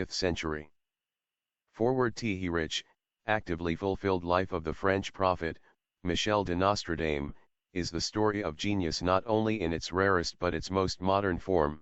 century. Forward the rich, actively fulfilled life of the French prophet, Michel de Nostradamus, is the story of genius not only in its rarest but its most modern form.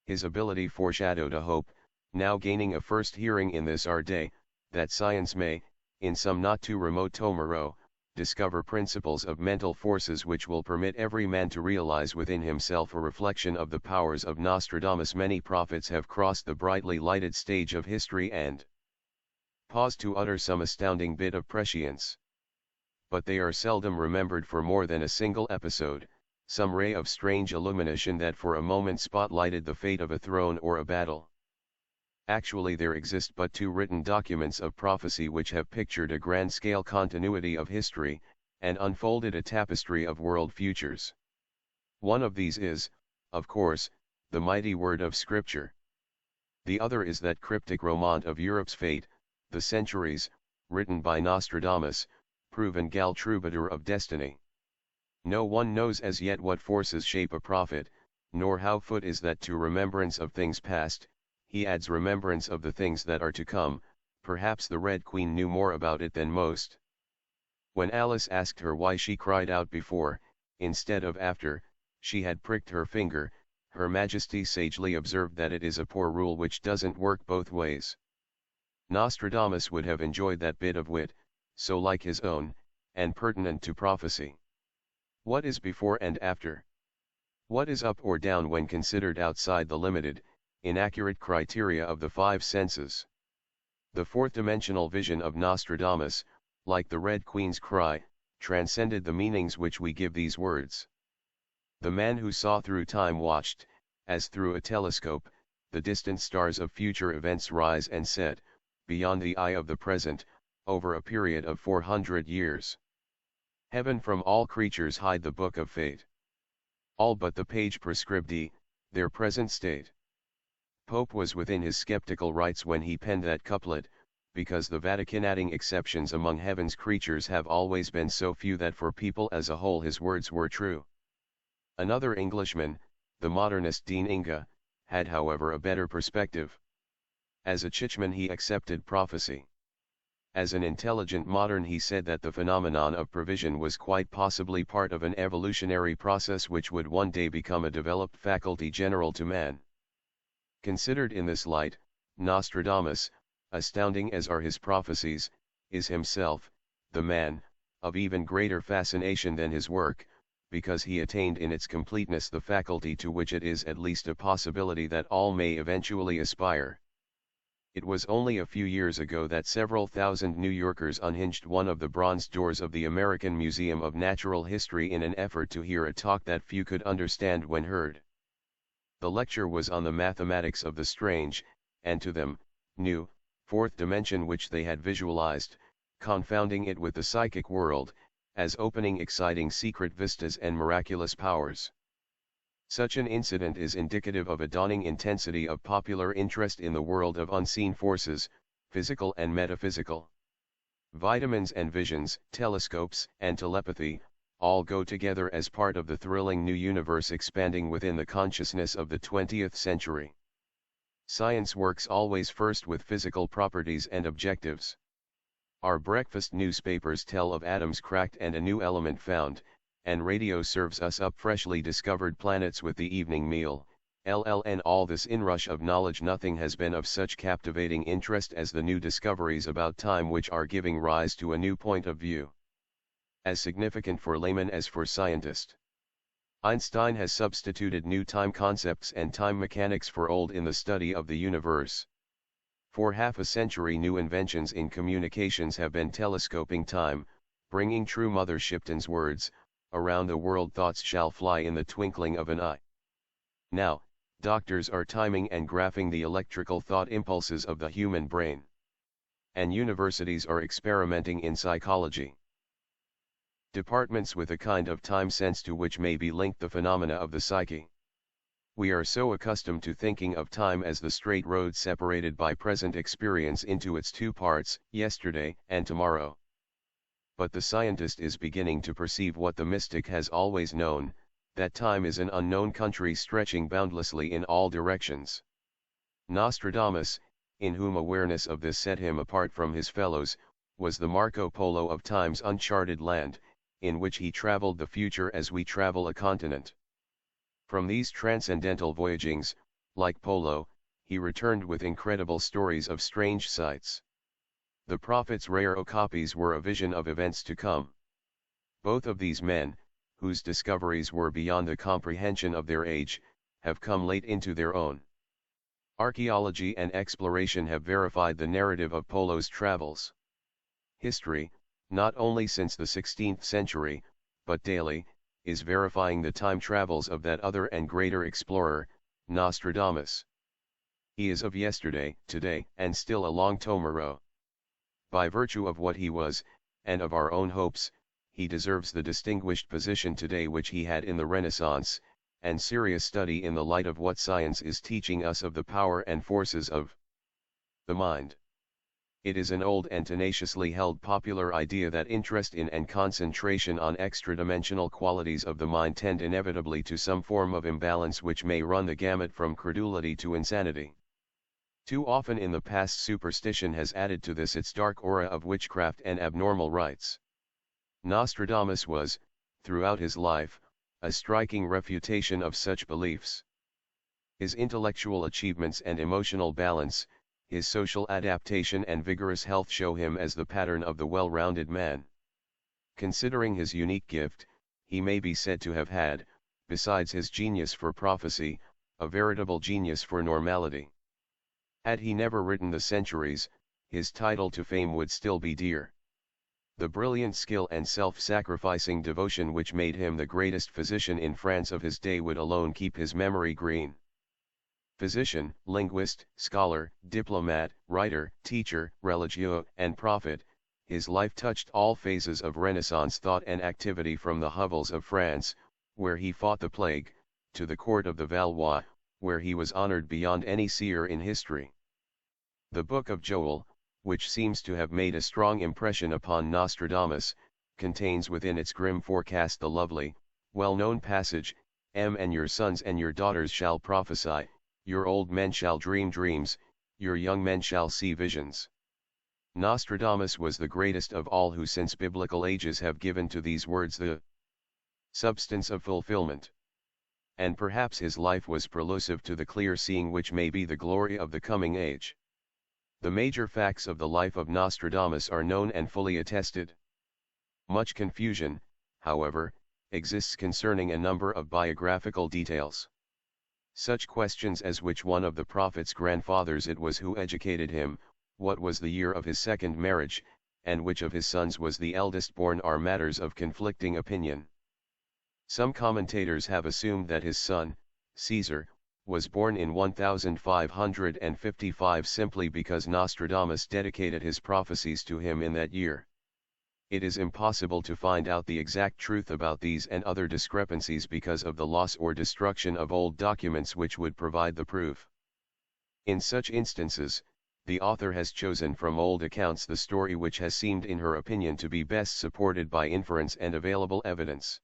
His ability foreshadowed a hope, now gaining a first hearing in this our day, that science may, in some not too remote tomorrow, discover principles of mental forces which will permit every man to realize within himself a reflection of the powers of Nostradamus. Many prophets have crossed the brightly lighted stage of history and paused to utter some astounding bit of prescience. But they are seldom remembered for more than a single episode, some ray of strange illumination that for a moment spotlighted the fate of a throne or a battle. Actually, there exist but two written documents of prophecy which have pictured a grand-scale continuity of history, and unfolded a tapestry of world futures. One of these is, of course, the mighty word of Scripture. The other is that cryptic romaunt of Europe's fate, the Centuries, written by Nostradamus, proven gal troubadour of destiny. No one knows as yet what forces shape a prophet, nor how foot is that to remembrance of things past. He adds remembrance of the things that are to come. Perhaps the Red Queen knew more about it than most. When Alice asked her why she cried out before, instead of after, she had pricked her finger, Her Majesty sagely observed that it is a poor rule which doesn't work both ways. Nostradamus would have enjoyed that bit of wit, so like his own, and pertinent to prophecy. What is before and after? What is up or down when considered outside the limited, inaccurate criteria of the five senses? The fourth-dimensional vision of Nostradamus, like the Red Queen's cry, transcended the meanings which we give these words. The man who saw through time watched, as through a telescope, the distant stars of future events rise and set, beyond the eye of the present, over a period of 400 years. Heaven from all creatures hide the book of fate. All but the page prescribed, their present state. Pope was within his skeptical rights when he penned that couplet, because the Vatican, adding exceptions among heaven's creatures have always been so few that for people as a whole his words were true. Another Englishman, the modernist Dean Inge, had however a better perspective. As a churchman he accepted prophecy. As an intelligent modern he said that the phenomenon of prevision was quite possibly part of an evolutionary process which would one day become a developed faculty general to man. Considered in this light, Nostradamus, astounding as are his prophecies, is himself, the man, of even greater fascination than his work, because he attained in its completeness the faculty to which it is at least a possibility that all may eventually aspire. It was only a few years ago that several thousand New Yorkers unhinged one of the bronze doors of the American Museum of Natural History in an effort to hear a talk that few could understand when heard. The lecture was on the mathematics of the strange, and to them, new, fourth dimension which they had visualized, confounding it with the psychic world, as opening exciting secret vistas and miraculous powers. Such an incident is indicative of a dawning intensity of popular interest in the world of unseen forces, physical and metaphysical. Vitamins and visions, telescopes and telepathy, all go together as part of the thrilling new universe expanding within the consciousness of the 20th century. Science works always first with physical properties and objectives. Our breakfast newspapers tell of atoms cracked and a new element found, and radio serves us up freshly discovered planets with the evening meal. And all this inrush of knowledge, nothing has been of such captivating interest as the new discoveries about time which are giving rise to a new point of view. As significant for layman as for scientist. Einstein has substituted new time concepts and time mechanics for old in the study of the universe. For half a century new inventions in communications have been telescoping time, bringing true Mother Shipton's words, around the world thoughts shall fly in the twinkling of an eye. Now, doctors are timing and graphing the electrical thought impulses of the human brain. And universities are experimenting in psychology. Departments with a kind of time sense to which may be linked the phenomena of the psyche. We are so accustomed to thinking of time as the straight road separated by present experience into its two parts, yesterday and tomorrow. But the scientist is beginning to perceive what the mystic has always known, that time is an unknown country stretching boundlessly in all directions. Nostradamus, in whom awareness of this set him apart from his fellows, was the Marco Polo of time's uncharted land, in which he traveled the future as we travel a continent. From these transcendental voyagings, like Polo, he returned with incredible stories of strange sights. The prophet's rare okapis were a vision of events to come. Both of these men, whose discoveries were beyond the comprehension of their age, have come late into their own. Archaeology and exploration have verified the narrative of Polo's travels. History, not only since the 16th century, but daily, is verifying the time travels of that other and greater explorer, Nostradamus. He is of yesterday, today, and still a long tomorrow. By virtue of what he was, and of our own hopes, he deserves the distinguished position today which he had in the Renaissance, and serious study in the light of what science is teaching us of the power and forces of the mind. It is an old and tenaciously held popular idea that interest in and concentration on extra-dimensional qualities of the mind tend inevitably to some form of imbalance which may run the gamut from credulity to insanity. Too often in the past superstition has added to this its dark aura of witchcraft and abnormal rites. Nostradamus was, throughout his life, a striking refutation of such beliefs. His intellectual achievements and emotional balance, his social adaptation and vigorous health show him as the pattern of the well-rounded man. Considering his unique gift, he may be said to have had, besides his genius for prophecy, a veritable genius for normality. Had he never written the centuries, his title to fame would still be dear. The brilliant skill and self-sacrificing devotion which made him the greatest physician in France of his day would alone keep his memory green. Physician, linguist, scholar, diplomat, writer, teacher, religieux, and prophet, his life touched all phases of Renaissance thought and activity from the hovels of France, where he fought the plague, to the court of the Valois, where he was honored beyond any seer in history. The Book of Joel, which seems to have made a strong impression upon Nostradamus, contains within its grim forecast the lovely, well-known passage, "And your sons and your daughters shall prophesy, your old men shall dream dreams, your young men shall see visions." Nostradamus was the greatest of all who since biblical ages have given to these words the substance of fulfillment. And perhaps his life was prelusive to the clear seeing which may be the glory of the coming age. The major facts of the life of Nostradamus are known and fully attested. Much confusion, however, exists concerning a number of biographical details. Such questions as which one of the prophet's grandfathers it was who educated him, what was the year of his second marriage, and which of his sons was the eldest born are matters of conflicting opinion. Some commentators have assumed that his son, Caesar, was born in 1555 simply because Nostradamus dedicated his prophecies to him in that year. It is impossible to find out the exact truth about these and other discrepancies because of the loss or destruction of old documents which would provide the proof. In such instances, the author has chosen from old accounts the story which has seemed in her opinion to be best supported by inference and available evidence.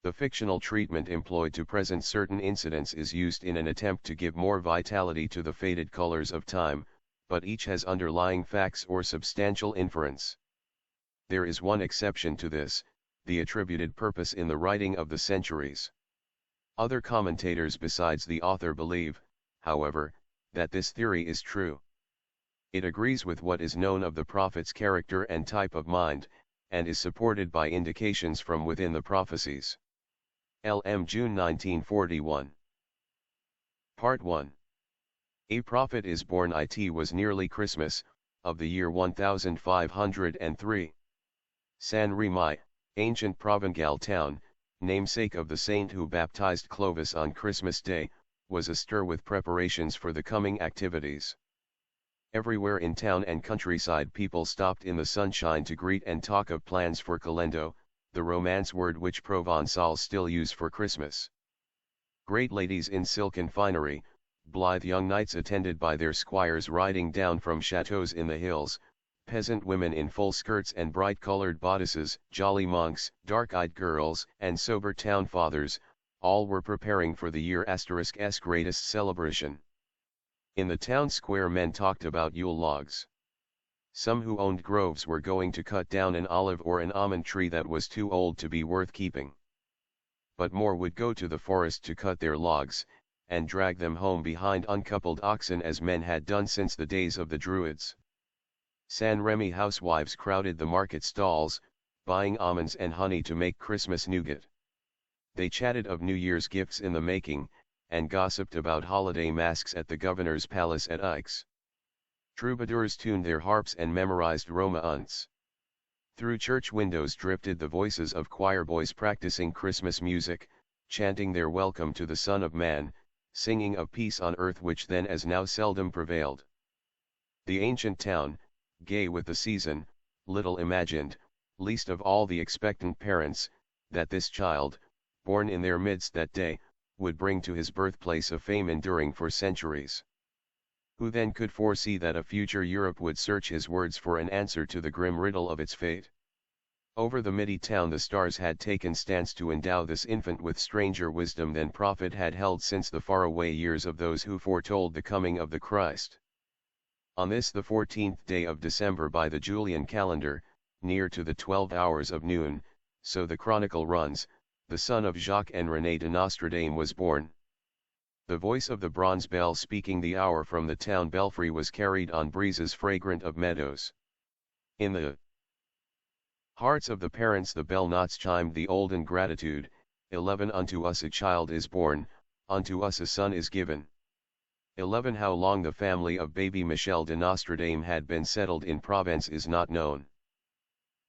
The fictional treatment employed to present certain incidents is used in an attempt to give more vitality to the faded colors of time, but each has underlying facts or substantial inference. There is one exception to this, the attributed purpose in the writing of the centuries. Other commentators besides the author believe, however, that this theory is true. It agrees with what is known of the prophet's character and type of mind, and is supported by indications from within the prophecies. L.M. June 1941. Part 1. A prophet is born. It was nearly Christmas, of the year 1503. San Remi, ancient Provengal town, namesake of the saint who baptized Clovis on Christmas Day, was astir with preparations for the coming activities. Everywhere in town and countryside people stopped in the sunshine to greet and talk of plans for Calendo, the Romance word which Provençals still use for Christmas. Great ladies in silken finery, blithe young knights attended by their squires riding down from chateaux in the hills, peasant women in full skirts and bright-colored bodices, jolly monks, dark-eyed girls, and sober town fathers, all were preparing for the year*'s greatest celebration. In the town square men talked about Yule logs. Some who owned groves were going to cut down an olive or an almond tree that was too old to be worth keeping. But more would go to the forest to cut their logs, and drag them home behind uncoupled oxen as men had done since the days of the Druids. San Remi housewives crowded the market stalls, buying almonds and honey to make Christmas nougat. They chatted of New Year's gifts in the making, and gossiped about holiday masks at the governor's palace at Aix. Troubadours tuned their harps and memorized Roma unts. Through church windows drifted the voices of choir boys practicing Christmas music, chanting their welcome to the Son of Man, singing of peace on earth which then as now seldom prevailed. The ancient town, gay with the season, little imagined, least of all the expectant parents, that this child, born in their midst that day, would bring to his birthplace a fame enduring for centuries. Who then could foresee that a future Europe would search his words for an answer to the grim riddle of its fate? Over the misty town the stars had taken stance to endow this infant with stranger wisdom than prophet had held since the faraway years of those who foretold the coming of the Christ. On this the 14th day of December by the Julian calendar, near to the 12 hours of noon, so the chronicle runs, the son of Jacques and René de Nostradamus was born. The voice of the bronze bell speaking the hour from the town belfry was carried on breezes fragrant of meadows. In the hearts of the parents the bell knots chimed the olden gratitude, 11 Unto us a child is born, unto us a son is given. 11 How long the family of baby Michel de Nostradamus had been settled in Provence is not known.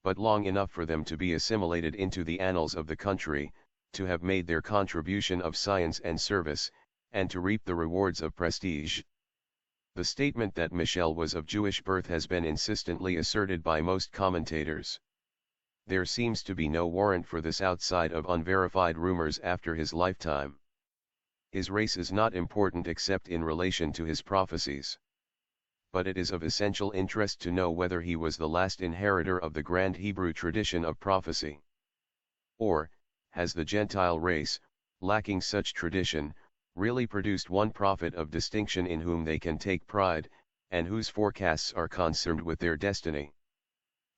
But long enough for them to be assimilated into the annals of the country, to have made their contribution of science and service, and to reap the rewards of prestige. The statement that Michel was of Jewish birth has been insistently asserted by most commentators. There seems to be no warrant for this outside of unverified rumors after his lifetime. His race is not important except in relation to his prophecies. But it is of essential interest to know whether he was the last inheritor of the grand Hebrew tradition of prophecy. Or, has the Gentile race, lacking such tradition, really produced one prophet of distinction in whom they can take pride, and whose forecasts are concerned with their destiny?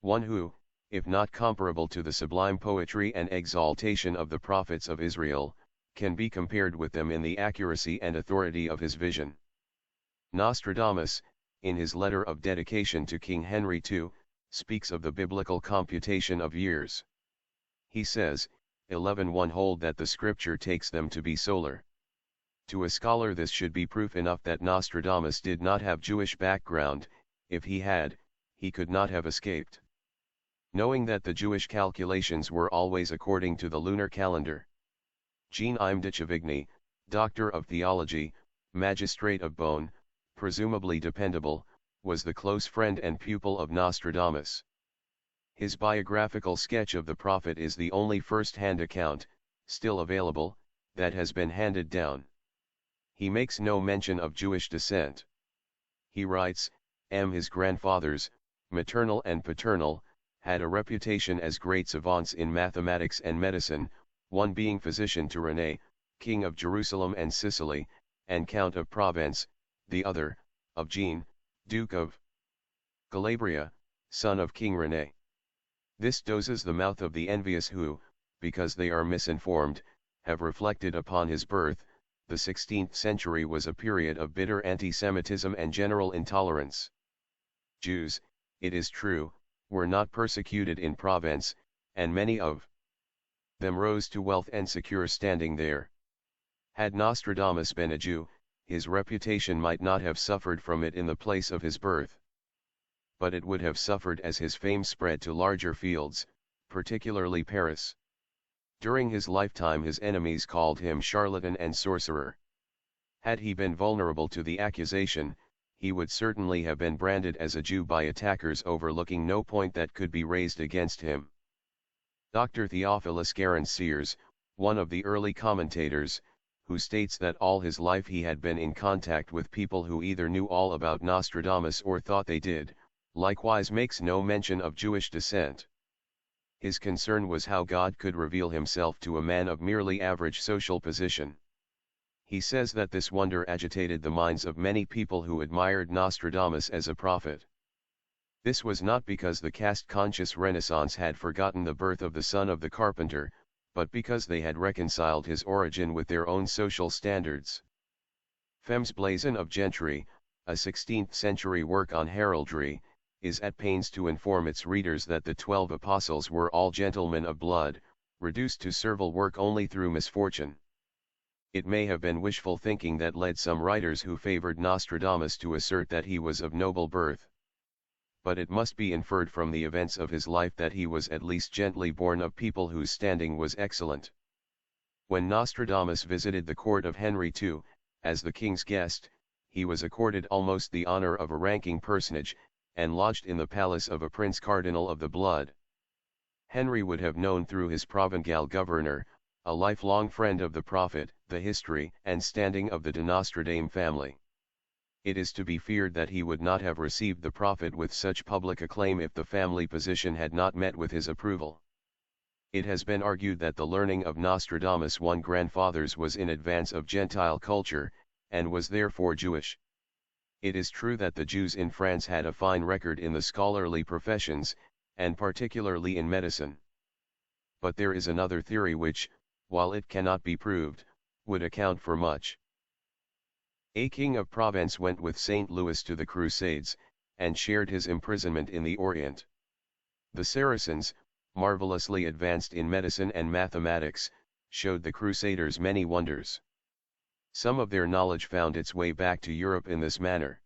One who, if not comparable to the sublime poetry and exaltation of the prophets of Israel, can be compared with them in the accuracy and authority of his vision. Nostradamus, in his letter of dedication to King Henry II, speaks of the biblical computation of years. He says, 11:1 hold that the scripture takes them to be solar. To a scholar this should be proof enough that Nostradamus did not have Jewish background. If he had, he could not have escaped. Knowing that the Jewish calculations were always according to the lunar calendar. Jean-Yves de Chavigny, doctor of theology, magistrate of Beaune, presumably dependable, was the close friend and pupil of Nostradamus. His biographical sketch of the prophet is the only first-hand account, still available, that has been handed down. He makes no mention of Jewish descent. He writes, his grandfathers, maternal and paternal, had a reputation as great savants in mathematics and medicine, one being physician to René, king of Jerusalem and Sicily, and count of Provence, the other, of Jean, duke of Calabria, son of King René. This doses the mouth of the envious who, because they are misinformed, have reflected upon his birth. The 16th century was a period of bitter anti-Semitism and general intolerance. Jews, it is true, were not persecuted in Provence, and many of them rose to wealth and secure standing there. Had Nostradamus been a Jew, his reputation might not have suffered from it in the place of his birth. But it would have suffered as his fame spread to larger fields, particularly Paris. During his lifetime his enemies called him charlatan and sorcerer. Had he been vulnerable to the accusation, he would certainly have been branded as a Jew by attackers overlooking no point that could be raised against him. Dr. Theophilus Garin Sears, one of the early commentators, who states that all his life he had been in contact with people who either knew all about Nostradamus or thought they did, likewise makes no mention of Jewish descent. His concern was how God could reveal himself to a man of merely average social position. He says that this wonder agitated the minds of many people who admired Nostradamus as a prophet. This was not because the caste-conscious Renaissance had forgotten the birth of the son of the carpenter, but because they had reconciled his origin with their own social standards. Femmes Blazon of Gentry, a 16th-century work on heraldry, is at pains to inform its readers that the 12 apostles were all gentlemen of blood, reduced to servile work only through misfortune. It may have been wishful thinking that led some writers who favored Nostradamus to assert that he was of noble birth. But it must be inferred from the events of his life that he was at least gently born of people whose standing was excellent. When Nostradamus visited the court of Henry II, as the king's guest, he was accorded almost the honor of a ranking personage, and lodged in the palace of a prince cardinal of the blood. Henry would have known through his Provençal governor, a lifelong friend of the prophet, the history and standing of the de Nostradame family. It is to be feared that he would not have received the prophet with such public acclaim if the family position had not met with his approval. It has been argued that the learning of Nostradamus' one grandfathers was in advance of Gentile culture, and was therefore Jewish. It is true that the Jews in France had a fine record in the scholarly professions, and particularly in medicine. But there is another theory which, while it cannot be proved, would account for much. A king of Provence went with St. Louis to the Crusades, and shared his imprisonment in the Orient. The Saracens, marvelously advanced in medicine and mathematics, showed the Crusaders many wonders. Some of their knowledge found its way back to Europe in this manner.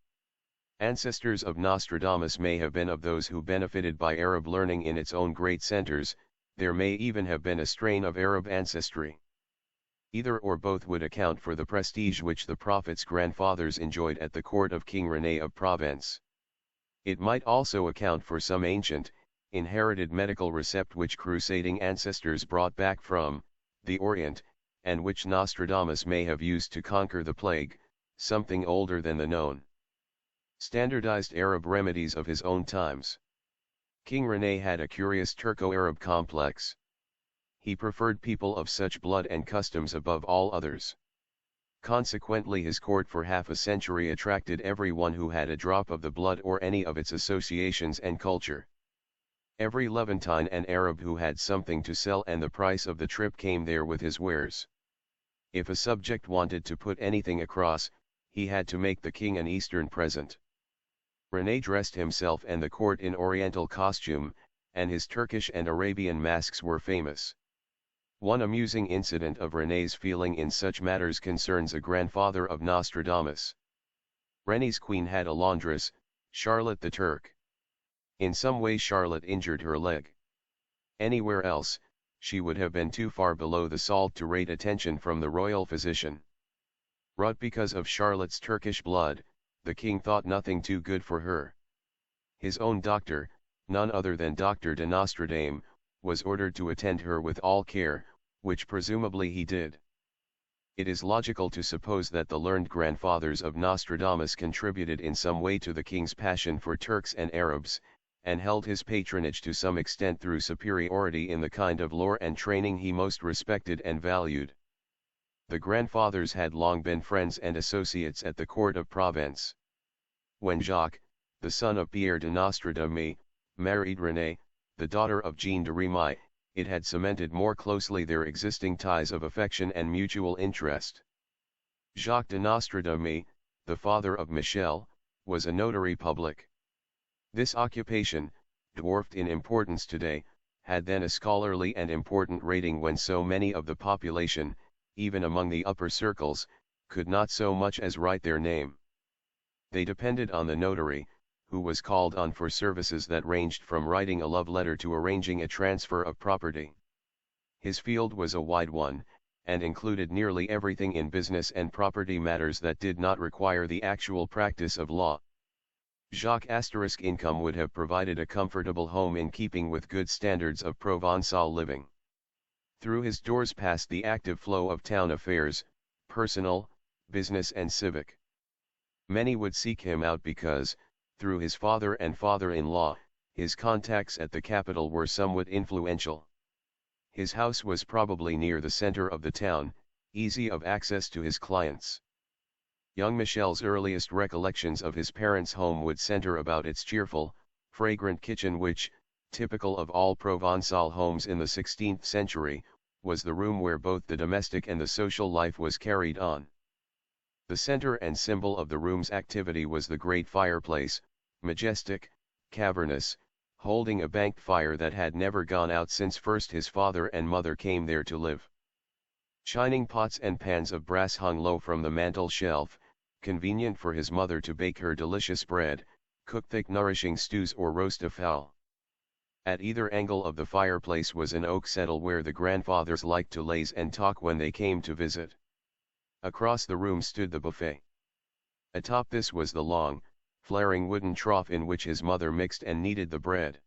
Ancestors of Nostradamus may have been of those who benefited by Arab learning in its own great centers, there may even have been a strain of Arab ancestry. Either or both would account for the prestige which the prophet's grandfathers enjoyed at the court of King René of Provence. It might also account for some ancient, inherited medical recept which crusading ancestors brought back from the Orient, and which Nostradamus may have used to conquer the plague, something older than the known standardized Arab remedies of his own times. King René had a curious Turco-Arab complex. He preferred people of such blood and customs above all others. Consequently his court for half a century attracted everyone who had a drop of the blood or any of its associations and culture. Every Levantine and Arab who had something to sell and the price of the trip came there with his wares. If a subject wanted to put anything across, he had to make the king an Eastern present. René dressed himself and the court in Oriental costume, and his Turkish and Arabian masks were famous. One amusing incident of René's feeling in such matters concerns a grandfather of Nostradamus. René's queen had a laundress, Charlotte the Turk. In some way Charlotte injured her leg. Anywhere else, she would have been too far below the salt to rate attention from the royal physician. But because of Charlotte's Turkish blood, the king thought nothing too good for her. His own doctor, none other than Dr. de Nostradame, was ordered to attend her with all care, which presumably he did. It is logical to suppose that the learned grandfathers of Nostradamus contributed in some way to the king's passion for Turks and Arabs, and held his patronage to some extent through superiority in the kind of lore and training he most respected and valued. The grandfathers had long been friends and associates at the court of Provence. When Jacques, the son of Pierre de Nostradame, married Renée, the daughter of Jean de Rémy, it had cemented more closely their existing ties of affection and mutual interest. Jacques de Nostradame, the father of Michel, was a notary public. This occupation, dwarfed in importance today, had then a scholarly and important rating when so many of the population, even among the upper circles, could not so much as write their name. They depended on the notary, who was called on for services that ranged from writing a love letter to arranging a transfer of property. His field was a wide one, and included nearly everything in business and property matters that did not require the actual practice of law. Jacques' income would have provided a comfortable home in keeping with good standards of Provençal living. Through his doors passed the active flow of town affairs, personal, business and civic. Many would seek him out because, through his father and father-in-law, his contacts at the capital were somewhat influential. His house was probably near the center of the town, easy of access to his clients. Young Michel's earliest recollections of his parents' home would center about its cheerful, fragrant kitchen which, typical of all Provençal homes in the 16th century, was the room where both the domestic and the social life was carried on. The center and symbol of the room's activity was the great fireplace, majestic, cavernous, holding a banked fire that had never gone out since first his father and mother came there to live. Shining pots and pans of brass hung low from the mantel shelf, convenient for his mother to bake her delicious bread, cook thick nourishing stews or roast a fowl. At either angle of the fireplace was an oak settle where the grandfathers liked to laze and talk when they came to visit. Across the room stood the buffet. Atop this was the long, flaring wooden trough in which his mother mixed and kneaded the bread.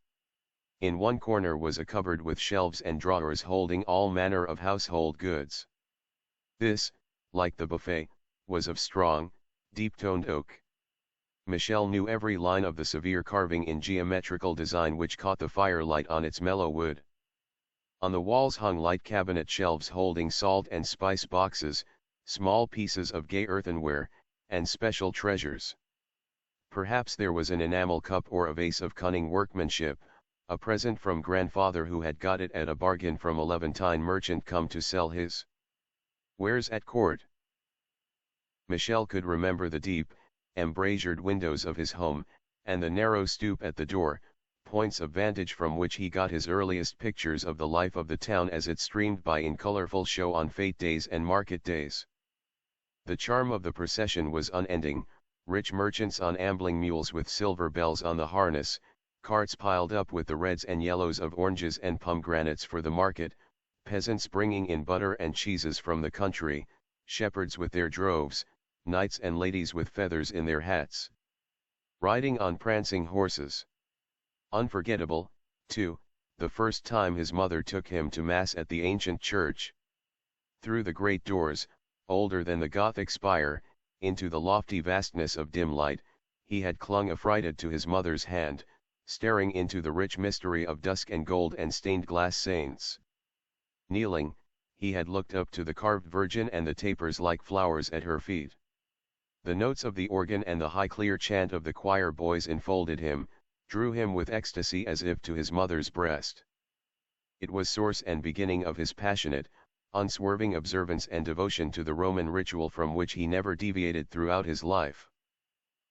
In one corner was a cupboard with shelves and drawers holding all manner of household goods. This, like the buffet, was of strong, deep-toned oak. Michel knew every line of the severe carving in geometrical design which caught the firelight on its mellow wood. On the walls hung light cabinet shelves holding salt and spice boxes, small pieces of gay earthenware, and special treasures. Perhaps there was an enamel cup or a vase of cunning workmanship, a present from grandfather who had got it at a bargain from a Levantine merchant come to sell his wares at court. Michel could remember the deep, embrasured windows of his home, and the narrow stoop at the door, points of vantage from which he got his earliest pictures of the life of the town as it streamed by in colorful show on fete days and market days. The charm of the procession was unending, rich merchants on ambling mules with silver bells on the harness, carts piled up with the reds and yellows of oranges and pomegranates for the market, peasants bringing in butter and cheeses from the country, shepherds with their droves, knights and ladies with feathers in their hats, riding on prancing horses. Unforgettable, too, the first time his mother took him to mass at the ancient church. Through the great doors, older than the Gothic spire, into the lofty vastness of dim light, he had clung affrighted to his mother's hand, staring into the rich mystery of dusk and gold and stained glass saints. Kneeling, he had looked up to the carved Virgin and the tapers like flowers at her feet. The notes of the organ and the high clear chant of the choir boys enfolded him, drew him with ecstasy as if to his mother's breast. It was source and beginning of his passionate, unswerving observance and devotion to the Roman ritual from which he never deviated throughout his life.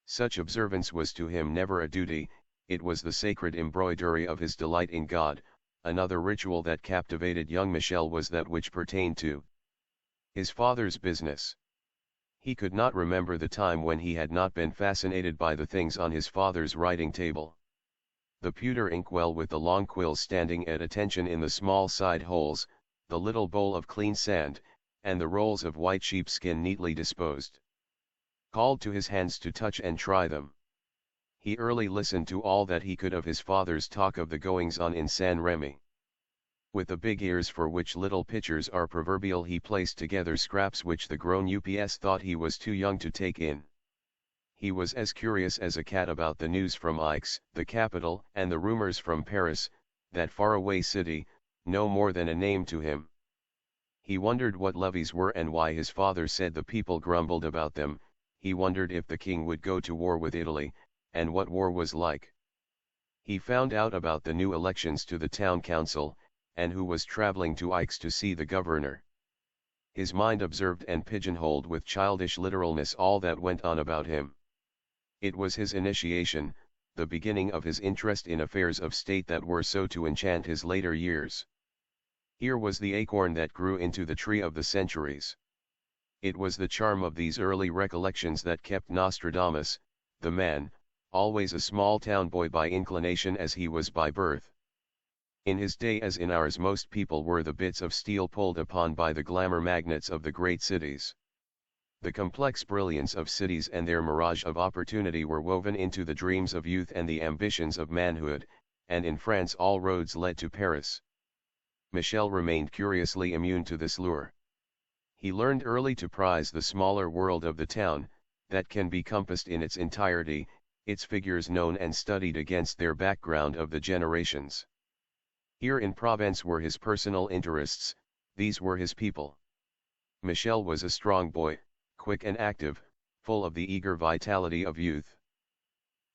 Such observance was to him never a duty, it was the sacred embroidery of his delight in God. Another ritual that captivated young Michel was that which pertained to his father's business. He could not remember the time when he had not been fascinated by the things on his father's writing table. The pewter inkwell with the long quills standing at attention in the small side holes, the little bowl of clean sand, and the rolls of white sheepskin neatly disposed. Called to his hands to touch and try them. He early listened to all that he could of his father's talk of the goings-on in San Remy. With the big ears for which little pitchers are proverbial, he placed together scraps which the grown ups thought he was too young to take in. He was as curious as a cat about the news from Aix, the capital, and the rumors from Paris, that faraway city, no more than a name to him. He wondered what levies were and why his father said the people grumbled about them. He wondered if the king would go to war with Italy, and what war was like. He found out about the new elections to the town council, and who was traveling to Aix to see the governor. His mind observed and pigeonholed with childish literalness all that went on about him. It was his initiation, the beginning of his interest in affairs of state that were so to enchant his later years. Here was the acorn that grew into the tree of the centuries. It was the charm of these early recollections that kept Nostradamus, the man, always a small town boy by inclination as he was by birth. In his day as in ours, most people were the bits of steel pulled upon by the glamour magnets of the great cities. The complex brilliance of cities and their mirage of opportunity were woven into the dreams of youth and the ambitions of manhood, and in France all roads led to Paris. Michel remained curiously immune to this lure. He learned early to prize the smaller world of the town, that can be compassed in its entirety, its figures known and studied against their background of the generations. Here in Provence were his personal interests, these were his people. Michel was a strong boy, quick and active, full of the eager vitality of youth.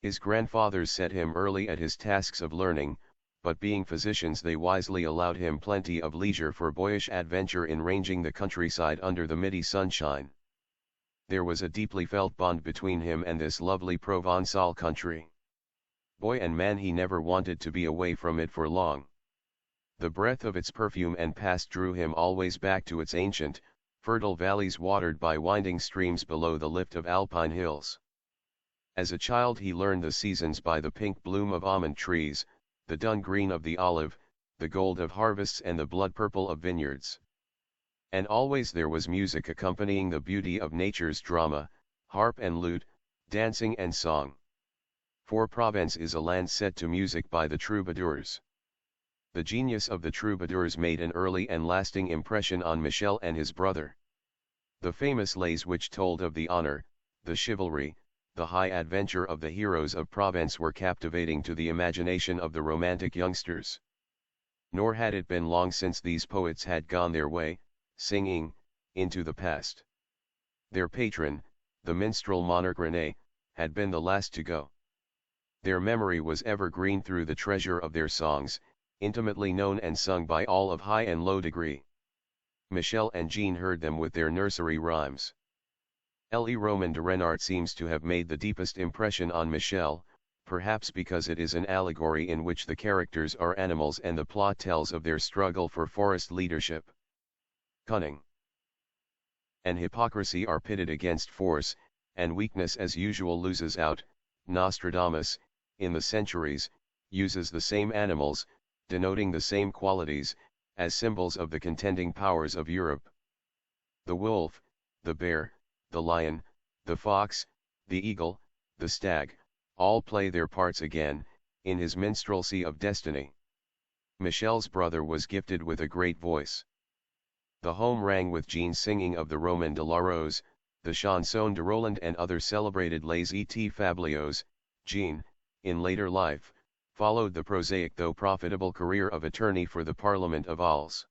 His grandfathers set him early at his tasks of learning, but being physicians they wisely allowed him plenty of leisure for boyish adventure in ranging the countryside under the midday sunshine. There was a deeply felt bond between him and this lovely Provençal country. Boy and man, he never wanted to be away from it for long. The breath of its perfume and past drew him always back to its ancient, fertile valleys watered by winding streams below the lift of alpine hills. As a child he learned the seasons by the pink bloom of almond trees, the dun green of the olive, the gold of harvests and the blood purple of vineyards. And always there was music accompanying the beauty of nature's drama, harp and lute, dancing and song. For Provence is a land set to music by the troubadours. The genius of the troubadours made an early and lasting impression on Michel and his brother. The famous lays which told of the honor, the chivalry, the high adventure of the heroes of Provence were captivating to the imagination of the romantic youngsters. Nor had it been long since these poets had gone their way, singing, into the past. Their patron, the minstrel monarch René, had been the last to go. Their memory was evergreen through the treasure of their songs, intimately known and sung by all of high and low degree. Michel and Jean heard them with their nursery rhymes. Le Roman de Renart seems to have made the deepest impression on Michel, perhaps because it is an allegory in which the characters are animals and the plot tells of their struggle for forest leadership. Cunning and hypocrisy are pitted against force, and weakness as usual loses out. Nostradamus, in the Centuries, uses the same animals, denoting the same qualities, as symbols of the contending powers of Europe. The wolf, the bear, the lion, the fox, the eagle, the stag, all play their parts again, in his minstrelsy of destiny. Michel's brother was gifted with a great voice. The home rang with Jean's singing of the Roman de la Rose, the Chanson de Roland and other celebrated lays et fabliaux. Jean, in later life, followed the prosaic though profitable career of attorney for the Parliament of Alls.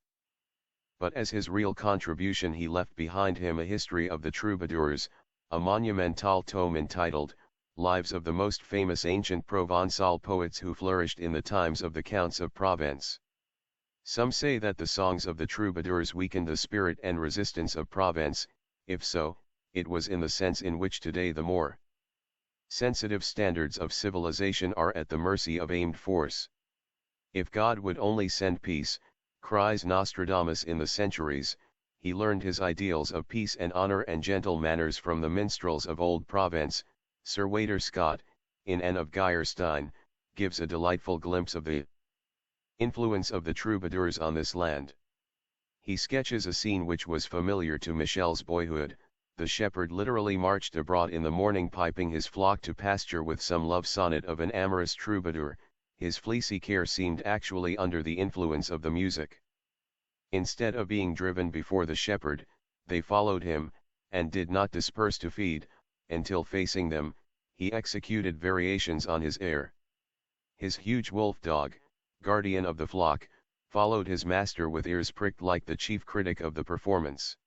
But as his real contribution he left behind him a history of the troubadours, a monumental tome entitled, Lives of the Most Famous Ancient Provençal Poets Who Flourished in the Times of the Counts of Provence. Some say that the songs of the troubadours weakened the spirit and resistance of Provence. If so, it was in the sense in which today the more sensitive standards of civilization are at the mercy of aimed force. If God would only send peace, cries Nostradamus in the Centuries, he learned his ideals of peace and honor and gentle manners from the minstrels of old Provence. Sir Walter Scott, in Anne of Geierstein, gives a delightful glimpse of the influence of the troubadours on this land. He sketches a scene which was familiar to Michel's boyhood. The shepherd literally marched abroad in the morning piping his flock to pasture with some love sonnet of an amorous troubadour. His fleecy care seemed actually under the influence of the music. Instead of being driven before the shepherd, they followed him, and did not disperse to feed, until facing them, he executed variations on his air. His huge wolf dog, guardian of the flock, followed his master with ears pricked like the chief critic of the performance.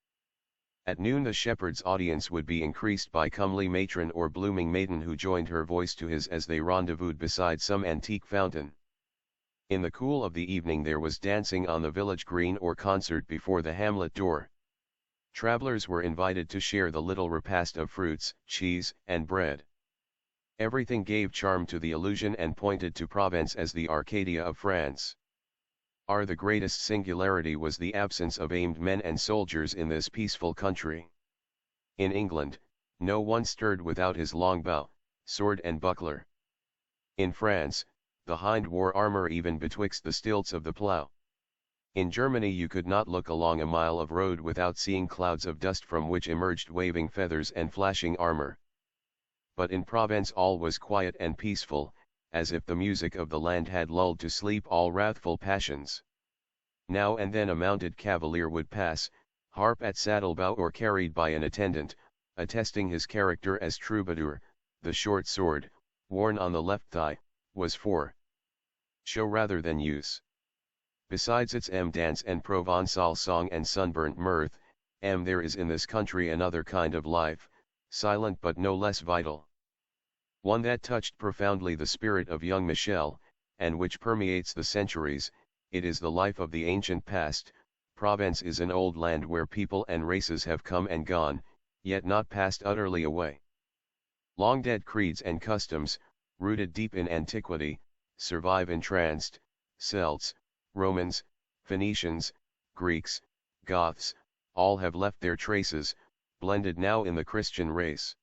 At noon the shepherd's audience would be increased by comely matron or blooming maiden who joined her voice to his as they rendezvoused beside some antique fountain. In the cool of the evening there was dancing on the village green or concert before the hamlet door. Travelers were invited to share the little repast of fruits, cheese, and bread. Everything gave charm to the illusion and pointed to Provence as the Arcadia of France. The greatest singularity was the absence of aimed men and soldiers in this peaceful country. In England, no one stirred without his long bow, sword and buckler. In France, the hind wore armor even betwixt the stilts of the plough. In Germany you could not look along a mile of road without seeing clouds of dust from which emerged waving feathers and flashing armor. But in Provence all was quiet and peaceful, as if the music of the land had lulled to sleep all wrathful passions. Now and then a mounted cavalier would pass, harp at saddle-bow or carried by an attendant, attesting his character as troubadour. The short sword, worn on the left thigh, was for show rather than use. Besides its dance and Provençal song and sunburnt mirth, There is in this country another kind of life, silent but no less vital. One that touched profoundly the spirit of young Michel, and which permeates the centuries. It is the life of the ancient past. Provence is an old land where people and races have come and gone, yet not passed utterly away. Long dead creeds and customs, rooted deep in antiquity, survive entranced. Celts, Romans, Phoenicians, Greeks, Goths, all have left their traces, blended now in the Christian race.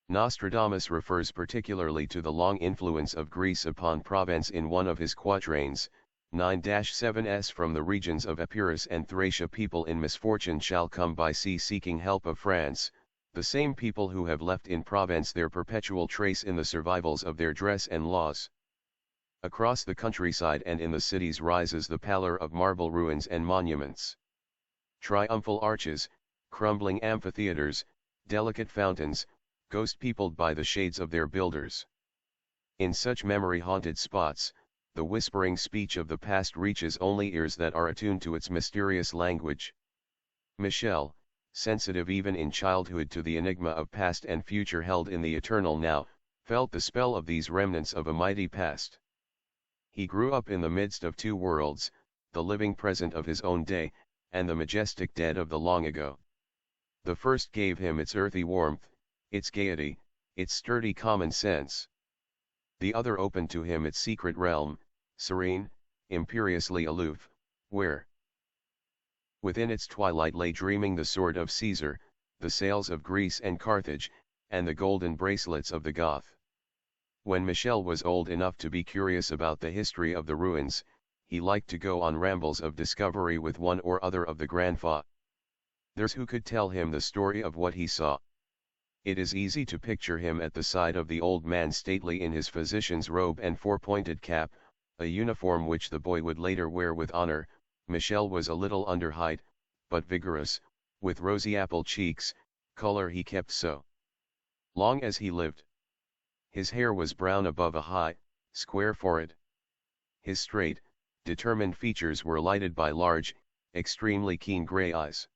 Nostradamus refers particularly to the long influence of Greece upon Provence in one of his quatrains, 9-7s. From the regions of Epirus and Thracia people in misfortune shall come by sea seeking help of France, the same people who have left in Provence their perpetual trace in the survivals of their dress and laws. Across the countryside and in the cities rises the pallor of marble ruins and monuments. Triumphal arches, crumbling amphitheaters, delicate fountains, ghost-peopled by the shades of their builders. In such memory-haunted spots, the whispering speech of the past reaches only ears that are attuned to its mysterious language. Michel, sensitive even in childhood to the enigma of past and future held in the eternal now, felt the spell of these remnants of a mighty past. He grew up in the midst of two worlds, the living present of his own day, and the majestic dead of the long ago. The first gave him its earthy warmth, its gaiety, its sturdy common sense. The other opened to him its secret realm, serene, imperiously aloof, where within its twilight lay dreaming the sword of Caesar, the sails of Greece and Carthage, and the golden bracelets of the Goth. When Michel was old enough to be curious about the history of the ruins, he liked to go on rambles of discovery with one or other of the grandfathers who could tell him the story of what he saw. It is easy to picture him at the side of the old man stately in his physician's robe and four-pointed cap, a uniform which the boy would later wear with honor. Michel was a little under height, but vigorous, with rosy apple cheeks, color he kept so long as he lived. His hair was brown above a high, square forehead. His straight, determined features were lighted by large, extremely keen gray eyes.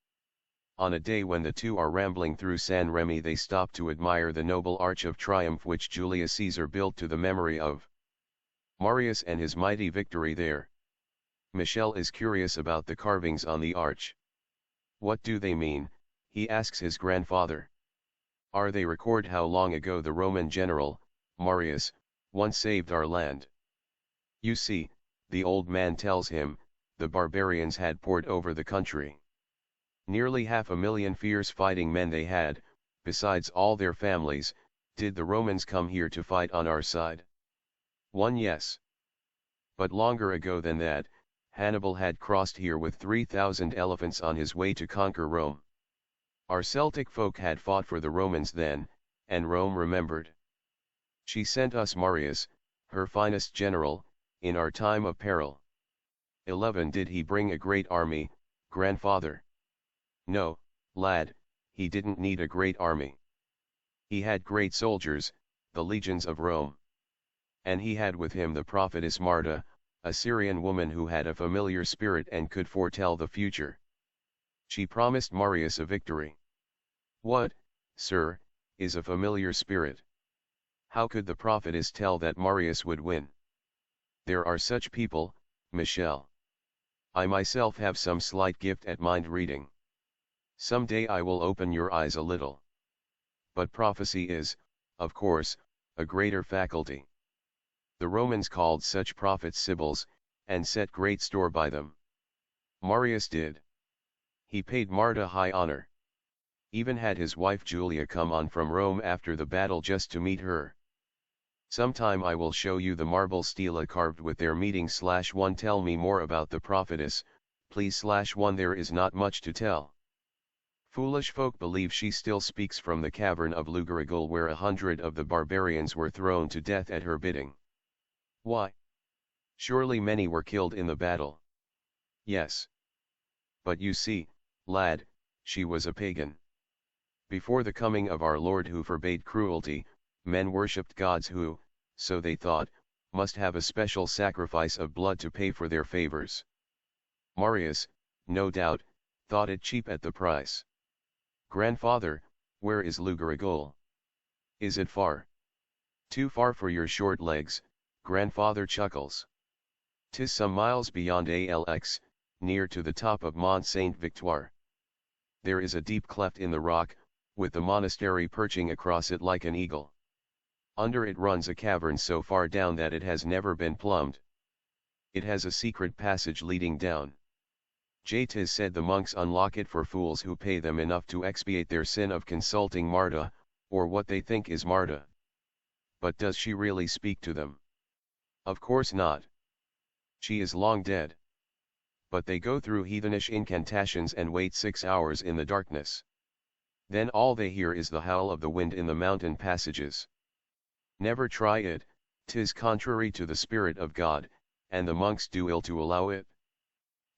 On a day when the two are rambling through San Remi, they stop to admire the noble arch of triumph which Julius Caesar built to the memory of Marius and his mighty victory there. Michel is curious about the carvings on the arch. What do they mean, he asks his grandfather. Are they record how long ago the Roman general, Marius, once saved our land? You see, the old man tells him, the barbarians had poured over the country. Nearly 500,000 fierce fighting men they had, besides all their families. Did the Romans come here to fight on our side? Yes. But longer ago than that, Hannibal had crossed here with 3,000 elephants on his way to conquer Rome. Our Celtic folk had fought for the Romans then, and Rome remembered. She sent us Marius, her finest general, in our time of peril. 11 Did he bring a great army, grandfather? No, lad, he didn't need a great army. He had great soldiers, the legions of Rome. And he had with him the prophetess Marta, a Syrian woman who had a familiar spirit and could foretell the future. She promised Marius a victory. What, sir, is a familiar spirit? How could the prophetess tell that Marius would win? There are such people, Michel. I myself have some slight gift at mind reading. Some day I will open your eyes a little. But prophecy is, of course, a greater faculty. The Romans called such prophets sibyls, and set great store by them. Marius did. He paid Marta high honor. Even had his wife Julia come on from Rome after the battle just to meet her. Sometime I will show you the marble stela carved with their meeting. /1 Tell me more about the prophetess, please. /1 There is not much to tell. Foolish folk believe she still speaks from the cavern of Lugarigal, where 100 of the barbarians were thrown to death at her bidding. Why? Surely many were killed in the battle. Yes. But you see, lad, she was a pagan. Before the coming of our Lord, who forbade cruelty, men worshipped gods who, so they thought, must have a special sacrifice of blood to pay for their favors. Marius, no doubt, thought it cheap at the price. Grandfather, where is Lugaragol? Is it far? Too far for your short legs, grandfather chuckles. 'Tis some miles beyond Alx, near to the top of Mont Saint Victoire. There is a deep cleft in the rock, with the monastery perching across it like an eagle. Under it runs a cavern so far down that it has never been plumbed. It has a secret passage leading down. 'Tis said the monks unlock it for fools who pay them enough to expiate their sin of consulting Marta, or what they think is Marta. But does she really speak to them? Of course not. She is long dead. But they go through heathenish incantations and wait 6 hours in the darkness. Then all they hear is the howl of the wind in the mountain passages. Never try it, 'tis contrary to the Spirit of God, and the monks do ill to allow it.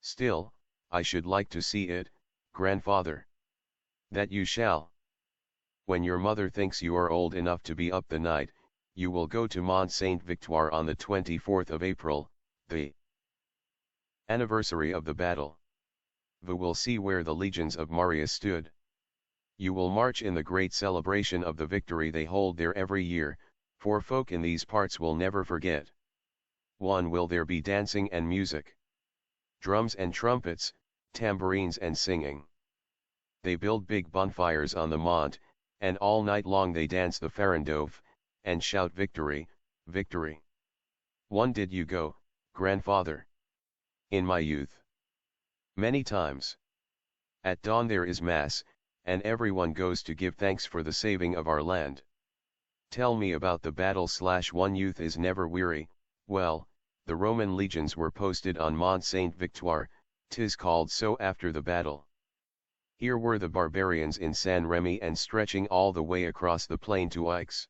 Still, I should like to see it, grandfather. That you shall. When your mother thinks you are old enough to be up the night, you will go to Mont Saint Victoire on the 24th of April, the anniversary of the battle. You will see where the legions of Marius stood. You will march in the great celebration of the victory they hold there every year, for folk in these parts will never forget. Will there be dancing and music? Drums and trumpets, tambourines and singing. They build big bonfires on the Mont, and all night long they dance the farandole, and shout victory, victory. Did you go, grandfather? In my youth. Many times. At dawn there is mass, and everyone goes to give thanks for the saving of our land. Tell me about the battle. One youth is never weary. Well, the Roman legions were posted on Mont Saint Victoire, 'tis called so after the battle. Here were the barbarians in San Remy and stretching all the way across the plain to Aix.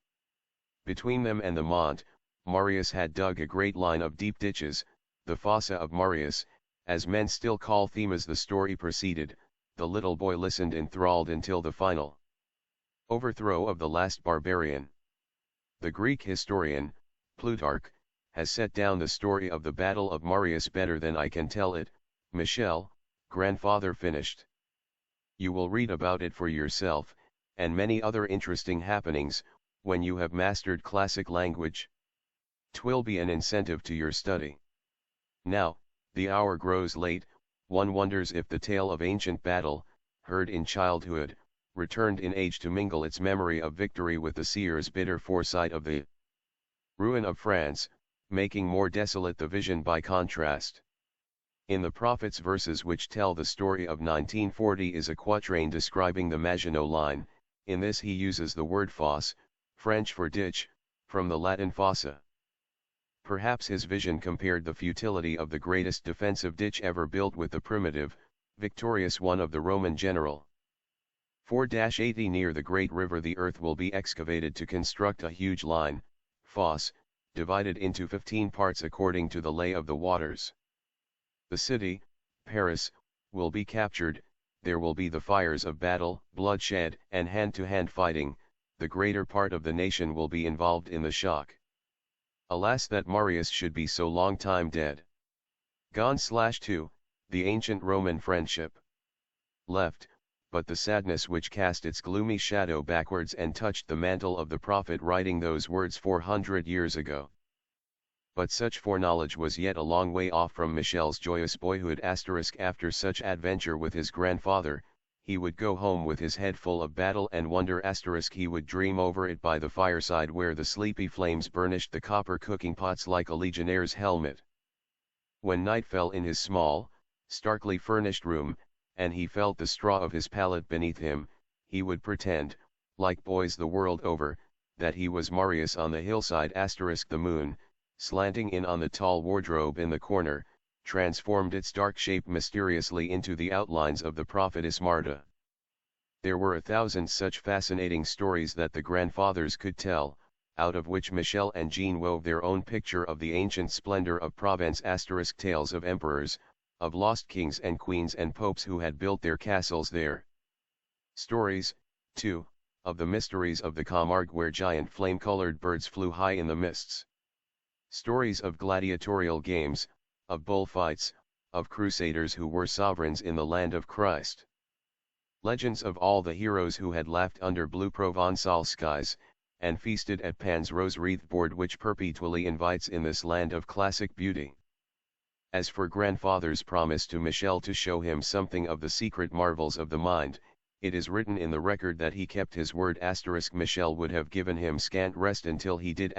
Between them and the Mont, Marius had dug a great line of deep ditches, the Fossa of Marius, as men still call them. As the story proceeded, the little boy listened enthralled until the final overthrow of the last barbarian. The Greek historian, Plutarch, has set down the story of the Battle of Marius better than I can tell it. Michel, grandfather finished. You will read about it for yourself, and many other interesting happenings, when you have mastered classic language. 'Twill be an incentive to your study. Now, the hour grows late. One wonders if the tale of ancient battle, heard in childhood, returned in age to mingle its memory of victory with the seer's bitter foresight of the ruin of France, making more desolate the vision by contrast. In the prophet's verses which tell the story of 1940 is a quatrain describing the Maginot Line. In this he uses the word fosse, French for ditch, from the Latin fossa. Perhaps his vision compared the futility of the greatest defensive ditch ever built with the primitive, victorious one of the Roman general. 4-80 Near the great river the earth will be excavated to construct a huge line, fosse, divided into 15 parts according to the lay of the waters. The city, Paris, will be captured. There will be the fires of battle, bloodshed and hand-to-hand fighting. The greater part of the nation will be involved in the shock. Alas that Marius should be so long time dead. Gone/2, the ancient Roman friendship left, but the sadness which cast its gloomy shadow backwards and touched the mantle of the prophet writing those words 400 years ago. But such foreknowledge was yet a long way off from Michel's joyous boyhood. After such adventure with his grandfather, he would go home with his head full of battle and wonder. He would dream over it by the fireside where the sleepy flames burnished the copper cooking pots like a legionnaire's helmet. When night fell in his small, starkly furnished room, and he felt the straw of his pallet beneath him, he would pretend, like boys the world over, that he was Marius on the hillside. The moon, slanting in on the tall wardrobe in the corner, transformed its dark shape mysteriously into the outlines of the prophetess Marta. There were 1,000 such fascinating stories that the grandfathers could tell, out of which Michel and Jean wove their own picture of the ancient splendor of Provence. Tales of emperors, of lost kings and queens and popes who had built their castles there. Stories, too, of the mysteries of the Camargue where giant flame-colored birds flew high in the mists. Stories of gladiatorial games, of bullfights, of crusaders who were sovereigns in the land of Christ. Legends of all the heroes who had laughed under blue Provençal skies, and feasted at Pan's rose-wreathed board which perpetually invites in this land of classic beauty. As for grandfather's promise to Michel to show him something of the secret marvels of the mind, it is written in the record that he kept his word. Michel would have given him scant rest until he did.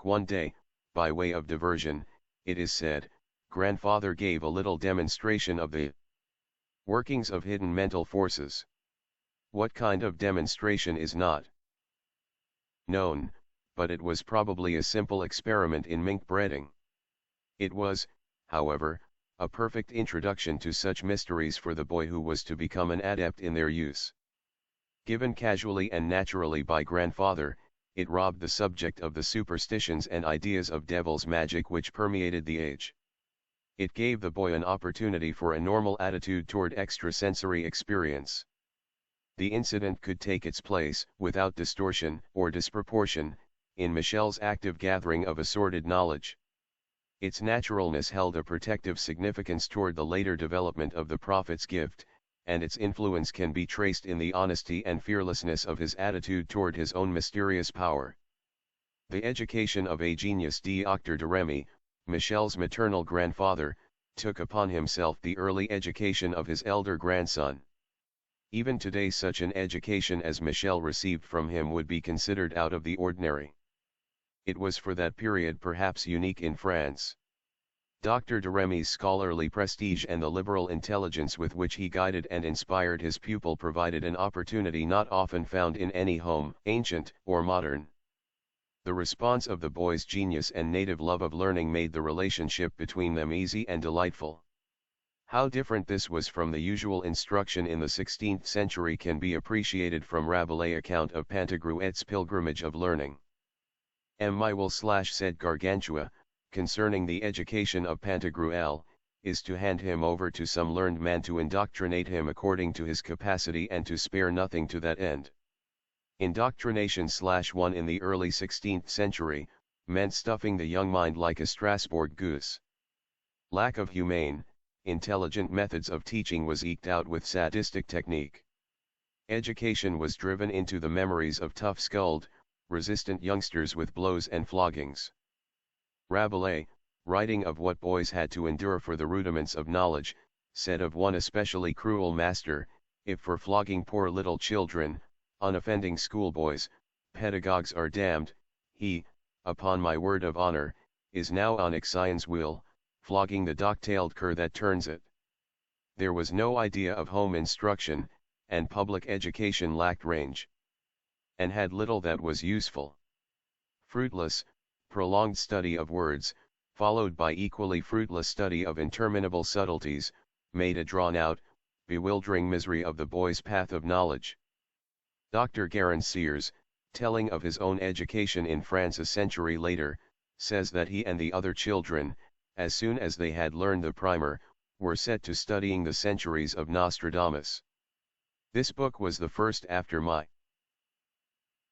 One day, by way of diversion, it is said, grandfather gave a little demonstration of the workings of hidden mental forces. What kind of demonstration is not known, but it was probably a simple experiment in mink breeding. It was, however, a perfect introduction to such mysteries for the boy who was to become an adept in their use. Given casually and naturally by grandfather, it robbed the subject of the superstitions and ideas of devil's magic which permeated the age. It gave the boy an opportunity for a normal attitude toward extrasensory experience. The incident could take its place, without distortion or disproportion, in Michel's active gathering of assorted knowledge. Its naturalness held a protective significance toward the later development of the prophet's gift, and its influence can be traced in the honesty and fearlessness of his attitude toward his own mysterious power. The education of a genius. Dr. de Remy, Michel's maternal grandfather, took upon himself the early education of his elder grandson. Even today such an education as Michel received from him would be considered out of the ordinary. It was for that period perhaps unique in France. Dr. de Remy's scholarly prestige and the liberal intelligence with which he guided and inspired his pupil provided an opportunity not often found in any home, ancient or modern. The response of the boy's genius and native love of learning made the relationship between them easy and delightful. How different this was from the usual instruction in the 16th century can be appreciated from Rabelais' account of Pantagruel's pilgrimage of learning. Said Gargantua, concerning the education of Pantagruel, is to hand him over to some learned man to indoctrinate him according to his capacity and to spare nothing to that end. Indoctrination/1 in the early 16th century, meant stuffing the young mind like a Strasbourg goose. Lack of humane, intelligent methods of teaching was eked out with sadistic technique. Education was driven into the memories of tough-skulled, resistant youngsters with blows and floggings. Rabelais, writing of what boys had to endure for the rudiments of knowledge, said of one especially cruel master, if for flogging poor little children, unoffending schoolboys, pedagogues are damned, he, upon my word of honor, is now on Ixion's wheel, flogging the dock-tailed cur that turns it. There was no idea of home instruction, and public education lacked range, and had little that was useful. Fruitless, prolonged study of words, followed by equally fruitless study of interminable subtleties, made a drawn-out, bewildering misery of the boy's path of knowledge. Dr. Guérin Sears, telling of his own education in France a century later, says that he and the other children, as soon as they had learned the primer, were set to studying the centuries of Nostradamus. This book was the first after my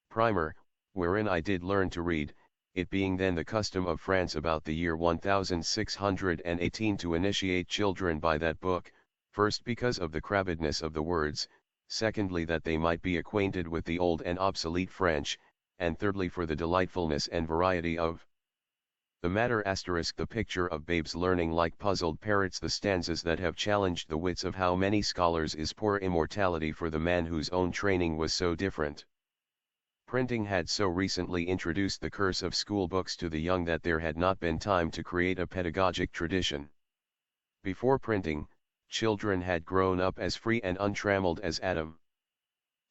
primer, wherein I did learn to read, it being then the custom of France about the year 1618 to initiate children by that book, first because of the crabbedness of the words, secondly that they might be acquainted with the old and obsolete French, and thirdly for the delightfulness and variety of the matter. The picture of babes learning like puzzled parrots the stanzas that have challenged the wits of how many scholars is poor immortality for the man whose own training was so different. Printing had so recently introduced the curse of school books to the young that there had not been time to create a pedagogic tradition. Before printing, children had grown up as free and untrammeled as Adam.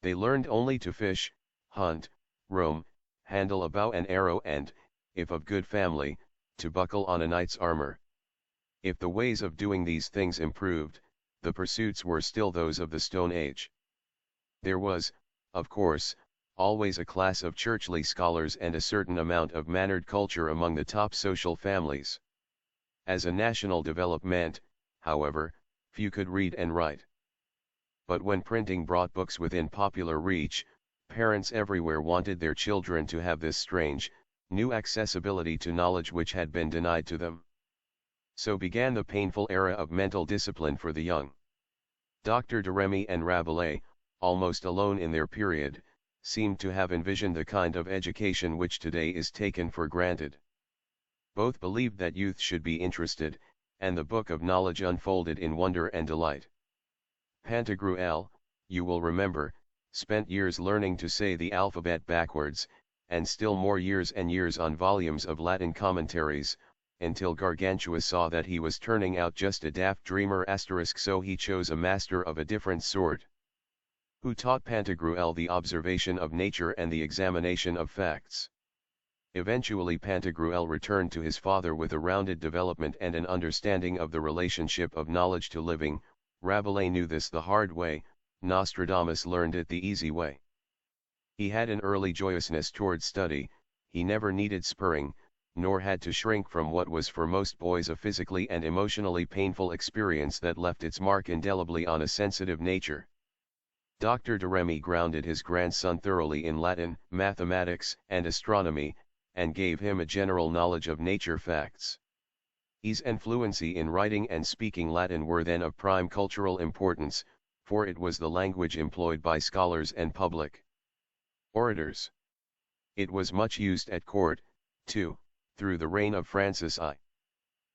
They learned only to fish, hunt, roam, handle a bow and arrow and, if of good family, to buckle on a knight's armor. If the ways of doing these things improved, the pursuits were still those of the Stone Age. There was, of course, always a class of churchly scholars and a certain amount of mannered culture among the top social families. As a national development, however, few could read and write. But when printing brought books within popular reach, parents everywhere wanted their children to have this strange, new accessibility to knowledge which had been denied to them. So began the painful era of mental discipline for the young. Dr. de Remy and Rabelais, almost alone in their period, seemed to have envisioned the kind of education which today is taken for granted. Both believed that youth should be interested, and the book of knowledge unfolded in wonder and delight. Pantagruel, you will remember, spent years learning to say the alphabet backwards, and still more years and years on volumes of Latin commentaries, until Gargantua saw that he was turning out just a daft dreamer *, so he chose a master of a different sort, who taught Pantagruel the observation of nature and the examination of facts. Eventually Pantagruel returned to his father with a rounded development and an understanding of the relationship of knowledge to living. Rabelais knew this the hard way, Nostradamus learned it the easy way. He had an early joyousness toward study, he never needed spurring, nor had to shrink from what was for most boys a physically and emotionally painful experience that left its mark indelibly on a sensitive nature. Dr. de Remy grounded his grandson thoroughly in Latin, mathematics, and astronomy, and gave him a general knowledge of nature facts. Ease and fluency in writing and speaking Latin were then of prime cultural importance, for it was the language employed by scholars and public orators. It was much used at court, too, through the reign of Francis I.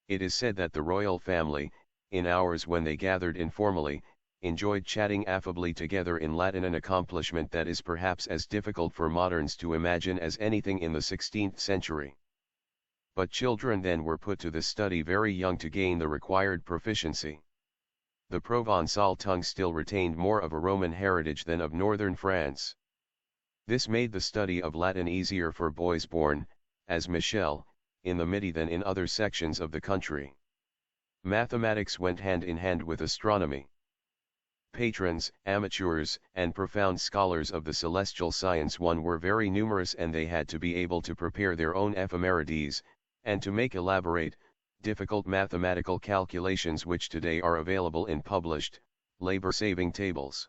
It is said that the royal family, in hours when they gathered informally, enjoyed chatting affably together in Latin, an accomplishment that is perhaps as difficult for moderns to imagine as anything in the 16th century. But children then were put to the study very young to gain the required proficiency. The Provençal tongue still retained more of a Roman heritage than of northern France. This made the study of Latin easier for boys born, as Michel, in the Midi than in other sections of the country. Mathematics went hand in hand with astronomy. Patrons, amateurs, and profound scholars of the celestial science one were very numerous, and they had to be able to prepare their own ephemerides, and to make elaborate, difficult mathematical calculations which today are available in published, labor-saving tables.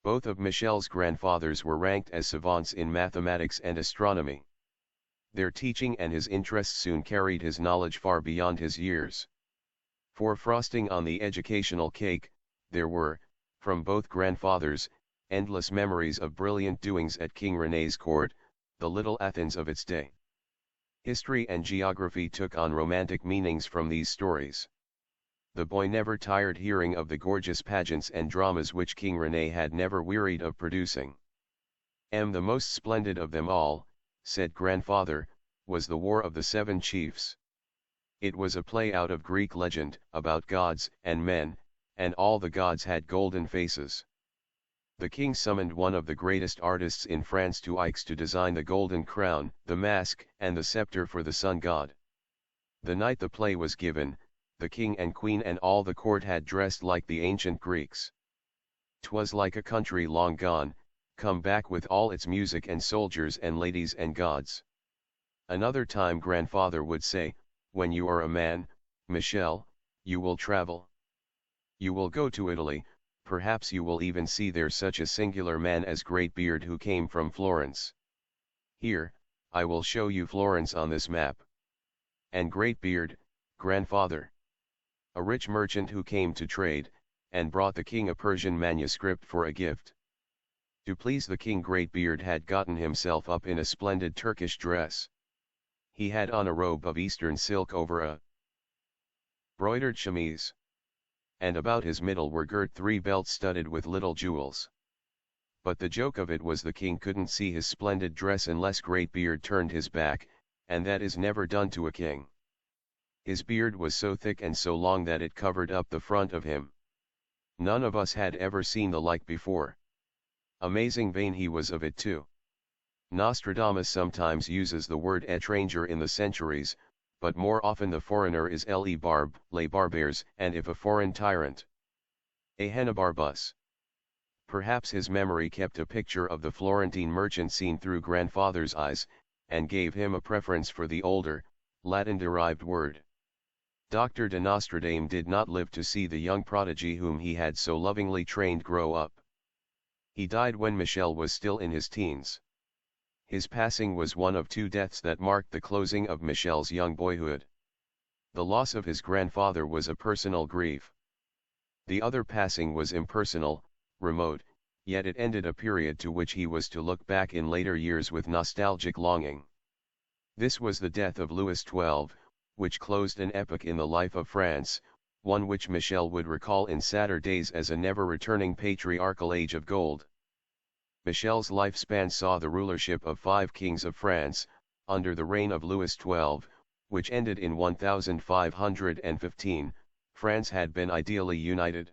Both of Michel's grandfathers were ranked as savants in mathematics and astronomy. Their teaching and his interests soon carried his knowledge far beyond his years. For frosting on the educational cake, there were, from both grandfathers, endless memories of brilliant doings at King René's court, the little Athens of its day. History and geography took on romantic meanings from these stories. The boy never tired hearing of the gorgeous pageants and dramas which King René had never wearied of producing. The most splendid of them all, said grandfather, was the War of the Seven Chiefs. It was a play out of Greek legend, about gods and men, and all the gods had golden faces. The king summoned one of the greatest artists in France to Aix to design the golden crown, the mask, and the scepter for the sun god. The night the play was given, the king and queen and all the court had dressed like the ancient Greeks. 'Twas like a country long gone, come back with all its music and soldiers and ladies and gods. Another time grandfather would say, when you are a man, Michel, you will travel. You will go to Italy, perhaps you will even see there such a singular man as Greatbeard who came from Florence. Here, I will show you Florence on this map. And Greatbeard, grandfather. A rich merchant who came to trade, and brought the king a Persian manuscript for a gift. To please the king, Greatbeard had gotten himself up in a splendid Turkish dress. He had on a robe of Eastern silk over a broidered chemise. And about his middle were girt 3 belts studded with little jewels. But the joke of it was the king couldn't see his splendid dress unless Greatbeard turned his back, and that is never done to a king. His beard was so thick and so long that it covered up the front of him. None of us had ever seen the like before. Amazing vain he was of it too. Nostradamus sometimes uses the word étranger in the centuries, but more often the foreigner is les barbares, and if a foreign tyrant, a Henibarbus. Perhaps his memory kept a picture of the Florentine merchant seen through grandfather's eyes, and gave him a preference for the older, Latin-derived word. Dr. de Nostradamus did not live to see the young prodigy whom he had so lovingly trained grow up. He died when Michel was still in his teens. His passing was one of 2 deaths that marked the closing of Michel's young boyhood. The loss of his grandfather was a personal grief. The other passing was impersonal, remote, yet it ended a period to which he was to look back in later years with nostalgic longing. This was the death of Louis XII, which closed an epoch in the life of France, one which Michel would recall in sadder days as a never-returning patriarchal age of gold. Michel's lifespan saw the rulership of 5 kings of France, under the reign of Louis XII, which ended in 1515. France had been ideally united.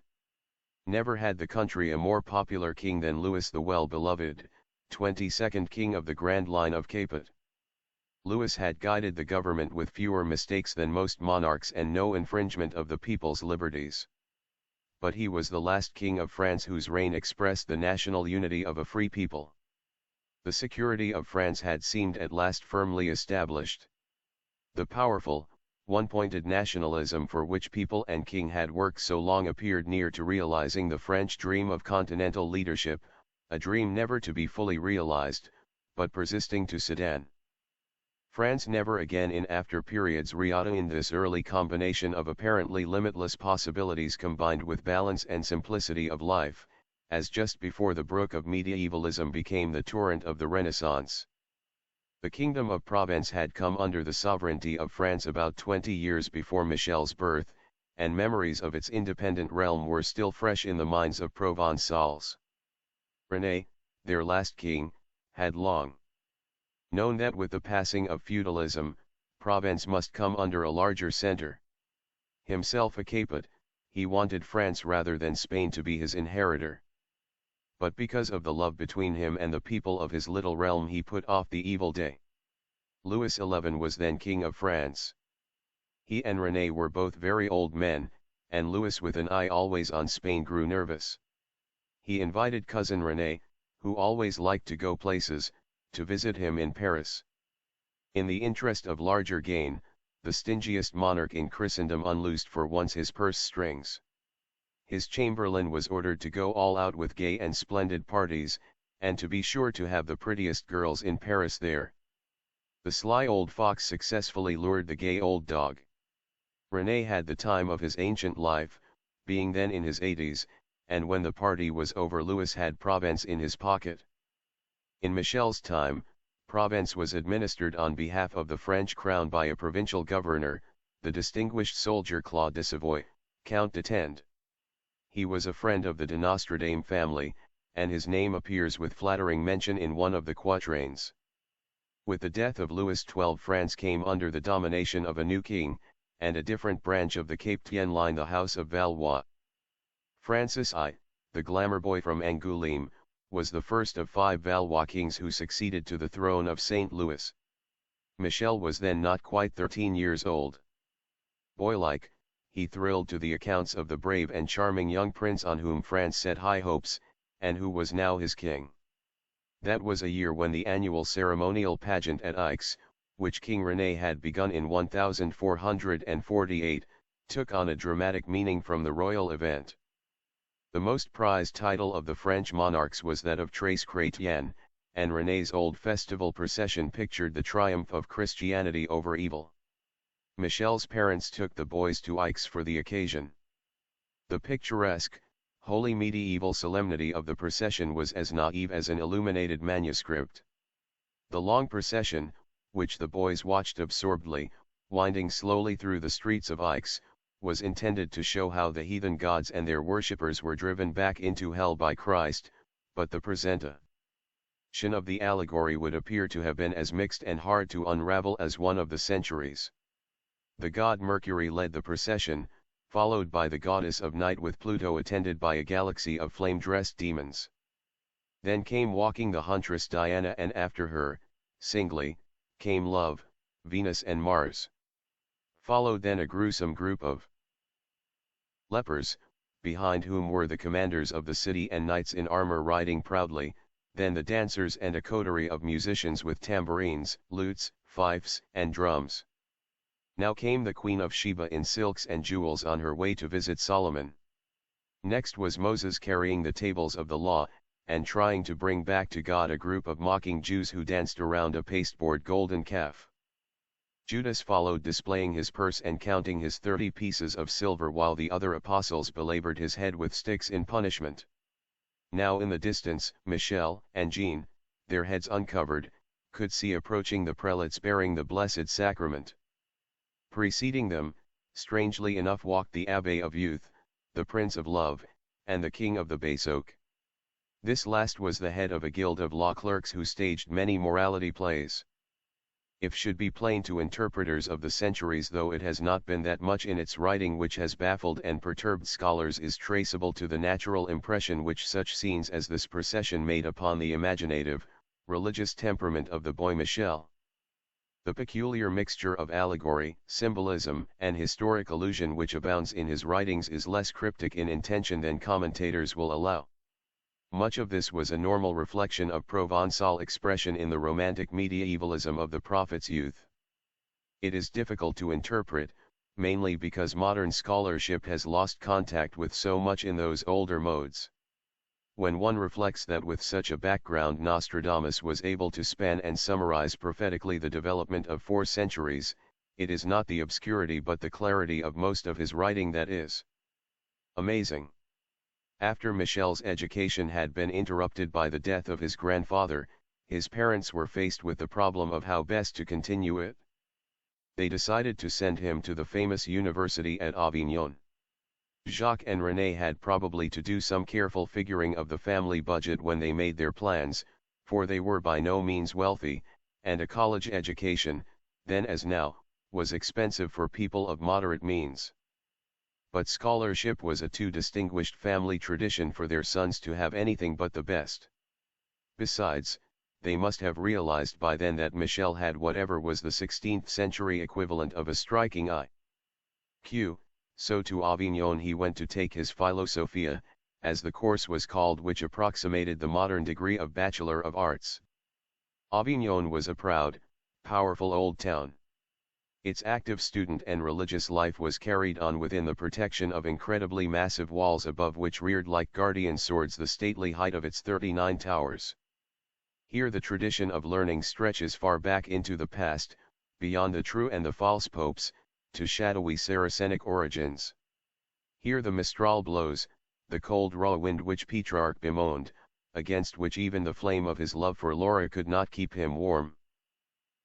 Never had the country a more popular king than Louis the well-beloved, 22nd king of the grand line of Capet. Louis had guided the government with fewer mistakes than most monarchs and no infringement of the people's liberties. But he was the last king of France whose reign expressed the national unity of a free people. The security of France had seemed at last firmly established. The powerful, one-pointed nationalism for which people and king had worked so long appeared near to realizing the French dream of continental leadership, a dream never to be fully realized, but persisting to Sedan. France never again in after periods reattained this early combination of apparently limitless possibilities combined with balance and simplicity of life, as just before the brook of medievalism became the torrent of the Renaissance. The Kingdom of Provence had come under the sovereignty of France about 20 years before Michel's birth, and memories of its independent realm were still fresh in the minds of Provençals. René, their last king, had long known that with the passing of feudalism, Provence must come under a larger centre. Himself a Capet, he wanted France rather than Spain to be his inheritor. But because of the love between him and the people of his little realm he put off the evil day. Louis XI was then King of France. He and René were both very old men, and Louis with an eye always on Spain grew nervous. He invited cousin René, who always liked to go places, to visit him in Paris. In the interest of larger gain, the stingiest monarch in Christendom unloosed for once his purse strings. His chamberlain was ordered to go all out with gay and splendid parties, and to be sure to have the prettiest girls in Paris there. The sly old fox successfully lured the gay old dog. René had the time of his ancient life, being then in his 80s, and when the party was over Louis had Provence in his pocket. In Michel's time, Provence was administered on behalf of the French crown by a provincial governor, the distinguished soldier Claude de Savoy, Count d'Etende. He was a friend of the de Nostradamus family, and his name appears with flattering mention in one of the quatrains. With the death of Louis XII France came under the domination of a new king, and a different branch of the Capetian line, the House of Valois. Francis I, the glamour boy from Angoulême, was the first of 5 Valois kings who succeeded to the throne of St. Louis. Michel was then not quite 13 years old. Boylike, he thrilled to the accounts of the brave and charming young prince on whom France set high hopes, and who was now his king. That was a year when the annual ceremonial pageant at Aix, which King René had begun in 1448, took on a dramatic meaning from the royal event. The most prized title of the French monarchs was that of Tres Chrétien, and René's old festival procession pictured the triumph of Christianity over evil. Michel's parents took the boys to Aix for the occasion. The picturesque, wholly medieval solemnity of the procession was as naive as an illuminated manuscript. The long procession, which the boys watched absorbedly, winding slowly through the streets of Aix, was intended to show how the heathen gods and their worshippers were driven back into hell by Christ, but the presentation of the allegory would appear to have been as mixed and hard to unravel as one of the centuries. The god Mercury led the procession, followed by the goddess of night with Pluto attended by a galaxy of flame-dressed demons. Then came walking the huntress Diana, and after her, singly, came Love, Venus and Mars. Followed then a gruesome group of lepers, behind whom were the commanders of the city and knights in armor riding proudly, then the dancers and a coterie of musicians with tambourines, lutes, fifes, and drums. Now came the Queen of Sheba in silks and jewels on her way to visit Solomon. Next was Moses carrying the tables of the law, and trying to bring back to God a group of mocking Jews who danced around a pasteboard golden calf. Judas followed, displaying his purse and counting his 30 pieces of silver, while the other apostles belabored his head with sticks in punishment. Now in the distance, Michel and Jean, their heads uncovered, could see approaching the prelates bearing the Blessed Sacrament. Preceding them, strangely enough, walked the Abbé of Youth, the Prince of Love, and the King of the Basoque. This last was the head of a guild of law clerks who staged many morality plays. If should be plain to interpreters of the centuries, though it has not been that much in its writing which has baffled and perturbed scholars, is traceable to the natural impression which such scenes as this procession made upon the imaginative, religious temperament of the boy Michel. The peculiar mixture of allegory, symbolism, and historic allusion which abounds in his writings is less cryptic in intention than commentators will allow. Much of this was a normal reflection of Provençal expression in the romantic medievalism of the prophet's youth. It is difficult to interpret, mainly because modern scholarship has lost contact with so much in those older modes. When one reflects that with such a background Nostradamus was able to span and summarize prophetically the development of 4 centuries, it is not the obscurity but the clarity of most of his writing that is amazing. After Michel's education had been interrupted by the death of his grandfather, his parents were faced with the problem of how best to continue it. They decided to send him to the famous university at Avignon. Jacques and René had probably to do some careful figuring of the family budget when they made their plans, for they were by no means wealthy, and a college education, then as now, was expensive for people of moderate means. But scholarship was a too distinguished family tradition for their sons to have anything but the best. Besides, they must have realized by then that Michel had whatever was the 16th century equivalent of a striking IQ. So to Avignon he went to take his Philosophia, as the course was called, which approximated the modern degree of Bachelor of Arts. Avignon was a proud, powerful old town. Its active student and religious life was carried on within the protection of incredibly massive walls above which reared like guardian swords the stately height of its 39 towers. Here the tradition of learning stretches far back into the past, beyond the true and the false popes, to shadowy Saracenic origins. Here the Mistral blows, the cold raw wind which Petrarch bemoaned, against which even the flame of his love for Laura could not keep him warm.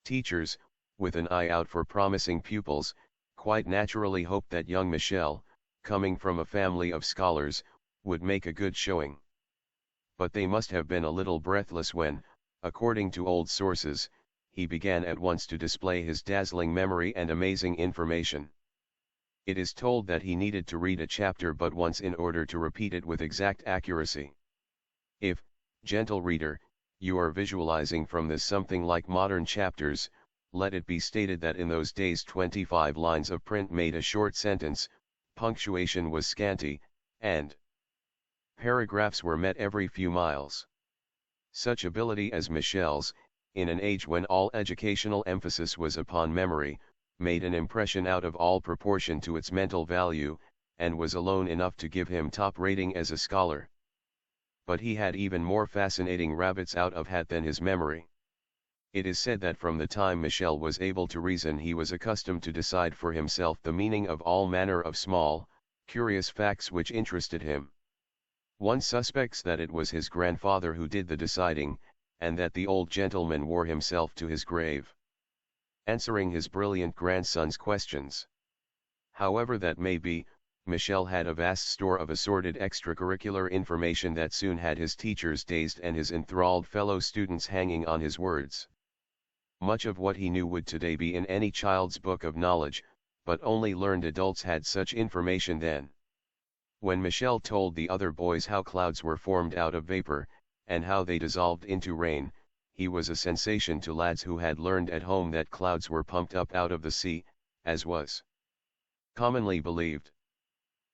Teachers, with an eye out for promising pupils, quite naturally hoped that young Michel, coming from a family of scholars, would make a good showing. But they must have been a little breathless when, according to old sources, he began at once to display his dazzling memory and amazing information. It is told that he needed to read a chapter but once in order to repeat it with exact accuracy. If, gentle reader, you are visualizing from this something like modern chapters, let it be stated that in those days 25 lines of print made a short sentence, punctuation was scanty, and paragraphs were met every few miles. Such ability as Michel's, in an age when all educational emphasis was upon memory, made an impression out of all proportion to its mental value, and was alone enough to give him top rating as a scholar. But he had even more fascinating rabbits out of hat than his memory. It is said that from the time Michel was able to reason he was accustomed to decide for himself the meaning of all manner of small, curious facts which interested him. One suspects that it was his grandfather who did the deciding, and that the old gentleman wore himself to his grave, answering his brilliant grandson's questions. However that may be, Michel had a vast store of assorted extracurricular information that soon had his teachers dazed and his enthralled fellow students hanging on his words. Much of what he knew would today be in any child's book of knowledge, but only learned adults had such information then. When Michel told the other boys how clouds were formed out of vapor, and how they dissolved into rain, he was a sensation to lads who had learned at home that clouds were pumped up out of the sea, as was commonly believed.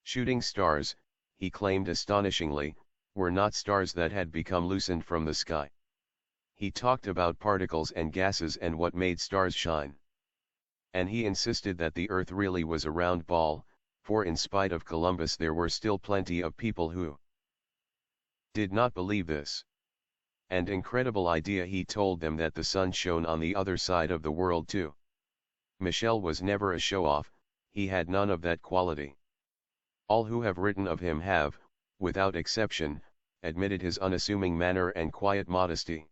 Shooting stars, he claimed astonishingly, were not stars that had become loosened from the sky. He talked about particles and gases and what made stars shine. And he insisted that the earth really was a round ball, for in spite of Columbus there were still plenty of people who did not believe this. And incredible idea, he told them that the sun shone on the other side of the world too. Michel was never a show-off, he had none of that quality. All who have written of him have, without exception, admitted his unassuming manner and quiet modesty.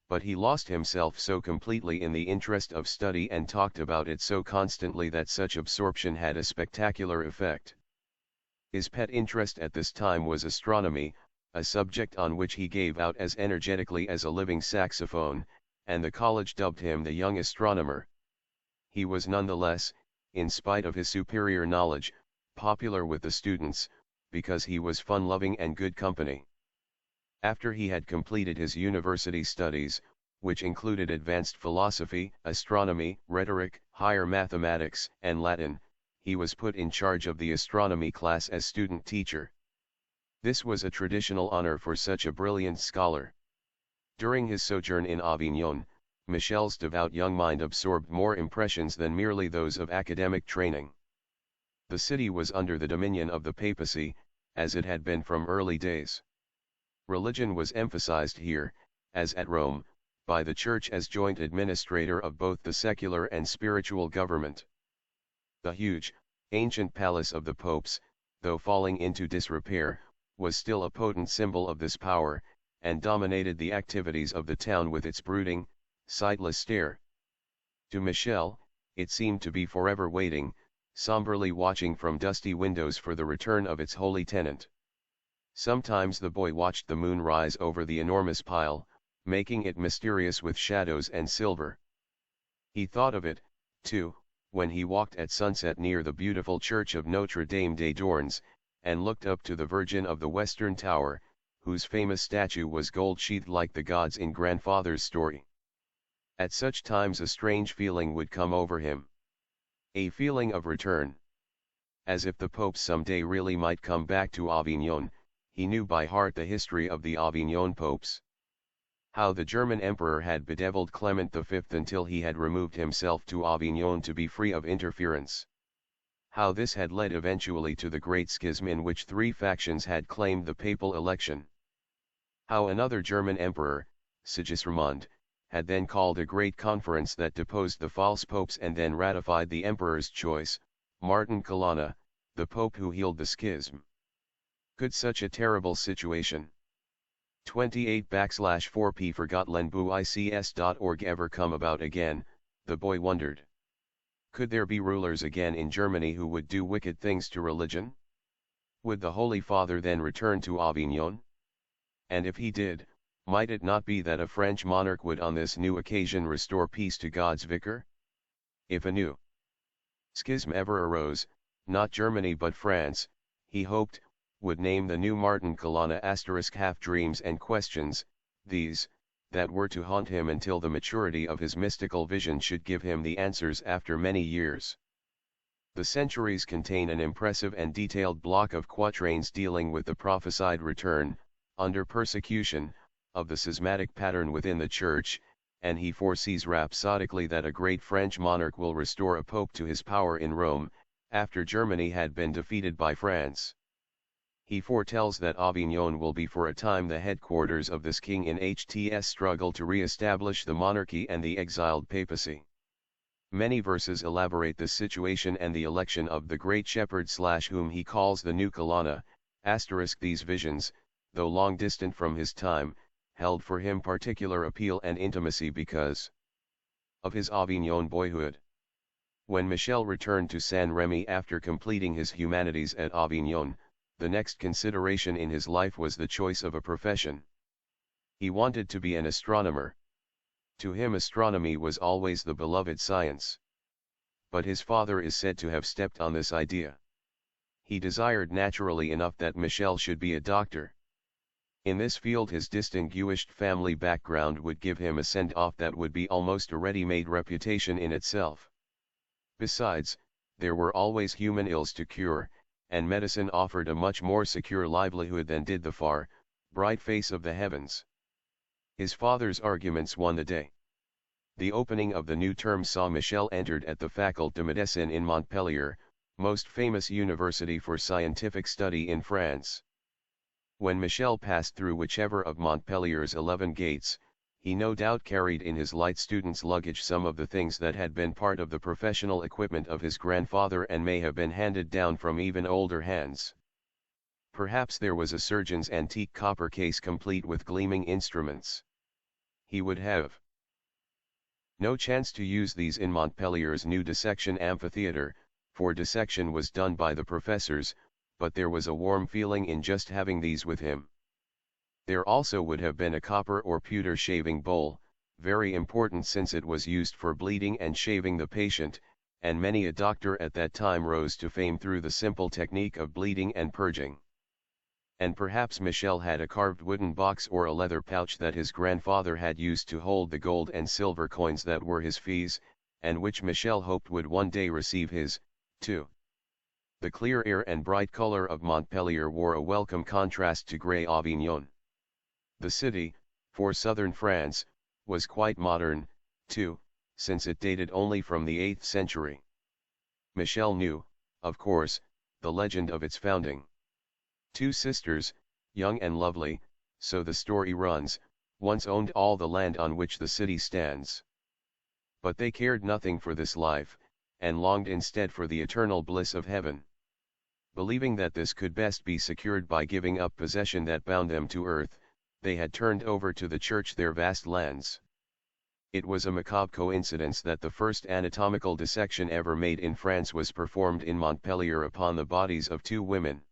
But he lost himself so completely in the interest of study and talked about it so constantly that such absorption had a spectacular effect. His pet interest at this time was astronomy, a subject on which he gave out as energetically as a living saxophone, and the college dubbed him the young astronomer. He was nonetheless, in spite of his superior knowledge, popular with the students, because he was fun-loving and good company. After he had completed his university studies, which included advanced philosophy, astronomy, rhetoric, higher mathematics, and Latin, he was put in charge of the astronomy class as student teacher. This was a traditional honor for such a brilliant scholar. During his sojourn in Avignon, Michel's devout young mind absorbed more impressions than merely those of academic training. The city was under the dominion of the papacy, as it had been from early days. Religion was emphasized here, as at Rome, by the Church as joint administrator of both the secular and spiritual government. The huge, ancient palace of the popes, though falling into disrepair, was still a potent symbol of this power, and dominated the activities of the town with its brooding, sightless stare. To Michel, it seemed to be forever waiting, somberly watching from dusty windows for the return of its holy tenant. Sometimes the boy watched the moon rise over the enormous pile, making it mysterious with shadows and silver. He thought of it, too, when he walked at sunset near the beautiful church of Notre Dame des Dornes, and looked up to the Virgin of the Western Tower, whose famous statue was gold-sheathed like the gods in Grandfather's story. At such times a strange feeling would come over him. A feeling of return. As if the Pope someday really might come back to Avignon. He knew by heart the history of the Avignon popes. How the German emperor had bedeviled Clement V until he had removed himself to Avignon to be free of interference. How this had led eventually to the great schism in which three factions had claimed the papal election. How another German emperor, Sigismund, had then called a great conference that deposed the false popes and then ratified the emperor's choice, Martin Colonna, the pope who healed the schism. Could such a terrible situation 28/4p forgotlenbuics.org ever come about again, the boy wondered. Could there be rulers again in Germany who would do wicked things to religion? Would the Holy Father then return to Avignon? And if he did, might it not be that a French monarch would on this new occasion restore peace to God's vicar? If a new schism ever arose, not Germany but France, he hoped, would name the new Martin Colonna half dreams and questions, these, that were to haunt him until the maturity of his mystical vision should give him the answers after many years. The centuries contain an impressive and detailed block of quatrains dealing with the prophesied return, under persecution, of the schismatic pattern within the Church, and he foresees rhapsodically that a great French monarch will restore a pope to his power in Rome, after Germany had been defeated by France. He foretells that Avignon will be for a time the headquarters of this king in Hts struggle to re-establish the monarchy and the exiled papacy. Many verses elaborate this situation and the election of the great shepherd whom he calls the new Colonna, these visions, though long distant from his time, held for him particular appeal and intimacy because of his Avignon boyhood. When Michel returned to Saint Remy after completing his humanities at Avignon, the next consideration in his life was the choice of a profession. He wanted to be an astronomer. To him astronomy was always the beloved science. But his father is said to have stepped on this idea. He desired naturally enough that Michel should be a doctor. In this field his distinguished family background would give him a send-off that would be almost a ready-made reputation in itself. Besides, there were always human ills to cure, and medicine offered a much more secure livelihood than did the far, bright face of the heavens. His father's arguments won the day. The opening of the new term saw Michel entered at the Faculté de Médecine in Montpellier, most famous university for scientific study in France. When Michel passed through whichever of Montpellier's 11 gates, he no doubt carried in his light student's luggage some of the things that had been part of the professional equipment of his grandfather and may have been handed down from even older hands. Perhaps there was a surgeon's antique copper case complete with gleaming instruments. He would have no chance to use these in Montpellier's new dissection amphitheater, for dissection was done by the professors, but there was a warm feeling in just having these with him. There also would have been a copper or pewter shaving bowl, very important since it was used for bleeding and shaving the patient, and many a doctor at that time rose to fame through the simple technique of bleeding and purging. And perhaps Michel had a carved wooden box or a leather pouch that his grandfather had used to hold the gold and silver coins that were his fees, and which Michel hoped would one day receive his, too. The clear air and bright color of Montpellier wore a welcome contrast to grey Avignon. The city, for southern France, was quite modern, too, since it dated only from the 8th century. Michel knew, of course, the legend of its founding. Two sisters, young and lovely, so the story runs, once owned all the land on which the city stands. But they cared nothing for this life, and longed instead for the eternal bliss of heaven. Believing that this could best be secured by giving up possession that bound them to earth, they had turned over to the church their vast lands. It was a macabre coincidence that the first anatomical dissection ever made in France was performed in Montpellier upon the bodies of two women.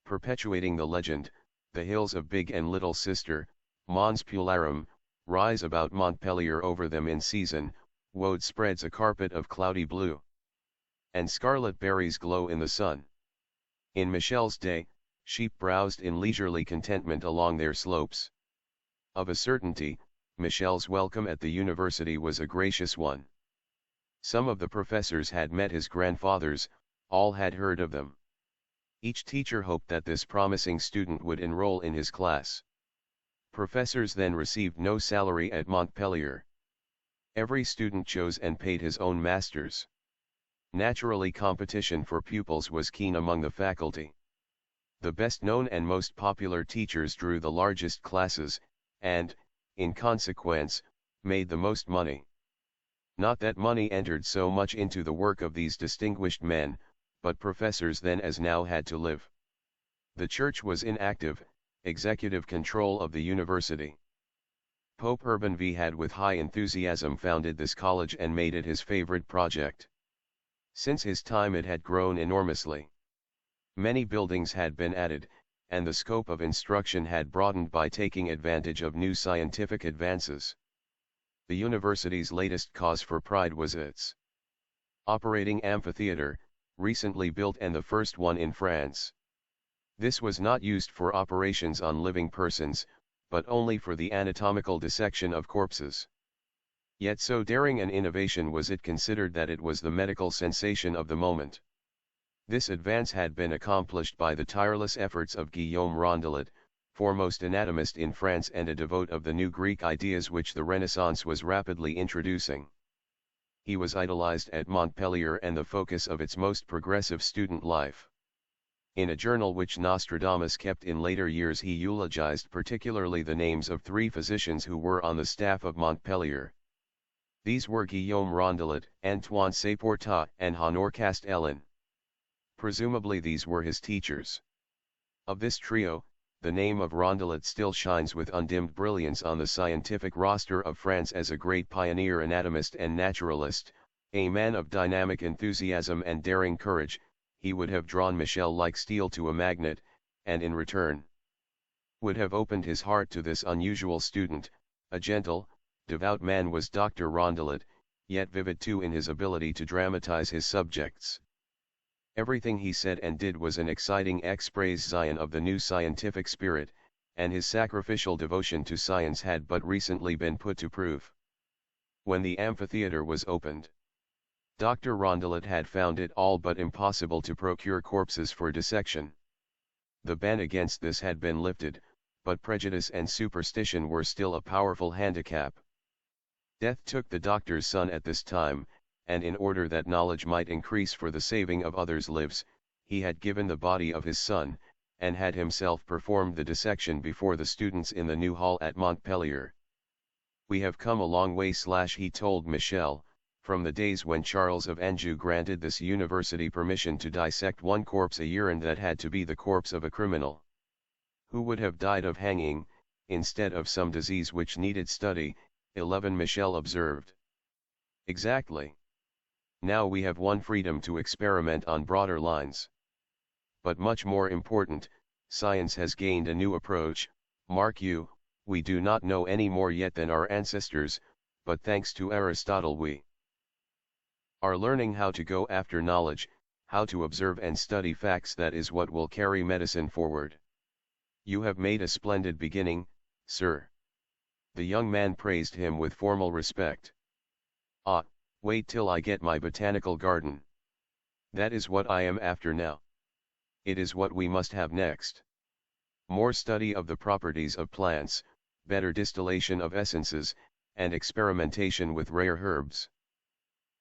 Perpetuating the legend, the hills of Big and Little Sister, Mons Pularum, rise about Montpellier. Over them in season, woad spreads a carpet of cloudy blue, and scarlet berries glow in the sun. In Michel's day, sheep browsed in leisurely contentment along their slopes. Of a certainty, Michel's welcome at the university was a gracious one. Some of the professors had met his grandfathers, all had heard of them. Each teacher hoped that this promising student would enroll in his class. Professors then received no salary at Montpellier. Every student chose and paid his own masters. Naturally, competition for pupils was keen among the faculty. The best known and most popular teachers drew the largest classes, and, in consequence, made the most money. Not that money entered so much into the work of these distinguished men, but professors then as now had to live. The church was in active, executive control of the university. Pope Urban V had with high enthusiasm founded this college and made it his favorite project. Since his time it had grown enormously. Many buildings had been added, and the scope of instruction had broadened by taking advantage of new scientific advances. The university's latest cause for pride was its operating amphitheater, recently built and the first one in France. This was not used for operations on living persons, but only for the anatomical dissection of corpses. Yet so daring an innovation was it considered that it was the medical sensation of the moment. This advance had been accomplished by the tireless efforts of Guillaume Rondelet, foremost anatomist in France and a devote of the new Greek ideas which the Renaissance was rapidly introducing. He was idolized at Montpellier and the focus of its most progressive student life. In a journal which Nostradamus kept in later years, he eulogized particularly the names of three physicians who were on the staff of Montpellier. These were Guillaume Rondelet, Antoine Saporta, and Honore Castellan. Presumably these were his teachers. Of this trio, the name of Rondelet still shines with undimmed brilliance on the scientific roster of France as a great pioneer anatomist and naturalist, a man of dynamic enthusiasm and daring courage. He would have drawn Michel like steel to a magnet, and in return would have opened his heart to this unusual student. A gentle, devout man was Dr. Rondelet, yet vivid too in his ability to dramatize his subjects. Everything he said and did was an exciting expression of the new scientific spirit, and his sacrificial devotion to science had but recently been put to proof. When the amphitheater was opened, Dr. Rondelet had found it all but impossible to procure corpses for dissection. The ban against this had been lifted, but prejudice and superstition were still a powerful handicap. Death took the doctor's son at this time, and in order that knowledge might increase for the saving of others' lives, he had given the body of his son, and had himself performed the dissection before the students in the new hall at Montpellier. We have come a long way he told Michel, from the days when Charles of Anjou granted this university permission to dissect one corpse a year, and that had to be the corpse of a criminal who would have died of hanging, instead of some disease which needed study. 11 Michel observed. Exactly. Now we have won freedom to experiment on broader lines. But much more important, science has gained a new approach. Mark you, we do not know any more yet than our ancestors, but thanks to Aristotle we are learning how to go after knowledge, how to observe and study facts. That is what will carry medicine forward. You have made a splendid beginning, sir. The young man praised him with formal respect. Ah, wait till I get my botanical garden. That is what I am after now. It is what we must have next. More study of the properties of plants, better distillation of essences, and experimentation with rare herbs.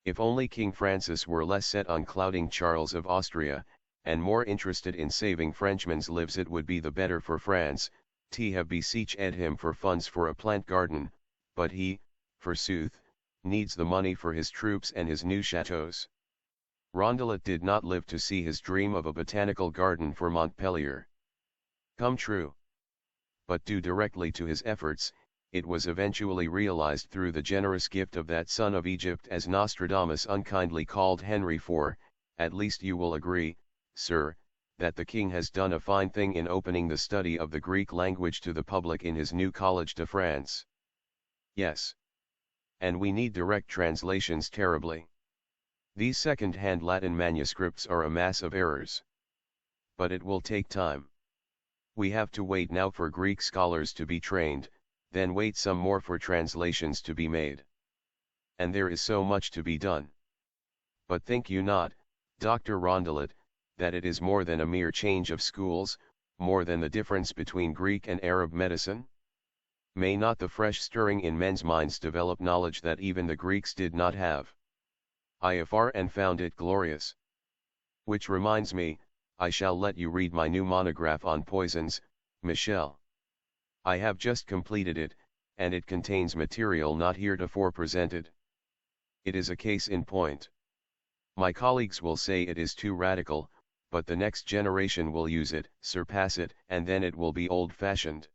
If only King Francis were less set on clouding Charles of Austria, and more interested in saving Frenchmen's lives, it would be the better for France. Have beseech ed him for funds for a plant garden, but he, forsooth, needs the money for his troops and his new chateaux. Rondelet did not live to see his dream of a botanical garden for Montpellier come true. But due directly to his efforts, it was eventually realized through the generous gift of that son of Egypt, as Nostradamus unkindly called Henry IV. At least you will agree, sir, that the king has done a fine thing in opening the study of the Greek language to the public in his new College de France. Yes. And we need direct translations terribly. These second-hand Latin manuscripts are a mass of errors. But it will take time. We have to wait now for Greek scholars to be trained, then wait some more for translations to be made. And there is so much to be done. But think you not, Dr. Rondelet, that it is more than a mere change of schools, more than the difference between Greek and Arab medicine? May not the fresh stirring in men's minds develop knowledge that even the Greeks did not have? Ifr and found it glorious. Which reminds me, I shall let you read my new monograph on poisons, Michel. I have just completed it, and it contains material not heretofore presented. It is a case in point. My colleagues will say it is too radical, but the next generation will use it, surpass it, and then it will be old-fashioned.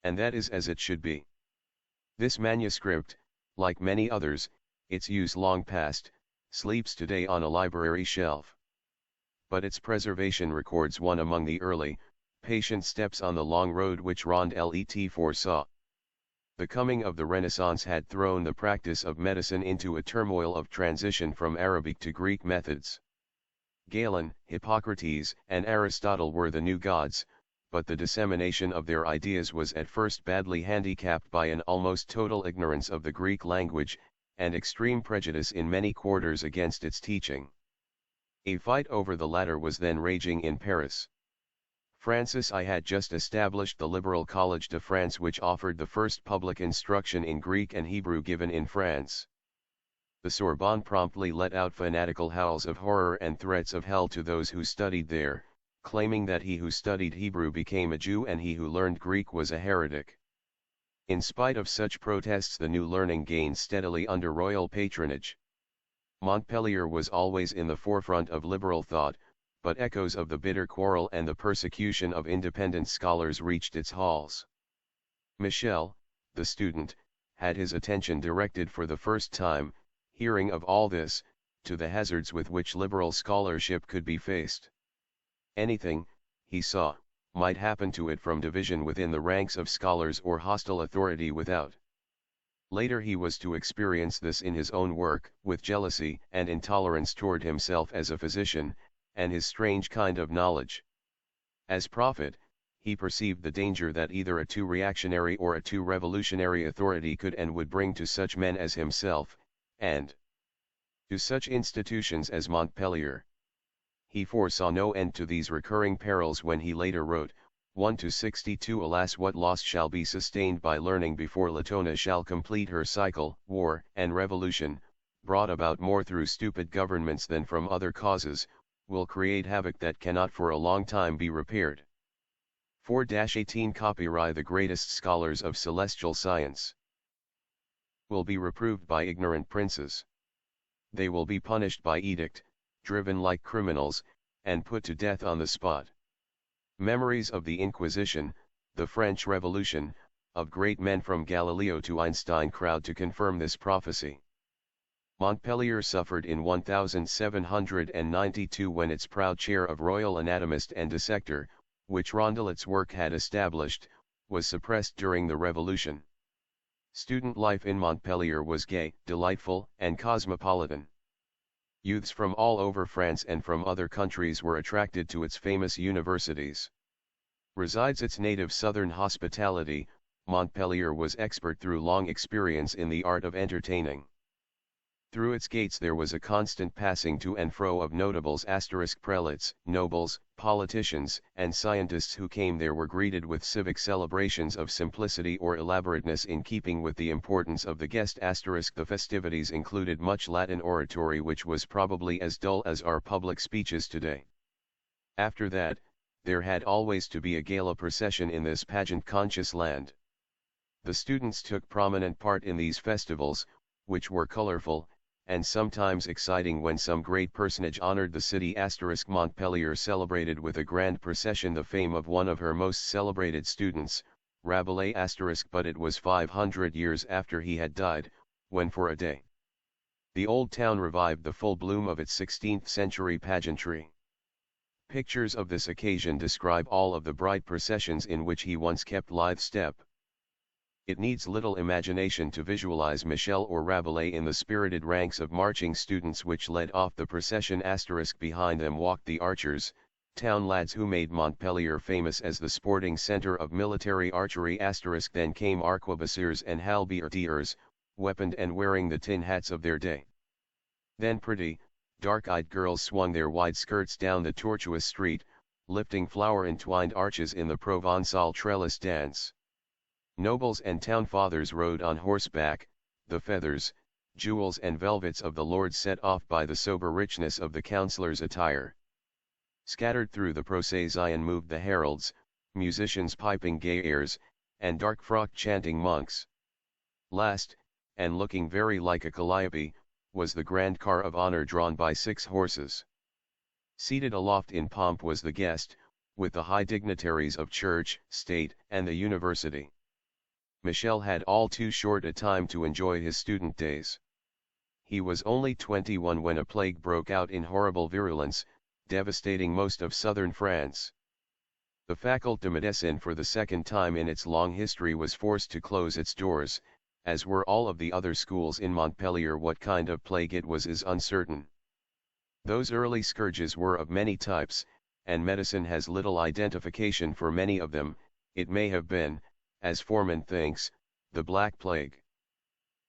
And that is as it should be. This manuscript, like many others, its use long past, sleeps today on a library shelf. But its preservation records one among the early, patient steps on the long road which Rondelet foresaw. The coming of the Renaissance had thrown the practice of medicine into a turmoil of transition from Arabic to Greek methods. Galen, Hippocrates, and Aristotle were the new gods, but the dissemination of their ideas was at first badly handicapped by an almost total ignorance of the Greek language, and extreme prejudice in many quarters against its teaching. A fight over the latter was then raging in Paris. Francis I had just established the Liberal College de France, which offered the first public instruction in Greek and Hebrew given in France. The Sorbonne promptly let out fanatical howls of horror and threats of hell to those who studied there, claiming that he who studied Hebrew became a Jew and he who learned Greek was a heretic. In spite of such protests, the new learning gained steadily under royal patronage. Montpellier was always in the forefront of liberal thought, but echoes of the bitter quarrel and the persecution of independent scholars reached its halls. Michel, the student, had his attention directed for the first time, hearing of all this, to the hazards with which liberal scholarship could be faced. Anything, he saw, might happen to it, from division within the ranks of scholars or hostile authority without. Later he was to experience this in his own work, with jealousy and intolerance toward himself as a physician, and his strange kind of knowledge. As prophet, he perceived the danger that either a too reactionary or a too revolutionary authority could and would bring to such men as himself, and to such institutions as Montpellier. He foresaw no end to these recurring perils when he later wrote, 1-62 Alas, what loss shall be sustained by learning before Latona shall complete her cycle. War and revolution, brought about more through stupid governments than from other causes, will create havoc that cannot for a long time be repaired. 4-18 Copyright the greatest scholars of celestial science. will be reproved by ignorant princes. They will be punished by edict, driven like criminals, and put to death on the spot. Memories of the Inquisition, the French Revolution, of great men from Galileo to Einstein crowd to confirm this prophecy. Montpellier suffered in 1792 when its proud chair of royal anatomist and dissector, which Rondelet's work had established, was suppressed during the Revolution. Student life in Montpellier was gay, delightful, and cosmopolitan. Youths from all over France and from other countries were attracted to its famous universities. Besides its native southern hospitality, Montpellier was expert through long experience in the art of entertaining. Through its gates there was a constant passing to and fro of notables * prelates, nobles, politicians, and scientists who came there were greeted with civic celebrations of simplicity or elaborateness in keeping with the importance of the guest *. The festivities included much Latin oratory which was probably as dull as our public speeches today. After that, there had always to be a gala procession in this pageant-conscious land. The students took prominent part in these festivals, which were colorful, and sometimes exciting when some great personage honored the city * Montpellier celebrated with a grand procession the fame of one of her most celebrated students, Rabelais *, but it was 500 years after he had died, when for a day the old town revived the full bloom of its 16th-century pageantry. Pictures of this occasion describe all of the bright processions in which he once kept lithe step. It needs little imagination to visualize Michel or Rabelais in the spirited ranks of marching students which led off the procession * behind them walked the archers, town lads who made Montpellier famous as the sporting center of military archery * then came arquebusiers and halberdiers, weaponed and wearing the tin hats of their day. Then pretty, dark-eyed girls swung their wide skirts down the tortuous street, lifting flower-entwined arches in the Provençal trellis dance. Nobles and town fathers rode on horseback, the feathers, jewels and velvets of the lords set off by the sober richness of the councillors' attire. Scattered through the procession moved the heralds, musicians piping gay airs, and dark-frocked chanting monks. Last, and looking very like a calliope, was the grand car of honor drawn by 6 horses. Seated aloft in pomp was the guest, with the high dignitaries of church, state, and the university. Michel had all too short a time to enjoy his student days. He was only 21 when a plague broke out in horrible virulence, devastating most of southern France. The Faculté de Médecine for the second time in its long history was forced to close its doors, as were all of the other schools in Montpellier. What kind of plague it was is uncertain. Those early scourges were of many types, and medicine has little identification for many of them. It may have been, as Foreman thinks, the Black Plague.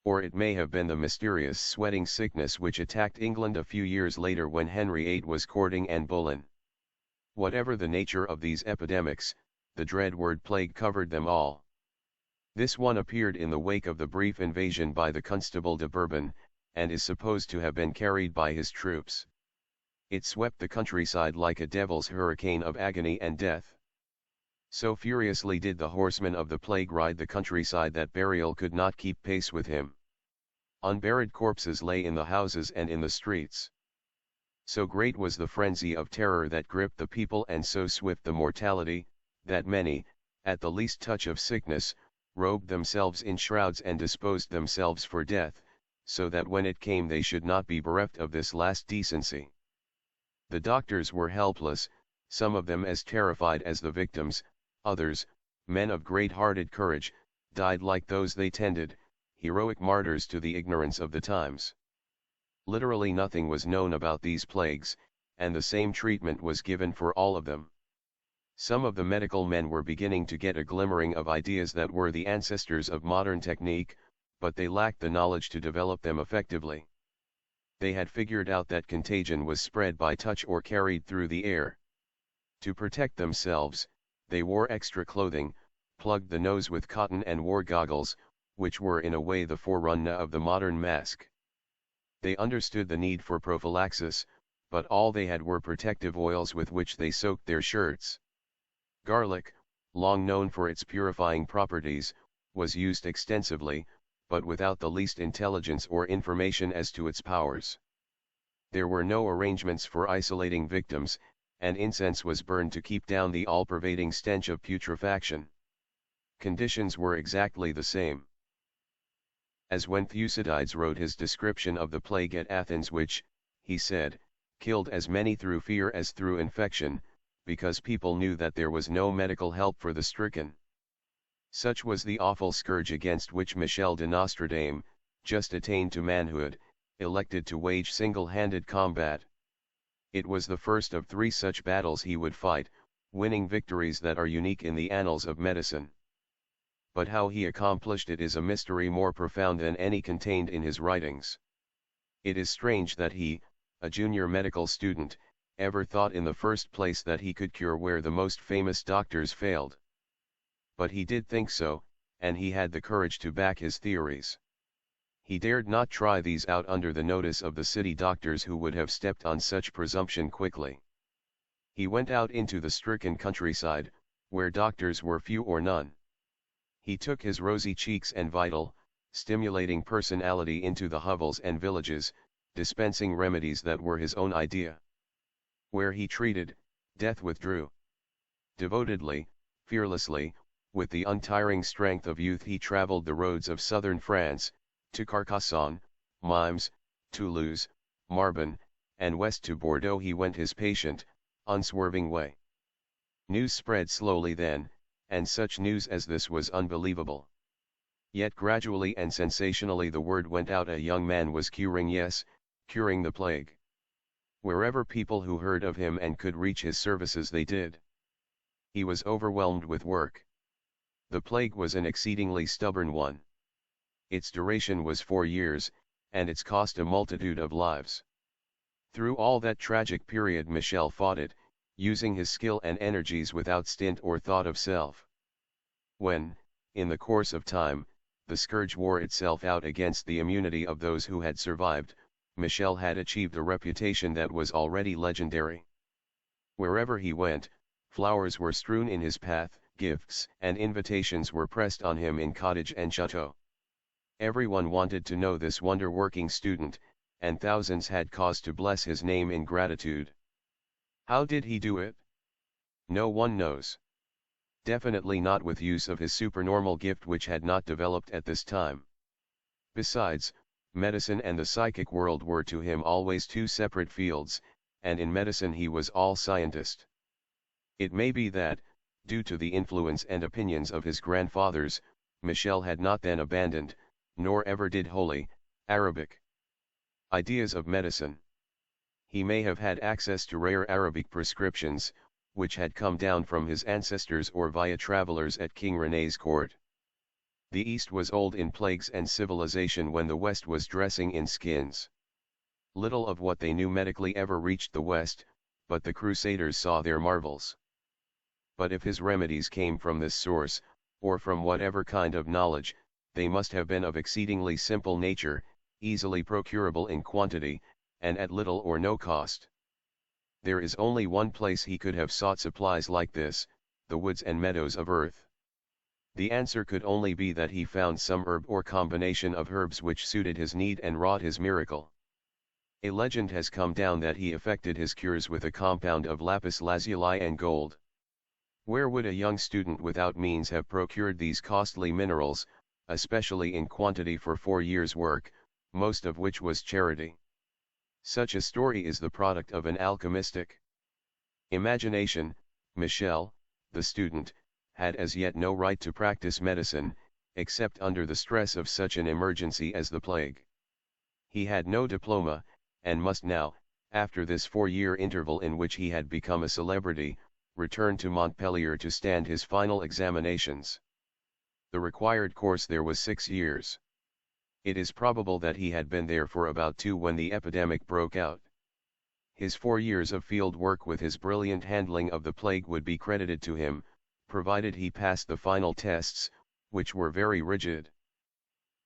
Or it may have been the mysterious sweating sickness which attacked England a few years later when Henry VIII was courting Anne Boleyn. Whatever the nature of these epidemics, the dread word plague covered them all. This one appeared in the wake of the brief invasion by the Constable de Bourbon, and is supposed to have been carried by his troops. It swept the countryside like a devil's hurricane of agony and death. So furiously did the horsemen of the plague ride the countryside that burial could not keep pace with him. Unburied corpses lay in the houses and in the streets. So great was the frenzy of terror that gripped the people, and so swift the mortality, that many, at the least touch of sickness, robed themselves in shrouds and disposed themselves for death, so that when it came they should not be bereft of this last decency. The doctors were helpless, some of them as terrified as the victims. Others, men of great-hearted courage, died like those they tended, heroic martyrs to the ignorance of the times. Literally nothing was known about these plagues, and the same treatment was given for all of them. Some of the medical men were beginning to get a glimmering of ideas that were the ancestors of modern technique, but they lacked the knowledge to develop them effectively. They had figured out that contagion was spread by touch or carried through the air. To protect themselves, they wore extra clothing, plugged the nose with cotton and wore goggles, which were in a way the forerunner of the modern mask. They understood the need for prophylaxis, but all they had were protective oils with which they soaked their shirts. Garlic, long known for its purifying properties, was used extensively, but without the least intelligence or information as to its powers. There were no arrangements for isolating victims, and incense was burned to keep down the all-pervading stench of putrefaction. Conditions were exactly the same as when Thucydides wrote his description of the plague at Athens, which, he said, killed as many through fear as through infection, because people knew that there was no medical help for the stricken. Such was the awful scourge against which Michel de Nostradamus, just attained to manhood, elected to wage single-handed combat. It was the first of 3 such battles he would fight, winning victories that are unique in the annals of medicine. But how he accomplished it is a mystery more profound than any contained in his writings. It is strange that he, a junior medical student, ever thought in the first place that he could cure where the most famous doctors failed. But he did think so, and he had the courage to back his theories. He dared not try these out under the notice of the city doctors, who would have stepped on such presumption quickly. He went out into the stricken countryside, where doctors were few or none. He took his rosy cheeks and vital, stimulating personality into the hovels and villages, dispensing remedies that were his own idea. Where he treated, death withdrew. Devotedly, fearlessly, with the untiring strength of youth, he traveled the roads of southern France, to Carcassonne, Nimes, Toulouse, Narbonne, and west to Bordeaux he went his patient, unswerving way. News spread slowly then, and such news as this was unbelievable. Yet gradually and sensationally the word went out: a young man was curing, yes, curing the plague. Wherever people who heard of him and could reach his services they did. He was overwhelmed with work. The plague was an exceedingly stubborn one. Its duration was 4 years, and its cost a multitude of lives. Through all that tragic period Michel fought it, using his skill and energies without stint or thought of self. When, in the course of time, the scourge wore itself out against the immunity of those who had survived, Michel had achieved a reputation that was already legendary. Wherever he went, flowers were strewn in his path, gifts and invitations were pressed on him in cottage and chateau. Everyone wanted to know this wonder-working student, and thousands had cause to bless his name in gratitude. How did he do it? No one knows. Definitely not with use of his supernormal gift, which had not developed at this time. Besides, medicine and the psychic world were to him always 2 separate fields, and in medicine he was all scientist. It may be that, due to the influence and opinions of his grandfathers, Michel had not then abandoned, nor ever did wholly, Arabic ideas of medicine. He may have had access to rare Arabic prescriptions, which had come down from his ancestors or via travelers at King René's court. The East was old in plagues and civilization when the West was dressing in skins. Little of what they knew medically ever reached the West, but the Crusaders saw their marvels. But if his remedies came from this source, or from whatever kind of knowledge, they must have been of exceedingly simple nature, easily procurable in quantity, and at little or no cost. There is only one place he could have sought supplies like this, the woods and meadows of earth. The answer could only be that he found some herb or combination of herbs which suited his need and wrought his miracle. A legend has come down that he effected his cures with a compound of lapis lazuli and gold. Where would a young student without means have procured these costly minerals, especially in quantity for 4 years' work, most of which was charity? Such a story is the product of an alchemistic imagination. Michel, the student, had as yet no right to practice medicine, except under the stress of such an emergency as the plague. He had no diploma, and must now, after this 4-year interval in which he had become a celebrity, return to Montpellier to stand his final examinations. The required course there was 6 years. It is probable that he had been there for about 2 when the epidemic broke out. His 4 years of field work with his brilliant handling of the plague would be credited to him, provided he passed the final tests, which were very rigid.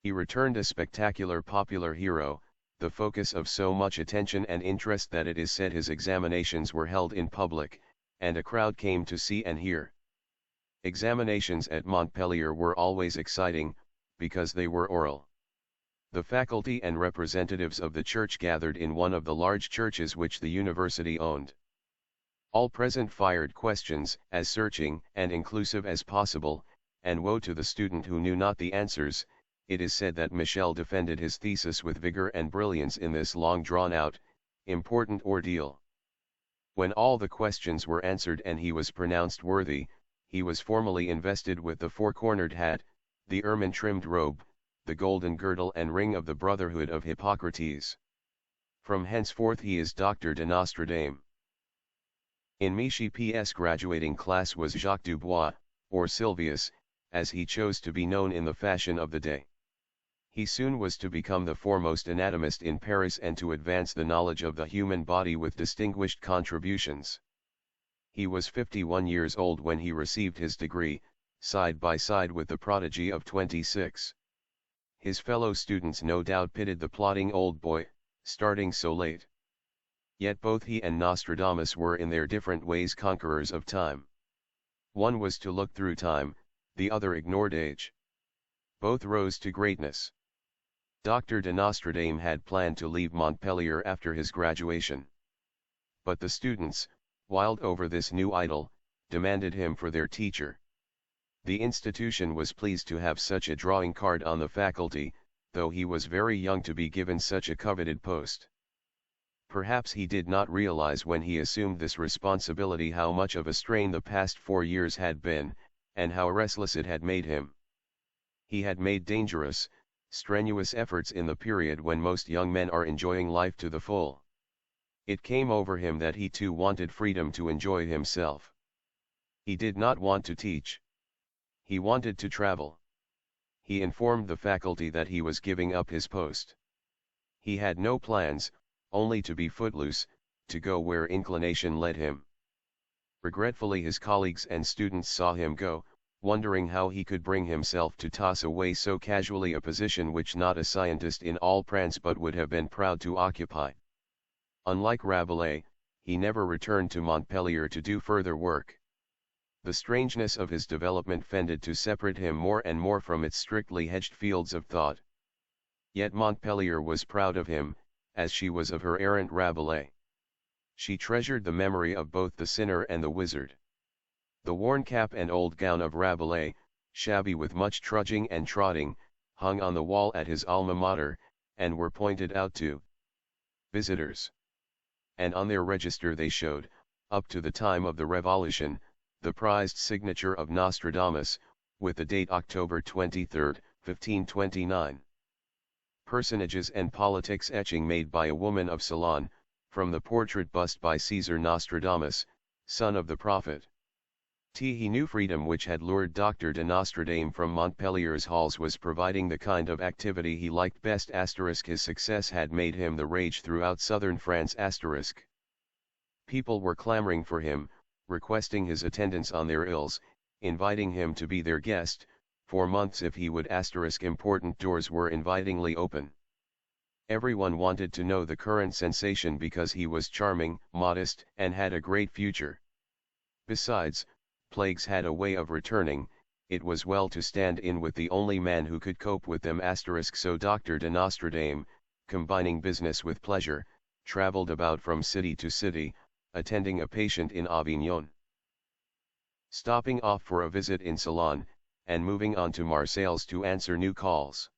He returned a spectacular popular hero, the focus of so much attention and interest that it is said his examinations were held in public, and a crowd came to see and hear. Examinations at Montpellier were always exciting, because they were oral. The faculty and representatives of the church gathered in one of the large churches which the university owned. All present fired questions, as searching and inclusive as possible, and woe to the student who knew not the answers. It is said that Michel defended his thesis with vigor and brilliance in this long drawn-out, important ordeal. When all the questions were answered and he was pronounced worthy, he was formally invested with the four-cornered hat, the ermine-trimmed robe, the golden girdle and ring of the Brotherhood of Hippocrates. From henceforth he is Doctor de Nostradamus. In Michi-P.'s graduating class was Jacques Dubois, or Sylvius, as he chose to be known in the fashion of the day. He soon was to become the foremost anatomist in Paris and to advance the knowledge of the human body with distinguished contributions. He was 51 years old when he received his degree, side by side with the prodigy of 26. His fellow students no doubt pitied the plodding old boy, starting so late. Yet both he and Nostradamus were in their different ways conquerors of time. One was to look through time, the other ignored age. Both rose to greatness. Dr. de Nostradamus had planned to leave Montpellier after his graduation. But the students, wild over this new idol, demanded him for their teacher. The institution was pleased to have such a drawing card on the faculty, though he was very young to be given such a coveted post. Perhaps he did not realize when he assumed this responsibility how much of a strain the past 4 years had been, and how restless it had made him. He had made dangerous, strenuous efforts in the period when most young men are enjoying life to the full. It came over him that he too wanted freedom to enjoy himself. He did not want to teach. He wanted to travel. He informed the faculty that he was giving up his post. He had no plans, only to be footloose, to go where inclination led him. Regretfully his colleagues and students saw him go, wondering how he could bring himself to toss away so casually a position which not a scientist in all France but would have been proud to occupy. Unlike Rabelais, he never returned to Montpellier to do further work. The strangeness of his development tended to separate him more and more from its strictly hedged fields of thought. Yet Montpellier was proud of him, as she was of her errant Rabelais. She treasured the memory of both the sinner and the wizard. The worn cap and old gown of Rabelais, shabby with much trudging and trotting, hung on the wall at his alma mater, and were pointed out to visitors. And on their register they showed, up to the time of the Revolution, the prized signature of Nostradamus, with the date October 23, 1529. Personages and politics etching made by a woman of Ceylon, from the portrait bust by Caesar Nostradamus, son of the prophet. He knew freedom which had lured Dr. de Nostradamus from Montpellier's halls was providing the kind of activity he liked best. His success had made him the rage throughout southern France. People were clamoring for him, requesting his attendance on their ills, inviting him to be their guest, for months if he would. Important doors were invitingly open. Everyone wanted to know the current sensation because he was charming, modest, and had a great future. Besides, plagues had a way of returning, it was well to stand in with the only man who could cope with them. So Dr. de Nostradamus, combining business with pleasure, traveled about from city to city, attending a patient in Avignon, stopping off for a visit in Ceylon, and moving on to Marseilles to answer new calls.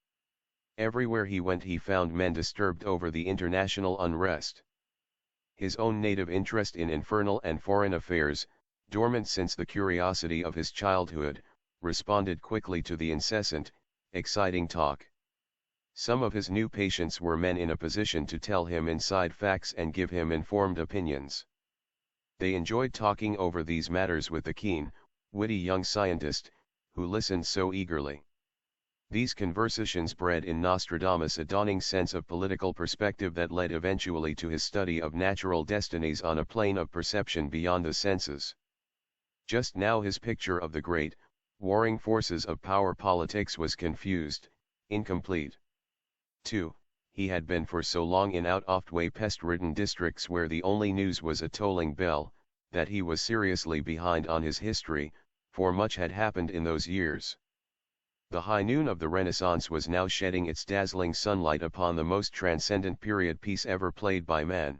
Everywhere he went he found men disturbed over the international unrest. His own native interest in infernal and foreign affairs, dormant since the curiosity of his childhood, responded quickly to the incessant, exciting talk. Some of his new patients were men in a position to tell him inside facts and give him informed opinions. They enjoyed talking over these matters with the keen, witty young scientist, who listened so eagerly. These conversations bred in Nostradamus a dawning sense of political perspective that led eventually to his study of natural destinies on a plane of perception beyond the senses. Just now his picture of the great, warring forces of power politics was confused, incomplete. 2. He had been for so long in out-oft-way pest-ridden districts where the only news was a tolling bell, that he was seriously behind on his history, for much had happened in those years. The high noon of the Renaissance was now shedding its dazzling sunlight upon the most transcendent period piece ever played by man.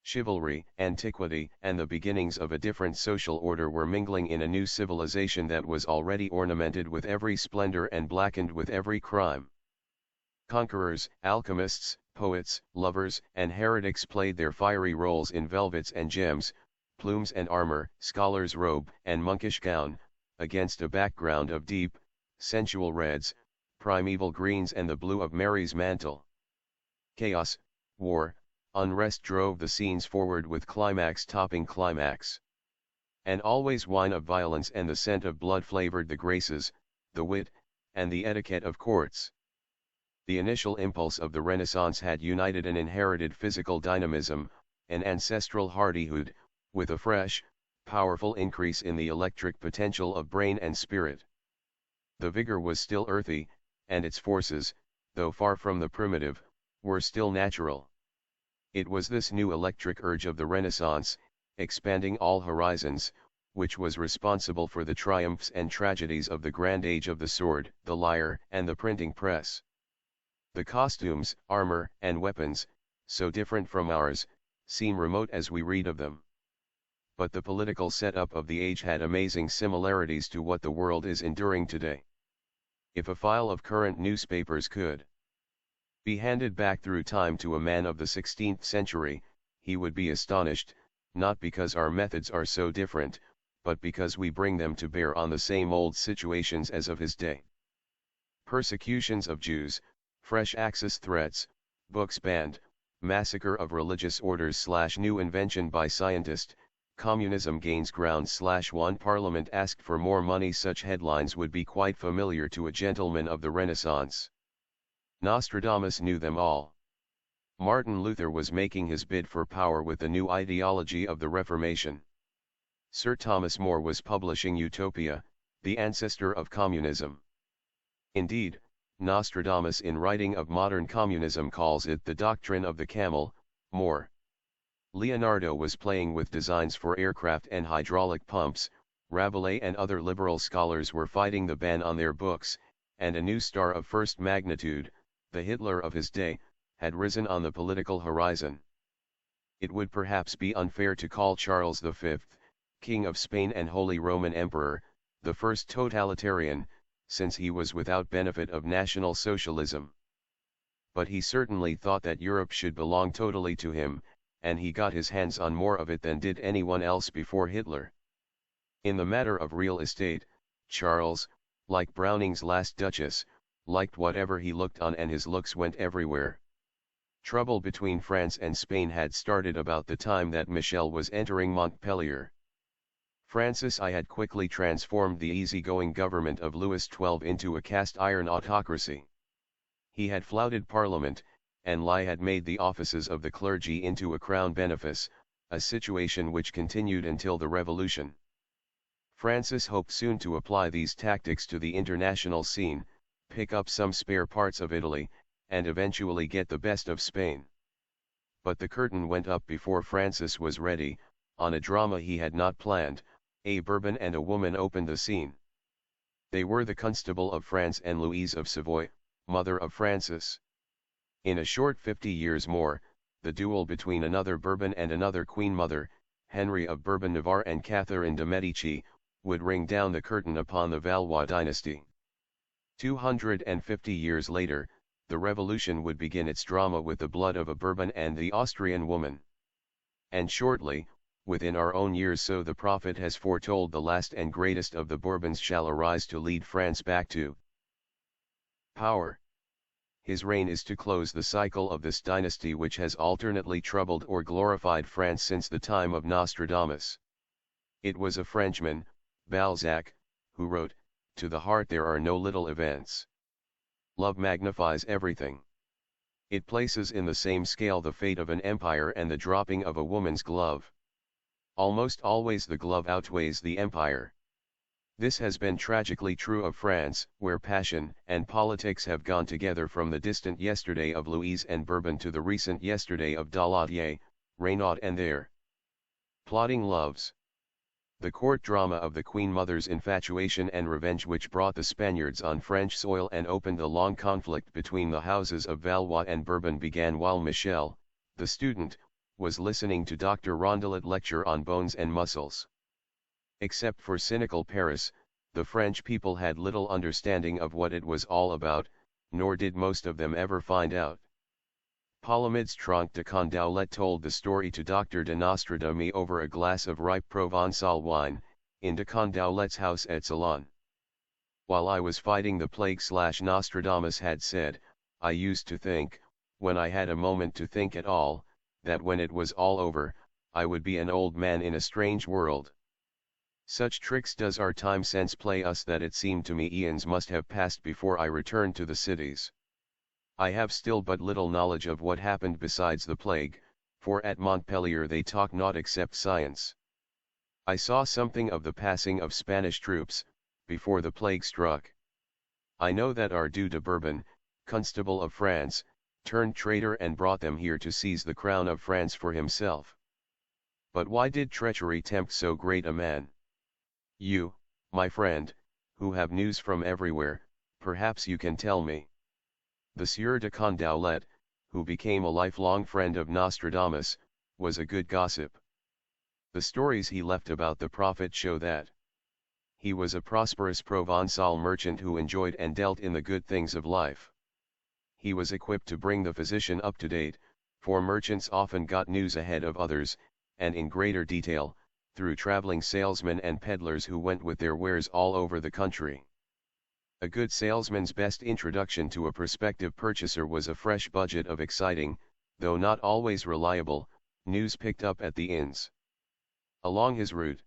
Chivalry, antiquity, and the beginnings of a different social order were mingling in a new civilization that was already ornamented with every splendor and blackened with every crime. Conquerors, alchemists, poets, lovers, and heretics played their fiery roles in velvets and gems, plumes and armor, scholar's robe and monkish gown, against a background of deep, sensual reds, primeval greens and the blue of Mary's mantle. Chaos, war, unrest drove the scenes forward with climax topping climax. And always wine of violence and the scent of blood flavored the graces, the wit, and the etiquette of courts. The initial impulse of the Renaissance had united an inherited physical dynamism, an ancestral hardihood, with a fresh, powerful increase in the electric potential of brain and spirit. The vigor was still earthy, and its forces, though far from the primitive, were still natural. It was this new electric urge of the Renaissance, expanding all horizons, which was responsible for the triumphs and tragedies of the grand age of the sword, the lyre, and the printing press. The costumes, armor, and weapons, so different from ours, seem remote as we read of them. But the political setup of the age had amazing similarities to what the world is enduring today. If a file of current newspapers could be handed back through time to a man of the 16th century, he would be astonished, not because our methods are so different, but because we bring them to bear on the same old situations as of his day. Persecutions of Jews, fresh Axis threats, books banned, massacre of religious orders / new invention by scientist, communism gains ground / one parliament asked for more money. Such headlines would be quite familiar to a gentleman of the Renaissance. Nostradamus knew them all. Martin Luther was making his bid for power with the new ideology of the Reformation. Sir Thomas More was publishing Utopia, the ancestor of communism. Indeed, Nostradamus in writing of modern communism calls it the doctrine of the camel. More. Leonardo was playing with designs for aircraft and hydraulic pumps, Rabelais and other liberal scholars were fighting the ban on their books, and a new star of first magnitude, the Hitler of his day, had risen on the political horizon. It would perhaps be unfair to call Charles V, King of Spain and Holy Roman Emperor, the first totalitarian, since he was without benefit of National Socialism. But he certainly thought that Europe should belong totally to him, and he got his hands on more of it than did anyone else before Hitler. In the matter of real estate, Charles, like Browning's Last Duchess, liked whatever he looked on, and his looks went everywhere. Trouble between France and Spain had started about the time that Michel was entering Montpellier. Francis I had quickly transformed the easygoing government of Louis XII into a cast-iron autocracy. He had flouted Parliament, and Lai had made the offices of the clergy into a crown benefice, a situation which continued until the Revolution. Francis hoped soon to apply these tactics to the international scene, pick up some spare parts of Italy, and eventually get the best of Spain. But the curtain went up before Francis was ready. On a drama he had not planned, a Bourbon and a woman opened the scene. They were the Constable of France and Louise of Savoy, mother of Francis. In a short 50 years more, the duel between another Bourbon and another Queen Mother, Henry of Bourbon-Navarre and Catherine de' Medici, would ring down the curtain upon the Valois dynasty. 250 years later, the Revolution would begin its drama with the blood of a Bourbon and the Austrian woman. And shortly, within our own years, so the prophet has foretold, the last and greatest of the Bourbons shall arise to lead France back to power. His reign is to close the cycle of this dynasty which has alternately troubled or glorified France since the time of Nostradamus. It was a Frenchman, Balzac, who wrote, "To the heart there are no little events. Love magnifies everything. It places in the same scale the fate of an empire and the dropping of a woman's glove. Almost always the glove outweighs the empire." This has been tragically true of France, where passion and politics have gone together from the distant yesterday of Louise and Bourbon to the recent yesterday of Daladier, Reynaud and their plodding loves. The court drama of the Queen Mother's infatuation and revenge, which brought the Spaniards on French soil and opened the long conflict between the houses of Valois and Bourbon, began while Michel, the student, was listening to Dr. Rondelet lecture on bones and muscles. Except for cynical Paris, the French people had little understanding of what it was all about, nor did most of them ever find out. Palamid's Tronc de Condaulet told the story to Dr. de Nostradamus over a glass of ripe Provençal wine, in de Condaulet's house at Salon. While I was fighting the plague, Nostradamus had said, I used to think, when I had a moment to think at all, that when it was all over, I would be an old man in a strange world. Such tricks does our time sense play us that it seemed to me eons must have passed before I returned to the cities. I have still but little knowledge of what happened besides the plague, for at Montpellier they talk naught except science. I saw something of the passing of Spanish troops, before the plague struck. I know that our Duc de Bourbon, Constable of France, turned traitor and brought them here to seize the crown of France for himself. But why did treachery tempt so great a man? You, my friend, who have news from everywhere, perhaps you can tell me. The Sieur de Condaulet, who became a lifelong friend of Nostradamus, was a good gossip. The stories he left about the prophet show that he was a prosperous Provençal merchant who enjoyed and dealt in the good things of life. He was equipped to bring the physician up to date, for merchants often got news ahead of others, and in greater detail, through traveling salesmen and peddlers who went with their wares all over the country. A good salesman's best introduction to a prospective purchaser was a fresh budget of exciting, though not always reliable, news picked up at the inns. Along his route,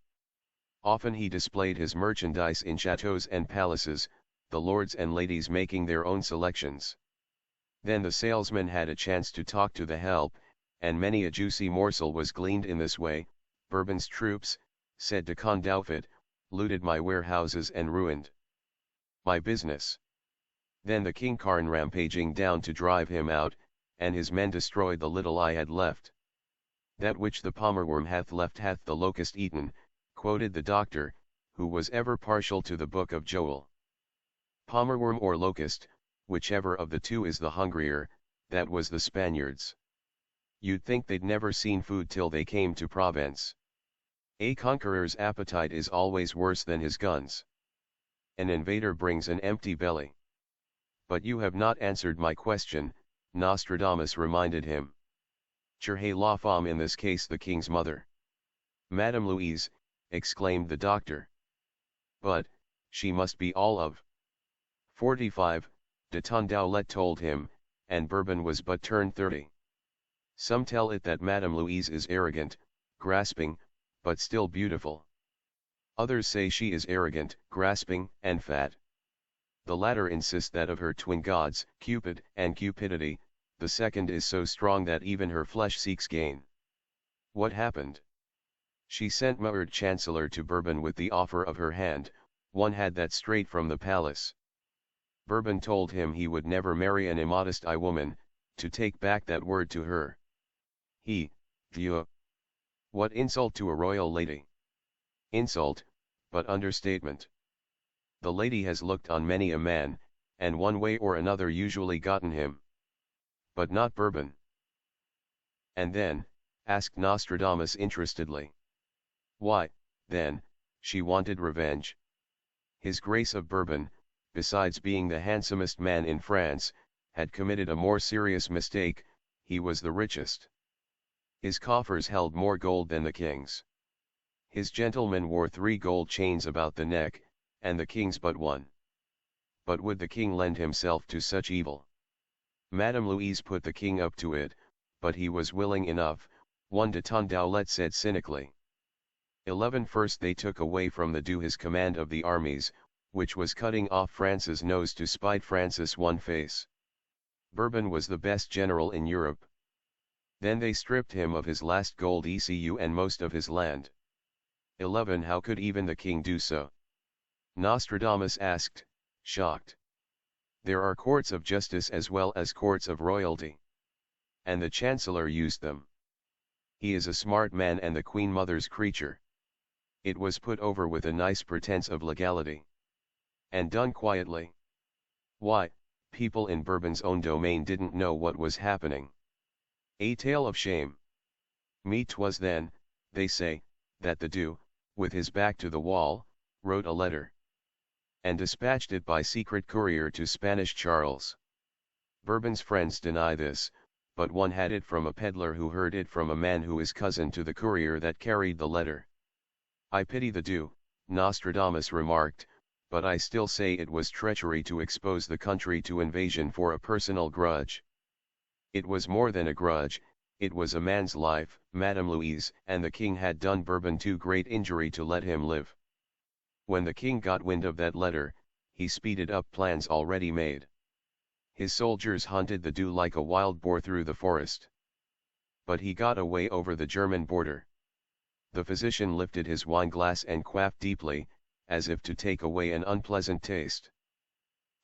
often he displayed his merchandise in chateaux and palaces, the lords and ladies making their own selections. Then the salesman had a chance to talk to the help, and many a juicy morsel was gleaned in this way. Bourbon's troops, said de Condaulet, looted my warehouses and ruined my business. Then the king came rampaging down to drive him out, and his men destroyed the little I had left. That which the pommerworm hath left hath the locust eaten, quoted the doctor, who was ever partial to the book of Joel. Pommerworm or locust, whichever of the two is the hungrier, that was the Spaniards. You'd think they'd never seen food till they came to Provence. A conqueror's appetite is always worse than his guns. An invader brings an empty belly. But you have not answered my question, Nostradamus reminded him. Cherchez la femme, in this case the king's mother. Madame Louise, exclaimed the doctor. But, she must be all of 45, de Condaulet told him, and Bourbon was but turned 30. Some tell it that Madame Louise is arrogant, grasping, but still beautiful. Others say she is arrogant, grasping, and fat. The latter insist that of her twin gods, Cupid and Cupidity, the second is so strong that even her flesh seeks gain. What happened? She sent Murd Chancellor to Bourbon with the offer of her hand. One had that straight from the palace. Bourbon told him he would never marry an immodest woman, to take back that word to her. Dieu! What insult to a royal lady! Insult, but understatement. The lady has looked on many a man, and one way or another usually gotten him. But not Bourbon. And then, asked Nostradamus interestedly. Why, then, she wanted revenge. His Grace of Bourbon, besides being the handsomest man in France, had committed a more serious mistake. He was the richest. His coffers held more gold than the king's. His gentlemen wore 3 gold chains about the neck, and the king's but 1. But would the king lend himself to such evil? Madame Louise put the king up to it, but he was willing enough, one de Condaulet said cynically. 11 First they took away from the Duc his command of the armies, which was cutting off France's nose to spite Francis one face. Bourbon was the best general in Europe. Then they stripped him of his last gold ECU and most of his land. 11 How could even the king do so? Nostradamus asked, shocked. There are courts of justice as well as courts of royalty. And the chancellor used them. He is a smart man and the queen mother's creature. It was put over with a nice pretense of legality. And done quietly. Why, people in Bourbon's own domain didn't know what was happening. A tale of shame. Me 'twas then, they say, that the Duke, with his back to the wall, wrote a letter. And dispatched it by secret courier to Spanish Charles. Bourbon's friends deny this, but one had it from a peddler who heard it from a man who is cousin to the courier that carried the letter. I pity the Duke, Nostradamus remarked, but I still say it was treachery to expose the country to invasion for a personal grudge. It was more than a grudge, it was a man's life. Madame Louise and the king had done Bourbon too great injury to let him live. When the king got wind of that letter, he speeded up plans already made. His soldiers hunted the Duke like a wild boar through the forest. But he got away over the German border. The physician lifted his wine-glass and quaffed deeply, as if to take away an unpleasant taste.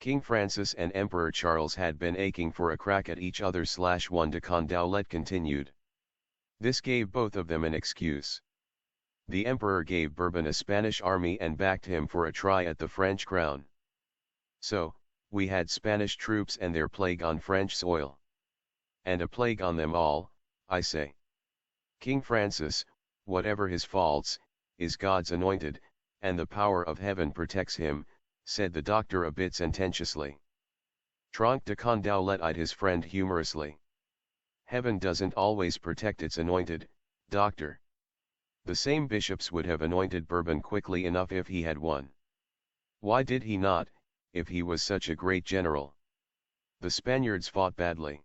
King Francis and Emperor Charles had been aching for a crack at each other. One de Condaulet continued. This gave both of them an excuse. The Emperor gave Bourbon a Spanish army and backed him for a try at the French crown. So, we had Spanish troops and their plague on French soil. And a plague on them all, I say. King Francis, whatever his faults, is God's anointed, and the power of heaven protects him, said the doctor a bit sententiously. Tronc de Condaulet eyed his friend humorously. Heaven doesn't always protect its anointed, doctor. The same bishops would have anointed Bourbon quickly enough if he had won. Why did he not, if he was such a great general? The Spaniards fought badly.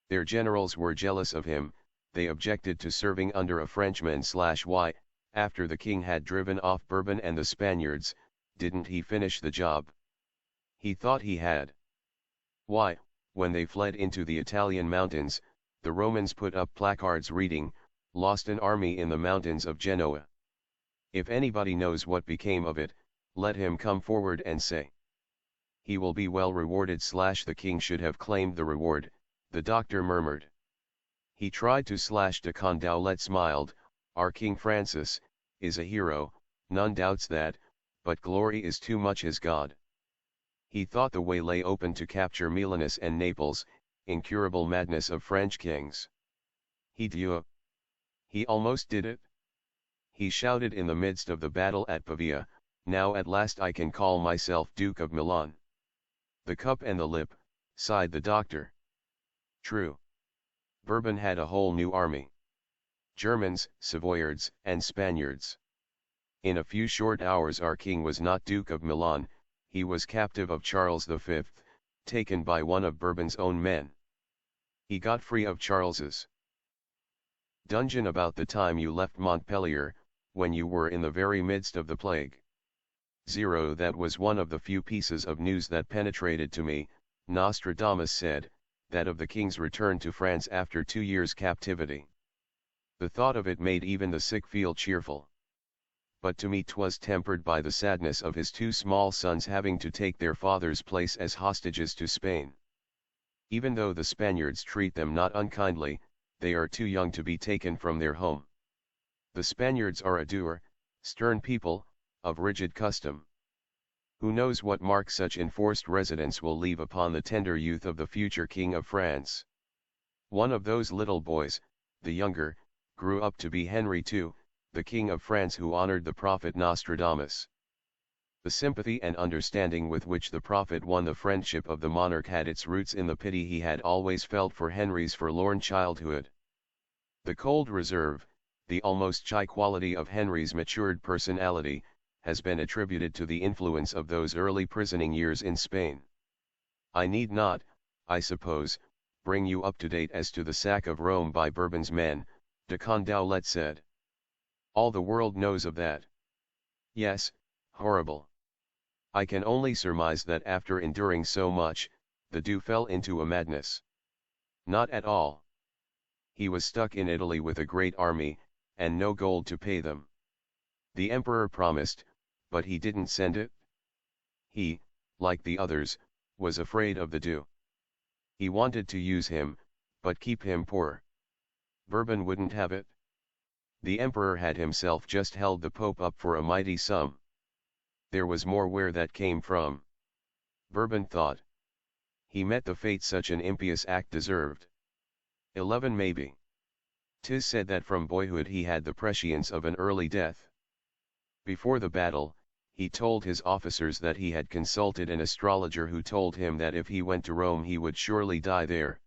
Their generals were jealous of him, they objected to serving under a Frenchman. Why, after the king had driven off Bourbon and the Spaniards, didn't he finish the job? He thought he had. Why, when they fled into the Italian mountains, the Romans put up placards reading, "Lost an army in the mountains of Genoa." If anybody knows what became of it, let him come forward and say. He will be well rewarded. The king should have claimed the reward, the doctor murmured. He tried to. De Condaulet smiled. Our King Francis is a hero, none doubts that, but glory is too much his God. He thought the way lay open to capture Milanus and Naples, incurable madness of French kings. He almost did it. He shouted in the midst of the battle at Pavia, "Now at last I can call myself Duke of Milan." The cup and the lip, sighed the doctor. True. Bourbon had a whole new army. Germans, Savoyards, and Spaniards. In a few short hours our king was not Duke of Milan, he was captive of Charles V, taken by one of Bourbon's own men. He got free of Charles's dungeon about the time you left Montpellier, when you were in the very midst of the plague. That was one of the few pieces of news that penetrated to me, Nostradamus said, that of the king's return to France after 2 years' captivity. The thought of it made even the sick feel cheerful. But to me 'twas tempered by the sadness of his 2 small sons having to take their father's place as hostages to Spain. Even though the Spaniards treat them not unkindly, they are too young to be taken from their home. The Spaniards are a dour, stern people, of rigid custom. Who knows what mark such enforced residence will leave upon the tender youth of the future King of France? One of those little boys, the younger, grew up to be Henry II, the King of France who honored the prophet Nostradamus. The sympathy and understanding with which the prophet won the friendship of the monarch had its roots in the pity he had always felt for Henry's forlorn childhood. The cold reserve, the almost shy quality of Henry's matured personality, has been attributed to the influence of those early prisoning years in Spain. I need not, I suppose, bring you up to date as to the sack of Rome by Bourbon's men, de Condaulet said. All the world knows of that. Yes, horrible. I can only surmise that after enduring so much, the Duke fell into a madness. Not at all. He was stuck in Italy with a great army, and no gold to pay them. The emperor promised, but he didn't send it. He, like the others, was afraid of the Duke. He wanted to use him, but keep him poor. Bourbon wouldn't have it. The emperor had himself just held the pope up for a mighty sum. There was more where that came from. Bourbon thought. He met the fate such an impious act deserved. 11 Maybe. 'Tis said that from boyhood he had the prescience of an early death. Before the battle, he told his officers that he had consulted an astrologer who told him that if he went to Rome he would surely die there.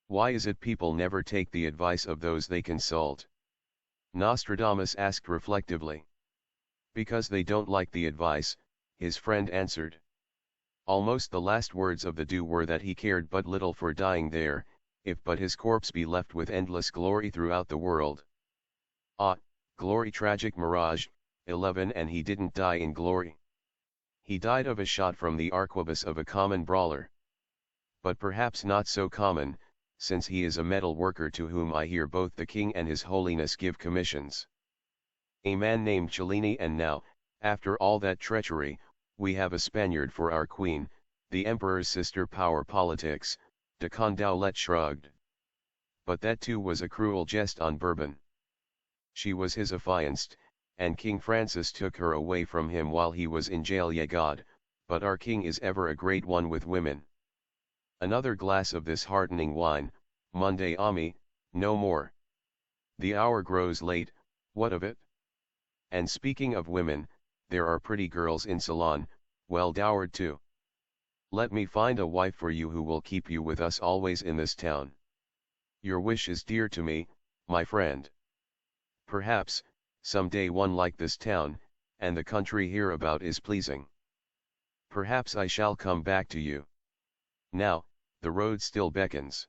Why is it people never take the advice of those they consult? Nostradamus asked reflectively. Because they don't like the advice, his friend answered. Almost the last words of the Jew were that he cared but little for dying there, if but his corpse be left with endless glory throughout the world. Ah, glory tragic mirage, 11 And he didn't die in glory. He died of a shot from the arquebus of a common brawler. But perhaps not so common, since he is a metal worker to whom I hear both the king and his holiness give commissions. A man named Cellini, and now, after all that treachery, we have a Spaniard for our queen, the emperor's sister. Power politics, de Condaulet shrugged. But that too was a cruel jest on Bourbon. She was his affianced, and King Francis took her away from him while he was in jail. Ye God, but our king is ever a great one with women. Another glass of this heartening wine, Monday Ami, no more. The hour grows late, what of it? And speaking of women, there are pretty girls in Ceylon, well dowered too. Let me find a wife for you who will keep you with us always in this town. Your wish is dear to me, my friend. Perhaps, some day one like this town, and the country hereabout is pleasing. Perhaps I shall come back to you. Now, the road still beckons.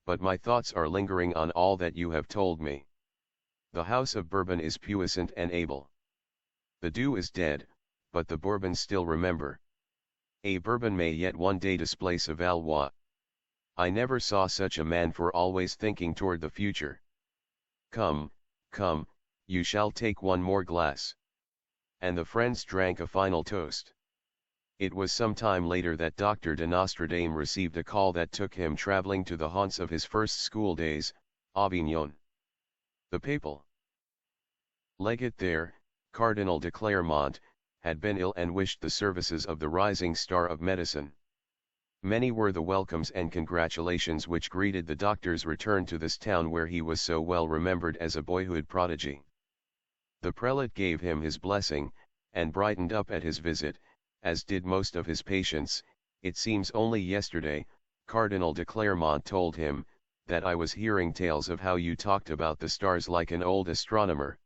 But my thoughts are lingering on all that you have told me. The house of Bourbon is puissant and able. The Jew is dead, but the Bourbons still remember. A Bourbon may yet one day displace a Valois. I never saw such a man for always thinking toward the future. Come, come, you shall take one more glass. And the friends drank a final toast. It was some time later that Dr. de Nostradamus received a call that took him traveling to the haunts of his first school days, Avignon. The papal legate there, Cardinal de Clermont, had been ill and wished the services of the rising star of medicine. Many were the welcomes and congratulations which greeted the doctor's return to this town where he was so well remembered as a boyhood prodigy. The prelate gave him his blessing, and brightened up at his visit, as did most of his patients. It seems only yesterday, Cardinal de Clermont told him, that I was hearing tales of how you talked about the stars like an old astronomer.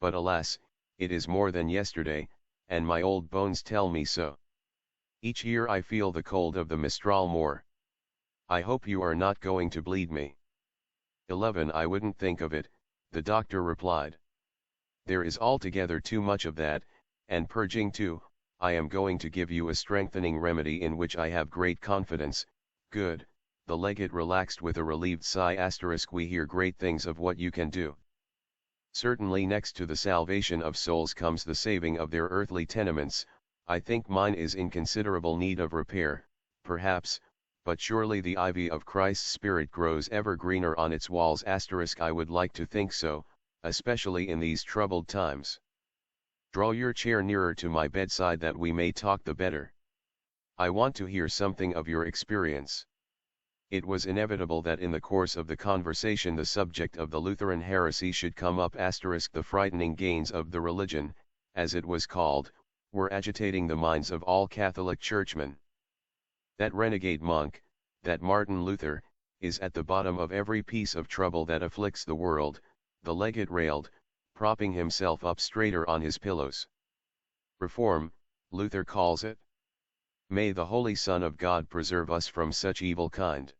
But alas, it is more than yesterday, and my old bones tell me so. Each year I feel the cold of the Mistral more. I hope you are not going to bleed me. 11 I wouldn't think of it, the doctor replied. There is altogether too much of that, and purging too. I am going to give you a strengthening remedy in which I have great confidence. Good, the legate relaxed with a relieved sigh. We hear great things of what you can do. Certainly next to the salvation of souls comes the saving of their earthly tenements. I think mine is in considerable need of repair, perhaps, but surely the ivy of Christ's Spirit grows ever greener on its walls. I would like to think so, especially in these troubled times. Draw your chair nearer to my bedside that we may talk the better. I want to hear something of your experience. It was inevitable that in the course of the conversation the subject of the Lutheran heresy should come up. The frightening gains of the religion, as it was called, were agitating the minds of all Catholic churchmen. That renegade monk, that Martin Luther, is at the bottom of every piece of trouble that afflicts the world, the legate railed, propping himself up straighter on his pillows. Reform, Luther calls it. May the Holy Son of God preserve us from such evil kind.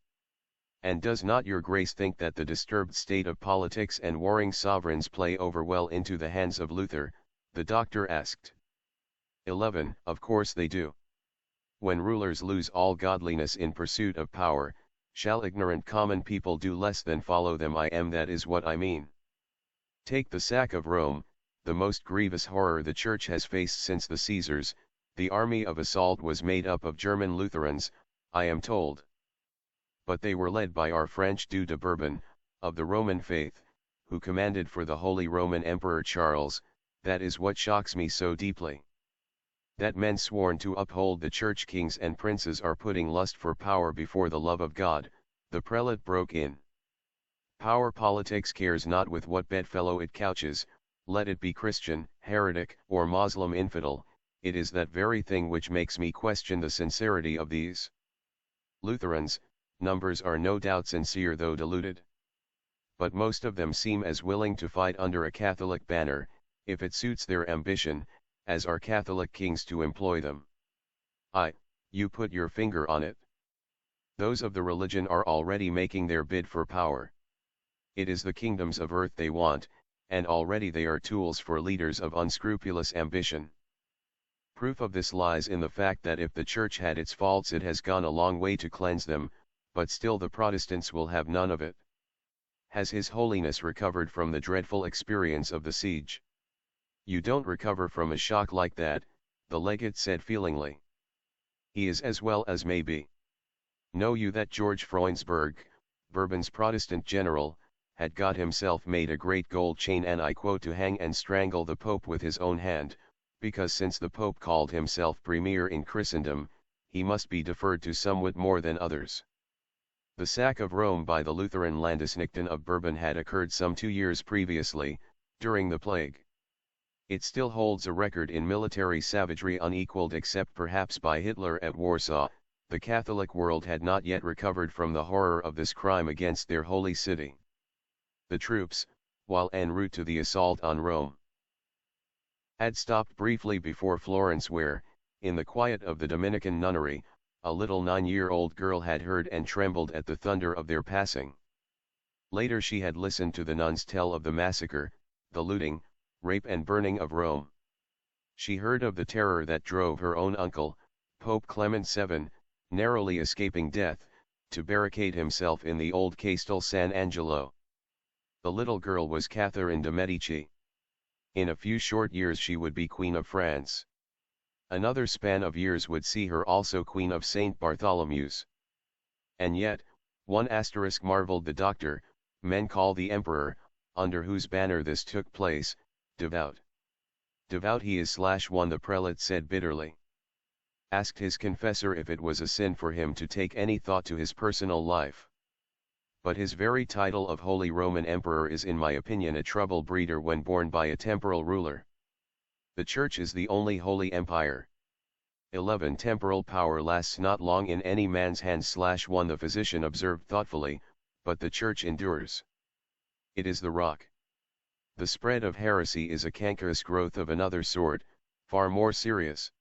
And does not your grace think that the disturbed state of politics and warring sovereigns play over well into the hands of Luther? The doctor asked. 11 Of course they do. When rulers lose all godliness in pursuit of power, shall ignorant common people do less than follow them? That is what I mean. Take the sack of Rome, the most grievous horror the Church has faced since the Caesars. The army of assault was made up of German Lutherans, I am told. But they were led by our French Duc de Bourbon, of the Roman faith, who commanded for the Holy Roman Emperor Charles, that is what shocks me so deeply. That men sworn to uphold the church kings and princes are putting lust for power before the love of God, the prelate broke in. Power politics cares not with what bedfellow it couches, let it be Christian, heretic, or Moslem infidel, it is that very thing which makes me question the sincerity of these Lutherans. Numbers are no doubt sincere though deluded. But most of them seem as willing to fight under a Catholic banner, if it suits their ambition, as are Catholic kings to employ them. You put your finger on it. Those of the religion are already making their bid for power. It is the kingdoms of earth they want, and already they are tools for leaders of unscrupulous ambition. Proof of this lies in the fact that if the Church had its faults it has gone a long way to cleanse them, but still the Protestants will have none of it. Has His Holiness recovered from the dreadful experience of the siege? You don't recover from a shock like that, the legate said feelingly. He is as well as may be. Know you that George Freunsberg, Bourbon's Protestant general, had got himself made a great gold chain and I quote to hang and strangle the Pope with his own hand, because since the Pope called himself premier in Christendom, he must be deferred to somewhat more than others. The sack of Rome by the Lutheran Landesknechten of Bourbon had occurred some 2 years previously, during the plague. It still holds a record in military savagery unequaled except perhaps by Hitler at Warsaw. The Catholic world had not yet recovered from the horror of this crime against their holy city. The troops, while en route to the assault on Rome, had stopped briefly before Florence where, in the quiet of the Dominican nunnery, a little 9-year-old girl had heard and trembled at the thunder of their passing. Later she had listened to the nuns tell of the massacre, the looting, rape and burning of Rome. She heard of the terror that drove her own uncle, Pope Clement VII, narrowly escaping death, to barricade himself in the old Castel San Angelo. The little girl was Catherine de' Medici. In a few short years she would be Queen of France. Another span of years would see her also Queen of St. Bartholomew's. And yet, one asterisk marveled the doctor, men call the emperor, under whose banner this took place, devout. Devout he is / one the prelate said bitterly. Asked his confessor if it was a sin for him to take any thought to his personal life. But his very title of Holy Roman Emperor is in my opinion a trouble breeder when borne by a temporal ruler. The Church is the only holy empire. 11 Temporal power lasts not long in any man's hands / one the physician observed thoughtfully, but the Church endures. It is the rock. The spread of heresy is a cankerous growth of another sort, far more serious.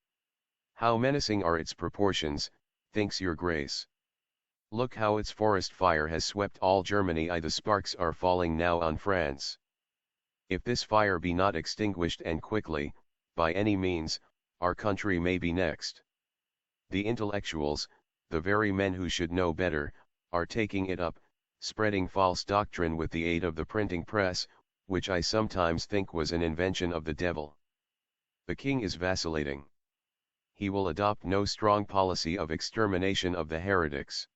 How menacing are its proportions, thinks your grace. Look how its forest fire has swept all Germany. The sparks are falling now on France. If this fire be not extinguished and quickly, by any means, our country may be next. The intellectuals, the very men who should know better, are taking it up, spreading false doctrine with the aid of the printing press, which I sometimes think was an invention of the devil. The king is vacillating. He will adopt no strong policy of extermination of the heretics.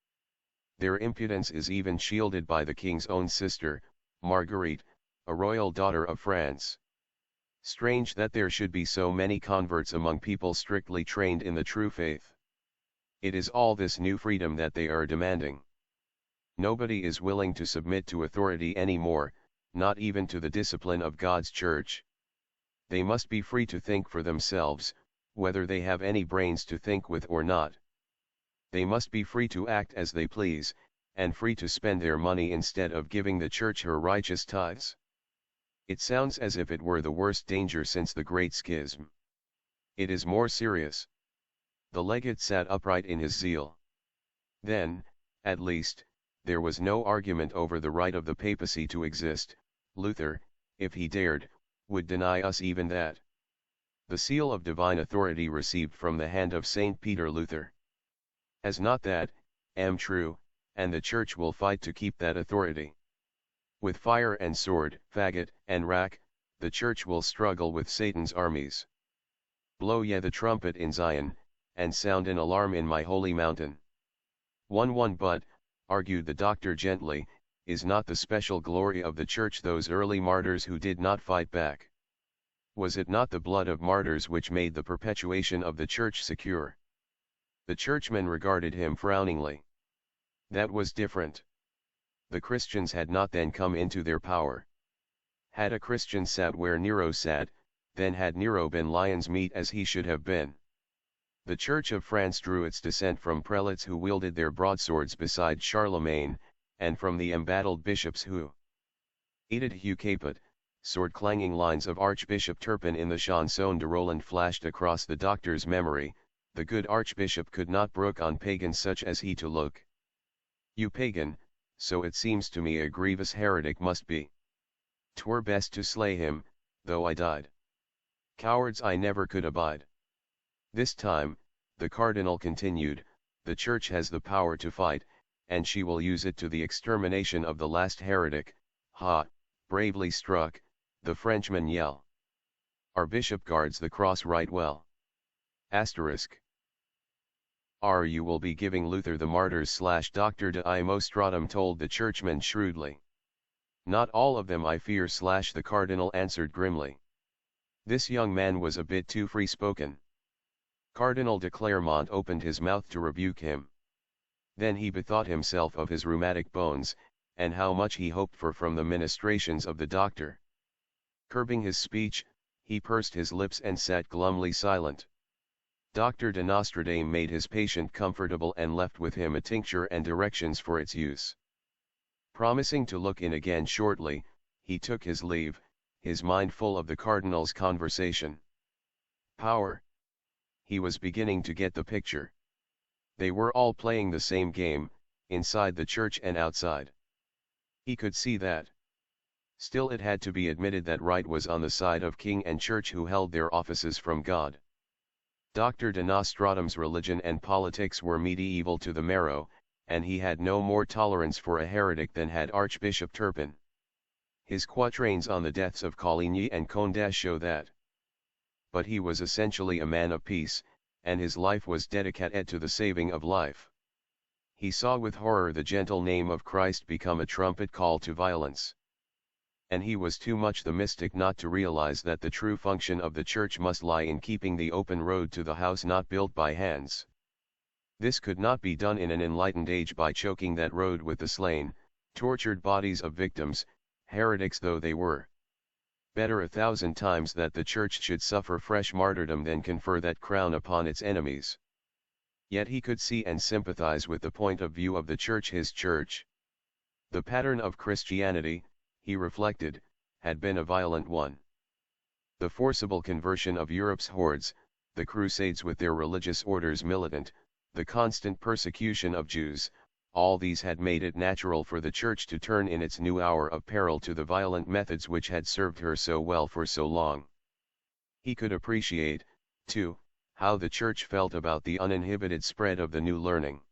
Their impudence is even shielded by the king's own sister, Marguerite, a royal daughter of France. Strange that there should be so many converts among people strictly trained in the true faith. It is all this new freedom that they are demanding. Nobody is willing to submit to authority any more, not even to the discipline of God's church. They must be free to think for themselves, whether they have any brains to think with or not. They must be free to act as they please, and free to spend their money instead of giving the church her righteous tithes. It sounds as if it were the worst danger since the Great Schism. It is more serious. The legate sat upright in his zeal. Then, at least, there was no argument over the right of the papacy to exist. Luther, if he dared, would deny us even that. The seal of divine authority received from the hand of Saint Peter Luther. As not that, am true, and the Church will fight to keep that authority. With fire and sword, faggot, and rack, the Church will struggle with Satan's armies. Blow ye the trumpet in Zion, and sound an alarm in my holy mountain. 1 But, argued the doctor gently, is not the special glory of the Church those early martyrs who did not fight back? Was it not the blood of martyrs which made the perpetuation of the Church secure? The churchmen regarded him frowningly. That was different. The Christians had not then come into their power. Had a Christian sat where Nero sat, then had Nero been lion's meat as he should have been. The Church of France drew its descent from prelates who wielded their broadswords beside Charlemagne, and from the embattled bishops who aided Hugh Capet. Sword-clanging lines of Archbishop Turpin in the Chanson de Roland flashed across the doctor's memory. The good archbishop could not brook on pagans such as he to look. You pagan, so it seems to me a grievous heretic must be. 'Twere best to slay him, though I died. Cowards I never could abide. This time, the cardinal continued, the Church has the power to fight, and she will use it to the extermination of the last heretic. Ha, bravely struck, the Frenchmen yell. Our bishop guards the cross right well. Asterisk. You will be giving Luther the martyrs / Dr. de Nostradamus told the churchman shrewdly. Not all of them I fear / the cardinal answered grimly. This young man was a bit too free-spoken. Cardinal de Clermont opened his mouth to rebuke him. Then he bethought himself of his rheumatic bones, and how much he hoped for from the ministrations of the doctor. Curbing his speech, he pursed his lips and sat glumly silent. Dr. de Nostradamus made his patient comfortable and left with him a tincture and directions for its use. Promising to look in again shortly, he took his leave, his mind full of the cardinal's conversation. Power. He was beginning to get the picture. They were all playing the same game, inside the church and outside. He could see that. Still it had to be admitted that right was on the side of king and church who held their offices from God. Dr. de Nostradamus' religion and politics were medieval to the marrow, and he had no more tolerance for a heretic than had Archbishop Turpin. His quatrains on the deaths of Coligny and Condé show that. But he was essentially a man of peace, and his life was dedicated to the saving of life. He saw with horror the gentle name of Christ become a trumpet call to violence. And he was too much the mystic not to realize that the true function of the Church must lie in keeping the open road to the house not built by hands. This could not be done in an enlightened age by choking that road with the slain, tortured bodies of victims, heretics though they were. Better 1,000 times that the Church should suffer fresh martyrdom than confer that crown upon its enemies. Yet he could see and sympathize with the point of view of the Church, his Church. The pattern of Christianity, he reflected, had been a violent one. The forcible conversion of Europe's hordes, the Crusades with their religious orders militant, the constant persecution of Jews, all these had made it natural for the Church to turn in its new hour of peril to the violent methods which had served her so well for so long. He could appreciate, too, how the Church felt about the uninhibited spread of the new learning.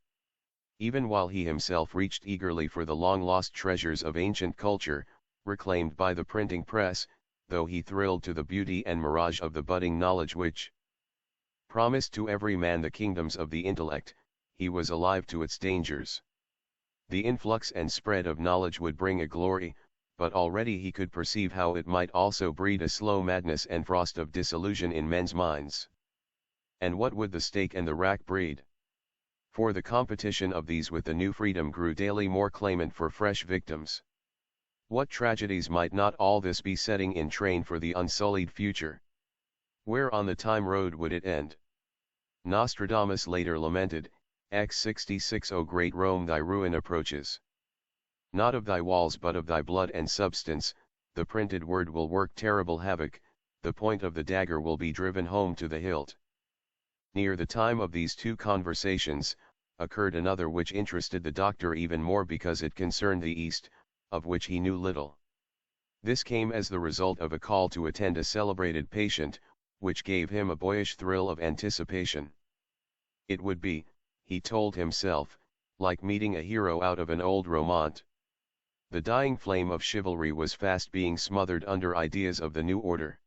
Even while he himself reached eagerly for the long-lost treasures of ancient culture, reclaimed by the printing press, though he thrilled to the beauty and mirage of the budding knowledge which promised to every man the kingdoms of the intellect, he was alive to its dangers. The influx and spread of knowledge would bring a glory, but already he could perceive how it might also breed a slow madness and frost of disillusion in men's minds. And what would the stake and the rack breed? For the competition of these with the new freedom grew daily more clamant for fresh victims. What tragedies might not all this be setting in train for the unsullied future? Where on the time road would it end? Nostradamus later lamented, X66 O great Rome, thy ruin approaches. Not of thy walls but of thy blood and substance, the printed word will work terrible havoc, the point of the dagger will be driven home to the hilt. Near the time of these two conversations, occurred another which interested the doctor even more because it concerned the East, of which he knew little. This came as the result of a call to attend a celebrated patient, which gave him a boyish thrill of anticipation. It would be, he told himself, like meeting a hero out of an old romance. The dying flame of chivalry was fast being smothered under ideas of the new order.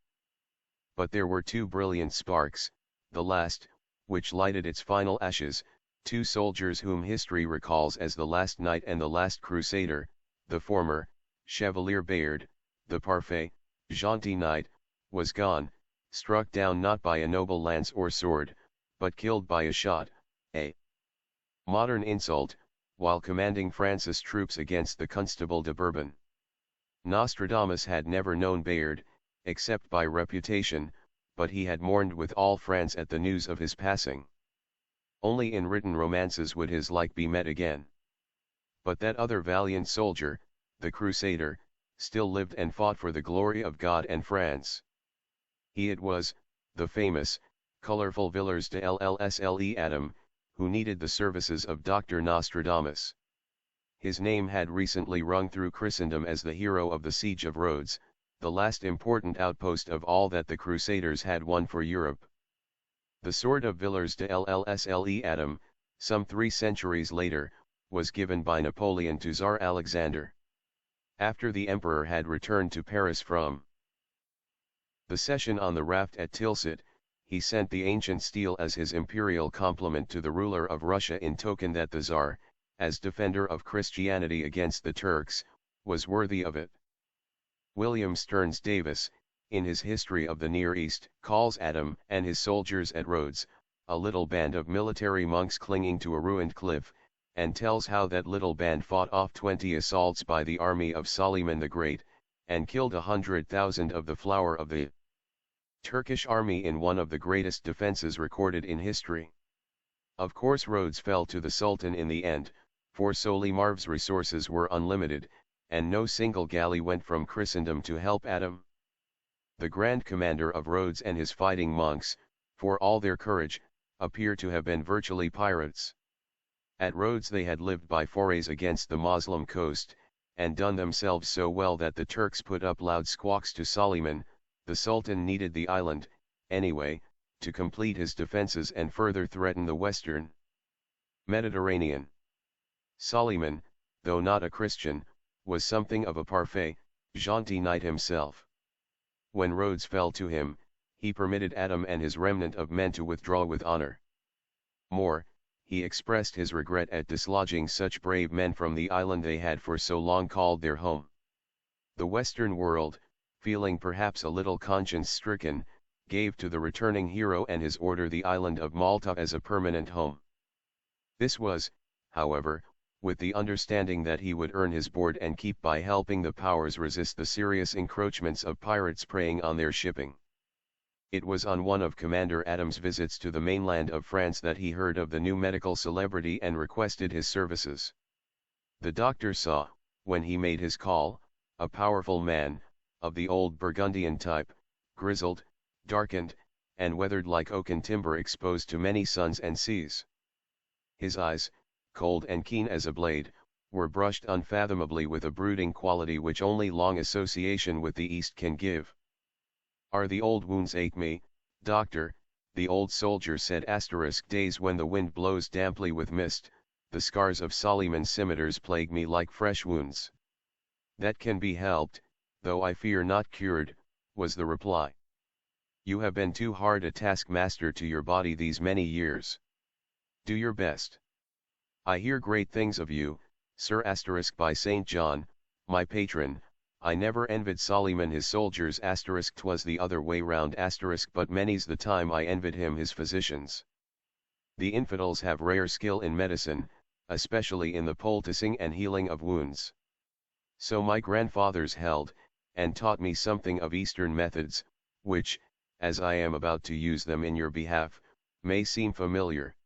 But there were two brilliant sparks, the last, which lighted its final ashes, two soldiers whom history recalls as the last knight and the last crusader, the former, Chevalier Bayard, the parfait, gentil knight, was gone, struck down not by a noble lance or sword, but killed by a shot, a modern insult, while commanding France's troops against the Constable de Bourbon. Nostradamus had never known Bayard, except by reputation, but he had mourned with all France at the news of his passing. Only in written romances would his like be met again. But that other valiant soldier, the Crusader, still lived and fought for the glory of God and France. He it was, the famous, colorful Villars de l'Sle Adam, who needed the services of Dr. Nostradamus. His name had recently rung through Christendom as the hero of the Siege of Rhodes, the last important outpost of all that the Crusaders had won for Europe. The sword of Villars de l'Sle Adam, some 3 centuries later, was given by Napoleon to Tsar Alexander. After the emperor had returned to Paris from the session on the raft at Tilsit, he sent the ancient steel as his imperial compliment to the ruler of Russia in token that the Tsar, as defender of Christianity against the Turks, was worthy of it. William Stearns Davis, in his History of the Near East, calls Adam and his soldiers at Rhodes, a little band of military monks clinging to a ruined cliff, and tells how that little band fought off 20 assaults by the army of Suleiman the Great, and killed 100,000 of the flower of the Turkish army in one of the greatest defenses recorded in history. Of course Rhodes fell to the Sultan in the end, for Solimarv's resources were unlimited, and no single galley went from Christendom to help Adam. The Grand Commander of Rhodes and his fighting monks, for all their courage, appear to have been virtually pirates. At Rhodes they had lived by forays against the Moslem coast, and done themselves so well that the Turks put up loud squawks to Suleiman. The Sultan needed the island, anyway, to complete his defenses and further threaten the western Mediterranean. Suleiman, though not a Christian, was something of a parfait, gentil knight himself. When Rhodes fell to him, he permitted Adam and his remnant of men to withdraw with honor. More, he expressed his regret at dislodging such brave men from the island they had for so long called their home. The Western world, feeling perhaps a little conscience-stricken, gave to the returning hero and his order the island of Malta as a permanent home. This was, however, with the understanding that he would earn his board and keep by helping the powers resist the serious encroachments of pirates preying on their shipping. It was on one of Commander Adam's visits to the mainland of France that he heard of the new medical celebrity and requested his services. The doctor saw, when he made his call, a powerful man, of the old Burgundian type, grizzled, darkened, and weathered like oaken timber exposed to many suns and seas. His eyes, cold and keen as a blade, were brushed unfathomably with a brooding quality which only long association with the East can give. "Are the old wounds ache me, doctor?" the old soldier said. Days when the wind blows damply with mist, the scars of Suleiman's scimitars plague me like fresh wounds. "That can be helped, though I fear not cured," was the reply. "You have been too hard a taskmaster to your body these many years. Do your best. I hear great things of you, sir. By St. John, my patron, I never envied Suleiman his soldiers. 'Twas the other way round. But many's the time I envied him his physicians. The infidels have rare skill in medicine, especially in the poulticing and healing of wounds. So my grandfathers held, and taught me something of Eastern methods, which, as I am about to use them in your behalf, may seem familiar.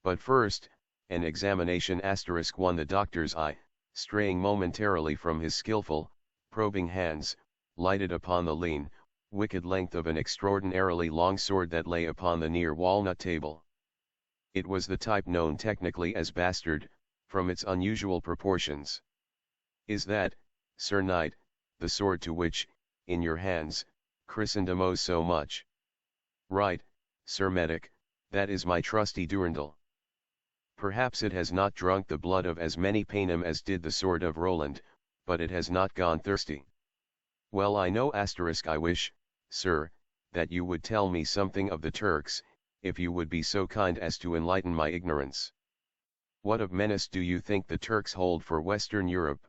But first, an examination. 1 The doctor's eye, straying momentarily from his skillful, probing hands, lighted upon the lean, wicked length of an extraordinarily long sword that lay upon the near walnut table. It was the type known technically as bastard, from its unusual proportions. "Is that, Sir Knight, the sword to which, in your hands, Christendom owes so much?" "Right, Sir Medic, that is my trusty Durandal. Perhaps it has not drunk the blood of as many Paynim as did the sword of Roland, but it has not gone thirsty. Well, I know I wish, sir, that you would tell me something of the Turks, if you would be so kind as to enlighten my ignorance. What of menace do you think the Turks hold for Western Europe?"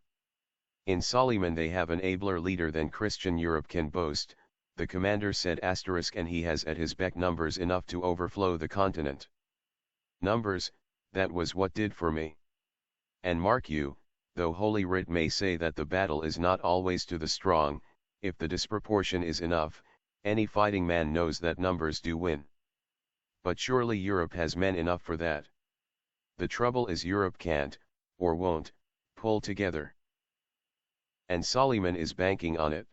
In Soliman they have an abler leader than Christian Europe can boast, the commander said and he has at his beck numbers enough to overflow the continent. Numbers, that was what did for me. And mark you, though Holy Writ may say that the battle is not always to the strong, if the disproportion is enough, any fighting man knows that numbers do win. But surely Europe has men enough for that. The trouble is Europe can't, or won't, pull together. And Soliman is banking on it.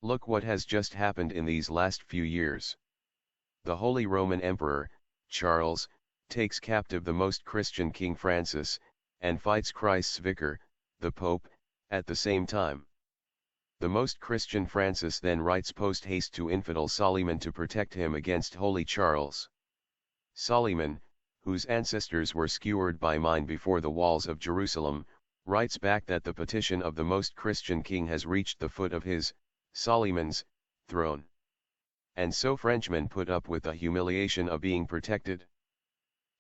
Look what has just happened in these last few years. The Holy Roman Emperor, Charles, takes captive the most Christian King Francis, and fights Christ's vicar, the Pope, at the same time. The most Christian Francis then writes post-haste to infidel Soliman to protect him against Holy Charles. Soliman, whose ancestors were skewered by mine before the walls of Jerusalem, writes back that the petition of the most Christian king has reached the foot of his, Soliman's, throne. And so Frenchmen put up with the humiliation of being protected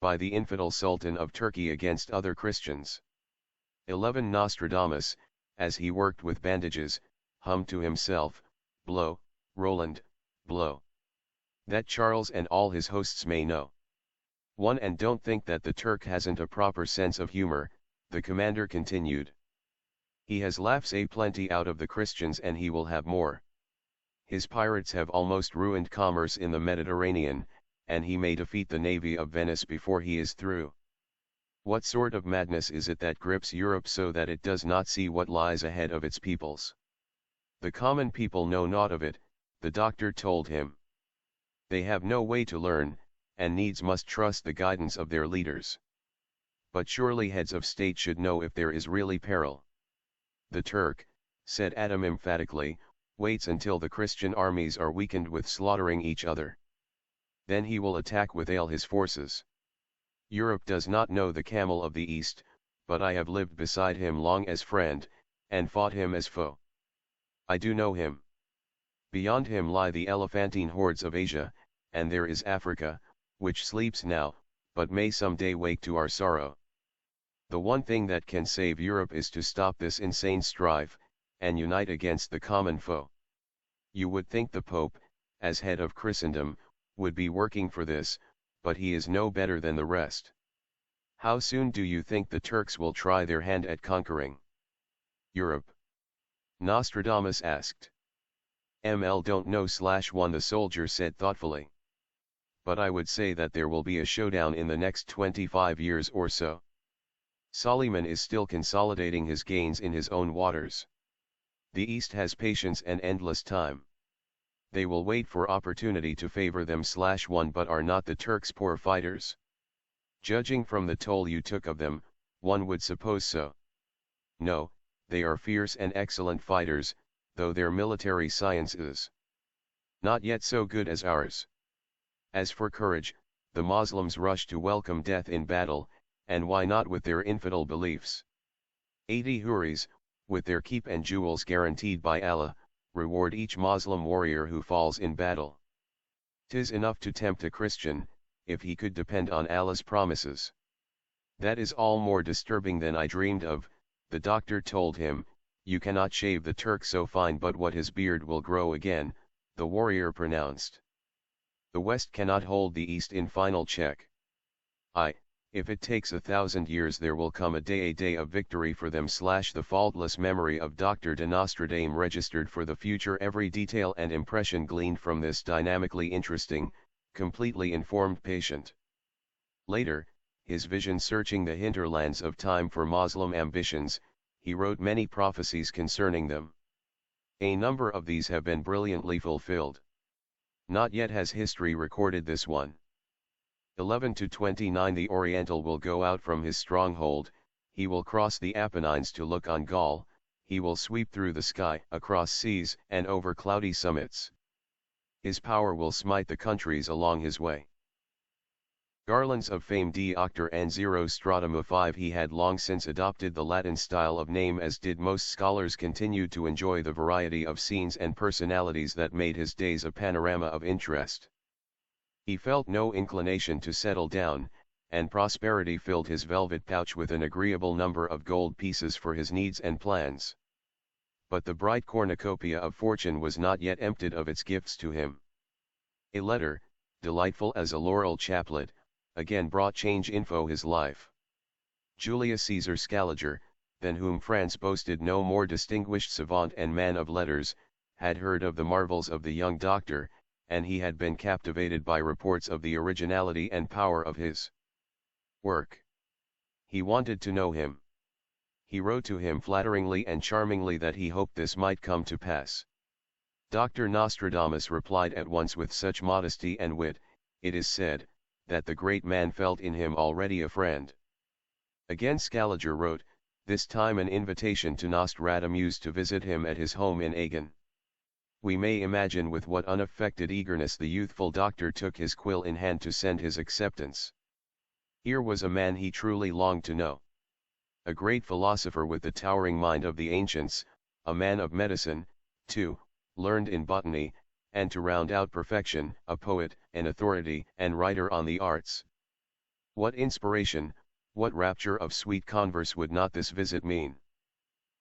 by the infidel Sultan of Turkey against other Christians. 11 Nostradamus, as he worked with bandages, hummed to himself, blow, Roland, blow. That Charles and all his hosts may know. 1 And don't think that the Turk hasn't a proper sense of humor, the commander continued. He has laughs a plenty out of the Christians and he will have more. His pirates have almost ruined commerce in the Mediterranean, and he may defeat the navy of Venice before he is through. What sort of madness is it that grips Europe so that it does not see what lies ahead of its peoples? The common people know naught of it, the doctor told him. They have no way to learn, and needs must trust the guidance of their leaders. But surely heads of state should know if there is really peril. The Turk, said Adam emphatically, waits until the Christian armies are weakened with slaughtering each other. Then he will attack with all his forces. Europe does not know the camel of the East, but I have lived beside him long as friend, and fought him as foe. I do know him. Beyond him lie the elephantine hordes of Asia, and there is Africa, which sleeps now, but may some day wake to our sorrow. The one thing that can save Europe is to stop this insane strife, and unite against the common foe. You would think the Pope, as head of Christendom, would be working for this, but he is no better than the rest. How soon do you think the Turks will try their hand at conquering Europe? Nostradamus asked. ML don't know/1 the soldier said thoughtfully. But I would say that there will be a showdown in the next 25 years or so. Soliman is still consolidating his gains in his own waters. The East has patience and endless time. They will wait for opportunity to favor them/1 but are not the Turks poor fighters? Judging from the toll you took of them, one would suppose so. No, they are fierce and excellent fighters, though their military science is not yet so good as ours. As for courage, the Moslems rush to welcome death in battle, and why not with their infidel beliefs? 80 Houris, with their keep and jewels guaranteed by Allah, reward each Moslem warrior who falls in battle. 'Tis enough to tempt a Christian, if he could depend on Allah's promises. That is all more disturbing than I dreamed of, the doctor told him. You cannot shave the Turk so fine but what his beard will grow again, the warrior pronounced. The West cannot hold the East in final check. If it takes 1,000 years there will come a day of victory for them/the faultless memory of Dr. de Nostradamus registered for the future every detail and impression gleaned from this dynamically interesting, completely informed patient. Later, his vision searching the hinterlands of time for Moslem ambitions, he wrote many prophecies concerning them. A number of these have been brilliantly fulfilled. Not yet has history recorded this one. 11 to 29 The Oriental will go out from his stronghold, he will cross the Apennines to look on Gaul, he will sweep through the sky, across seas, and over cloudy summits. His power will smite the countries along his way. Garlands of fame Dr. Nostradamus 5 He had long since adopted the Latin style of name as did most scholars continued to enjoy the variety of scenes and personalities that made his days a panorama of interest. He felt no inclination to settle down, and prosperity filled his velvet pouch with an agreeable number of gold pieces for his needs and plans. but the bright cornucopia of fortune was not yet emptied of its gifts to him. A letter, delightful as a laurel chaplet, again brought change info his life. Julius Caesar Scaliger, than whom France boasted no more distinguished savant and man of letters, had heard of the marvels of the young doctor, and he had been captivated by reports of the originality and power of his work. He wanted to know him. He wrote to him flatteringly and charmingly that he hoped this might come to pass. Dr. Nostradamus replied at once with such modesty and wit, it is said, that the great man felt in him already a friend. Again Scaliger wrote, this time an invitation to Nostradamus to visit him at his home in Agen. We may imagine with what unaffected eagerness the youthful doctor took his quill in hand to send his acceptance. Here was a man he truly longed to know. A great philosopher with the towering mind of the ancients, a man of medicine, too, learned in botany, and to round out perfection, a poet, an authority and writer on the arts. What inspiration, what rapture of sweet converse would not this visit mean?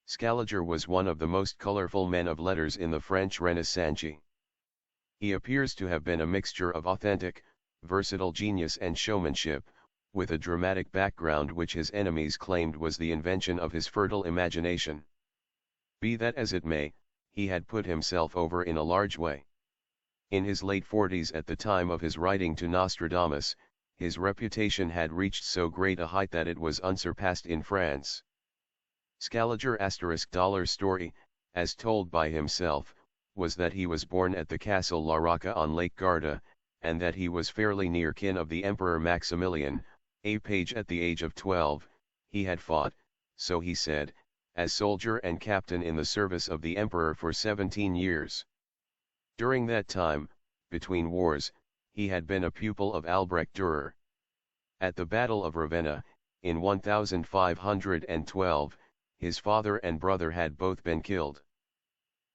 Scaliger was one of the most colorful men of letters in the French Renaissance. He appears to have been a mixture of authentic, versatile genius and showmanship, with a dramatic background which his enemies claimed was the invention of his fertile imagination. Be that as it may, he had put himself over in a large way. In his late 40s at the time of his writing to Nostradamus, his reputation had reached so great a height that it was unsurpassed in France. Scaliger $. Story, as told by himself, was that he was born at the Castle La Rocca on Lake Garda, and that he was fairly near kin of the Emperor Maximilian, a page at the age of 12, he had fought, so he said, as soldier and captain in the service of the Emperor for 17 years. During that time, between wars, he had been a pupil of Albrecht Dürer. At the Battle of Ravenna, in 1512, his father and brother had both been killed.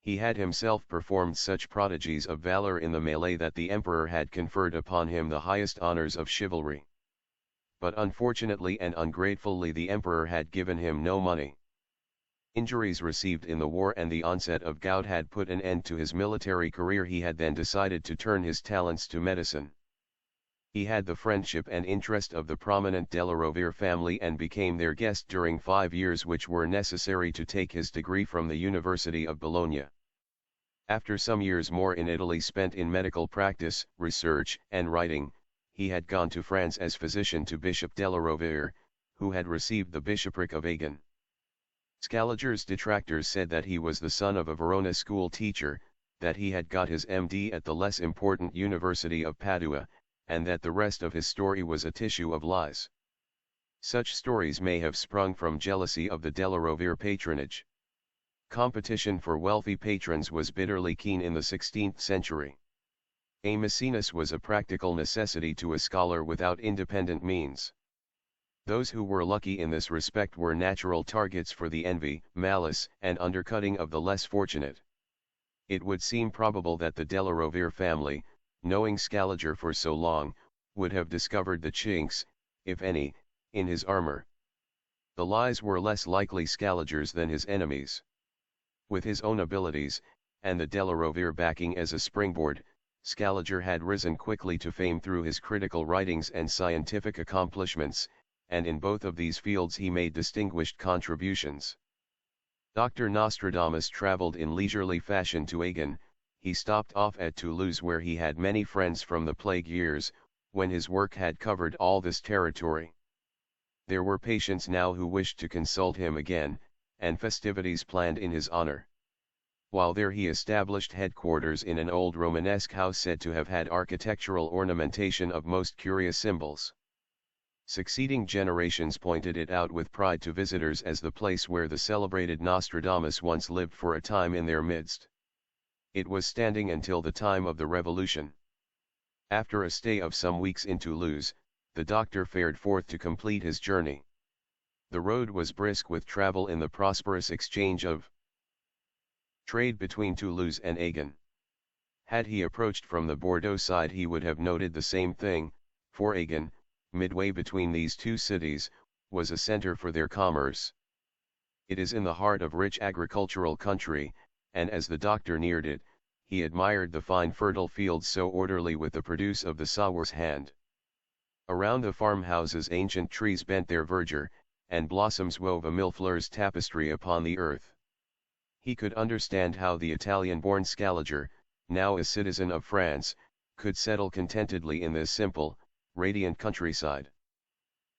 He had himself performed such prodigies of valor in the melee that the emperor had conferred upon him the highest honors of chivalry. But unfortunately and ungratefully the emperor had given him no money. Injuries received in the war and the onset of gout had put an end to his military career. He had then decided to turn his talents to medicine. He had the friendship and interest of the prominent de la Rovere family and became their guest during 5 years which were necessary to take his degree from the University of Bologna. After some years more in Italy spent in medical practice, research, and writing, he had gone to France as physician to Bishop de la Rovere, who had received the bishopric of Agen. Scaliger's detractors said that he was the son of a Verona school teacher, that he had got his MD at the less important University of Padua, and that the rest of his story was a tissue of lies. Such stories may have sprung from jealousy of the de la Rovere patronage. Competition for wealthy patrons was bitterly keen in the 16th century. A Maecenas was a practical necessity to a scholar without independent means. Those who were lucky in this respect were natural targets for the envy, malice, and undercutting of the less fortunate. It would seem probable that the de la Rovere family, knowing Scaliger for so long, would have discovered the chinks, if any, in his armor. The lies were less likely Scaliger's than his enemies. With his own abilities, and the de la Rovere backing as a springboard, Scaliger had risen quickly to fame through his critical writings and scientific accomplishments, and in both of these fields he made distinguished contributions. Dr. Nostradamus traveled in leisurely fashion to Agen. He stopped off at Toulouse where he had many friends from the plague years, when his work had covered all this territory. There were patients now who wished to consult him again, and festivities planned in his honor. While there he established headquarters in an old Romanesque house said to have had architectural ornamentation of most curious symbols. Succeeding generations pointed it out with pride to visitors as the place where the celebrated Nostradamus once lived for a time in their midst. It was standing until the time of the Revolution. After a stay of some weeks in Toulouse, the doctor fared forth to complete his journey. The road was brisk with travel in the prosperous exchange of trade between Toulouse and Agen. Had he approached from the Bordeaux side he would have noted the same thing, for Agen, midway between these two cities, was a center for their commerce. It is in the heart of rich agricultural country, and as the doctor neared it, he admired the fine fertile fields so orderly with the produce of the sower's hand. Around the farmhouses ancient trees bent their verdure, and blossoms wove a millefleur's tapestry upon the earth. He could understand how the Italian-born Scaliger, now a citizen of France, could settle contentedly in this simple, radiant countryside.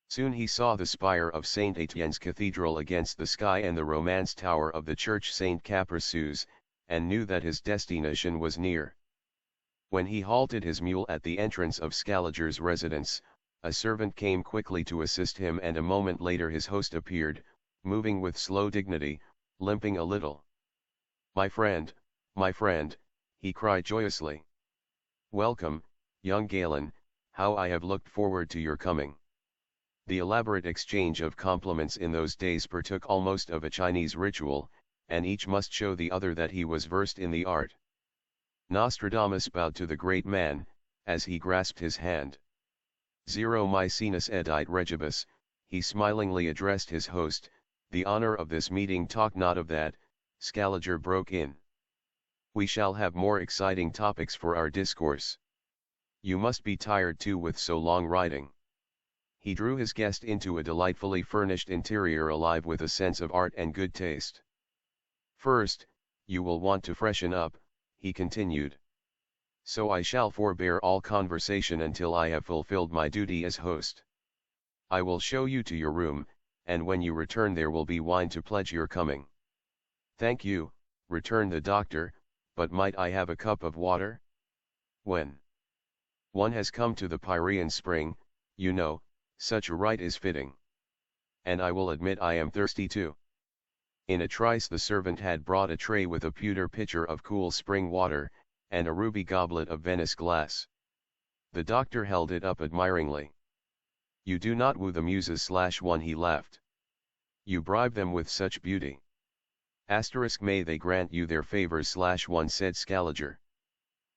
Soon he saw the spire of St. Etienne's Cathedral against the sky and the Romance tower of the church St. Capricius, and knew that his destination was near. When he halted his mule at the entrance of Scaliger's residence, a servant came quickly to assist him, and a moment later his host appeared, moving with slow dignity, limping a little. my friend," he cried joyously. "Welcome, young Galen, how I have looked forward to your coming." The elaborate exchange of compliments in those days partook almost of a Chinese ritual, and each must show the other that he was versed in the art. Nostradamus bowed to the great man, as he grasped his hand. "Zero Maecenas edit regibus," he smilingly addressed his host. "The honor of this meeting, talk not of that," Scaliger broke in. "We shall have more exciting topics for our discourse. You must be tired too with so long riding." He drew his guest into a delightfully furnished interior alive with a sense of art and good taste. "First, you will want to freshen up," he continued. "So I shall forbear all conversation until I have fulfilled my duty as host. I will show you to your room, and when you return there will be wine to pledge your coming." "Thank you," returned the doctor, "but might I have a cup of water?" "When one has come to the Pyrean spring, you know, such a rite is fitting. And I will admit I am thirsty too." In a trice the servant had brought a tray with a pewter pitcher of cool spring water, and a ruby goblet of Venice glass. The doctor held it up admiringly. "You do not woo the muses/one," he laughed. "You bribe them with such beauty." "May they grant you their favors/one," said Scaliger.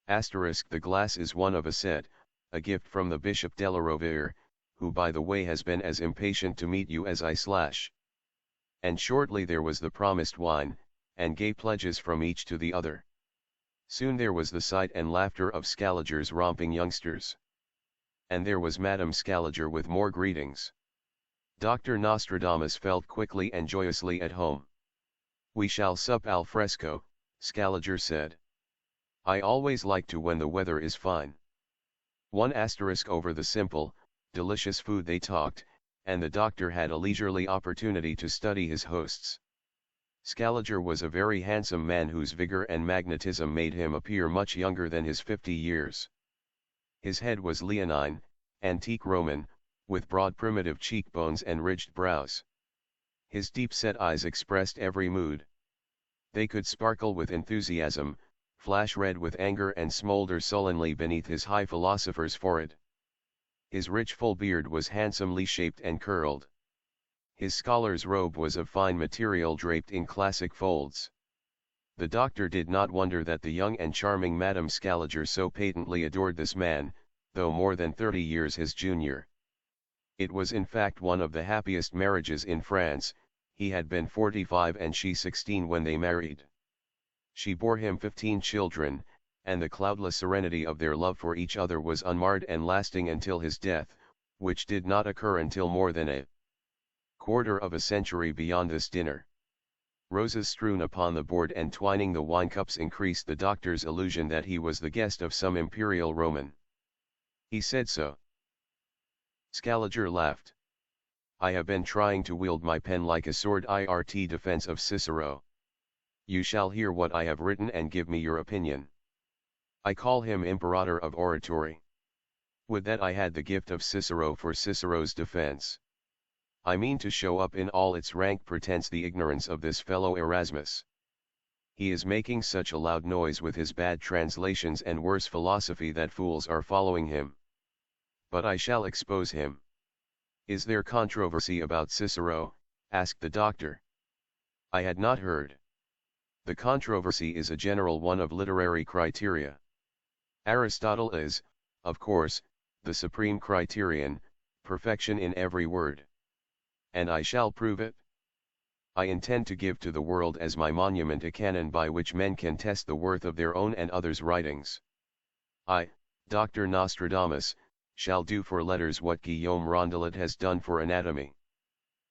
"The glass is one of a set, a gift from the Bishop de la Rovere, who by the way has been as impatient to meet you as I/. And shortly there was the promised wine, and gay pledges from each to the other. Soon there was the sight and laughter of Scaliger's romping youngsters. And there was Madame Scaliger with more greetings. Dr. Nostradamus felt quickly and joyously at home. "We shall sup al fresco," Scaliger said. "I always like to when the weather is fine." One asterisk over the simple, delicious food they talked, and the doctor had a leisurely opportunity to study his hosts. Scaliger was a very handsome man whose vigor and magnetism made him appear much younger than his 50 years. His head was leonine, antique Roman, with broad primitive cheekbones and ridged brows. His deep-set eyes expressed every mood. They could sparkle with enthusiasm, flash red with anger, and smolder sullenly beneath his high philosopher's forehead. His rich full beard was handsomely shaped and curled. His scholar's robe was of fine material draped in classic folds. The doctor did not wonder that the young and charming Madame Scaliger so patently adored this man, though more than 30 years his junior. It was in fact one of the happiest marriages in France. He had been 45 and she 16 when they married. She bore him 15 children, and the cloudless serenity of their love for each other was unmarred and lasting until his death, which did not occur until more than a quarter of a century beyond this dinner. Roses strewn upon the board and twining the wine cups increased the doctor's illusion that he was the guest of some imperial Roman. He said so. Scaliger laughed. "I have been trying to wield my pen like a sword in defense of Cicero. You shall hear what I have written and give me your opinion. I call him Imperator of Oratory. Would that I had the gift of Cicero for Cicero's defense. I mean to show up in all its rank pretense the ignorance of this fellow Erasmus. He is making such a loud noise with his bad translations and worse philosophy that fools are following him. But I shall expose him." "Is there controversy about Cicero?" asked the doctor. "I had not heard. The controversy is a general one of literary criteria. Aristotle is, of course, the supreme criterion, perfection in every word. And I shall prove it. I intend to give to the world as my monument a canon by which men can test the worth of their own and others' writings. I, Dr. Nostradamus, shall do for letters what Guillaume Rondelet has done for anatomy.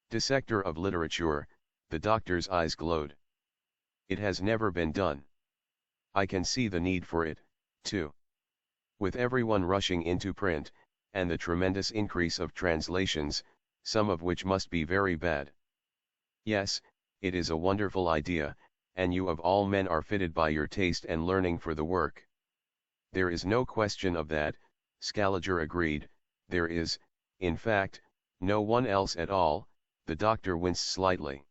Dissector of literature, the doctor's eyes glowed. It has never been done. I can see the need for it, too. With everyone rushing into print, and the tremendous increase of translations, some of which must be very bad. Yes, it is a wonderful idea, and you of all men are fitted by your taste and learning for the work. There is no question of that, Scaliger agreed. There is, in fact, no one else at all. The doctor winced slightly.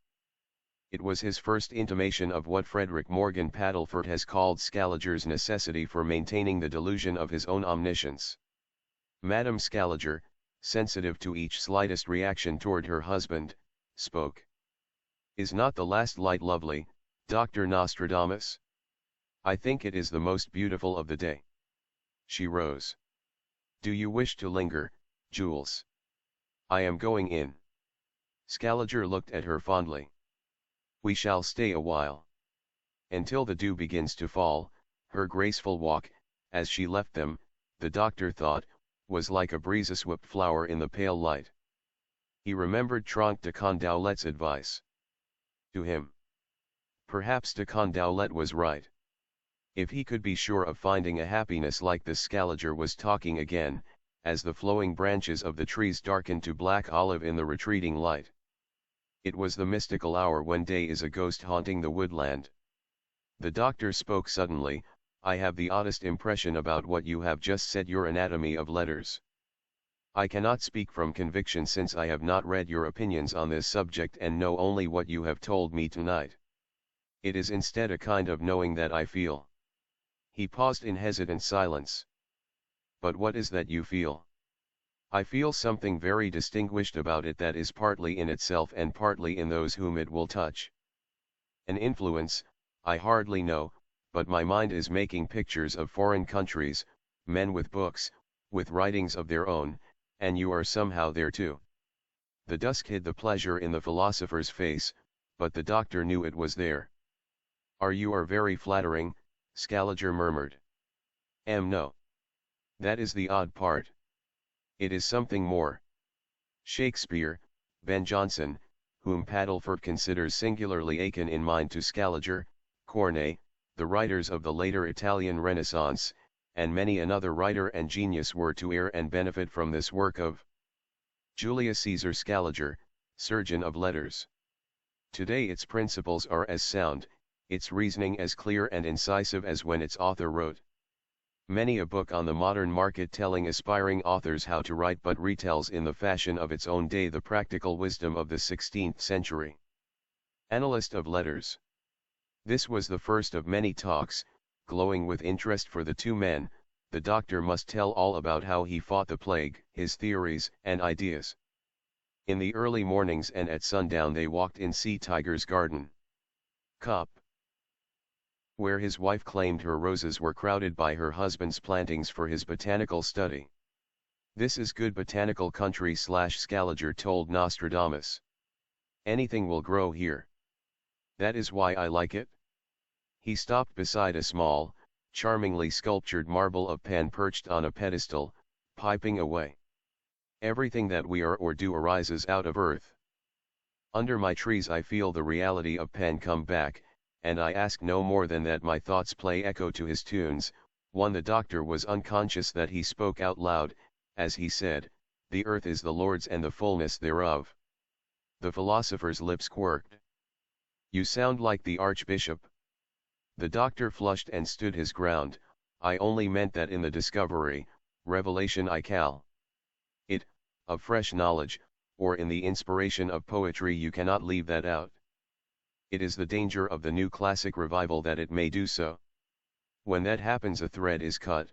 It was his first intimation of what Frederick Morgan Padelford has called Scaliger's necessity for maintaining the delusion of his own omniscience. Madame Scaliger, sensitive to each slightest reaction toward her husband, spoke. Is not the last light lovely, Dr. Nostradamus? I think it is the most beautiful of the day. She rose. Do you wish to linger, Jules? I am going in. Scaliger looked at her fondly. We shall stay a while. Until the dew begins to fall, her graceful walk, as she left them, the doctor thought, was like a breeze-swept flower in the pale light. He remembered Tronc de Condaulet's advice. To him. Perhaps de Condaulet was right. If he could be sure of finding a happiness like this. Scaliger was talking again, as the flowing branches of the trees darkened to black olive in the retreating light. It was the mystical hour when day is a ghost haunting the woodland. The doctor spoke suddenly. I have the oddest impression about what you have just said, your anatomy of letters. I cannot speak from conviction since I have not read your opinions on this subject and know only what you have told me tonight. It is instead a kind of knowing that I feel. He paused in hesitant silence. But what is that you feel? I feel something very distinguished about it that is partly in itself and partly in those whom it will touch. An influence, I hardly know, but my mind is making pictures of foreign countries, men with books, with writings of their own, and you are somehow there too. The dusk hid the pleasure in the philosopher's face, but the doctor knew it was there. You are very flattering, Scaliger murmured. No. That is the odd part. It is something more. Shakespeare, Ben Jonson, whom Padelford considers singularly akin in mind to Scaliger, Corneille, the writers of the later Italian Renaissance, and many another writer and genius were to heir and benefit from this work of Julius Caesar Scaliger, surgeon of letters. Today its principles are as sound, its reasoning as clear and incisive as when its author wrote. Many a book on the modern market telling aspiring authors how to write but retells in the fashion of its own day the practical wisdom of the 16th century. Analyst of letters. This was the first of many talks. Glowing with interest for the two men, the doctor must tell all about how he fought the plague, his theories and ideas. In the early mornings and at sundown they walked in Sea Tiger's garden. Cop. Where his wife claimed her roses were crowded by her husband's plantings for his botanical study. This is good botanical country, Scaliger told Nostradamus. Anything will grow here. That is why I like it. He stopped beside a small, charmingly sculptured marble of Pan perched on a pedestal, piping away. Everything that we are or do arises out of earth. Under my trees I feel the reality of Pan come back, and I ask no more than that my thoughts play echo to his tunes. The doctor was unconscious that he spoke out loud, as he said, the earth is the Lord's and the fullness thereof. The philosopher's lips quirked. You sound like the Archbishop. The doctor flushed and stood his ground. I only meant that in the discovery, revelation of fresh knowledge, or in the inspiration of poetry you cannot leave that out. It is the danger of the new classic revival that it may do so. When that happens a thread is cut.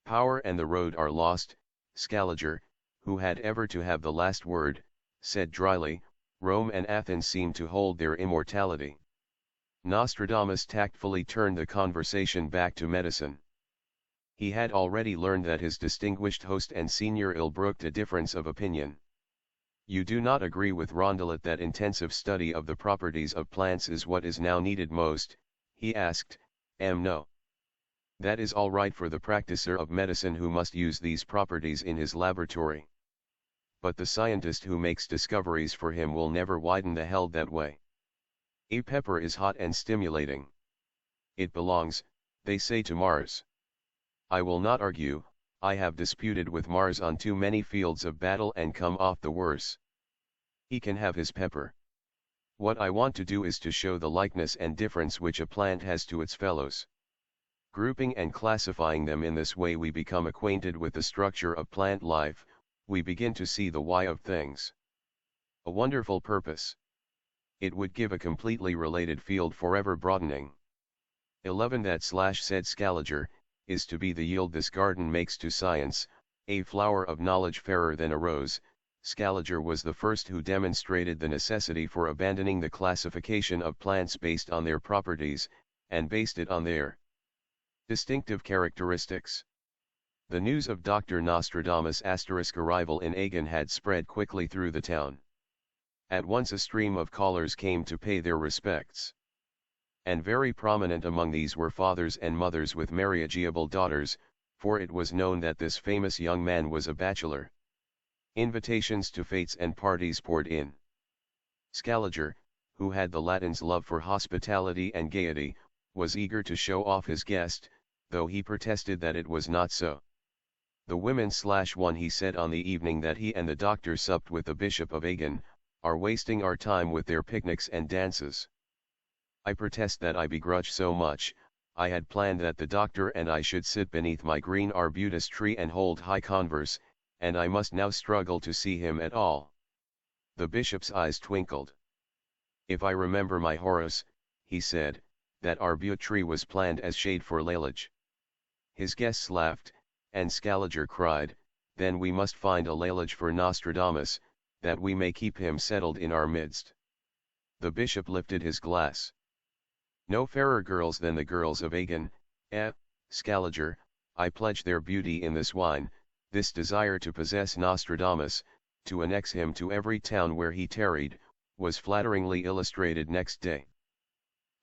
Power and the road are lost. Scaliger, who had ever to have the last word, said dryly, Rome and Athens seem to hold their immortality. Nostradamus tactfully turned the conversation back to medicine. He had already learned that his distinguished host and senior ill brooked a difference of opinion. You do not agree with Rondelet that intensive study of the properties of plants is what is now needed most, he asked. No. That is all right for the practicer of medicine who must use these properties in his laboratory. But the scientist who makes discoveries for him will never widen the held that way. A pepper is hot and stimulating. It belongs, they say, to Mars. I will not argue, I have disputed with Mars on too many fields of battle and come off the worse. He can have his pepper. What I want to do is to show the likeness and difference which a plant has to its fellows. Grouping and classifying them in this way we become acquainted with the structure of plant life, we begin to see the why of things. A wonderful purpose. It would give a completely related field forever broadening. 11 That said Scaliger, is to be the yield this garden makes to science, a flower of knowledge fairer than a rose. Scaliger was the first who demonstrated the necessity for abandoning the classification of plants based on their properties, and based it on their distinctive characteristics. The news of Dr. Nostradamus' arrival in Agen had spread quickly through the town. At once a stream of callers came to pay their respects. And very prominent among these were fathers and mothers with marriageable daughters, for it was known that this famous young man was a bachelor. Invitations to fetes and parties poured in. Scaliger, who had the Latin's love for hospitality and gaiety, was eager to show off his guest, though he protested that it was not so. The women/one he said on the evening that he and the doctor supped with the Bishop of Agen, are wasting our time with their picnics and dances. I protest that I begrudge so much. I had planned that the doctor and I should sit beneath my green arbutus tree and hold high converse, and I must now struggle to see him at all. The bishop's eyes twinkled. If I remember my Horace, he said, that arbute tree was planned as shade for Lalage. His guests laughed, and Scaliger cried, then we must find a Lalage for Nostradamus, that we may keep him settled in our midst. The bishop lifted his glass. No fairer girls than the girls of Agen, Scaliger, I pledge their beauty in this wine. This desire to possess Nostradamus, to annex him to every town where he tarried, was flatteringly illustrated next day.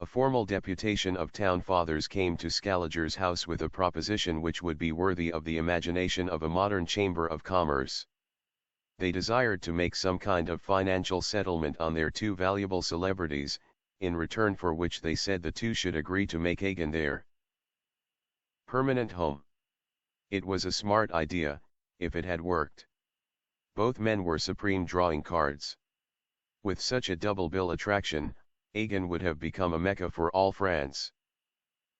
A formal deputation of town fathers came to Scaliger's house with a proposition which would be worthy of the imagination of a modern chamber of commerce. They desired to make some kind of financial settlement on their two valuable celebrities, in return for which they said the two should agree to make Agen their permanent home. It was a smart idea, if it had worked. Both men were supreme drawing cards. With such a double bill attraction, Agen would have become a Mecca for all France.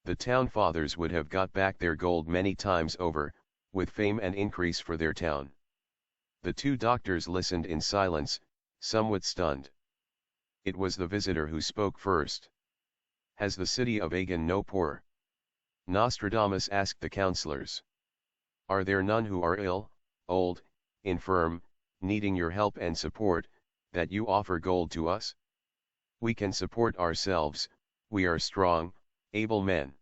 The town fathers would have got back their gold many times over, with fame and increase for their town. The two doctors listened in silence, somewhat stunned. It was the visitor who spoke first. Has the city of Agen no poor? Nostradamus asked the councillors. Are there none who are ill, old, infirm, needing your help and support, that you offer gold to us? We can support ourselves, we are strong, able men.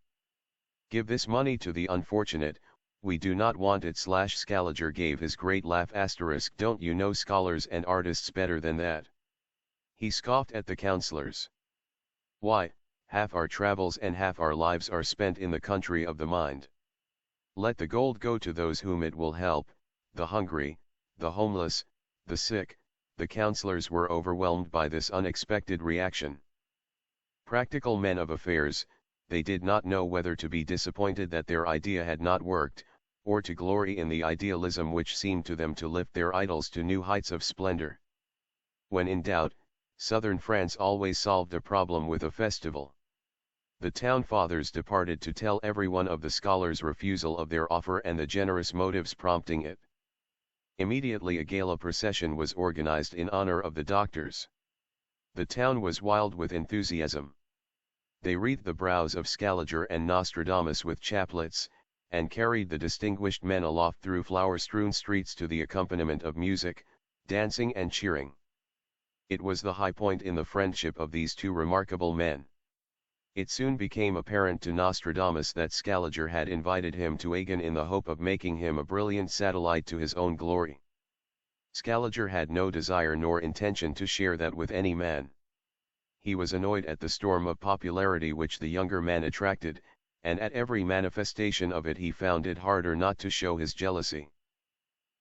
Give this money to the unfortunate, we do not want it. Scaliger gave his great laugh. Don't you know scholars and artists better than that? He scoffed at the councillors. Why, half our travels and half our lives are spent in the country of the mind. Let the gold go to those whom it will help, the hungry, the homeless, the sick. The councillors were overwhelmed by this unexpected reaction. Practical men of affairs, they did not know whether to be disappointed that their idea had not worked, or to glory in the idealism which seemed to them to lift their idols to new heights of splendor. When in doubt, southern France always solved a problem with a festival. The town fathers departed to tell everyone of the scholars' refusal of their offer and the generous motives prompting it. Immediately a gala procession was organized in honor of the doctors. The town was wild with enthusiasm. They wreathed the brows of Scaliger and Nostradamus with chaplets, and carried the distinguished men aloft through flower-strewn streets to the accompaniment of music, dancing and cheering. It was the high point in the friendship of these two remarkable men. It soon became apparent to Nostradamus that Scaliger had invited him to Agen in the hope of making him a brilliant satellite to his own glory. Scaliger had no desire nor intention to share that with any man. He was annoyed at the storm of popularity which the younger man attracted, and at every manifestation of it he found it harder not to show his jealousy.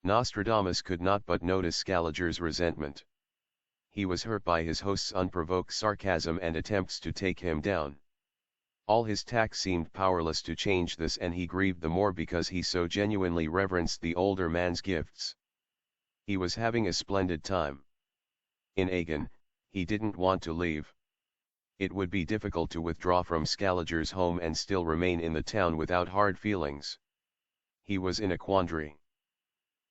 Nostradamus could not but notice Scaliger's resentment. He was hurt by his host's unprovoked sarcasm and attempts to take him down. All his tact seemed powerless to change this, and he grieved the more because he so genuinely reverenced the older man's gifts. He was having a splendid time in Aigan. He didn't want to leave. It would be difficult to withdraw from Scaliger's home and still remain in the town without hard feelings. He was in a quandary.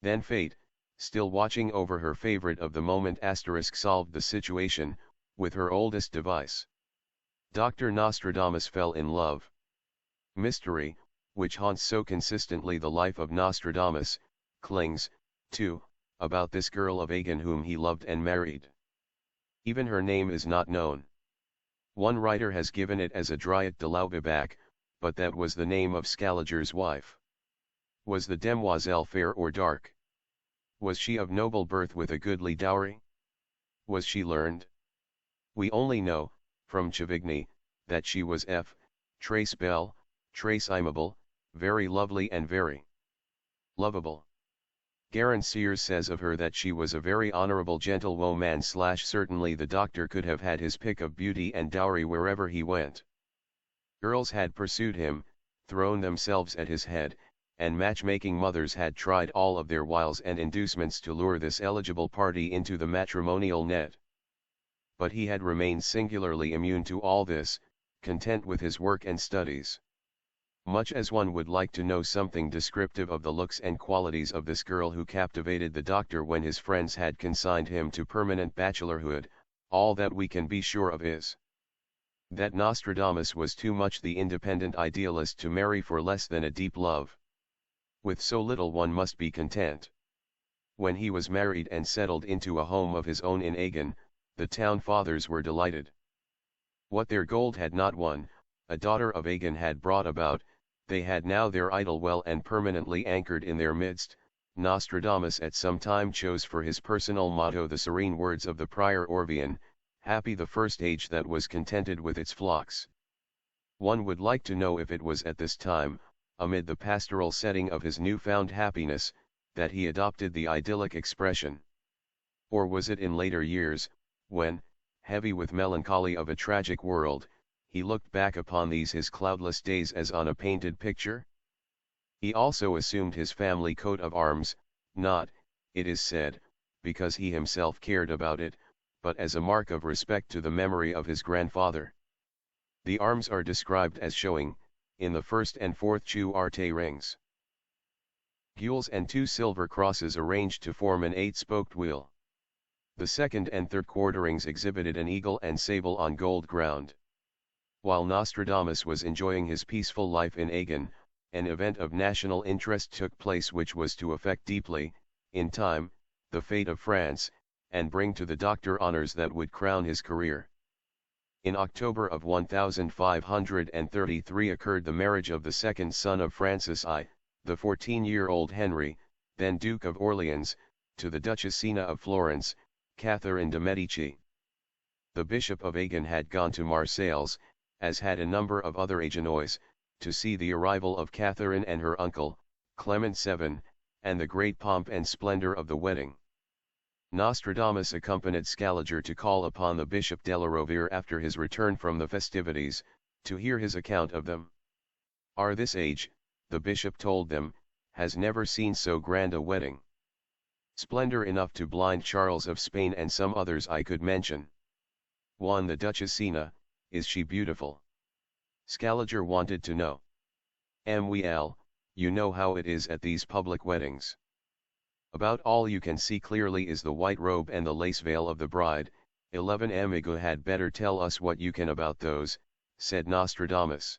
Then fate, still watching over her favorite of the moment, solved the situation, with her oldest device. Dr. Nostradamus fell in love. Mystery, which haunts so consistently the life of Nostradamus, clings, too, about this girl of Aigan whom he loved and married. Even her name is not known. One writer has given it as Adriette de Laubibac, but that was the name of Scaliger's wife. Was the demoiselle fair or dark? Was she of noble birth with a goodly dowry? Was she learned? We only know, from Chavigny, that she was très belle, très aimable, very lovely and very lovable. Garin Sears says of her that she was a very honorable gentlewoman. Certainly the doctor could have had his pick of beauty and dowry wherever he went. Earls had pursued him, thrown themselves at his head, and matchmaking mothers had tried all of their wiles and inducements to lure this eligible party into the matrimonial net. But he had remained singularly immune to all this, content with his work and studies. Much as one would like to know something descriptive of the looks and qualities of this girl who captivated the doctor when his friends had consigned him to permanent bachelorhood, all that we can be sure of is that Nostradamus was too much the independent idealist to marry for less than a deep love. With so little one must be content. When he was married and settled into a home of his own in Aigan, the town fathers were delighted. What their gold had not won, a daughter of Aigan had brought about. They had now their idol well and permanently anchored in their midst. Nostradamus at some time chose for his personal motto the serene words of the prior Orvian, "Happy the first age that was contented with its flocks." One would like to know if it was at this time, amid the pastoral setting of his newfound happiness, that he adopted the idyllic expression. Or was it in later years, when, heavy with melancholy of a tragic world, he looked back upon these his cloudless days as on a painted picture? He also assumed his family coat of arms, not, it is said, because he himself cared about it, but as a mark of respect to the memory of his grandfather. The arms are described as showing, in the first and fourth Chuarte rings, gules and 2 silver crosses arranged to form an 8-spoked wheel. The second and third quarterings exhibited an eagle and sable on gold ground. While Nostradamus was enjoying his peaceful life in Aigan, an event of national interest took place which was to affect deeply, in time, the fate of France, and bring to the doctor honors that would crown his career. In October of 1533 occurred the marriage of the second son of Francis I, the 14-year-old Henry, then Duke of Orleans, to the Duchessina of Florence, Catherine de' Medici. The Bishop of Aigan had gone to Marseilles, as had a number of other Agenois, to see the arrival of Catherine and her uncle, Clement VII, and the great pomp and splendor of the wedding. Nostradamus accompanied Scaliger to call upon the Bishop de la Rovere after his return from the festivities, to hear his account of them. "Our this age," the bishop told them, "has never seen so grand a wedding. Splendor enough to blind Charles of Spain and some others I could mention. Juan the Duchessina, is she beautiful?" Scaliger wanted to know. "Well, you know how it is at these public weddings. About all you can see clearly is the white robe and the lace veil of the bride. 11 Amigo had better tell us what you can about those," said Nostradamus.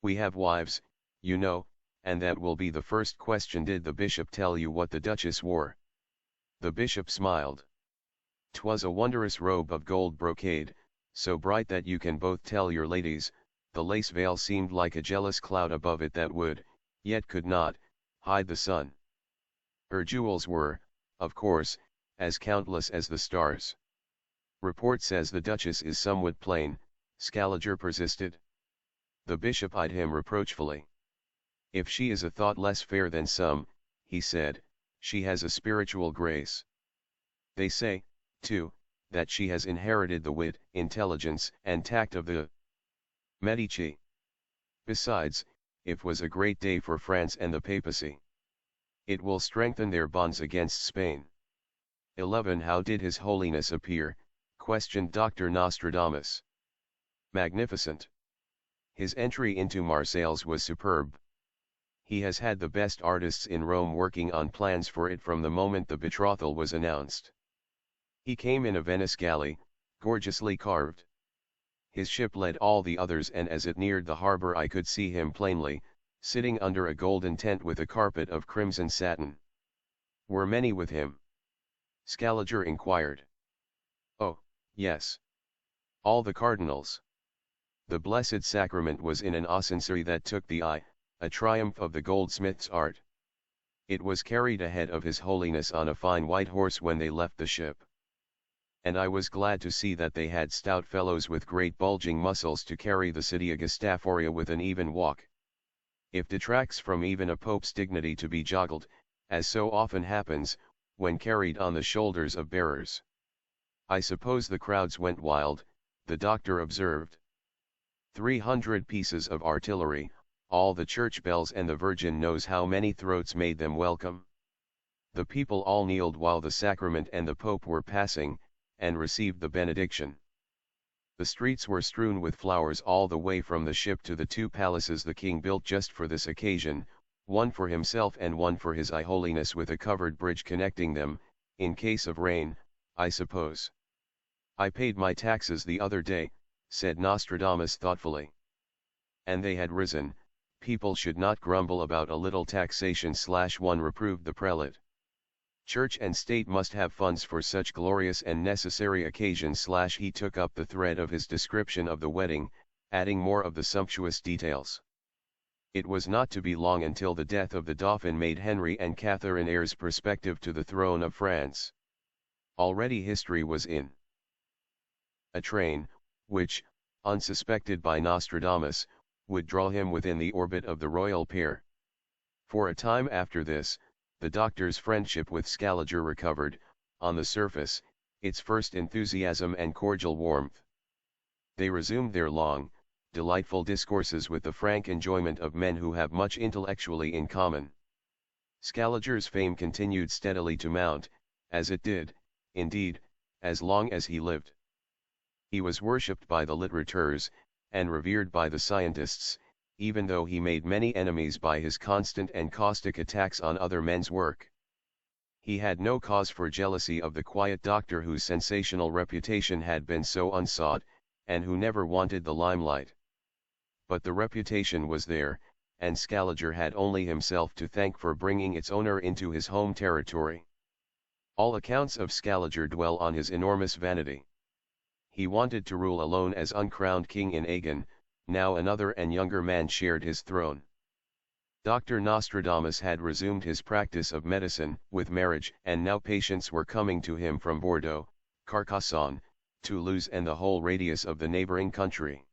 "We have wives, you know, and that will be the first question. Did the bishop tell you what the duchess wore?" The bishop smiled. "'Twas a wondrous robe of gold brocade, so bright that you can both tell your ladies. The lace veil seemed like a jealous cloud above it that would, yet could not, hide the sun. Her jewels were, of course, as countless as the stars. Report says the Duchess is somewhat plain, Scaliger persisted. The bishop eyed him reproachfully. If she is a thought less fair than some, he said, she has a spiritual grace. They say, too, that she has inherited the wit, intelligence, and tact of the Medici. Besides, it was a great day for France and the papacy. It will strengthen their bonds against Spain. 11. How did His Holiness appear? Questioned Dr. Nostradamus. Magnificent. His entry into Marseilles was superb. He has had the best artists in Rome working on plans for it from the moment the betrothal was announced. He came in a Venice galley, gorgeously carved. His ship led all the others, and as it neared the harbor I could see him plainly, sitting under a golden tent with a carpet of crimson satin. Were many with him? Scaliger inquired. Oh, yes. All the cardinals. The Blessed Sacrament was in an oscencery that took the eye, a triumph of the goldsmith's art. It was carried ahead of His Holiness on a fine white horse when they left the ship. And I was glad to see that they had stout fellows with great bulging muscles to carry the city Augustaforia with an even walk. It detracts from even a pope's dignity to be joggled, as so often happens, when carried on the shoulders of bearers. I suppose the crowds went wild, the doctor observed. 300 pieces of artillery, all the church bells, and the Virgin knows how many throats made them welcome. The people all kneeled while the sacrament and the Pope were passing, and received the benediction. The streets were strewn with flowers all the way from the ship to the two palaces the king built just for this occasion, one for himself and one for His High Holiness, with a covered bridge connecting them, in case of rain, I suppose. I paid my taxes the other day, said Nostradamus thoughtfully. And they had risen. People should not grumble about a little taxation. One reproved the prelate. Church and state must have funds for such glorious and necessary occasions. He took up the thread of his description of the wedding, adding more of the sumptuous details. It was not to be long until the death of the Dauphin made Henry and Catherine heirs prospective to the throne of France. Already history was in a train, which, unsuspected by Nostradamus, would draw him within the orbit of the royal pair. For a time after this, the doctor's friendship with Scaliger recovered, on the surface, its first enthusiasm and cordial warmth. They resumed their long, delightful discourses with the frank enjoyment of men who have much intellectually in common. Scaliger's fame continued steadily to mount, as it did, indeed, as long as he lived. He was worshipped by the littérateurs, and revered by the scientists, even though he made many enemies by his constant and caustic attacks on other men's work. He had no cause for jealousy of the quiet doctor whose sensational reputation had been so unsought, and who never wanted the limelight. But the reputation was there, and Scaliger had only himself to thank for bringing its owner into his home territory. All accounts of Scaliger dwell on his enormous vanity. He wanted to rule alone as uncrowned king in Agen. Now another and younger man shared his throne. Dr. Nostradamus had resumed his practice of medicine with marriage, and now patients were coming to him from Bordeaux, Carcassonne, Toulouse, and the whole radius of the neighboring country.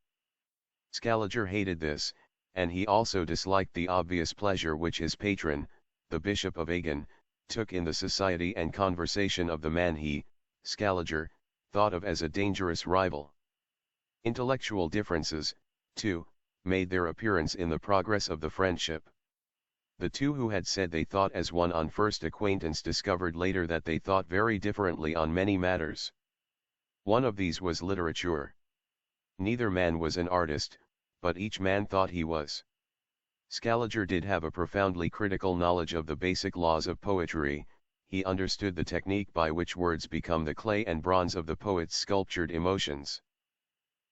Scaliger hated this, and he also disliked the obvious pleasure which his patron, the Bishop of Agen, took in the society and conversation of the man he, Scaliger, thought of as a dangerous rival. Intellectual differences, too, made their appearance in the progress of the friendship. The two who had said they thought as one on first acquaintance discovered later that they thought very differently on many matters. One of these was literature. Neither man was an artist, but each man thought he was. Scaliger did have a profoundly critical knowledge of the basic laws of poetry. He understood the technique by which words become the clay and bronze of the poet's sculptured emotions.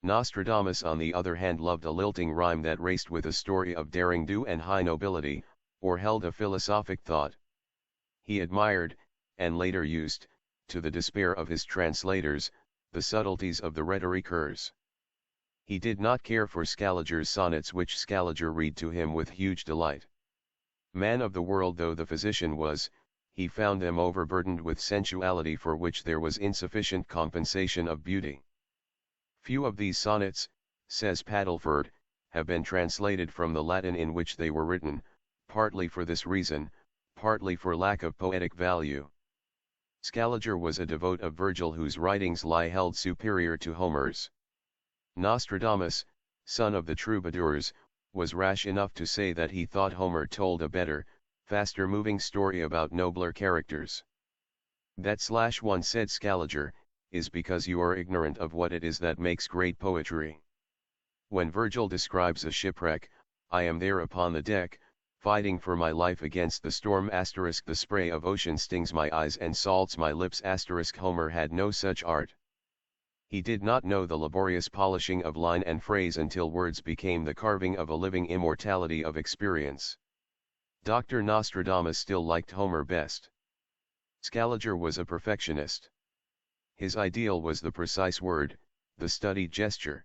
Nostradamus, on the other hand, loved a lilting rhyme that raced with a story of derring-do and high nobility, or held a philosophic thought. He admired, and later used, to the despair of his translators, the subtleties of the rhétoriqueurs. He did not care for Scaliger's sonnets, which Scaliger read to him with huge delight. Man of the world though the physician was, he found them overburdened with sensuality for which there was insufficient compensation of beauty. Few of these sonnets, says Padelford, have been translated from the Latin in which they were written, partly for this reason, partly for lack of poetic value. Scaliger was a devote of Virgil whose writings lie held superior to Homer's. Nostradamus, son of the troubadours, was rash enough to say that he thought Homer told a better, faster-moving story about nobler characters. That/one said Scaliger, is because you are ignorant of what it is that makes great poetry. When Virgil describes a shipwreck, I am there upon the deck, fighting for my life against the storm *, the spray of ocean stings my eyes and salts my lips *. Homer had no such art. He did not know the laborious polishing of line and phrase until words became the carving of a living immortality of experience. Dr. Nostradamus still liked Homer best. Scaliger was a perfectionist. His ideal was the precise word, the studied gesture.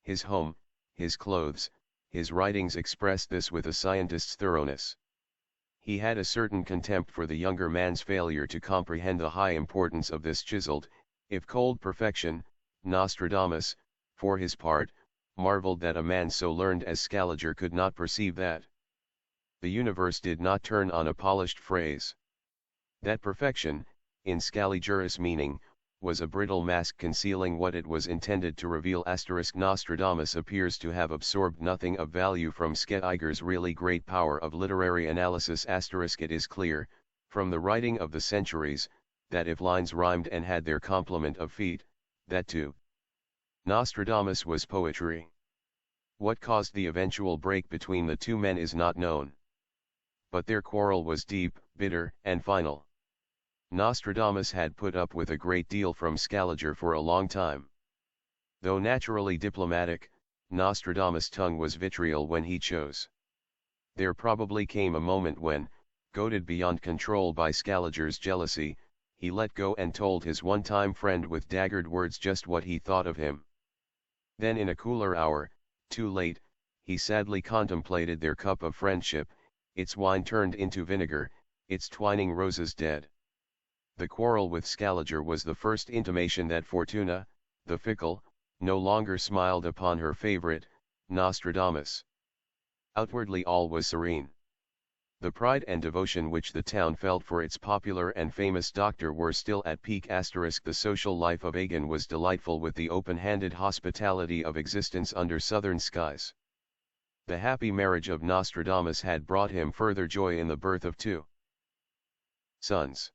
His home, his clothes, his writings expressed this with a scientist's thoroughness. He had a certain contempt for the younger man's failure to comprehend the high importance of this chiseled, if cold perfection. Nostradamus, for his part, marveled that a man so learned as Scaliger could not perceive that the universe did not turn on a polished phrase. That perfection, in Scaliger's meaning, was a brittle mask concealing what it was intended to reveal. Nostradamus appears to have absorbed nothing of value from Scaliger's really great power of literary analysis. It is clear, from the writing of the centuries, that if lines rhymed and had their complement of feet, that too, Nostradamus was poetry. What caused the eventual break between the two men is not known. But their quarrel was deep, bitter, and final. Nostradamus had put up with a great deal from Scaliger for a long time. Though naturally diplomatic, Nostradamus' tongue was vitriol when he chose. There probably came a moment when, goaded beyond control by Scaliger's jealousy, he let go and told his one-time friend with daggered words just what he thought of him. Then in a cooler hour, too late, he sadly contemplated their cup of friendship, its wine turned into vinegar, its twining roses dead. The quarrel with Scaliger was the first intimation that Fortuna, the fickle, no longer smiled upon her favorite, Nostradamus. Outwardly all was serene. The pride and devotion which the town felt for its popular and famous doctor were still at peak. The social life of Agin was delightful with the open-handed hospitality of existence under southern skies. The happy marriage of Nostradamus had brought him further joy in the birth of 2 sons.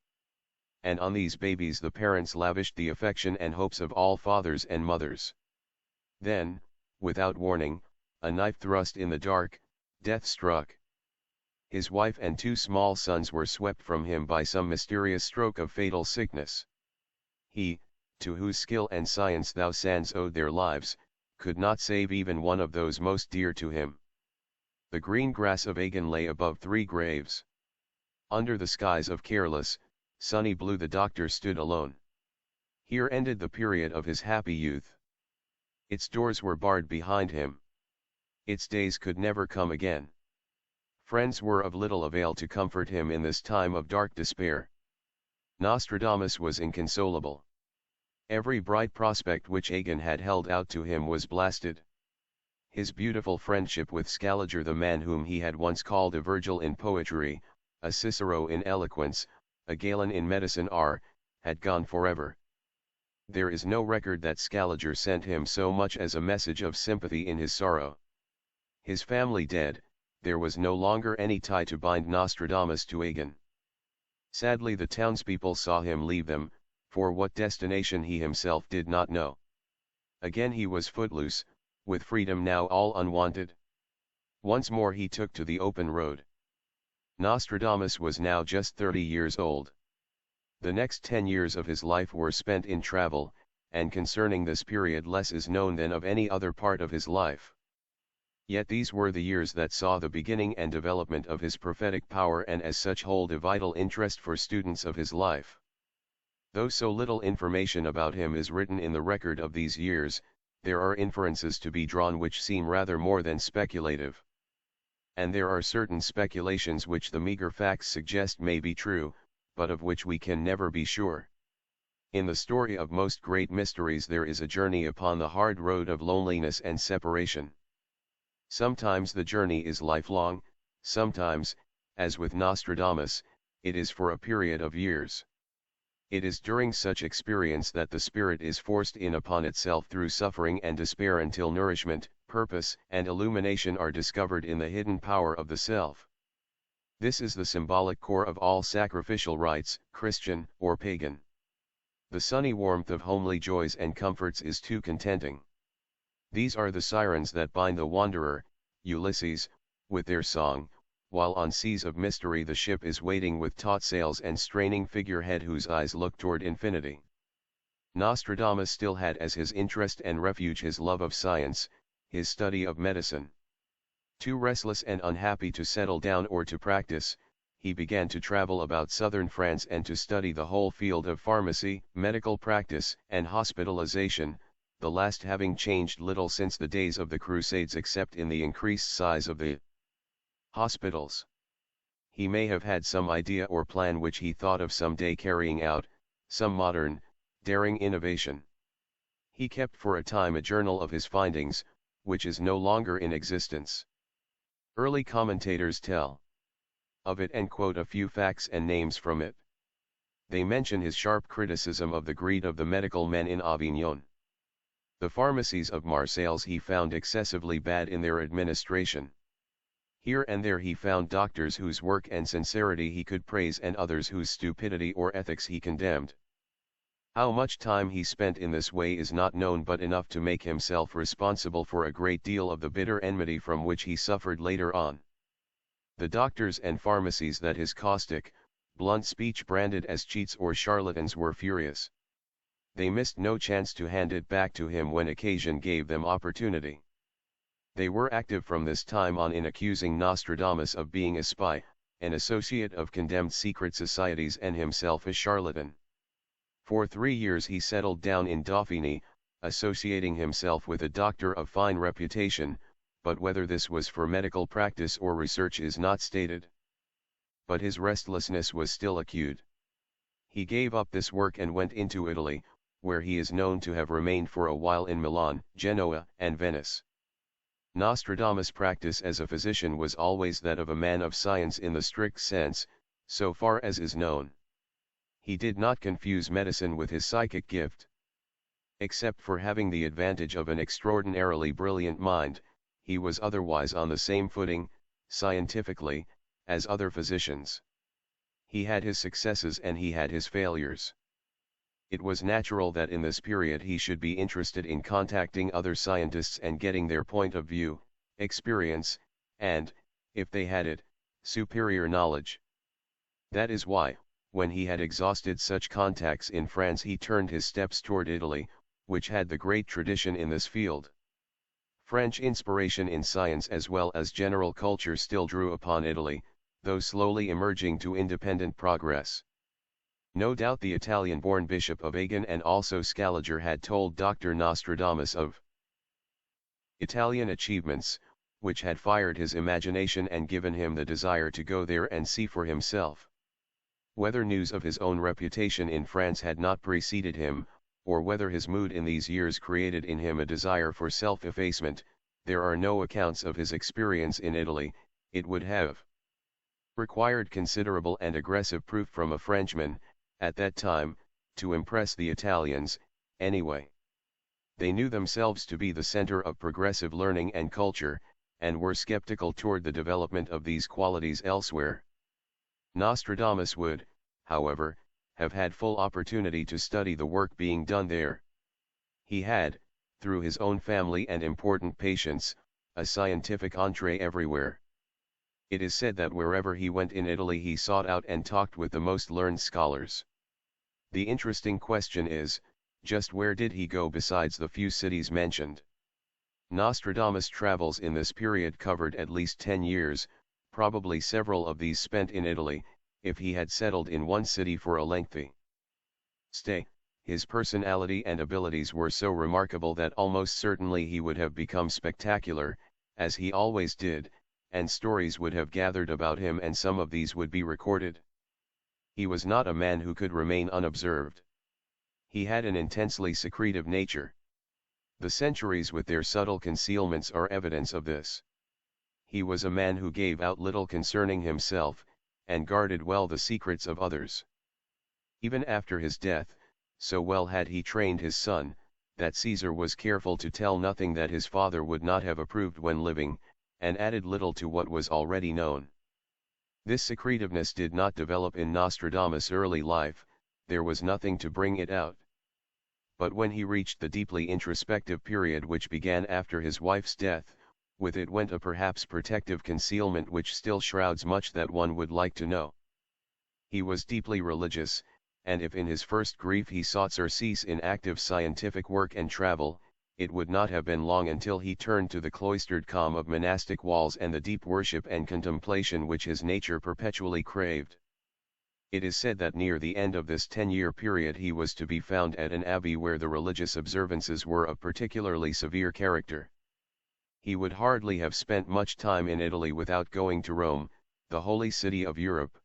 And on these babies the parents lavished the affection and hopes of all fathers and mothers. Then, without warning, a knife thrust in the dark, death struck. His wife and 2 small sons were swept from him by some mysterious stroke of fatal sickness. He, to whose skill and science thou sands owed their lives, could not save even one of those most dear to him. The green grass of Agin lay above 3 graves. Under the skies of careless, sunny blue the doctor stood alone. Here ended the period of his happy youth. Its doors were barred behind him. Its days could never come again. Friends were of little avail to comfort him in this time of dark despair. Nostradamus was inconsolable. Every bright prospect which Agin had held out to him was blasted. His beautiful friendship with Scaliger, the man whom he had once called a Virgil in poetry, a Cicero in eloquence, a Galen in medicine had gone forever. There is no record that Scaliger sent him so much as a message of sympathy in his sorrow. His family dead, there was no longer any tie to bind Nostradamus to Agin. Sadly the townspeople saw him leave them, for what destination he himself did not know. Again he was footloose, with freedom now all unwanted. Once more he took to the open road. Nostradamus was now just 30 years old. The next 10 years of his life were spent in travel, and concerning this period less is known than of any other part of his life. Yet these were the years that saw the beginning and development of his prophetic power, and as such hold a vital interest for students of his life. Though so little information about him is written in the record of these years, there are inferences to be drawn which seem rather more than speculative. And there are certain speculations which the meager facts suggest may be true, but of which we can never be sure. In the story of most great mysteries there is a journey upon the hard road of loneliness and separation. Sometimes the journey is lifelong, sometimes, as with Nostradamus, it is for a period of years. It is during such experience that the spirit is forced in upon itself through suffering and despair until nourishment, purpose, and illumination are discovered in the hidden power of the self. This is the symbolic core of all sacrificial rites, Christian or pagan. The sunny warmth of homely joys and comforts is too contenting. These are the sirens that bind the wanderer, Ulysses, with their song, while on seas of mystery the ship is waiting with taut sails and straining figurehead whose eyes look toward infinity. Nostradamus still had as his interest and refuge his love of science, his study of medicine. Too restless and unhappy to settle down or to practice, he began to travel about southern France and to study the whole field of pharmacy, medical practice, and hospitalization, the last having changed little since the days of the Crusades except in the increased size of the hospitals. He may have had some idea or plan which he thought of some day carrying out, some modern, daring innovation. He kept for a time a journal of his findings, which is no longer in existence. Early commentators tell of it and quote a few facts and names from it. They mention his sharp criticism of the greed of the medical men in Avignon. The pharmacies of Marseilles he found excessively bad in their administration. Here and there he found doctors whose work and sincerity he could praise and others whose stupidity or ethics he condemned. How much time he spent in this way is not known, but enough to make himself responsible for a great deal of the bitter enmity from which he suffered later on. The doctors and pharmacies that his caustic, blunt speech branded as cheats or charlatans were furious. They missed no chance to hand it back to him when occasion gave them opportunity. They were active from this time on in accusing Nostradamus of being a spy, an associate of condemned secret societies, and himself a charlatan. For 3 years he settled down in Dauphiny, associating himself with a doctor of fine reputation, but whether this was for medical practice or research is not stated. But his restlessness was still acute. He gave up this work and went into Italy, where he is known to have remained for a while in Milan, Genoa, and Venice. Nostradamus' practice as a physician was always that of a man of science in the strict sense, so far as is known. He did not confuse medicine with his psychic gift. Except for having the advantage of an extraordinarily brilliant mind, he was otherwise on the same footing, scientifically, as other physicians. He had his successes and he had his failures. It was natural that in this period he should be interested in contacting other scientists and getting their point of view, experience, and, if they had it, superior knowledge. That is why, when he had exhausted such contacts in France, he turned his steps toward Italy, which had the great tradition in this field. French inspiration in science as well as general culture still drew upon Italy, though slowly emerging to independent progress. No doubt the Italian-born Bishop of Agen and also Scaliger had told Dr. Nostradamus of Italian achievements, which had fired his imagination and given him the desire to go there and see for himself. Whether news of his own reputation in France had not preceded him, or whether his mood in these years created in him a desire for self-effacement, there are no accounts of his experience in Italy. It would have required considerable and aggressive proof from a Frenchman, at that time, to impress the Italians, anyway. They knew themselves to be the center of progressive learning and culture, and were skeptical toward the development of these qualities elsewhere. Nostradamus would, however, have had full opportunity to study the work being done there. He had, through his own family and important patients, a scientific entree everywhere. It is said that wherever he went in Italy he sought out and talked with the most learned scholars. The interesting question is, just where did he go besides the few cities mentioned? Nostradamus' travels in this period covered at least 10 years, probably several of these spent in Italy. If he had settled in one city for a lengthy stay, his personality and abilities were so remarkable that almost certainly he would have become spectacular, as he always did, and stories would have gathered about him, and some of these would be recorded. He was not a man who could remain unobserved. He had an intensely secretive nature. The centuries with their subtle concealments are evidence of this. He was a man who gave out little concerning himself, and guarded well the secrets of others. Even after his death, so well had he trained his son, that Caesar was careful to tell nothing that his father would not have approved when living, and added little to what was already known. This secretiveness did not develop in Nostradamus' early life, there was nothing to bring it out. But when he reached the deeply introspective period which began after his wife's death, with it went a perhaps protective concealment which still shrouds much that one would like to know. He was deeply religious, and if in his first grief he sought surcease in active scientific work and travel, it would not have been long until he turned to the cloistered calm of monastic walls and the deep worship and contemplation which his nature perpetually craved. It is said that near the end of this 10-year period he was to be found at an abbey where the religious observances were of particularly severe character. He would hardly have spent much time in Italy without going to Rome, the holy city of Europe.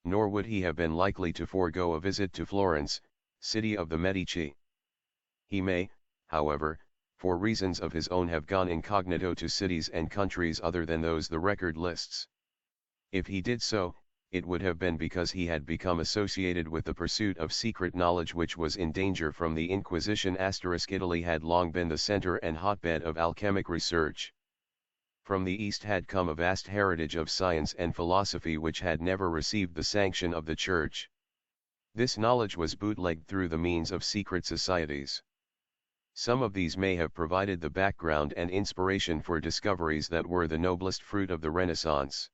Nor would he have been likely to forego a visit to Florence, city of the Medici. He may, however, for reasons of his own have gone incognito to cities and countries other than those the record lists. If he did so, it would have been because he had become associated with the pursuit of secret knowledge which was in danger from the Inquisition. Italy had long been the center and hotbed of alchemic research. From the East had come a vast heritage of science and philosophy which had never received the sanction of the Church. This knowledge was bootlegged through the means of secret societies. Some of these may have provided the background and inspiration for discoveries that were the noblest fruit of the Renaissance.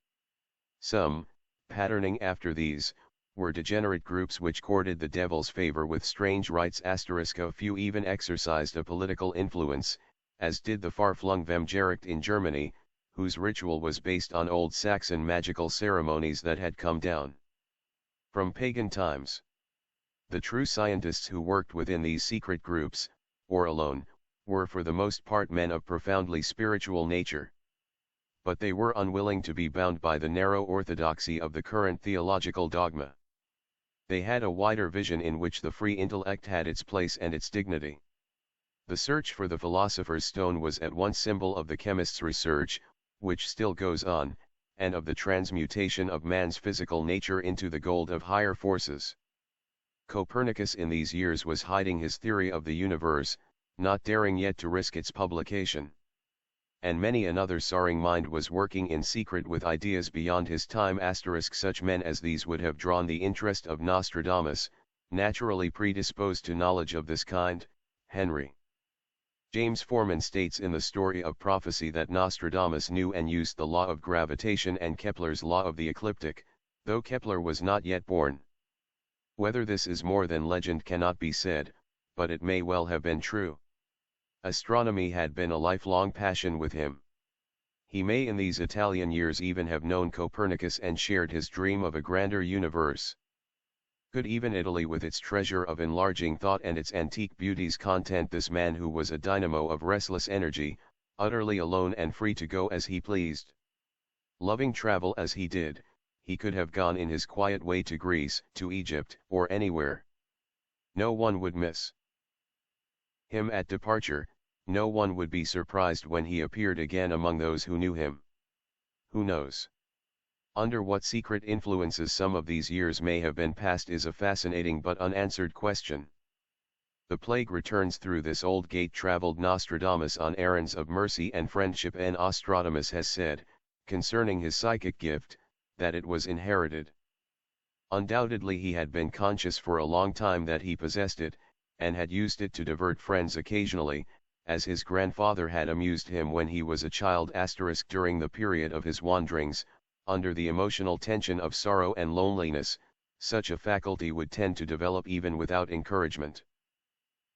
Some, patterning after these, were degenerate groups which courted the devil's favor with strange rites. A few even exercised a political influence, as did the far-flung Vemgericht in Germany, whose ritual was based on old Saxon magical ceremonies that had come down from pagan times. The true scientists who worked within these secret groups, or alone, were for the most part men of profoundly spiritual nature. But they were unwilling to be bound by the narrow orthodoxy of the current theological dogma. They had a wider vision in which the free intellect had its place and its dignity. The search for the philosopher's stone was at once symbol of the chemist's research, which still goes on, and of the transmutation of man's physical nature into the gold of higher forces. Copernicus in these years was hiding his theory of the universe, not daring yet to risk its publication. And many another soaring mind was working in secret with ideas beyond his time. Such men as these would have drawn the interest of Nostradamus, naturally predisposed to knowledge of this kind. Henry James Forman states in the Story of Prophecy that Nostradamus knew and used the law of gravitation and Kepler's law of the ecliptic, though Kepler was not yet born. Whether this is more than legend cannot be said, but it may well have been true. Astronomy had been a lifelong passion with him. He may in these Italian years even have known Copernicus and shared his dream of a grander universe. Could even Italy with its treasure of enlarging thought and its antique beauties content this man who was a dynamo of restless energy, utterly alone and free to go as he pleased? Loving travel as he did, he could have gone in his quiet way to Greece, to Egypt, or anywhere. No one would miss him at departure, no one would be surprised when he appeared again among those who knew him. Who knows under what secret influences some of these years may have been passed is a fascinating but unanswered question. The plague returns through this old gate traveled Nostradamus on errands of mercy and friendship, and Nostradamus has said, concerning his psychic gift, that it was inherited. Undoubtedly he had been conscious for a long time that he possessed it, and had used it to divert friends occasionally, as his grandfather had amused him when he was a child. During the period of his wanderings, under the emotional tension of sorrow and loneliness, such a faculty would tend to develop even without encouragement.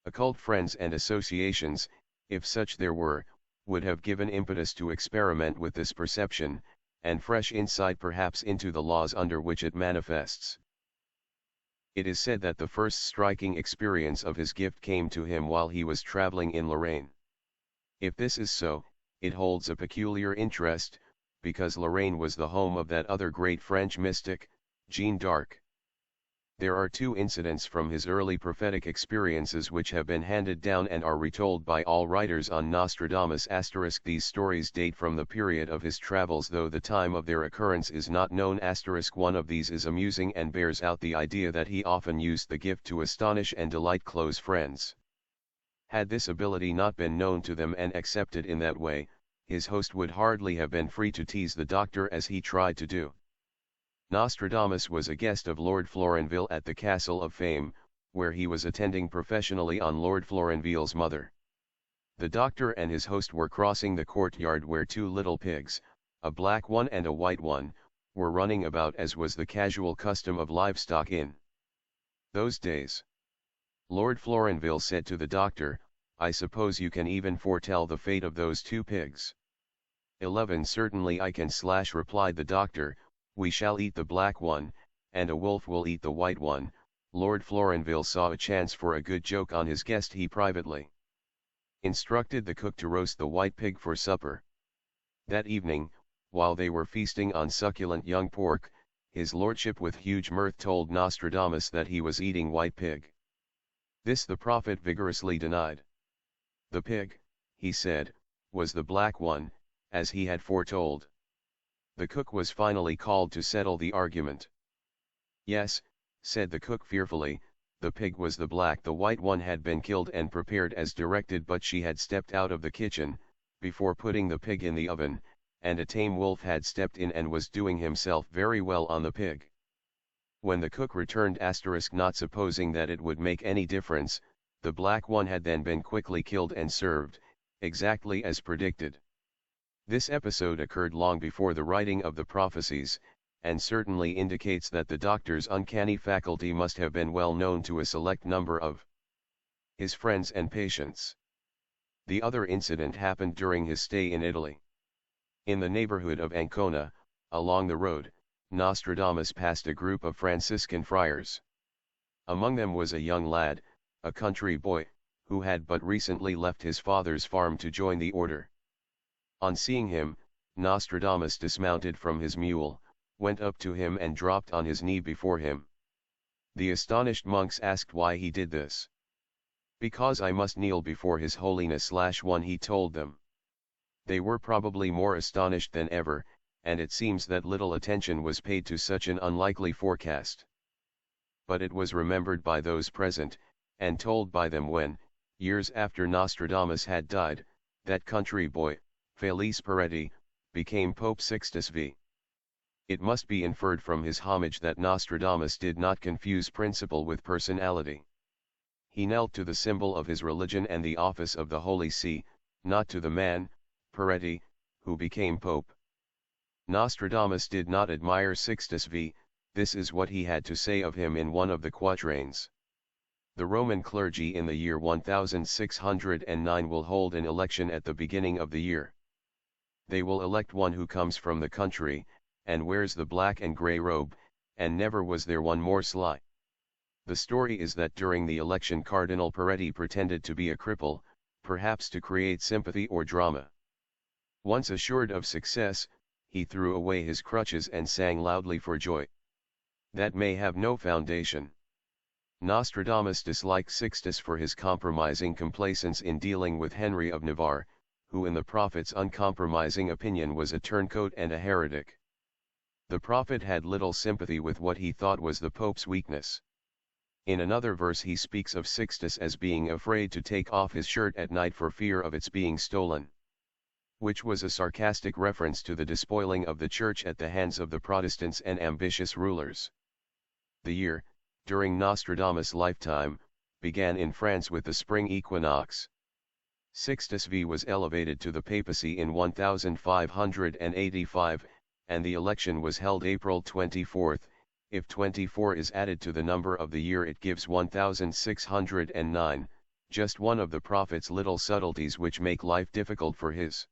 Occult friends and associations, if such there were, would have given impetus to experiment with this perception, and fresh insight perhaps into the laws under which it manifests. It is said that the first striking experience of his gift came to him while he was traveling in Lorraine. If this is so, it holds a peculiar interest, because Lorraine was the home of that other great French mystic, Jeanne d'Arc. There are two incidents from his early prophetic experiences which have been handed down and are retold by all writers on Nostradamus*. These stories date from the period of his travels, though the time of their occurrence is not known. One of these is amusing and bears out the idea that he often used the gift to astonish and delight close friends. Had this ability not been known to them and accepted in that way, his host would hardly have been free to tease the doctor as he tried to do. Nostradamus was a guest of Lord Florenville at the Castle of Fame, where he was attending professionally on Lord Florenville's mother. The doctor and his host were crossing the courtyard where two little pigs, a black one and a white one, were running about as was the casual custom of livestock in those days. Lord Florenville said to the doctor, "I suppose you can even foretell the fate of those two pigs." 11 Certainly I can, replied the doctor. "We shall eat the black one, and a wolf will eat the white one." Lord Florenville saw a chance for a good joke on his guest. He privately instructed the cook to roast the white pig for supper. That evening, while they were feasting on succulent young pork, his lordship with huge mirth told Nostradamus that he was eating white pig. This the prophet vigorously denied. The pig, he said, was the black one, as he had foretold. The cook was finally called to settle the argument. "Yes," said the cook fearfully, "the pig was the black. The white one had been killed and prepared as directed, but she had stepped out of the kitchen, before putting the pig in the oven, and a tame wolf had stepped in and was doing himself very well on the pig." When the cook returned, not supposing that it would make any difference, the black one had then been quickly killed and served, exactly as predicted. This episode occurred long before the writing of the prophecies, and certainly indicates that the doctor's uncanny faculty must have been well known to a select number of his friends and patients. The other incident happened during his stay in Italy. In the neighborhood of Ancona, along the road, Nostradamus passed a group of Franciscan friars. Among them was a young lad, a country boy, who had but recently left his father's farm to join the order. On seeing him, Nostradamus dismounted from his mule, went up to him and dropped on his knee before him. The astonished monks asked why he did this. "Because I must kneel before His Holiness /1," he told them. They were probably more astonished than ever, and it seems that little attention was paid to such an unlikely forecast. But it was remembered by those present, and told by them when, years after Nostradamus had died, that country boy, Felice Peretti, became Pope Sixtus V. It must be inferred from his homage that Nostradamus did not confuse principle with personality. He knelt to the symbol of his religion and the office of the Holy See, not to the man, Peretti, who became Pope. Nostradamus did not admire Sixtus V. This is what he had to say of him in one of the quatrains. "The Roman clergy in the year 1609 will hold an election at the beginning of the year. They will elect one who comes from the country, and wears the black and grey robe, and never was there one more sly." The story is that during the election Cardinal Peretti pretended to be a cripple, perhaps to create sympathy or drama. Once assured of success, he threw away his crutches and sang loudly for joy. That may have no foundation. Nostradamus disliked Sixtus for his compromising complacence in dealing with Henry of Navarre, who in the prophet's uncompromising opinion was a turncoat and a heretic. The prophet had little sympathy with what he thought was the Pope's weakness. In another verse he speaks of Sixtus as being afraid to take off his shirt at night for fear of its being stolen, which was a sarcastic reference to the despoiling of the church at the hands of the Protestants and ambitious rulers. The year, during Nostradamus' lifetime, began in France with the spring equinox. Sixtus V was elevated to the papacy in 1585, and the election was held April 24. If 24 is added to the number of the year it gives 1609, just one of the prophet's little subtleties which make life difficult for his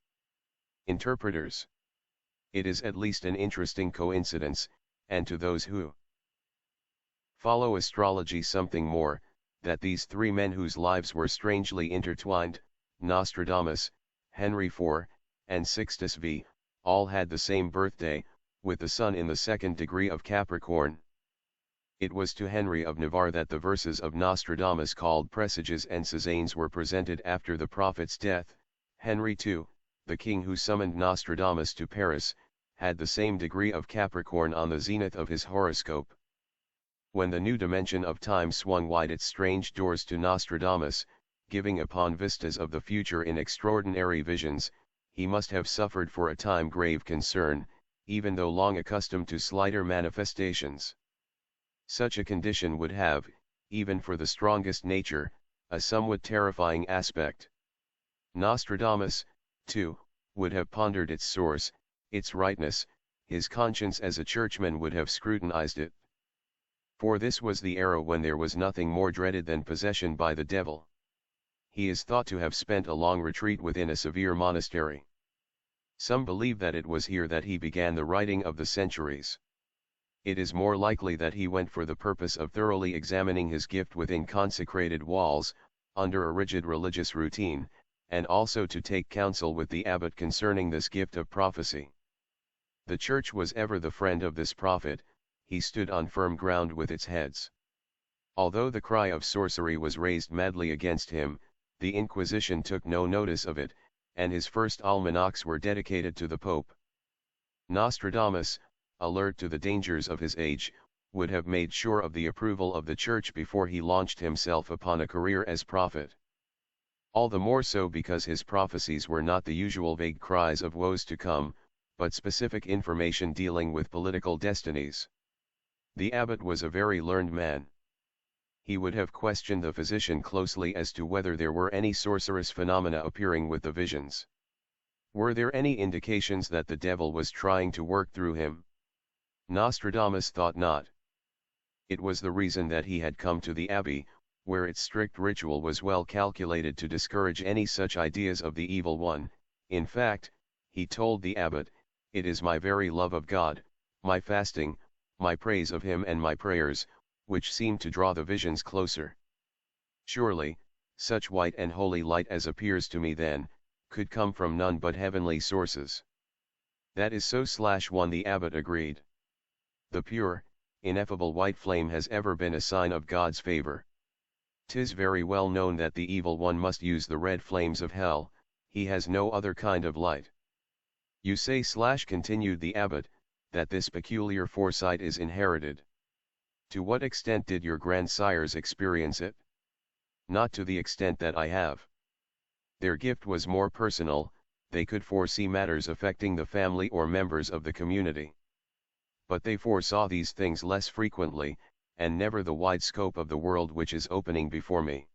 interpreters. It is at least an interesting coincidence, and to those who follow astrology something more, that these three men whose lives were strangely intertwined, Nostradamus, Henry IV, and Sixtus V, all had the same birthday, with the sun in the second degree of Capricorn. It was to Henry of Navarre that the verses of Nostradamus called presages and sezanes were presented after the prophet's death. Henry II, the king who summoned Nostradamus to Paris, had the same degree of Capricorn on the zenith of his horoscope. When the new dimension of time swung wide its strange doors to Nostradamus, giving upon vistas of the future in extraordinary visions, he must have suffered for a time grave concern, even though long accustomed to slighter manifestations. Such a condition would have, even for the strongest nature, a somewhat terrifying aspect. Nostradamus, too, would have pondered its source, its rightness, his conscience as a churchman would have scrutinized it. For this was the era when there was nothing more dreaded than possession by the devil. He is thought to have spent a long retreat within a severe monastery. Some believe that it was here that he began the writing of the centuries. It is more likely that he went for the purpose of thoroughly examining his gift within consecrated walls, under a rigid religious routine, and also to take counsel with the abbot concerning this gift of prophecy. The church was ever the friend of this prophet, he stood on firm ground with its heads. Although the cry of sorcery was raised madly against him, the Inquisition took no notice of it, and his first almanacs were dedicated to the Pope. Nostradamus, alert to the dangers of his age, would have made sure of the approval of the Church before he launched himself upon a career as prophet. All the more so because his prophecies were not the usual vague cries of woes to come, but specific information dealing with political destinies. The abbot was a very learned man. He would have questioned the physician closely as to whether there were any sorcerous phenomena appearing with the visions. Were there any indications that the devil was trying to work through him? Nostradamus thought not. It was the reason that he had come to the abbey, where its strict ritual was well calculated to discourage any such ideas of the evil one. In fact, he told the abbot, "It is my very love of God, my fasting, my praise of him and my prayers, which seem to draw the visions closer. Surely, such white and holy light as appears to me then, could come from none but heavenly sources." That is so/1 the abbot agreed. The pure, ineffable white flame has ever been a sign of God's favor. 'Tis very well known that the evil one must use the red flames of hell, he has no other kind of light. You say/continued the abbot, that this peculiar foresight is inherited. To what extent did your grandsires experience it? Not to the extent that I have. Their gift was more personal, they could foresee matters affecting the family or members of the community. But they foresaw these things less frequently, and never the wide scope of the world which is opening before me.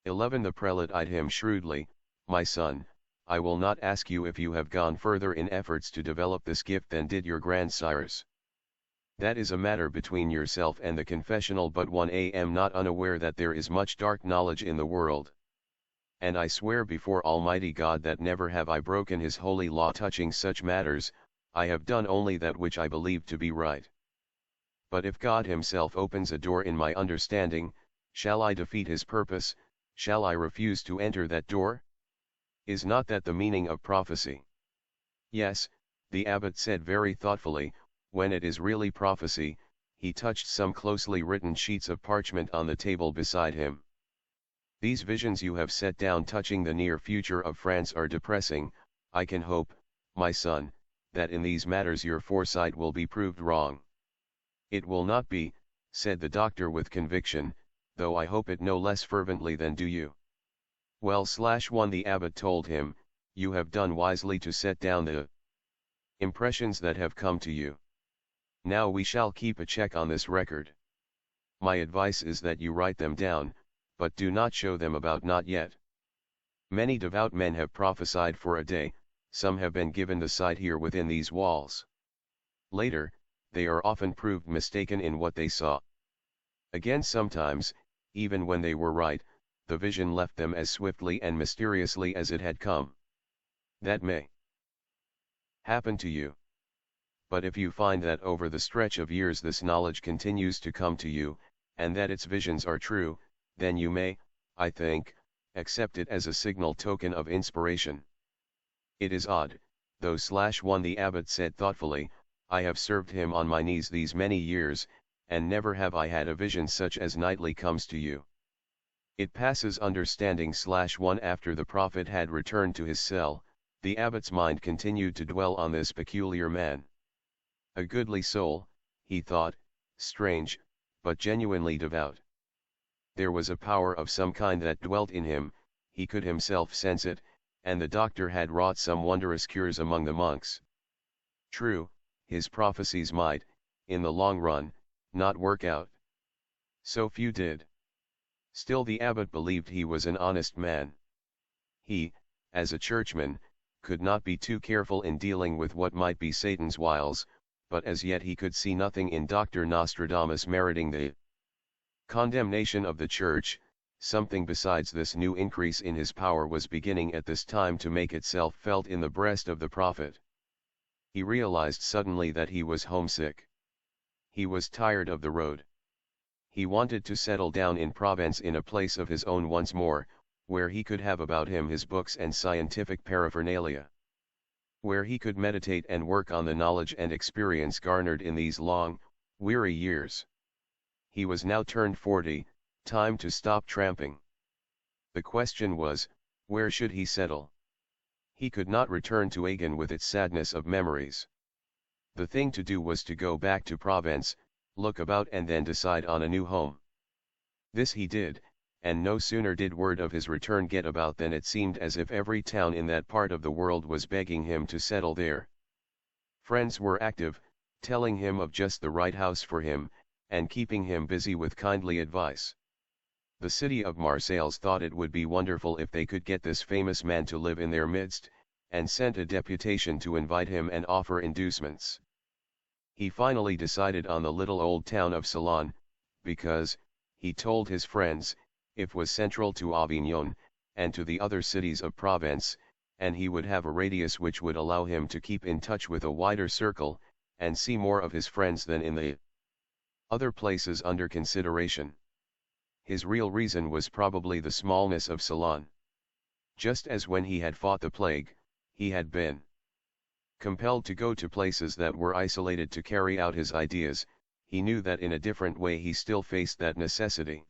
11 The prelate eyed him shrewdly. My son, I will not ask you if you have gone further in efforts to develop this gift than did your grandsires. That is a matter between yourself and the confessional, but I am not unaware that there is much dark knowledge in the world. And I swear before Almighty God that never have I broken his holy law touching such matters, I have done only that which I believe to be right. But if God himself opens a door in my understanding, shall I defeat his purpose, shall I refuse to enter that door? Is not that the meaning of prophecy? Yes, the abbot said very thoughtfully, when it is really prophecy. He touched some closely written sheets of parchment on the table beside him. These visions you have set down touching the near future of France are depressing. I can hope, my son, that in these matters your foresight will be proved wrong. It will not be, said the doctor with conviction, though I hope it no less fervently than do you. Well/1 the abbot told him, you have done wisely to set down the impressions that have come to you. Now we shall keep a check on this record. My advice is that you write them down, but do not show them about not yet. Many devout men have prophesied for a day, some have been given the sight here within these walls. Later, they are often proved mistaken in what they saw. Again sometimes, even when they were right, the vision left them as swiftly and mysteriously as it had come. That may happen to you. But if you find that over the stretch of years this knowledge continues to come to you, and that its visions are true, then you may, I think, accept it as a signal token of inspiration. It is odd, though/1 the abbot said thoughtfully, I have served him on my knees these many years, and never have I had a vision such as nightly comes to you. It passes understanding. 1 After the prophet had returned to his cell, the abbot's mind continued to dwell on this peculiar man. A goodly soul, he thought, strange, but genuinely devout. There was a power of some kind that dwelt in him, he could himself sense it, and the doctor had wrought some wondrous cures among the monks. True, his prophecies might, in the long run, not work out. So few did. Still the abbot believed he was an honest man. He, as a churchman, could not be too careful in dealing with what might be Satan's wiles, but as yet he could see nothing in Dr. Nostradamus meriting the condemnation of the church. Something besides this new increase in his power was beginning at this time to make itself felt in the breast of the prophet. He realized suddenly that he was homesick. He was tired of the road. He wanted to settle down in Provence in a place of his own once more, where he could have about him his books and scientific paraphernalia. Where he could meditate and work on the knowledge and experience garnered in these long, weary years. He was now turned 40, time to stop tramping. The question was, where should he settle? He could not return to Agen with its sadness of memories. The thing to do was to go back to Provence, look about and then decide on a new home. This he did, and no sooner did word of his return get about than it seemed as if every town in that part of the world was begging him to settle there. Friends were active, telling him of just the right house for him, and keeping him busy with kindly advice. The city of Marseilles thought it would be wonderful if they could get this famous man to live in their midst, and sent a deputation to invite him and offer inducements. He finally decided on the little old town of Salon, because, he told his friends, it was central to Avignon, and to the other cities of Provence, and he would have a radius which would allow him to keep in touch with a wider circle, and see more of his friends than in the other places under consideration. His real reason was probably the smallness of Salon. Just as when he had fought the plague, he had been compelled to go to places that were isolated to carry out his ideas, he knew that in a different way he still faced that necessity.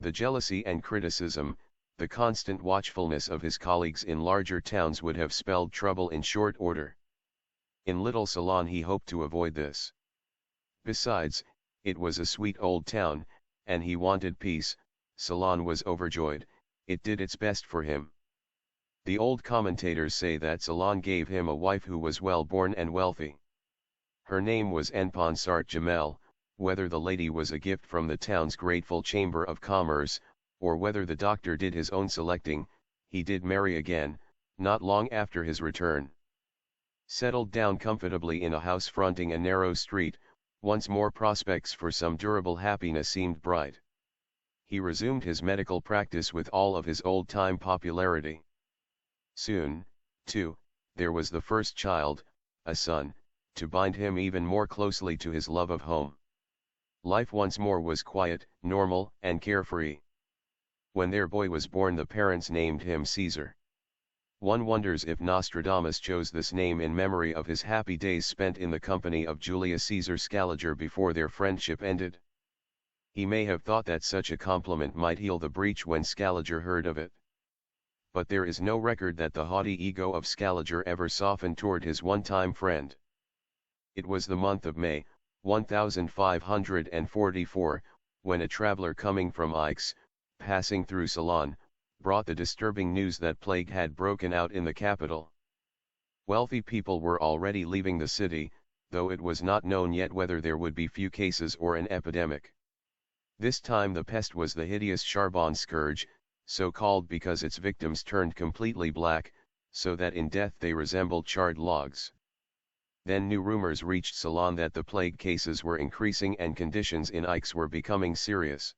The jealousy and criticism, the constant watchfulness of his colleagues in larger towns would have spelled trouble in short order. In Little Salon he hoped to avoid this. Besides, it was a sweet old town, and he wanted peace. Salon was overjoyed, it did its best for him. The old commentators say that Salon gave him a wife who was well born and wealthy. Her name was Enponsart Jamel. Whether the lady was a gift from the town's grateful chamber of commerce, or whether the doctor did his own selecting, he did marry again, not long after his return. Settled down comfortably in a house fronting a narrow street, once more prospects for some durable happiness seemed bright. He resumed his medical practice with all of his old-time popularity. Soon, too, there was the first child, a son, to bind him even more closely to his love of home. Life once more was quiet, normal, and carefree. When their boy was born, the parents named him Caesar. One wonders if Nostradamus chose this name in memory of his happy days spent in the company of Julius Caesar Scaliger before their friendship ended. He may have thought that such a compliment might heal the breach when Scaliger heard of it. But there is no record that the haughty ego of Scaliger ever softened toward his one-time friend. It was the month of May, 1544, when a traveler coming from Aix, passing through Salon, brought the disturbing news that plague had broken out in the capital. Wealthy people were already leaving the city, though it was not known yet whether there would be few cases or an epidemic. This time the pest was the hideous Charbon scourge, so called because its victims turned completely black, so that in death they resembled charred logs. Then new rumors reached Salon that the plague cases were increasing and conditions in Aix were becoming serious.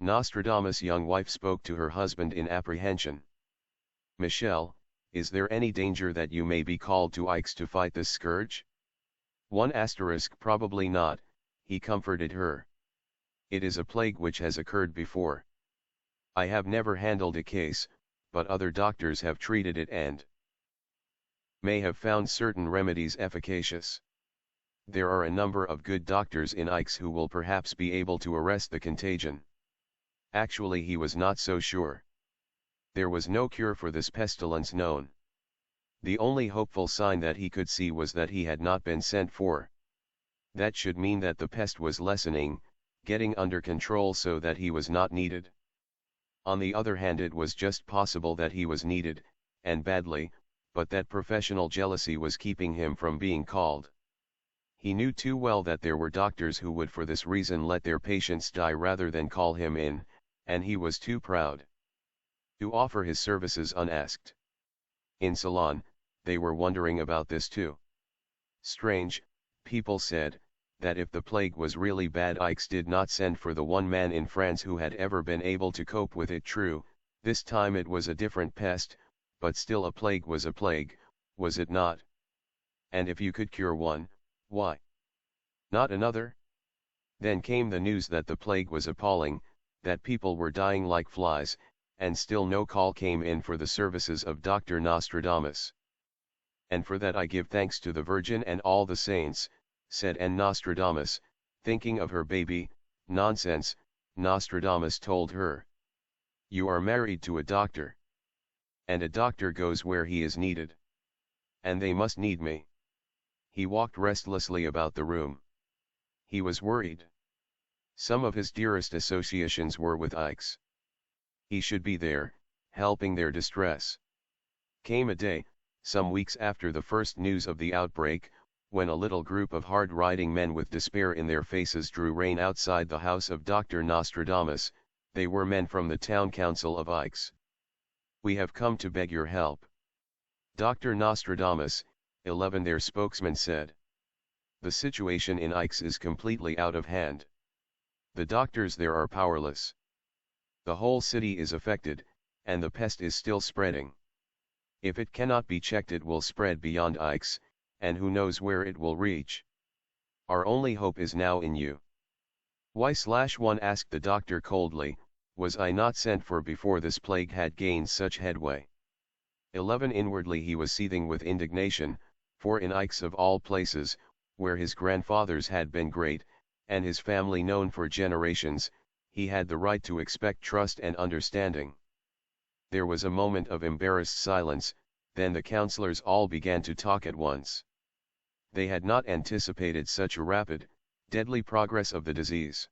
Nostradamus' young wife spoke to her husband in apprehension. "Michel, is there any danger that you may be called to Aix to fight this scourge?" Probably not, he comforted her. It is a plague which has occurred before. I have never handled a case, but other doctors have treated it and may have found certain remedies efficacious. There are a number of good doctors in Ix who will perhaps be able to arrest the contagion. Actually, he was not so sure. There was no cure for this pestilence known. The only hopeful sign that he could see was that he had not been sent for. That should mean that the pest was lessening, getting under control so that he was not needed. On the other hand, it was just possible that he was needed, and badly, but that professional jealousy was keeping him from being called. He knew too well that there were doctors who would for this reason let their patients die rather than call him in, and he was too proud to offer his services unasked. In Ceylon, they were wondering about this too. Strange, people said, that if the plague was really bad, Ix did not send for the one man in France who had ever been able to cope with it. True, this time it was a different pest, but still a plague was a plague, was it not? And if you could cure one, why not another? Then came the news that the plague was appalling, that people were dying like flies, and still no call came in for the services of Dr. Nostradamus. And for that I give thanks to the Virgin and all the saints, said Nostradamus, thinking of her baby. Nonsense, Nostradamus told her. You are married to a doctor. And a doctor goes where he is needed. And they must need me. He walked restlessly about the room. He was worried. Some of his dearest associations were with Ix. He should be there, helping their distress. Came a day, some weeks after the first news of the outbreak, when a little group of hard-riding men with despair in their faces drew rein outside the house of Dr. Nostradamus. They were men from the town council of Ix. We have come to beg your help. Dr. Nostradamus, 11, their spokesman said. The situation in Ix is completely out of hand. The doctors there are powerless. The whole city is affected, and the pest is still spreading. If it cannot be checked, it will spread beyond Ix, and who knows where it will reach. Our only hope is now in you. Why/one asked the doctor coldly, was I not sent for before this plague had gained such headway? 11 Inwardly he was seething with indignation, for in Ix of all places, where his grandfathers had been great, and his family known for generations, he had the right to expect trust and understanding. There was a moment of embarrassed silence, then the councillors all began to talk at once. They had not anticipated such a rapid, deadly progress of the disease.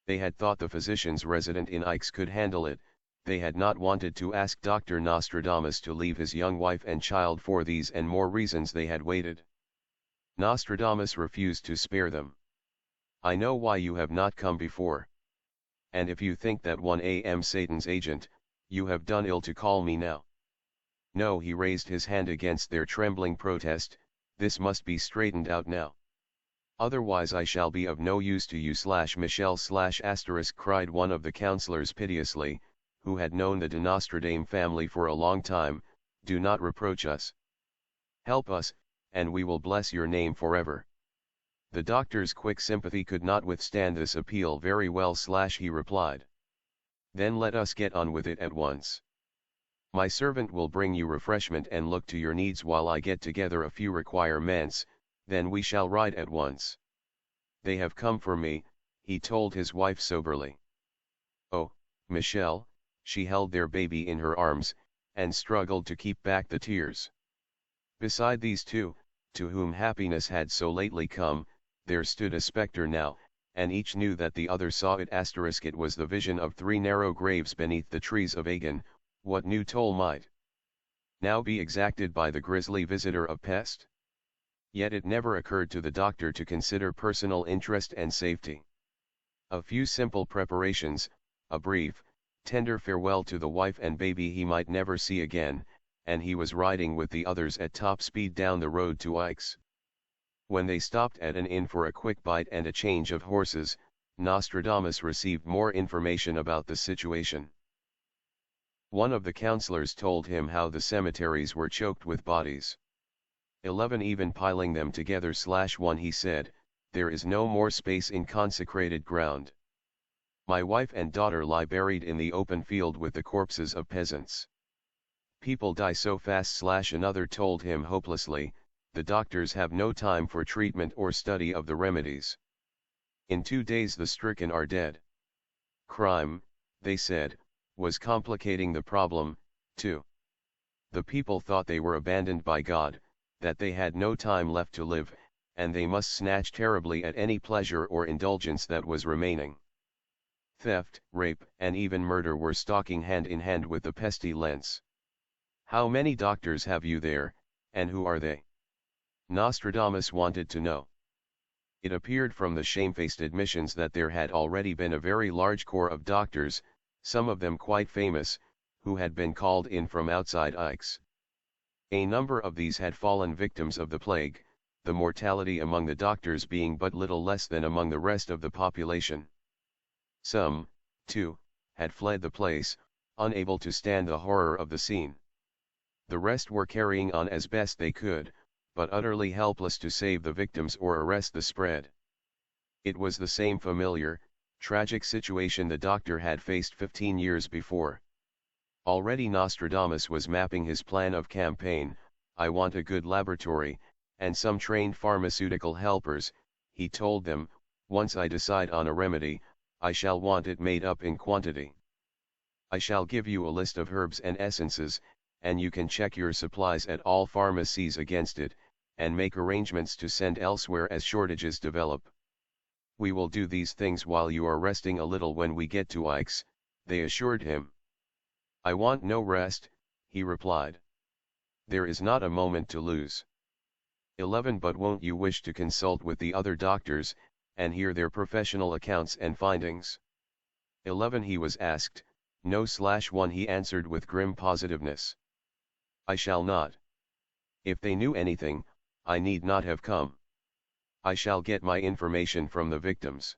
They had thought the physicians resident in Ix could handle it. They had not wanted to ask Dr. Nostradamus to leave his young wife and child. For these and more reasons they had waited. Nostradamus refused to spare them. I know why you have not come before. And if you think that I am Satan's agent, you have done ill to call me now. No, he raised his hand against their trembling protest. This must be straightened out now. Otherwise I shall be of no use to you/Michel/**, cried one of the councillors piteously, who had known the de Nostradame family for a long time. Do not reproach us. Help us, and we will bless your name forever. The doctor's quick sympathy could not withstand this appeal. Very well, he replied. Then let us get on with it at once. My servant will bring you refreshment and look to your needs while I get together a few requirements, then we shall ride at once. They have come for me, he told his wife soberly. Oh, Michel, she held their baby in her arms, and struggled to keep back the tears. Beside these two, to whom happiness had so lately come, there stood a spectre now, and each knew that the other saw it. It was the vision of 3 narrow graves beneath the trees of Agon. What new toll might now be exacted by the grisly visitor of pest? Yet it never occurred to the doctor to consider personal interest and safety. A few simple preparations, a brief, tender farewell to the wife and baby he might never see again, and he was riding with the others at top speed down the road to Ix. When they stopped at an inn for a quick bite and a change of horses, Nostradamus received more information about the situation. One of the councillors told him how the cemeteries were choked with bodies. 11 Even piling them together/1 he said, there is no more space in consecrated ground. My wife and daughter lie buried in the open field with the corpses of peasants. People die so fast/another told him hopelessly, the doctors have no time for treatment or study of the remedies. In 2 days the stricken are dead. Crime, they said, was complicating the problem, too. The people thought they were abandoned by God, that they had no time left to live, and they must snatch terribly at any pleasure or indulgence that was remaining. Theft, rape, and even murder were stalking hand in hand with the pestilence. How many doctors have you there, and who are they? Nostradamus wanted to know. It appeared from the shamefaced admissions that there had already been a very large corps of doctors, some of them quite famous, who had been called in from outside Aix. A number of these had fallen victims of the plague, the mortality among the doctors being but little less than among the rest of the population. Some, too, had fled the place, unable to stand the horror of the scene. The rest were carrying on as best they could, but utterly helpless to save the victims or arrest the spread. It was the same familiar, tragic situation the doctor had faced 15 years before. Already Nostradamus was mapping his plan of campaign. I want a good laboratory, and some trained pharmaceutical helpers, he told them. Once I decide on a remedy, I shall want it made up in quantity. I shall give you a list of herbs and essences, and you can check your supplies at all pharmacies against it, and make arrangements to send elsewhere as shortages develop. We will do these things while you are resting a little when we get to Aix, they assured him. I want no rest, he replied. There is not a moment to lose. 11 But won't you wish to consult with the other doctors, and hear their professional accounts and findings? 11 He was asked. No/1 he answered with grim positiveness. I shall not. If they knew anything, I need not have come. I shall get my information from the victims.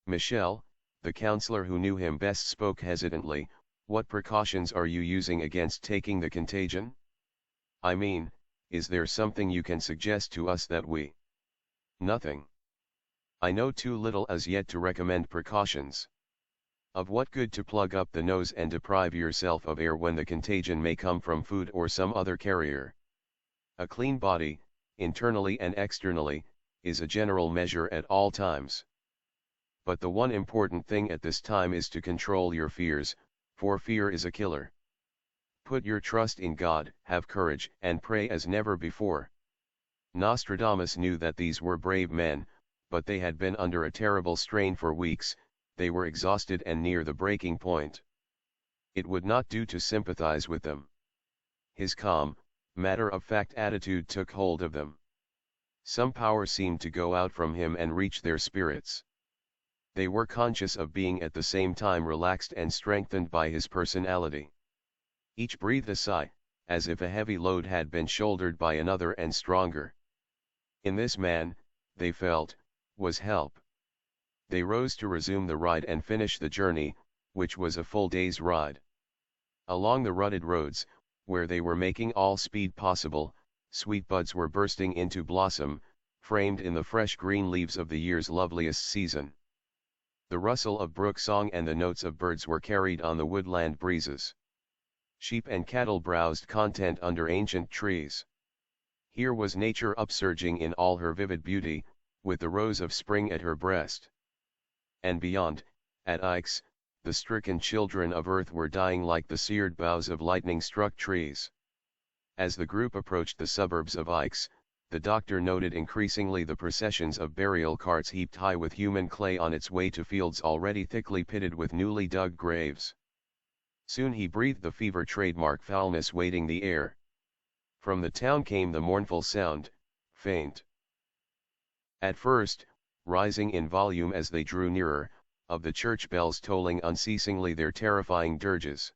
Michel, the counselor who knew him best, spoke hesitantly. What precautions are you using against taking the contagion? I mean, is there something you can suggest to us that we... Nothing. I know too little as yet to recommend precautions. Of what good to plug up the nose and deprive yourself of air when the contagion may come from food or some other carrier? A clean body, internally and externally, is a general measure at all times. But the one important thing at this time is to control your fears, for fear is a killer. Put your trust in God, have courage, and pray as never before. Nostradamus knew that these were brave men, but they had been under a terrible strain for weeks. They were exhausted and near the breaking point. It would not do to sympathize with them. His calm, matter-of-fact attitude took hold of them. Some power seemed to go out from him and reach their spirits. They were conscious of being at the same time relaxed and strengthened by his personality. Each breathed a sigh, as if a heavy load had been shouldered by another and stronger. In this man, they felt, was help. They rose to resume the ride and finish the journey, which was a full day's ride. Along the rutted roads, where they were making all speed possible, sweet buds were bursting into blossom, framed in the fresh green leaves of the year's loveliest season. The rustle of brook song and the notes of birds were carried on the woodland breezes. Sheep and cattle browsed content under ancient trees. Here was nature upsurging in all her vivid beauty, with the rose of spring at her breast. And beyond, at Aix, the stricken children of earth were dying like the seared boughs of lightning-struck trees. As the group approached the suburbs of Aix, the doctor noted increasingly the processions of burial carts heaped high with human clay on its way to fields already thickly pitted with newly dug graves. Soon he breathed the fever trademark foulness weighting the air. From the town came the mournful sound, faint. At first, rising in volume as they drew nearer, of the church bells tolling unceasingly their terrifying dirges.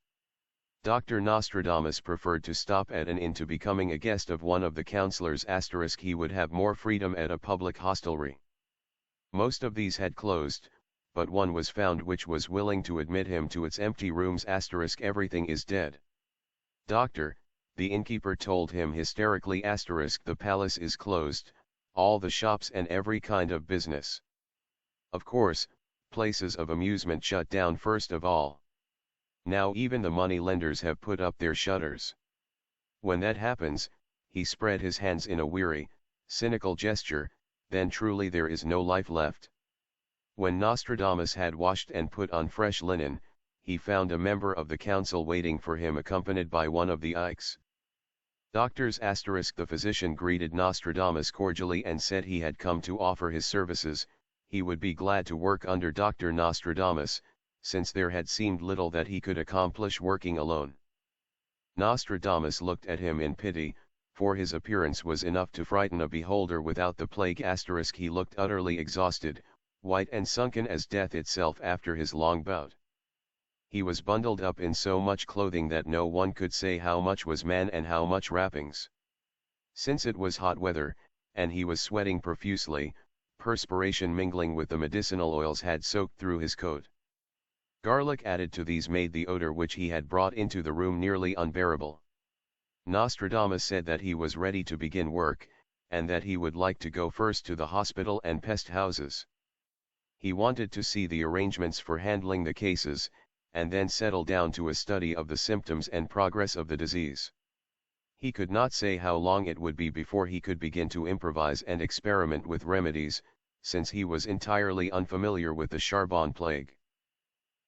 Dr. Nostradamus preferred to stop at an inn to becoming a guest of one of the counselors. He would have more freedom at a public hostelry. Most of these had closed, but one was found which was willing to admit him to its empty rooms. Everything is dead. Doctor, the innkeeper told him hysterically. The palace is closed, all the shops and every kind of business. Of course, places of amusement shut down first of all. Now even the money lenders have put up their shutters. When that happens, he spread his hands in a weary, cynical gesture, then truly there is no life left. When Nostradamus had washed and put on fresh linen, he found a member of the council waiting for him accompanied by one of the Ikes. Doctors*. The physician greeted Nostradamus cordially and said he had come to offer his services, he would be glad to work under Dr. Nostradamus, since there had seemed little that he could accomplish working alone. Nostradamus looked at him in pity, for his appearance was enough to frighten a beholder without the plague*. He looked utterly exhausted, white and sunken as death itself after his long bout. He was bundled up in so much clothing that no one could say how much was man and how much wrappings. Since it was hot weather, and he was sweating profusely, perspiration mingling with the medicinal oils had soaked through his coat. Garlic added to these made the odor which he had brought into the room nearly unbearable. Nostradamus said that he was ready to begin work, and that he would like to go first to the hospital and pest houses. He wanted to see the arrangements for handling the cases, and then settle down to a study of the symptoms and progress of the disease. He could not say how long it would be before he could begin to improvise and experiment with remedies, since he was entirely unfamiliar with the Charbon plague.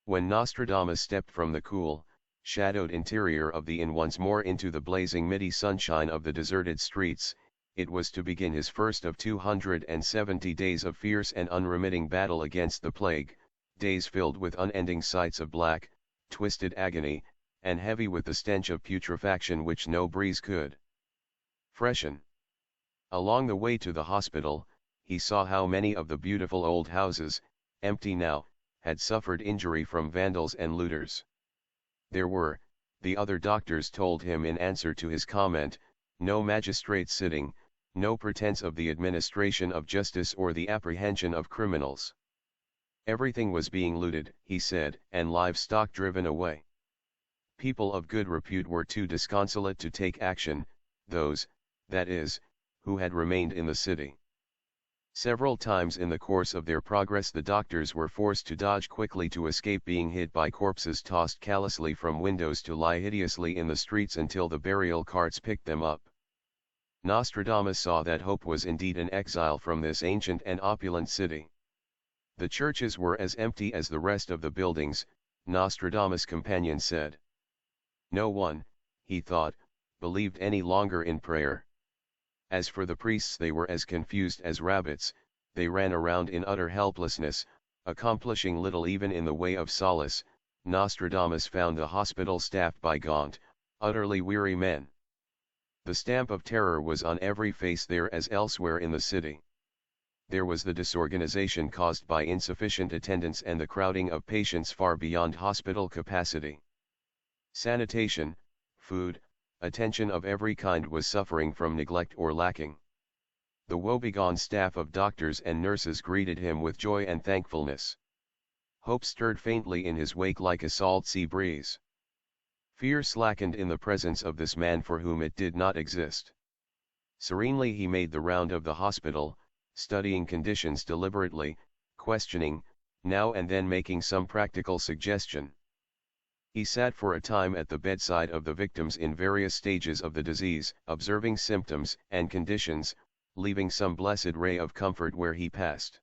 When Nostradamus stepped from the cool, shadowed interior of the inn once more into the blazing midday sunshine of the deserted streets, it was to begin his first of 270 days of fierce and unremitting battle against the plague, days filled with unending sights of black, twisted agony, and heavy with the stench of putrefaction which no breeze could freshen. Along the way to the hospital, he saw how many of the beautiful old houses, empty now, had suffered injury from vandals and looters. There were, the other doctors told him in answer to his comment, no magistrates sitting, no pretense of the administration of justice or the apprehension of criminals. Everything was being looted, he said, and livestock driven away. People of good repute were too disconsolate to take action, those, that is, who had remained in the city. Several times in the course of their progress the doctors were forced to dodge quickly to escape being hit by corpses tossed callously from windows to lie hideously in the streets until the burial carts picked them up. Nostradamus saw that hope was indeed an exile from this ancient and opulent city. The churches were as empty as the rest of the buildings, Nostradamus' companion said. No one, he thought, believed any longer in prayer. As for the priests, they were as confused as rabbits, they ran around in utter helplessness, accomplishing little even in the way of solace. Nostradamus found the hospital staffed by gaunt, utterly weary men. The stamp of terror was on every face there as elsewhere in the city. There was the disorganization caused by insufficient attendance and the crowding of patients far beyond hospital capacity. Sanitation, food, attention of every kind was suffering from neglect or lacking. The woebegone staff of doctors and nurses greeted him with joy and thankfulness. Hope stirred faintly in his wake like a salt sea breeze. Fear slackened in the presence of this man for whom it did not exist. Serenely he made the round of the hospital, studying conditions deliberately, questioning, now and then making some practical suggestion. He sat for a time at the bedside of the victims in various stages of the disease, observing symptoms and conditions, leaving some blessed ray of comfort where he passed.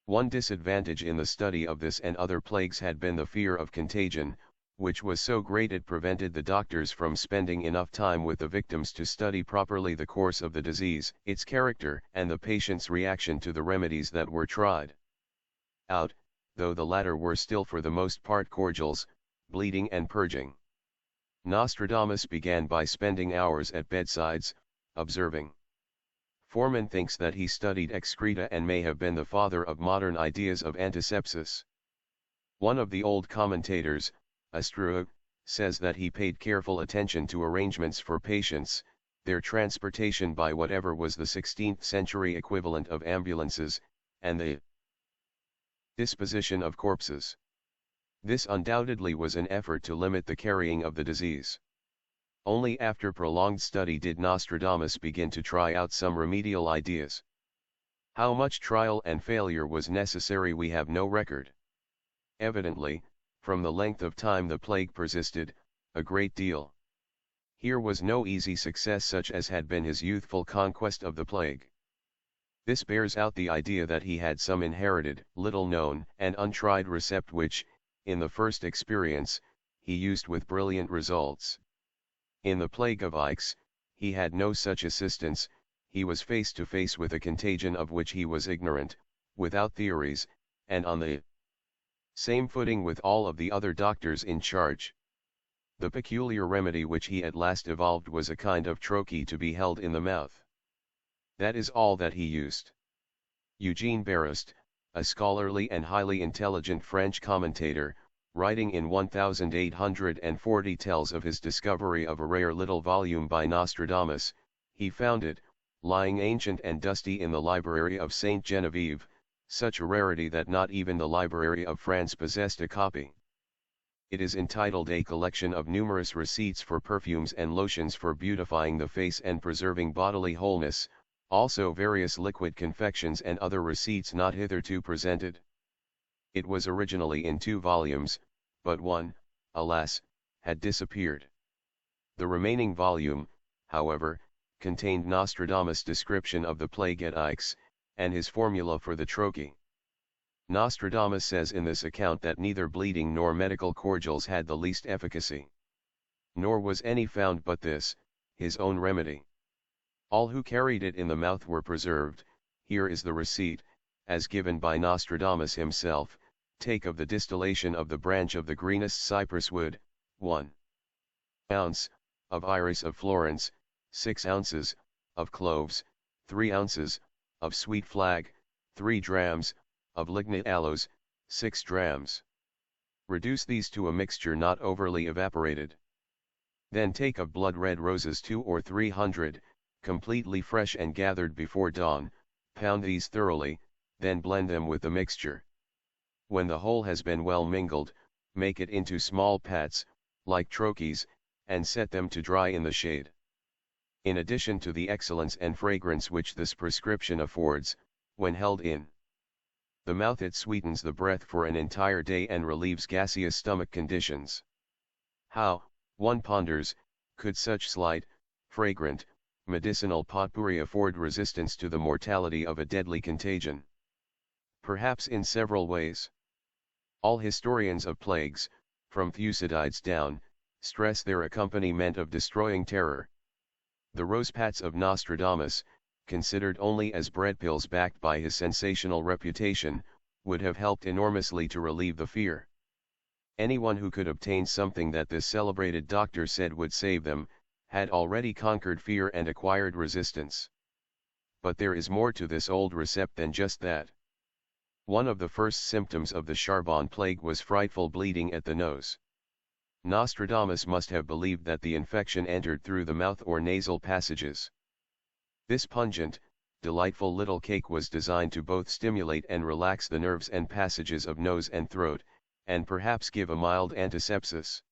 One disadvantage in the study of this and other plagues had been the fear of contagion, which was so great it prevented the doctors from spending enough time with the victims to study properly the course of the disease, its character, and the patient's reaction to the remedies that were tried out, though the latter were still for the most part cordials, bleeding and purging. Nostradamus began by spending hours at bedsides, observing. Foreman thinks that he studied excreta and may have been the father of modern ideas of antisepsis. One of the old commentators, Astruag, says that he paid careful attention to arrangements for patients, their transportation by whatever was the 16th century equivalent of ambulances, and the disposition of corpses. This undoubtedly was an effort to limit the carrying of the disease. Only after prolonged study did Nostradamus begin to try out some remedial ideas. How much trial and failure was necessary we have no record. Evidently, from the length of time the plague persisted, a great deal. Here was no easy success such as had been his youthful conquest of the plague. This bears out the idea that he had some inherited, little-known, and untried recept which, in the first experience, he used with brilliant results. In the plague of Aix, he had no such assistance, he was face to face with a contagion of which he was ignorant, without theories, and on the same footing with all of the other doctors in charge. The peculiar remedy which he at last evolved was a kind of trochee to be held in the mouth. That is all that he used. Eugene Barrist, a scholarly and highly intelligent French commentator, writing in 1840 tells of his discovery of a rare little volume by Nostradamus. He found it, lying ancient and dusty in the library of Saint Genevieve, such a rarity that not even the Library of France possessed a copy. It is entitled A Collection of Numerous Receipts for Perfumes and Lotions for Beautifying the Face and Preserving Bodily Wholeness, also various liquid confections and other receipts not hitherto presented. It was originally in 2 volumes, but one, alas, had disappeared. The remaining volume, however, contained Nostradamus' description of the plague at Aix, and his formula for the trochee. Nostradamus says in this account that neither bleeding nor medical cordials had the least efficacy. Nor was any found but this, his own remedy. All who carried it in the mouth were preserved. Here is the receipt, as given by Nostradamus himself. Take of the distillation of the branch of the greenest cypress wood, 1 ounce, of iris of Florence, 6 ounces, of cloves, 3 ounces, of sweet flag, 3 drams, of lignite aloes, 6 drams. Reduce these to a mixture not overly evaporated. Then take of blood red roses 2 or 300, completely fresh and gathered before dawn, pound these thoroughly, then blend them with the mixture. When the whole has been well mingled, make it into small pats, like trochees, and set them to dry in the shade. In addition to the excellence and fragrance which this prescription affords, when held in the mouth it sweetens the breath for an entire day and relieves gaseous stomach conditions. How, one ponders, could such slight, fragrant, medicinal potpourri afford resistance to the mortality of a deadly contagion? Perhaps in several ways. All historians of plagues, from Thucydides down, stress their accompaniment of destroying terror. The rosepats of Nostradamus, considered only as bread pills backed by his sensational reputation, would have helped enormously to relieve the fear. Anyone who could obtain something that this celebrated doctor said would save them, had already conquered fear and acquired resistance. But there is more to this old recept than just that. One of the first symptoms of the Charbon plague was frightful bleeding at the nose. Nostradamus must have believed that the infection entered through the mouth or nasal passages. This pungent, delightful little cake was designed to both stimulate and relax the nerves and passages of nose and throat, and perhaps give a mild antisepsis.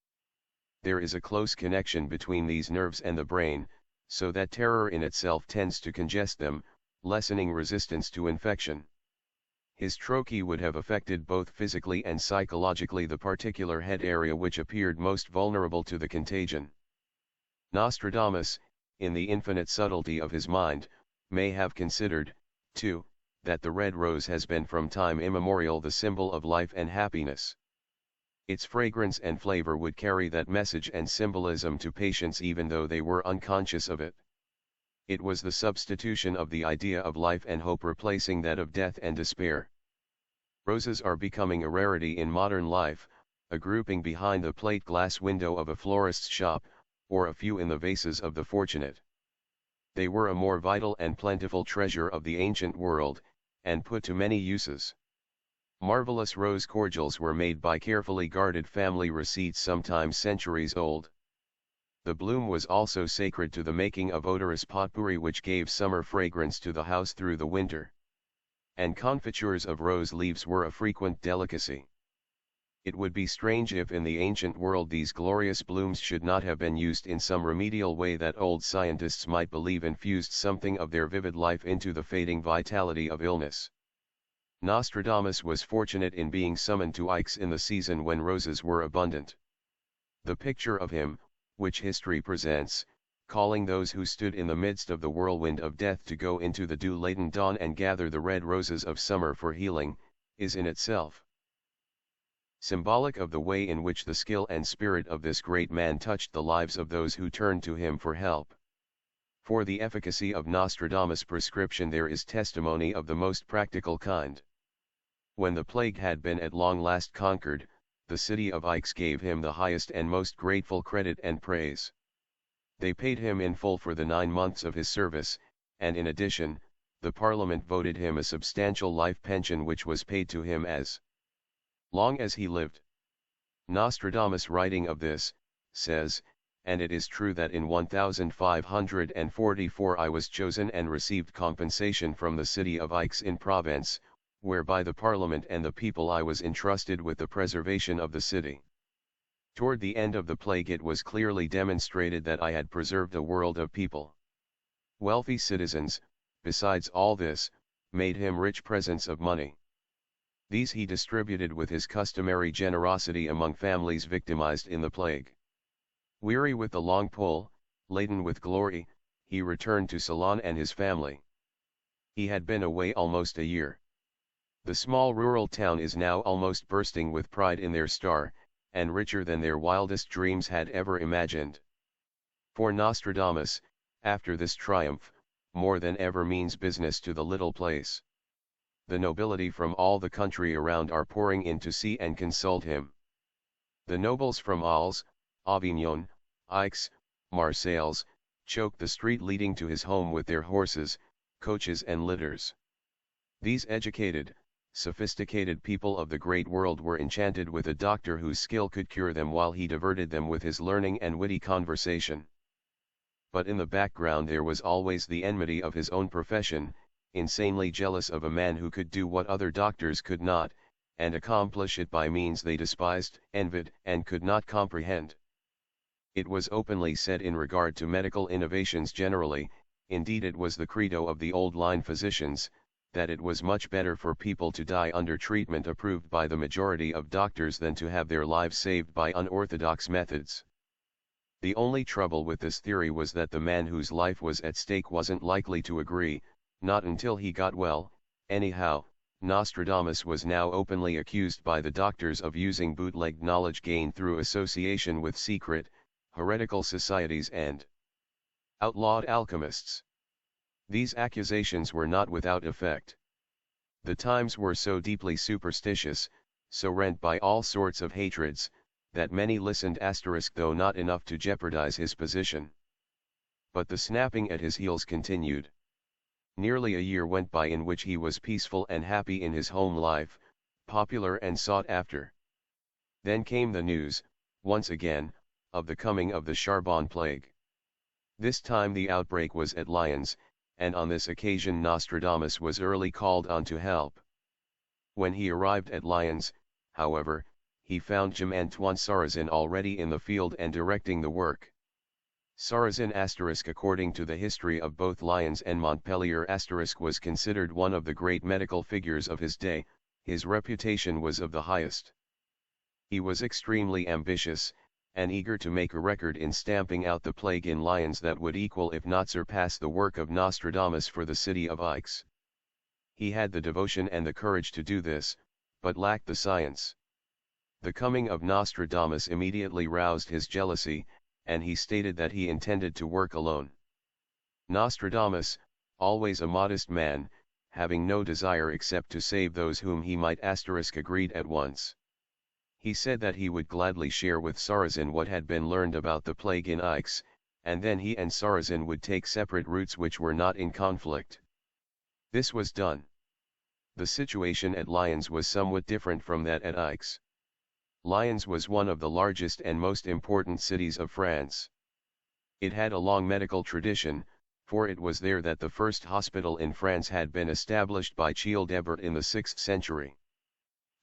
There is a close connection between these nerves and the brain, so that terror in itself tends to congest them, lessening resistance to infection. His trochee would have affected both physically and psychologically the particular head area which appeared most vulnerable to the contagion. Nostradamus, in the infinite subtlety of his mind, may have considered, too, that the red rose has been from time immemorial the symbol of life and happiness. Its fragrance and flavor would carry that message and symbolism to patients even though they were unconscious of it. It was the substitution of the idea of life and hope replacing that of death and despair. Roses are becoming a rarity in modern life, a grouping behind the plate glass window of a florist's shop, or a few in the vases of the fortunate. They were a more vital and plentiful treasure of the ancient world, and put to many uses. Marvelous rose cordials were made by carefully guarded family receipts sometimes centuries old. The bloom was also sacred to the making of odorous potpourri which gave summer fragrance to the house through the winter. And confitures of rose leaves were a frequent delicacy. It would be strange if in the ancient world these glorious blooms should not have been used in some remedial way that old scientists might believe infused something of their vivid life into the fading vitality of illness. Nostradamus was fortunate in being summoned to Aix in the season when roses were abundant. The picture of him, which history presents, calling those who stood in the midst of the whirlwind of death to go into the dew-laden dawn and gather the red roses of summer for healing, is in itself symbolic of the way in which the skill and spirit of this great man touched the lives of those who turned to him for help. For the efficacy of Nostradamus' prescription there is testimony of the most practical kind. When the plague had been at long last conquered, the city of Aix gave him the highest and most grateful credit and praise. They paid him in full for the 9 months of his service, and in addition, the Parliament voted him a substantial life pension which was paid to him as long as he lived. Nostradamus, writing of this, says, "And it is true that in 1544 I was chosen and received compensation from the city of Aix in Provence, where by the Parliament and the people I was entrusted with the preservation of the city. Toward the end of the plague it was clearly demonstrated that I had preserved a world of people. Wealthy citizens, besides all this, made him rich presents of money. These he distributed with his customary generosity among families victimized in the plague. Weary with the long pull, laden with glory, he returned to Ceylon and his family. He had been away almost a year. The small rural town is now almost bursting with pride in their star, and richer than their wildest dreams had ever imagined. For Nostradamus, after this triumph, more than ever means business to the little place. The nobility from all the country around are pouring in to see and consult him. The nobles from Arles, Avignon, Aix, Marseilles, choke the street leading to his home with their horses, coaches and litters. These educated, sophisticated people of the great world were enchanted with a doctor whose skill could cure them while he diverted them with his learning and witty conversation. But in the background there was always the enmity of his own profession, insanely jealous of a man who could do what other doctors could not, and accomplish it by means they despised, envied, and could not comprehend. It was openly said in regard to medical innovations generally, indeed it was the credo of the old-line physicians, that it was much better for people to die under treatment approved by the majority of doctors than to have their lives saved by unorthodox methods. The only trouble with this theory was that the man whose life was at stake wasn't likely to agree, not until he got well. Anyhow, Nostradamus was now openly accused by the doctors of using bootlegged knowledge gained through association with secret, heretical societies and outlawed alchemists. These accusations were not without effect. The times were so deeply superstitious, so rent by all sorts of hatreds, that many listened though not enough to jeopardize his position. But the snapping at his heels continued. Nearly a year went by in which he was peaceful and happy in his home life, popular and sought after. Then came the news, once again, of the coming of the Charbon plague. This time the outbreak was at Lyons, and on this occasion Nostradamus was early called on to help. When he arrived at Lyons, however, he found Jean-Antoine Sarrazin already in the field and directing the work. Sarrazin according to the history of both Lyons and Montpellier was considered one of the great medical figures of his day. His reputation was of the highest. He was extremely ambitious, and eager to make a record in stamping out the plague in Lyons that would equal if not surpass the work of Nostradamus for the city of Aix. He had the devotion and the courage to do this, but lacked the science. The coming of Nostradamus immediately roused his jealousy, and he stated that he intended to work alone. Nostradamus, always a modest man, having no desire except to save those whom he might agreed at once. He said that he would gladly share with Sarrazin what had been learned about the plague in Aix, and then he and Sarrazin would take separate routes which were not in conflict. This was done. The situation at Lyons was somewhat different from that at Aix. Lyons was one of the largest and most important cities of France. It had a long medical tradition, for it was there that the first hospital in France had been established by Childebert in the 6th century.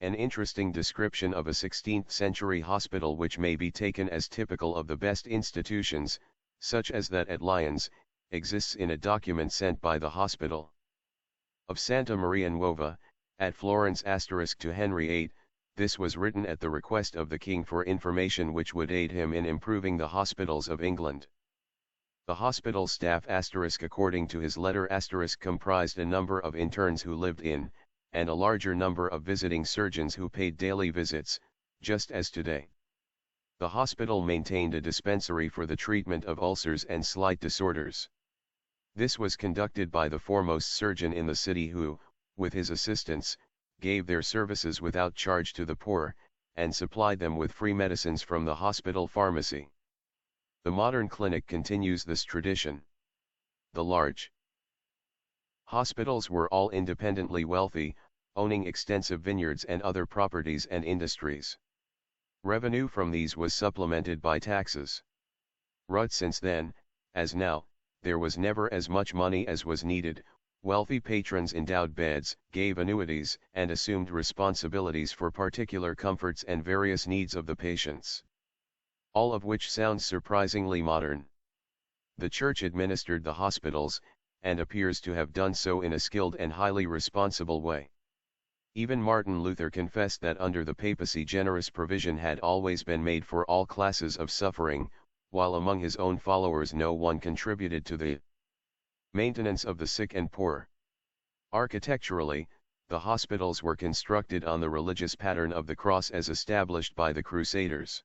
An interesting description of a 16th-century hospital which may be taken as typical of the best institutions, such as that at Lyons, exists in a document sent by the hospital of Santa Maria Nuova, at Florence *to Henry VIII, This was written at the request of the king for information which would aid him in improving the hospitals of England. The hospital staff according to his letter comprised a number of interns who lived in, and a larger number of visiting surgeons who paid daily visits, just as today. The hospital maintained a dispensary for the treatment of ulcers and slight disorders. This was conducted by the foremost surgeon in the city who, with his assistants, gave their services without charge to the poor, and supplied them with free medicines from the hospital pharmacy. The modern clinic continues this tradition. The large hospitals were all independently wealthy, owning extensive vineyards and other properties and industries. Revenue from these was supplemented by taxes. Since then, as now, there was never as much money as was needed. Wealthy patrons endowed beds, gave annuities, and assumed responsibilities for particular comforts and various needs of the patients. All of which sounds surprisingly modern. The Church administered the hospitals, and appears to have done so in a skilled and highly responsible way. Even Martin Luther confessed that under the papacy generous provision had always been made for all classes of suffering, while among his own followers no one contributed to the maintenance of the sick and poor. Architecturally, the hospitals were constructed on the religious pattern of the cross as established by the Crusaders.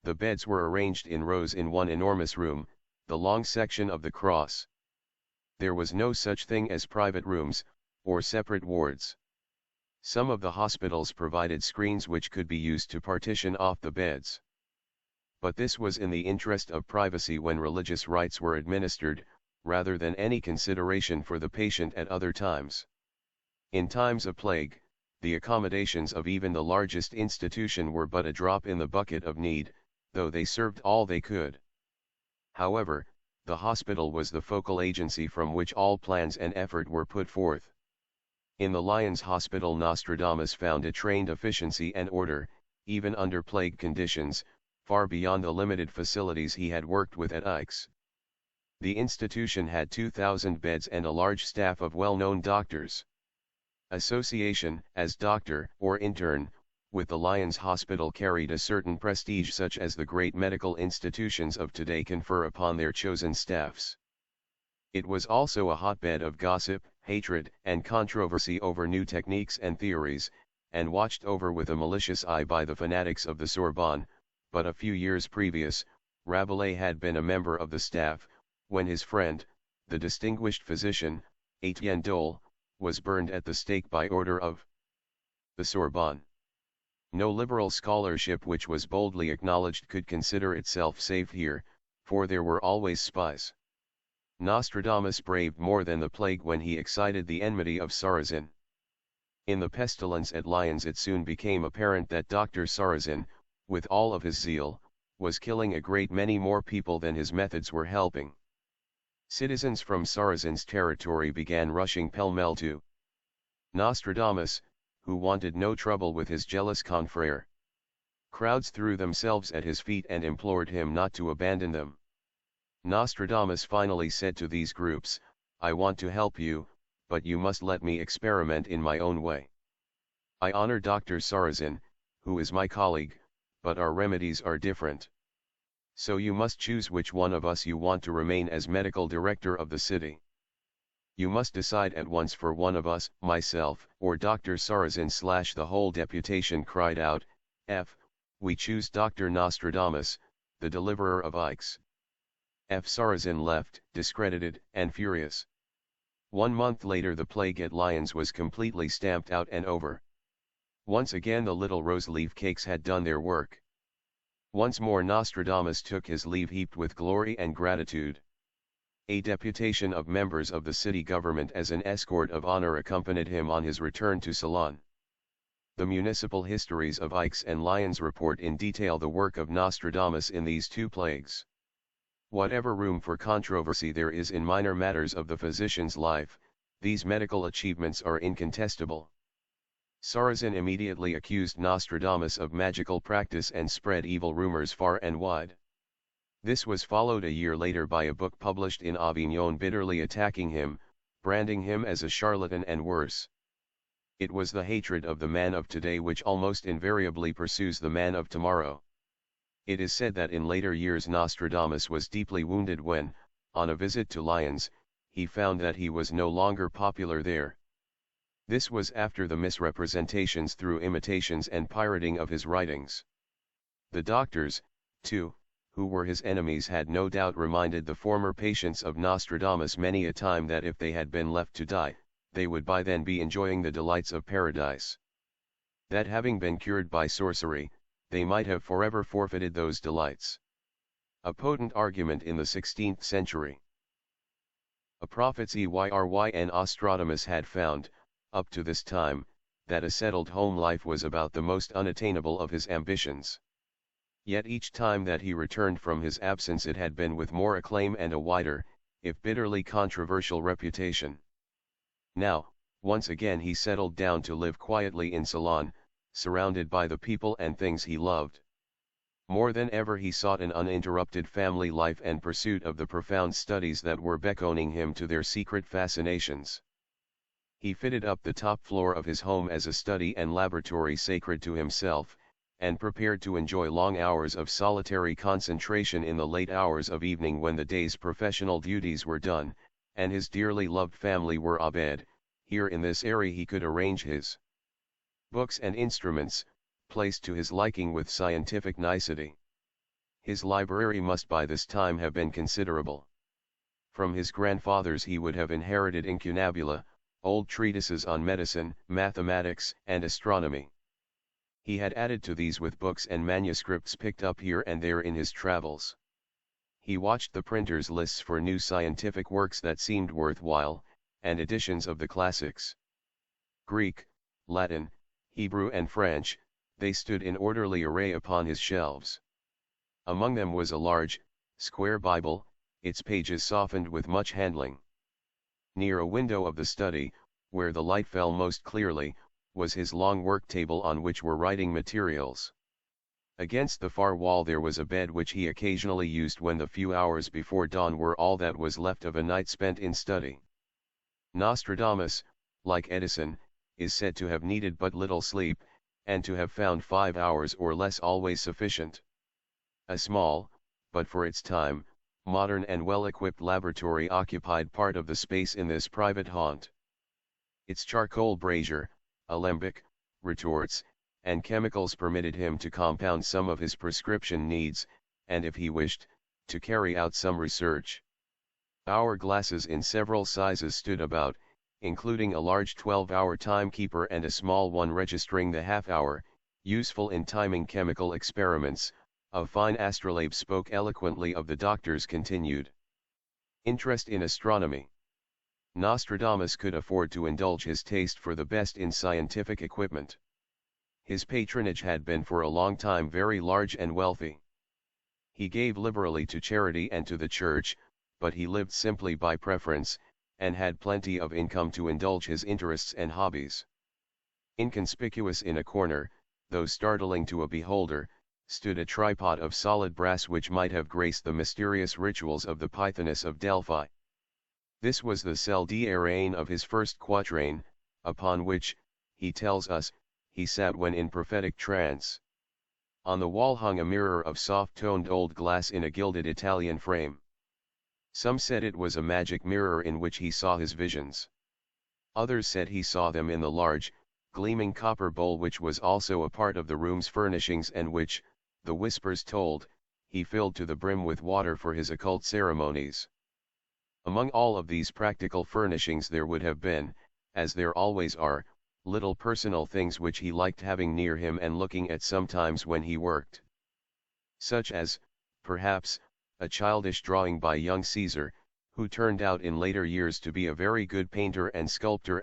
The beds were arranged in rows in one enormous room, the long section of the cross. There was no such thing as private rooms, or separate wards. Some of the hospitals provided screens which could be used to partition off the beds. But this was in the interest of privacy when religious rites were administered, rather than any consideration for the patient at other times. In times of plague, the accommodations of even the largest institution were but a drop in the bucket of need, though they served all they could. However, the hospital was the focal agency from which all plans and effort were put forth. In the Lyons Hospital Nostradamus found a trained efficiency and order, even under plague conditions, far beyond the limited facilities he had worked with at Aix. The institution had 2,000 beds and a large staff of well-known doctors. Association, as doctor or intern, with the Lyons Hospital carried a certain prestige such as the great medical institutions of today confer upon their chosen staffs. It was also a hotbed of gossip, hatred, and controversy over new techniques and theories, and watched over with a malicious eye by the fanatics of the Sorbonne. But a few years previous, Rabelais had been a member of the staff, when his friend, the distinguished physician, Etienne Dole, was burned at the stake by order of the Sorbonne. No liberal scholarship which was boldly acknowledged could consider itself safe here, for there were always spies. Nostradamus braved more than the plague when he excited the enmity of Sarrazin. In the pestilence at Lyons it soon became apparent that Dr. Sarrazin, with all of his zeal, was killing a great many more people than his methods were helping. Citizens from Sarrazin's territory began rushing pell-mell to Nostradamus, who wanted no trouble with his jealous confrere. Crowds threw themselves at his feet and implored him not to abandon them. Nostradamus finally said to these groups, "I want to help you, but you must let me experiment in my own way. I honor Dr. Sarrazin, who is my colleague, but our remedies are different. So you must choose which one of us you want to remain as medical director of the city. You must decide at once for one of us, myself, or Dr. Sarrazin." The whole deputation cried out, "We choose Dr. Nostradamus, the deliverer of Aix." Sarrazin left, discredited, and furious. 1 month later the plague at Lyons was completely stamped out and over. Once again the little rose-leaf cakes had done their work. Once more Nostradamus took his leave heaped with glory and gratitude. A deputation of members of the city government as an escort of honor accompanied him on his return to Ceylon. The municipal histories of Aix and Lyons report in detail the work of Nostradamus in these two plagues. Whatever room for controversy there is in minor matters of the physician's life, these medical achievements are incontestable. Sarrazin immediately accused Nostradamus of magical practice and spread evil rumors far and wide. This was followed a year later by a book published in Avignon bitterly attacking him, branding him as a charlatan and worse. It was the hatred of the man of today which almost invariably pursues the man of tomorrow. It is said that in later years Nostradamus was deeply wounded when, on a visit to Lyons, he found that he was no longer popular there. This was after the misrepresentations through imitations and pirating of his writings. The doctors, too, who were his enemies, had no doubt reminded the former patients of Nostradamus many a time that if they had been left to die, they would by then be enjoying the delights of paradise. That having been cured by sorcery, they might have forever forfeited those delights. A potent argument in the 16th century. A prophet Cyryn Nostradamus had found, up to this time, that a settled home life was about the most unattainable of his ambitions. Yet each time that he returned from his absence it had been with more acclaim and a wider, if bitterly controversial reputation. Now, once again he settled down to live quietly in Ceylon, surrounded by the people and things he loved. More than ever he sought an uninterrupted family life and pursuit of the profound studies that were beckoning him to their secret fascinations. He fitted up the top floor of his home as a study and laboratory sacred to himself, and prepared to enjoy long hours of solitary concentration in the late hours of evening when the day's professional duties were done, and his dearly loved family were abed. Here in this area he could arrange his books and instruments, placed to his liking with scientific nicety. His library must by this time have been considerable. From his grandfathers he would have inherited incunabula, old treatises on medicine, mathematics, and astronomy. He had added to these with books and manuscripts picked up here and there in his travels. He watched the printers' lists for new scientific works that seemed worthwhile, and editions of the classics. Greek, Latin, Hebrew and French, they stood in orderly array upon his shelves. Among them was a large, square Bible, its pages softened with much handling. Near a window of the study, where the light fell most clearly, was his long work table on which were writing materials. Against the far wall there was a bed which he occasionally used when the few hours before dawn were all that was left of a night spent in study. Nostradamus, like Edison, is said to have needed but little sleep, and to have found 5 hours or less always sufficient. A small, but for its time, modern and well-equipped laboratory occupied part of the space in this private haunt. Its charcoal brazier, alembic, retorts, and chemicals permitted him to compound some of his prescription needs, and if he wished, to carry out some research. Hourglasses in several sizes stood about, including a large 12-hour timekeeper and a small one registering the half-hour, useful in timing chemical experiments. A fine astrolabe spoke eloquently of the doctor's continued interest in astronomy. Nostradamus could afford to indulge his taste for the best in scientific equipment. His patronage had been for a long time very large and wealthy. He gave liberally to charity and to the church, but he lived simply by preference, and had plenty of income to indulge his interests and hobbies. Inconspicuous in a corner, though startling to a beholder, stood a tripod of solid brass which might have graced the mysterious rituals of the Pythoness of Delphi. This was the cell d'Araine of his first quatrain, upon which, he tells us, he sat when in prophetic trance. On the wall hung a mirror of soft-toned old glass in a gilded Italian frame. Some said it was a magic mirror in which he saw his visions. Others said he saw them in the large, gleaming copper bowl which was also a part of the room's furnishings and which, the whispers told, he filled to the brim with water for his occult ceremonies. Among all of these practical furnishings there would have been, as there always are, little personal things which he liked having near him and looking at sometimes when he worked. Such as, perhaps, a childish drawing by young Caesar, who turned out in later years to be a very good painter and sculptor.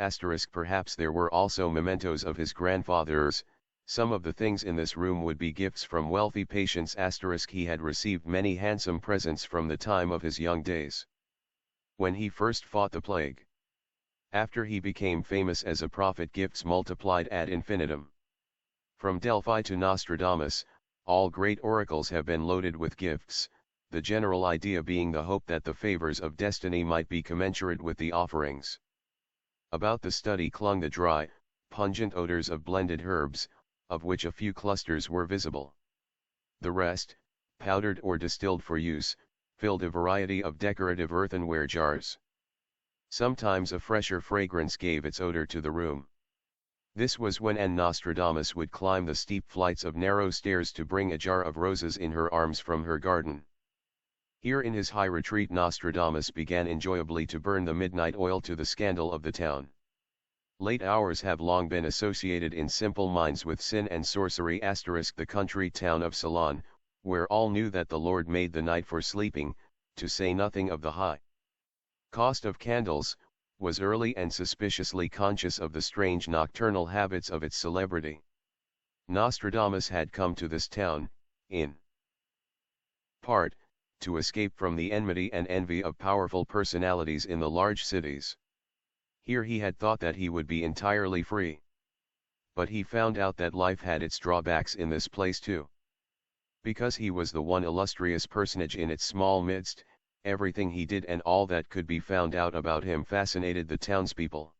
Perhaps there were also mementos of his grandfathers. Some of the things in this room would be gifts from wealthy patients. He had received many handsome presents from the time of his young days, when he first fought the plague. After he became famous as a prophet, gifts multiplied ad infinitum. From Delphi to Nostradamus, all great oracles have been loaded with gifts, the general idea being the hope that the favors of destiny might be commensurate with the offerings. About the study clung the dry, pungent odors of blended herbs, of which a few clusters were visible. The rest, powdered or distilled for use, filled a variety of decorative earthenware jars. Sometimes a fresher fragrance gave its odor to the room. This was when Nostradamus would climb the steep flights of narrow stairs to bring a jar of roses in her arms from her garden. Here in his high retreat Nostradamus began enjoyably to burn the midnight oil to the scandal of the town. Late hours have long been associated in simple minds with sin and sorcery. The country town of Ceylon, where all knew that the Lord made the night for sleeping, to say nothing of the high cost of candles, was early and suspiciously conscious of the strange nocturnal habits of its celebrity. Nostradamus had come to this town, in part, to escape from the enmity and envy of powerful personalities in the large cities. Here he had thought that he would be entirely free. But he found out that life had its drawbacks in this place too. Because he was the one illustrious personage in its small midst, everything he did and all that could be found out about him fascinated the townspeople.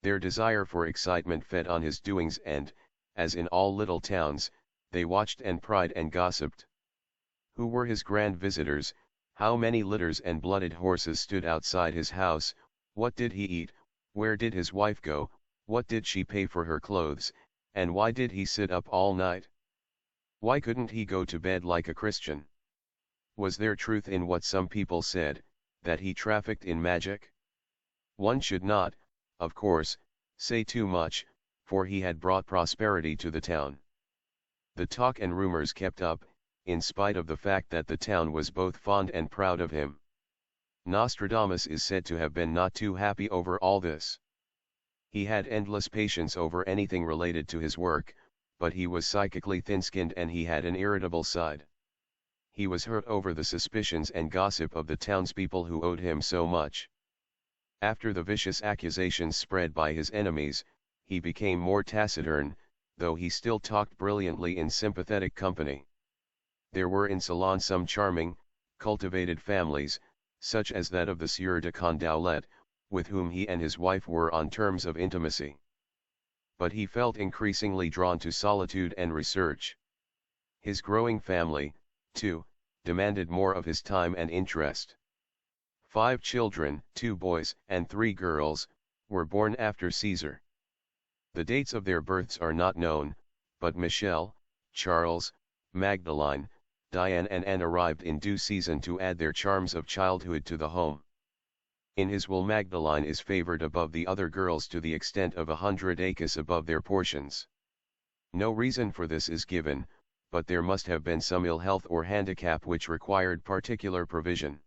Their desire for excitement fed on his doings and, as in all little towns, they watched and pried and gossiped. Who were his grand visitors, how many litters and blooded horses stood outside his house, what did he eat, where did his wife go, what did she pay for her clothes, and why did he sit up all night? Why couldn't he go to bed like a Christian? Was there truth in what some people said, that he trafficked in magic? One should not, of course, say too much, for he had brought prosperity to the town. The talk and rumors kept up, in spite of the fact that the town was both fond and proud of him. Nostradamus is said to have been not too happy over all this. He had endless patience over anything related to his work, but he was psychically thin-skinned and he had an irritable side. He was hurt over the suspicions and gossip of the townspeople who owed him so much. After the vicious accusations spread by his enemies, he became more taciturn, though he still talked brilliantly in sympathetic company. There were in Ceylon some charming, cultivated families, such as that of the Sieur de Condaulet, with whom he and his wife were on terms of intimacy. But he felt increasingly drawn to solitude and research. His growing family, too, demanded more of his time and interest. 5 children, 2 boys and 3 girls, were born after Caesar. The dates of their births are not known, but Michel, Charles, Magdalene, Diane and Anne arrived in due season to add their charms of childhood to the home. In his will Magdalene is favored above the other girls to the extent of 100 acres above their portions. No reason for this is given, but there must have been some ill health or handicap which required particular provision.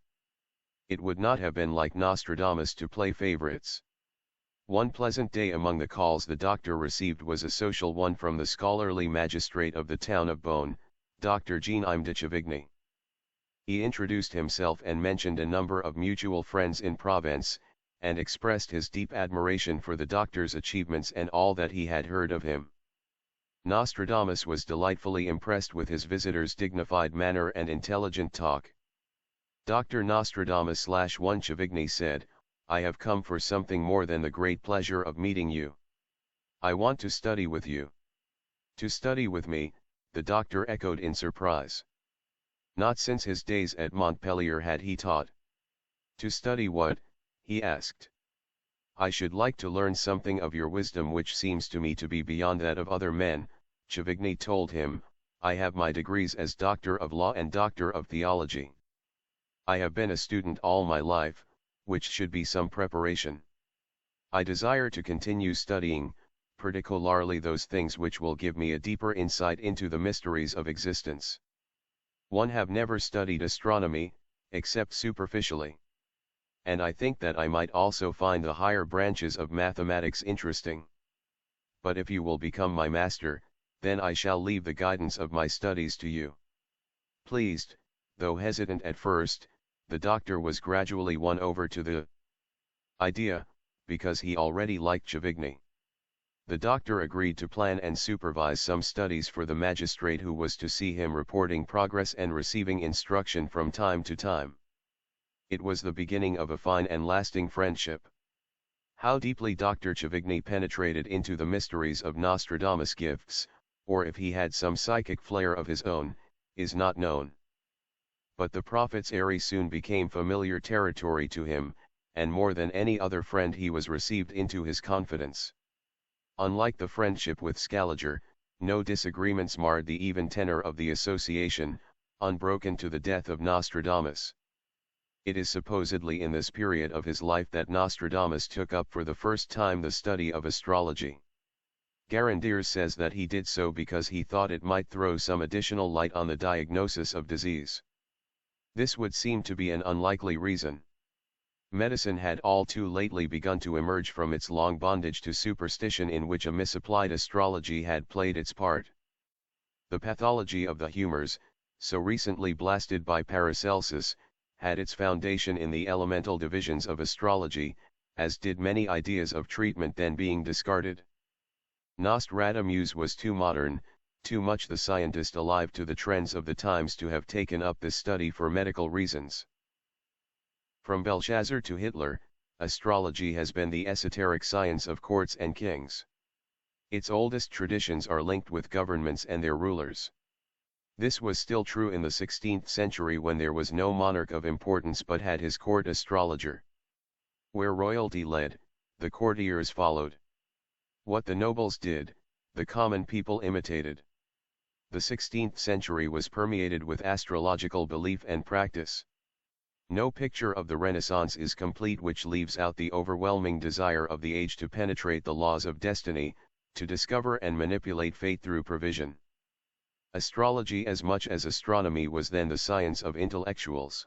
It would not have been like Nostradamus to play favorites. One pleasant day among the calls the doctor received was a social one from the scholarly magistrate of the town of Beaune, Dr. Jean-Yves de Chavigny. He introduced himself and mentioned a number of mutual friends in Provence, and expressed his deep admiration for the doctor's achievements and all that he had heard of him. Nostradamus was delightfully impressed with his visitor's dignified manner and intelligent talk. Dr. Nostradamus/1 Chavigny said, "I have come for something more than the great pleasure of meeting you. I want to study with you." "To study with me?" the doctor echoed in surprise. Not since his days at Montpellier had he taught. "To study what?" he asked. "I should like to learn something of your wisdom which seems to me to be beyond that of other men," Chavigny told him. "I have my degrees as Doctor of Law and Doctor of Theology. I have been a student all my life, which should be some preparation. I desire to continue studying, particularly those things which will give me a deeper insight into the mysteries of existence. One have never studied astronomy, except superficially. And I think that I might also find the higher branches of mathematics interesting. But if you will become my master, then I shall leave the guidance of my studies to you." Pleased, though hesitant at first, the doctor was gradually won over to the idea, because he already liked Chavigny. The doctor agreed to plan and supervise some studies for the magistrate who was to see him reporting progress and receiving instruction from time to time. It was the beginning of a fine and lasting friendship. How deeply Dr. Chavigny penetrated into the mysteries of Nostradamus' gifts, or if he had some psychic flair of his own, is not known. But the prophet's eyrie soon became familiar territory to him, and more than any other friend he was received into his confidence. Unlike the friendship with Scaliger, no disagreements marred the even tenor of the association, unbroken to the death of Nostradamus. It is supposedly in this period of his life that Nostradamus took up for the first time the study of astrology. Garandiers says that he did so because he thought it might throw some additional light on the diagnosis of disease. This would seem to be an unlikely reason. Medicine had all too lately begun to emerge from its long bondage to superstition in which a misapplied astrology had played its part. The pathology of the humors, so recently blasted by Paracelsus, had its foundation in the elemental divisions of astrology, as did many ideas of treatment then being discarded. Nostradamus was too modern, too much the scientist alive to the trends of the times to have taken up this study for medical reasons. From Belshazzar to Hitler, astrology has been the esoteric science of courts and kings. Its oldest traditions are linked with governments and their rulers. This was still true in the 16th century when there was no monarch of importance but had his court astrologer. Where royalty led, the courtiers followed. What the nobles did, the common people imitated. The 16th century was permeated with astrological belief and practice. No picture of the Renaissance is complete which leaves out the overwhelming desire of the age to penetrate the laws of destiny, to discover and manipulate fate through provision. Astrology as much as astronomy was then the science of intellectuals.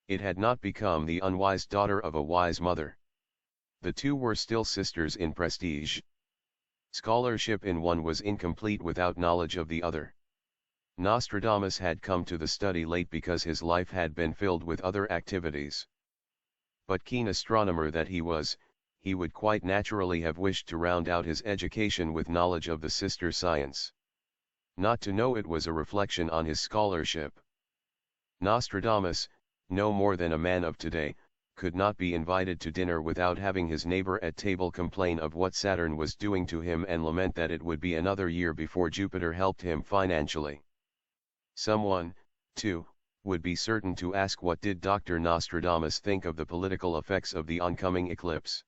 It had not become the unwise daughter of a wise mother. The two were still sisters in prestige. Scholarship in one was incomplete without knowledge of the other. Nostradamus had come to the study late because his life had been filled with other activities. But keen astronomer that he was, he would quite naturally have wished to round out his education with knowledge of the sister science. Not to know it was a reflection on his scholarship. Nostradamus, no more than a man of today, could not be invited to dinner without having his neighbor at table complain of what Saturn was doing to him and lament that it would be another year before Jupiter helped him financially. Someone, too, would be certain to ask what did Dr. Nostradamus think of the political effects of the oncoming eclipse.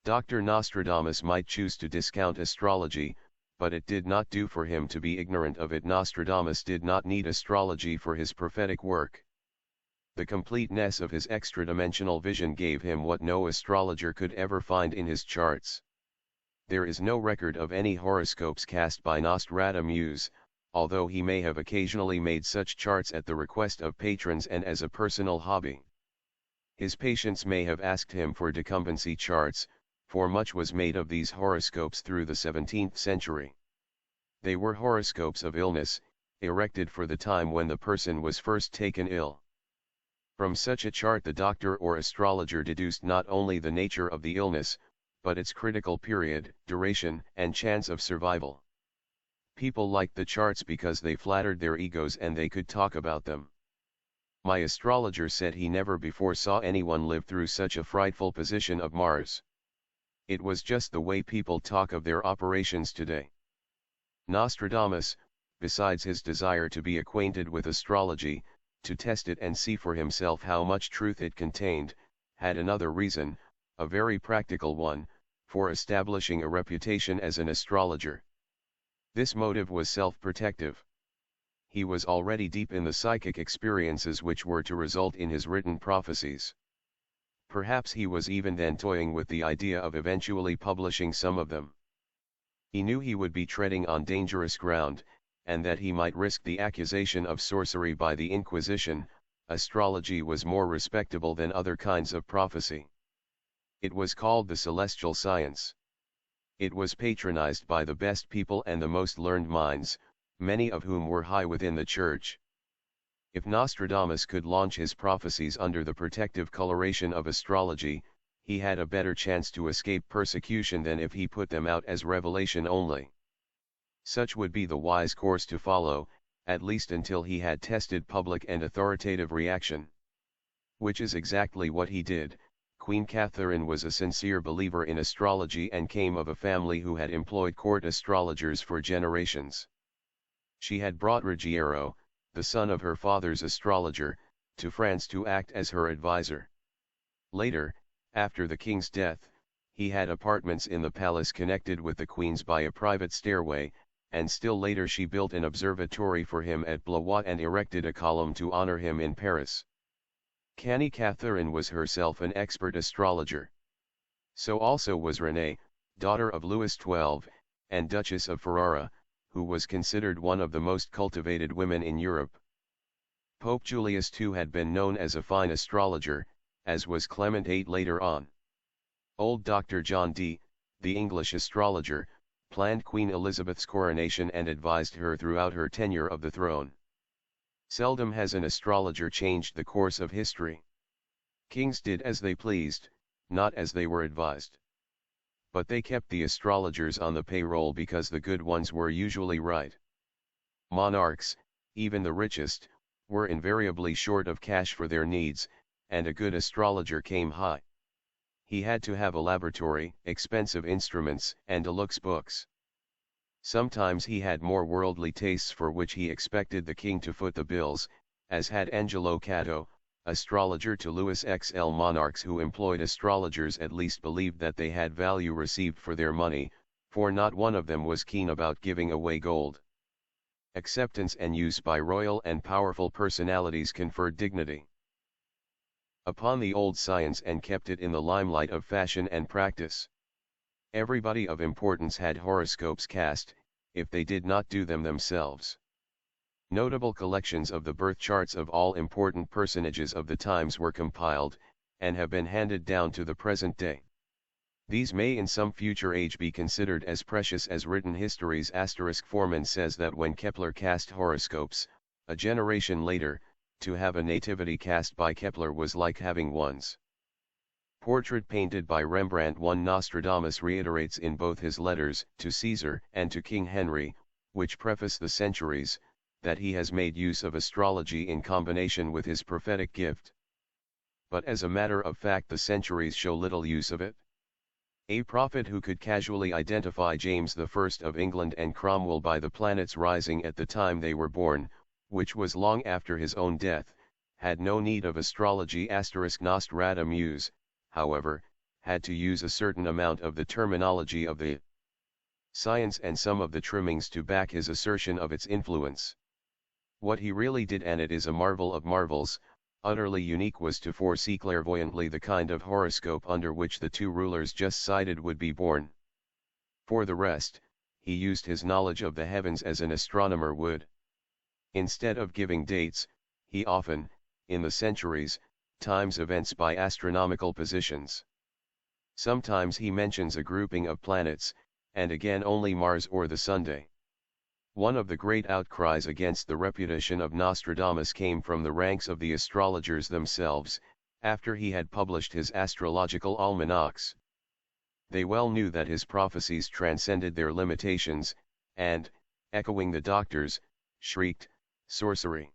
Dr. Nostradamus might choose to discount astrology, but it did not do for him to be ignorant of it. Nostradamus did not need astrology for his prophetic work. The completeness of his extra-dimensional vision gave him what no astrologer could ever find in his charts. There is no record of any horoscopes cast by Nostradamus, although he may have occasionally made such charts at the request of patrons and as a personal hobby. His patients may have asked him for decumbency charts, for much was made of these horoscopes through the 17th century. They were horoscopes of illness, erected for the time when the person was first taken ill. From such a chart the doctor or astrologer deduced not only the nature of the illness, but its critical period, duration, and chance of survival. People liked the charts because they flattered their egos and they could talk about them. My astrologer said he never before saw anyone live through such a frightful position of Mars. It was just the way people talk of their operations today. Nostradamus, besides his desire to be acquainted with astrology, to test it and see for himself how much truth it contained, had another reason, a very practical one, for establishing a reputation as an astrologer. This motive was self-protective. He was already deep in the psychic experiences which were to result in his written prophecies. Perhaps he was even then toying with the idea of eventually publishing some of them. He knew he would be treading on dangerous ground, and that he might risk the accusation of sorcery by the Inquisition. Astrology was more respectable than other kinds of prophecy. It was called the celestial science. It was patronized by the best people and the most learned minds, many of whom were high within the church. If Nostradamus could launch his prophecies under the protective coloration of astrology, he had a better chance to escape persecution than if he put them out as revelation only. Such would be the wise course to follow, at least until he had tested public and authoritative reaction. Which is exactly what he did, Queen Catherine was a sincere believer in astrology and came of a family who had employed court astrologers for generations. She had brought Ruggiero, the son of her father's astrologer, to France to act as her advisor. Later, after the king's death, he had apartments in the palace connected with the queen's by a private stairway, and still later she built an observatory for him at Blois and erected a column to honor him in Paris. Queen Catherine was herself an expert astrologer. So also was Renée, daughter of Louis XII, and Duchess of Ferrara, who was considered one of the most cultivated women in Europe. Pope Julius II had been known as a fine astrologer, as was Clement VIII later on. Old Dr. John Dee, the English astrologer, planned Queen Elizabeth's coronation and advised her throughout her tenure of the throne. Seldom has an astrologer changed the course of history. Kings did as they pleased, not as they were advised. But they kept the astrologers on the payroll because the good ones were usually right. Monarchs, even the richest, were invariably short of cash for their needs, and a good astrologer came high. He had to have a laboratory, expensive instruments, and deluxe books. Sometimes he had more worldly tastes for which he expected the king to foot the bills, as had Angelo Catto, astrologer to Louis XL. Monarchs who employed astrologers at least believed that they had value received for their money, for not one of them was keen about giving away gold. Acceptance and use by royal and powerful personalities conferred dignity upon the old science and kept it in the limelight of fashion and practice. Everybody of importance had horoscopes cast, if they did not do them themselves. Notable collections of the birth charts of all important personages of the times were compiled, and have been handed down to the present day. These may in some future age be considered as precious as written histories. Forman says that when Kepler cast horoscopes, a generation later, to have a nativity cast by Kepler was like having one's portrait painted by Rembrandt. One Nostradamus reiterates in both his letters to Caesar and to King Henry, which preface the centuries, that he has made use of astrology in combination with his prophetic gift. But as a matter of fact the centuries show little use of it. A prophet who could casually identify James I of England and Cromwell by the planets rising at the time they were born, which was long after his own death, had no need of astrology. Nostradamus, however, had to use a certain amount of the terminology of the science and some of the trimmings to back his assertion of its influence. What he really did, and it is a marvel of marvels, utterly unique, was to foresee clairvoyantly the kind of horoscope under which the two rulers just cited would be born. For the rest, he used his knowledge of the heavens as an astronomer would. Instead of giving dates, he often, in the centuries, times events by astronomical positions. Sometimes he mentions a grouping of planets, and again only Mars or the Sunday. One of the great outcries against the reputation of Nostradamus came from the ranks of the astrologers themselves, after he had published his astrological almanacs. They well knew that his prophecies transcended their limitations, and, echoing the doctors, shrieked, "Sorcery!"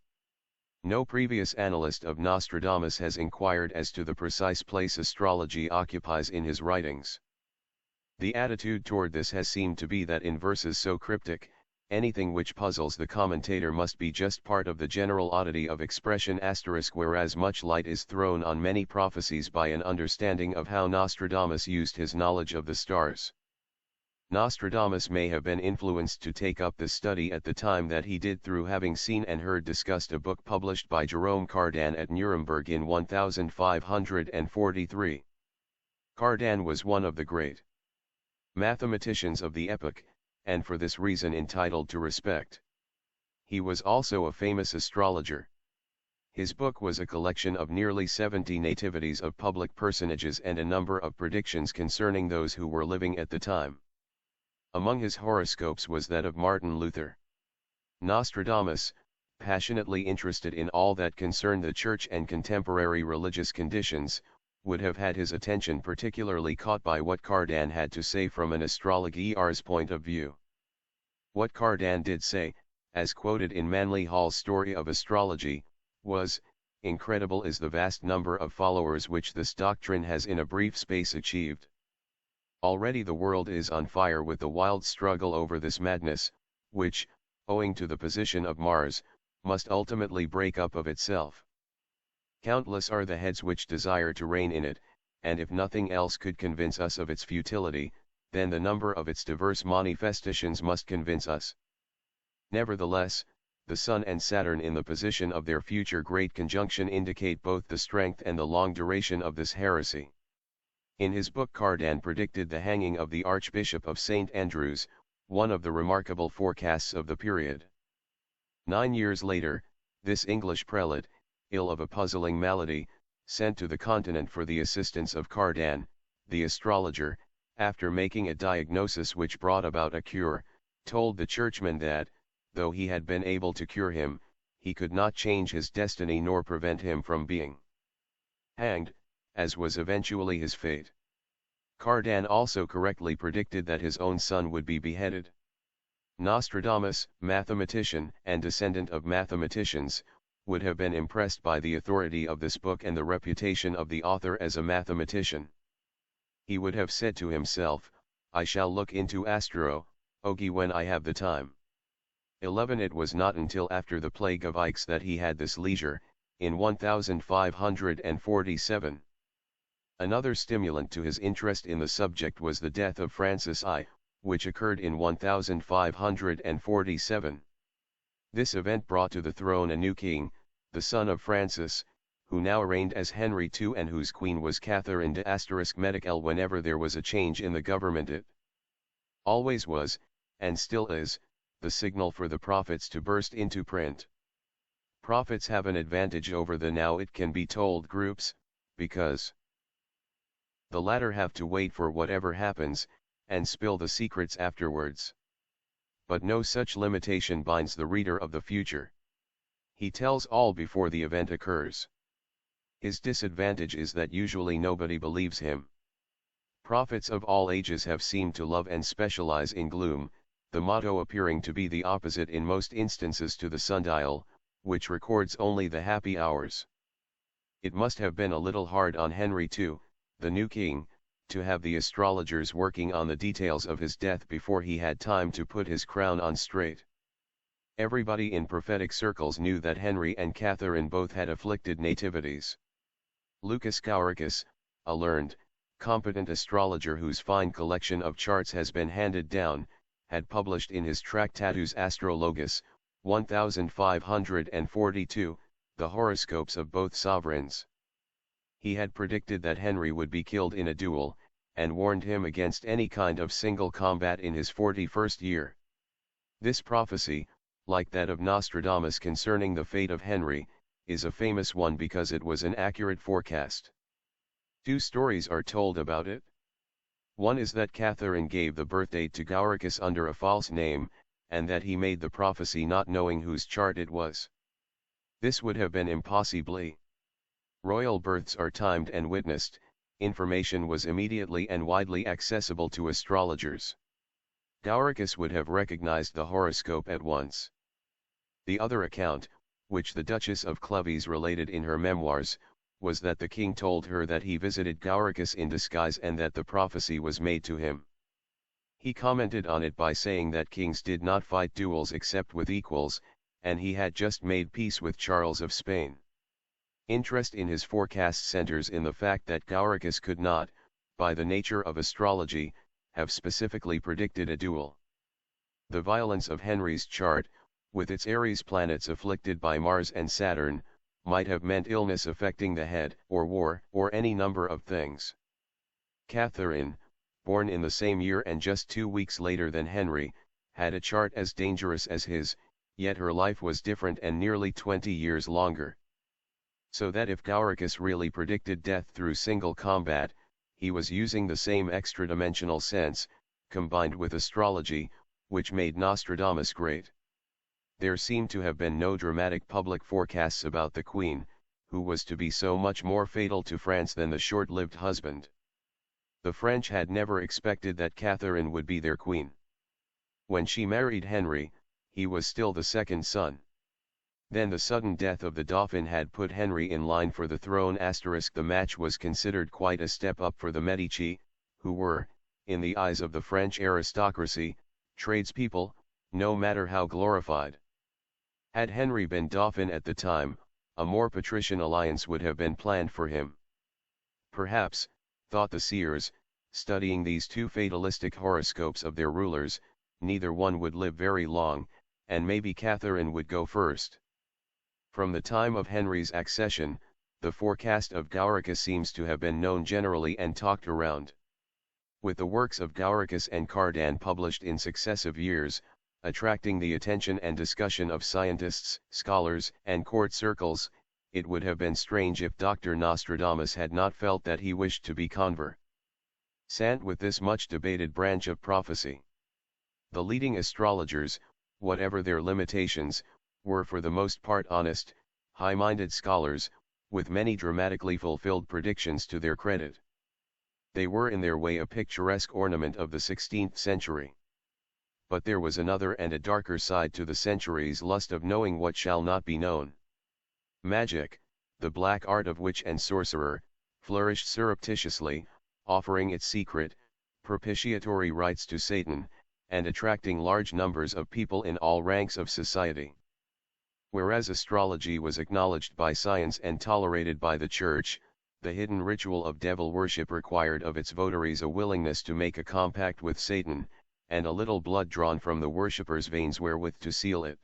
No previous analyst of Nostradamus has inquired as to the precise place astrology occupies in his writings. The attitude toward this has seemed to be that in verses so cryptic, anything which puzzles the commentator must be just part of the general oddity of expression. Whereas much light is thrown on many prophecies by an understanding of how Nostradamus used his knowledge of the stars. Nostradamus may have been influenced to take up this study at the time that he did through having seen and heard discussed a book published by Jerome Cardan at Nuremberg in 1543. Cardan was one of the great mathematicians of the epoch, and for this reason entitled to respect. He was also a famous astrologer. His book was a collection of nearly 70 nativities of public personages and a number of predictions concerning those who were living at the time. Among his horoscopes was that of Martin Luther. Nostradamus, passionately interested in all that concerned the church and contemporary religious conditions, would have had his attention particularly caught by what Cardan had to say from an astrologer's point of view. What Cardan did say, as quoted in Manly Hall's Story of Astrology, was, incredible is the vast number of followers which this doctrine has in a brief space achieved. Already the world is on fire with the wild struggle over this madness, which, owing to the position of Mars, must ultimately break up of itself. Countless are the heads which desire to reign in it, and if nothing else could convince us of its futility, then the number of its diverse manifestations must convince us. Nevertheless, the Sun and Saturn in the position of their future great conjunction indicate both the strength and the long duration of this heresy. In his book Cardan predicted the hanging of the Archbishop of St. Andrews, one of the remarkable forecasts of the period. 9 years later, this English prelate, ill of a puzzling malady, sent to the continent for the assistance of Cardan, the astrologer, after making a diagnosis which brought about a cure, told the churchman that, though he had been able to cure him, he could not change his destiny nor prevent him from being hanged, as was eventually his fate. Cardan also correctly predicted that his own son would be beheaded. Nostradamus, mathematician and descendant of mathematicians, would have been impressed by the authority of this book and the reputation of the author as a mathematician. He would have said to himself, "I shall look into astrology when I have the time." 11 It was not until after the plague of Ikes that he had this leisure, in 1547. Another stimulant to his interest in the subject was the death of Francis I, which occurred in 1547. This event brought to the throne a new king, the son of Francis, who now reigned as Henry II and whose queen was Catherine de Medical. Whenever there was a change in the government, it always was, and still is, the signal for the prophets to burst into print. Prophets have an advantage over the now it can be told groups, because the latter have to wait for whatever happens, and spill the secrets afterwards. But no such limitation binds the reader of the future. He tells all before the event occurs. His disadvantage is that usually nobody believes him. Prophets of all ages have seemed to love and specialize in gloom, the motto appearing to be the opposite in most instances to the sundial, which records only the happy hours. It must have been a little hard on Henry II, the new king, to have the astrologers working on the details of his death before he had time to put his crown on straight. Everybody in prophetic circles knew that Henry and Catherine both had afflicted nativities. Lucas Gauricus, a learned, competent astrologer whose fine collection of charts has been handed down, had published in his Tractatus Astrologus, 1542, the horoscopes of both sovereigns. He had predicted that Henry would be killed in a duel, and warned him against any kind of single combat in his 41st year. This prophecy, like that of Nostradamus concerning the fate of Henry, is a famous one because it was an accurate forecast. 2 stories are told about it. One is that Catherine gave the birthdate to Gauricus under a false name, and that he made the prophecy not knowing whose chart it was. This would have been impossibly. Royal births are timed and witnessed, information was immediately and widely accessible to astrologers. Gauricus would have recognized the horoscope at once. The other account, which the Duchess of Clovis related in her memoirs, was that the king told her that he visited Gauricus in disguise and that the prophecy was made to him. He commented on it by saying that kings did not fight duels except with equals, and he had just made peace with Charles of Spain. Interest in his forecast centers in the fact that Gauricus could not, by the nature of astrology, have specifically predicted a duel. The violence of Henry's chart, with its Aries planets afflicted by Mars and Saturn, might have meant illness affecting the head, or war, or any number of things. Catherine, born in the same year and just 2 weeks later than Henry, had a chart as dangerous as his, yet her life was different and nearly 20 years longer. So that if Gauricus really predicted death through single combat, he was using the same extra-dimensional sense, combined with astrology, which made Nostradamus great. There seemed to have been no dramatic public forecasts about the Queen, who was to be so much more fatal to France than the short-lived husband. The French had never expected that Catherine would be their queen. When she married Henry, he was still the second son. Then the sudden death of the Dauphin had put Henry in line for the throne. The match was considered quite a step up for the Medici, who were, in the eyes of the French aristocracy, tradespeople, no matter how glorified. Had Henry been Dauphin at the time, a more patrician alliance would have been planned for him. Perhaps, thought the seers, studying these two fatalistic horoscopes of their rulers, neither one would live very long, and maybe Catherine would go first. From the time of Henry's accession, the forecast of Gauricus seems to have been known generally and talked around. With the works of Gauricus and Cardan published in successive years, attracting the attention and discussion of scientists, scholars, and court circles, it would have been strange if Dr. Nostradamus had not felt that he wished to be conversant with this much debated branch of prophecy. The leading astrologers, whatever their limitations, were for the most part honest, high-minded scholars, with many dramatically fulfilled predictions to their credit. They were in their way a picturesque ornament of the 16th century. But there was another and a darker side to the century's lust of knowing what shall not be known. Magic, the black art of witch and sorcerer, flourished surreptitiously, offering its secret, propitiatory rites to Satan, and attracting large numbers of people in all ranks of society. Whereas astrology was acknowledged by science and tolerated by the Church, the hidden ritual of devil worship required of its votaries a willingness to make a compact with Satan, and a little blood drawn from the worshipper's veins wherewith to seal it.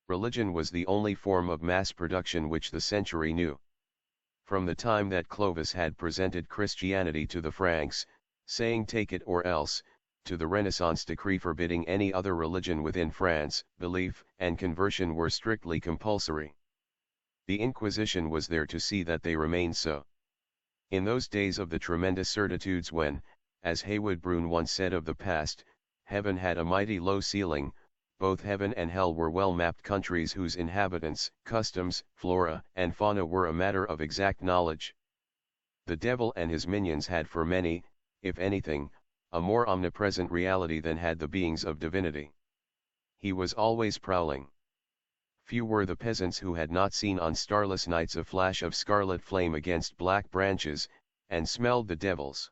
Religion was the only form of mass production which the century knew. From the time that Clovis had presented Christianity to the Franks, saying take it or else, to the Renaissance decree forbidding any other religion within France, belief and conversion were strictly compulsory. The Inquisition was there to see that they remained so. In those days of the tremendous certitudes when, as Heywood Broun once said of the past, heaven had a mighty low ceiling, both heaven and hell were well-mapped countries whose inhabitants, customs, flora and fauna were a matter of exact knowledge. The devil and his minions had for many, if anything, a more omnipresent reality than had the beings of divinity. He was always prowling. Few were the peasants who had not seen on starless nights a flash of scarlet flame against black branches, and smelled the devils.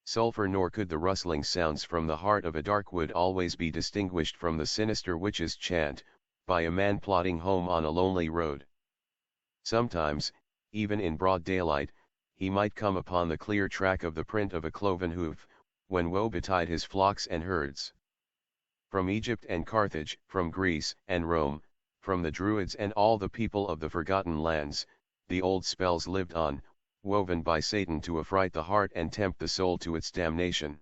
Sulphur, nor could the rustling sounds from the heart of a dark wood always be distinguished from the sinister witch's chant, by a man plodding home on a lonely road. Sometimes, even in broad daylight, he might come upon the clear track of the print of a cloven hoof, when woe betide his flocks and herds. From Egypt and Carthage, from Greece and Rome, from the Druids and all the people of the forgotten lands, the old spells lived on, woven by Satan to affright the heart and tempt the soul to its damnation.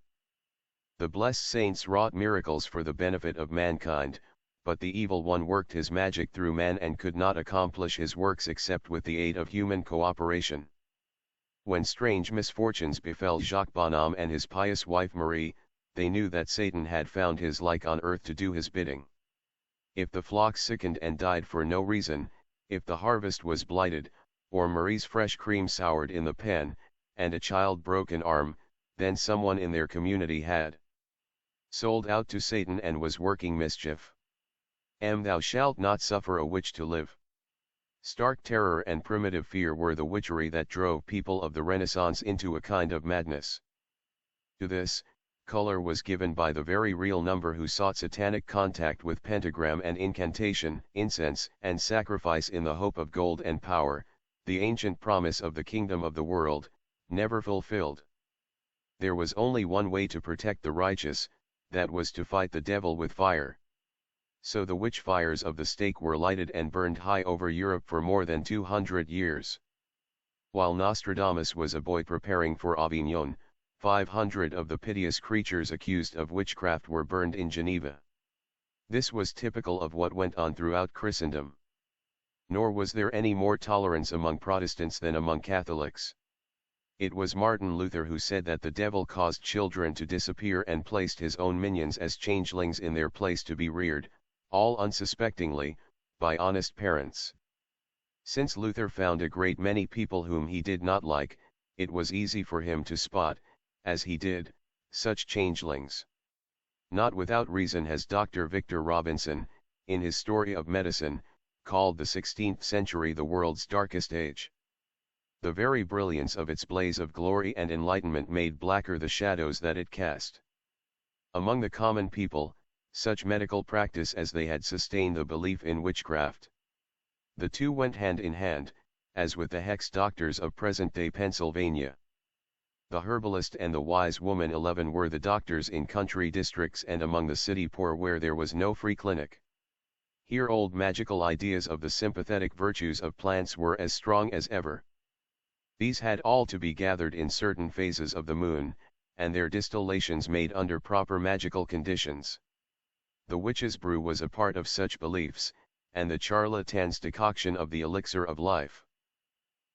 The blessed saints wrought miracles for the benefit of mankind, but the evil one worked his magic through man and could not accomplish his works except with the aid of human cooperation. When strange misfortunes befell Jacques Bonhomme and his pious wife Marie, they knew that Satan had found his like on earth to do his bidding. If the flock sickened and died for no reason, if the harvest was blighted, or Marie's fresh cream soured in the pan, and a child broke an arm, then someone in their community had sold out to Satan and was working mischief. Thou shalt not suffer a witch to live. Stark terror and primitive fear were the witchery that drove people of the Renaissance into a kind of madness. To this, color was given by the very real number who sought satanic contact with pentagram and incantation, incense and sacrifice in the hope of gold and power, the ancient promise of the kingdom of the world, never fulfilled. There was only one way to protect the righteous, that was to fight the devil with fire. So the witch fires of the stake were lighted and burned high over Europe for more than 200 years. While Nostradamus was a boy preparing for Avignon, 500 of the piteous creatures accused of witchcraft were burned in Geneva. This was typical of what went on throughout Christendom. Nor was there any more tolerance among Protestants than among Catholics. It was Martin Luther who said that the devil caused children to disappear and placed his own minions as changelings in their place to be reared, all unsuspectingly, by honest parents. Since Luther found a great many people whom he did not like, it was easy for him to spot, as he did, such changelings. Not without reason has Dr. Victor Robinson, in his story of medicine, called the 16th century the world's darkest age. The very brilliance of its blaze of glory and enlightenment made blacker the shadows that it cast. Among the common people, such medical practice as they had sustained the belief in witchcraft. The two went hand in hand, as with the hex doctors of present-day Pennsylvania. The herbalist and the wise woman 11 were the doctors in country districts and among the city poor where there was no free clinic. Here old magical ideas of the sympathetic virtues of plants were as strong as ever. These had all to be gathered in certain phases of the moon, and their distillations made under proper magical conditions. The witch's brew was a part of such beliefs, and the charlatan's decoction of the elixir of life.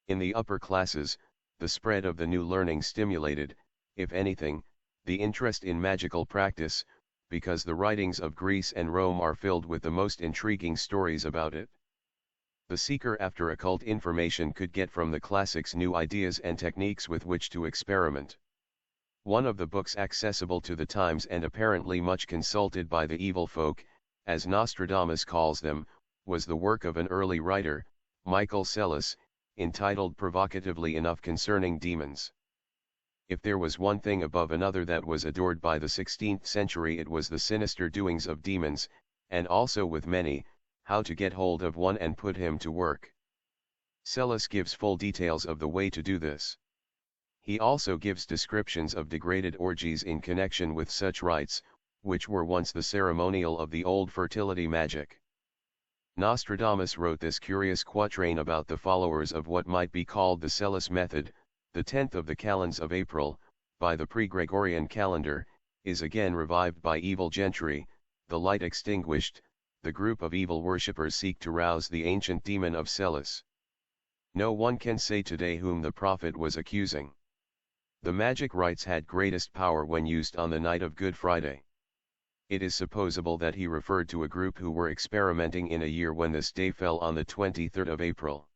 In the upper classes, the spread of the new learning stimulated, if anything, the interest in magical practice, because the writings of Greece and Rome are filled with the most intriguing stories about it. The seeker after occult information could get from the classics new ideas and techniques with which to experiment. One of the books accessible to the times and apparently much consulted by the evil folk, as Nostradamus calls them, was the work of an early writer, Michael Psellus, entitled provocatively enough Concerning Demons. If there was one thing above another that was adored by the 16th century, it was the sinister doings of demons, and also with many, how to get hold of one and put him to work. Psellus gives full details of the way to do this. He also gives descriptions of degraded orgies in connection with such rites, which were once the ceremonial of the old fertility magic. Nostradamus wrote this curious quatrain about the followers of what might be called the Psellus method: the 10th of the calends of April, by the pre-Gregorian calendar, is again revived by evil gentry, the light extinguished, the group of evil worshippers seek to rouse the ancient demon of Psellus. No one can say today whom the prophet was accusing. The magic rites had greatest power when used on the night of Good Friday. It is supposable that he referred to a group who were experimenting in a year when this day fell on the 23rd of April.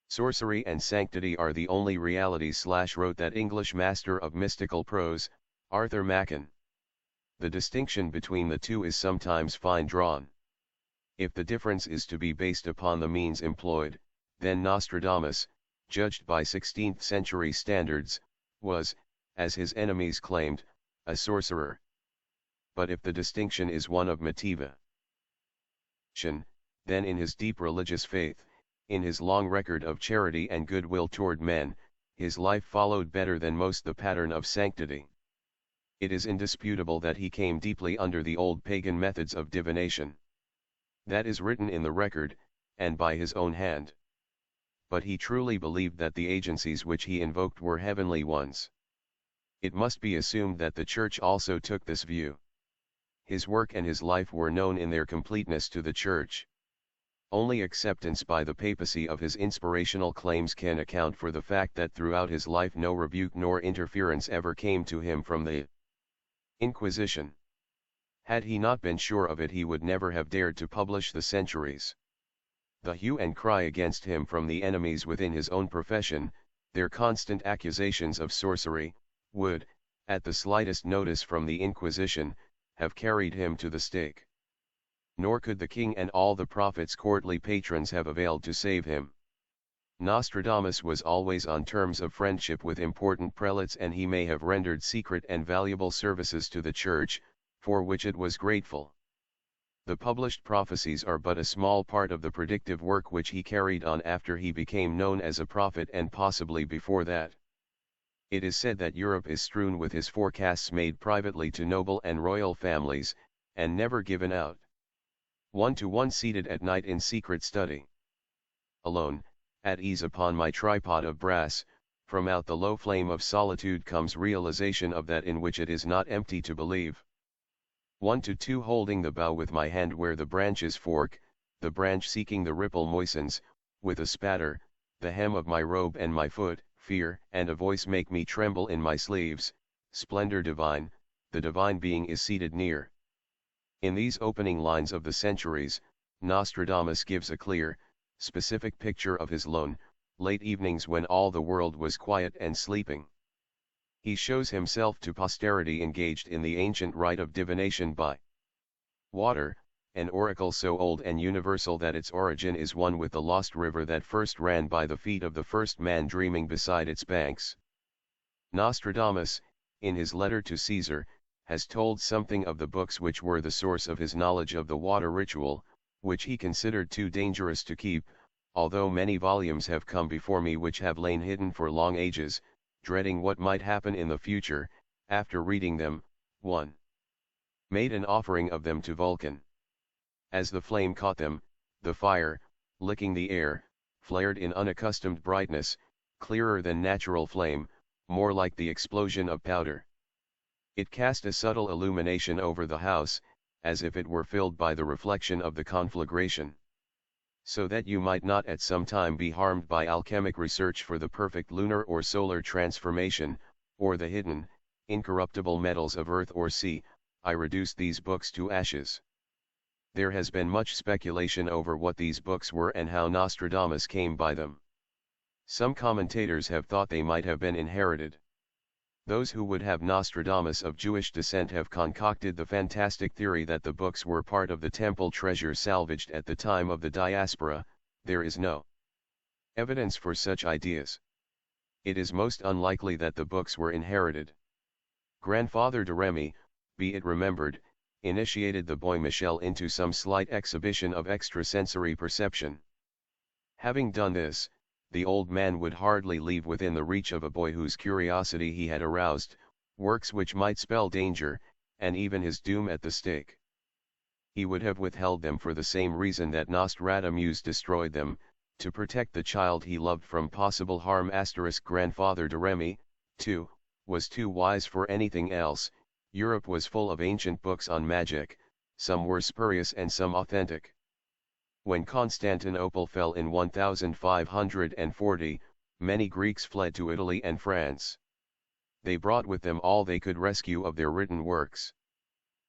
Sorcery and sanctity are the only realities, wrote that English master of mystical prose, Arthur Machen. The distinction between the two is sometimes fine drawn. If the difference is to be based upon the means employed, then Nostradamus, judged by 16th century standards, was, as his enemies claimed, a sorcerer. But if the distinction is one of motivation, then in his deep religious faith, in his long record of charity and goodwill toward men, his life followed better than most the pattern of sanctity. It is indisputable that he came deeply under the old pagan methods of divination. That is written in the record, and by his own hand. But he truly believed that the agencies which he invoked were heavenly ones. It must be assumed that the Church also took this view. His work and his life were known in their completeness to the Church. Only acceptance by the papacy of his inspirational claims can account for the fact that throughout his life no rebuke nor interference ever came to him from the Inquisition. Had he not been sure of it, he would never have dared to publish the Centuries. The hue and cry against him from the enemies within his own profession, their constant accusations of sorcery, would, at the slightest notice from the Inquisition, have carried him to the stake. Nor could the king and all the prophet's courtly patrons have availed to save him. Nostradamus was always on terms of friendship with important prelates, and he may have rendered secret and valuable services to the Church, for which it was grateful. The published prophecies are but a small part of the predictive work which he carried on after he became known as a prophet, and possibly before that. It is said that Europe is strewn with his forecasts made privately to noble and royal families, and never given out. 1-to-1 seated at night in secret study. Alone, at ease upon my tripod of brass, from out the low flame of solitude comes realization of that in which it is not empty to believe. 1-to-2 holding the bough with my hand where the branches fork, the branch seeking the ripple moistens, with a spatter, the hem of my robe, and my foot, fear and a voice make me tremble in my sleeves, splendor divine, the divine being is seated near. In these opening lines of the Centuries, Nostradamus gives a clear, specific picture of his lone, late evenings when all the world was quiet and sleeping. He shows himself to posterity engaged in the ancient rite of divination by water, an oracle so old and universal that its origin is one with the lost river that first ran by the feet of the first man dreaming beside its banks. Nostradamus, in his letter to Caesar, has told something of the books which were the source of his knowledge of the water ritual, which he considered too dangerous to keep, although many volumes have come before me which have lain hidden for long ages, dreading what might happen in the future. After reading them, 1. Made an offering of them to Vulcan. As the flame caught them, the fire, licking the air, flared in unaccustomed brightness, clearer than natural flame, more like the explosion of powder. It cast a subtle illumination over the house, as if it were filled by the reflection of the conflagration. So that you might not at some time be harmed by alchemic research for the perfect lunar or solar transformation, or the hidden, incorruptible metals of earth or sea, I reduced these books to ashes. There has been much speculation over what these books were and how Nostradamus came by them. Some commentators have thought they might have been inherited. Those who would have Nostradamus of Jewish descent have concocted the fantastic theory that the books were part of the temple treasure salvaged at the time of the diaspora. There is no evidence for such ideas. It is most unlikely that the books were inherited. Grandfather de Remy, be it remembered, initiated the boy Michel into some slight exhibition of extrasensory perception. Having done this, the old man would hardly leave within the reach of a boy whose curiosity he had aroused, works which might spell danger, and even his doom at the stake. He would have withheld them for the same reason that Nostradamus destroyed them, to protect the child he loved from possible harm. Grandfather de Remy, too, was too wise for anything else. Europe was full of ancient books on magic, some were spurious and some authentic. When Constantinople fell in 1540, many Greeks fled to Italy and France. They brought with them all they could rescue of their written works.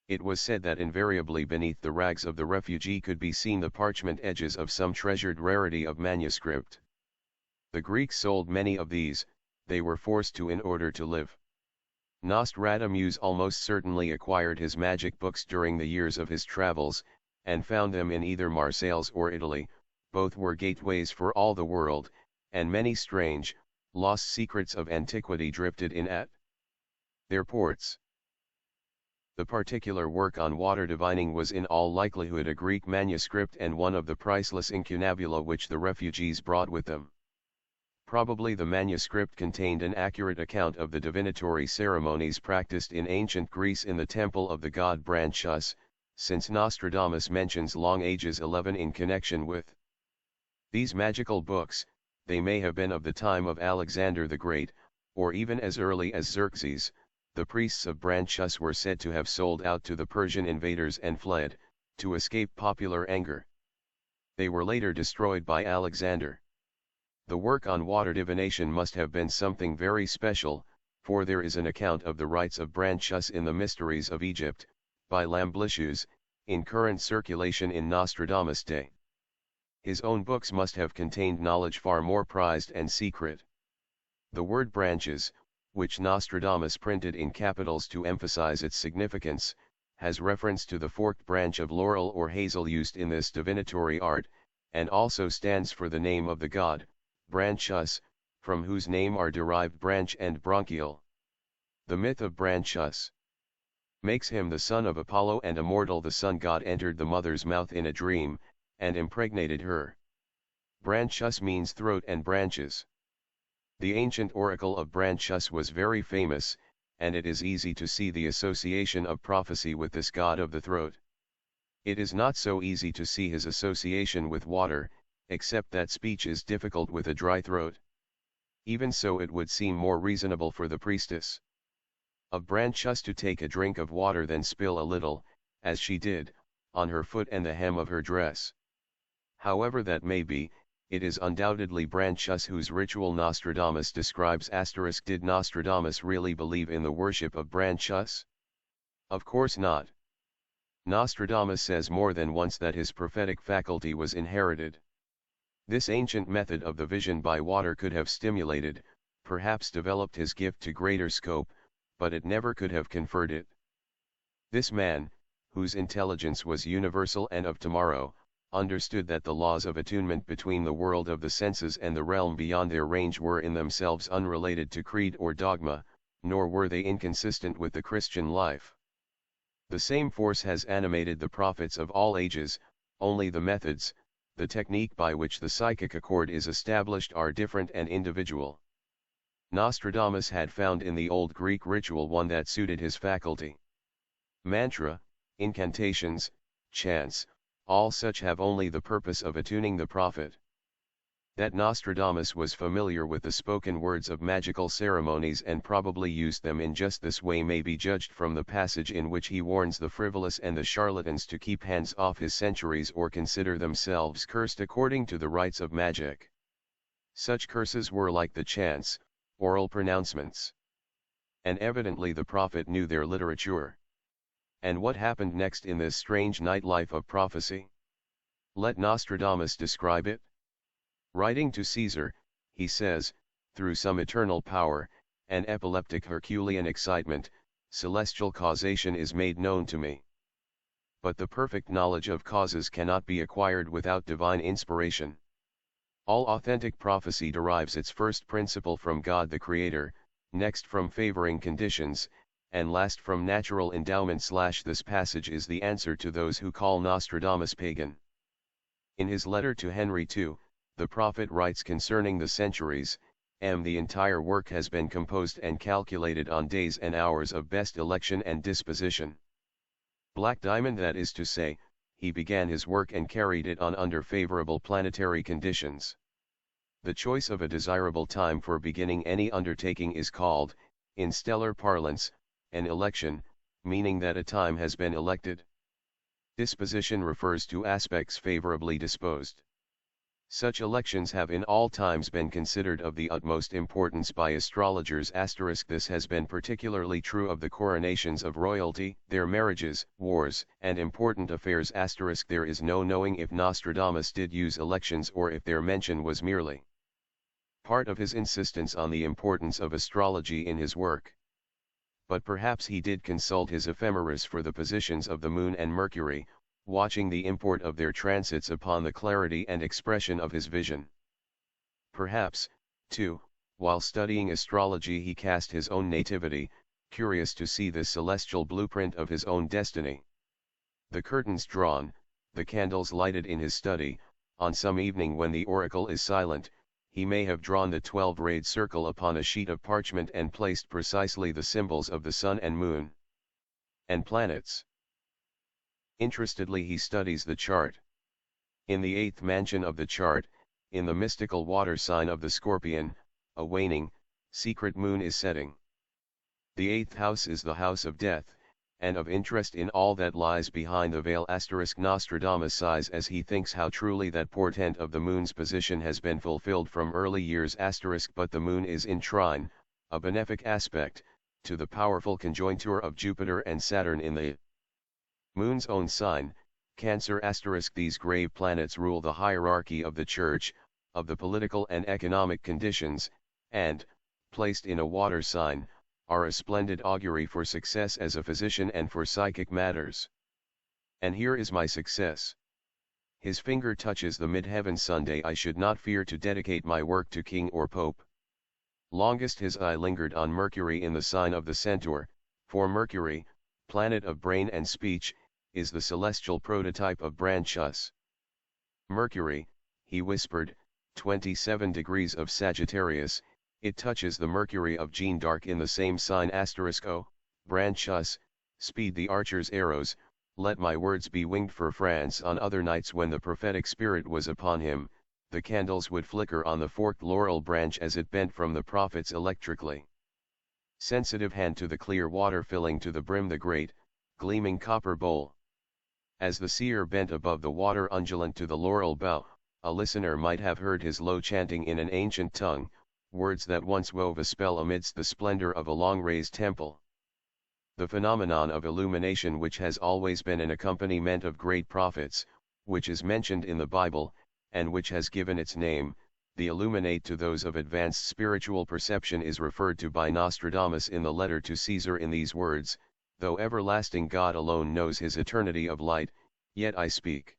It was said that invariably beneath the rags of the refugee could be seen the parchment edges of some treasured rarity of manuscript. The Greeks sold many of these, they were forced to in order to live. Nostradamus almost certainly acquired his magic books during the years of his travels, and found them in either Marseilles or Italy. Both were gateways for all the world, and many strange, lost secrets of antiquity drifted in at their ports. The particular work on water divining was in all likelihood a Greek manuscript and one of the priceless incunabula which the refugees brought with them. Probably the manuscript contained an accurate account of the divinatory ceremonies practiced in ancient Greece in the temple of the god Branchus, since Nostradamus mentions Long Ages 11 in connection with these magical books. They may have been of the time of Alexander the Great, or even as early as Xerxes. The priests of Branchus were said to have sold out to the Persian invaders and fled, to escape popular anger. They were later destroyed by Alexander. The work on water divination must have been something very special, for there is an account of the rites of Branchus in the Mysteries of Egypt, by Lamblicius, in current circulation in Nostradamus' day. His own books must have contained knowledge far more prized and secret. The word branches, which Nostradamus printed in capitals to emphasize its significance, has reference to the forked branch of laurel or hazel used in this divinatory art, and also stands for the name of the god, Branchus, from whose name are derived branch and bronchial. The myth of Branchus makes him the son of Apollo and immortal. The sun god entered the mother's mouth in a dream, and impregnated her. Branchus means throat and branches. The ancient oracle of Branchus was very famous, and it is easy to see the association of prophecy with this god of the throat. It is not so easy to see his association with water, except that speech is difficult with a dry throat. Even so, it would seem more reasonable for the priestess of Branchus to take a drink of water than spill a little, as she did, on her foot and the hem of her dress. However that may be, it is undoubtedly Branchus whose ritual Nostradamus describes. Did Nostradamus really believe in the worship of Branchus? Of course not. Nostradamus says more than once that his prophetic faculty was inherited. This ancient method of the vision by water could have stimulated, perhaps developed his gift to greater scope, but it never could have conferred it. This man, whose intelligence was universal and of tomorrow, understood that the laws of attunement between the world of the senses and the realm beyond their range were in themselves unrelated to creed or dogma, nor were they inconsistent with the Christian life. The same force has animated the prophets of all ages, only the methods, the technique by which the psychic accord is established are different and individual. Nostradamus had found in the old Greek ritual one that suited his faculty. Mantra, incantations, chants, all such have only the purpose of attuning the prophet. That Nostradamus was familiar with the spoken words of magical ceremonies and probably used them in just this way may be judged from the passage in which he warns the frivolous and the charlatans to keep hands off his centuries or consider themselves cursed according to the rites of magic. Such curses were like the chants, oral pronouncements. And evidently the prophet knew their literature. And what happened next in this strange nightlife of prophecy? Let Nostradamus describe it. Writing to Caesar, he says, through some eternal power, and epileptic Herculean excitement, celestial causation is made known to me. But the perfect knowledge of causes cannot be acquired without divine inspiration. All authentic prophecy derives its first principle from God the Creator, next from favoring conditions, and last from natural endowment. This passage is the answer to those who call Nostradamus pagan. In his letter to Henry II, the prophet writes concerning the centuries, the entire work has been composed and calculated on days and hours of best election and disposition. Black diamond, that is to say, he began his work and carried it on under favorable planetary conditions. The choice of a desirable time for beginning any undertaking is called, in stellar parlance, an election, meaning that a time has been elected. Disposition refers to aspects favorably disposed. Such elections have in all times been considered of the utmost importance by astrologers. This has been particularly true of the coronations of royalty, their marriages, wars, and important affairs. There is no knowing if Nostradamus did use elections or if their mention was merely part of his insistence on the importance of astrology in his work. But perhaps he did consult his ephemeris for the positions of the Moon and Mercury, watching the import of their transits upon the clarity and expression of his vision. Perhaps, too, while studying astrology he cast his own nativity, curious to see the celestial blueprint of his own destiny. The curtains drawn, the candles lighted in his study, on some evening when the oracle is silent, he may have drawn the 12-rayed circle upon a sheet of parchment and placed precisely the symbols of the sun and moon and planets. Interestedly he studies the chart. In the 8th mansion of the chart, in the mystical water sign of the Scorpion, a waning, secret moon is setting. The 8th house is the house of death, and of interest in all that lies behind the veil. Nostradamus sighs as he thinks how truly that portent of the moon's position has been fulfilled from early years. But the moon is in trine, a benefic aspect, to the powerful conjointure of Jupiter and Saturn in the moon's own sign, Cancer. These grave planets rule the hierarchy of the church, of the political and economic conditions, and, placed in a water sign, are a splendid augury for success as a physician and for psychic matters. And here is my success. His finger touches the mid-heaven. Sunday I should not fear to dedicate my work to king or pope. Longest his eye lingered on Mercury in the sign of the Centaur, for Mercury, planet of brain and speech, is the celestial prototype of Branchus. Mercury, he whispered, 27 degrees of Sagittarius, it touches the Mercury of Jeanne d'Arc in the same sign. O, Branchus, speed the archer's arrows, let my words be winged for France. On other nights when the prophetic spirit was upon him, the candles would flicker on the forked laurel branch as it bent from the prophet's electrically sensitive hand to the clear water filling to the brim the great, gleaming copper bowl. As the seer bent above the water undulant to the laurel bough, a listener might have heard his low chanting in an ancient tongue, words that once wove a spell amidst the splendor of a long-raised temple. The phenomenon of illumination, which has always been an accompaniment of great prophets, which is mentioned in the Bible, and which has given its name, the illuminate to those of advanced spiritual perception, is referred to by Nostradamus in the letter to Caesar in these words, Though everlasting God alone knows his eternity of light, yet I speak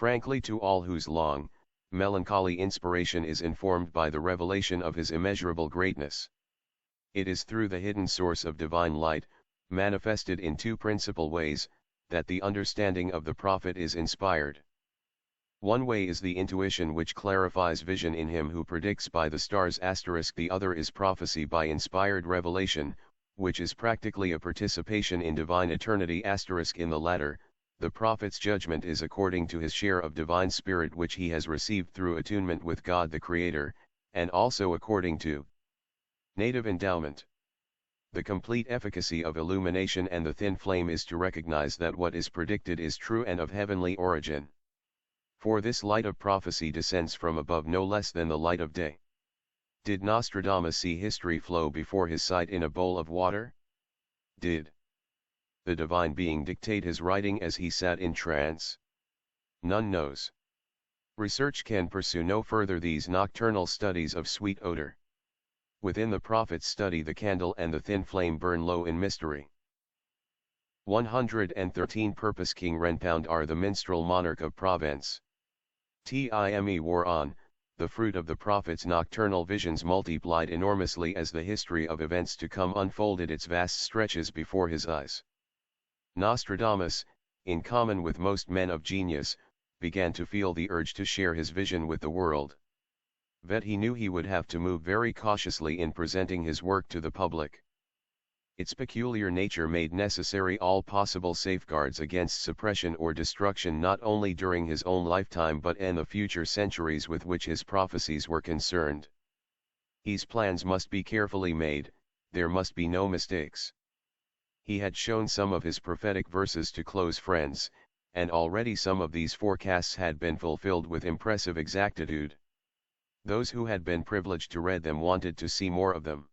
frankly to all whose long, melancholy inspiration is informed by the revelation of his immeasurable greatness. It is through the hidden source of divine light, manifested in two principal ways, that the understanding of the prophet is inspired. One way is the intuition which clarifies vision in him who predicts by the stars*. The other is prophecy by inspired revelation, which is practically a participation in divine eternity*. In the latter, the prophet's judgment is according to his share of divine spirit which he has received through attunement with God the Creator, and also according to native endowment. The complete efficacy of illumination and the thin flame is to recognize that what is predicted is true and of heavenly origin. For this light of prophecy descends from above no less than the light of day. Did Nostradamus see history flow before his sight in a bowl of water? Did the divine being dictate his writing as he sat in trance? None knows. Research can pursue no further these nocturnal studies of sweet odor. Within the prophet's study the candle and the thin flame burn low in mystery. 113 Purpose King Renpound the minstrel monarch of Provence. Time wore on, the fruit of the prophet's nocturnal visions multiplied enormously as the history of events to come unfolded its vast stretches before his eyes. Nostradamus, in common with most men of genius, began to feel the urge to share his vision with the world. But he knew he would have to move very cautiously in presenting his work to the public. Its peculiar nature made necessary all possible safeguards against suppression or destruction not only during his own lifetime but in the future centuries with which his prophecies were concerned. His plans must be carefully made, there must be no mistakes. He had shown some of his prophetic verses to close friends, and already some of these forecasts had been fulfilled with impressive exactitude. Those who had been privileged to read them wanted to see more of them.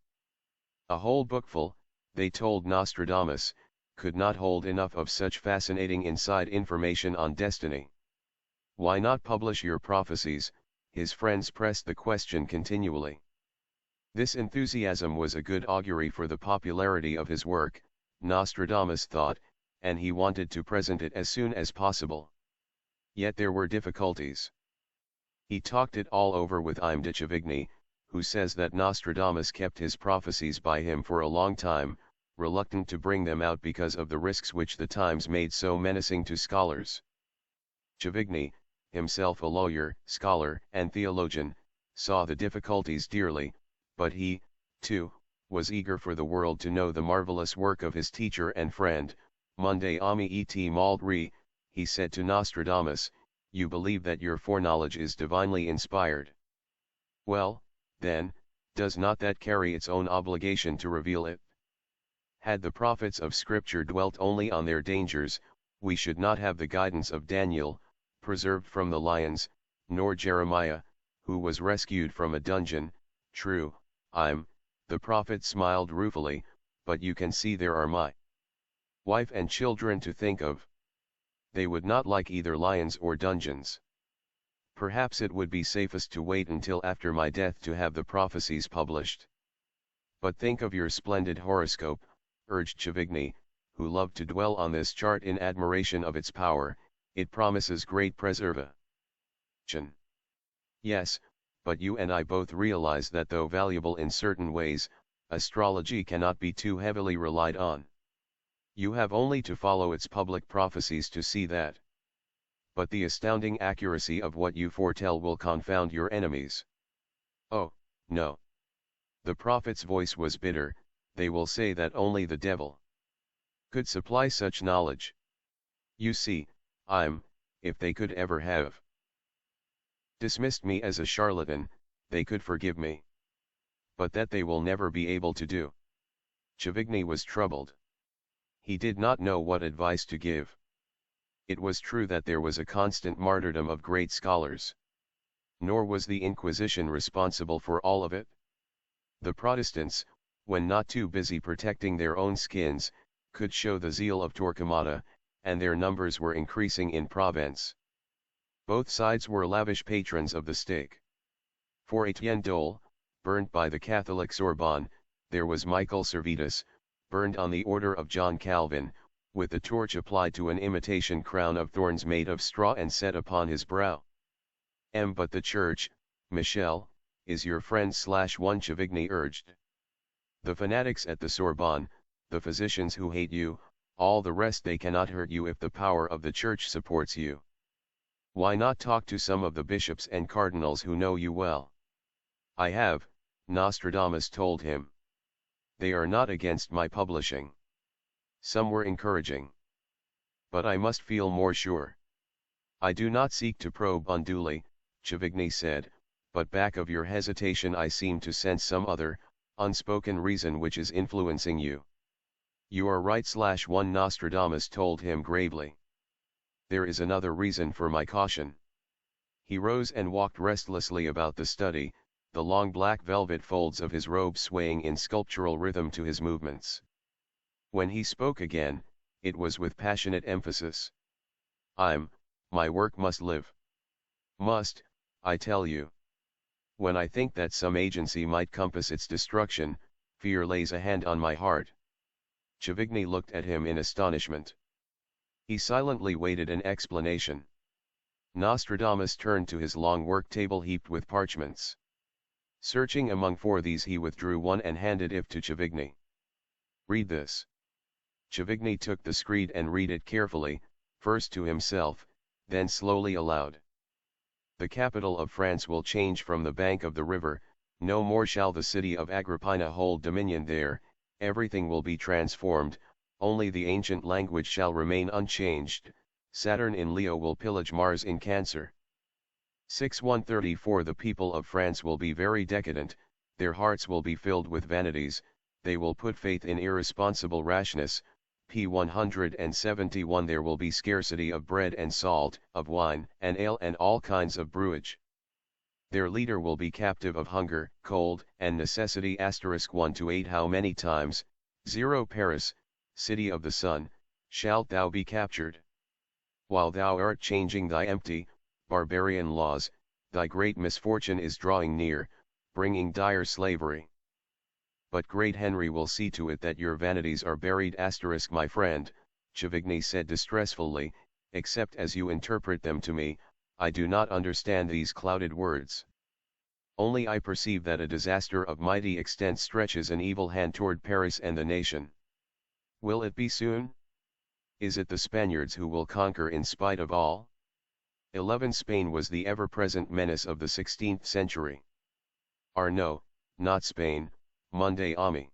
A whole bookful, they told Nostradamus, could not hold enough of such fascinating inside information on destiny. Why not publish your prophecies? His friends pressed the question continually. This enthusiasm was a good augury for the popularity of his work, Nostradamus thought, and he wanted to present it as soon as possible. Yet there were difficulties. He talked it all over with Im de Chavigny, who says that Nostradamus kept his prophecies by him for a long time, reluctant to bring them out because of the risks which the times made so menacing to scholars. Chavigny, himself a lawyer, scholar, and theologian, saw the difficulties dearly, but he, too, was eager for the world to know the marvelous work of his teacher and friend. Monday Ami et Maldry, he said to Nostradamus, you believe that your foreknowledge is divinely inspired. Well, then, does not that carry its own obligation to reveal it? Had the prophets of Scripture dwelt only on their dangers, we should not have the guidance of Daniel, preserved from the lions, nor Jeremiah, who was rescued from a dungeon. True, the prophet smiled ruefully, but you can see there are my wife and children to think of. They would not like either lions or dungeons. Perhaps it would be safest to wait until after my death to have the prophecies published. But think of your splendid horoscope, urged Chavigny, who loved to dwell on this chart in admiration of its power. It promises great preservation. Yes, but you and I both realize that though valuable in certain ways, astrology cannot be too heavily relied on. You have only to follow its public prophecies to see that. But the astounding accuracy of what you foretell will confound your enemies. Oh, no. The prophet's voice was bitter. They will say that only the devil could supply such knowledge. You see, if they could ever have dismissed me as a charlatan, they could forgive me. But that they will never be able to do. Chavigny was troubled. He did not know what advice to give. It was true that there was a constant martyrdom of great scholars. Nor was the Inquisition responsible for all of it. The Protestants, when not too busy protecting their own skins, could show the zeal of Torquemada, and their numbers were increasing in Provence. Both sides were lavish patrons of the stake. For Etienne Dole, burnt by the Catholic Sorbonne, there was Michael Servetus, burned on the order of John Calvin, with the torch applied to an imitation crown of thorns made of straw and set upon his brow. But the church, Michel, is your friend / one Chavigny urged. The fanatics at the Sorbonne, the physicians who hate you, all the rest, they cannot hurt you if the power of the church supports you. Why not talk to some of the bishops and cardinals who know you well? I have, Nostradamus told him. They are not against my publishing. Some were encouraging. But I must feel more sure. I do not seek to probe unduly, Chavigny said, but back of your hesitation I seem to sense some other, unspoken reason which is influencing you. You are right / one Nostradamus told him gravely. There is another reason for my caution. He rose and walked restlessly about the study, the long black velvet folds of his robe swaying in sculptural rhythm to his movements. When he spoke again, it was with passionate emphasis. My work must live. Must, I tell you. When I think that some agency might compass its destruction, fear lays a hand on my heart. Chavigny looked at him in astonishment. He silently waited an explanation. Nostradamus turned to his long work table heaped with parchments. Searching among 4 these, he withdrew one and handed it to Chavigny. Read this. Chavigny took the screed and read it carefully, first to himself, then slowly aloud. The capital of France will change from the bank of the river, no more shall the city of Agrippina hold dominion there, everything will be transformed, only the ancient language shall remain unchanged, Saturn in Leo will pillage Mars in Cancer. 6134 The people of France will be very decadent, their hearts will be filled with vanities, they will put faith in irresponsible rashness, p. 171 There will be scarcity of bread and salt, of wine and ale and all kinds of brewage. Their leader will be captive of hunger, cold, and necessity. 1 to 8 How many times, 0 Paris, city of the sun, shalt thou be captured? While thou art changing thy empty, barbarian laws, thy great misfortune is drawing near, bringing dire slavery. But great Henry will see to it that your vanities are buried. My friend, Chavigny said distressfully, except as you interpret them to me, I do not understand these clouded words. Only I perceive that a disaster of mighty extent stretches an evil hand toward Paris and the nation. Will it be soon? Is it the Spaniards who will conquer in spite of all? 11 Spain was the ever-present menace of the 16th century. No, not Spain, Monday Ami.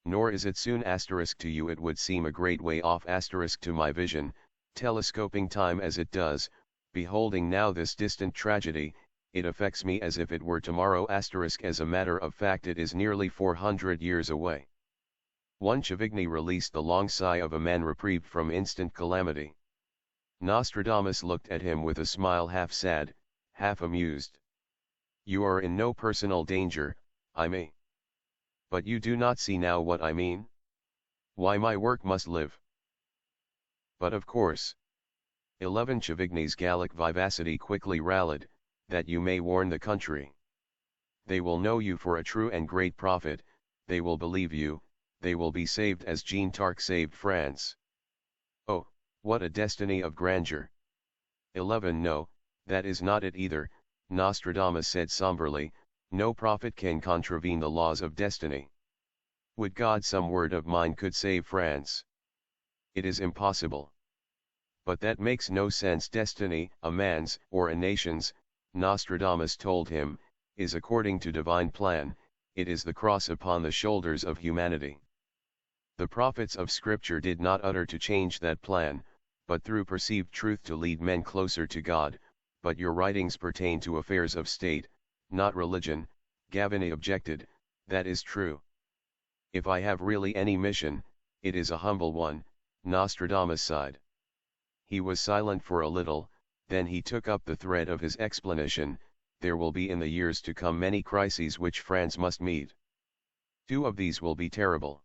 Nor is it soon. To you it would seem a great way off. To my vision, telescoping time as it does, beholding now this distant tragedy, it affects me as if it were tomorrow. As a matter of fact it is nearly 400 years away. 1 Chavigny released the long sigh of a man reprieved from instant calamity. Nostradamus looked at him with a smile half sad, half amused. You are in no personal danger, I may. But you do not see now what I mean? Why my work must live. But of course. 11 Chavigny's Gallic vivacity quickly rallied, that you may warn the country. They will know you for a true and great prophet, they will believe you, they will be saved as Jeanne d'Arc saved France. Oh, what a destiny of grandeur. 11 No, that is not it either, Nostradamus said somberly, no prophet can contravene the laws of destiny. Would God some word of mine could save France. It is impossible. But that makes no sense. Destiny, a man's or a nation's, Nostradamus told him, is according to divine plan, it is the cross upon the shoulders of humanity. The prophets of Scripture did not utter to change that plan, but through perceived truth to lead men closer to God, but your writings pertain to affairs of state, not religion, Gavini objected, that is true. If I have really any mission, it is a humble one, Nostradamus sighed. He was silent for a little, then he took up the thread of his explanation, there will be in the years to come many crises which France must meet. 2 of these will be terrible.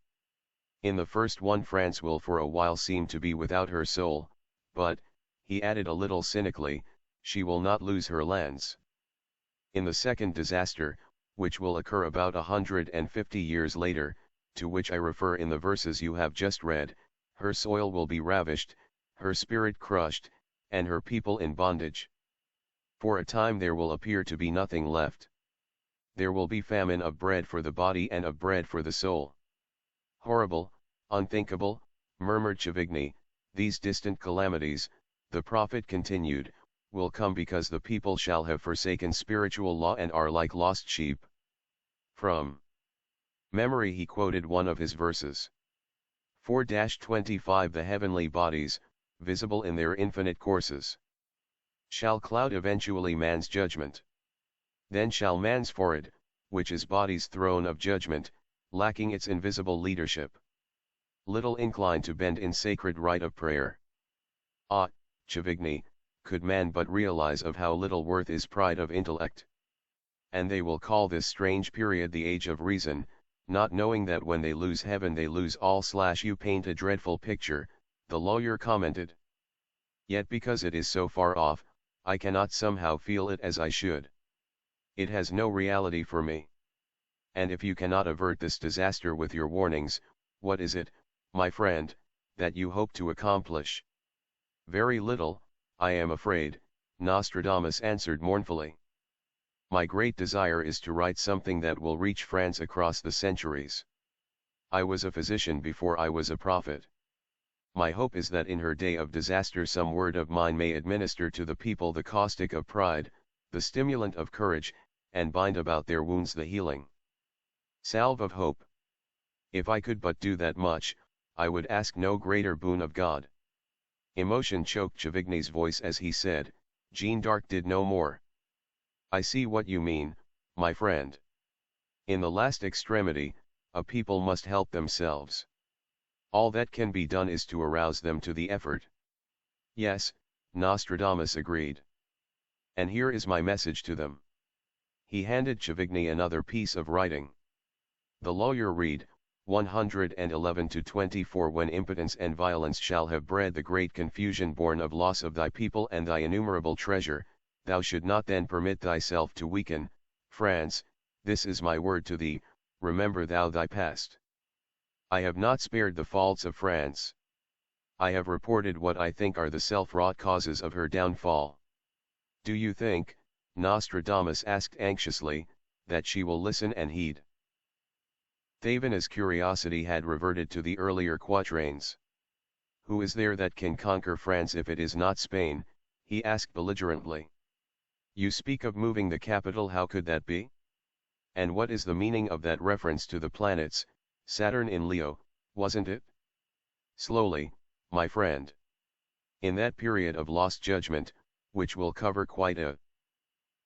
In the first one France will for a while seem to be without her soul, but, he added a little cynically, she will not lose her lands. In the second disaster, which will occur about 150 years later, to which I refer in the verses you have just read, her soil will be ravished, her spirit crushed, and her people in bondage. For a time there will appear to be nothing left. There will be famine of bread for the body and of bread for the soul. Horrible, unthinkable, murmured Chavigny, these distant calamities, the prophet continued, will come because the people shall have forsaken spiritual law and are like lost sheep. From memory he quoted one of his verses. 4-25 The heavenly bodies, visible in their infinite courses, shall cloud eventually man's judgment. Then shall man's forehead, which is body's throne of judgment, lacking its invisible leadership, little inclined to bend in sacred rite of prayer. Ah, Chavigny, could man but realize of how little worth is pride of intellect. And they will call this strange period the age of reason, not knowing that when they lose heaven they lose all. You paint a dreadful picture, the lawyer commented. Yet because it is so far off, I cannot somehow feel it as I should. It has no reality for me. And if you cannot avert this disaster with your warnings, what is it, my friend, that you hope to accomplish? Very little, I am afraid, Nostradamus answered mournfully. My great desire is to write something that will reach France across the centuries. I was a physician before I was a prophet. My hope is that in her day of disaster some word of mine may administer to the people the caustic of pride, the stimulant of courage, and bind about their wounds the healing salve of hope. If I could but do that much, I would ask no greater boon of God. Emotion choked Chavigny's voice as he said, Jeanne d'Arc did no more. I see what you mean, my friend. In the last extremity, a people must help themselves. All that can be done is to arouse them to the effort. Yes, Nostradamus agreed. And here is my message to them. He handed Chavigny another piece of writing. The lawyer read, 111-24 When impotence and violence shall have bred the great confusion born of loss of thy people and thy innumerable treasure, thou should not then permit thyself to weaken. France, this is my word to thee, remember thou thy past. I have not spared the faults of France. I have reported what I think are the self-wrought causes of her downfall. Do you think, Nostradamus asked anxiously, that she will listen and heed? Thévenot's curiosity had reverted to the earlier quatrains. Who is there that can conquer France if it is not Spain? He asked belligerently. You speak of moving the capital, how could that be? And what is the meaning of that reference to the planets, Saturn in Leo, wasn't it? Slowly, my friend. In that period of lost judgment, which will cover quite a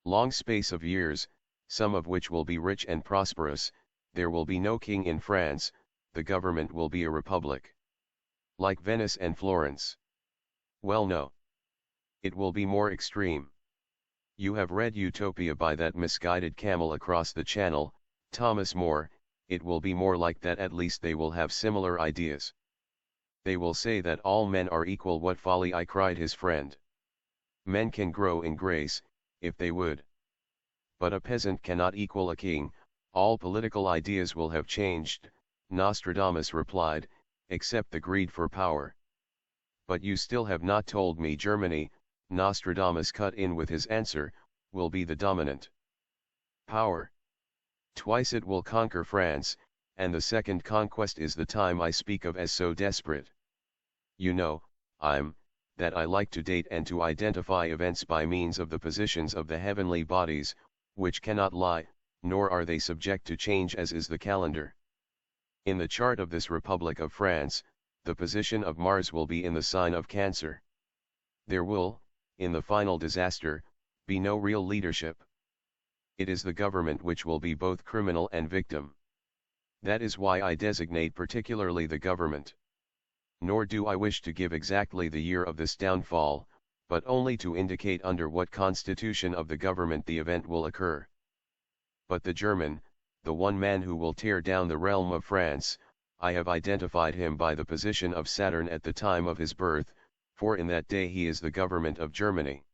long space of years, some of which will be rich and prosperous, there will be no king in France, the government will be a republic. Like Venice and Florence. Well, no. It will be more extreme. You have read Utopia by that misguided camel across the channel, Thomas More. It will be more like that, at least they will have similar ideas. They will say that all men are equal. What folly, I cried his friend. Men can grow in grace, if they would. But a peasant cannot equal a king. All political ideas will have changed, Nostradamus replied, except the greed for power. But you still have not told me Germany, Nostradamus cut in with his answer, will be the dominant power. Twice it will conquer France, and the second conquest is the time I speak of as so desperate. You know, that I like to date and to identify events by means of the positions of the heavenly bodies, which cannot lie, nor are they subject to change as is the calendar. In the chart of this Republic of France, the position of Mars will be in the sign of Cancer. There will, in the final disaster, be no real leadership. It is the government which will be both criminal and victim. That is why I designate particularly the government. Nor do I wish to give exactly the year of this downfall, but only to indicate under what constitution of the government the event will occur. But the German, the one man who will tear down the realm of France, I have identified him by the position of Saturn at the time of his birth, for in that day he is the government of Germany.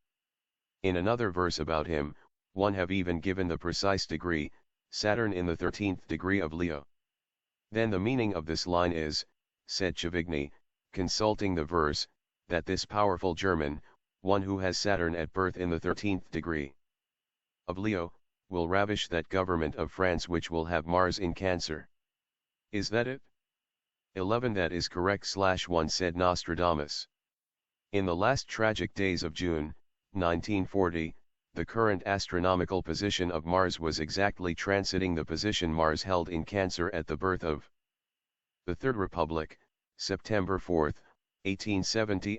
In another verse about him, one have even given the precise degree, Saturn in the 13th degree of Leo. Then the meaning of this line is, said Chavigny, consulting the verse, that this powerful German, one who has Saturn at birth in the 13th degree of Leo, will ravish that government of France which will have Mars in Cancer. Is that it? 11 That is correct. 1 said Nostradamus. In the last tragic days of June, 1940, the current astronomical position of Mars was exactly transiting the position Mars held in Cancer at the birth of the Third Republic, September 4, 1870.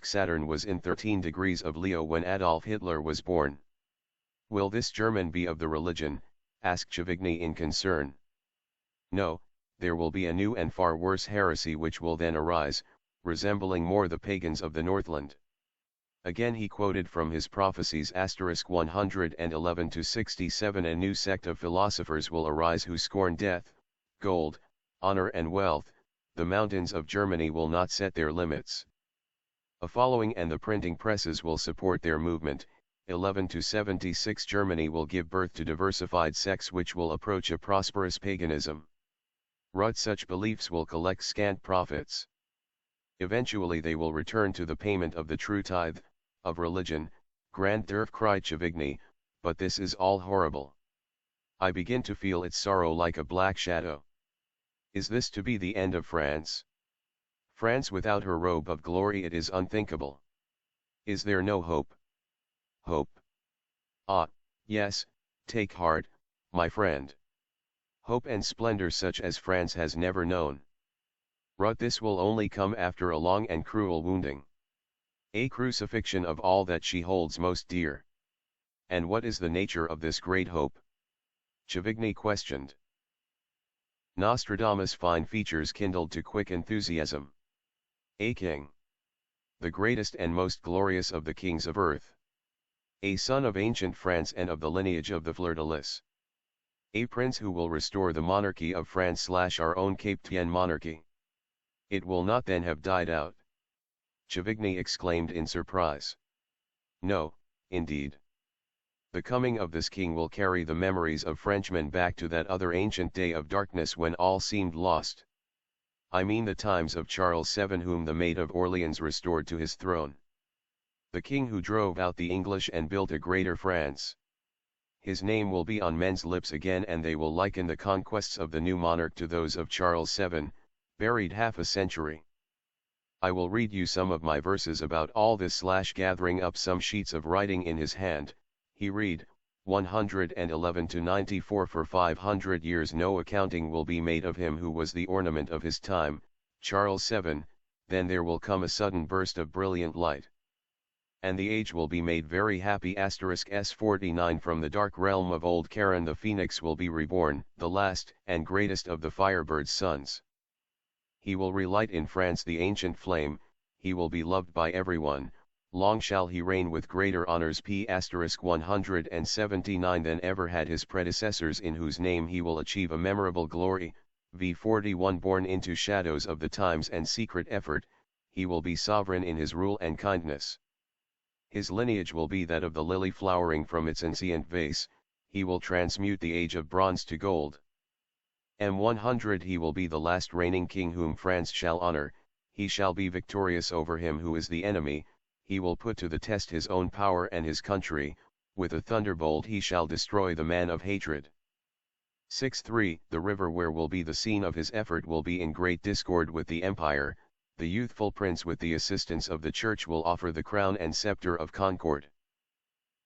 Saturn was in 13 degrees of Leo when Adolf Hitler was born. Will this German be of the religion? Asked Chavigny in concern. No, there will be a new and far worse heresy which will then arise, resembling more the pagans of the Northland. Again he quoted from his prophecies 111-67. A new sect of philosophers will arise who scorn death, gold, honor and wealth. The mountains of Germany will not set their limits. A following and the printing presses will support their movement. 11-76. Germany will give birth to diversified sects which will approach a prosperous paganism. Such beliefs will collect scant profits. Eventually they will return to the payment of the true tithe, of religion. Grand Durf cried Chavigny, but this is all horrible. I begin to feel its sorrow like a black shadow. Is this to be the end of France? France without her robe of glory, it is unthinkable. Is there no hope? Hope. Ah, yes, take heart, my friend. Hope and splendor such as France has never known. This will only come after a long and cruel wounding. A crucifixion of all that she holds most dear. And what is the nature of this great hope? Chavigny questioned. Nostradamus' fine features kindled to quick enthusiasm. A king. The greatest and most glorious of the kings of earth. A son of ancient France and of the lineage of the fleur-de-lis. A prince who will restore the monarchy of France / our own Capetian monarchy. It will not then have died out. Chavigny exclaimed in surprise. No, indeed. The coming of this king will carry the memories of Frenchmen back to that other ancient day of darkness when all seemed lost. I mean the times of Charles VII, whom the Maid of Orleans restored to his throne. The king who drove out the English and built a greater France. His name will be on men's lips again, and they will liken the conquests of the new monarch to those of Charles VII, buried half a century. I will read you some of my verses about all this. Gathering up some sheets of writing in his hand, he read, 111-94. For 500 years no accounting will be made of him who was the ornament of his time, Charles VII, then there will come a sudden burst of brilliant light. And the age will be made very happy. *49 From the dark realm of old Charon the phoenix will be reborn, the last and greatest of the firebird's sons. He will relight in France the ancient flame, he will be loved by everyone, long shall he reign with greater honors. *179 Than ever had his predecessors, in whose name he will achieve a memorable glory. V41 Born into shadows of the times and secret effort, he will be sovereign in his rule and kindness. His lineage will be that of the lily flowering from its ancient vase, he will transmute the age of bronze to gold. M100 He will be the last reigning king whom France shall honor, he shall be victorious over him who is the enemy, he will put to the test his own power and his country, with a thunderbolt he shall destroy the man of hatred. 63 The river where will be the scene of his effort will be in great discord with the empire, the youthful prince with the assistance of the church will offer the crown and scepter of concord.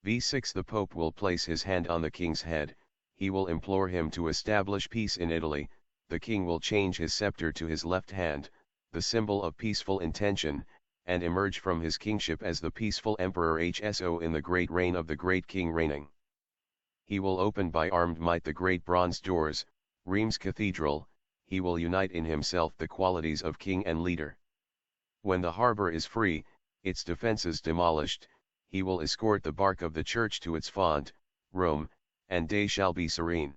V6 The Pope will place his hand on the king's head, he will implore him to establish peace in Italy, the king will change his scepter to his left hand, the symbol of peaceful intention, and emerge from his kingship as the peaceful emperor HSO in the great reign of the great king reigning. He will open by armed might the great bronze doors, Rheims Cathedral, he will unite in himself the qualities of king and leader. When the harbor is free, its defenses demolished, he will escort the bark of the church to its font, Rome, and day shall be serene.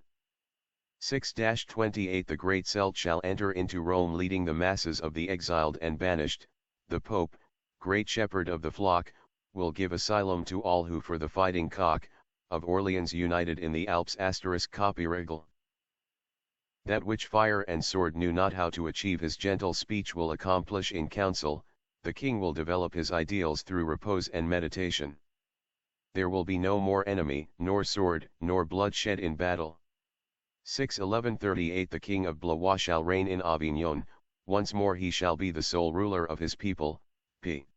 6-28 The great Celt shall enter into Rome leading the masses of the exiled and banished, the Pope, great shepherd of the flock, will give asylum to all who for the fighting cock, of Orleans united in the Alps *. Copy Regal. That which fire and sword knew not how to achieve his gentle speech will accomplish in council, the king will develop his ideals through repose and meditation. There will be no more enemy, nor sword, nor bloodshed in battle. 6 1138 The king of Blois shall reign in Avignon, once more he shall be the sole ruler of his people, p.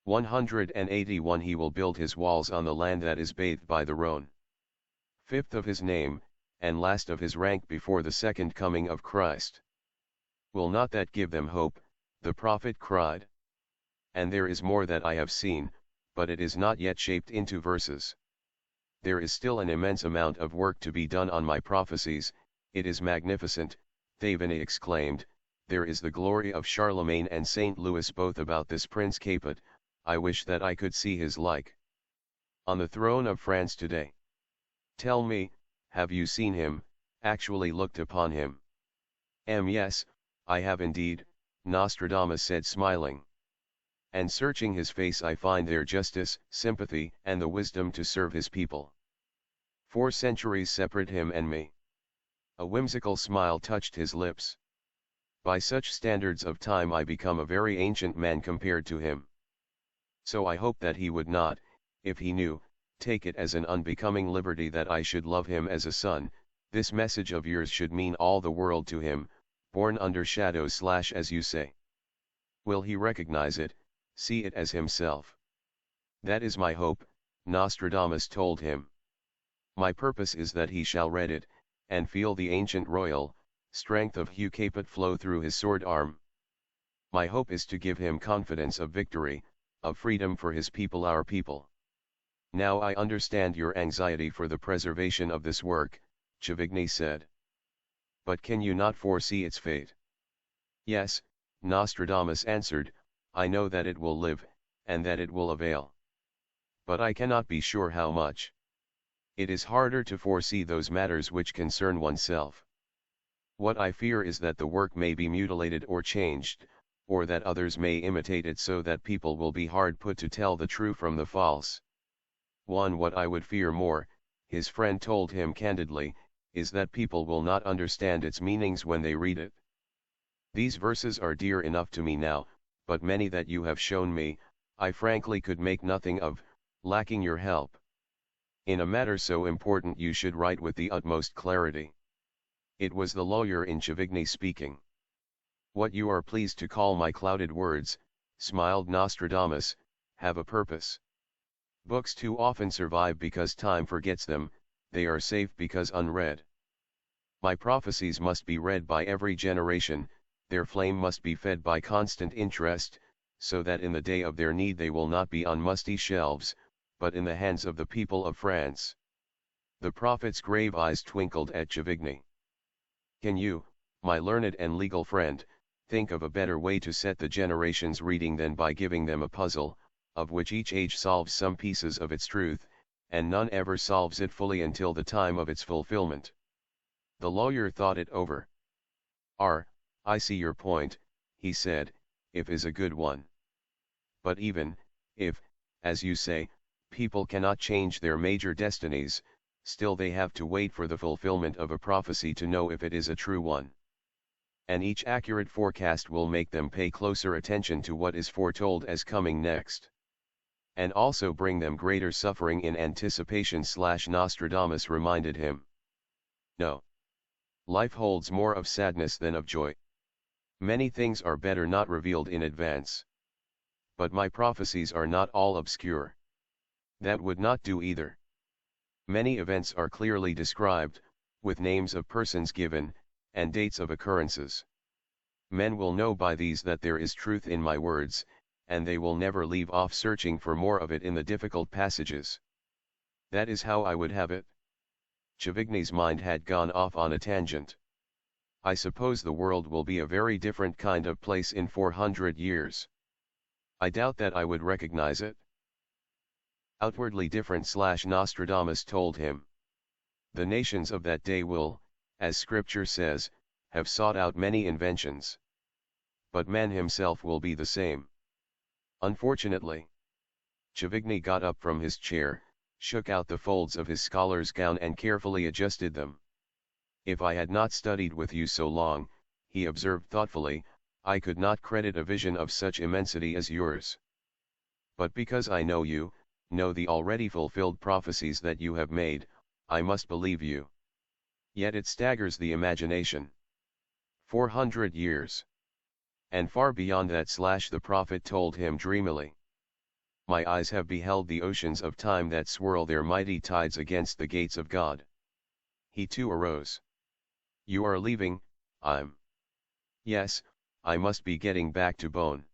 181 He will build his walls on the land that is bathed by the Rhone. Fifth of his name, and last of his rank before the second coming of Christ. Will not that give them hope? The prophet cried. And there is more that I have seen, but it is not yet shaped into verses. There is still an immense amount of work to be done on my prophecies. It is magnificent, Thévenet exclaimed. There is the glory of Charlemagne and St. Louis both about this Prince Capet. I wish that I could see his like on the throne of France today. Tell me, have you seen him, actually looked upon him? Yes, I have indeed, Nostradamus said smiling. And searching his face I find there justice, sympathy, and the wisdom to serve his people. 4 centuries separate him and me. A whimsical smile touched his lips. By such standards of time I become a very ancient man compared to him. So I hope that he would not, if he knew, take it as an unbecoming liberty that I should love him as a son. This message of yours should mean all the world to him, born under shadows / as you say. Will he recognize it, see it as himself? That is my hope, Nostradamus told him. My purpose is that he shall read it, and feel the ancient royal strength of Hugh Capet flow through his sword arm. My hope is to give him confidence of victory, of freedom for his people, our people. Now I understand your anxiety for the preservation of this work, Chavigny said. But can you not foresee its fate? Yes, Nostradamus answered, I know that it will live, and that it will avail. But I cannot be sure how much. It is harder to foresee those matters which concern oneself. What I fear is that the work may be mutilated or changed, or that others may imitate it so that people will be hard put to tell the true from the false. What I would fear more, his friend told him candidly, is that people will not understand its meanings when they read it. These verses are dear enough to me now, but many that you have shown me, I frankly could make nothing of, lacking your help. In a matter so important you should write with the utmost clarity. It was the lawyer in Chavigny speaking. What you are pleased to call my clouded words, smiled Nostradamus, have a purpose. Books too often survive because time forgets them, they are safe because unread. My prophecies must be read by every generation, their flame must be fed by constant interest, so that in the day of their need they will not be on musty shelves, but in the hands of the people of France. The prophet's grave eyes twinkled at Chavigny. Can you, my learned and legal friend, think of a better way to set the generations reading than by giving them a puzzle, of which each age solves some pieces of its truth, and none ever solves it fully until the time of its fulfillment? The lawyer thought it over. I see your point, he said, if is a good one. But even, if, as you say, people cannot change their major destinies, still they have to wait for the fulfillment of a prophecy to know if it is a true one. And each accurate forecast will make them pay closer attention to what is foretold as coming next. And also bring them greater suffering in anticipation / Nostradamus reminded him. No. Life holds more of sadness than of joy. Many things are better not revealed in advance. But my prophecies are not all obscure. That would not do either. Many events are clearly described, with names of persons given, and dates of occurrences. Men will know by these that there is truth in my words, and they will never leave off searching for more of it in the difficult passages. That is how I would have it. Chavigny's mind had gone off on a tangent. I suppose the world will be a very different kind of place in 400 years. I doubt that I would recognize it. Outwardly different / Nostradamus told him. The nations of that day will, as scripture says, have sought out many inventions. But man himself will be the same. Unfortunately. Chavigny got up from his chair, shook out the folds of his scholar's gown and carefully adjusted them. If I had not studied with you so long, he observed thoughtfully, I could not credit a vision of such immensity as yours. But because I know you, know the already fulfilled prophecies that you have made, I must believe you. Yet it staggers the imagination. 400 years. And far beyond that the prophet told him dreamily. My eyes have beheld the oceans of time that swirl their mighty tides against the gates of God. He too arose. You are leaving, I'm. Yes, I must be getting back to bone.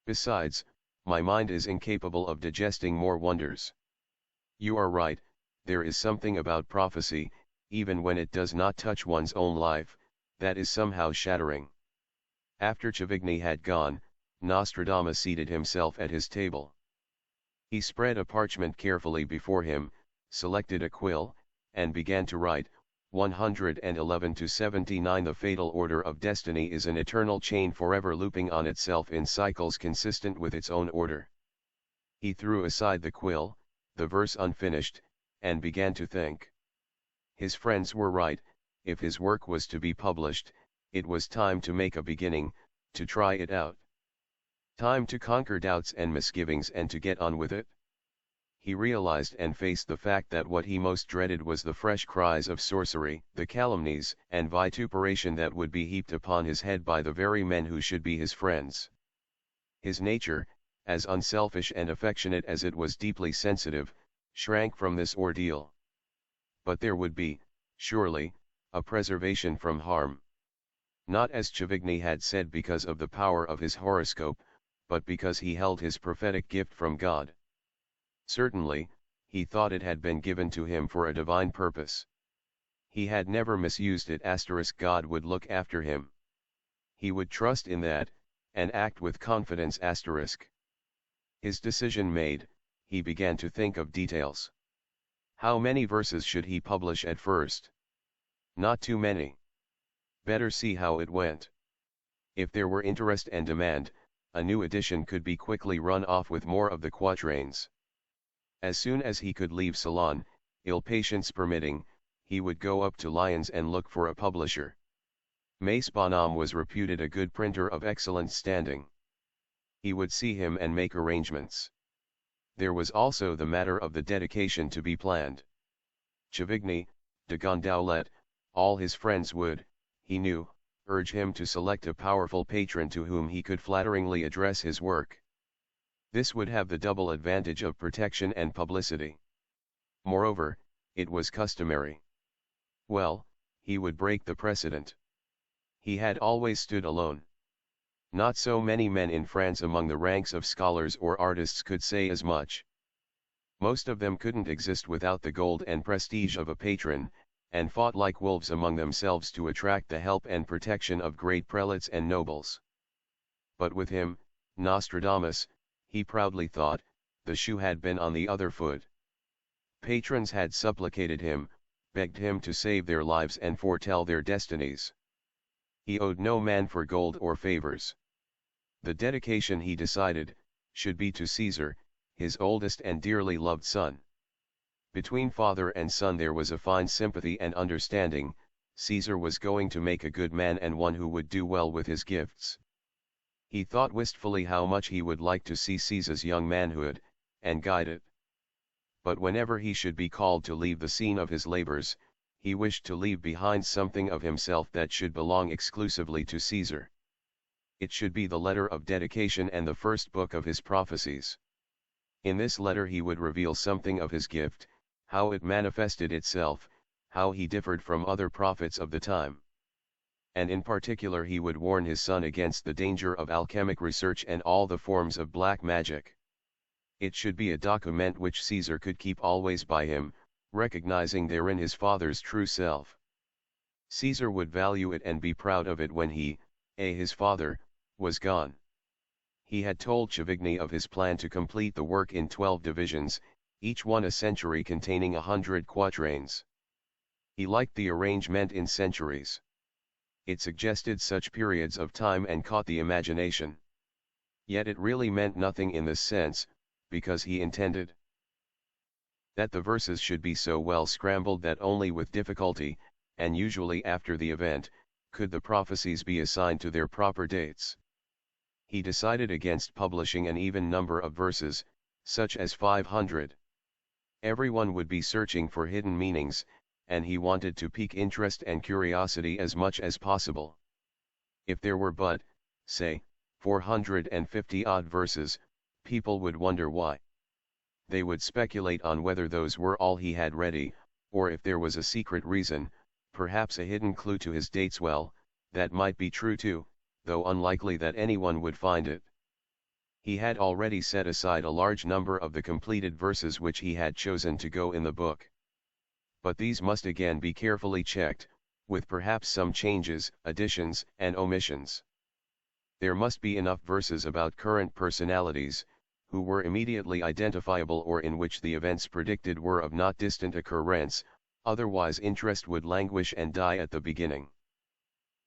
Besides, my mind is incapable of digesting more wonders. You are right, there is something about prophecy, even when it does not touch one's own life, that is somehow shattering. After Chavigny had gone, Nostradamus seated himself at his table. He spread a parchment carefully before him, selected a quill, and began to write, 111 to 79. The fatal order of destiny is an eternal chain forever looping on itself in cycles consistent with its own order. He threw aside the quill, the verse unfinished, and began to think. His friends were right, if his work was to be published, it was time to make a beginning, to try it out. Time to conquer doubts and misgivings and to get on with it. He realized and faced the fact that what he most dreaded was the fresh cries of sorcery, the calumnies and vituperation that would be heaped upon his head by the very men who should be his friends. His nature, as unselfish and affectionate as it was deeply sensitive, shrank from this ordeal. But there would be, surely, a preservation from harm. Not as Chavigny had said because of the power of his horoscope, but because he held his prophetic gift from God. Certainly, he thought it had been given to him for a divine purpose. He had never misused it. God would look after him. He would trust in that, and act with confidence. His decision made, he began to think of details. How many verses should he publish at first? Not too many. Better see how it went. If there were interest and demand, a new edition could be quickly run off with more of the quatrains. As soon as he could leave Ceylon, ill patience permitting, he would go up to Lyons and look for a publisher. Mace Bonhomme was reputed a good printer of excellent standing. He would see him and make arrangements. There was also the matter of the dedication to be planned. Chavigny, de Gondoulet, all his friends would, he knew, urge him to select a powerful patron to whom he could flatteringly address his work. This would have the double advantage of protection and publicity. Moreover, it was customary. Well, he would break the precedent. He had always stood alone. Not so many men in France among the ranks of scholars or artists could say as much. Most of them couldn't exist without the gold and prestige of a patron, and fought like wolves among themselves to attract the help and protection of great prelates and nobles. But with him, Nostradamus, he proudly thought, the shoe had been on the other foot. Patrons had supplicated him, begged him to save their lives and foretell their destinies. He owed no man for gold or favors. The dedication, he decided, should be to Caesar, his oldest and dearly loved son. Between father and son there was a fine sympathy and understanding. Caesar was going to make a good man and one who would do well with his gifts. He thought wistfully how much he would like to see Caesar's young manhood, and guide it. But whenever he should be called to leave the scene of his labors, he wished to leave behind something of himself that should belong exclusively to Caesar. It should be the letter of dedication and the first book of his prophecies. In this letter he would reveal something of his gift, how it manifested itself, how he differed from other prophets of the time. And in particular he would warn his son against the danger of alchemic research and all the forms of black magic. It should be a document which Caesar could keep always by him, recognizing therein his father's true self. Caesar would value it and be proud of it when he, his father, was gone. He had told Chavigny of his plan to complete the work in 12 divisions, each one a century containing 100 quatrains. He liked the arrangement in centuries. It suggested such periods of time and caught the imagination. Yet it really meant nothing in this sense, because he intended that the verses should be so well scrambled that only with difficulty, and usually after the event, could the prophecies be assigned to their proper dates. He decided against publishing an even number of verses, such as 500. Everyone would be searching for hidden meanings, and he wanted to pique interest and curiosity as much as possible. If there were but, say, 450-odd verses, people would wonder why. They would speculate on whether those were all he had ready, or if there was a secret reason, perhaps a hidden clue to his dates. Well, that might be true too, though unlikely that anyone would find it. He had already set aside a large number of the completed verses which he had chosen to go in the book. But these must again be carefully checked, with perhaps some changes, additions, and omissions. There must be enough verses about current personalities, who were immediately identifiable or in which the events predicted were of not distant occurrence, otherwise interest would languish and die at the beginning.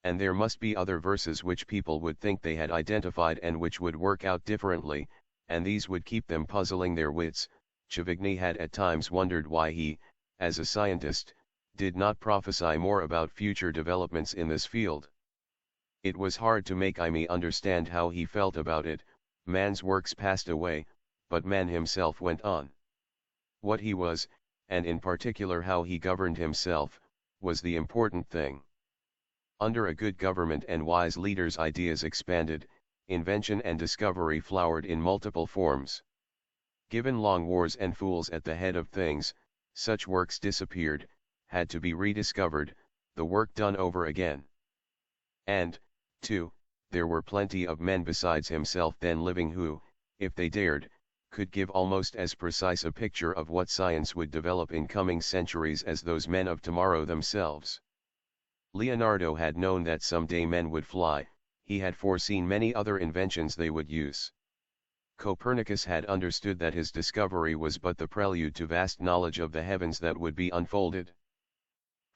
And there must be other verses which people would think they had identified and which would work out differently, and these would keep them puzzling their wits. Chavigny had at times wondered why he, as a scientist, did not prophesy more about future developments in this field. It was hard to make Imi understand how he felt about it. Man's works passed away, but man himself went on. What he was, and in particular how he governed himself, was the important thing. Under a good government and wise leaders, ideas expanded, invention and discovery flowered in multiple forms. Given long wars and fools at the head of things, such works disappeared, had to be rediscovered, the work done over again. And, too, there were plenty of men besides himself then living who, if they dared, could give almost as precise a picture of what science would develop in coming centuries as those men of tomorrow themselves. Leonardo had known that someday men would fly, he had foreseen many other inventions they would use. Copernicus had understood that his discovery was but the prelude to vast knowledge of the heavens that would be unfolded.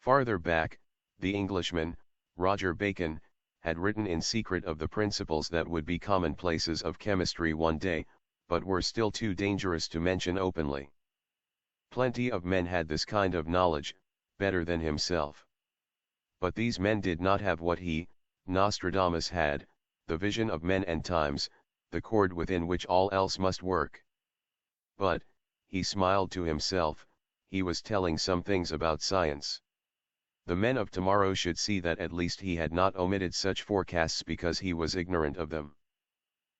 Farther back, the Englishman, Roger Bacon, had written in secret of the principles that would be commonplaces of chemistry one day, but were still too dangerous to mention openly. Plenty of men had this kind of knowledge, better than himself. But these men did not have what he, Nostradamus, had, the vision of men and times, the cord within which all else must work. But, he smiled to himself, he was telling some things about science. The men of tomorrow should see that at least he had not omitted such forecasts because he was ignorant of them.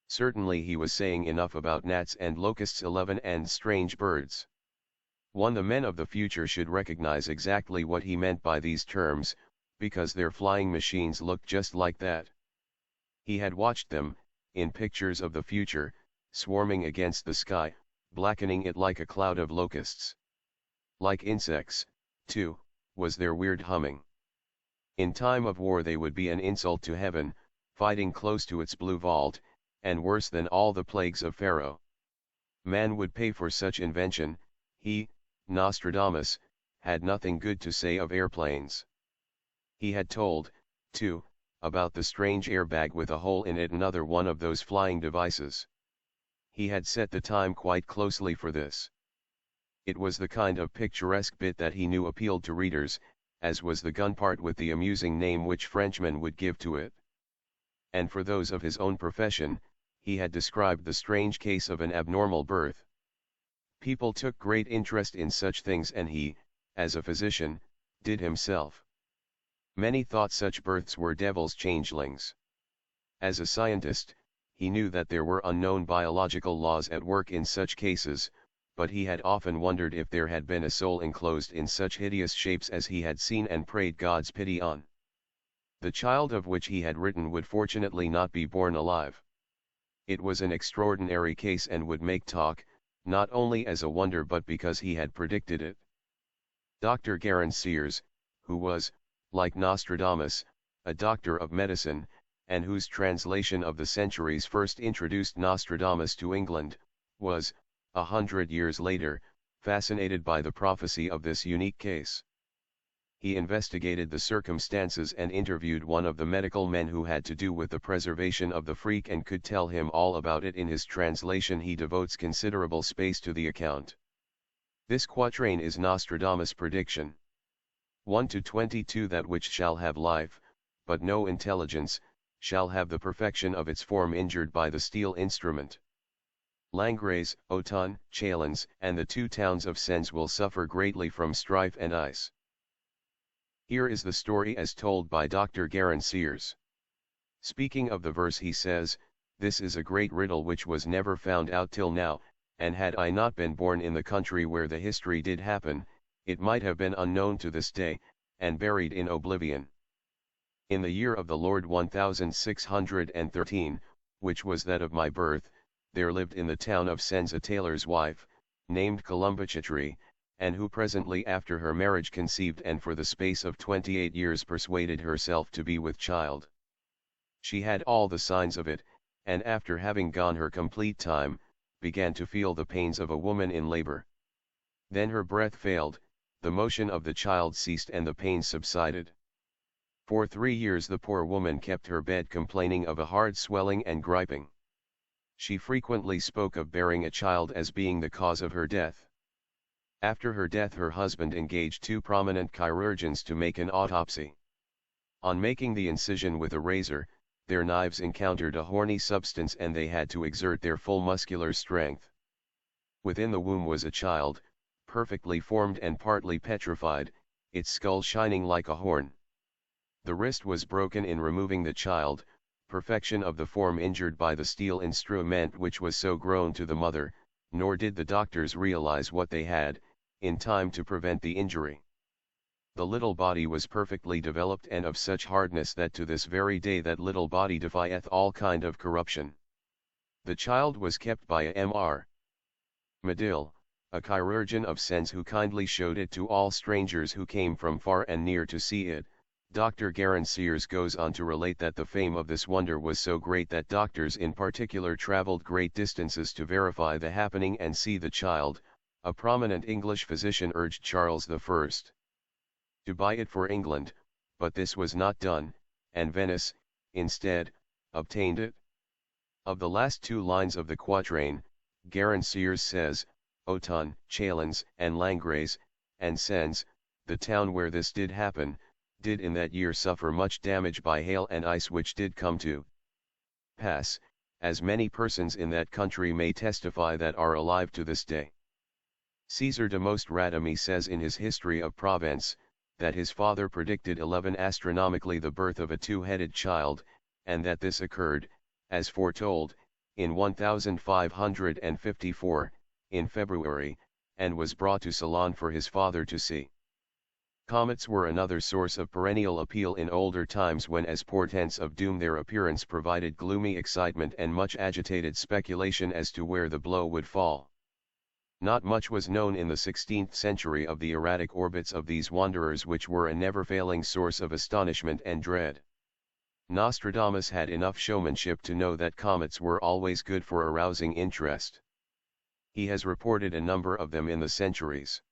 Certainly he was saying enough about gnats and locusts 11 and strange birds. The men of the future should recognize exactly what he meant by these terms, because their flying machines looked just like that. He had watched them, in pictures of the future, swarming against the sky, blackening it like a cloud of locusts. Like insects, too, was their weird humming. In time of war they would be an insult to heaven, fighting close to its blue vault, and worse than all the plagues of Pharaoh. Man would pay for such invention. He, Nostradamus, had nothing good to say of airplanes. He had told, too, about the strange airbag with a hole in it, another one of those flying devices. He had set the time quite closely for this. It was the kind of picturesque bit that he knew appealed to readers, as was the gun part with the amusing name which Frenchmen would give to it. And for those of his own profession, he had described the strange case of an abnormal birth. People took great interest in such things, and he, as a physician, did himself. Many thought such births were devil's changelings. As a scientist, he knew that there were unknown biological laws at work in such cases, but he had often wondered if there had been a soul enclosed in such hideous shapes as he had seen, and prayed God's pity on. The child of which he had written would fortunately not be born alive. It was an extraordinary case and would make talk, not only as a wonder but because he had predicted it. Dr. Garin Sears, who was, like Nostradamus, a doctor of medicine, and whose translation of the Centuries first introduced Nostradamus to England, was, 100 years later, fascinated by the prophecy of this unique case. He investigated the circumstances and interviewed one of the medical men who had to do with the preservation of the freak and could tell him all about it. In his translation he devotes considerable space to the account. This quatrain is Nostradamus' prediction. 1 to 22 That which shall have life, but no intelligence, shall have the perfection of its form injured by the steel instrument. Langres, Autun, Chalons, and the 2 towns of Sens will suffer greatly from strife and ice. Here is the story as told by Dr. Garin Sears. Speaking of the verse he says, "This is a great riddle which was never found out till now, and had I not been born in the country where the history did happen, it might have been unknown to this day, and buried in oblivion. In the year of the Lord 1613, which was that of my birth, there lived in the town of Sens a tailor's wife, named Columbicitri, and who presently after her marriage conceived and for the space of 28 years persuaded herself to be with child. She had all the signs of it, and after having gone her complete time, began to feel the pains of a woman in labor. Then her breath failed, the motion of the child ceased and the pains subsided. For 3 years the poor woman kept her bed complaining of a hard swelling and griping. She frequently spoke of bearing a child as being the cause of her death. After her death her husband engaged 2 prominent chirurgeons to make an autopsy. On making the incision with a razor, their knives encountered a horny substance and they had to exert their full muscular strength. Within the womb was a child, perfectly formed and partly petrified, its skull shining like a horn. The wrist was broken in removing the child, perfection of the form injured by the steel instrument which was so grown to the mother, nor did the doctors realize what they had, in time to prevent the injury. The little body was perfectly developed and of such hardness that to this very day that little body defieth all kind of corruption. The child was kept by a Mr. Medill, a chirurgeon of Sens who kindly showed it to all strangers who came from far and near to see it. Dr. Garin Sears goes on to relate that the fame of this wonder was so great that doctors in particular travelled great distances to verify the happening and see the child. A prominent English physician urged Charles I to buy it for England, but this was not done, and Venice, instead, obtained it. Of the last 2 lines of the quatrain, Garin Sears says, Autun, Chalons, and Langres, and Sens, the town where this did happen, did in that year suffer much damage by hail and ice which did come to pass, as many persons in that country may testify that are alive to this day. Caesar de Nostradamus says in his History of Provence, that his father predicted 11 astronomically the birth of a 2-headed child, and that this occurred, as foretold, in 1554, in February, and was brought to Ceylon for his father to see. Comets were another source of perennial appeal in older times when as portents of doom their appearance provided gloomy excitement and much agitated speculation as to where the blow would fall. Not much was known in the 16th century of the erratic orbits of these wanderers which were a never-failing source of astonishment and dread. Nostradamus had enough showmanship to know that comets were always good for arousing interest. He has reported a number of them in the centuries.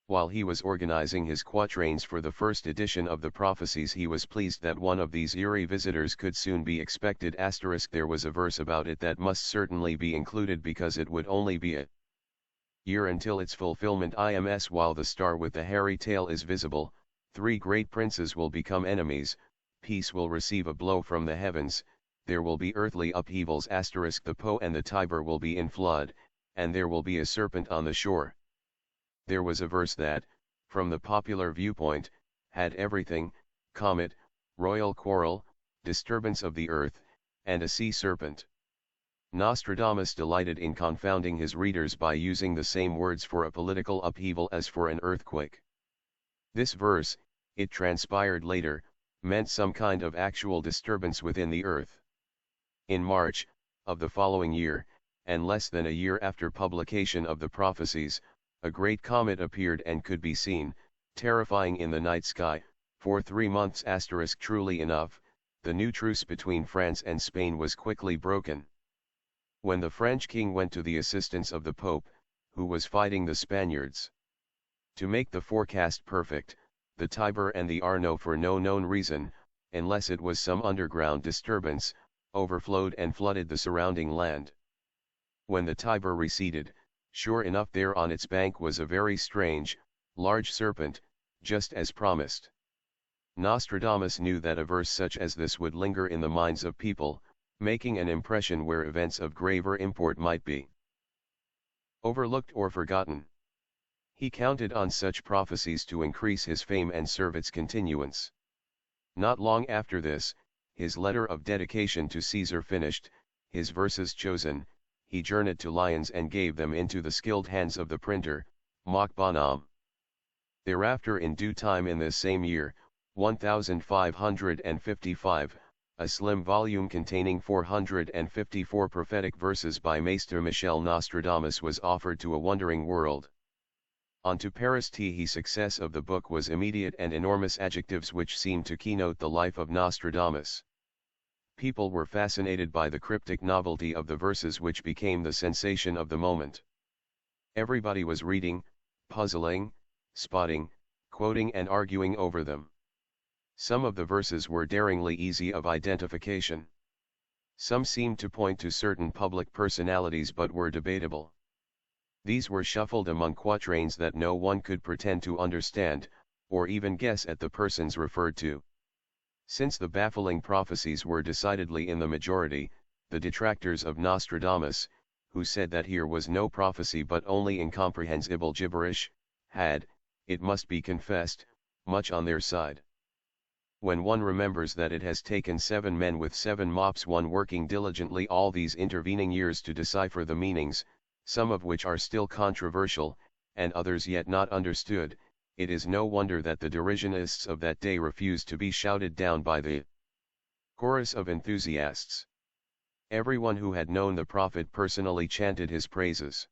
While he was organizing his quatrains for the first edition of the prophecies he was pleased that one of these eerie visitors could soon be expected. There was a verse about it that must certainly be included because it would only be a year until its fulfillment. IMS While the star with the hairy tail is visible, 3 great princes will become enemies, peace will receive a blow from the heavens, there will be earthly upheavals. The Po and the Tiber will be in flood, and there will be a serpent on the shore. There was a verse that, from the popular viewpoint, had everything: comet, royal quarrel, disturbance of the earth, and a sea serpent. Nostradamus delighted in confounding his readers by using the same words for a political upheaval as for an earthquake. This verse, it transpired later, meant some kind of actual disturbance within the earth. In March, of the following year, and less than a year after publication of the prophecies, a great comet appeared and could be seen, terrifying in the night sky, for 3 months. Truly enough, the new truce between France and Spain was quickly broken. When the French king went to the assistance of the Pope, who was fighting the Spaniards. To make the forecast perfect, the Tiber and the Arno for no known reason, unless it was some underground disturbance, overflowed and flooded the surrounding land. When the Tiber receded, sure enough there on its bank was a very strange, large serpent, just as promised. Nostradamus knew that a verse such as this would linger in the minds of people, making an impression where events of graver import might be overlooked or forgotten. He counted on such prophecies to increase his fame and serve its continuance. Not long after this, his letter of dedication to Caesar finished, his verses chosen, he journeyed to Lyons and gave them into the skilled hands of the printer, Mach Bonhomme. Thereafter, in due time in this same year, 1555, a slim volume containing 454 prophetic verses by Master Michel Nostradamus was offered to a wondering world. On to Paris the success of the book was immediate, and enormous adjectives which seemed to keynote the life of Nostradamus. People were fascinated by the cryptic novelty of the verses which became the sensation of the moment. Everybody was reading, puzzling, spotting, quoting and arguing over them. Some of the verses were daringly easy of identification. Some seemed to point to certain public personalities but were debatable. These were shuffled among quatrains that no one could pretend to understand, or even guess at the persons referred to. Since the baffling prophecies were decidedly in the majority, the detractors of Nostradamus, who said that here was no prophecy but only incomprehensible gibberish, had, it must be confessed, much on their side. When one remembers that it has taken 7 men with 7 mops, one working diligently all these intervening years to decipher the meanings, some of which are still controversial, and others yet not understood, it is no wonder that the derisionists of that day refused to be shouted down by the chorus of enthusiasts. Everyone who had known the prophet personally chanted his praises.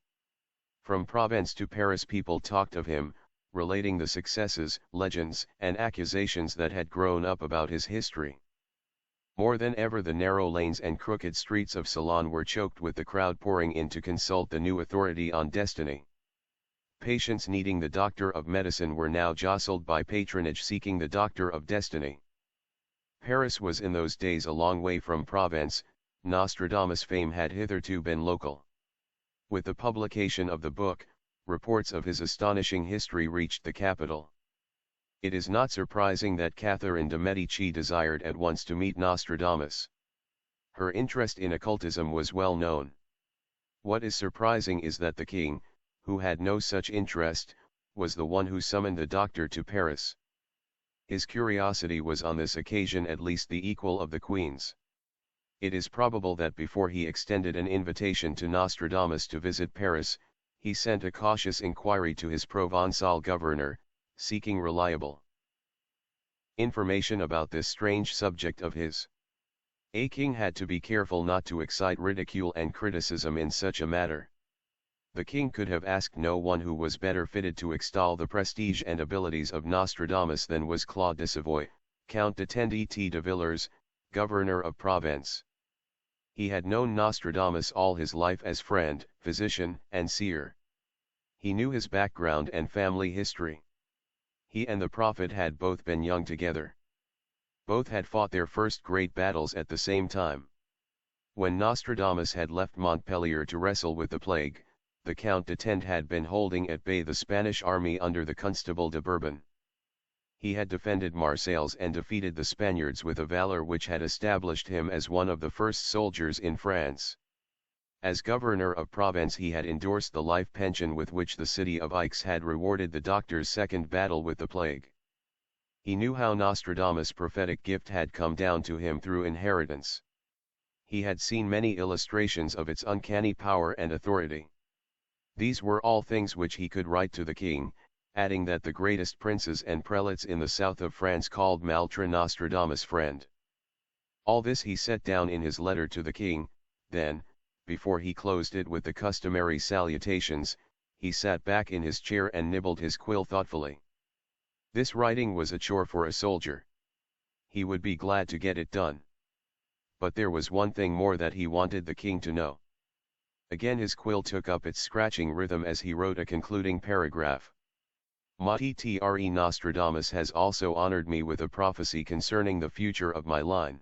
From Provence to Paris people talked of him, relating the successes, legends, and accusations that had grown up about his history. More than ever the narrow lanes and crooked streets of Ceylon were choked with the crowd pouring in to consult the new authority on destiny. Patients needing the doctor of medicine were now jostled by patronage seeking the doctor of destiny. Paris was in those days a long way from Provence. Nostradamus' fame had hitherto been local. With the publication of the book, reports of his astonishing history reached the capital. It is not surprising that Catherine de' Medici desired at once to meet Nostradamus. Her interest in occultism was well known. What is surprising is that the king, who had no such interest, was the one who summoned the doctor to Paris. His curiosity was on this occasion at least the equal of the queen's. It is probable that before he extended an invitation to Nostradamus to visit Paris, he sent a cautious inquiry to his Provençal governor, seeking reliable information about this strange subject of his. A king had to be careful not to excite ridicule and criticism in such a matter. The king could have asked no one who was better fitted to extol the prestige and abilities of Nostradamus than was Claude de Savoy, Count de Tendit de Villers, governor of Provence. He had known Nostradamus all his life as friend, physician, and seer. He knew his background and family history. He and the prophet had both been young together. Both had fought their first great battles at the same time. When Nostradamus had left Montpellier to wrestle with the plague, the Count de Tende had been holding at bay the Spanish army under the Constable de Bourbon. He had defended Marseilles and defeated the Spaniards with a valor which had established him as one of the first soldiers in France. As governor of Provence he had endorsed the life pension with which the city of Aix had rewarded the doctor's second battle with the plague. He knew how Nostradamus' prophetic gift had come down to him through inheritance. He had seen many illustrations of its uncanny power and authority. These were all things which he could write to the king, adding that the greatest princes and prelates in the south of France called Maltre Nostradamus friend. All this he set down in his letter to the king. Then, before he closed it with the customary salutations, he sat back in his chair and nibbled his quill thoughtfully. This writing was a chore for a soldier. He would be glad to get it done. But there was one thing more that he wanted the king to know. Again his quill took up its scratching rhythm as he wrote a concluding paragraph. Maitre Nostradamus has also honored me with a prophecy concerning the future of my line.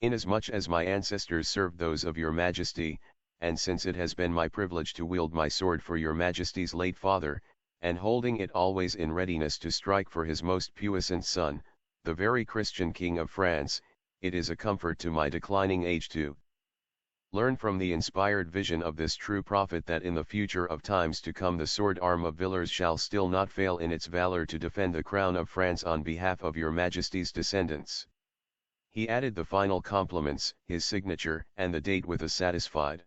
Inasmuch as my ancestors served those of your majesty, and since it has been my privilege to wield my sword for your majesty's late father, and holding it always in readiness to strike for his most puissant son, the very Christian King of France, it is a comfort to my declining age to learn from the inspired vision of this true prophet that in the future of times to come the sword arm of Villars shall still not fail in its valor to defend the crown of France on behalf of your Majesty's descendants. He added the final compliments, his signature, and the date with a satisfied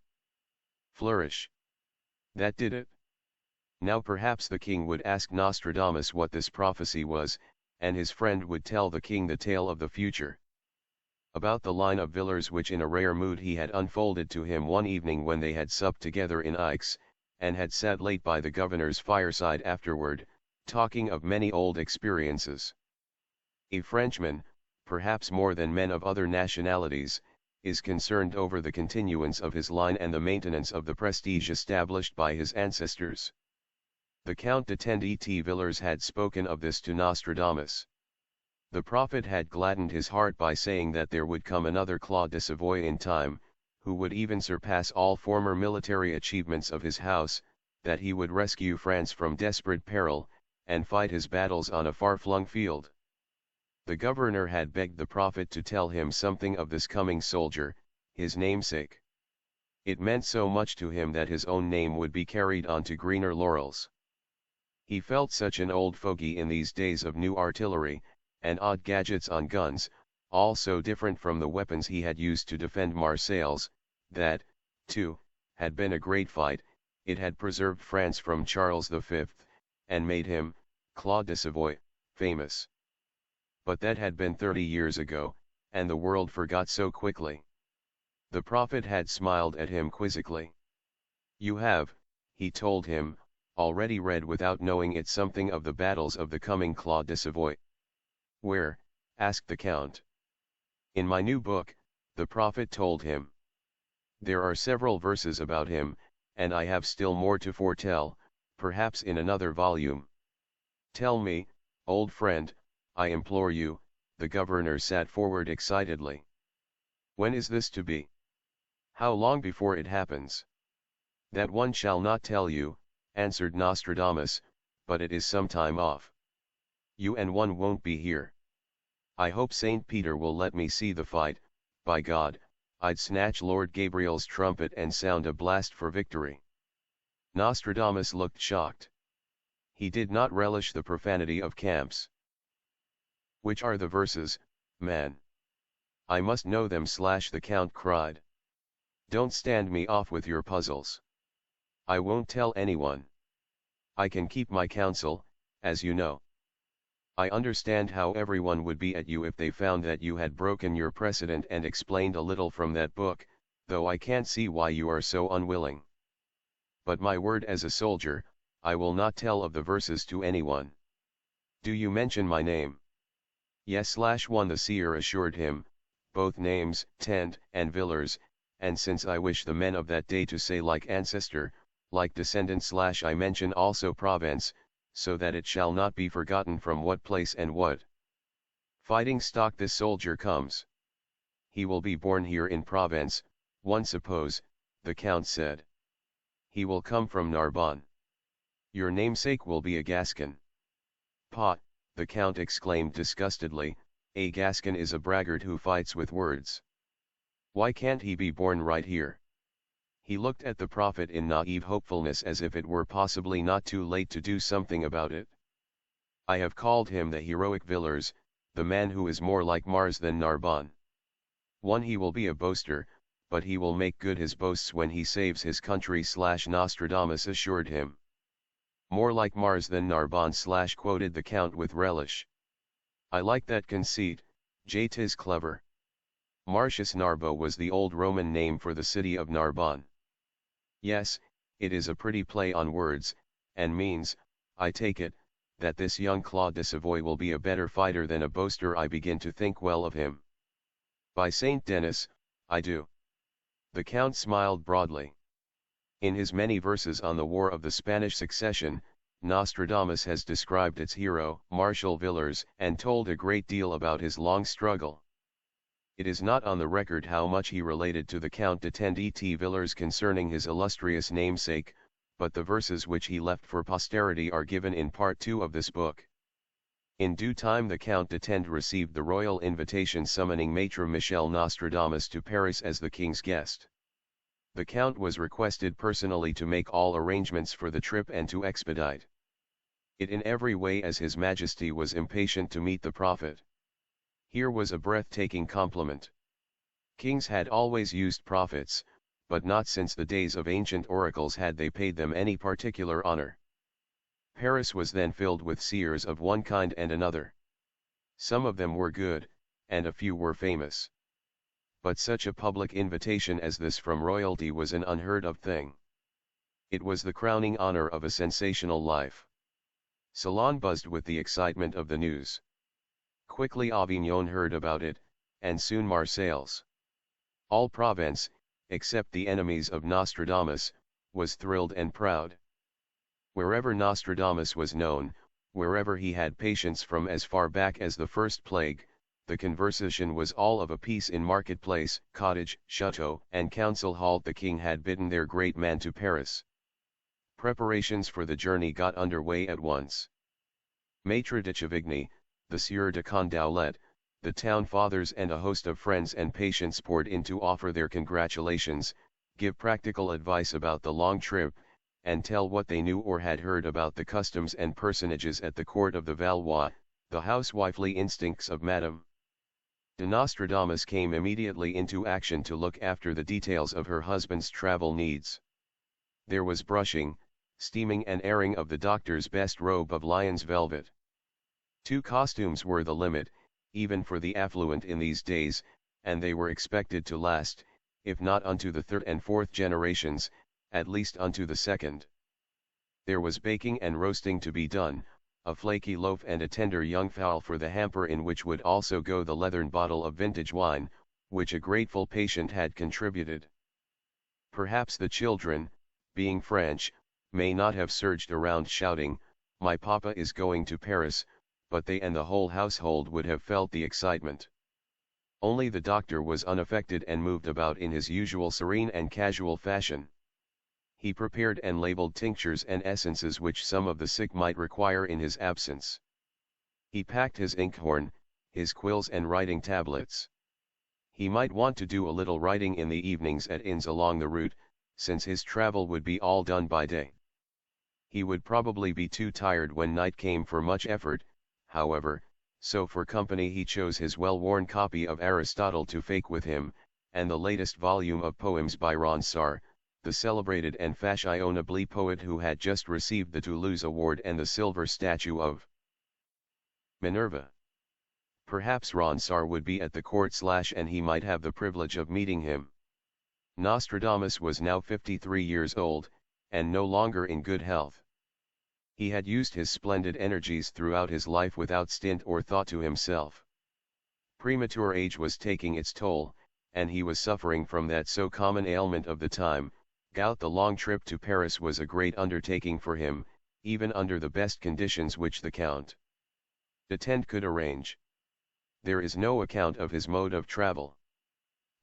flourish. That did it. Now perhaps the king would ask Nostradamus what this prophecy was, and his friend would tell the king the tale of the future. About the line of Villars which in a rare mood he had unfolded to him one evening when they had supped together in Aix, and had sat late by the governor's fireside afterward, talking of many old experiences. A Frenchman, perhaps more than men of other nationalities, is concerned over the continuance of his line and the maintenance of the prestige established by his ancestors. The Count de Tendit-Villars had spoken of this to Nostradamus. The prophet had gladdened his heart by saying that there would come another Claude de Savoy in time, who would even surpass all former military achievements of his house, that he would rescue France from desperate peril, and fight his battles on a far-flung field. The governor had begged the prophet to tell him something of this coming soldier, his namesake. It meant so much to him that his own name would be carried on to greener laurels. He felt such an old fogey in these days of new artillery, and odd gadgets on guns, all so different from the weapons he had used to defend Marseilles, that, too, had been a great fight. It had preserved France from Charles V, and made him, Claude de Savoy, famous. But that had been 30 years ago, and the world forgot so quickly. The prophet had smiled at him quizzically. You have, he told him, already read without knowing it something of the battles of the coming Claude de Savoy. Where? Asked the count. In my new book, the prophet told him. There are several verses about him, and I have still more to foretell, perhaps in another volume. Tell me, old friend, I implore you. The governor sat forward excitedly. When is this to be? How long before it happens? That one shall not tell you, answered Nostradamus, but it is some time off. You and one won't be here. I hope Saint Peter will let me see the fight. By God, I'd snatch Lord Gabriel's trumpet and sound a blast for victory. Nostradamus looked shocked. He did not relish the profanity of camps. Which are the verses, man? I must know them. The count cried. Don't stand me off with your puzzles. I won't tell anyone. I can keep my counsel, as you know. I understand how everyone would be at you if they found that you had broken your precedent and explained a little from that book, though I can't see why you are so unwilling. But my word as a soldier, I will not tell of the verses to anyone. Do you mention my name? Yes/1 the seer assured him, both names, Tend and Villars, and since I wish the men of that day to say like ancestor, like descendant/I mention also Provence, so that it shall not be forgotten from what place and what fighting stock this soldier comes. He will be born here in Provence, one suppose, the count said. He will come from Narbonne. Your namesake will be a Gascon. Pah, the count exclaimed disgustedly, a Gascon is a braggart who fights with words. Why can't he be born right here? He looked at the prophet in naive hopefulness as if it were possibly not too late to do something about it. I have called him the heroic Villars, the man who is more like Mars than Narbonne. One he will be a boaster, but he will make good his boasts when he saves his country/Nostradamus assured him. More like Mars than Narbonne/quoted the count with relish. I like that conceit, 'tis clever. Martius Narbo was the old Roman name for the city of Narbonne. Yes, it is a pretty play on words, and means, I take it, that this young Claude de Savoy will be a better fighter than a boaster. I begin to think well of him. By Saint Denis, I do. The count smiled broadly. In his many verses on the War of the Spanish Succession, Nostradamus has described its hero, Marshal Villars, and told a great deal about his long struggle. It is not on the record how much he related to the Count de Tendit-Villars concerning his illustrious namesake, but the verses which he left for posterity are given in part 2 of this book. In due time the Count d'Etend received the royal invitation summoning Maître Michel Nostradamus to Paris as the king's guest. The Count was requested personally to make all arrangements for the trip and to expedite it in every way, as His Majesty was impatient to meet the prophet. Here was a breathtaking compliment. Kings had always used prophets, but not since the days of ancient oracles had they paid them any particular honor. Paris was then filled with seers of one kind and another. Some of them were good, and a few were famous. But such a public invitation as this from royalty was an unheard of thing. It was the crowning honor of a sensational life. Salon buzzed with the excitement of the news. Quickly Avignon heard about it, and soon Marseilles. All Provence, except the enemies of Nostradamus, was thrilled and proud. Wherever Nostradamus was known, wherever he had patients from as far back as the first plague, the conversation was all of a piece. In marketplace, cottage, chateau, and council hall the king had bidden their great man to Paris. Preparations for the journey got under way at once. Maître de Chavigny, the Sieur de Condoulet, the town fathers and a host of friends and patients poured in to offer their congratulations, give practical advice about the long trip, and tell what they knew or had heard about the customs and personages at the court of the Valois, the housewifely instincts of Madame de Nostradamus came immediately into action to look after the details of her husband's travel needs. There was brushing, steaming and airing of the doctor's best robe of lion's velvet. 2 costumes were the limit, even for the affluent in these days, and they were expected to last, if not unto the 3rd and 4th generations, at least unto the 2nd. There was baking and roasting to be done, a flaky loaf and a tender young fowl for the hamper, in which would also go the leathern bottle of vintage wine, which a grateful patient had contributed. Perhaps the children, being French, may not have surged around shouting, "My papa is going to Paris," but they and the whole household would have felt the excitement. Only the doctor was unaffected and moved about in his usual serene and casual fashion. He prepared and labeled tinctures and essences which some of the sick might require in his absence. He packed his inkhorn, his quills and writing tablets. He might want to do a little writing in the evenings at inns along the route, since his travel would be all done by day. He would probably be too tired when night came for much effort, however, so for company he chose his well-worn copy of Aristotle to fake with him, and the latest volume of poems by Ronsard, the celebrated and fashionable poet who had just received the Toulouse Award and the silver statue of Minerva. Perhaps Ronsard would be at the court and he might have the privilege of meeting him. Nostradamus was now 53 years old, and no longer in good health. He had used his splendid energies throughout his life without stint or thought to himself. Premature age was taking its toll, and he was suffering from that so common ailment of the time, gout. The long trip to Paris was a great undertaking for him, even under the best conditions which the Count d'Etend could arrange. There is no account of his mode of travel.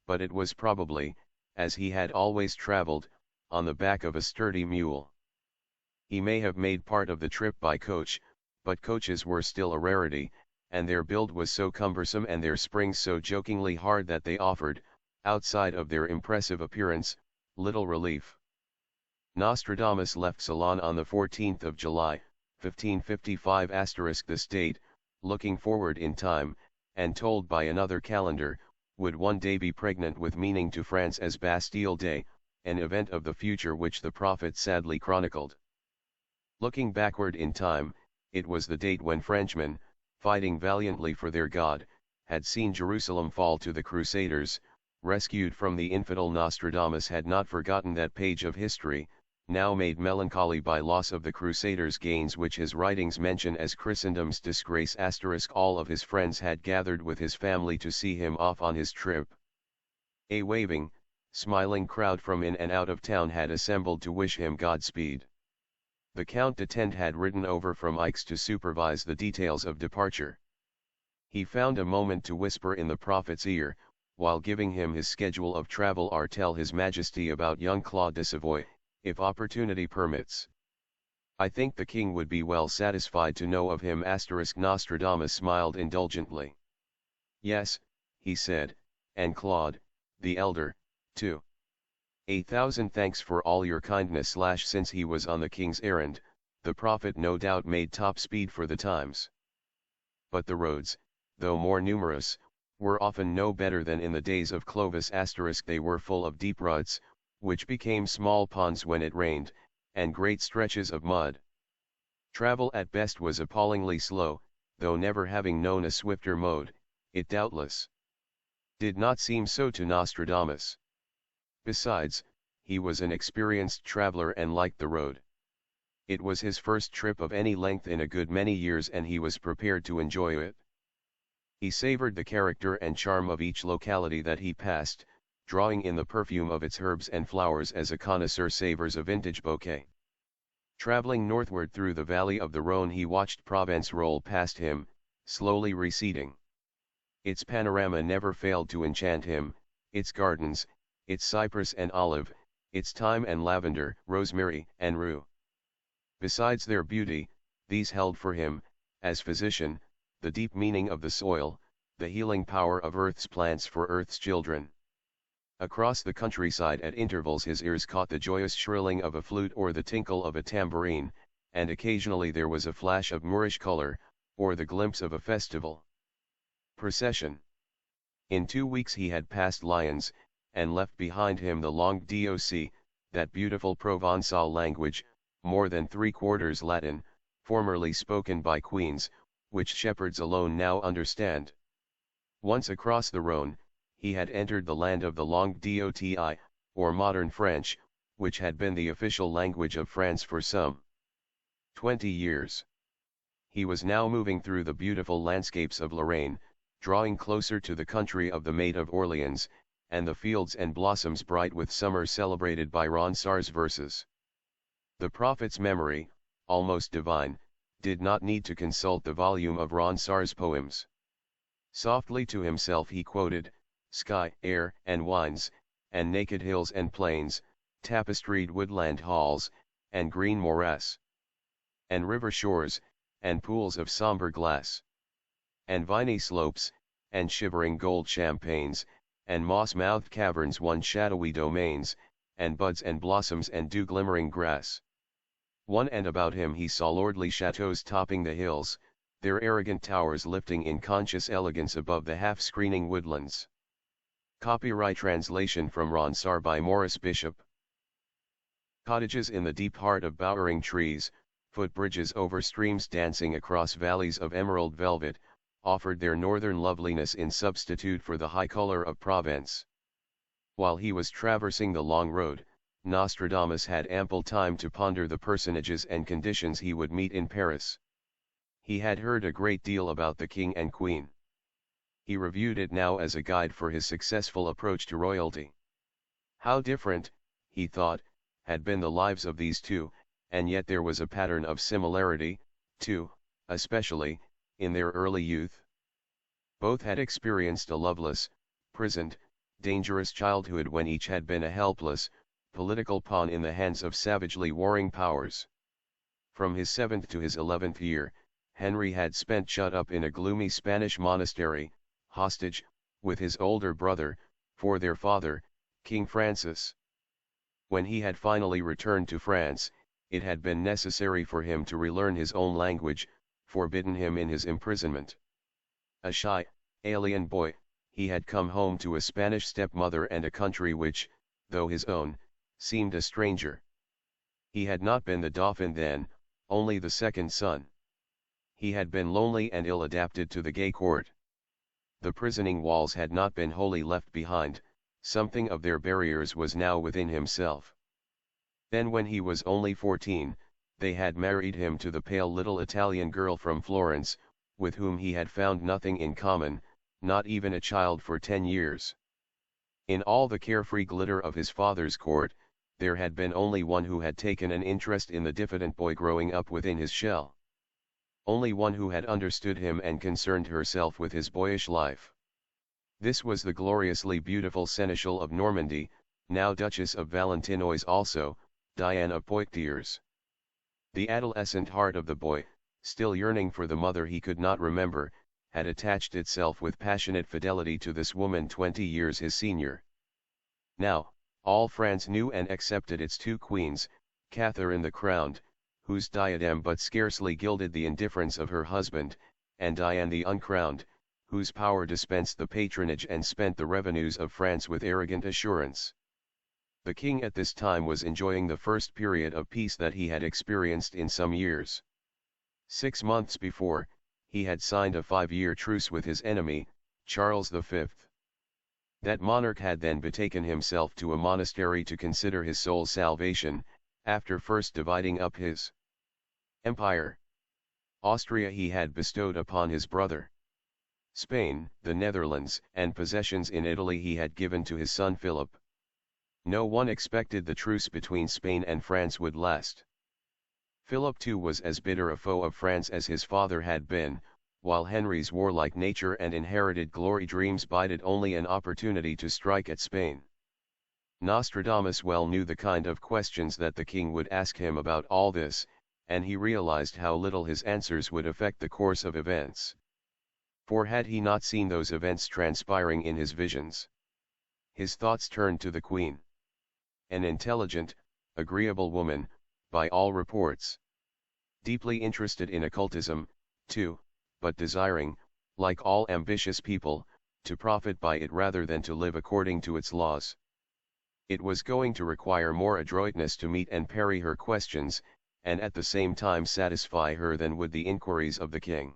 But it was probably, as he had always traveled, on the back of a sturdy mule. He may have made part of the trip by coach, but coaches were still a rarity, and their build was so cumbersome and their springs so jokingly hard that they offered, outside of their impressive appearance, little relief. Nostradamus left Salon on the 14th of July, 1555 *. This date, looking forward in time, and told by another calendar, would one day be pregnant with meaning to France as Bastille Day, an event of the future which the prophet sadly chronicled. Looking backward in time, it was the date when Frenchmen, fighting valiantly for their God, had seen Jerusalem fall to the Crusaders. Rescued from the infidel, Nostradamus had not forgotten that page of history, now made melancholy by loss of the Crusaders' gains which his writings mention as Christendom's disgrace. All of his friends had gathered with his family to see him off on his trip. A waving, smiling crowd from in and out of town had assembled to wish him Godspeed. The Count d'Etend had ridden over from Aix to supervise the details of departure. He found a moment to whisper in the prophet's ear, while giving him his schedule of travel, or tell his Majesty about young Claude de Savoy, if opportunity permits. I think the king would be well satisfied to know of him. Nostradamus smiled indulgently. Yes, he said, and Claude, the elder, too. 1,000 thanks for all your kindness. Since he was on the king's errand, the prophet no doubt made top speed for the times. But the roads, though more numerous, were often no better than in the days of Clovis*. They were full of deep ruts, which became small ponds when it rained, and great stretches of mud. Travel at best was appallingly slow, though never having known a swifter mode, it doubtless did not seem so to Nostradamus. Besides, he was an experienced traveler and liked the road. It was his first trip of any length in a good many years, and he was prepared to enjoy it. He savored the character and charm of each locality that he passed, drawing in the perfume of its herbs and flowers as a connoisseur savors a vintage bouquet. Traveling northward through the valley of the Rhône, he watched Provence roll past him, slowly receding. Its panorama never failed to enchant him, its gardens, its cypress and olive, its thyme and lavender, rosemary and rue. Besides their beauty, these held for him, as physician, the deep meaning of the soil, the healing power of earth's plants for earth's children. Across the countryside at intervals his ears caught the joyous shrilling of a flute or the tinkle of a tambourine, and occasionally there was a flash of Moorish color, or the glimpse of a festival procession. In 2 weeks he had passed Lyons, and left behind him the langue d'oc, that beautiful Provençal language, more than 3/4 Latin, formerly spoken by queens, which shepherds alone now understand. Once across the Rhône, he had entered the land of the langue d'oti, or modern French, which had been the official language of France for some 20 years. He was now moving through the beautiful landscapes of Lorraine, drawing closer to the country of the Maid of Orleans, and the fields and blossoms bright with summer celebrated by Ronsard's verses. The prophet's memory, almost divine, did not need to consult the volume of Ronsard's poems. Softly to himself he quoted, sky, air, and wines, and naked hills and plains, tapestried woodland halls, and green morass, and river shores, and pools of somber glass, and viny slopes, and shivering gold champaigns, and moss-mouthed caverns won shadowy domains, and buds and blossoms and dew-glimmering grass. One and about him he saw lordly chateaux topping the hills, their arrogant towers lifting in conscious elegance above the half-screening woodlands. Copyright translation from Ronsard by Maurice Bishop. Cottages in the deep heart of bowering trees, footbridges over streams dancing across valleys of emerald velvet, offered their northern loveliness in substitute for the high color of Provence. While he was traversing the long road, Nostradamus had ample time to ponder the personages and conditions he would meet in Paris. He had heard a great deal about the king and queen. He reviewed it now as a guide for his successful approach to royalty. How different, he thought, had been the lives of these two, and yet there was a pattern of similarity, too, especially, in their early youth. Both had experienced a loveless, prisoned, dangerous childhood when each had been a helpless, political pawn in the hands of savagely warring powers. From his 7th to his 11th year, Henry had spent shut up in a gloomy Spanish monastery, hostage, with his older brother, for their father, King Francis. When he had finally returned to France, it had been necessary for him to relearn his own language, forbidden him in his imprisonment. A shy, alien boy, he had come home to a Spanish stepmother and a country which, though his own, seemed a stranger. He had not been the Dauphin then, only the second son. He had been lonely and ill-adapted to the gay court. The prisoning walls had not been wholly left behind, something of their barriers was now within himself. Then when he was only 14, they had married him to the pale little Italian girl from Florence, with whom he had found nothing in common, not even a child for 10 years. In all the carefree glitter of his father's court, there had been only one who had taken an interest in the diffident boy growing up within his shell. Only one who had understood him and concerned herself with his boyish life. This was the gloriously beautiful Seneschal of Normandy, now Duchess of Valentinois also, Diane of Poitiers. The adolescent heart of the boy, still yearning for the mother he could not remember, had attached itself with passionate fidelity to this woman 20 years his senior. Now, all France knew and accepted its two queens, Catherine the crowned, whose diadem but scarcely gilded the indifference of her husband, and Diane the uncrowned, whose power dispensed the patronage and spent the revenues of France with arrogant assurance. The king at this time was enjoying the first period of peace that he had experienced in some years. 6 months before, he had signed a 5-year truce with his enemy, Charles V. That monarch had then betaken himself to a monastery to consider his soul's salvation, after first dividing up his empire. Austria he had bestowed upon his brother. Spain, the Netherlands, and possessions in Italy he had given to his son Philip. No one expected the truce between Spain and France would last. Philip too was as bitter a foe of France as his father had been, while Henry's warlike nature and inherited glory dreams bided only an opportunity to strike at Spain. Nostradamus well knew the kind of questions that the king would ask him about all this, and he realized how little his answers would affect the course of events. For had he not seen those events transpiring in his visions? His thoughts turned to the queen. An intelligent, agreeable woman, by all reports. Deeply interested in occultism, too, but desiring, like all ambitious people, to profit by it rather than to live according to its laws. It was going to require more adroitness to meet and parry her questions, and at the same time satisfy her than would the inquiries of the king.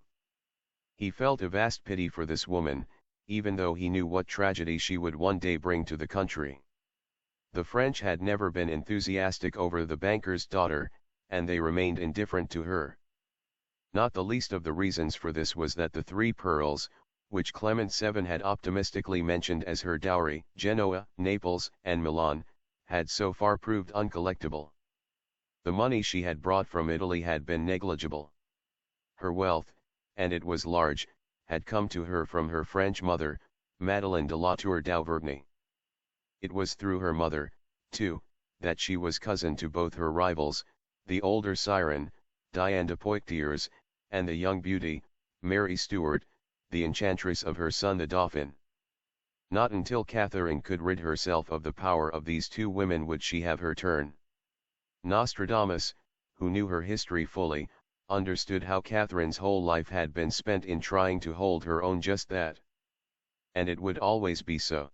He felt a vast pity for this woman, even though he knew what tragedy she would one day bring to the country. The French had never been enthusiastic over the banker's daughter, and they remained indifferent to her. Not the least of the reasons for this was that the 3 pearls, which Clement VII had optimistically mentioned as her dowry, Genoa, Naples, and Milan, had so far proved uncollectible. The money she had brought from Italy had been negligible. Her wealth, and it was large, had come to her from her French mother, Madeleine de la Tour d'Auvergne. It was through her mother, too, that she was cousin to both her rivals, the older siren, Diane de Poitiers, and the young beauty, Mary Stuart, the enchantress of her son the Dauphin. Not until Catherine could rid herself of the power of these 2 women would she have her turn. Nostradamus, who knew her history fully, understood how Catherine's whole life had been spent in trying to hold her own just that. And it would always be so.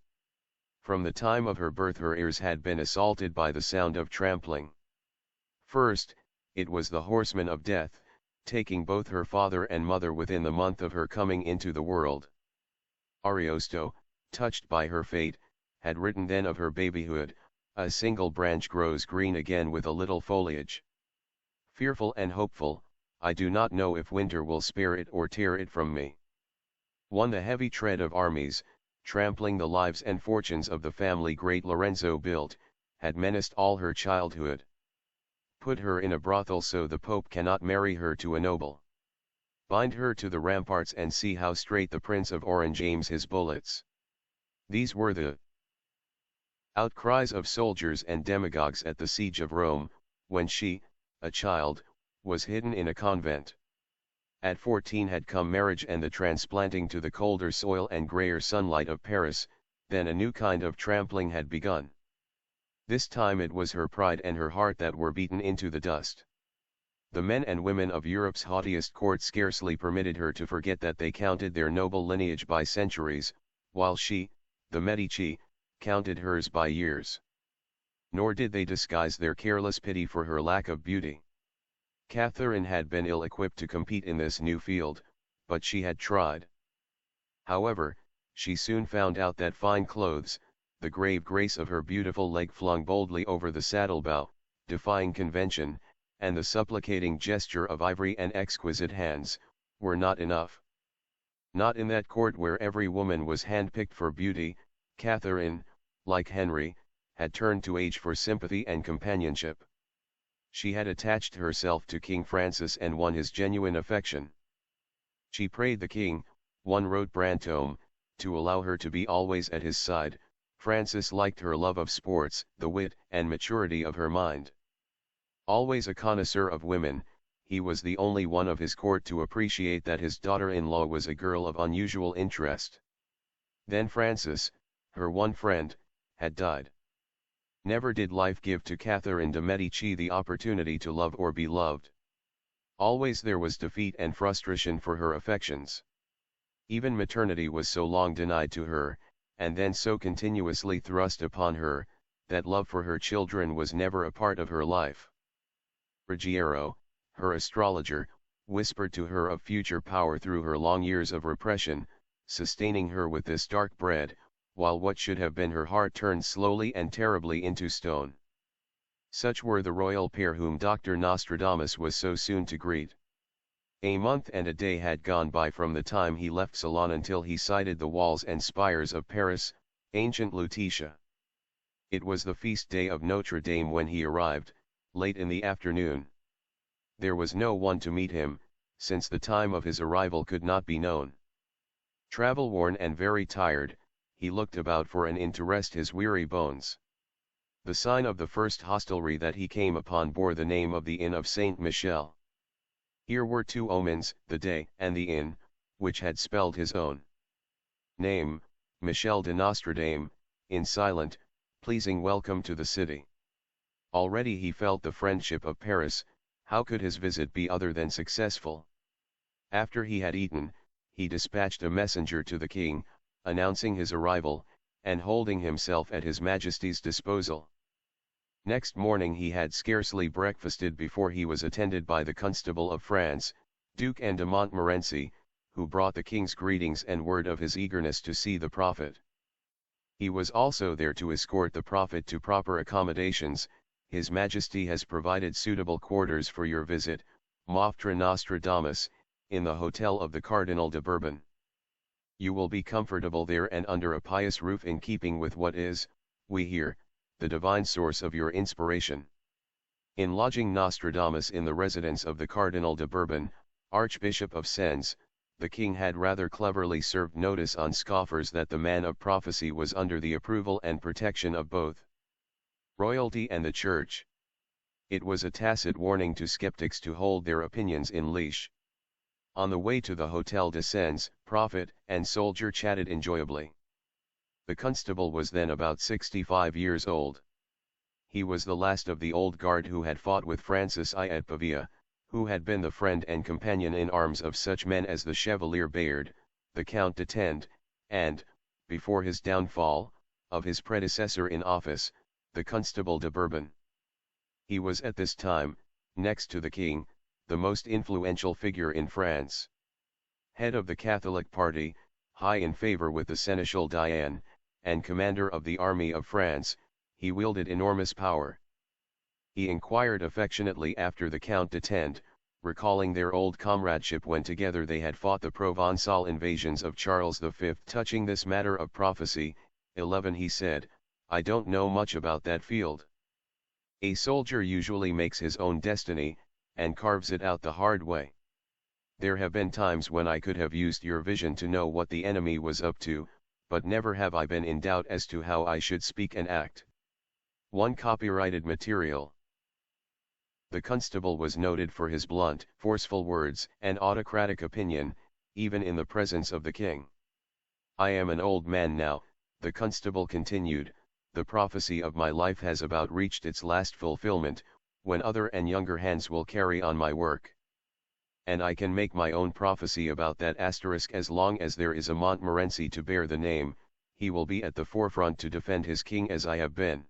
From the time of her birth her ears had been assaulted by the sound of trampling. First, it was the horseman of death, taking both her father and mother within the month of her coming into the world. Ariosto, touched by her fate, had written then of her babyhood, a single branch grows green again with a little foliage. Fearful and hopeful, I do not know if winter will spare it or tear it from me. One the heavy tread of armies, trampling the lives and fortunes of the family great Lorenzo built, had menaced all her childhood. Put her in a brothel so the Pope cannot marry her to a noble. Bind her to the ramparts and see how straight the Prince of Orange aims his bullets. These were the outcries of soldiers and demagogues at the siege of Rome, when she, a child, was hidden in a convent. At 14 had come marriage and the transplanting to the colder soil and grayer sunlight of Paris, then a new kind of trampling had begun. This time it was her pride and her heart that were beaten into the dust. The men and women of Europe's haughtiest court scarcely permitted her to forget that they counted their noble lineage by centuries, while she, the Medici, counted hers by years. Nor did they disguise their careless pity for her lack of beauty. Catherine had been ill-equipped to compete in this new field, but she had tried. However, she soon found out that fine clothes, the grave grace of her beautiful leg flung boldly over the saddle-bow, defying convention, and the supplicating gesture of ivory and exquisite hands, were not enough. Not in that court where every woman was handpicked for beauty. Catherine, like Henry, had turned to age for sympathy and companionship. She had attached herself to King Francis and won his genuine affection. She prayed the king, one wrote Brantome, to allow her to be always at his side. Francis liked her love of sports, the wit and maturity of her mind. Always a connoisseur of women, he was the only one of his court to appreciate that his daughter-in-law was a girl of unusual interest. Then Francis, her one friend, had died. Never did life give to Catherine de' Medici the opportunity to love or be loved. Always there was defeat and frustration for her affections. Even maternity was so long denied to her, and then so continuously thrust upon her, that love for her children was never a part of her life. Ruggiero, her astrologer, whispered to her of future power through her long years of repression, sustaining her with this dark bread, while what should have been her heart turned slowly and terribly into stone. Such were the royal pair whom Dr. Nostradamus was so soon to greet. A month and a day had gone by from the time he left Ceylon until he sighted the walls and spires of Paris, ancient Lutetia. It was the feast day of Notre Dame when he arrived, late in the afternoon. There was no one to meet him, since the time of his arrival could not be known. Travel-worn and very tired, he looked about for an inn to rest his weary bones. The sign of the first hostelry that he came upon bore the name of the Inn of Saint Michel. Here were two omens, the day and the inn, which had spelled his own name, Michel de Nostradame, in silent, pleasing welcome to the city. Already he felt the friendship of Paris. How could his visit be other than successful? After he had eaten, he dispatched a messenger to the king, announcing his arrival, and holding himself at his majesty's disposal. Next morning he had scarcely breakfasted before he was attended by the Constable of France, Duke and de Montmorency, who brought the king's greetings and word of his eagerness to see the prophet. He was also there to escort the prophet to proper accommodations. His Majesty has provided suitable quarters for your visit, Maître Nostradamus, in the hotel of the Cardinal de Bourbon. You will be comfortable there and under a pious roof in keeping with what is, we hear, the divine source of your inspiration. In lodging Nostradamus in the residence of the Cardinal de Bourbon, Archbishop of Sens, the king had rather cleverly served notice on scoffers that the man of prophecy was under the approval and protection of both royalty and the church. It was a tacit warning to skeptics to hold their opinions in leash. On the way to the Hotel de Sens, prophet and soldier chatted enjoyably. The constable was then about 65 years old. He was the last of the old guard who had fought with Francis I at Pavia, who had been the friend and companion in arms of such men as the Chevalier Bayard, the Count de Tende, and, before his downfall, of his predecessor in office, the Constable de Bourbon. He was at this time, next to the king, the most influential figure in France. Head of the Catholic party, high in favor with the Seneschal Diane, and commander of the army of France, he wielded enormous power. He inquired affectionately after the Count de Tende, recalling their old comradeship when together they had fought the Provençal invasions of Charles V. Touching this matter of prophecy, 11 he said, I don't know much about that field. A soldier usually makes his own destiny, and carves it out the hard way. There have been times when I could have used your vision to know what the enemy was up to, but never have I been in doubt as to how I should speak and act. 1 Copyrighted material. The constable was noted for his blunt, forceful words and autocratic opinion, even in the presence of the king. I am an old man now, the constable continued, the prophecy of my life has about reached its last fulfillment, when other and younger hands will carry on my work. And I can make my own prophecy about that asterisk as long as there is a Montmorency to bear the name, he will be at the forefront to defend his king as I have been.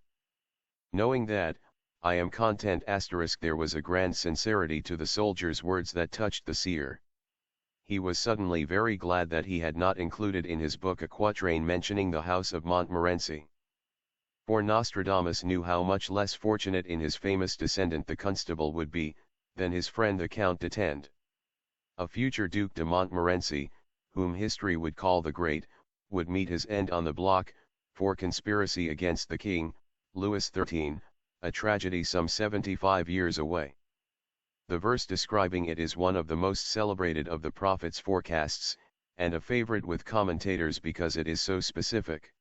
Knowing that, I am content asterisk there was a grand sincerity to the soldier's words that touched the seer. He was suddenly very glad that he had not included in his book a quatrain mentioning the house of Montmorency. For Nostradamus knew how much less fortunate in his famous descendant the constable would be, than his friend the Count de Tende. A future Duke de Montmorency, whom history would call the Great, would meet his end on the block, for conspiracy against the king, Louis XIII, a tragedy some 75 years away. The verse describing it is one of the most celebrated of the prophet's forecasts, and a favorite with commentators because it is so specific.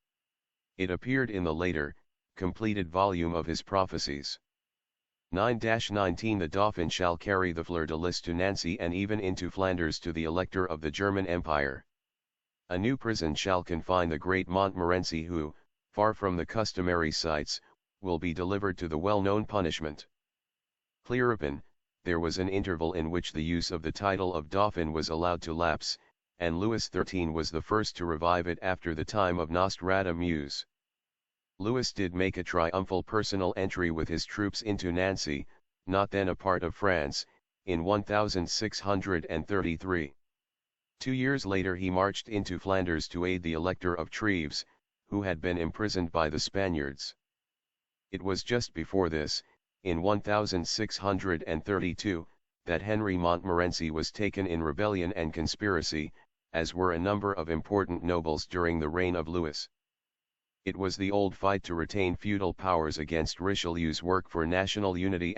It appeared in the later, completed volume of his prophecies. 9-19 The Dauphin shall carry the fleur-de-lis to Nancy and even into Flanders to the Elector of the German Empire. A new prison shall confine the great Montmorency who, far from the customary sights, will be delivered to the well-known punishment. Clearupon, there was an interval in which the use of the title of Dauphin was allowed to lapse, and Louis XIII was the first to revive it after the time of Nostradamus. Louis did make a triumphal personal entry with his troops into Nancy, not then a part of France, in 1633. 2 years later he marched into Flanders to aid the Elector of Treves, who had been imprisoned by the Spaniards. It was just before this, in 1632, that Henry Montmorency was taken in rebellion and conspiracy, as were a number of important nobles during the reign of Louis. It was the old fight to retain feudal powers against Richelieu's work for national unity.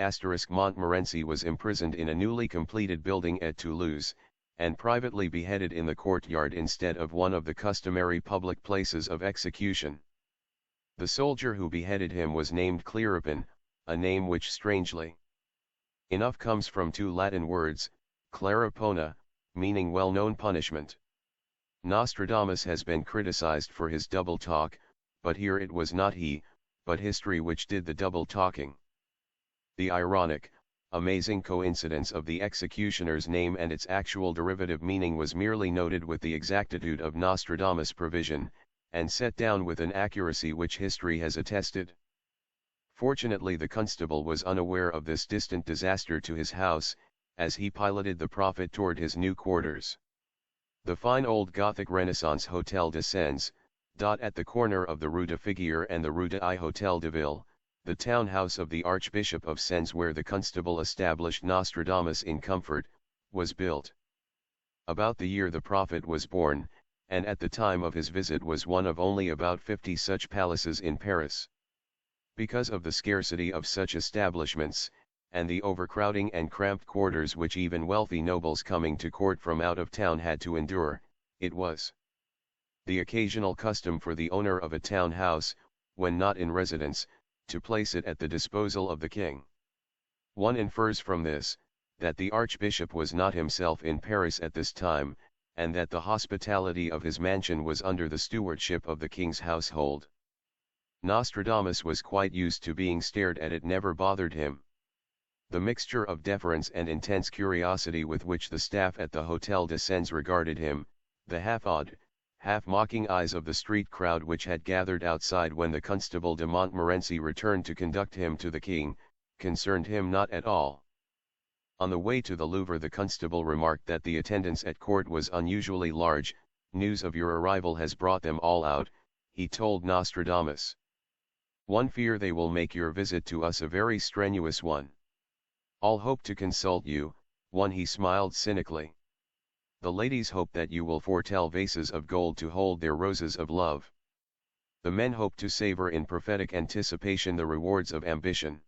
Montmorency was imprisoned in a newly completed building at Toulouse, and privately beheaded in the courtyard instead of one of the customary public places of execution. The soldier who beheaded him was named Clearupon, a name which strangely enough comes from 2 Latin words, claripona, meaning well-known punishment. Nostradamus has been criticized for his double talk, but here it was not he, but history which did the double talking. The ironic, amazing coincidence of the executioner's name and its actual derivative meaning was merely noted with the exactitude of Nostradamus' provision, and set down with an accuracy which history has attested. Fortunately the constable was unaware of this distant disaster to his house, as he piloted the prophet toward his new quarters. The fine old Gothic Renaissance Hotel de Sens, at the corner of the Rue de Figuier and the Rue de I Hotel de Ville, the townhouse of the Archbishop of Sens where the constable established Nostradamus in comfort, was built. About the year the prophet was born, and at the time of his visit was one of only about 50 such palaces in Paris. Because of the scarcity of such establishments, and the overcrowding and cramped quarters which even wealthy nobles coming to court from out of town had to endure, it was the occasional custom for the owner of a town house, when not in residence, to place it at the disposal of the king. One infers from this, that the archbishop was not himself in Paris at this time, and that the hospitality of his mansion was under the stewardship of the king's household. Nostradamus was quite used to being stared at. It never bothered him. The mixture of deference and intense curiosity with which the staff at the Hotel de Sens regarded him, the half-odd, half-mocking eyes of the street crowd which had gathered outside when the Constable de Montmorency returned to conduct him to the king, concerned him not at all. On the way to the Louvre the constable remarked that the attendance at court was unusually large. News of your arrival has brought them all out, he told Nostradamus. One fear they will make your visit to us a very strenuous one. All hope to consult you, one he smiled cynically. The ladies hope that you will foretell vases of gold to hold their roses of love. The men hope to savor in prophetic anticipation the rewards of ambition.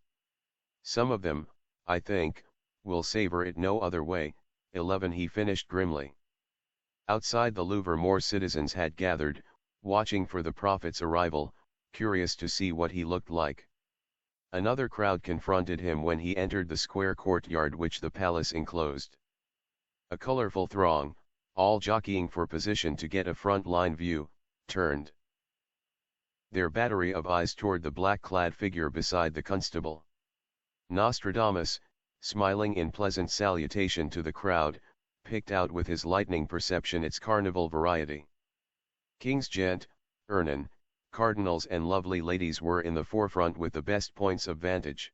Some of them, I think, will savor it no other way. 11 He finished grimly. Outside the Louvre more citizens had gathered, watching for the prophet's arrival, curious to see what he looked like. Another crowd confronted him when he entered the square courtyard which the palace enclosed. A colorful throng, all jockeying for position to get a front-line view, turned their battery of eyes toward the black-clad figure beside the constable. Nostradamus, smiling in pleasant salutation to the crowd, picked out with his lightning perception its carnival variety. King's gent, ermine, cardinals and lovely ladies were in the forefront with the best points of vantage.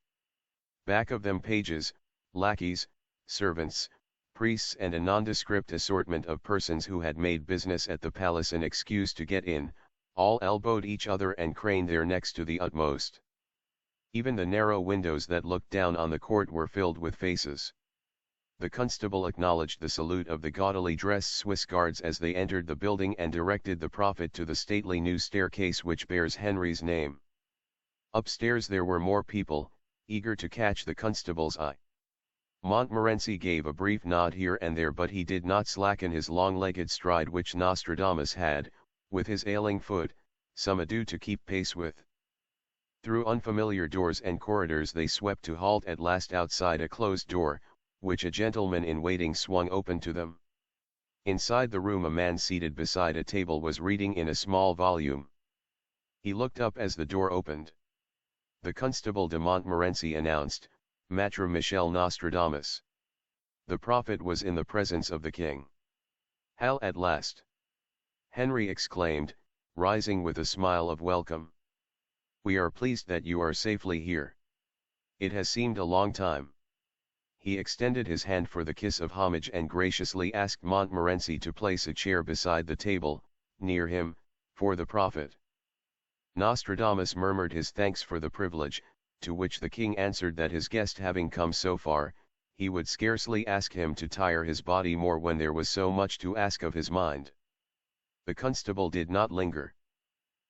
Back of them pages, lackeys, servants, priests and a nondescript assortment of persons who had made business at the palace an excuse to get in, all elbowed each other and craned their necks to the utmost. Even the narrow windows that looked down on the court were filled with faces. The constable acknowledged the salute of the gaudily dressed Swiss guards as they entered the building and directed the prophet to the stately new staircase which bears Henry's name. Upstairs there were more people, eager to catch the constable's eye. Montmorency gave a brief nod here and there, but he did not slacken his long-legged stride which Nostradamus had, with his ailing foot, some ado to keep pace with. Through unfamiliar doors and corridors they swept to halt at last outside a closed door, which a gentleman in waiting swung open to them. Inside the room a man seated beside a table was reading in a small volume. He looked up as the door opened. The Constable de Montmorency announced, "Maître Michel Nostradamus." The prophet was in the presence of the king. "Hal at last!" Henry exclaimed, rising with a smile of welcome. "We are pleased that you are safely here. It has seemed a long time." He extended his hand for the kiss of homage and graciously asked Montmorency to place a chair beside the table, near him, for the prophet. Nostradamus murmured his thanks for the privilege, to which the king answered that his guest having come so far, he would scarcely ask him to tire his body more when there was so much to ask of his mind. The constable did not linger.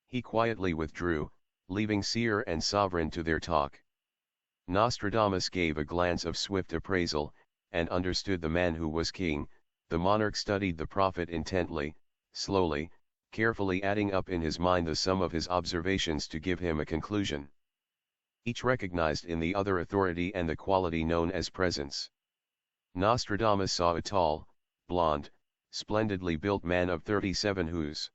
He quietly withdrew, leaving seer and sovereign to their talk. Nostradamus gave a glance of swift appraisal, and understood the man who was king. The monarch studied the prophet intently, slowly, carefully adding up in his mind the sum of his observations to give him a conclusion. Each recognized in the other authority and the quality known as presence. Nostradamus saw a tall, blond, splendidly built man of 37 whose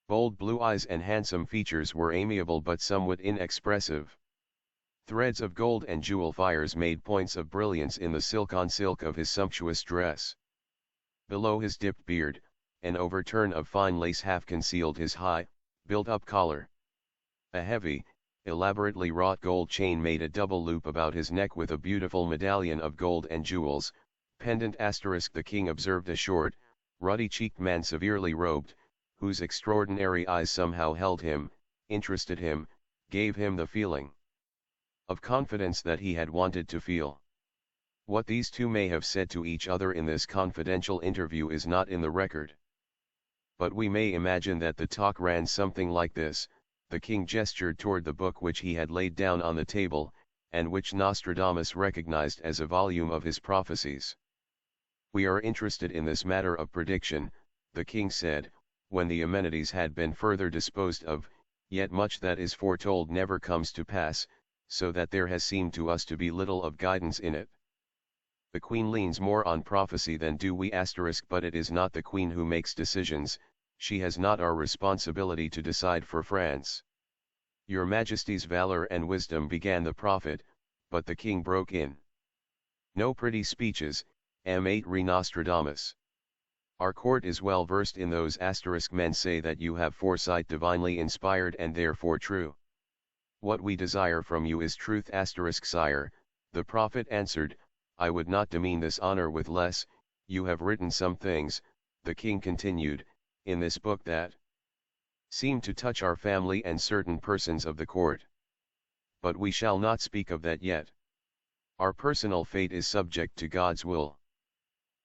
bold blue eyes and handsome features were amiable but somewhat inexpressive. Threads of gold and jewel fires made points of brilliance in the silk-on-silk of his sumptuous dress. Below his dipped beard, an overturn of fine lace half concealed his high, built-up collar. A heavy, elaborately wrought gold chain made a double loop about his neck with a beautiful medallion of gold and jewels, pendant asterisk. The king observed a short, ruddy-cheeked man severely robed, whose extraordinary eyes somehow held him, interested him, gave him the feeling of confidence that he had wanted to feel. What these two may have said to each other in this confidential interview is not in the record. But we may imagine that the talk ran something like this. The king gestured toward the book which he had laid down on the table, and which Nostradamus recognized as a volume of his prophecies. "We are interested in this matter of prediction," the king said, when the amenities had been further disposed of, "yet much that is foretold never comes to pass, so that there has seemed to us to be little of guidance in it. The Queen leans more on prophecy than do we *, but it is not the Queen who makes decisions. She has not our responsibility to decide for France." "Your Majesty's valor and wisdom," began the prophet, but the king broke in. "No pretty speeches, M8 re Nostradamus. Our court is well versed in those * men say that you have foresight divinely inspired and therefore true. What we desire from you is truth * sire," the prophet answered. "I would not demean this honor with less. You have written some things," the king continued, "in this book that seem to touch our family and certain persons of the court. But we shall not speak of that yet. Our personal fate is subject to God's will.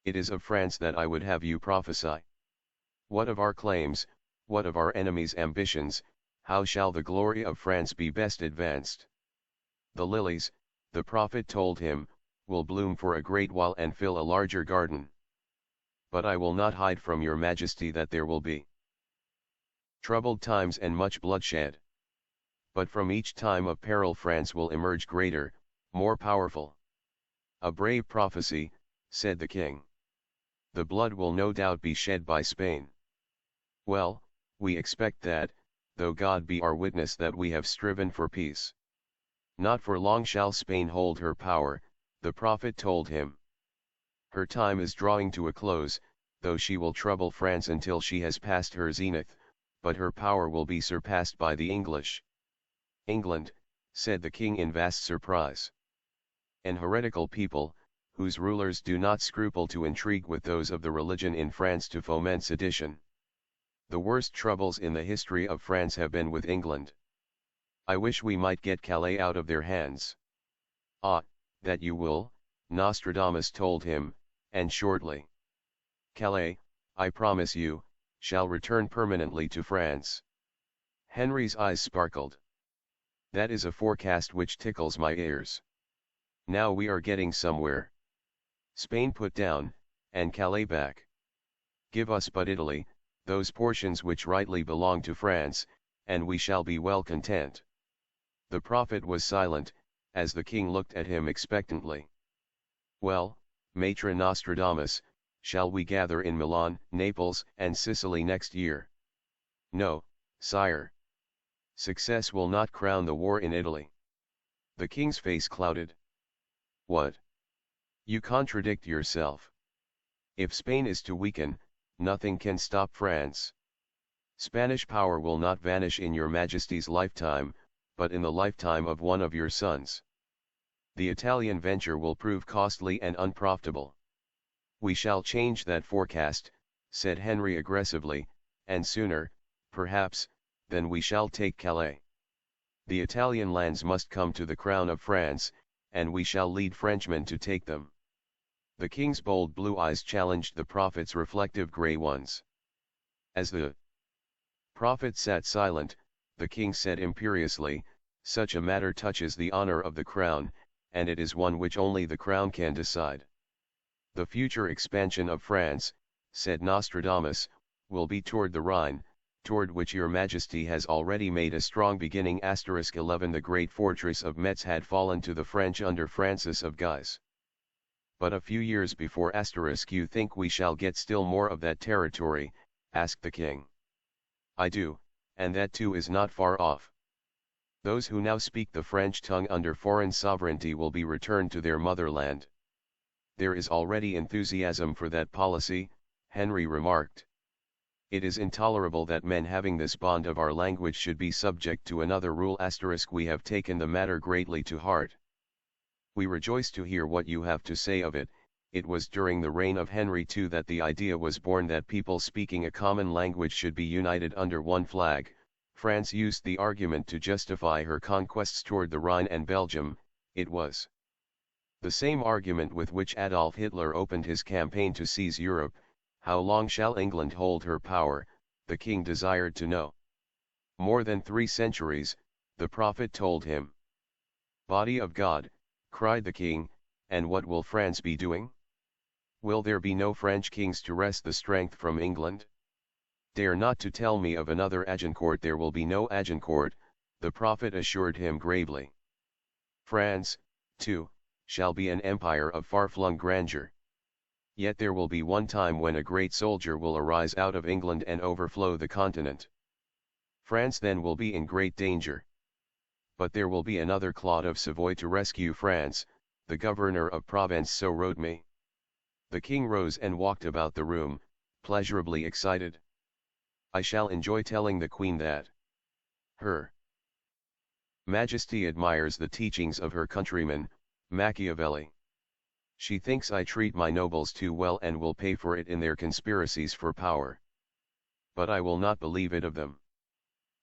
It is of France that I would have you prophesy. What of our claims, what of our enemies' ambitions, how shall the glory of France be best advanced? The lilies," the prophet told him, "will bloom for a great while and fill a larger garden. But I will not hide from your Majesty that there will be troubled times and much bloodshed. But from each time of peril France will emerge greater, more powerful." "A brave prophecy," said the king. "The blood will no doubt be shed by Spain." "Well, we expect that, though God be our witness that we have striven for peace. Not for long shall Spain hold her power," the prophet told him. "Her time is drawing to a close, though she will trouble France until she has passed her zenith, but her power will be surpassed by the English." "England," said the king in vast surprise. "An heretical people, whose rulers do not scruple to intrigue with those of the religion in France to foment sedition. The worst troubles in the history of France have been with England. I wish we might get Calais out of their hands." "Ah, that you will," Nostradamus told him, "and shortly. Calais, I promise you, shall return permanently to France." Henry's eyes sparkled. "That is a forecast which tickles my ears. Now we are getting somewhere. Spain put down, and Calais back. Give us but Italy, those portions which rightly belong to France, and we shall be well content." The prophet was silent, as the king looked at him expectantly. Well, Maitre Nostradamus, shall we gather in Milan, Naples, and Sicily next year? No, sire. Success will not crown the war in Italy. The king's face clouded. What? You contradict yourself. If Spain is to weaken, nothing can stop France. Spanish power will not vanish in your Majesty's lifetime, but in the lifetime of one of your sons. The Italian venture will prove costly and unprofitable. We shall change that forecast, said Henry aggressively, and sooner, perhaps, than we shall take Calais. The Italian lands must come to the crown of France, and we shall lead Frenchmen to take them. The king's bold blue eyes challenged the prophet's reflective grey ones. As the prophet sat silent, the king said imperiously, such a matter touches the honor of the crown, and it is one which only the crown can decide. The future expansion of France, said Nostradamus, will be toward the Rhine, toward which your Majesty has already made a strong beginning. 11 The great fortress of Metz had fallen to the French under Francis of Guise. But a few years before * you think we shall get still more of that territory, asked the king. I do, and that too is not far off. Those who now speak the French tongue under foreign sovereignty will be returned to their motherland. There is already enthusiasm for that policy, Henry remarked. It is intolerable that men having this bond of our language should be subject to another rule. We have taken the matter greatly to heart. We rejoice to hear what you have to say of it. It was during the reign of Henry II that the idea was born that people speaking a common language should be united under one flag. France used the argument to justify her conquests toward the Rhine and Belgium. It was the same argument with which Adolf Hitler opened his campaign to seize Europe. How long shall England hold her power? The king desired to know. More than 3 centuries, the prophet told him. Body of God, cried the king, and what will France be doing? Will there be no French kings to wrest the strength from England? Dare not to tell me of another Agincourt. There will be no Agincourt, the prophet assured him gravely. France, too, shall be an empire of far-flung grandeur. Yet there will be one time when a great soldier will arise out of England and overflow the continent. France then will be in great danger. But there will be another Claude of Savoy to rescue France, the governor of Provence so wrote me. The king rose and walked about the room, pleasurably excited. I shall enjoy telling the queen that Her Majesty admires the teachings of her countryman, Machiavelli. She thinks I treat my nobles too well and will pay for it in their conspiracies for power. But I will not believe it of them.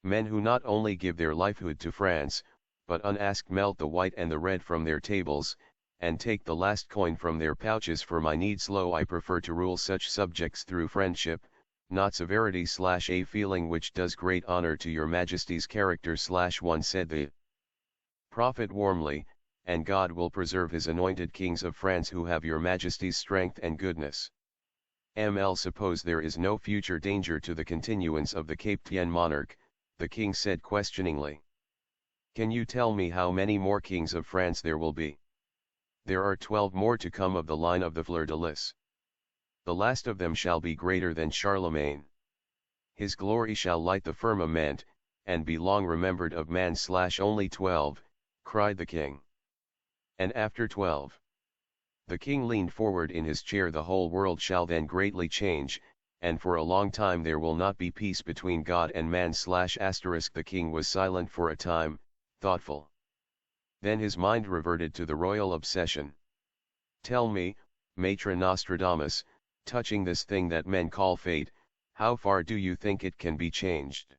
Men who not only give their lifehood to France, but unasked melt the white and the red from their tables, and take the last coin from their pouches for my needs. Lo, I prefer to rule such subjects through friendship, not severity / a feeling which does great honor to your Majesty's character / one said the prophet warmly, and God will preserve his anointed kings of France who have your Majesty's strength and goodness. Suppose there is no future danger to the continuance of the Capetian monarch, the king said questioningly. Can you tell me how many more kings of France there will be? There are 12 more to come of the line of the Fleur-de-Lis. The last of them shall be greater than Charlemagne. His glory shall light the firmament, and be long remembered of man / only 12, cried the king. And after 12. The king leaned forward in his chair. The whole world shall then greatly change, and for a long time there will not be peace between God and man / The king was silent for a time, thoughtful. Then his mind reverted to the royal obsession. Tell me, Maitre Nostradamus, touching this thing that men call fate, how far do you think it can be changed?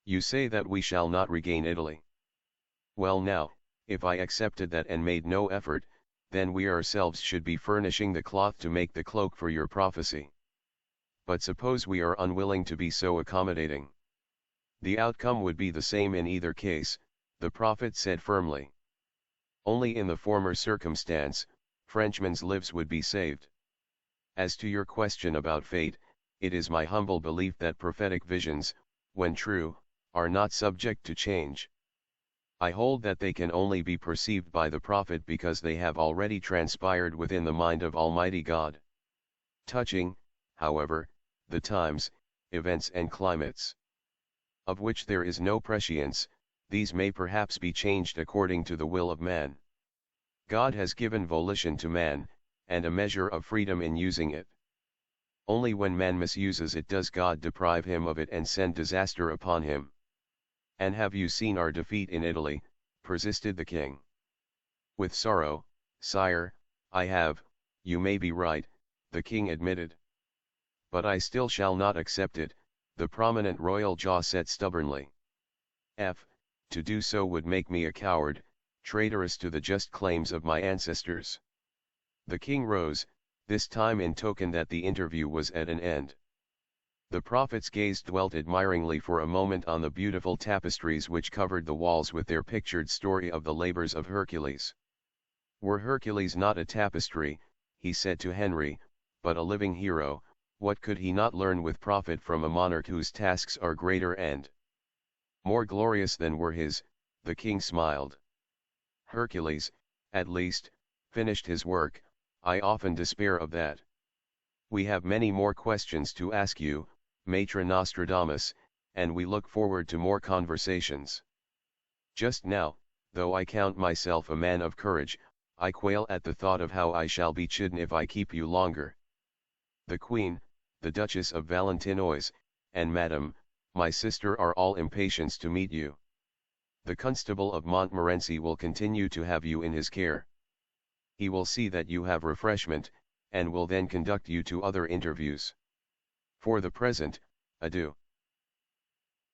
You say that we shall not regain Italy. Well now, if I accepted that and made no effort, then we ourselves should be furnishing the cloth to make the cloak for your prophecy. But suppose we are unwilling to be so accommodating. The outcome would be the same in either case, the prophet said firmly. Only in the former circumstance, Frenchmen's lives would be saved. As to your question about fate, it is my humble belief that prophetic visions, when true, are not subject to change. I hold that they can only be perceived by the prophet because they have already transpired within the mind of Almighty God. Touching, however, the times, events and climates, of which there is no prescience, these may perhaps be changed according to the will of man. God has given volition to man, and a measure of freedom in using it. Only when man misuses it does God deprive him of it and send disaster upon him. And have you seen our defeat in Italy, persisted the king. With sorrow, sire, I have, you may be right, the king admitted. But I still shall not accept it, the prominent royal jaw said stubbornly. To do so would make me a coward, traitorous to the just claims of my ancestors. The king rose, this time in token that the interview was at an end. The prophet's gaze dwelt admiringly for a moment on the beautiful tapestries which covered the walls with their pictured story of the labors of Hercules. Were Hercules not a tapestry, he said to Henry, but a living hero, what could he not learn with profit from a monarch whose tasks are greater and more glorious than were his? The king smiled. Hercules, at least, finished his work. I often despair of that. We have many more questions to ask you, Maître Nostradamus, and we look forward to more conversations. Just now, though I count myself a man of courage, I quail at the thought of how I shall be chidden if I keep you longer. The Queen, the Duchess of Valentinois, and Madame, my sister are all impatience to meet you. The Constable of Montmorency will continue to have you in his care. He will see that you have refreshment, and will then conduct you to other interviews. For the present, adieu.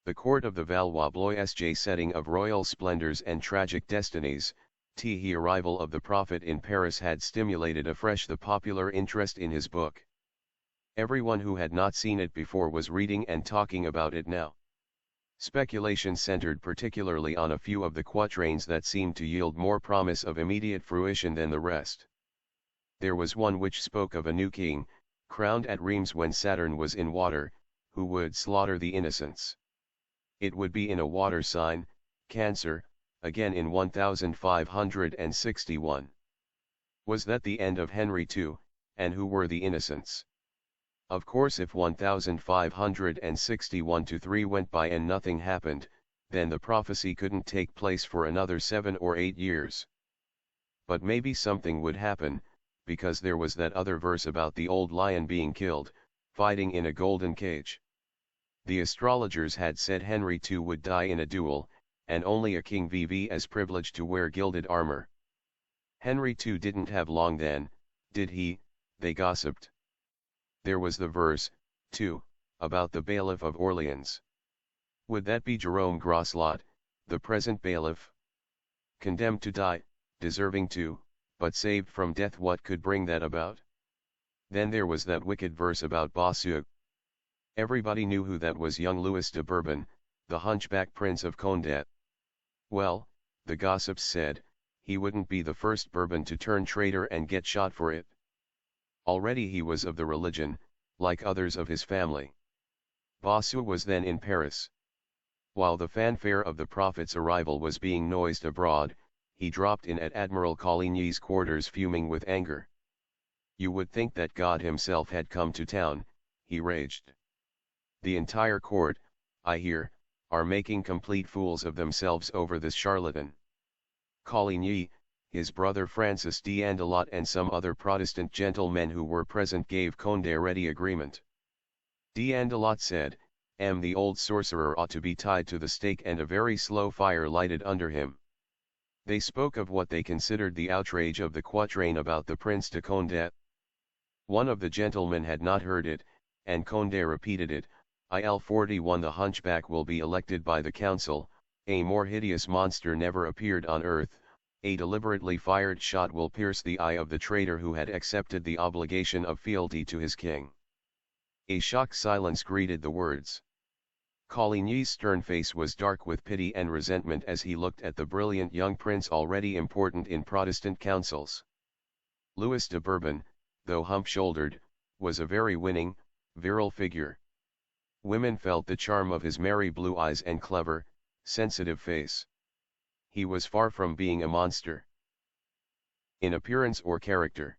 The court of the Valois Blois setting of royal splendors and tragic destinies, the arrival of the prophet in Paris had stimulated afresh the popular interest in his book. Everyone who had not seen it before was reading and talking about it now. Speculation centered particularly on a few of the quatrains that seemed to yield more promise of immediate fruition than the rest. There was one which spoke of a new king, crowned at Rheims when Saturn was in water, who would slaughter the innocents. It would be in a water sign, Cancer, again in 1561. Was that the end of Henry II, and who were the innocents? Of course if 1561 to 3 went by and nothing happened, then the prophecy couldn't take place for another 7 or 8 years. But maybe something would happen, because there was that other verse about the old lion being killed, fighting in a golden cage. The astrologers had said Henry II would die in a duel, and only a king vv as privileged to wear gilded armor. Henry II didn't have long then, did he? They gossiped. There was the verse, too, about the bailiff of Orleans. Would that be Jerome Grosslot, the present bailiff? Condemned to die, deserving to, but saved from death. What could bring that about? Then there was that wicked verse about Bossuet. Everybody knew who that was, young Louis de Bourbon, the hunchback prince of Condé. Well, the gossips said, he wouldn't be the first Bourbon to turn traitor and get shot for it. Already he was of the religion, like others of his family. Bossuet was then in Paris. While the fanfare of the prophet's arrival was being noised abroad, he dropped in at Admiral Coligny's quarters fuming with anger. You would think that God himself had come to town, he raged. The entire court, I hear, are making complete fools of themselves over this charlatan. Coligny, his brother Francis d'Andelot and some other Protestant gentlemen who were present gave Condé ready agreement. D'Andelot said, the old sorcerer ought to be tied to the stake and a very slow fire lighted under him. They spoke of what they considered the outrage of the quatrain about the Prince de Condé. One of the gentlemen had not heard it, and Condé repeated it, Il-41 the hunchback will be elected by the council, a more hideous monster never appeared on earth, a deliberately fired shot will pierce the eye of the traitor who had accepted the obligation of fealty to his king. A shocked silence greeted the words. Coligny's stern face was dark with pity and resentment as he looked at the brilliant young prince already important in Protestant councils. Louis de Bourbon, though hump-shouldered, was a very winning, virile figure. Women felt the charm of his merry blue eyes and clever, sensitive face. he was far from being a monster in appearance or character.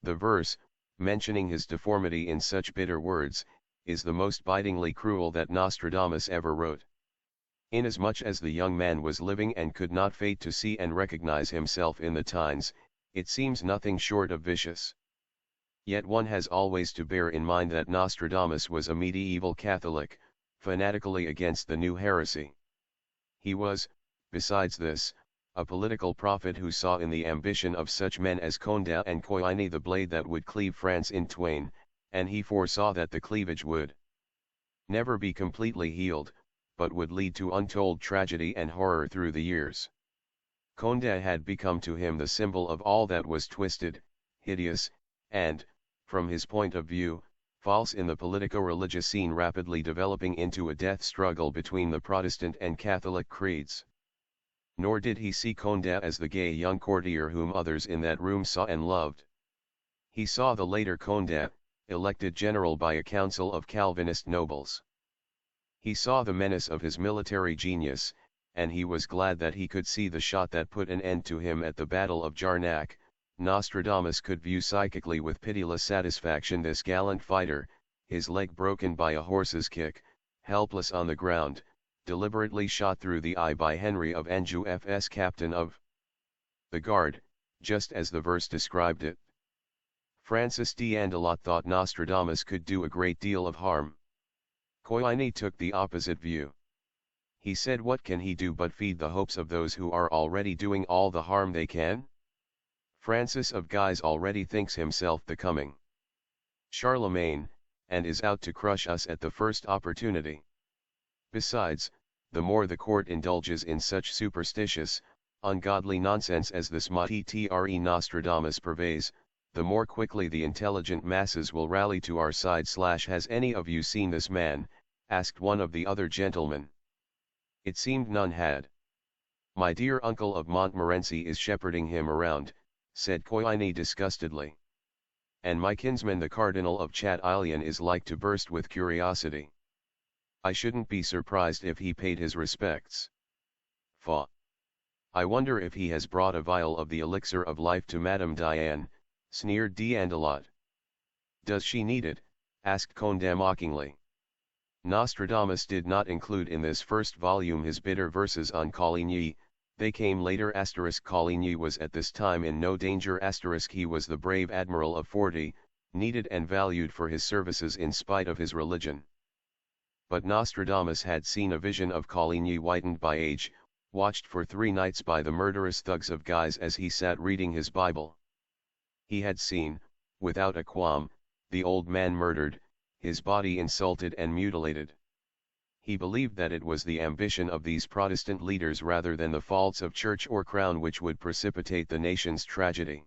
The verse, mentioning his deformity in such bitter words, is the most bitingly cruel that Nostradamus ever wrote. Inasmuch as the young man was living and could not fate to see and recognize himself in the times, it seems nothing short of vicious. Yet one has always to bear in mind that Nostradamus was a medieval Catholic, fanatically against the new heresy. He was, besides this, a political prophet who saw in the ambition of such men as Conde and Coligny the blade that would cleave France in twain, and he foresaw that the cleavage would never be completely healed, but would lead to untold tragedy and horror through the years. Conde had become to him the symbol of all that was twisted, hideous, and, from his point of view, false in the politico-religious scene rapidly developing into a death struggle between the Protestant and Catholic creeds. Nor did he see Conde as the gay young courtier whom others in that room saw and loved. He saw the later Conde, elected general by a council of Calvinist nobles. He saw the menace of his military genius, and he was glad that he could see the shot that put an end to him at the Battle of Jarnac. Nostradamus could view psychically with pitiless satisfaction this gallant fighter, his leg broken by a horse's kick, helpless on the ground, deliberately shot through the eye by Henry of Anjou, FS captain of the guard, just as the verse described it. Francis d'Andelot thought Nostradamus could do a great deal of harm. Coligny took the opposite view. He said, what can he do but feed the hopes of those who are already doing all the harm they can? Francis of Guise already thinks himself the coming Charlemagne, and is out to crush us at the first opportunity. Besides, the more the court indulges in such superstitious, ungodly nonsense as this Maitre Nostradamus purveys, the more quickly the intelligent masses will rally to our side. Has any of you seen this man? Asked one of the other gentlemen. It seemed none had. My dear uncle of Montmorency is shepherding him around, said Coligny disgustedly. And my kinsman the Cardinal of Chatillon is like to burst with curiosity. I shouldn't be surprised if he paid his respects. Faugh! I wonder if he has brought a vial of the elixir of life to Madame Diane, sneered d'Andelot. Does she need it? Asked Conde mockingly. Nostradamus did not include in this first volume his bitter verses on Coligny, they came later. Coligny was at this time in no danger. He was the brave admiral of 40, needed and valued for his services in spite of his religion. But Nostradamus had seen a vision of Coligny whitened by age, watched for 3 nights by the murderous thugs of Guise as he sat reading his Bible. He had seen, without a qualm, the old man murdered, his body insulted and mutilated. He believed that it was the ambition of these Protestant leaders rather than the faults of church or crown which would precipitate the nation's tragedy.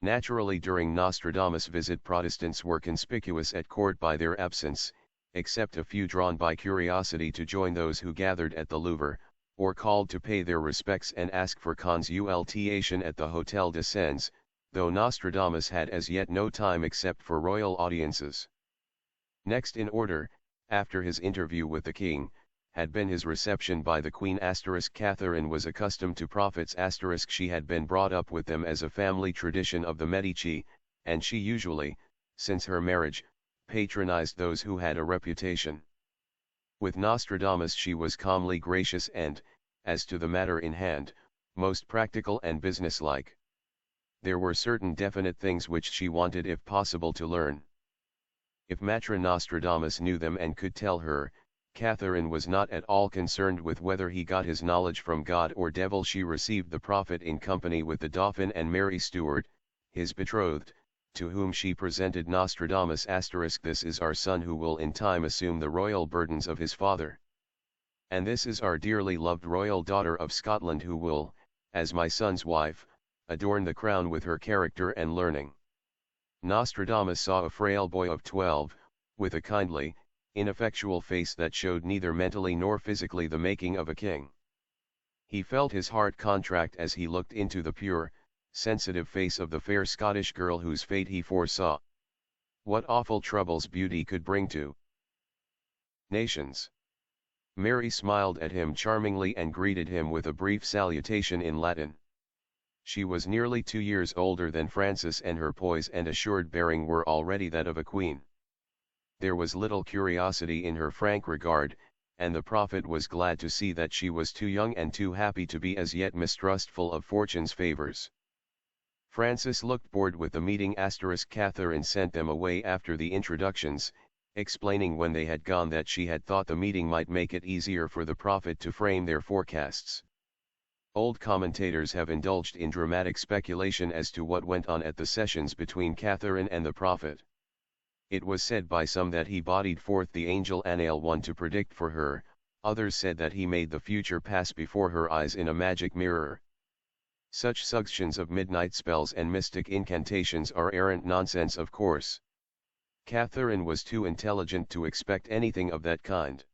Naturally, during Nostradamus' visit, Protestants were conspicuous at court by their absence, except a few drawn by curiosity to join those who gathered at the Louvre, or called to pay their respects and ask for consultation at the Hôtel de Sens, though Nostradamus had as yet no time except for royal audiences. Next in order, after his interview with the king, had been his reception by the Queen. Catherine was accustomed to prophets. She had been brought up with them as a family tradition of the Medici, and she usually, since her marriage, patronized those who had a reputation. With Nostradamus she was calmly gracious and, as to the matter in hand, most practical and businesslike. There were certain definite things which she wanted if possible to learn. If Maitre Nostradamus knew them and could tell her, Catherine was not at all concerned with whether he got his knowledge from God or devil. She received the prophet in company with the Dauphin and Mary Stuart, his betrothed, to whom she presented Nostradamus. This is our son who will in time assume the royal burdens of his father. And this is our dearly loved royal daughter of Scotland who will, as my son's wife, adorn the crown with her character and learning. Nostradamus saw a frail boy of 12, with a kindly, ineffectual face that showed neither mentally nor physically the making of a king. He felt his heart contract as he looked into the pure, sensitive face of the fair Scottish girl whose fate he foresaw. What awful troubles beauty could bring to nations! Mary smiled at him charmingly and greeted him with a brief salutation in Latin. She was nearly 2 years older than Francis, and her poise and assured bearing were already that of a queen. There was little curiosity in her frank regard, and the prophet was glad to see that she was too young and too happy to be as yet mistrustful of fortune's favors. Francis looked bored with the meeting. Catherine sent them away after the introductions, explaining when they had gone that she had thought the meeting might make it easier for the prophet to frame their forecasts. Old commentators have indulged in dramatic speculation as to what went on at the sessions between Catherine and the prophet. It was said by some that he bodied forth the angel Anael one to predict for her, others said that he made the future pass before her eyes in a magic mirror. Such suggestions of midnight spells and mystic incantations are arrant nonsense, of course. Catherine was too intelligent to expect anything of that kind.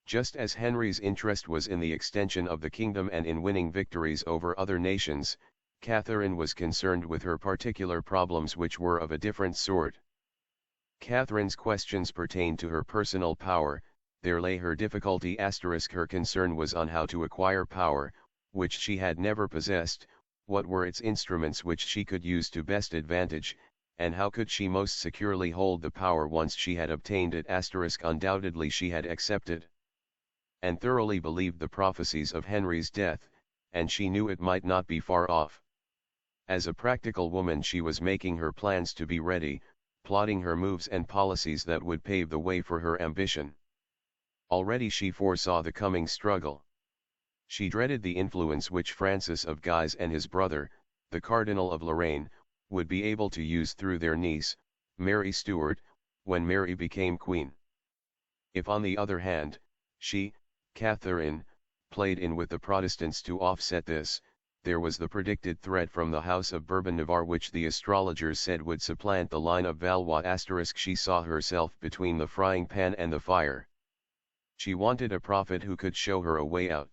Just as Henry's interest was in the extension of the kingdom and in winning victories over other nations, Catherine was concerned with her particular problems, which were of a different sort. Catherine's questions pertained to her personal power. There lay her difficulty. Her concern was on how to acquire power, which she had never possessed, what were its instruments which she could use to best advantage, and how could she most securely hold the power once she had obtained it. Undoubtedly she had accepted and thoroughly believed the prophecies of Henry's death, and she knew it might not be far off. As a practical woman she was making her plans to be ready, plotting her moves and policies that would pave the way for her ambition. Already she foresaw the coming struggle. She dreaded the influence which Francis of Guise and his brother, the Cardinal of Lorraine, would be able to use through their niece, Mary Stuart, when Mary became queen. If on the other hand, she, Catherine, played in with the Protestants to offset this, there was the predicted threat from the House of Bourbon-Navarre, which the astrologers said would supplant the line of Valois. She saw herself between the frying pan and the fire. She wanted a prophet who could show her a way out.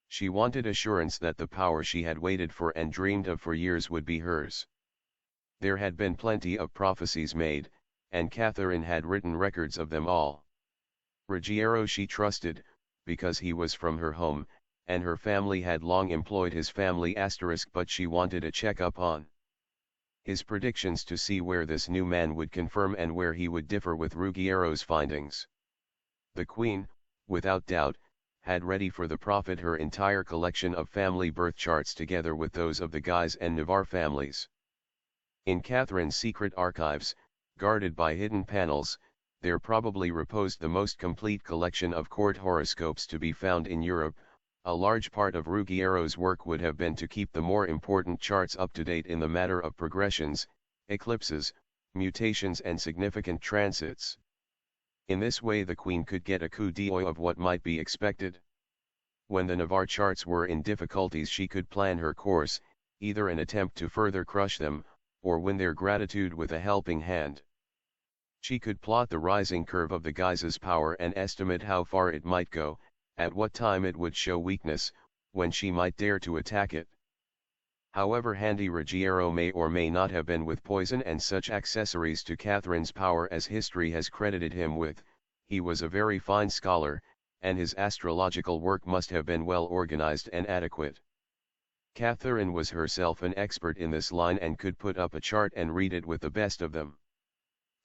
She wanted assurance that the power she had waited for and dreamed of for years would be hers. There had been plenty of prophecies made, and Catherine had written records of them all. Ruggiero she trusted, because he was from her home, and her family had long employed his family *, but she wanted a check-up on his predictions to see where this new man would confirm and where he would differ with Ruggiero's findings. The queen, without doubt, had ready for the prophet her entire collection of family birth charts together with those of the Guise and Navarre families. In Catherine's secret archives, guarded by hidden panels, there probably reposed the most complete collection of court horoscopes to be found in Europe. A large part of Ruggiero's work would have been to keep the more important charts up to date in the matter of progressions, eclipses, mutations and significant transits. In this way the queen could get a coup d'œil of what might be expected. When the Navarre charts were in difficulties she could plan her course, either an attempt to further crush them, or win their gratitude with a helping hand. She could plot the rising curve of the Guises' power and estimate how far it might go, at what time it would show weakness, when she might dare to attack it. However handy Ruggiero may or may not have been with poison and such accessories to Catherine's power as history has credited him with, he was a very fine scholar, and his astrological work must have been well organized and adequate. Catherine was herself an expert in this line and could put up a chart and read it with the best of them.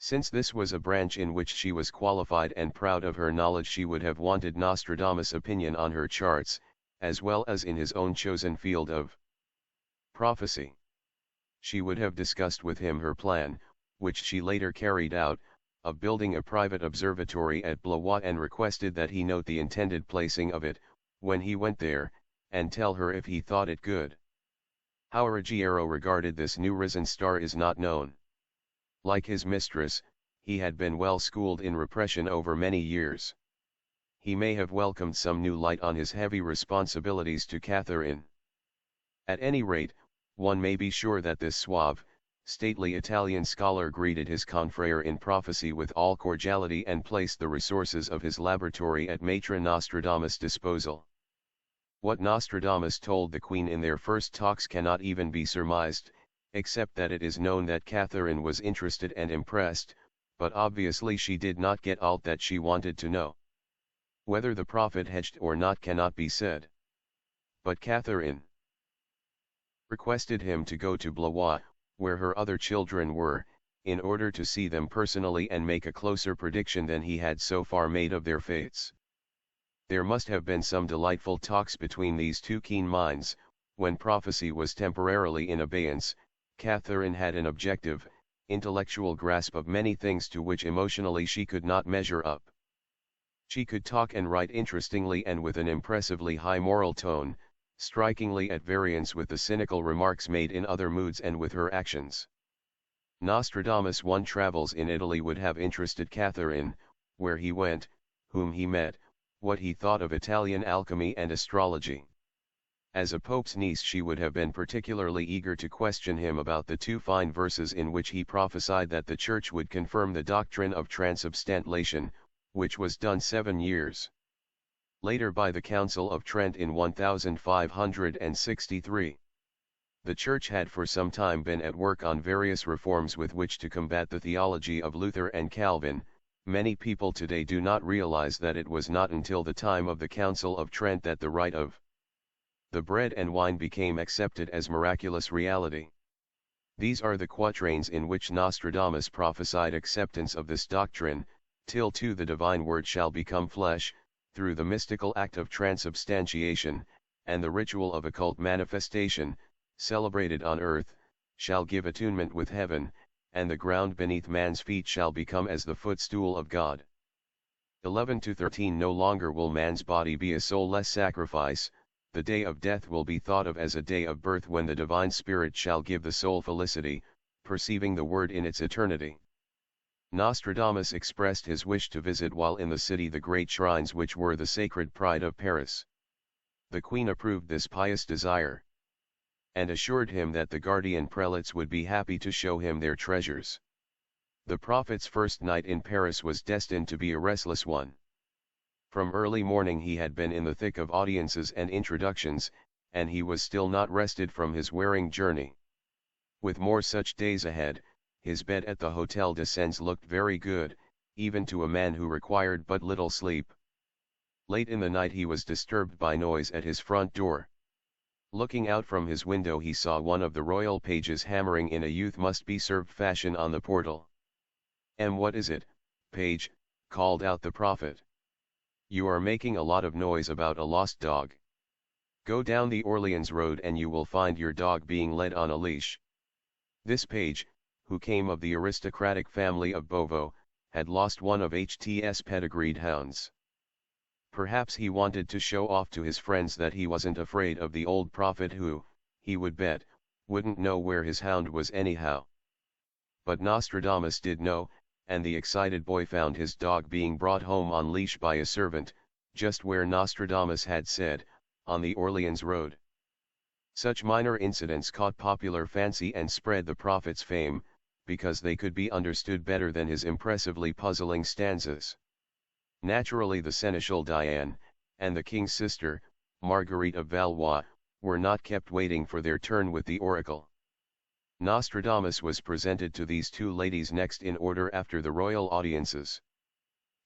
Since this was a branch in which she was qualified and proud of her knowledge, she would have wanted Nostradamus' opinion on her charts, as well as in his own chosen field of prophecy. She would have discussed with him her plan, which she later carried out, of building a private observatory at Blois, and requested that he note the intended placing of it, when he went there, and tell her if he thought it good. How Ruggiero regarded this new risen star is not known. Like his mistress, he had been well schooled in repression over many years. He may have welcomed some new light on his heavy responsibilities to Catherine. At any rate, one may be sure that this suave, stately Italian scholar greeted his confrère in prophecy with all cordiality and placed the resources of his laboratory at Maître Nostradamus' disposal. What Nostradamus told the queen in their first talks cannot even be surmised, except that it is known that Catherine was interested and impressed, but obviously she did not get all that she wanted to know. Whether the prophet hedged or not cannot be said. But Catherine requested him to go to Blois, where her other children were, in order to see them personally and make a closer prediction than he had so far made of their fates. There must have been some delightful talks between these two keen minds. When prophecy was temporarily in abeyance, Catherine had an objective, intellectual grasp of many things to which emotionally she could not measure up. She could talk and write interestingly and with an impressively high moral tone, strikingly at variance with the cynical remarks made in other moods and with her actions. Nostradamus' one travels in Italy would have interested Catherine, where he went, whom he met, what he thought of Italian alchemy and astrology. As a pope's niece she would have been particularly eager to question him about the two fine verses in which he prophesied that the Church would confirm the doctrine of transubstantiation, which was done 7 years later by the Council of Trent in 1563. The Church had for some time been at work on various reforms with which to combat the theology of Luther and Calvin. Many people today do not realize that it was not until the time of the Council of Trent that the rite of the bread and wine became accepted as miraculous reality. These are the quatrains in which Nostradamus prophesied acceptance of this doctrine: till too the divine word shall become flesh, through the mystical act of transubstantiation, and the ritual of occult manifestation, celebrated on earth, shall give attunement with heaven, and the ground beneath man's feet shall become as the footstool of God. 11-13 No longer will man's body be a soulless sacrifice. The day of death will be thought of as a day of birth when the divine spirit shall give the soul felicity, perceiving the word in its eternity. Nostradamus expressed his wish to visit while in the city the great shrines which were the sacred pride of Paris. The queen approved this pious desire, and assured him that the guardian prelates would be happy to show him their treasures. The prophet's first night in Paris was destined to be a restless one. From early morning he had been in the thick of audiences and introductions, and he was still not rested from his wearing journey. With more such days ahead, his bed at the Hotel de Sens looked very good, even to a man who required but little sleep. Late in the night he was disturbed by noise at his front door. Looking out from his window he saw one of the royal pages hammering in a youth must be served fashion on the portal. What is it, page?" called out the prophet. "You are making a lot of noise about a lost dog. Go down the Orleans road and you will find your dog being led on a leash." This page, who came of the aristocratic family of Beauvau, had lost one of HT's pedigreed hounds. Perhaps he wanted to show off to his friends that he wasn't afraid of the old prophet who, he would bet, wouldn't know where his hound was anyhow. But Nostradamus did know, and the excited boy found his dog being brought home on leash by a servant, just where Nostradamus had said, on the Orleans road. Such minor incidents caught popular fancy and spread the prophet's fame, because they could be understood better than his impressively puzzling stanzas. Naturally the Seneschal Diane, and the king's sister, Marguerite of Valois, were not kept waiting for their turn with the oracle. Nostradamus was presented to these two ladies next in order after the royal audiences.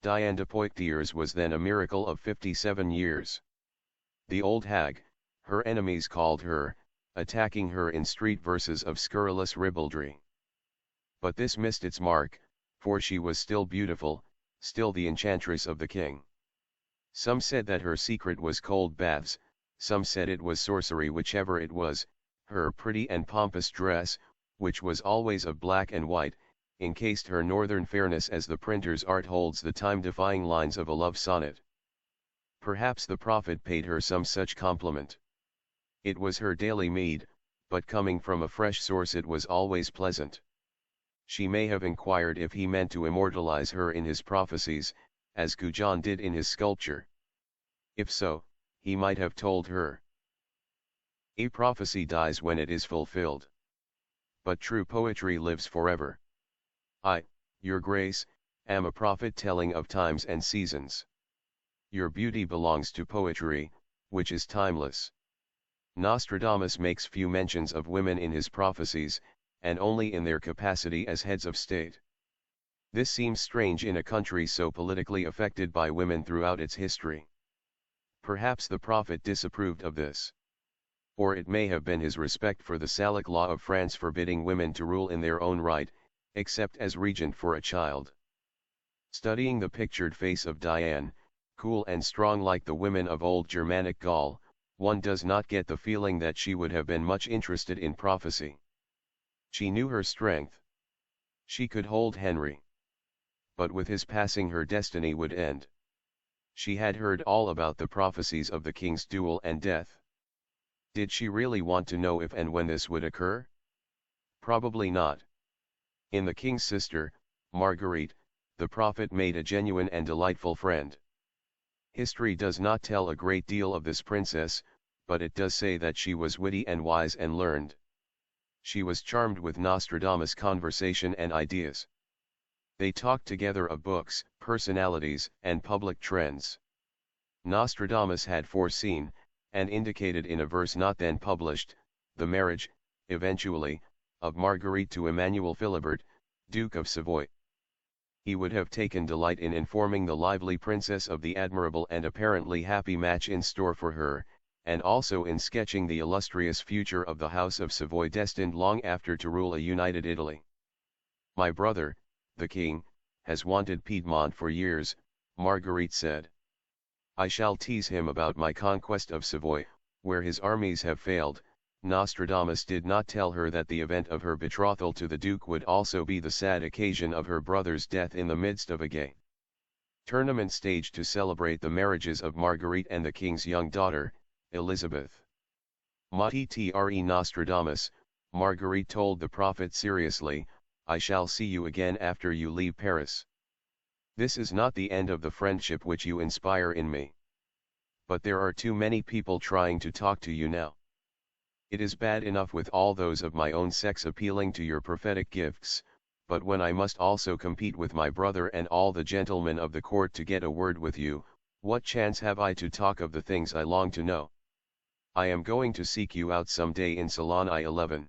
Diane de Poictiers was then a miracle of 57 years. The old hag, her enemies called her, attacking her in street verses of scurrilous ribaldry. But this missed its mark, for she was still beautiful, still the enchantress of the king. Some said that her secret was cold baths, some said it was sorcery. Whichever it was, her pretty and pompous dress, which was always of black and white, encased her northern fairness as the printer's art holds the time-defying lines of a love sonnet. Perhaps the prophet paid her some such compliment. It was her daily meed, but coming from a fresh source it was always pleasant. She may have inquired if he meant to immortalize her in his prophecies, as Goujon did in his sculpture. If so, he might have told her. A prophecy dies when it is fulfilled. But true poetry lives forever. I, your grace, am a prophet telling of times and seasons. Your beauty belongs to poetry, which is timeless. Nostradamus makes few mentions of women in his prophecies, and only in their capacity as heads of state. This seems strange in a country so politically affected by women throughout its history. Perhaps the prophet disapproved of this. Or it may have been his respect for the Salic law of France forbidding women to rule in their own right, except as regent for a child. Studying the pictured face of Diane, cool and strong like the women of old Germanic Gaul, one does not get the feeling that she would have been much interested in prophecy. She knew her strength. She could hold Henry. But with his passing her destiny would end. She had heard all about the prophecies of the king's duel and death. Did she really want to know if and when this would occur? Probably not. In The King's Sister, Marguerite, the prophet made a genuine and delightful friend. History does not tell a great deal of this princess, but it does say that she was witty and wise and learned. She was charmed with Nostradamus' conversation and ideas. They talked together of books, personalities, and public trends. Nostradamus had foreseen, and indicated in a verse not then published, the marriage, eventually, of Marguerite to Emmanuel Philibert, Duke of Savoy. He would have taken delight in informing the lively princess of the admirable and apparently happy match in store for her, and also in sketching the illustrious future of the House of Savoy destined long after to rule a united Italy. My brother, the king, has wanted Piedmont for years, Marguerite said. I shall tease him about my conquest of Savoy, where his armies have failed. Nostradamus did not tell her that the event of her betrothal to the Duke would also be the sad occasion of her brother's death in the midst of a gay tournament staged to celebrate the marriages of Marguerite and the king's young daughter, Elizabeth. Mati tre Nostradamus, Marguerite told the prophet seriously, I shall see you again after you leave Paris. This is not the end of the friendship which you inspire in me. But there are too many people trying to talk to you now. It is bad enough with all those of my own sex appealing to your prophetic gifts, but when I must also compete with my brother and all the gentlemen of the court to get a word with you, what chance have I to talk of the things I long to know? I am going to seek you out some day in Salon I-11.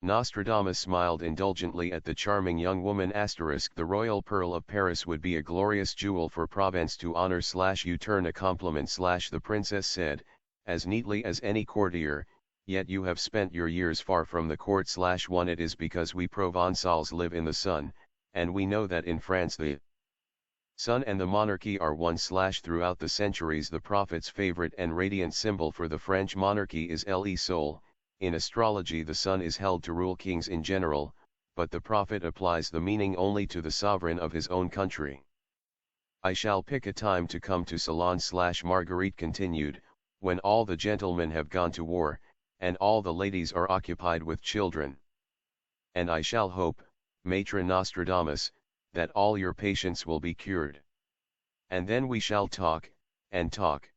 Nostradamus smiled indulgently at the charming young woman. The royal pearl of Paris would be a glorious jewel for Provence to honor / you turn a compliment / the princess said, as neatly as any courtier, yet you have spent your years far from the court / one it is because we Provençals live in the sun, and we know that in France the sun and the monarchy are one / throughout the centuries the prophet's favorite and radiant symbol for the French monarchy is le Sol. In astrology the sun is held to rule kings in general, but the prophet applies the meaning only to the sovereign of his own country. I shall pick a time to come to Salon / Marguerite continued, when all the gentlemen have gone to war, and all the ladies are occupied with children. And I shall hope, Maître Nostradamus, that all your patients will be cured. And then we shall talk, and talk.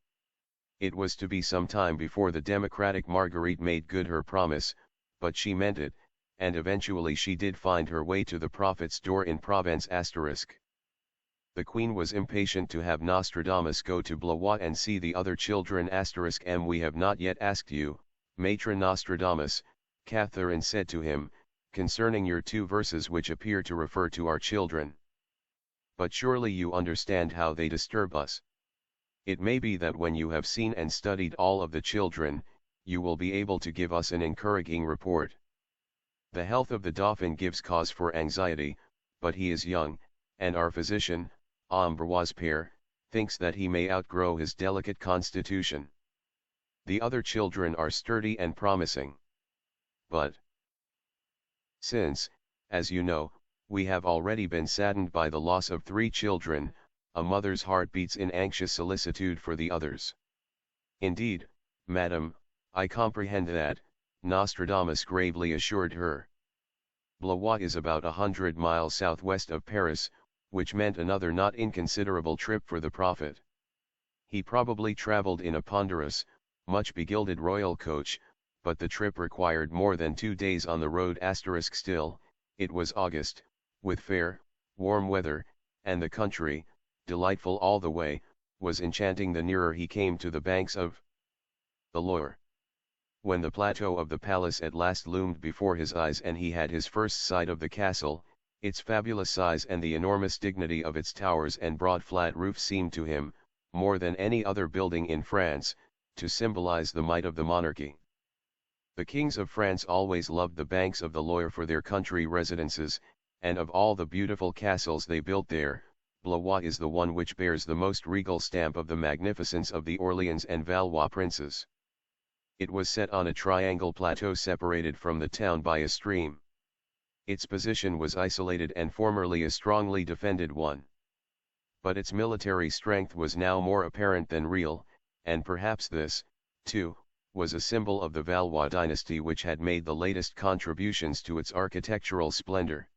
It was to be some time before the democratic Marguerite made good her promise, but she meant it, and eventually she did find her way to the prophet's door in Provence *. The queen was impatient to have Nostradamus go to Blois and see the other children *. We have not yet asked you, Maître Nostradamus, Catherine said to him, concerning your 2 verses which appear to refer to our children. But surely you understand how they disturb us. It may be that when you have seen and studied all of the children, you will be able to give us an encouraging report. The health of the Dauphin gives cause for anxiety, but he is young, and our physician, Ambroise Père, thinks that he may outgrow his delicate constitution. The other children are sturdy and promising. But since, as you know, we have already been saddened by the loss of 3 children, a mother's heart beats in anxious solicitude for the others. Indeed, madam, I comprehend that, Nostradamus gravely assured her. Blois is about 100 miles southwest of Paris, which meant another not inconsiderable trip for the prophet. He probably traveled in a ponderous, much begilded royal coach, but the trip required more than 2 days on the road *. Still, it was August, with fair, warm weather, and the country, delightful all the way, was enchanting the nearer he came to the banks of the Loire. When the plateau of the palace at last loomed before his eyes and he had his first sight of the castle, Its fabulous size and the enormous dignity of its towers and broad flat roof seemed to him, more than any other building in France, to symbolize the might of the monarchy. The kings of France always loved the banks of the Loire for their country residences, and of all the beautiful castles they built there, Blois is the one which bears the most regal stamp of the magnificence of the Orleans and Valois princes. It was set on a triangle plateau separated from the town by a stream. Its position was isolated and formerly a strongly defended one. But its military strength was now more apparent than real, and perhaps this, too, was a symbol of the Valois dynasty which had made the latest contributions to its architectural splendor.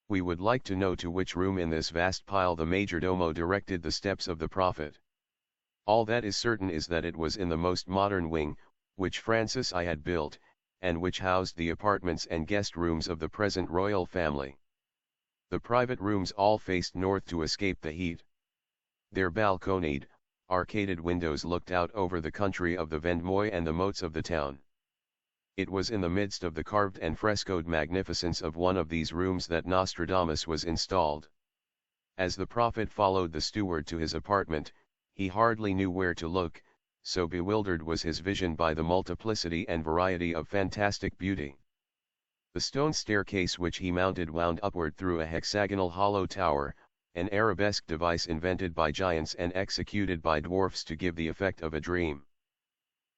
We would like to know to which room in this vast pile the majordomo directed the steps of the prophet. All that is certain is that it was in the most modern wing, which Francis I had built, and which housed the apartments and guest rooms of the present royal family. The private rooms all faced north to escape the heat. Their balconied, arcaded windows looked out over the country of the Vendée and the moats of the town. It was in the midst of the carved and frescoed magnificence of one of these rooms that Nostradamus was installed. As the prophet followed the steward to his apartment, he hardly knew where to look, so bewildered was his vision by the multiplicity and variety of fantastic beauty. The stone staircase which he mounted wound upward through a hexagonal hollow tower, an arabesque device invented by giants and executed by dwarfs to give the effect of a dream.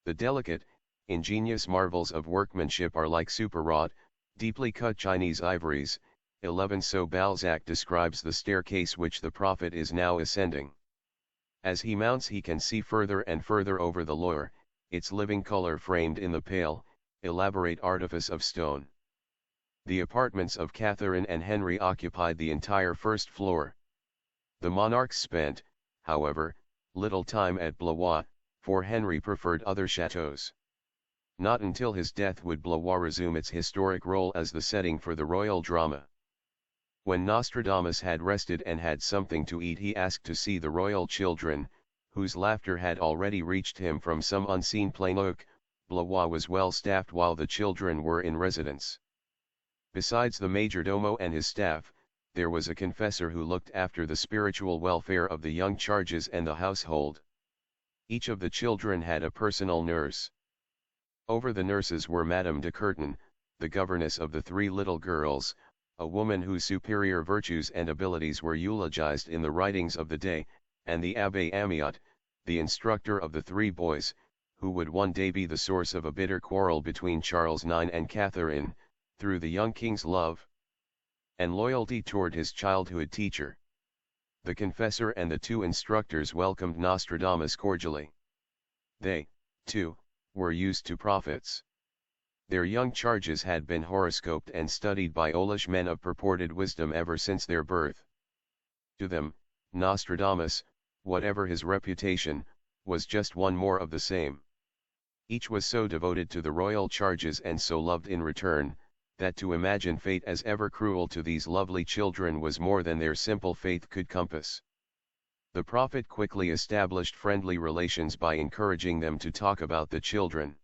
The delicate, ingenious marvels of workmanship are like superwrought, deeply cut Chinese ivories. 11 So Balzac describes the staircase which the prophet is now ascending. As he mounts he can see further and further over the Loire, its living color framed in the pale, elaborate artifice of stone. The apartments of Catherine and Henry occupied the entire first floor. The monarchs spent, however, little time at Blois, for Henry preferred other chateaux. Not until his death would Blois resume its historic role as the setting for the royal drama. When Nostradamus had rested and had something to eat, he asked to see the royal children, whose laughter had already reached him from some unseen plain-oak. Blois was well staffed while the children were in residence. Besides the majordomo and his staff, there was a confessor who looked after the spiritual welfare of the young charges and the household. Each of the children had a personal nurse. Over the nurses were Madame de Curtin, the governess of the 3 little girls, a woman whose superior virtues and abilities were eulogized in the writings of the day, and the Abbé Amiot, the instructor of the 3 boys, who would one day be the source of a bitter quarrel between Charles IX and Catherine, through the young king's love and loyalty toward his childhood teacher. The confessor and the 2 instructors welcomed Nostradamus cordially. They, too, were used to prophets. Their young charges had been horoscoped and studied by oldish men of purported wisdom ever since their birth. To them, Nostradamus, whatever his reputation, was just one more of the same. Each was so devoted to the royal charges and so loved in return, that to imagine fate as ever cruel to these lovely children was more than their simple faith could compass. The prophet quickly established friendly relations by encouraging them to talk about the children.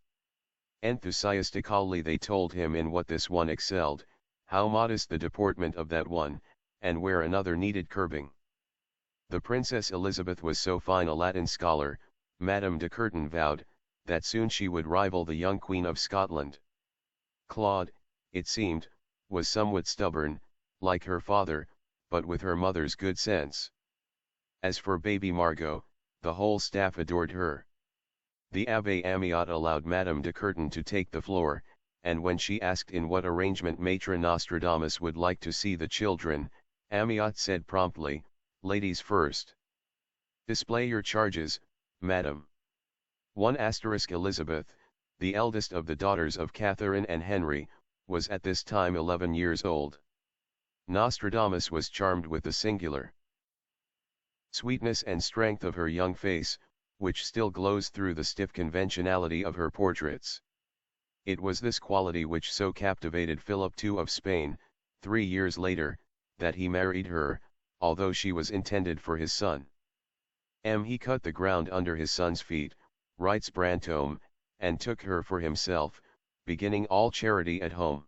Enthusiastically they told him in what this one excelled, how modest the deportment of that one, and where another needed curbing. The Princess Elizabeth was so fine a Latin scholar, Madame de Curtin vowed, that soon she would rival the young Queen of Scotland. Claude, it seemed, was somewhat stubborn, like her father, but with her mother's good sense. As for baby Margot, the whole staff adored her. The Abbé Amiot allowed Madame de Curtin to take the floor, and when she asked in what arrangement Maître Nostradamus would like to see the children, Amiot said promptly, "Ladies first. Display your charges, madam." 1 Elizabeth, the eldest of the daughters of Catherine and Henry, was at this time 11 years old. Nostradamus was charmed with the singular sweetness and strength of her young face, which still glows through the stiff conventionality of her portraits. It was this quality which so captivated Philip II of Spain, 3 years later, that he married her, although she was intended for his son. He cut the ground under his son's feet, writes Brantome, and took her for himself, beginning all charity at home.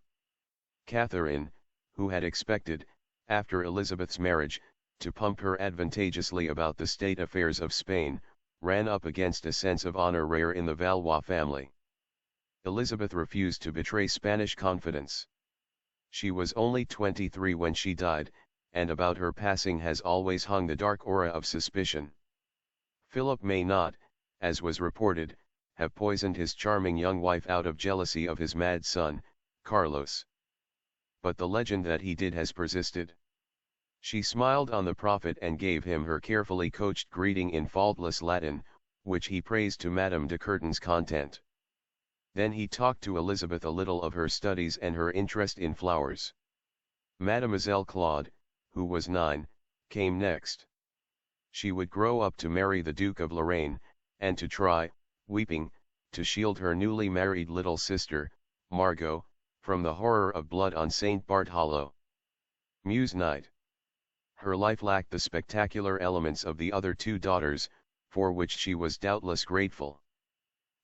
Catherine, who had expected, after Elizabeth's marriage, to pump her advantageously about the state affairs of Spain, ran up against a sense of honor rare in the Valois family. Elizabeth refused to betray Spanish confidence. She was only 23 when she died, and about her passing has always hung the dark aura of suspicion. Philip may not, as was reported, have poisoned his charming young wife out of jealousy of his mad son, Carlos. But the legend that he did has persisted. She smiled on the prophet and gave him her carefully coached greeting in faultless Latin, which he praised to Madame de Curtin's content. Then he talked to Elizabeth a little of her studies and her interest in flowers. Mademoiselle Claude, who was 9, came next. She would grow up to marry the Duke of Lorraine, and to try, weeping, to shield her newly married little sister, Margot, from the horror of blood on St. Bartholomew. Muse Night. Her life lacked the spectacular elements of the other two daughters, for which she was doubtless grateful.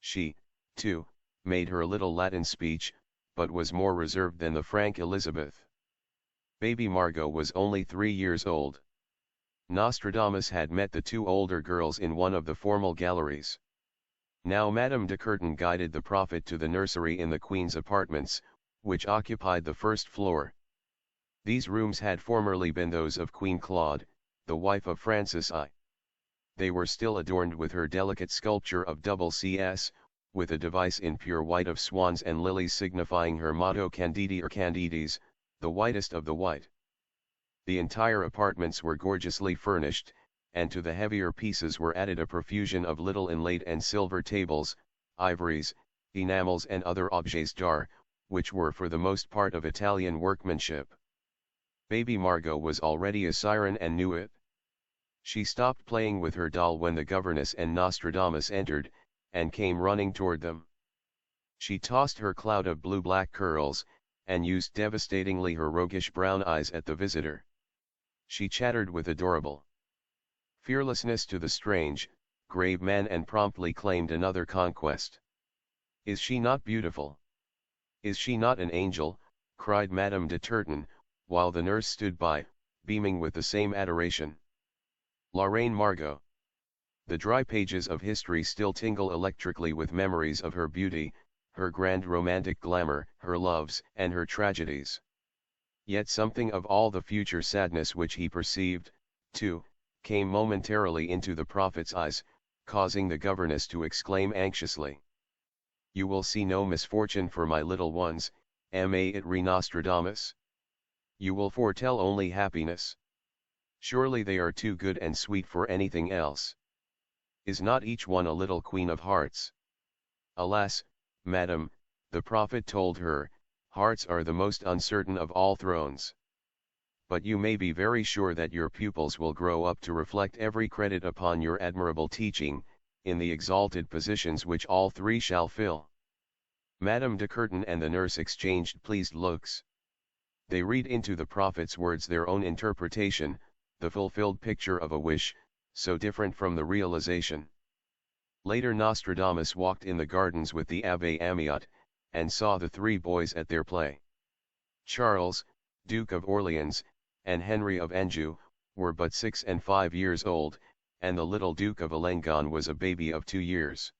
She, too, made her little Latin speech, but was more reserved than the frank Elizabeth. Baby Margot was only 3 years old. Nostradamus had met the two older girls in one of the formal galleries. Now Madame de Curtin guided the prophet to the nursery in the Queen's apartments, which occupied the first floor. These rooms had formerly been those of Queen Claude, the wife of Francis I. They were still adorned with her delicate sculpture of double CS, with a device in pure white of swans and lilies signifying her motto Candidi or Candides, the whitest of the white. The entire apartments were gorgeously furnished, and to the heavier pieces were added a profusion of little inlaid and silver tables, ivories, enamels and other objets d'art, which were for the most part of Italian workmanship. Baby Margot was already a siren and knew it. She stopped playing with her doll when the governess and Nostradamus entered, and came running toward them. She tossed her cloud of blue-black curls, and used devastatingly her roguish brown eyes at the visitor. She chattered with adorable fearlessness to the strange, grave man and promptly claimed another conquest. "Is she not beautiful? Is she not an angel?" cried Madame de Turton, while the nurse stood by, beaming with the same adoration. La Reine Margot. The dry pages of history still tingle electrically with memories of her beauty, her grand romantic glamour, her loves and her tragedies. Yet something of all the future sadness which he perceived, too, came momentarily into the prophet's eyes, causing the governess to exclaim anxiously, "You will see no misfortune for my little ones, mais it re Nostradamus? You will foretell only happiness. Surely they are too good and sweet for anything else. Is not each one a little queen of hearts?" "Alas, madam," the prophet told her, "hearts are the most uncertain of all thrones. But you may be very sure that your pupils will grow up to reflect every credit upon your admirable teaching, in the exalted positions which all three shall fill." Madame de Curtin and the nurse exchanged pleased looks. They read into the prophet's words their own interpretation, the fulfilled picture of a wish, so different from the realization. Later Nostradamus walked in the gardens with the Abbé Amiot, and saw the three boys at their play. Charles, Duke of Orleans, and Henry of Anjou, were but 6 and 5 years old, and the little Duke of Alençon was a baby of 2 years.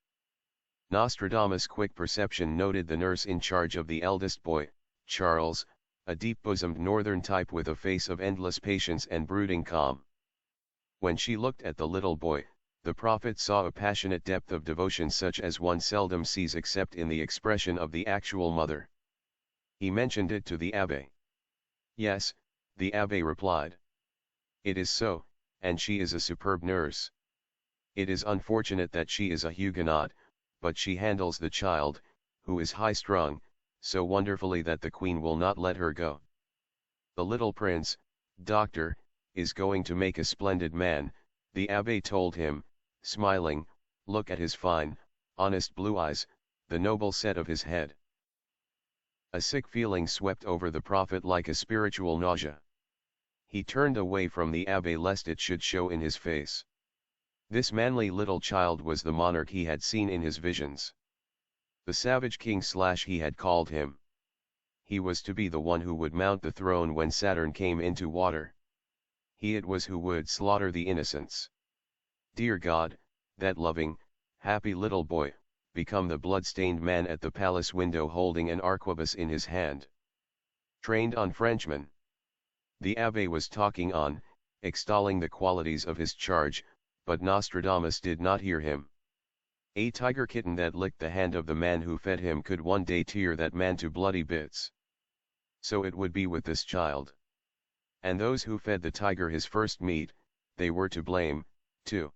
Nostradamus' quick perception noted the nurse in charge of the eldest boy, Charles, a deep-bosomed northern type with a face of endless patience and brooding calm. When she looked at the little boy, the prophet saw a passionate depth of devotion such as one seldom sees except in the expression of the actual mother. He mentioned it to the abbé. "Yes," the abbé replied. "It is so, and she is a superb nurse. It is unfortunate that she is a Huguenot, but she handles the child, who is high-strung, so wonderfully that the Queen will not let her go. The little prince, doctor, is going to make a splendid man," the abbé told him, smiling. "Look at his fine, honest blue eyes, the noble set of his head." A sick feeling swept over the prophet like a spiritual nausea. He turned away from the abbé lest it should show in his face. This manly little child was the monarch he had seen in his visions. The savage king / he had called him. he was to be the one who would mount the throne when Saturn came into water. He it was who would slaughter the innocents. Dear God, that loving, happy little boy, become the blood-stained man at the palace window holding an arquebus in his hand. Trained on Frenchmen. The abbé was talking on, extolling the qualities of his charge, but Nostradamus did not hear him. A tiger kitten that licked the hand of the man who fed him could one day tear that man to bloody bits. So it would be with this child. And those who fed the tiger his first meat, they were to blame, too.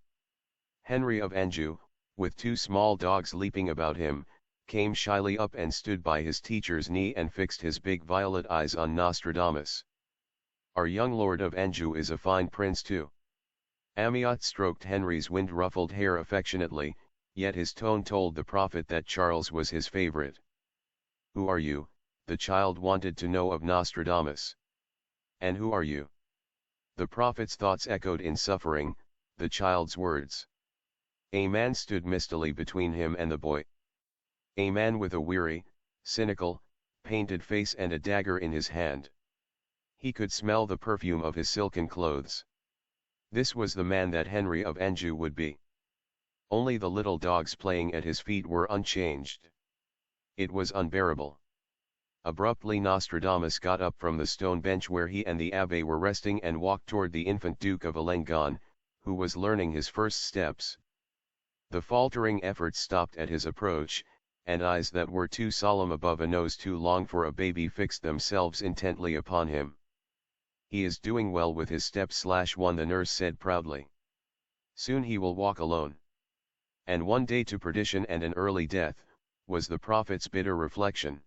Henry of Anjou, with two small dogs leaping about him, came shyly up and stood by his teacher's knee and fixed his big violet eyes on Nostradamus. Our young lord of Anjou is a fine prince too. Amiot stroked Henry's wind-ruffled hair affectionately, yet his tone told the prophet that Charles was his favorite. Who are you? The child wanted to know of Nostradamus. And who are you? The prophet's thoughts echoed in suffering, the child's words. A man stood mistily between him and the boy. A man with a weary, cynical, painted face and a dagger in his hand. He could smell the perfume of his silken clothes. This was the man that Henry of Anjou would be. Only the little dogs playing at his feet were unchanged. It was unbearable. Abruptly Nostradamus got up from the stone bench where he and the abbé were resting and walked toward the infant Duke of Alengon, who was learning his first steps. The faltering efforts stopped at his approach, and eyes that were too solemn above a nose too long for a baby fixed themselves intently upon him. He is doing well with his steps/1, the nurse said proudly. Soon he will walk alone. And one day to perdition and an early death, was the prophet's bitter reflection.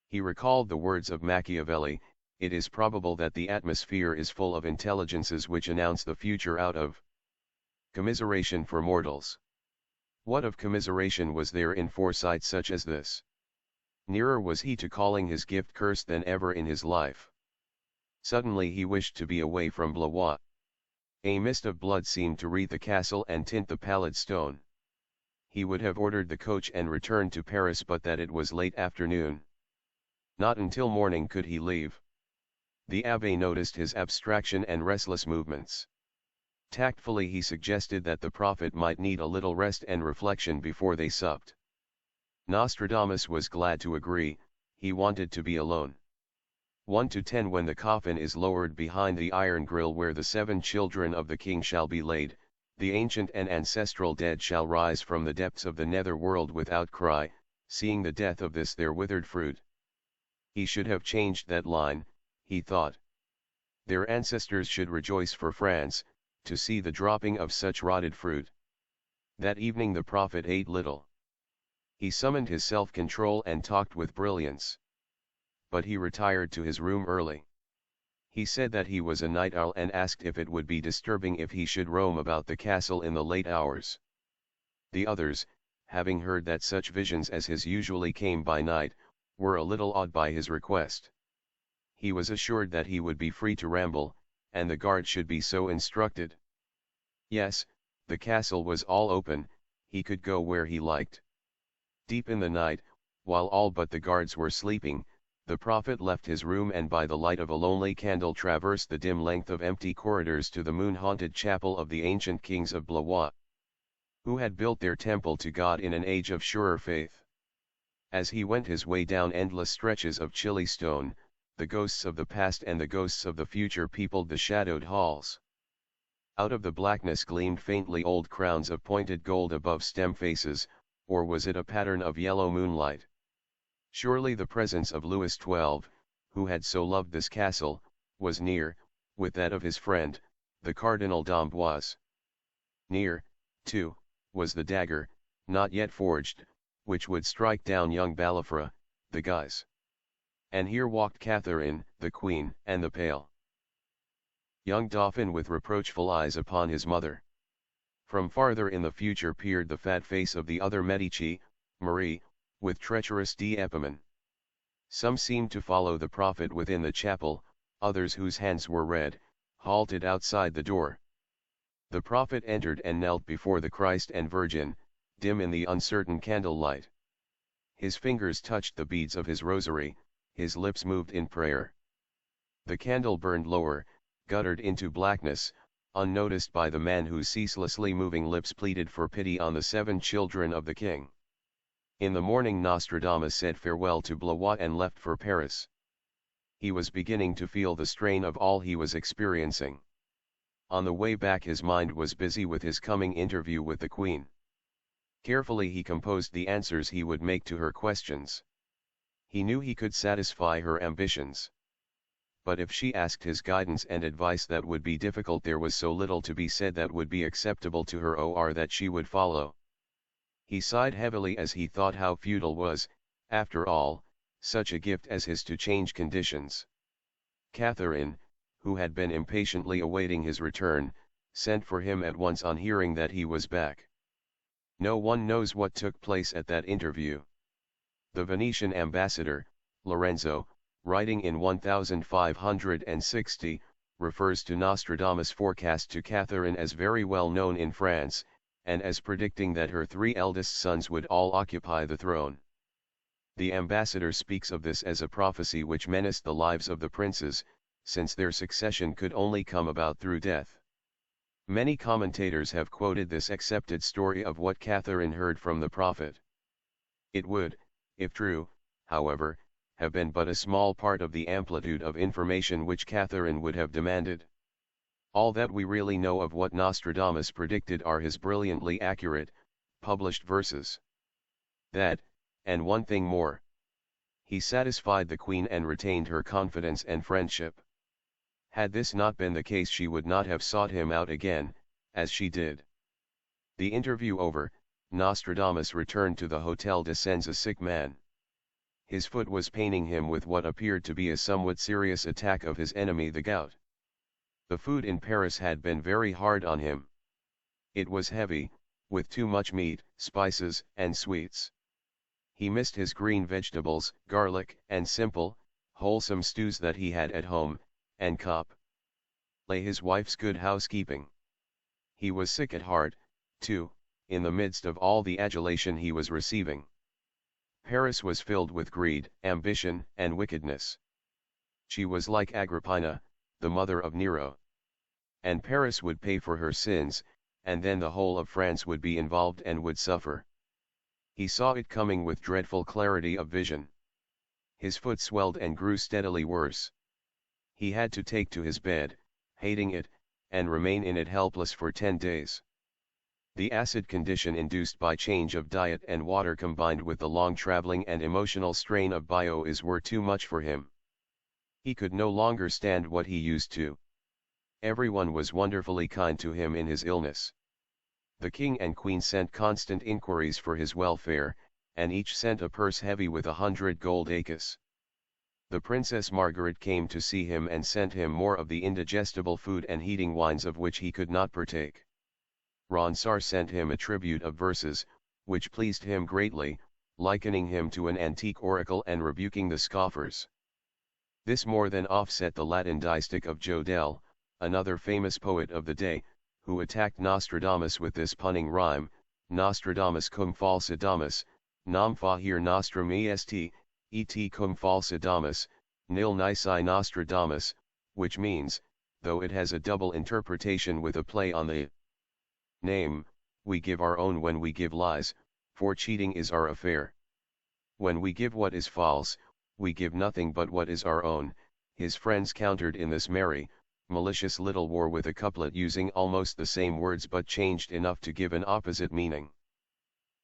He recalled the words of Machiavelli, it is probable that the atmosphere is full of intelligences which announce the future out of commiseration for mortals. What of commiseration was there in foresight such as this? Nearer was he to calling his gift cursed than ever in his life. Suddenly he wished to be away from Blois. A mist of blood seemed to wreath the castle and tint the pallid stone. He would have ordered the coach and returned to Paris but that it was late afternoon. Not until morning could he leave. The abbé noticed his abstraction and restless movements. Tactfully he suggested that the prophet might need a little rest and reflection before they supped. Nostradamus was glad to agree, he wanted to be alone. 1 to 10 When the coffin is lowered behind the iron grill where the 7 children of the king shall be laid, the ancient and ancestral dead shall rise from the depths of the nether world without cry, seeing the death of this their withered fruit. He should have changed that line, he thought. Their ancestors should rejoice for France, to see the dropping of such rotted fruit. That evening the prophet ate little. He summoned his self-control and talked with brilliance. But he retired to his room early. He said that he was a night owl and asked if it would be disturbing if he should roam about the castle in the late hours. The others, having heard that such visions as his usually came by night, were a little awed by his request. He was assured that he would be free to ramble, and the guard should be so instructed. Yes, the castle was all open, he could go where he liked. Deep in the night, while all but the guards were sleeping, the prophet left his room and by the light of a lonely candle traversed the dim length of empty corridors to the moon-haunted chapel of the ancient kings of Blois, who had built their temple to God in an age of surer faith. As he went his way down endless stretches of chilly stone, the ghosts of the past and the ghosts of the future peopled the shadowed halls. Out of the blackness gleamed faintly old crowns of pointed gold above stem faces, or was it a pattern of yellow moonlight? Surely the presence of Louis XII, who had so loved this castle, was near, with that of his friend, the Cardinal d'Amboise. Near, too, was the dagger, not yet forged, which would strike down young Balafre, the Guise. And here walked Catherine, the Queen, and the pale young Dauphin with reproachful eyes upon his mother. From farther in the future peered the fat face of the other Medici, Marie, with treacherous d'Epimon. Some seemed to follow the prophet within the chapel, others whose hands were red, halted outside the door. The prophet entered and knelt before the Christ and Virgin, dim in the uncertain candlelight. His fingers touched the beads of his rosary, his lips moved in prayer. The candle burned lower, guttered into blackness, unnoticed by the man whose ceaselessly moving lips pleaded for pity on the 7 children of the king. In the morning Nostradamus said farewell to Blois and left for Paris. He was beginning to feel the strain of all he was experiencing. On the way back his mind was busy with his coming interview with the Queen. Carefully he composed the answers he would make to her questions. He knew he could satisfy her ambitions. But if she asked his guidance and advice, that would be difficult. There was so little to be said that would be acceptable to her, or that she would follow. He sighed heavily as he thought how futile was, after all, such a gift as his to change conditions. Catherine, who had been impatiently awaiting his return, sent for him at once on hearing that he was back. No one knows what took place at that interview. The Venetian ambassador, Lorenzo, writing in 1560, refers to Nostradamus' forecast to Catherine as very well known in France, and as predicting that her 3 eldest sons would all occupy the throne. The ambassador speaks of this as a prophecy which menaced the lives of the princes, since their succession could only come about through death. Many commentators have quoted this accepted story of what Catherine heard from the prophet. It would, if true, however, have been but a small part of the amplitude of information which Catherine would have demanded. All that we really know of what Nostradamus predicted are his brilliantly accurate, published verses. That, and one thing more. He satisfied the Queen and retained her confidence and friendship. Had this not been the case, she would not have sought him out again, as she did. The interview over, Nostradamus returned to the Hotel de Sens a sick man. His foot was paining him with what appeared to be a somewhat serious attack of his enemy the gout. The food in Paris had been very hard on him. It was heavy, with too much meat, spices, and sweets. He missed his green vegetables, garlic, and simple, wholesome stews that he had at home, and lay his wife's good housekeeping. He was sick at heart, too, in the midst of all the adulation he was receiving. Paris was filled with greed, ambition, and wickedness. She was like Agrippina, the mother of Nero. And Paris would pay for her sins, and then the whole of France would be involved and would suffer. He saw it coming with dreadful clarity of vision. His foot swelled and grew steadily worse. He had to take to his bed, hating it, and remain in it helpless for 10 days. The acid condition induced by change of diet and water combined with the long traveling and emotional strain of Bio were too much for him. He could no longer stand what he used to. Everyone was wonderfully kind to him in his illness. The king and queen sent constant inquiries for his welfare, and each sent a purse heavy with 100 gold écus. The Princess Margaret came to see him and sent him more of the indigestible food and heating wines of which he could not partake. Ronsard sent him a tribute of verses, which pleased him greatly, likening him to an antique oracle and rebuking the scoffers. This more than offset the Latin distich of Jodelle, another famous poet of the day, who attacked Nostradamus with this punning rhyme: Nostradamus cum falsidamus, nam fahir nostrum est, et cum falsidamus, nil nisi Nostradamus, which means, though it has a double interpretation with a play on the name, we give our own when we give lies, for cheating is our affair. When we give what is false, we give nothing but what is our own. His friends countered in this merry, malicious little war with a couplet using almost the same words but changed enough to give an opposite meaning.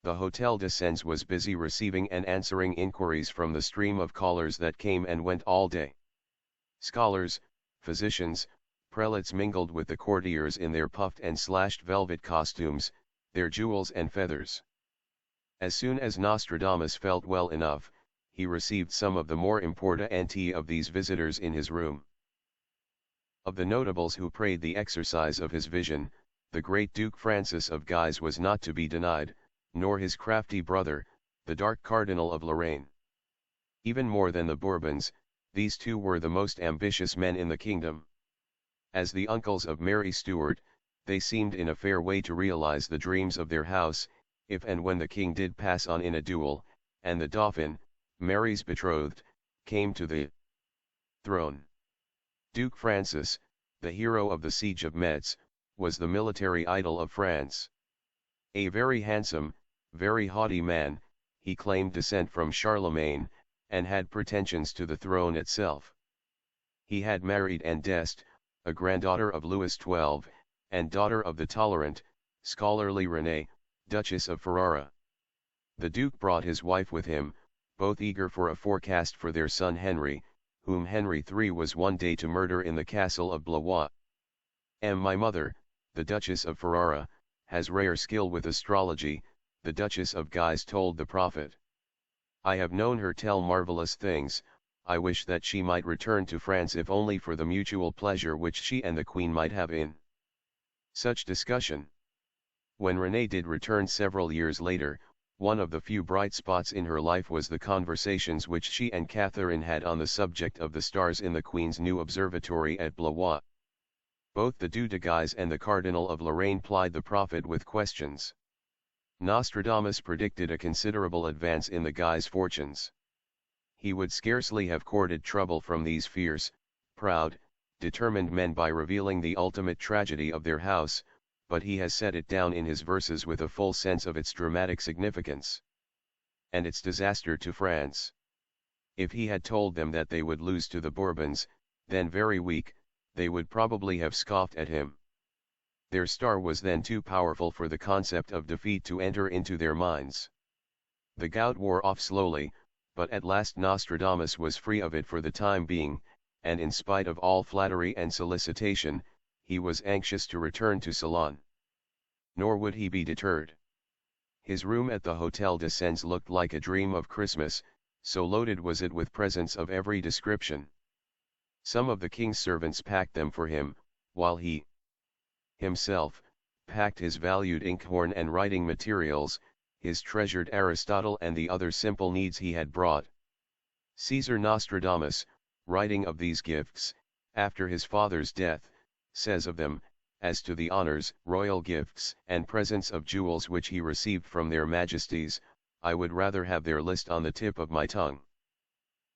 The Hotel de Sens was busy receiving and answering inquiries from the stream of callers that came and went all day. Scholars, physicians, prelates mingled with the courtiers in their puffed and slashed velvet costumes, their jewels and feathers. As soon as Nostradamus felt well enough, he received some of the more importanti of these visitors in his room. Of the notables who prayed the exercise of his vision, the great Duke Francis of Guise was not to be denied, nor his crafty brother, the dark Cardinal of Lorraine. Even more than the Bourbons, these two were the most ambitious men in the kingdom. As the uncles of Mary Stuart, they seemed in a fair way to realize the dreams of their house, if and when the king did pass on in a duel, and the Dauphin, Mary's betrothed, came to the throne. Duke Francis, the hero of the siege of Metz, was the military idol of France. A very handsome, very haughty man, he claimed descent from Charlemagne, and had pretensions to the throne itself. He had married Anne d'Este, a granddaughter of Louis XII, and daughter of the tolerant, scholarly Renée, Duchess of Ferrara. The Duke brought his wife with him, both eager for a forecast for their son Henry, whom Henry III was one day to murder in the castle of Blois. My mother, the Duchess of Ferrara, has rare skill with astrology, the Duchess of Guise told the prophet. I have known her tell marvelous things. I wish that she might return to France if only for the mutual pleasure which she and the Queen might have in such discussion. When Renée did return several years later, one of the few bright spots in her life was the conversations which she and Catherine had on the subject of the stars in the Queen's new observatory at Blois. Both the Duc de Guise and the Cardinal of Lorraine plied the prophet with questions. Nostradamus predicted a considerable advance in the Guise fortunes. He would scarcely have courted trouble from these fierce, proud, determined men by revealing the ultimate tragedy of their house, but he has set it down in his verses with a full sense of its dramatic significance and its disaster to France. If he had told them that they would lose to the Bourbons, then very weak, they would probably have scoffed at him. Their star was then too powerful for the concept of defeat to enter into their minds. The gout wore off slowly, but at last Nostradamus was free of it for the time being, and in spite of all flattery and solicitation, he was anxious to return to Ceylon. Nor would he be deterred. His room at the Hôtel de Sens looked like a dream of Christmas, so loaded was it with presents of every description. Some of the king's servants packed them for him, while he himself packed his valued inkhorn and writing materials, his treasured Aristotle and the other simple needs he had brought. Caesar Nostradamus, writing of these gifts, after his father's death, says of them, as to the honors, royal gifts and presents of jewels which he received from their majesties, I would rather have their list on the tip of my tongue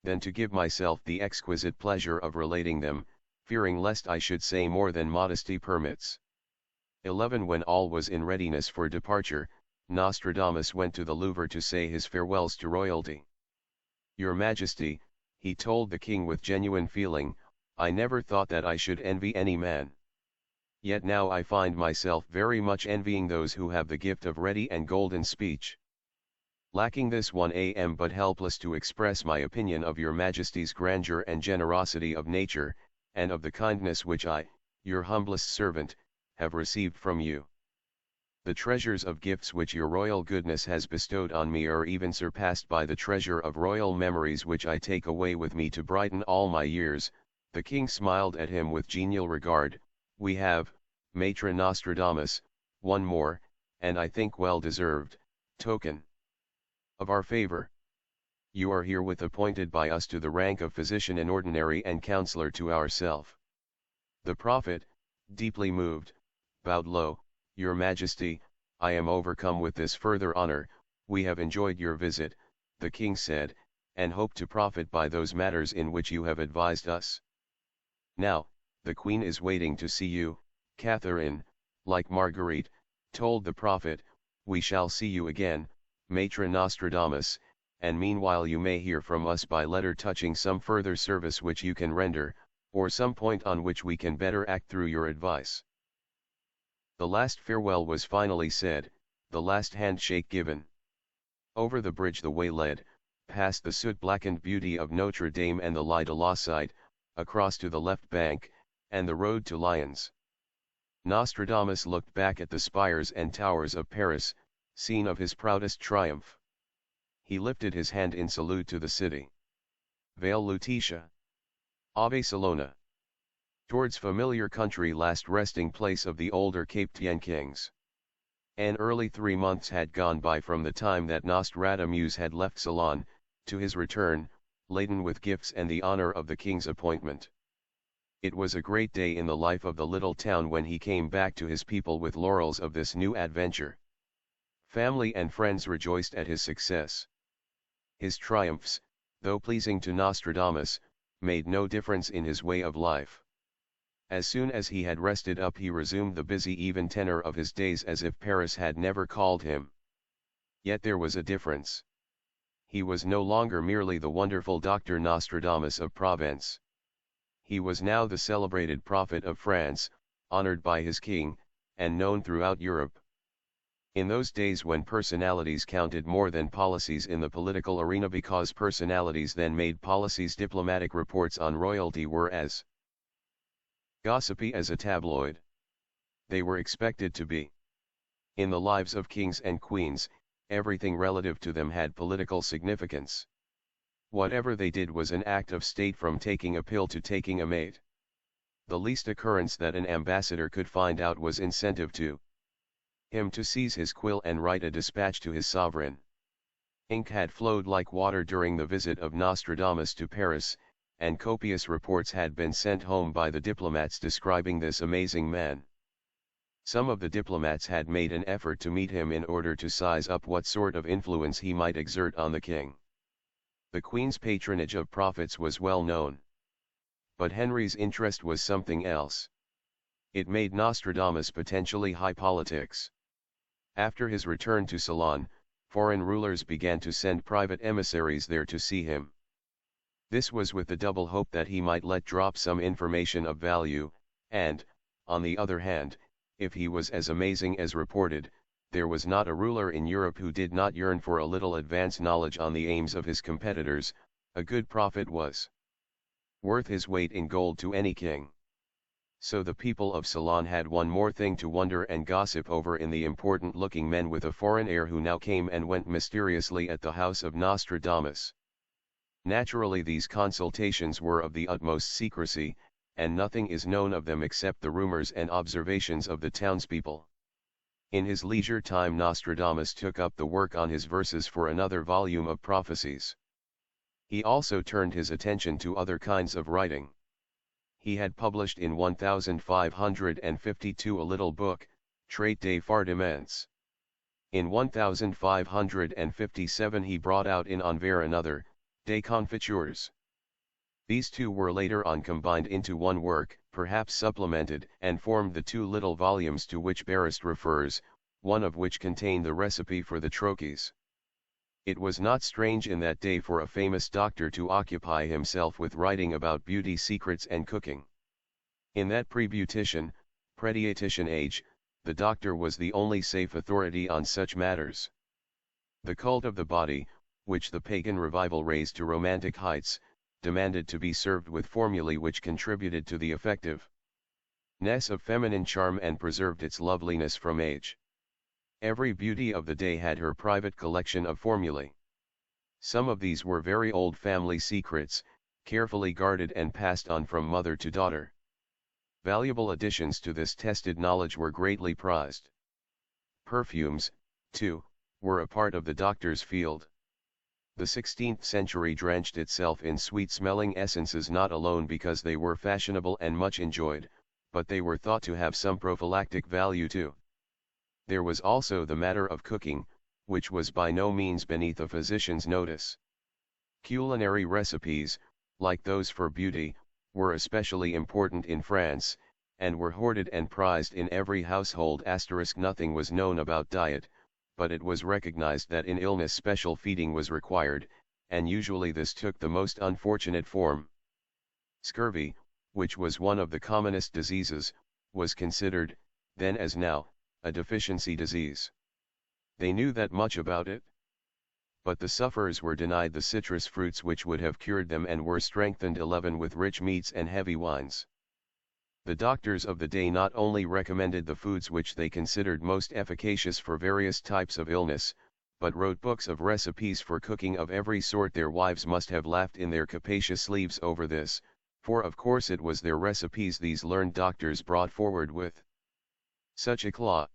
than to give myself the exquisite pleasure of relating them, fearing lest I should say more than modesty permits. 11 When all was in readiness for departure, Nostradamus went to the Louvre to say his farewells to royalty. Your Majesty, he told the king with genuine feeling, I never thought that I should envy any man. Yet now I find myself very much envying those who have the gift of ready and golden speech. Lacking this one I am but helpless to express my opinion of your Majesty's grandeur and generosity of nature, and of the kindness which I, your humblest servant, have received from you. The treasures of gifts which your royal goodness has bestowed on me are even surpassed by the treasure of royal memories which I take away with me to brighten all my years. The king smiled at him with genial regard. We have, Maître Nostradamus, one more, and I think well deserved, token of our favor. You are herewith appointed by us to the rank of physician in ordinary and counselor to ourself. The prophet, deeply moved, bowed low. Your Majesty, I am overcome with this further honor. We have enjoyed your visit, the king said, and hope to profit by those matters in which you have advised us. Now, the queen is waiting to see you. Catherine, like Marguerite, told the prophet, we shall see you again, Maître Nostradamus, and meanwhile you may hear from us by letter touching some further service which you can render, or some point on which we can better act through your advice. The last farewell was finally said, the last handshake given. Over the bridge the way led, past the soot-blackened beauty of Notre Dame and the Lie de la Cite, across to the left bank, and the road to Lyons. Nostradamus looked back at the spires and towers of Paris, scene of his proudest triumph. He lifted his hand in salute to the city. Veil Lutetia. Ave Salona. Towards familiar country, last resting place of the older Capetian kings. An early 3 months had gone by from the time that Nostradamus had left Ceylon, to his return, laden with gifts and the honor of the king's appointment. It was a great day in the life of the little town when he came back to his people with laurels of this new adventure. Family and friends rejoiced at his success. His triumphs, though pleasing to Nostradamus, made no difference in his way of life. As soon as he had rested up he resumed the busy even tenor of his days as if Paris had never called him. Yet there was a difference. He was no longer merely the wonderful Dr. Nostradamus of Provence. He was now the celebrated prophet of France, honored by his king, and known throughout Europe. In those days when personalities counted more than policies in the political arena because personalities then made policies, diplomatic reports on royalty were as gossipy as a tabloid. They were expected to be. In the lives of kings and queens, everything relative to them had political significance. Whatever they did was an act of state, from taking a pill to taking a mate. The least occurrence that an ambassador could find out was incentive to him to seize his quill and write a dispatch to his sovereign. Ink had flowed like water during the visit of Nostradamus to Paris, and copious reports had been sent home by the diplomats describing this amazing man. Some of the diplomats had made an effort to meet him in order to size up what sort of influence he might exert on the king. The Queen's patronage of prophets was well known. But Henry's interest was something else. It made Nostradamus potentially high politics. After his return to Ceylon, foreign rulers began to send private emissaries there to see him. This was with the double hope that he might let drop some information of value, and, on the other hand, if he was as amazing as reported, there was not a ruler in Europe who did not yearn for a little advance knowledge on the aims of his competitors. A good prophet was worth his weight in gold to any king. So the people of Ceylon had one more thing to wonder and gossip over in the important-looking men with a foreign air who now came and went mysteriously at the house of Nostradamus. Naturally these consultations were of the utmost secrecy, and nothing is known of them except the rumors and observations of the townspeople. In his leisure time Nostradamus took up the work on his verses for another volume of prophecies. He also turned his attention to other kinds of writing. He had published in 1552 a little book, Traité des Fardaments. In 1557 he brought out in Anvers another, Des Confitures. These two were later on combined into one work, perhaps supplemented, and formed the two little volumes to which Barrist refers, one of which contained the recipe for the troches. It was not strange in that day for a famous doctor to occupy himself with writing about beauty secrets and cooking. In that pre-beautician, predietician age, the doctor was the only safe authority on such matters. The cult of the body, which the pagan revival raised to romantic heights, demanded to be served with formulae which contributed to the effectiveness of feminine charm and preserved its loveliness from age. Every beauty of the day had her private collection of formulae. Some of these were very old family secrets, carefully guarded and passed on from mother to daughter. Valuable additions to this tested knowledge were greatly prized. Perfumes, too, were a part of the doctor's field. The 16th century drenched itself in sweet-smelling essences not alone because they were fashionable and much enjoyed, but they were thought to have some prophylactic value too. There was also the matter of cooking, which was by no means beneath a physician's notice. Culinary recipes, like those for beauty, were especially important in France, and were hoarded and prized in every household. Nothing was known about diet, but it was recognized that in illness special feeding was required, and usually this took the most unfortunate form. Scurvy, which was one of the commonest diseases, was considered, then as now, a deficiency disease. They knew that much about it. But the sufferers were denied the citrus fruits which would have cured them and were strengthened with rich meats and heavy wines. The doctors of the day not only recommended the foods which they considered most efficacious for various types of illness, but wrote books of recipes for cooking of every sort. Their wives must have laughed in their capacious sleeves over this, for of course it was their recipes these learned doctors brought forward with such eclat.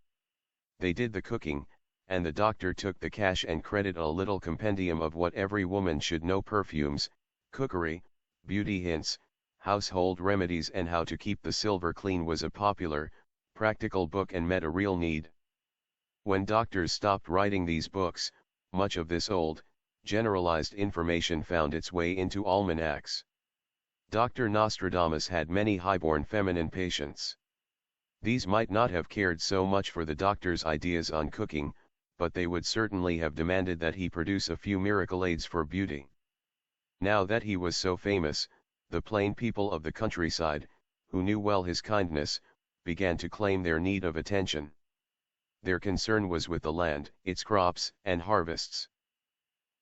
They did the cooking, and the doctor took the cash and credit. A little compendium of what every woman should know: perfumes, cookery, beauty hints, household remedies, and how to keep the silver clean was a popular, practical book and met a real need. When doctors stopped writing these books, much of this old, generalized information found its way into almanacs. Dr. Nostradamus had many highborn feminine patients. These might not have cared so much for the doctor's ideas on cooking, but they would certainly have demanded that he produce a few miracle aids for beauty. Now that he was so famous, the plain people of the countryside, who knew well his kindness, began to claim their need of attention. Their concern was with the land, its crops and harvests.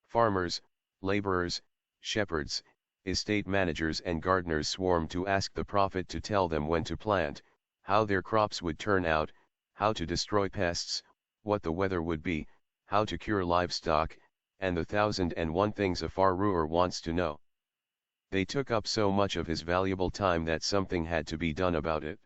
Farmers, laborers, shepherds, estate managers and gardeners swarmed to ask the prophet to tell them when to plant, how their crops would turn out, how to destroy pests, what the weather would be, how to cure livestock, and the 1,001 things a farmer wants to know. They took up so much of his valuable time that something had to be done about it.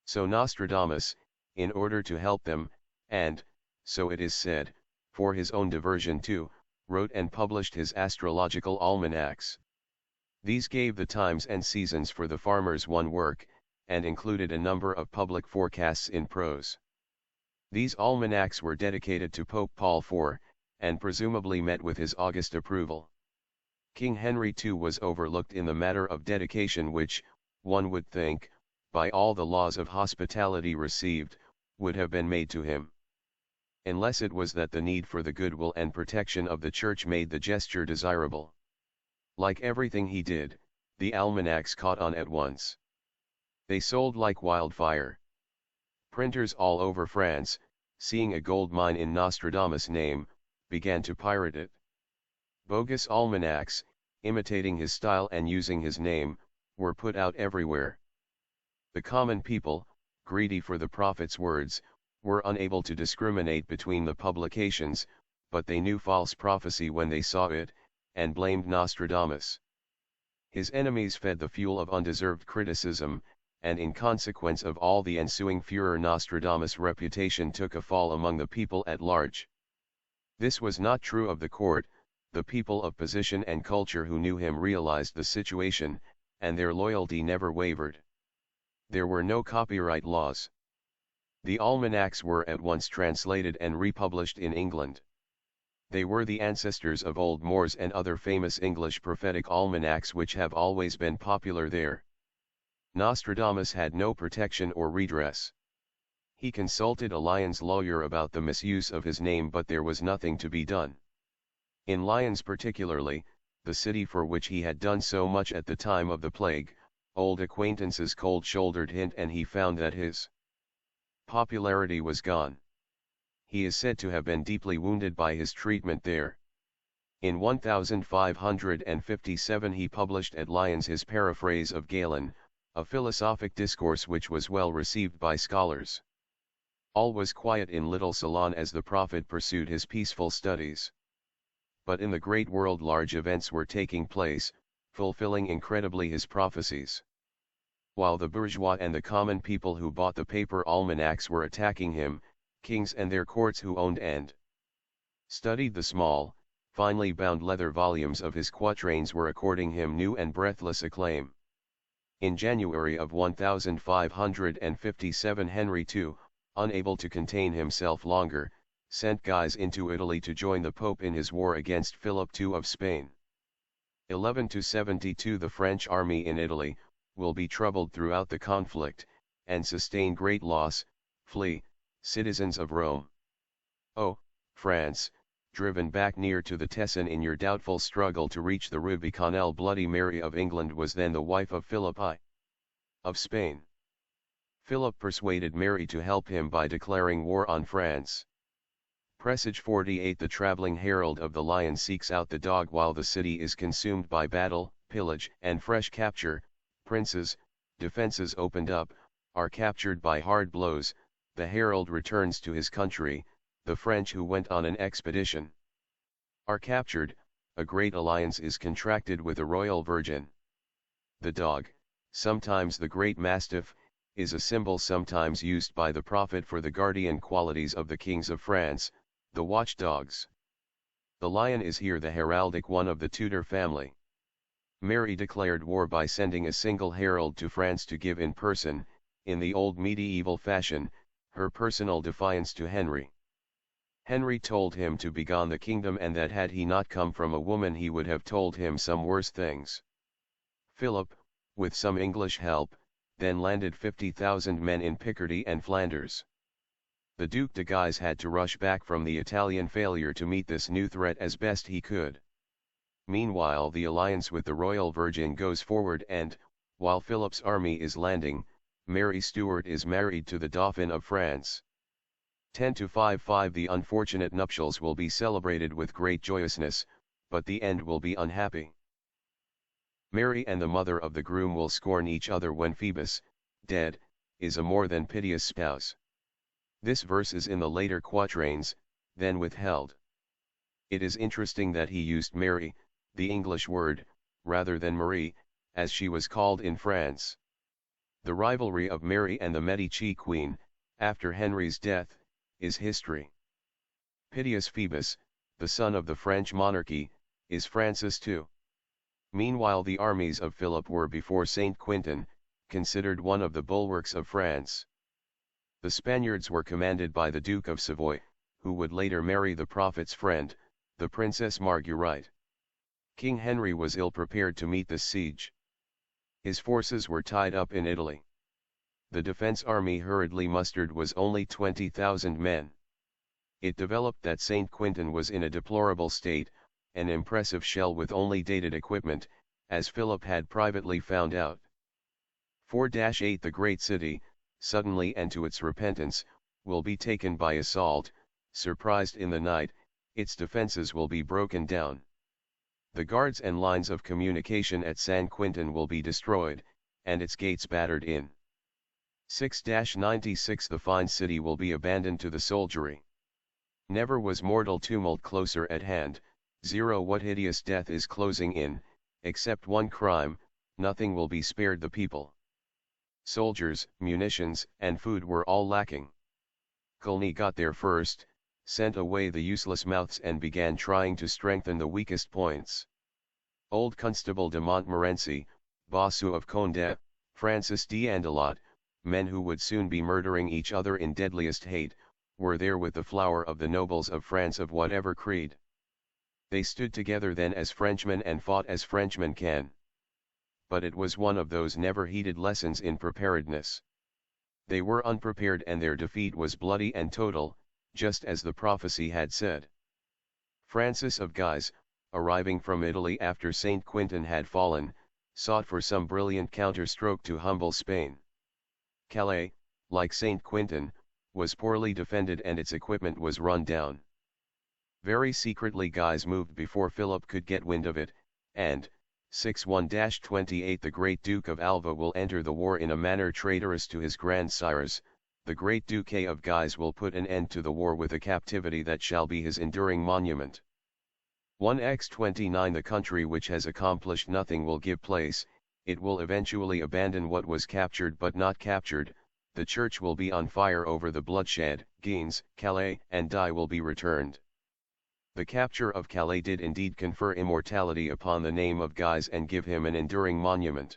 So Nostradamus, in order to help them, and, so it is said, for his own diversion too, wrote and published his astrological almanacs. These gave the times and seasons for the farmer's one work, and included a number of public forecasts in prose. These almanacs were dedicated to Pope Paul IV, and presumably met with his august approval. King Henry II was overlooked in the matter of dedication which, one would think, by all the laws of hospitality received, would have been made to him. Unless it was that the need for the goodwill and protection of the Church made the gesture desirable. Like everything he did, the almanacs caught on at once. They sold like wildfire. Printers all over France, seeing a gold mine in Nostradamus' name, began to pirate it. Bogus almanacs, imitating his style and using his name, were put out everywhere. The common people, greedy for the prophet's words, were unable to discriminate between the publications, but they knew false prophecy when they saw it, and blamed Nostradamus. His enemies fed the fuel of undeserved criticism, and in consequence of all the ensuing furor Nostradamus' reputation took a fall among the people at large. This was not true of the court. The people of position and culture who knew him realized the situation, and their loyalty never wavered. There were no copyright laws. The almanacs were at once translated and republished in England. They were the ancestors of Old Moore's and other famous English prophetic almanacs which have always been popular there. Nostradamus had no protection or redress. He consulted a Lyons lawyer about the misuse of his name, but there was nothing to be done. In Lyons particularly, the city for which he had done so much at the time of the plague, old acquaintances cold-shouldered him, and he found that his popularity was gone. He is said to have been deeply wounded by his treatment there. In 1557 he published at Lyons his paraphrase of Galen, a philosophic discourse which was well received by scholars. All was quiet in little Ceylon as the prophet pursued his peaceful studies. But in the great world large events were taking place, fulfilling incredibly his prophecies. While the bourgeois and the common people who bought the paper almanacs were attacking him, kings and their courts who owned and studied the small, finely bound leather volumes of his quatrains were according him new and breathless acclaim. In January of 1557 Henry II, unable to contain himself longer, sent Guise into Italy to join the Pope in his war against Philip II of Spain. 1172 The French army in Italy will be troubled throughout the conflict, and sustain great loss. Flee, citizens of Rome. O, France, driven back near to the Tesson in your doubtful struggle to reach the Rubicon. Bloody Mary of England was then the wife of Philip I of Spain. Philip persuaded Mary to help him by declaring war on France. Presage 48 The traveling herald of the lion seeks out the dog while the city is consumed by battle, pillage and fresh capture. Princes, defenses opened up, are captured by hard blows. The herald returns to his country. The French who went on an expedition are captured. A great alliance is contracted with a royal virgin. The dog, sometimes the great mastiff, is a symbol sometimes used by the prophet for the guardian qualities of the kings of France, the watchdogs. The lion is here the heraldic one of the Tudor family. Mary declared war by sending a single herald to France to give in person, in the old medieval fashion, her personal defiance to Henry. Henry told him to begone the kingdom, and that had he not come from a woman he would have told him some worse things. Philip, with some English help, then landed 50,000 men in Picardy and Flanders. The Duc de Guise had to rush back from the Italian failure to meet this new threat as best he could. Meanwhile the alliance with the Royal Virgin goes forward, and, while Philip's army is landing, Mary Stuart is married to the Dauphin of France. 10-5-5 The unfortunate nuptials will be celebrated with great joyousness, but the end will be unhappy. Mary and the mother of the groom will scorn each other when Phoebus, dead, is a more than piteous spouse. This verse is in the later quatrains, then withheld. It is interesting that he used Mary, the English word, rather than Marie, as she was called in France. The rivalry of Mary and the Medici queen, after Henry's death, is history. Piteous Phoebus, the son of the French monarchy, is Francis too. Meanwhile the armies of Philip were before Saint Quentin, considered one of the bulwarks of France. The Spaniards were commanded by the Duke of Savoy, who would later marry the prophet's friend, the Princess Marguerite. King Henry was ill-prepared to meet this siege. His forces were tied up in Italy. The defense army hurriedly mustered was only 20,000 men. It developed that Saint Quentin was in a deplorable state, an impressive shell with only dated equipment, as Philip had privately found out. 4-8 The great city, suddenly and to its repentance, will be taken by assault, surprised in the night, its defenses will be broken down. The guards and lines of communication at San Quentin will be destroyed, and its gates battered in. 6-96 The fine city will be abandoned to the soldiery. Never was mortal tumult closer at hand. 0 What hideous death is closing in, except one crime, nothing will be spared the people. Soldiers, munitions, and food were all lacking. Coligny got there first, sent away the useless mouths and began trying to strengthen the weakest points. Old Constable de Montmorency, Bossu of Condé, Francis d'Andelot, men who would soon be murdering each other in deadliest hate, were there with the flower of the nobles of France of whatever creed. They stood together then as Frenchmen and fought as Frenchmen can. But it was one of those never-heeded lessons in preparedness. They were unprepared and their defeat was bloody and total, just as the prophecy had said. Francis of Guise, arriving from Italy after Saint Quentin had fallen, sought for some brilliant counterstroke to humble Spain. Calais, like Saint Quentin, was poorly defended and its equipment was run down. Very secretly Guise moved before Philip could get wind of it, and, 61-28 The great Duke of Alva will enter the war in a manner traitorous to his grandsires. The great Duke of Guise will put an end to the war with a captivity that shall be his enduring monument. 1x29 The country which has accomplished nothing will give place, it will eventually abandon what was captured but not captured, the church will be on fire over the bloodshed, Guines, Calais and Die will be returned. The capture of Calais did indeed confer immortality upon the name of Guise and give him an enduring monument.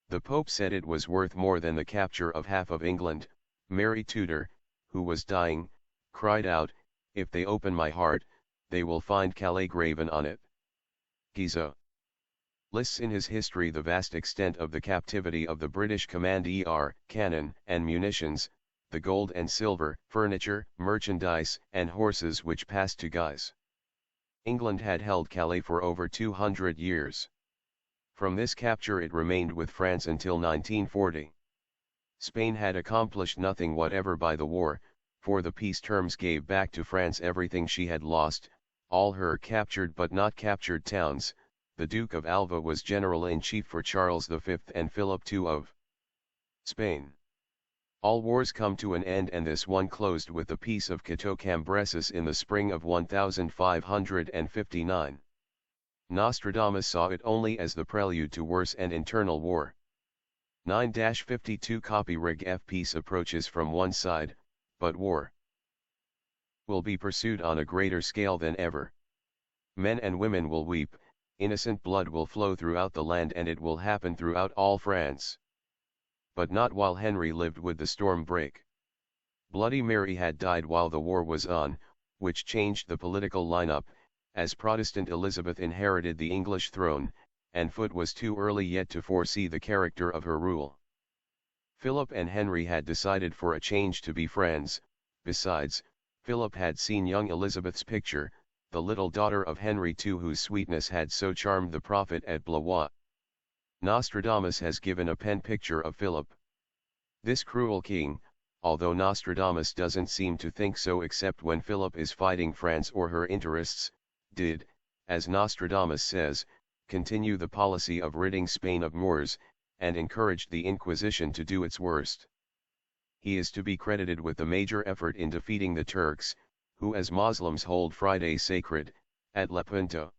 The Pope said it was worth more than the capture of half of England. Mary Tudor, who was dying, cried out, "If they open my heart, they will find Calais graven on it." Guizot lists in his history the vast extent of the captivity of the British command cannon and munitions, the gold and silver, furniture, merchandise, and horses which passed to Guise. England had held Calais for over 200 years. From this capture it remained with France until 1940. Spain had accomplished nothing whatever by the war, for the peace terms gave back to France everything she had lost, all her captured but not captured towns. The Duke of Alva was general-in-chief for Charles V and Philip II of Spain. All wars come to an end, and this one closed with the Peace of Cateau-Cambrésis in the spring of 1559. Nostradamus saw it only as the prelude to worse and internal war. 9-52 Copy Rig F Peace approaches from one side, but war will be pursued on a greater scale than ever. Men and women will weep, innocent blood will flow throughout the land, and it will happen throughout all France. But not while Henry lived would the storm break. Bloody Mary had died while the war was on, which changed the political lineup, as Protestant Elizabeth inherited the English throne, and Foot was too early yet to foresee the character of her rule. Philip and Henry had decided for a change to be friends. Besides, Philip had seen young Elizabeth's picture, the little daughter of Henry II, whose sweetness had so charmed the prophet at Blois. Nostradamus has given a pen picture of Philip. This cruel king, although Nostradamus doesn't seem to think so except when Philip is fighting France or her interests, did, as Nostradamus says, continue the policy of ridding Spain of Moors, and encouraged the Inquisition to do its worst. He is to be credited with the major effort in defeating the Turks, who as Muslims hold Friday sacred, at Lepanto.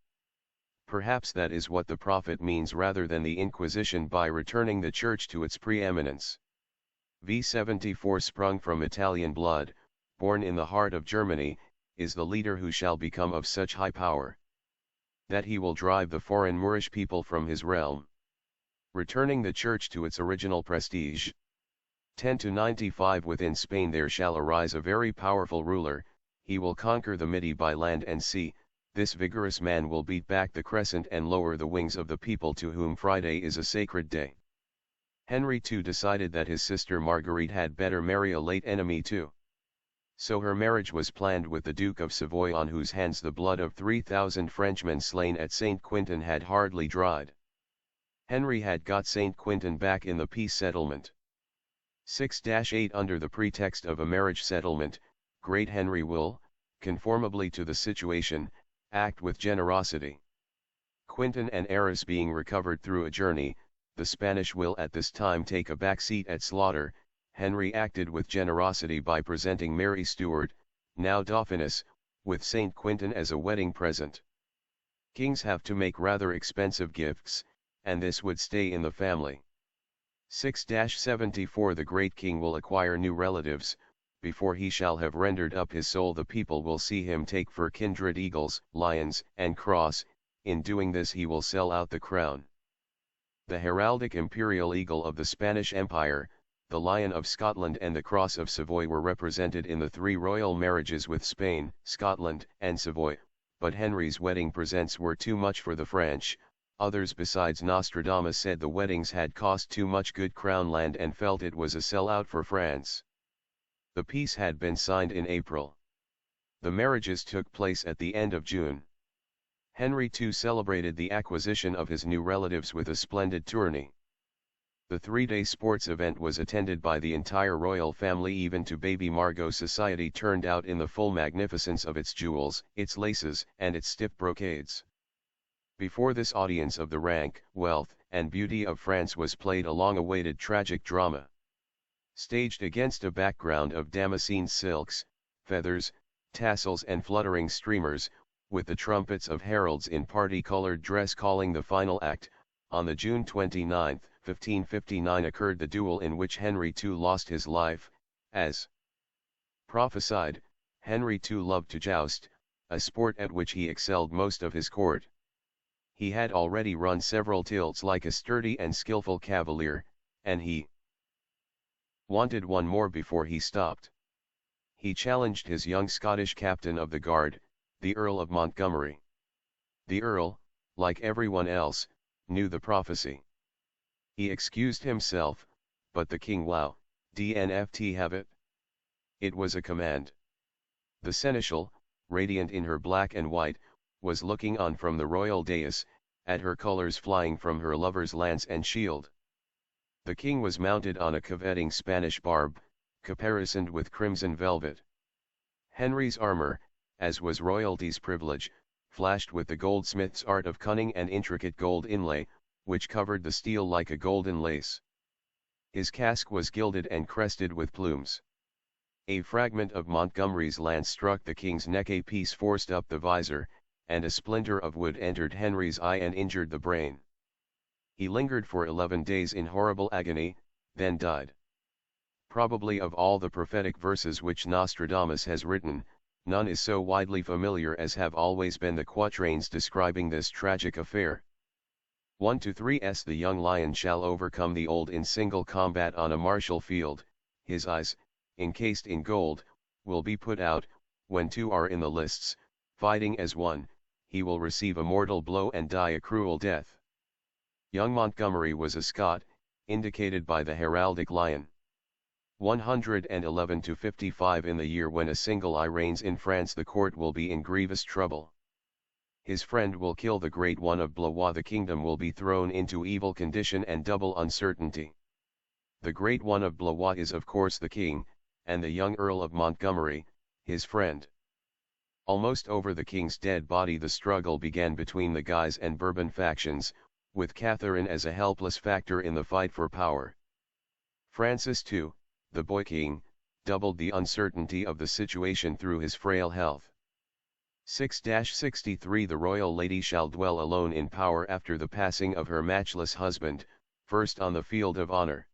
Perhaps that is what the prophet means rather than the Inquisition by returning the Church to its preeminence. V74, sprung from Italian blood, born in the heart of Germany, is the leader who shall become of such high power that he will drive the foreign Moorish people from his realm, returning the Church to its original prestige. 10 to 95 Within Spain there shall arise a very powerful ruler, he will conquer the Midi by land and sea. This vigorous man will beat back the crescent and lower the wings of the people to whom Friday is a sacred day. Henry II decided that his sister Marguerite had better marry a late enemy too. So her marriage was planned with the Duke of Savoy, on whose hands the blood of 3,000 Frenchmen slain at St. Quentin had hardly dried. Henry had got St. Quentin back in the peace settlement. 6-8 Under the pretext of a marriage settlement, great Henry will, conformably to the situation, act with generosity. Quentin and Arras being recovered through a journey, the Spanish will at this time take a back seat at slaughter. Henry acted with generosity by presenting Mary Stuart, now Dauphiness, with St. Quentin as a wedding present. Kings have to make rather expensive gifts, and this would stay in the family. 6-74 The great king will acquire new relatives. Before he shall have rendered up his soul, the people will see him take for kindred eagles, lions, and cross. In doing this he will sell out the crown. The heraldic imperial eagle of the Spanish Empire, the lion of Scotland, and the cross of Savoy were represented in the three royal marriages with Spain, Scotland, and Savoy, but Henry's wedding presents were too much for the French. Others besides Nostradamus said the weddings had cost too much good crown land and felt it was a sell-out for France. The peace had been signed in April. The marriages took place at the end of June. Henry II celebrated the acquisition of his new relatives with a splendid tourney. The three-day sports event was attended by the entire royal family, even to baby Margot. Society turned out in the full magnificence of its jewels, its laces, and its stiff brocades. Before this audience of the rank, wealth, and beauty of France was played a long-awaited tragic drama. Staged against a background of damascene silks, feathers, tassels and fluttering streamers, with the trumpets of heralds in party-colored dress calling the final act, on the June 29, 1559 occurred the duel in which Henry II lost his life. As prophesied, Henry II loved to joust, a sport at which he excelled most of his court. He had already run several tilts like a sturdy and skillful cavalier, and he wanted one more before he stopped. He challenged his young Scottish captain of the guard, the Earl of Montgomery. The Earl, like everyone else, knew the prophecy. He excused himself, but the king didn't have it. It was a command. The seneschal, radiant in her black and white, was looking on from the royal dais, at her colors flying from her lover's lance and shield. The king was mounted on a coveting Spanish barb, caparisoned with crimson velvet. Henry's armor, as was royalty's privilege, flashed with the goldsmith's art of cunning and intricate gold inlay, which covered the steel like a golden lace. His casque was gilded and crested with plumes. A fragment of Montgomery's lance struck the king's neck, a piece forced up the visor, and a splinter of wood entered Henry's eye and injured the brain. He lingered for 11 days in horrible agony, then died. Probably of all the prophetic verses which Nostradamus has written, none is so widely familiar as have always been the quatrains describing this tragic affair. 1-3 The young lion shall overcome the old in single combat on a martial field, his eyes, encased in gold, will be put out, when two are in the lists, fighting as one, he will receive a mortal blow and die a cruel death. Young Montgomery was a Scot, indicated by the heraldic lion. 111 to 55 in the year when a single eye reigns in France, the court will be in grievous trouble. His friend will kill the great one of Blois, the kingdom will be thrown into evil condition and double uncertainty. The great one of Blois is of course the king, and the young Earl of Montgomery, his friend. Almost over the king's dead body the struggle began between the Guise and Bourbon factions, with Catherine as a helpless factor in the fight for power. Francis II, the boy king, doubled the uncertainty of the situation through his frail health. 6-63 The royal lady shall dwell alone in power after the passing of her matchless husband, first on the field of honor.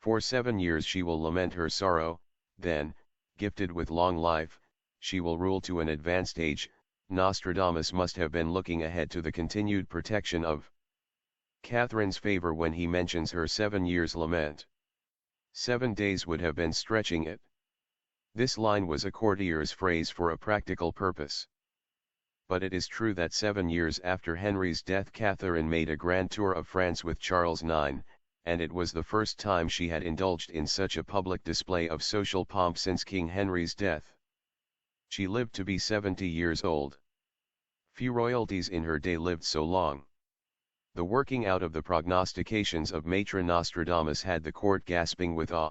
For 7 years she will lament her sorrow, then, gifted with long life, she will rule to an advanced age. Nostradamus must have been looking ahead to the continued protection of Catherine's favor when he mentions her 7 years lament. 7 days would have been stretching it. This line was a courtier's phrase for a practical purpose. But it is true that 7 years after Henry's death Catherine made a grand tour of France with Charles IX, and it was the first time she had indulged in such a public display of social pomp since King Henry's death. She lived to be 70 years old. Few royalties in her day lived so long. The working out of the prognostications of matron Nostradamus had the court gasping with awe.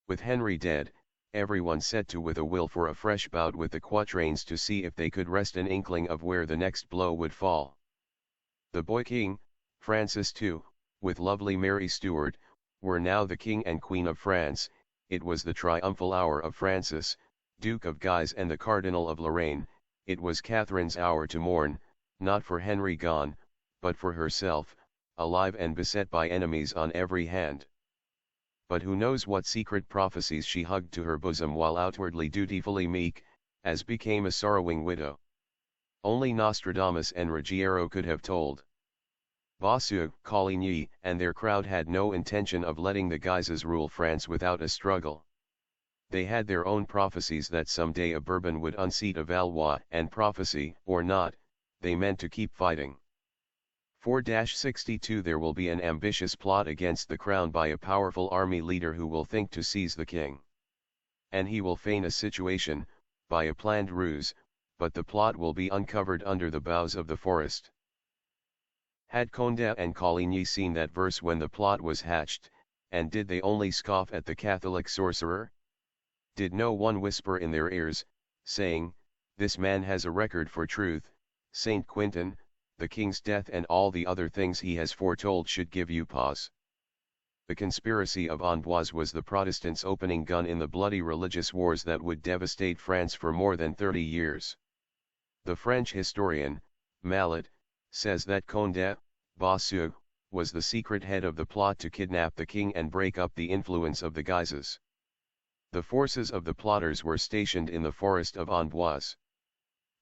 With Henry dead, everyone set to with a will for a fresh bout with the quatrains to see if they could wrest an inkling of where the next blow would fall. The boy king, Francis II, with lovely Mary Stuart, were now the king and queen of France. It was the triumphal hour of Francis, Duke of Guise and the Cardinal of Lorraine. It was Catherine's hour to mourn, not for Henry gone, but for herself, alive and beset by enemies on every hand. But who knows what secret prophecies she hugged to her bosom while outwardly dutifully meek, as became a sorrowing widow. Only Nostradamus and Ruggiero could have told. Bossuet, Coligny, and their crowd had no intention of letting the Guises rule France without a struggle. They had their own prophecies that someday a Bourbon would unseat a Valois, and prophecy or not, they meant to keep fighting. 4-62 There will be an ambitious plot against the crown by a powerful army leader who will think to seize the king. And he will feign a situation, by a planned ruse, but the plot will be uncovered under the boughs of the forest. Had Condé and Coligny seen that verse when the plot was hatched, and did they only scoff at the Catholic sorcerer? Did no one whisper in their ears, saying, "This man has a record for truth, Saint Quentin, the king's death and all the other things he has foretold should give you pause"? The conspiracy of Amboise was the Protestants' opening gun in the bloody religious wars that would devastate France for more than 30 years. The French historian, Mallet, says that Condé, Bossuet, was the secret head of the plot to kidnap the king and break up the influence of the Guises. The forces of the plotters were stationed in the forest of Amboise.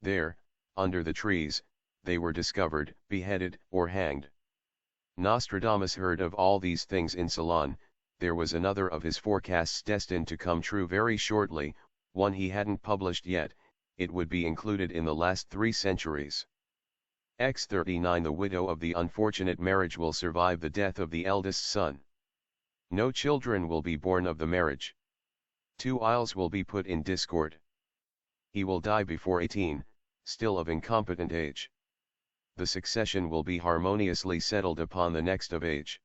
There, under the trees, they were discovered, beheaded, or hanged. Nostradamus heard of all these things in Ceylon. There was another of his forecasts destined to come true very shortly, one he hadn't published yet. It would be included in the last 3 centuries. X39 The widow of the unfortunate marriage will survive the death of the eldest son. No children will be born of the marriage. 2 isles will be put in discord. He will die before 18, still of incompetent age. The succession will be harmoniously settled upon the next of age.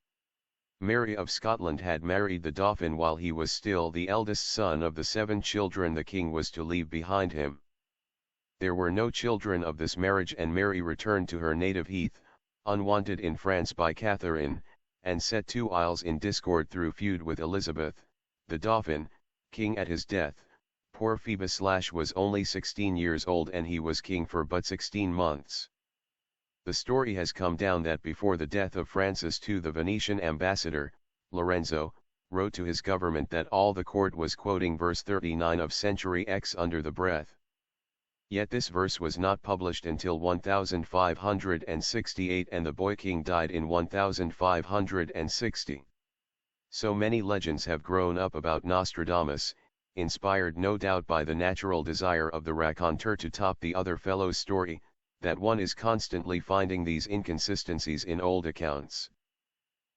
Mary of Scotland had married the Dauphin while he was still the eldest son of the 7 children the king was to leave behind him. There were no children of this marriage and Mary returned to her native heath, unwanted in France by Catherine, and set 2 isles in discord through feud with Elizabeth, the Dauphin, king at his death. Poor Phoebus was only 16 years old and he was king for but 16 months. The story has come down that before the death of Francis II the Venetian ambassador, Lorenzo, wrote to his government that all the court was quoting verse 39 of Century X under the breath. Yet this verse was not published until 1568 and the boy king died in 1560. So many legends have grown up about Nostradamus, inspired no doubt by the natural desire of the raconteur to top the other fellow's story, that one is constantly finding these inconsistencies in old accounts.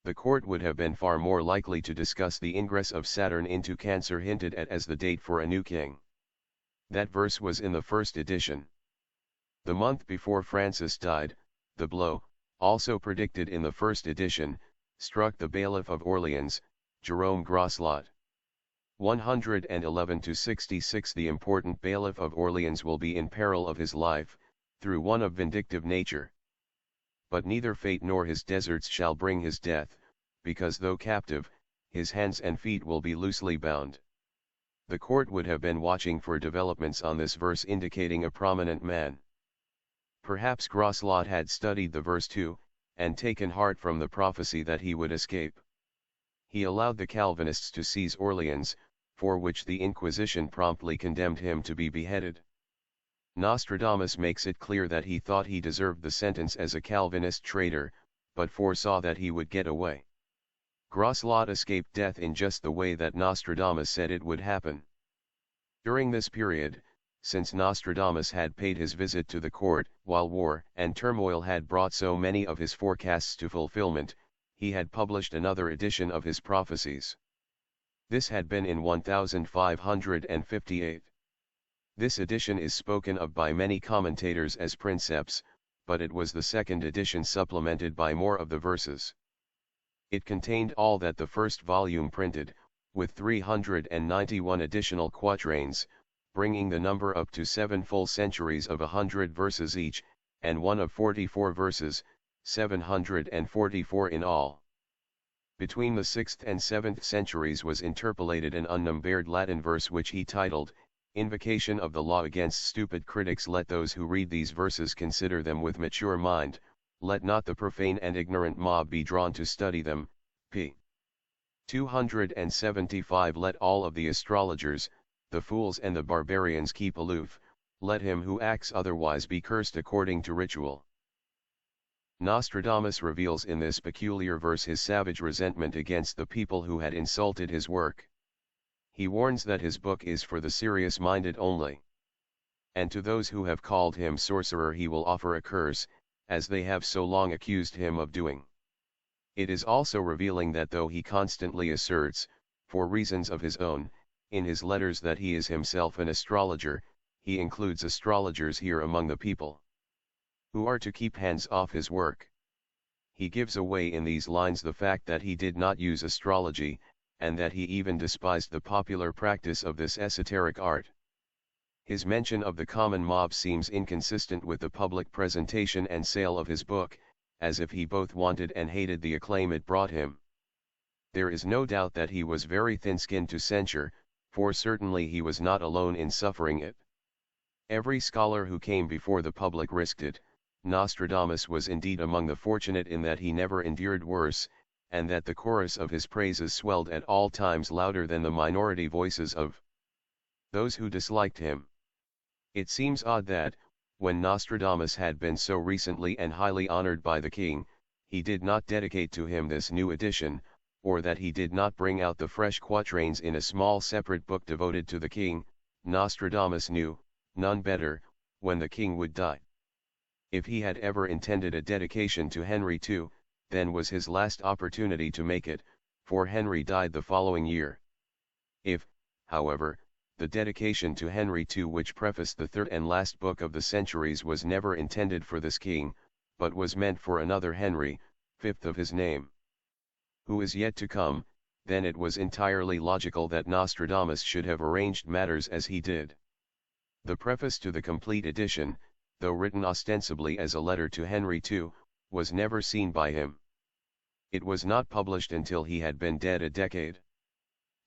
The court would have been far more likely to discuss the ingress of Saturn into Cancer hinted at as the date for a new king. That verse was in the first edition. The month before Francis died, the blow, also predicted in the first edition, struck the bailiff of Orleans, Jerome Grosslot. 111-66 The important bailiff of Orleans will be in peril of his life, through one of vindictive nature. But neither fate nor his deserts shall bring his death, because though captive, his hands and feet will be loosely bound. The court would have been watching for developments on this verse indicating a prominent man. Perhaps Grosslot had studied the verse too, and taken heart from the prophecy that he would escape. He allowed the Calvinists to seize Orleans, for which the Inquisition promptly condemned him to be beheaded. Nostradamus makes it clear that he thought he deserved the sentence as a Calvinist traitor, but foresaw that he would get away. Grosslot escaped death in just the way that Nostradamus said it would happen. During this period, since Nostradamus had paid his visit to the court, while war and turmoil had brought so many of his forecasts to fulfillment, he had published another edition of his prophecies. This had been in 1558. This edition is spoken of by many commentators as Princeps, but it was the second edition supplemented by more of the verses. It contained all that the first volume printed, with 391 additional quatrains, bringing the number up to 7 full centuries of 100 verses each, and one of 44 verses, 744 in all. Between the 6th and 7th centuries was interpolated an unnumbered Latin verse which he titled, Invocation of the Law against Stupid Critics. Let those who read these verses consider them with mature mind, let not the profane and ignorant mob be drawn to study them. p. 275 Let all of the astrologers, the fools and the barbarians keep aloof, let him who acts otherwise be cursed according to ritual. Nostradamus reveals in this peculiar verse his savage resentment against the people who had insulted his work. He warns that his book is for the serious-minded only. And to those who have called him sorcerer he will offer a curse, as they have so long accused him of doing. It is also revealing that though he constantly asserts, for reasons of his own, in his letters that he is himself an astrologer, he includes astrologers here among the people, who are to keep hands off his work. He gives away in these lines the fact that he did not use astrology, and that he even despised the popular practice of this esoteric art. His mention of the common mob seems inconsistent with the public presentation and sale of his book, as if he both wanted and hated the acclaim it brought him. There is no doubt that he was very thin-skinned to censure, for certainly he was not alone in suffering it. Every scholar who came before the public risked it. Nostradamus was indeed among the fortunate in that he never endured worse, and that the chorus of his praises swelled at all times louder than the minority voices of those who disliked him. It seems odd that, when Nostradamus had been so recently and highly honored by the king, he did not dedicate to him this new edition, or that he did not bring out the fresh quatrains in a small separate book devoted to the king. Nostradamus knew, none better, when the king would die. If he had ever intended a dedication to Henry II, then was his last opportunity to make it, for Henry died the following year. If, however, the dedication to Henry II which prefaced the third and last book of the Centuries was never intended for this king, but was meant for another Henry, fifth of his name, who is yet to come, then it was entirely logical that Nostradamus should have arranged matters as he did. The preface to the complete edition, though written ostensibly as a letter to Henry II, was never seen by him. It was not published until he had been dead a decade.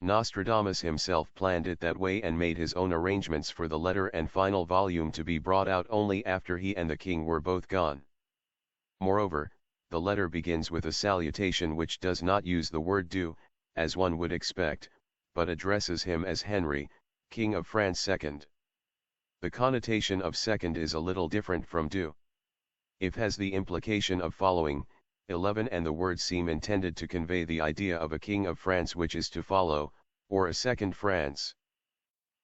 Nostradamus himself planned it that way and made his own arrangements for the letter and final volume to be brought out only after he and the king were both gone. Moreover, the letter begins with a salutation which does not use the word du, as one would expect, but addresses him as Henry, King of France II. The connotation of second is a little different from du. If has the implication of following, 11 and the words seem intended to convey the idea of a king of France which is to follow, or a second France.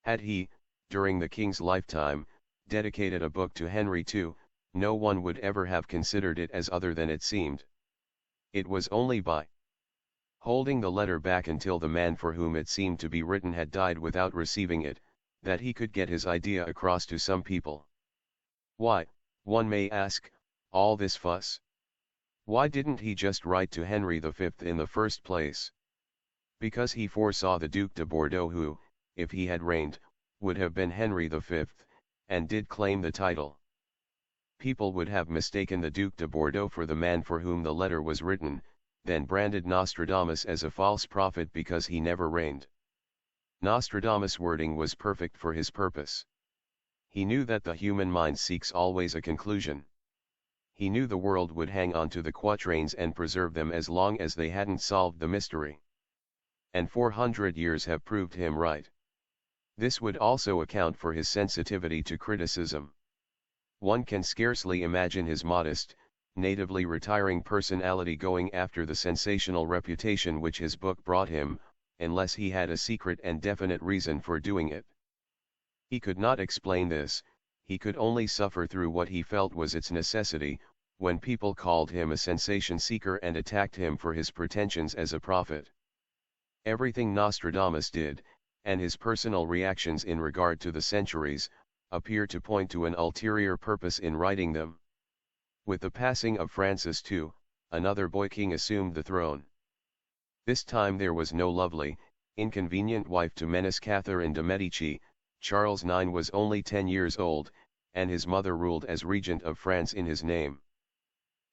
Had he, during the king's lifetime, dedicated a book to Henry II, no one would ever have considered it as other than it seemed. It was only by holding the letter back until the man for whom it seemed to be written had died without receiving it, that he could get his idea across to some people. Why, one may ask, all this fuss? Why didn't he just write to Henry V in the first place? Because he foresaw the Duc de Bordeaux who, if he had reigned, would have been Henry V, and did claim the title. People would have mistaken the Duc de Bordeaux for the man for whom the letter was written, then branded Nostradamus as a false prophet because he never reigned. Nostradamus' wording was perfect for his purpose. He knew that the human mind seeks always a conclusion. He knew the world would hang on to the quatrains and preserve them as long as they hadn't solved the mystery. And 400 years have proved him right. This would also account for his sensitivity to criticism. One can scarcely imagine his modest, natively retiring personality going after the sensational reputation which his book brought him, unless he had a secret and definite reason for doing it. He could not explain this, he could only suffer through what he felt was its necessity, when people called him a sensation seeker and attacked him for his pretensions as a prophet. Everything Nostradamus did, and his personal reactions in regard to the centuries, appear to point to an ulterior purpose in writing them. With the passing of Francis II, another boy king assumed the throne. This time there was no lovely, inconvenient wife to menace Catherine de' Medici. Charles IX was only 10 years old, and his mother ruled as regent of France in his name.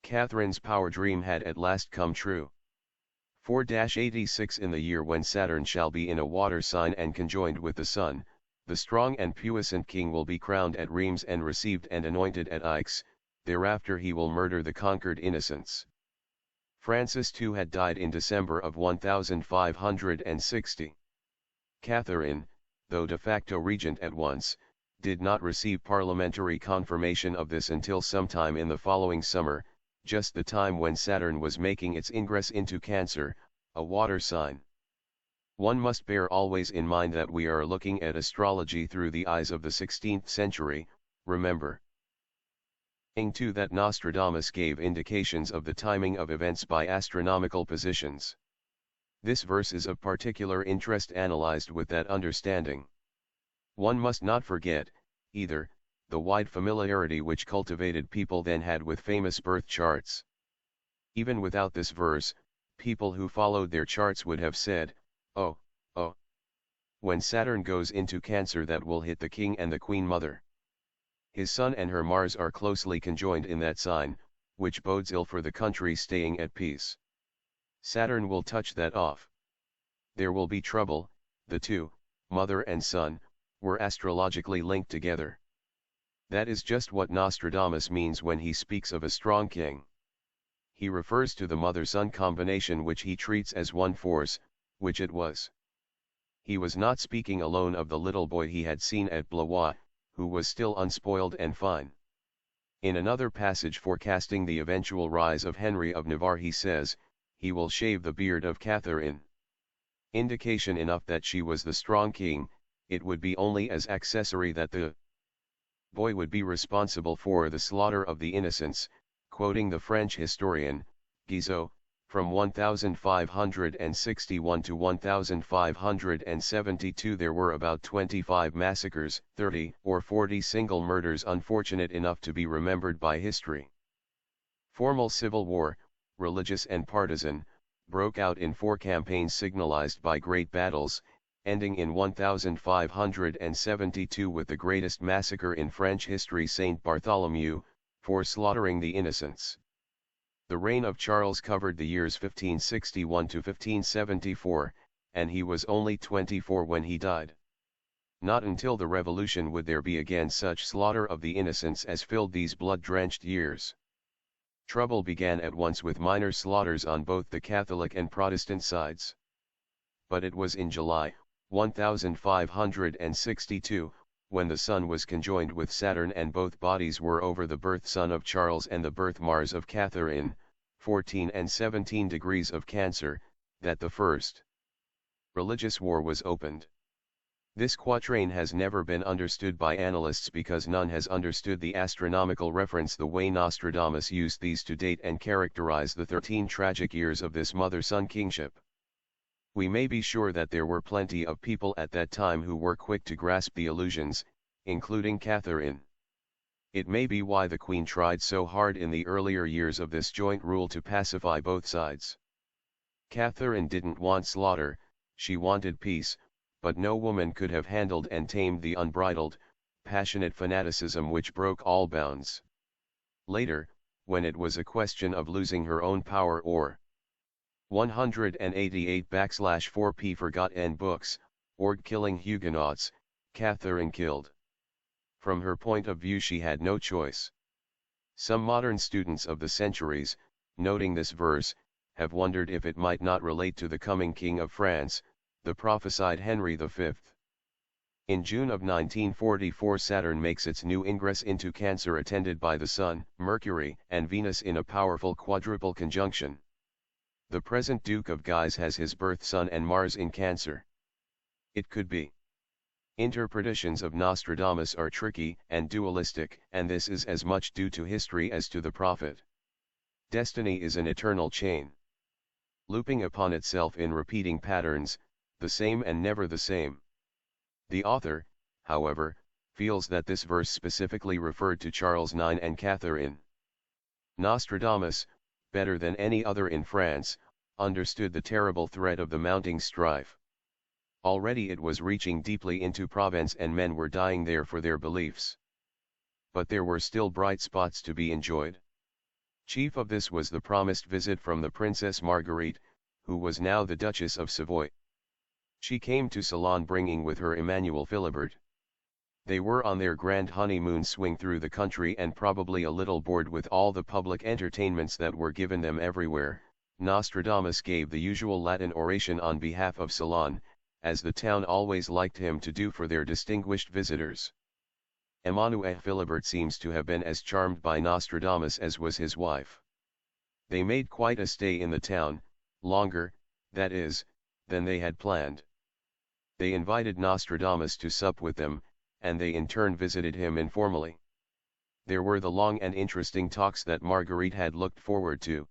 Catherine's power dream had at last come true. 4-86 in the year when Saturn shall be in a water sign and conjoined with the sun, the strong and puissant king will be crowned at Rheims and received and anointed at Aix, thereafter he will murder the conquered innocents. Francis II had died in December of 1560. Catherine, though de facto regent at once, did not receive parliamentary confirmation of this until sometime in the following summer, just the time when Saturn was making its ingress into Cancer, a water sign. One must bear always in mind that we are looking at astrology through the eyes of the 16th century, remember. Too that Nostradamus gave indications of the timing of events by astronomical positions. This verse is of particular interest analyzed with that understanding. One must not forget, either, the wide familiarity which cultivated people then had with famous birth charts. Even without this verse, people who followed their charts would have said, oh, when Saturn goes into Cancer that will hit the king and the queen mother. His sun and her Mars are closely conjoined in that sign, which bodes ill for the country staying at peace. Saturn will touch that off. There will be trouble. The two, mother and son, were astrologically linked together. That is just what Nostradamus means when he speaks of a strong king. He refers to the mother-son combination which he treats as one force, which it was. He was not speaking alone of the little boy he had seen at Blois, who was still unspoiled and fine. In another passage forecasting the eventual rise of Henry of Navarre he says, he will shave the beard of Catherine. Indication enough that she was the strong king, it would be only as accessory that the boy would be responsible for the slaughter of the innocents, quoting the French historian, Guizot, from 1561 to 1572 there were about 25 massacres, 30 or 40 single murders unfortunate enough to be remembered by history. Formal civil war, religious and partisan, broke out in 4 campaigns signalized by great battles, ending in 1572 with the greatest massacre in French history, Saint Bartholomew, for slaughtering the innocents. The reign of Charles covered the years 1561 to 1574, and he was only 24 when he died. Not until the Revolution would there be again such slaughter of the innocents as filled these blood-drenched years. Trouble began at once with minor slaughters on both the Catholic and Protestant sides. But it was in July, 1562, when the sun was conjoined with Saturn and both bodies were over the birth sun of Charles and the birth Mars of Catherine, 14 and 17 degrees of Cancer, that the first religious war was opened. This quatrain has never been understood by analysts because none has understood the astronomical reference the way Nostradamus used these to date and characterize the 13 tragic years of this mother-son kingship. We may be sure that there were plenty of people at that time who were quick to grasp the allusions, including Catherine. It may be why the Queen tried so hard in the earlier years of this joint rule to pacify both sides. Catherine didn't want slaughter, she wanted peace, but no woman could have handled and tamed the unbridled, passionate fanaticism which broke all bounds. Later, when it was a question of losing her own power or 188/4p forgotten books, or killing Huguenots, Catherine killed. From her point of view she had no choice. Some modern students of the centuries, noting this verse, have wondered if it might not relate to the coming King of France, the prophesied Henry V. In June of 1944 Saturn makes its new ingress into Cancer attended by the Sun, Mercury, and Venus in a powerful quadruple conjunction. The present Duke of Guise has his birth Sun and Mars in Cancer. It could be. Interpretations of Nostradamus are tricky and dualistic, and this is as much due to history as to the prophet. Destiny is an eternal chain, looping upon itself in repeating patterns, the same and never the same. The author, however, feels that this verse specifically referred to Charles IX and Catherine. Nostradamus, better than any other in France, understood the terrible threat of the mounting strife. Already it was reaching deeply into Provence and men were dying there for their beliefs. But there were still bright spots to be enjoyed. Chief of this was the promised visit from the Princess Marguerite, who was now the Duchess of Savoy. She came to Ceylon bringing with her Emmanuel Philibert. They were on their grand honeymoon swing through the country and probably a little bored with all the public entertainments that were given them everywhere. Nostradamus gave the usual Latin oration on behalf of Ceylon, as the town always liked him to do for their distinguished visitors. Emmanuel Philibert seems to have been as charmed by Nostradamus as was his wife. They made quite a stay in the town, longer, that is, than they had planned. They invited Nostradamus to sup with them, and they in turn visited him informally. There were the long and interesting talks that Marguerite had looked forward to.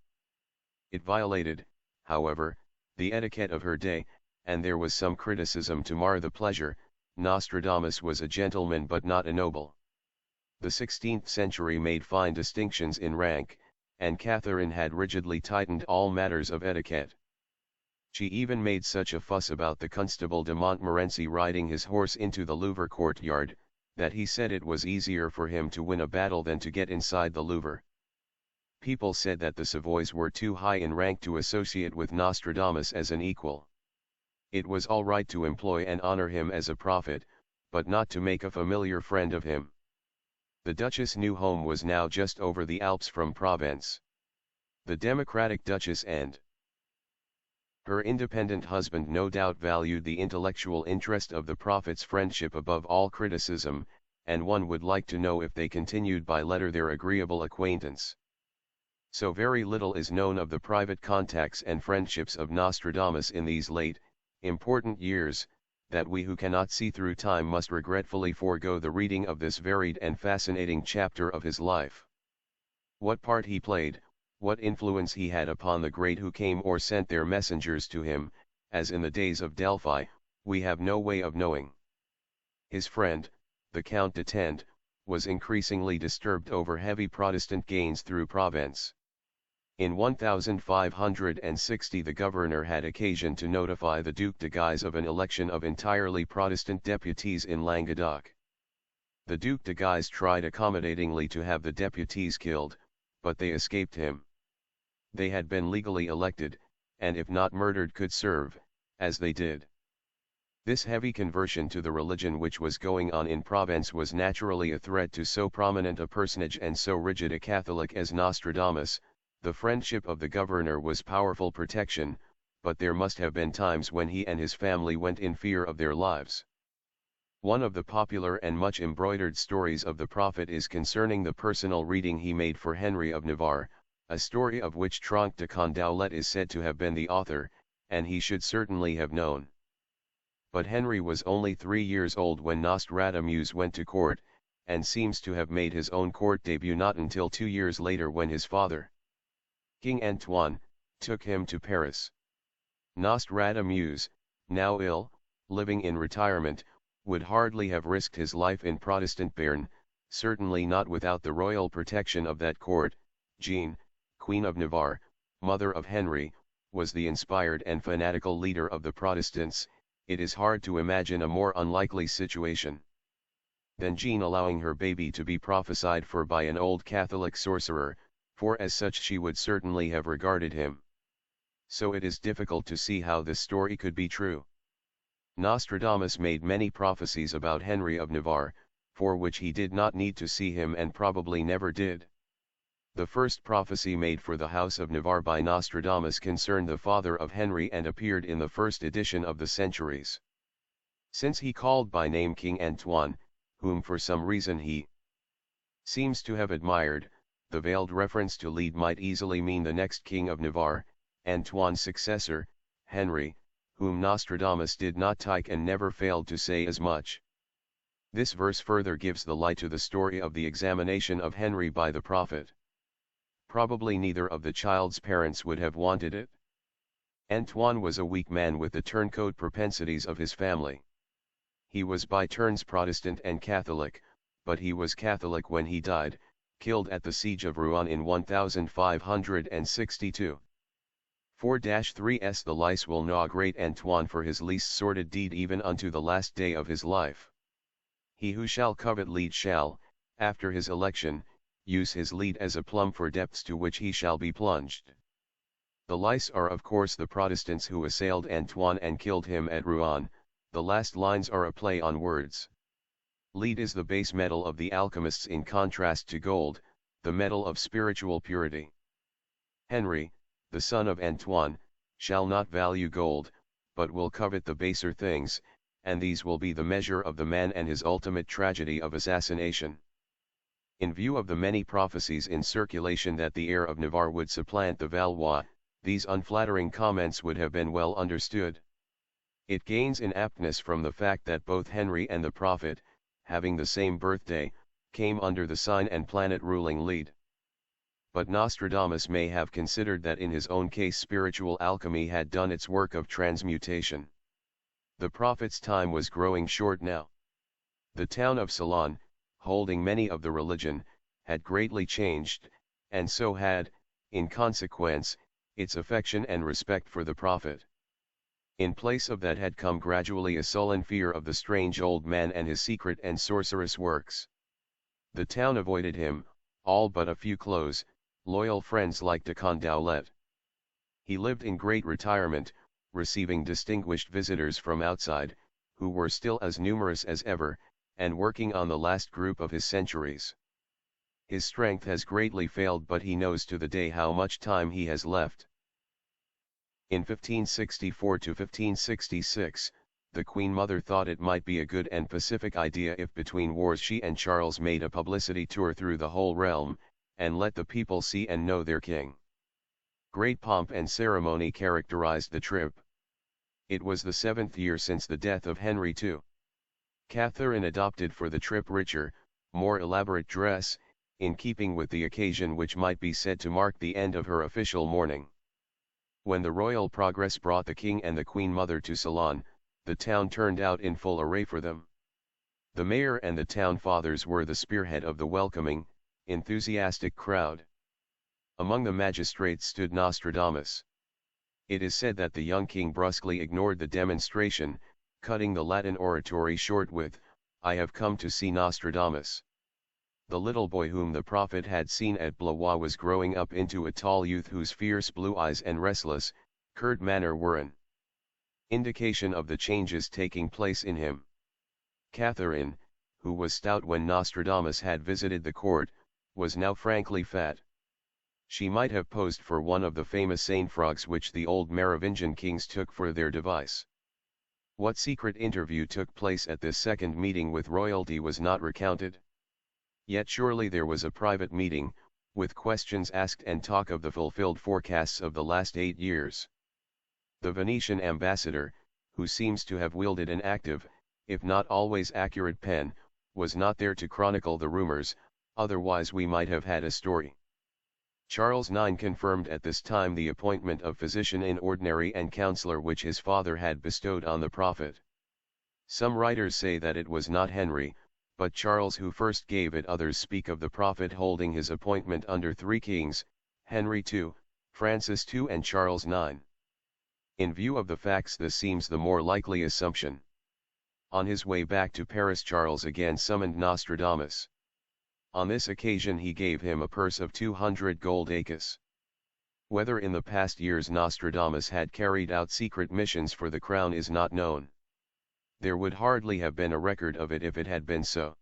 It violated, however, the etiquette of her day, and there was some criticism to mar the pleasure. Nostradamus was a gentleman but not a noble. The 16th century made fine distinctions in rank, and Catherine had rigidly tightened all matters of etiquette. She even made such a fuss about the Constable de Montmorency riding his horse into the Louvre courtyard, that he said it was easier for him to win a battle than to get inside the Louvre. People said that the Savoys were too high in rank to associate with Nostradamus as an equal. It was all right to employ and honor him as a prophet, but not to make a familiar friend of him. The Duchess' new home was now just over the Alps from Provence. The democratic Duchess and her independent husband no doubt valued the intellectual interest of the prophet's friendship above all criticism, and one would like to know if they continued by letter their agreeable acquaintance. So very little is known of the private contacts and friendships of Nostradamus in these late, important years, that we who cannot see through time must regretfully forego the reading of this varied and fascinating chapter of his life. What part he played, what influence he had upon the great who came or sent their messengers to him, as in the days of Delphi, we have no way of knowing. His friend, the Count d'Etend, was increasingly disturbed over heavy Protestant gains through Provence. In 1560 the governor had occasion to notify the Duc de Guise of an election of entirely Protestant deputies in Languedoc. The Duc de Guise tried accommodatingly to have the deputies killed, but they escaped him. They had been legally elected, and if not murdered could serve, as they did. This heavy conversion to the religion which was going on in Provence was naturally a threat to so prominent a personage and so rigid a Catholic as Nostradamus. The friendship of the governor was powerful protection, but there must have been times when he and his family went in fear of their lives. One of the popular and much embroidered stories of the prophet is concerning the personal reading he made for Henry of Navarre, a story of which Tronc de Condaulet is said to have been the author, and he should certainly have known. But Henry was only 3 years old when Nostradamus went to court, and seems to have made his own court debut not until 2 years later when his father, King Antoine, took him to Paris. Nostradamus, now ill, living in retirement, would hardly have risked his life in Protestant Béarn, certainly not without the royal protection of that court. Jean, Queen of Navarre, mother of Henry, was the inspired and fanatical leader of the Protestants. It is hard to imagine a more unlikely situation than Jean allowing her baby to be prophesied for by an old Catholic sorcerer, for as such she would certainly have regarded him. So it is difficult to see how this story could be true. Nostradamus made many prophecies about Henry of Navarre, for which he did not need to see him and probably never did. The first prophecy made for the House of Navarre by Nostradamus concerned the father of Henry and appeared in the first edition of the Centuries. Since he called by name King Antoine, whom for some reason he seems to have admired, the veiled reference to lead might easily mean the next king of Navarre, Antoine's successor, Henry, whom Nostradamus did not like and never failed to say as much. This verse further gives the lie to the story of the examination of Henry by the prophet. Probably neither of the child's parents would have wanted it. Antoine was a weak man with the turncoat propensities of his family. He was by turns Protestant and Catholic, but he was Catholic when he died, killed at the siege of Rouen in 1562. 4-3 The lice will gnaw great Antoine for his least sordid deed even unto the last day of his life. He who shall covet lead shall, after his election, use his lead as a plumb for depths to which he shall be plunged. The lice are of course the Protestants who assailed Antoine and killed him at Rouen. The last lines are a play on words. Lead is the base metal of the alchemists in contrast to gold, the metal of spiritual purity. Henry, the son of Antoine, shall not value gold, but will covet the baser things, and these will be the measure of the man and his ultimate tragedy of assassination. In view of the many prophecies in circulation that the heir of Navarre would supplant the Valois, these unflattering comments would have been well understood. It gains in aptness from the fact that both Henry and the prophet, having the same birthday, came under the sign and planet ruling lead. But Nostradamus may have considered that in his own case spiritual alchemy had done its work of transmutation. The prophet's time was growing short now. The town of Ceylon, holding many of the religion, had greatly changed, and so had, in consequence, its affection and respect for the prophet. In place of that had come gradually a sullen fear of the strange old man and his secret and sorcerous works. The town avoided him, all but a few close, loyal friends like de Condaulet. He lived in great retirement, receiving distinguished visitors from outside, who were still as numerous as ever, and working on the last group of his centuries. His strength has greatly failed, but he knows to the day how much time he has left. In 1564 to 1566, the Queen Mother thought it might be a good and pacific idea if between wars she and Charles made a publicity tour through the whole realm, and let the people see and know their king. Great pomp and ceremony characterized the trip. It was the 7th year since the death of Henry II. Catherine adopted for the trip richer, more elaborate dress, in keeping with the occasion which might be said to mark the end of her official mourning. When the royal progress brought the king and the Queen Mother to Ceylon, the town turned out in full array for them. The mayor and the town fathers were the spearhead of the welcoming, enthusiastic crowd. Among the magistrates stood Nostradamus. It is said that the young king brusquely ignored the demonstration, cutting the Latin oratory short with, "I have come to see Nostradamus." The little boy whom the prophet had seen at Blois was growing up into a tall youth whose fierce blue eyes and restless, curt manner were an indication of the changes taking place in him. Catherine, who was stout when Nostradamus had visited the court, was now frankly fat. She might have posed for one of the famous Seine frogs which the old Merovingian kings took for their device. What secret interview took place at this second meeting with royalty was not recounted. Yet surely there was a private meeting, with questions asked and talk of the fulfilled forecasts of the last 8 years. The Venetian ambassador, who seems to have wielded an active, if not always accurate pen, was not there to chronicle the rumors, otherwise we might have had a story. Charles IX confirmed at this time the appointment of physician in ordinary and counselor which his father had bestowed on the prophet. Some writers say that it was not Henry, but Charles who first gave it. Others speak of the prophet holding his appointment under three kings, Henry II, Francis II and Charles IX. In view of the facts, this seems the more likely assumption. On his way back to Paris, Charles again summoned Nostradamus. On this occasion he gave him a purse of 200 gold écus. Whether in the past years Nostradamus had carried out secret missions for the crown is not known. There would hardly have been a record of it if it had been so.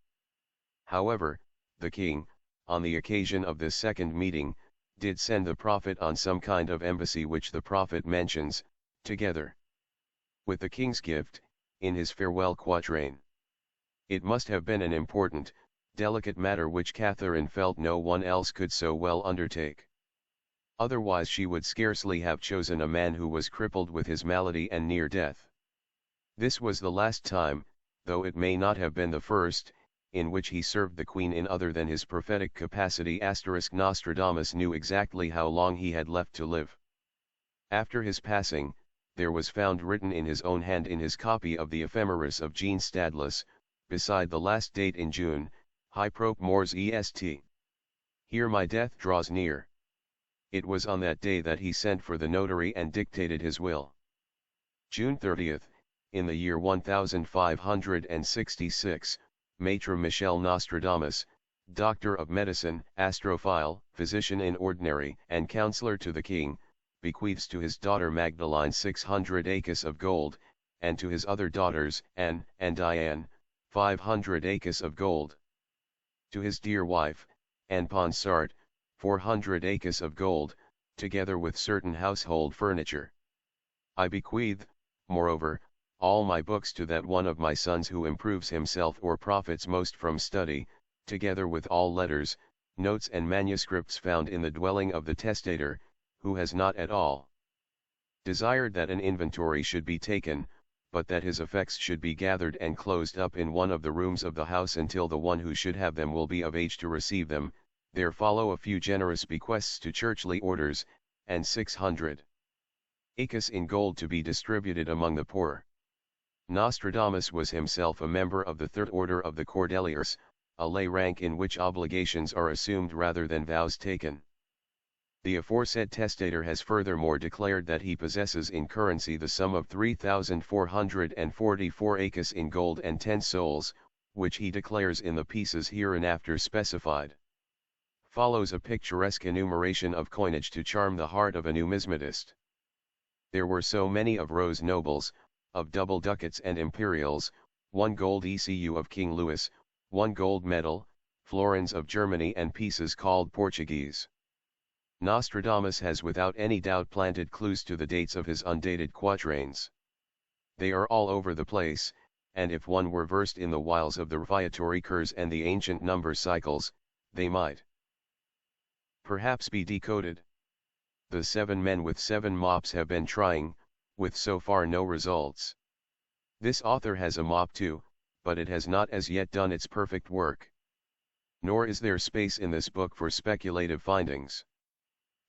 However, the king, on the occasion of this second meeting, did send the prophet on some kind of embassy which the prophet mentions, together with the king's gift, in his farewell quatrain. It must have been an important, delicate matter which Catherine felt no one else could so well undertake. Otherwise she would scarcely have chosen a man who was crippled with his malady and near death. This was the last time, though it may not have been the first, in which he served the queen in other than his prophetic capacity. Nostradamus knew exactly how long he had left to live. After his passing, there was found written in his own hand in his copy of the Ephemeris of Jean Stadlas, beside the last date in June, High Prope Mors est. Here my death draws near. It was on that day that he sent for the notary and dictated his will. June 30th, in the year 1566, Maître Michel Nostradamus, doctor of medicine, astrophile, physician in ordinary, and counselor to the king, bequeaths to his daughter Magdalene 600 écus of gold, and to his other daughters, Anne and Diane, 500 écus of gold. To his dear wife, Anne Ponsard, 400 écus of gold, together with certain household furniture. I bequeath, moreover, all my books to that one of my sons who improves himself or profits most from study, together with all letters, notes and manuscripts found in the dwelling of the testator, who has not at all desired that an inventory should be taken, but that his effects should be gathered and closed up in one of the rooms of the house until the one who should have them will be of age to receive them. There follow a few generous bequests to churchly orders, and 600 écus in gold to be distributed among the poor. Nostradamus was himself a member of the Third Order of the Cordeliers, a lay rank in which obligations are assumed rather than vows taken. The aforesaid testator has furthermore declared that he possesses in currency the sum of 3,444 écus in gold and 10 sols, which he declares in the pieces hereinafter specified. Follows a picturesque enumeration of coinage to charm the heart of a numismatist. There were so many of rose nobles, of double ducats and imperials, 1 gold ECU of King Louis, 1 gold medal, florins of Germany and pieces called Portuguese. Nostradamus has without any doubt planted clues to the dates of his undated quatrains. They are all over the place, and if one were versed in the wiles of the Viatori curves and the ancient number cycles, they might perhaps be decoded. The 7 men with 7 mops have been trying, with so far no results. This author has a mop too, but it has not as yet done its perfect work. Nor is there space in this book for speculative findings.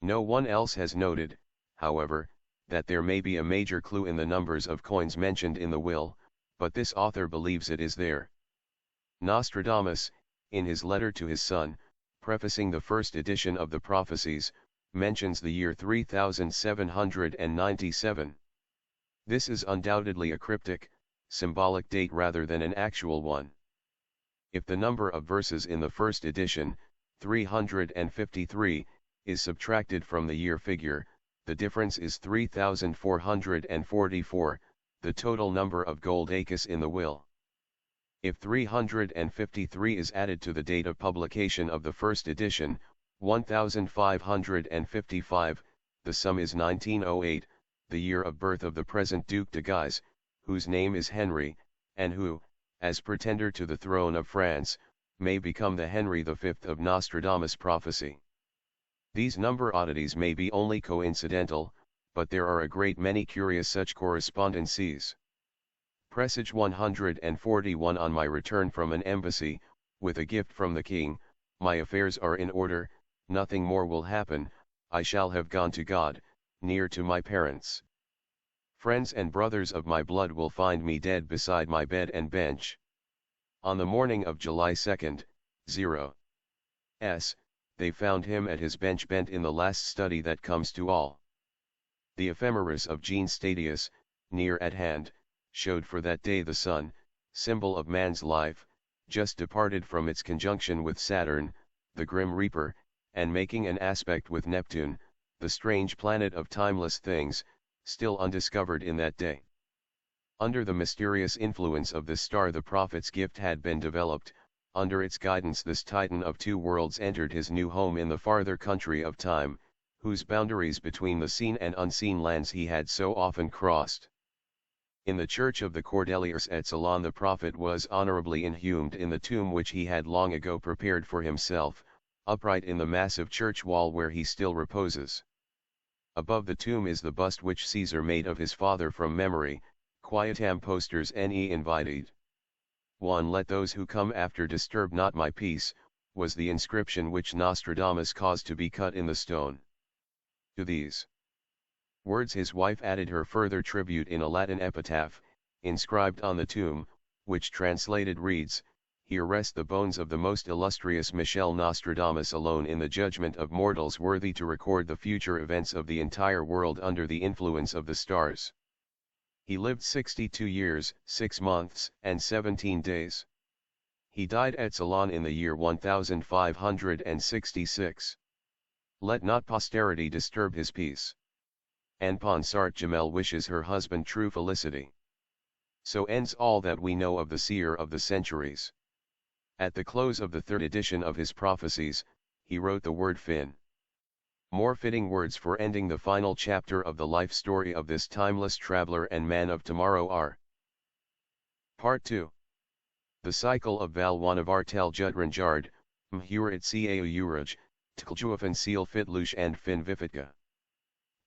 No one else has noted, however, that there may be a major clue in the numbers of coins mentioned in the will, but this author believes it is there. Nostradamus, in his letter to his son, prefacing the first edition of the prophecies, mentions the year 3797. This is undoubtedly a cryptic, symbolic date rather than an actual one. If the number of verses in the first edition, 353, is subtracted from the year figure, the difference is 3,444, the total number of gold écus in the will. If 353 is added to the date of publication of the first edition, 1555, the sum is 1908, the year of birth of the present Duc de Guise, whose name is Henry, and who, as pretender to the throne of France, may become the Henry V of Nostradamus' prophecy. These number oddities may be only coincidental, but there are a great many curious such correspondencies. Presage 141. On my return from an embassy, with a gift from the king, my affairs are in order, nothing more will happen, I shall have gone to God, near to my parents. Friends and brothers of my blood will find me dead beside my bed and bench. On the morning of July 2nd, 0s, they found him at his bench bent in the last study that comes to all. The ephemeris of Gene Stadius, near at hand, showed for that day the sun, symbol of man's life, just departed from its conjunction with Saturn, the grim reaper, and making an aspect with Neptune, the strange planet of timeless things, still undiscovered in that day. Under the mysterious influence of this star the prophet's gift had been developed. Under its guidance this titan of two worlds entered his new home in the farther country of time, whose boundaries between the seen and unseen lands he had so often crossed. In the church of the Cordeliers at Ceylon the prophet was honorably inhumed in the tomb which he had long ago prepared for himself, upright in the massive church wall where he still reposes. Above the tomb is the bust which Caesar made of his father from memory, quietam posters ne invidit. 1. Let those who come after disturb not my peace, was the inscription which Nostradamus caused to be cut in the stone. To these words his wife added her further tribute in a Latin epitaph, inscribed on the tomb, which translated reads, "Here rest the bones of the most illustrious Michel Nostradamus alone in the judgment of mortals worthy to record the future events of the entire world under the influence of the stars." He lived 62 years, 6 months, and 17 days. He died at Ceylon in the year 1566. Let not posterity disturb his peace. And Ponsart Jamel wishes her husband true felicity. So ends all that we know of the seer of the centuries. At the close of the third edition of his prophecies, he wrote the word fin. More fitting words for ending the final chapter of the life story of this timeless traveler and man of tomorrow are. Part 2. The cycle of Valwanavar tel Jutranjard, Mhurit Cao Uraj, Tkljuafan Seal Fitlush and Fin Vifitka.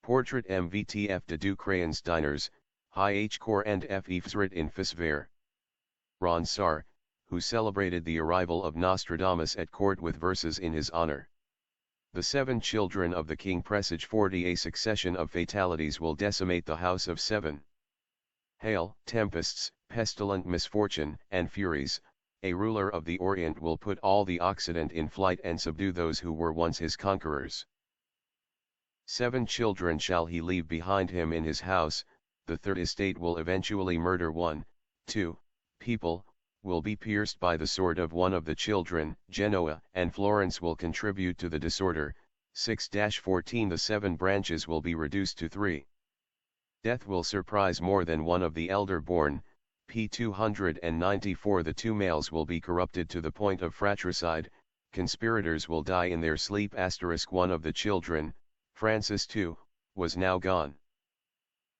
Portrait MVTF de du Crayons Diners, High H. Core and F. Ifsrit in Fisver. Ron Sar, who celebrated the arrival of Nostradamus at court with verses in his honor. The 7 children of the king presage 40 a succession of fatalities will decimate the house of 7. Hail, tempests, pestilent misfortune, and furies, a ruler of the Orient will put all the Occident in flight and subdue those who were once his conquerors. 7 children shall he leave behind him in his house, the third estate will eventually murder 1, 2, people, will be pierced by the sword of one of the children, Genoa and Florence will contribute to the disorder, 6-14 the 7 branches will be reduced to 3. Death will surprise more than one of the elder born, p. 294 the 2 males will be corrupted to the point of fratricide, conspirators will die in their sleep. One of the children, Francis II, was now gone.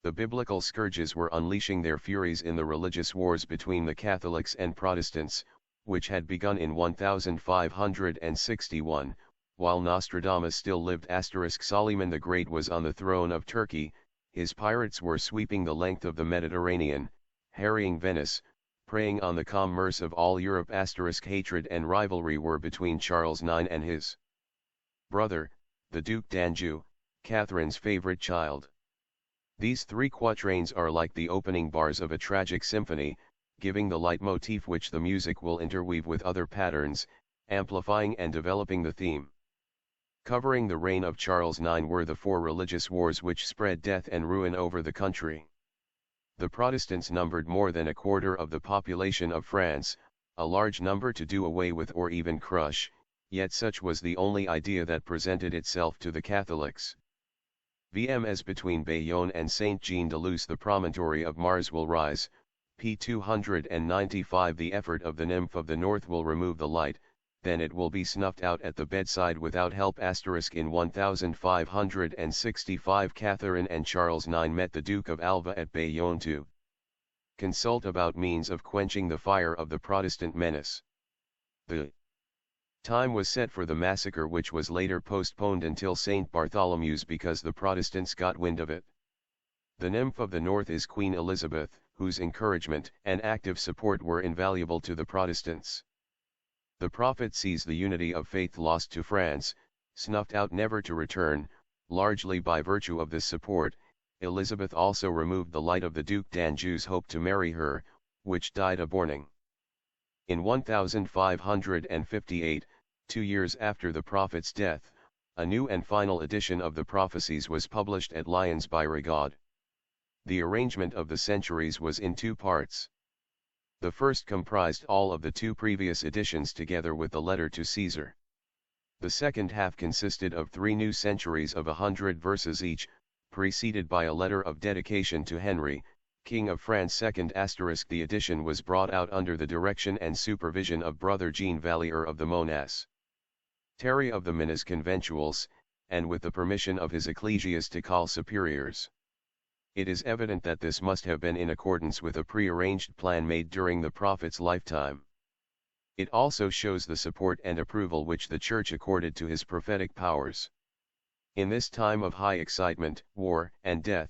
The biblical scourges were unleashing their furies in the religious wars between the Catholics and Protestants, which had begun in 1561, while Nostradamus still lived. Suleiman the Great was on the throne of Turkey, his pirates were sweeping the length of the Mediterranean, harrying Venice, preying on the commerce of all Europe. Hatred and rivalry were between Charles IX and his brother, the Duke d'Anjou, Catherine's favorite child. These 3 quatrains are like the opening bars of a tragic symphony, giving the leitmotif which the music will interweave with other patterns, amplifying and developing the theme. Covering the reign of Charles IX were the 4 religious wars which spread death and ruin over the country. The Protestants numbered more than a quarter of the population of France, a large number to do away with or even crush, yet such was the only idea that presented itself to the Catholics. VMS between Bayonne and Saint-Jean-de-Luz the promontory of Mars will rise, p. 295 the effort of the nymph of the north will remove the light, then it will be snuffed out at the bedside without help. In 1565 Catherine and Charles IX met the Duke of Alva at Bayonne to consult about means of quenching the fire of the Protestant menace. The time was set for the massacre which was later postponed until St. Bartholomew's because the Protestants got wind of it. The nymph of the north is Queen Elizabeth, whose encouragement and active support were invaluable to the Protestants. The prophet sees the unity of faith lost to France, snuffed out never to return. Largely by virtue of this support, Elizabeth also removed the light of the Duc d'Anjou's hope to marry her, which died a-borning. In 1558, 2 years after the prophet's death, a new and final edition of the prophecies was published at Lyons by Rigaud. The arrangement of the centuries was in 2 parts. The first comprised all of the 2 previous editions together with the letter to Caesar. The second half consisted of 3 new centuries of 100 verses each, preceded by a letter of dedication to Henry, King of France. The edition was brought out under the direction and supervision of Brother Jean Vallier of the Monas Terry of the Minas Conventuals, and with the permission of his ecclesiastical superiors. It is evident that this must have been in accordance with a pre-arranged plan made during the prophet's lifetime. It also shows the support and approval which the Church accorded to his prophetic powers. In this time of high excitement, war, and death,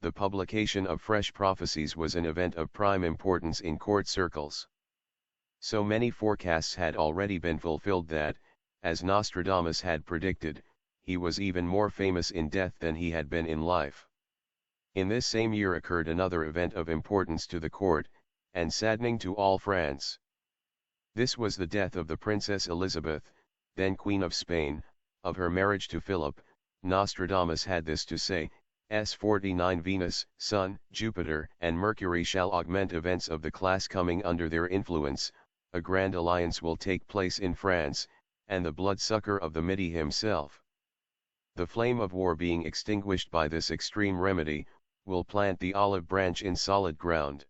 the publication of fresh prophecies was an event of prime importance in court circles. So many forecasts had already been fulfilled that, as Nostradamus had predicted, he was even more famous in death than he had been in life. In this same year occurred another event of importance to the court, and saddening to all France. This was the death of the Princess Elizabeth, then Queen of Spain. Of her marriage to Philip, Nostradamus had this to say: S49 Venus, Sun, Jupiter and Mercury shall augment events of the class coming under their influence, a grand alliance will take place in France, and the bloodsucker of the Midi himself, the flame of war being extinguished by this extreme remedy, will plant the olive branch in solid ground.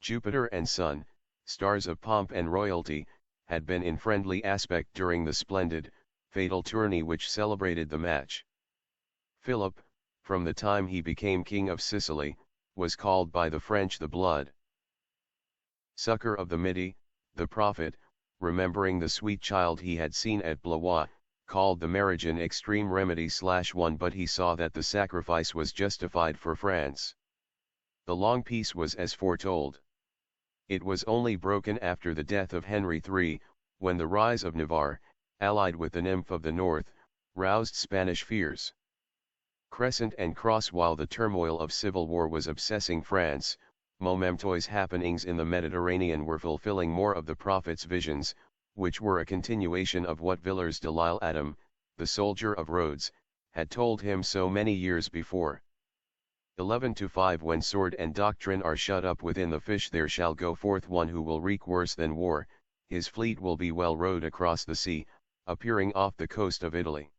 Jupiter and Sun, stars of pomp and royalty, had been in friendly aspect during the splendid, fatal tourney which celebrated the match. Philip, from the time he became King of Sicily, was called by the French the blood sucker of the Midi. The prophet, remembering the sweet child he had seen at Blois, called the marriage an extreme remedy/one, but he saw that the sacrifice was justified for France. The long peace was as foretold. It was only broken after the death of Henry III, when the rise of Navarre, allied with the nymph of the north, roused Spanish fears. Crescent and cross. While the turmoil of civil war was obsessing France, momentous happenings in the Mediterranean were fulfilling more of the prophet's visions, which were a continuation of what Villars de l'Isle Adam, the soldier of Rhodes, had told him so many years before. 11-5 When sword and doctrine are shut up within the fish, there shall go forth one who will wreak worse than war. His fleet will be well rowed across the sea, appearing off the coast of Italy.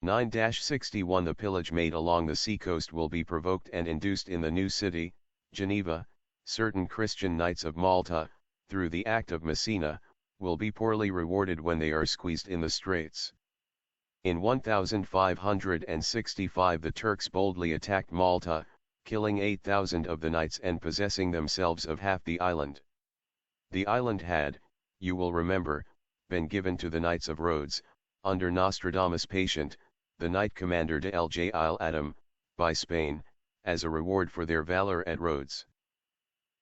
9-61 The pillage made along the seacoast will be provoked and induced in the new city, Geneva. Certain Christian knights of Malta, through the act of Messina, will be poorly rewarded when they are squeezed in the straits. In 1565 the Turks boldly attacked Malta, killing 8,000 of the knights and possessing themselves of half the island. The island had, you will remember, been given to the Knights of Rhodes, under Nostradamus' patient, the Knight Commander de l'Isle Adam, by Spain, as a reward for their valor at Rhodes.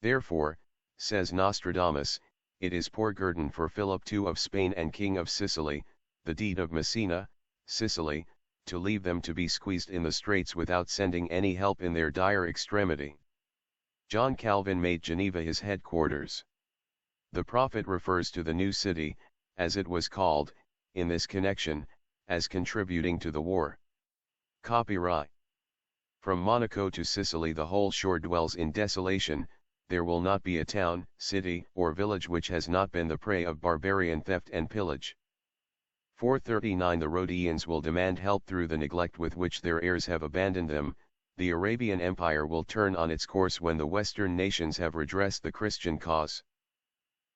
Therefore, says Nostradamus, it is poor guerdon for Philip II of Spain and King of Sicily, the deed of Messina, Sicily, to leave them to be squeezed in the straits without sending any help in their dire extremity. John Calvin made Geneva his headquarters. The prophet refers to the new city, as it was called, in this connection, as contributing to the war. Copyright. From Monaco to Sicily the whole shore dwells in desolation, there will not be a town, city, or village which has not been the prey of barbarian theft and pillage. 439 The Rhodians will demand help through the neglect with which their heirs have abandoned them. The Arabian Empire will turn on its course when the Western nations have redressed the Christian cause.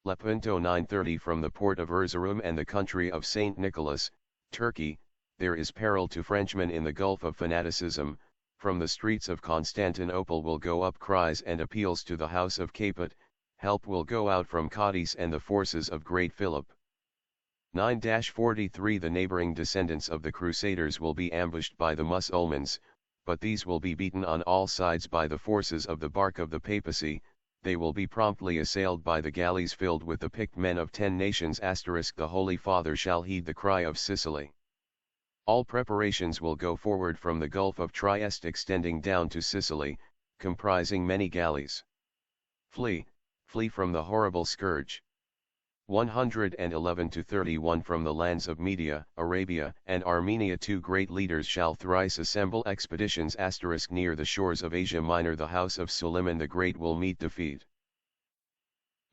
Lepanto 930 From the port of Erzurum and the country of St. Nicholas, Turkey, there is peril to Frenchmen in the gulf of fanaticism. From the streets of Constantinople will go up cries and appeals to the house of Capet, help will go out from Cadiz and the forces of great Philip. 9-43 The neighboring descendants of the Crusaders will be ambushed by the Mussulmans, but these will be beaten on all sides by the forces of the bark of the papacy. They will be promptly assailed by the galleys filled with the picked men of 10 nations. The Holy Father shall heed the cry of Sicily. All preparations will go forward from the Gulf of Trieste extending down to Sicily, comprising many galleys. Flee, flee from the horrible scourge. 111-31 From the lands of Media, Arabia, and Armenia 2 great leaders shall thrice assemble expeditions. Near the shores of Asia Minor the house of Suleiman the Great will meet defeat.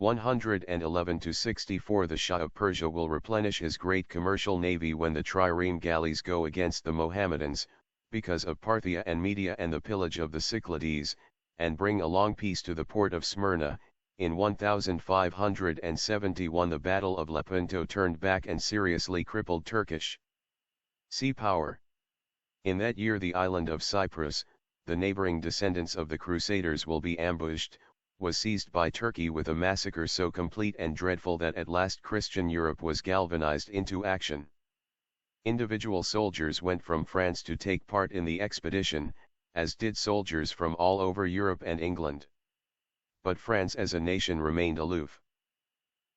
111-64 The Shah of Persia will replenish his great commercial navy when the trireme galleys go against the Mohammedans, because of Parthia and Media and the pillage of the Cyclades, and bring along peace to the port of Smyrna. In 1571 the Battle of Lepanto turned back and seriously crippled Turkish sea power. In that year the island of Cyprus, the neighboring descendants of the Crusaders will be ambushed, was seized by Turkey with a massacre so complete and dreadful that at last Christian Europe was galvanized into action. Individual soldiers went from France to take part in the expedition, as did soldiers from all over Europe and England. But France as a nation remained aloof.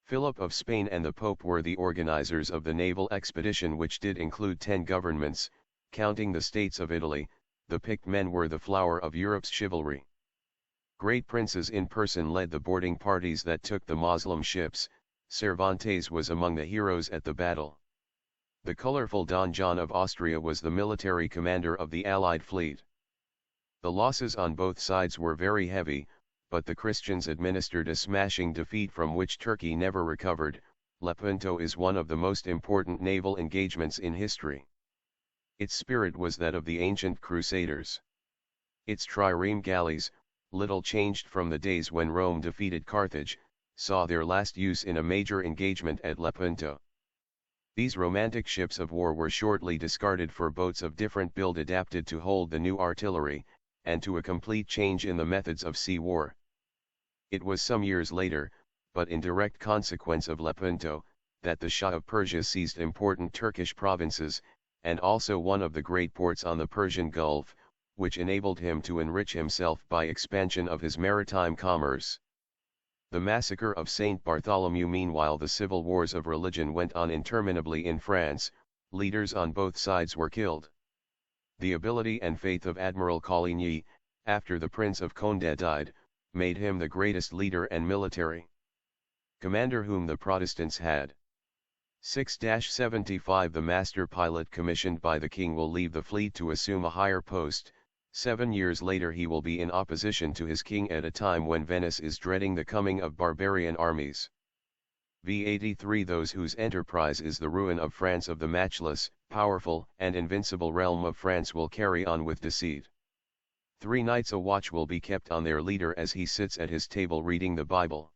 Philip of Spain and the Pope were the organizers of the naval expedition, which did include 10 governments, counting the states of Italy. The picked men were the flower of Europe's chivalry. Great princes in person led the boarding parties that took the Moslem ships. Cervantes was among the heroes at the battle. The colorful Don John of Austria was the military commander of the Allied fleet. The losses on both sides were very heavy, but the Christians administered a smashing defeat from which Turkey never recovered. Lepanto is one of the most important naval engagements in history. Its spirit was that of the ancient Crusaders. Its trireme galleys, little changed from the days when Rome defeated Carthage, saw their last use in a major engagement at Lepanto. These romantic ships of war were shortly discarded for boats of different build adapted to hold the new artillery, and to a complete change in the methods of sea war. It was some years later, but in direct consequence of Lepanto, that the Shah of Persia seized important Turkish provinces, and also one of the great ports on the Persian Gulf, which enabled him to enrich himself by expansion of his maritime commerce. The massacre of Saint Bartholomew. Meanwhile the civil wars of religion went on interminably in France. Leaders on both sides were killed. The ability and faith of Admiral Coligny, after the Prince of Condé died, made him the greatest leader and military commander whom the Protestants had. 6-75 The master pilot commissioned by the king will leave the fleet to assume a higher post. 7 years later he will be in opposition to his king at a time when Venice is dreading the coming of barbarian armies. V83 Those whose enterprise is the ruin of France, of the matchless, powerful, and invincible realm of France, will carry on with deceit. 3 nights a watch will be kept on their leader as he sits at his table reading the Bible.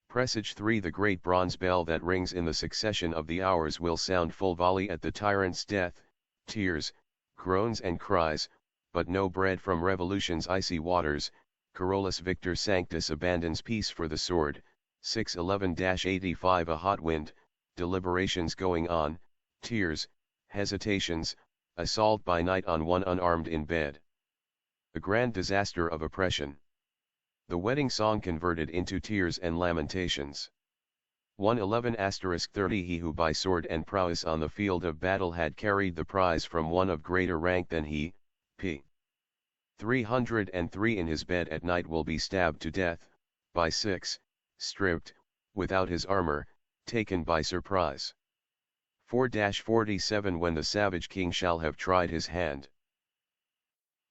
Presage 3 The great bronze bell that rings in the succession of the hours will sound full volley at the tyrant's death. Tears, groans and cries, but no bread from revolution's icy waters. Carolus Victor Sanctus abandons peace for the sword. 611-85 A hot wind, deliberations going on, tears, hesitations, assault by night on one unarmed in bed. The grand disaster of oppression. The wedding song converted into tears and lamentations. 111*30 He who by sword and prowess on the field of battle had carried the prize from one of greater rank than he, p. 303 in his bed at night will be stabbed to death, by 6, stripped, without his armor, taken by surprise. 4-47 When the savage king shall have tried his hand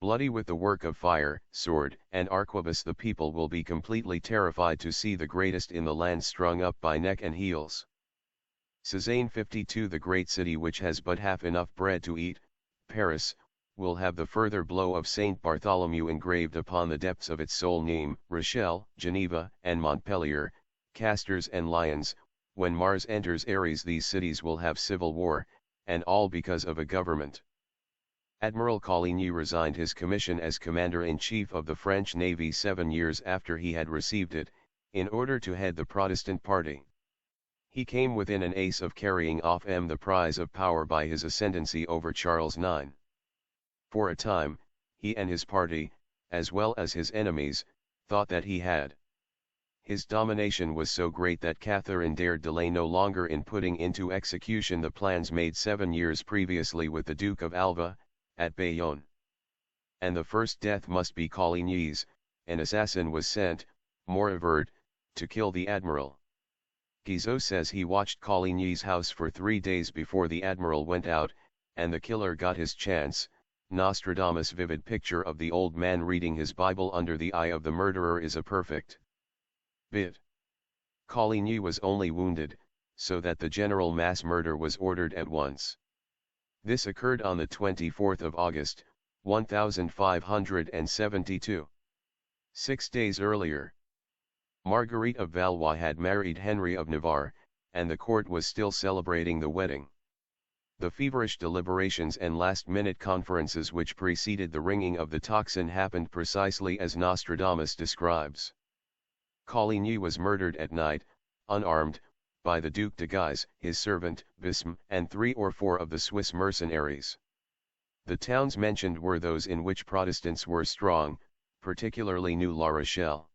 bloody with the work of fire, sword, and arquebus, the people will be completely terrified to see the greatest in the land strung up by neck and heels. Cézanne 52 The great city which has but half enough bread to eat, Paris, will have the further blow of Saint Bartholomew engraved upon the depths of its soul. Nîmes, Rochelle, Geneva, and Montpellier, Castors and Lyons. When Mars enters Aries, these cities will have civil war, and all because of a government. Admiral Coligny resigned his commission as Commander-in-Chief of the French Navy 7 years after he had received it, in order to head the Protestant party. He came within an ace of carrying off the prize of power by his ascendancy over Charles IX. For a time, he and his party, as well as his enemies, thought that he had. His domination was so great that Catherine dared delay no longer in putting into execution the plans made 7 years previously with the Duke of Alva, at Bayonne. And the first death must be Coligny's. An assassin was sent, more averred, to kill the admiral. Guizot says he watched Coligny's house for 3 days before the admiral went out, and the killer got his chance. Nostradamus' vivid picture of the old man reading his Bible under the eye of the murderer is a perfect bit. Coligny was only wounded, so that the general mass murder was ordered at once. This occurred on the 24th of August, 1572. 6 days earlier, Marguerite of Valois had married Henry of Navarre, and the court was still celebrating the wedding. The feverish deliberations and last-minute conferences which preceded the ringing of the tocsin happened precisely as Nostradamus describes. Coligny was murdered at night, unarmed, by the Duc de Guise, his servant, Bisme, and 3 or 4 of the Swiss mercenaries. The towns mentioned were those in which Protestants were strong, particularly New La Rochelle.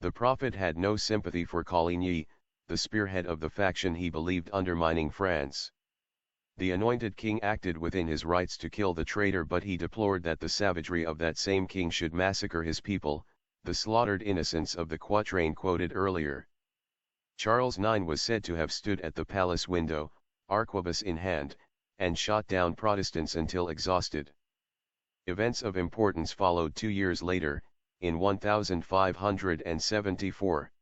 The prophet had no sympathy for Coligny, the spearhead of the faction he believed undermining France. The anointed king acted within his rights to kill the traitor, but he deplored that the savagery of that same king should massacre his people, the slaughtered innocents of the quatrain quoted earlier. Charles IX was said to have stood at the palace window, arquebus in hand, and shot down Protestants until exhausted. Events of importance followed 2 years later, in 1574.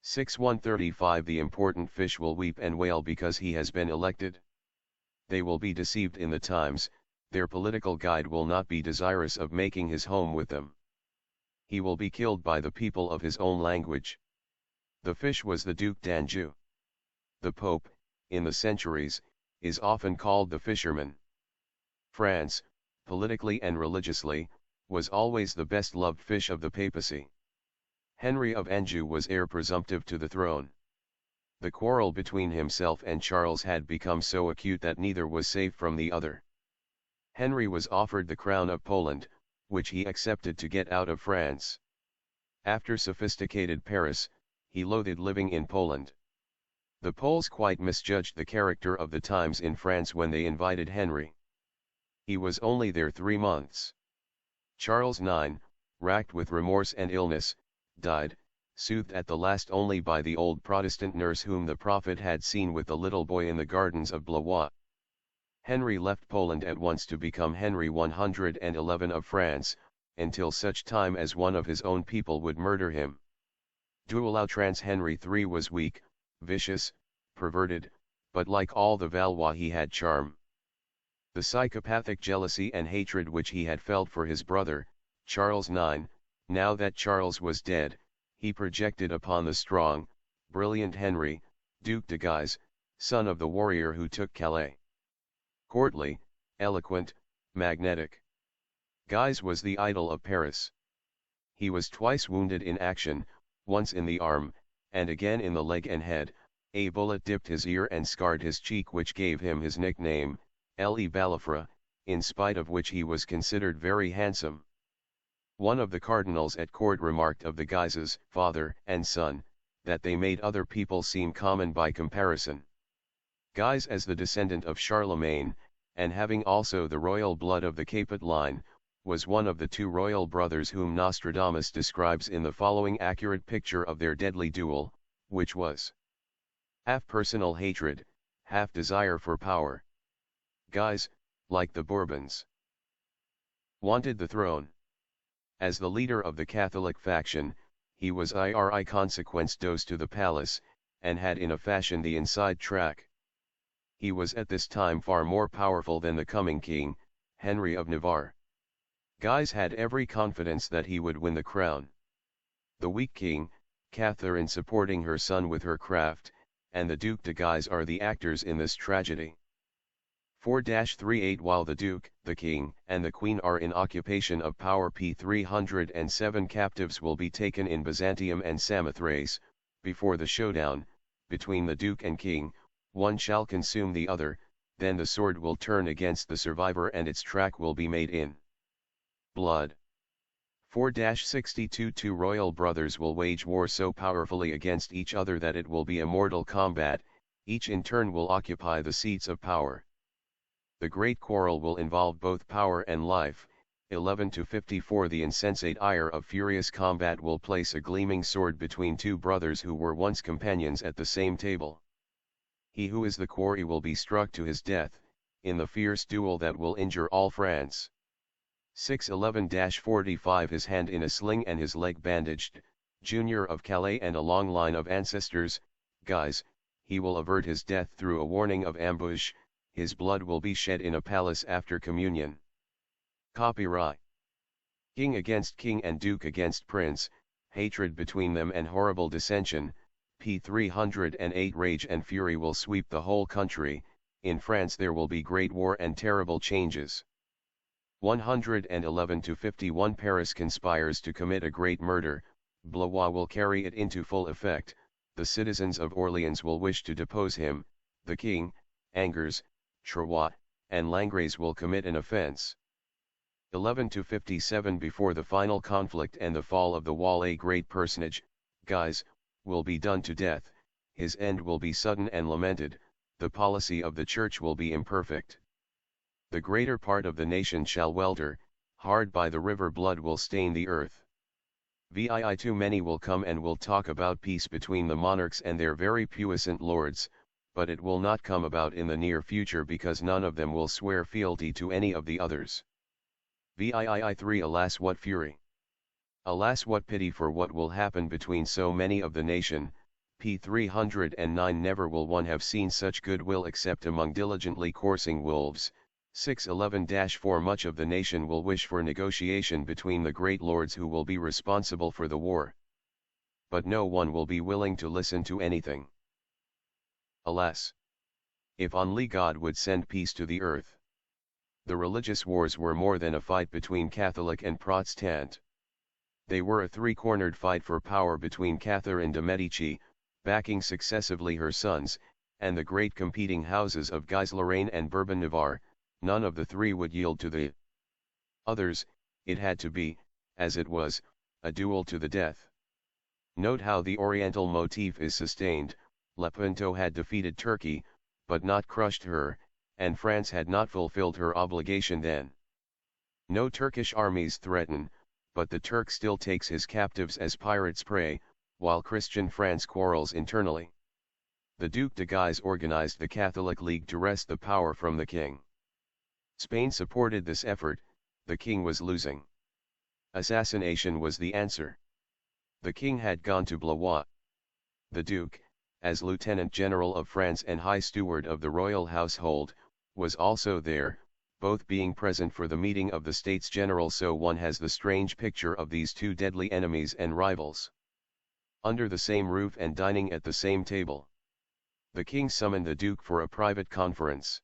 6135 The important fish will weep and wail because he has been elected. They will be deceived in the times, their political guide will not be desirous of making his home with them. He will be killed by the people of his own language. The fish was the Duc d'Anjou. The Pope, in the centuries, is often called the fisherman. France, politically and religiously, was always the best-loved fish of the papacy. Henry of Anjou was heir presumptive to the throne. The quarrel between himself and Charles had become so acute that neither was safe from the other. Henry was offered the crown of Poland, which he accepted to get out of France. After sophisticated Paris, he loathed living in Poland. The Poles quite misjudged the character of the times in France when they invited Henry. He was only there 3 months. Charles IX, racked with remorse and illness, died, soothed at the last only by the old Protestant nurse whom the prophet had seen with the little boy in the gardens of Blois. Henry left Poland at once to become Henry 111 of France, until such time as one of his own people would murder him. Dual outrance Henry III was weak, vicious, perverted, but like all the Valois he had charm. The psychopathic jealousy and hatred which he had felt for his brother, Charles IX, now that Charles was dead, he projected upon the strong, brilliant Henry, Duc de Guise, son of the warrior who took Calais. Courtly, eloquent, magnetic. Guise was the idol of Paris. He was twice wounded in action, once in the arm, and again in the leg and head. A bullet dipped his ear and scarred his cheek, which gave him his nickname, Le Balafre, in spite of which he was considered very handsome. One of the cardinals at court remarked of the Guises, father and son, that they made other people seem common by comparison. Guise, as the descendant of Charlemagne, and having also the royal blood of the Capet line, was one of the 2 royal brothers whom Nostradamus describes in the following accurate picture of their deadly duel, which was half personal hatred, half desire for power. Guise, like the Bourbons, wanted the throne. As the leader of the Catholic faction, he was iri consequence dos to the palace, and had in a fashion the inside track. He was at this time far more powerful than the coming king, Henry of Navarre. Guise had every confidence that he would win the crown. The weak king, Catherine supporting her son with her craft, and the Duc de Guise are the actors in this tragedy. 4-38 While the Duke, the King, and the Queen are in occupation of power, 307 captives will be taken in Byzantium and Samothrace. Before the showdown, between the Duke and King, one shall consume the other, then the sword will turn against the survivor and its track will be made in. Blood. 4-62 Two royal brothers will wage war so powerfully against each other that it will be a mortal combat, each in turn will occupy the seats of power. The great quarrel will involve both power and life. 11-54 The insensate ire of furious combat will place a gleaming sword between two brothers who were once companions at the same table. He who is the quarry will be struck to his death, in the fierce duel that will injure all France. 6-11-45 His hand in a sling and his leg bandaged, Junior of Calais and a long line of ancestors, Guise, he will avert his death through a warning of ambush, his blood will be shed in a palace after communion. Copyright. King against king and duke against prince, hatred between them and horrible dissension, p. 308 Rage and fury will sweep the whole country, in France there will be great war and terrible changes. 111-51 Paris conspires to commit a great murder, Blois will carry it into full effect, the citizens of Orleans will wish to depose him, the king, Angers, Troyes, and Langres will commit an offense. 11-57 Before the final conflict and the fall of the wall a great personage, Guise, will be done to death, his end will be sudden and lamented, the policy of the church will be imperfect. The greater part of the nation shall welter, hard by the river blood will stain the earth. Too many will come and will talk about peace between the monarchs and their very puissant lords, but it will not come about in the near future because none of them will swear fealty to any of the others. 3 Alas what fury! Alas what pity for what will happen between so many of the nation, p. 309 Never will one have seen such goodwill except among diligently coursing wolves. 611-4 Much of the nation will wish for negotiation between the great lords who will be responsible for the war. But no one will be willing to listen to anything. Alas! If only God would send peace to the earth. The religious wars were more than a fight between Catholic and Protestant. They were a three-cornered fight for power between Catherine de' Medici, backing successively her sons, and the great competing houses of Guise Lorraine and Bourbon Navarre. None of the three would yield to the others. It had to be, as it was, a duel to the death. Note how the Oriental motif is sustained. Lepanto had defeated Turkey, but not crushed her, and France had not fulfilled her obligation then. No Turkish armies threaten, but the Turk still takes his captives as pirates' prey, while Christian France quarrels internally. The Duc de Guise organized the Catholic League to wrest the power from the king. Spain supported this effort, the king was losing. Assassination was the answer. The king had gone to Blois. The Duke, as Lieutenant General of France and High Steward of the royal household, was also there, both being present for the meeting of the States General, so one has the strange picture of these two deadly enemies and rivals. Under the same roof and dining at the same table. The king summoned the Duke for a private conference.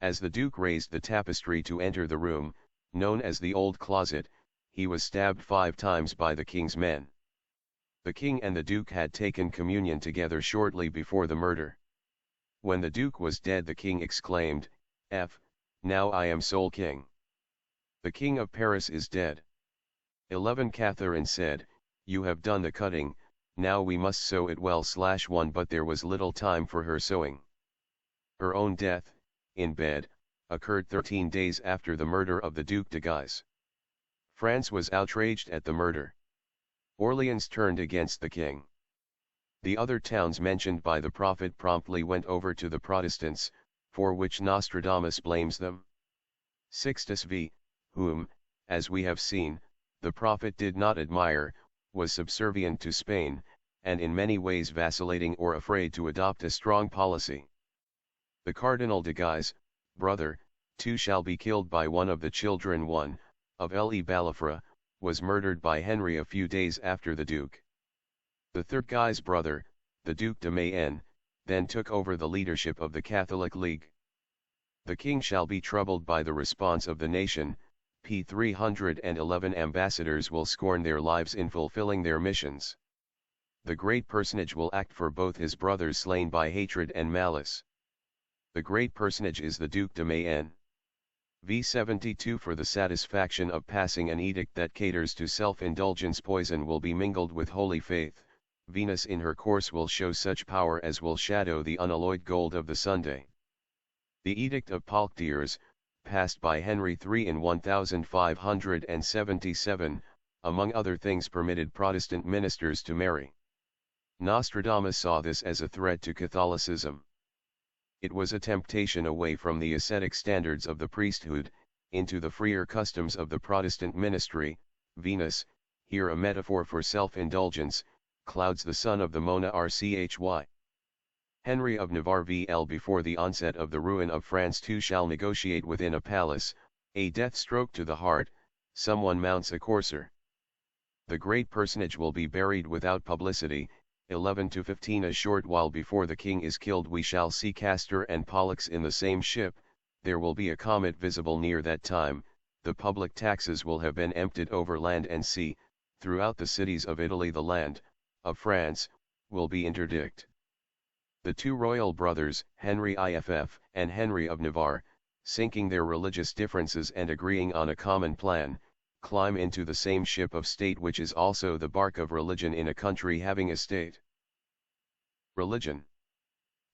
As the Duke raised the tapestry to enter the room, known as the Old Closet, he was stabbed 5 times by the king's men. The king and the Duke had taken communion together shortly before the murder. When the Duke was dead, the king exclaimed, Now I am sole king. The king of Paris is dead. 11 Catherine said, You have done the cutting, now we must sew it well. 1 But there was little time for her sewing. Her own death, in bed, occurred 13 days after the murder of the Duc de Guise. France was outraged at the murder. Orleans turned against the king. The other towns mentioned by the prophet promptly went over to the Protestants, for which Nostradamus blames them. Sixtus V, whom, as we have seen, the prophet did not admire, was subservient to Spain, and in many ways vacillating or afraid to adopt a strong policy. The Cardinal de Guise, brother, too shall be killed by one of the children. 1, of Le Balafre, was murdered by Henry a few days after the Duke. The third Guise brother, the Duc de Mayenne, then took over the leadership of the Catholic League. The king shall be troubled by the response of the nation, p. 311 ambassadors will scorn their lives in fulfilling their missions. The great personage will act for both his brothers slain by hatred and malice. The great personage is the Duc de Mayenne. V72 For the satisfaction of passing an edict that caters to self-indulgence, poison will be mingled with holy faith. Venus in her course will show such power as will shadow the unalloyed gold of the Sunday. The Edict of Poictiers, passed by Henry III in 1577, among other things permitted Protestant ministers to marry. Nostradamus saw this as a threat to Catholicism. It was a temptation away from the ascetic standards of the priesthood, into the freer customs of the Protestant ministry. Venus, here a metaphor for self-indulgence, clouds the sun of the monarchy. Henry of Navarre VL Before the onset of the ruin of France too shall negotiate within a palace, a death stroke to the heart, someone mounts a courser. The great personage will be buried without publicity. 11 to 15 A short while before the king is killed we shall see Castor and Pollux in the same ship, there will be a comet visible near that time, the public taxes will have been emptied over land and sea, throughout the cities of Italy the land, of France, will be interdict. The two royal brothers, Henry IFF and Henry of Navarre, sinking their religious differences and agreeing on a common plan, climb into the same ship of state which is also the bark of religion in a country having a state. Religion.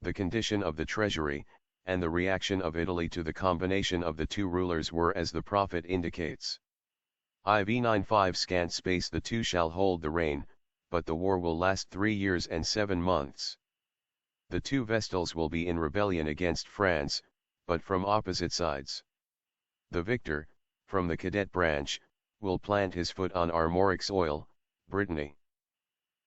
The condition of the treasury, and the reaction of Italy to the combination of the two rulers were as the prophet indicates. IV 95 Scant space the two shall hold the reign, but the war will last 3 years and 7 months. The two Vestals will be in rebellion against France, but from opposite sides. The victor, from the cadet branch, will plant his foot on Armoric soil, Brittany.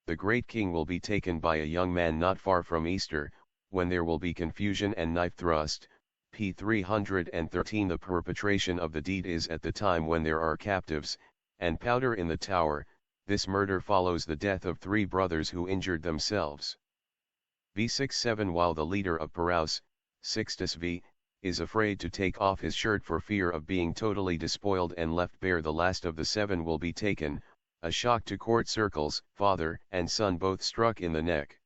The great king will be taken by a young man not far from Easter, when there will be confusion and knife thrust. P 313 The perpetration of the deed is at the time when there are captives, and powder in the tower. This murder follows the death of 3 brothers who injured themselves. V67 While the leader of Paraus, Sixtus V, is afraid to take off his shirt for fear of being totally despoiled and left bare, the last of the 7 will be taken, a shock to court circles, father and son both struck in the neck.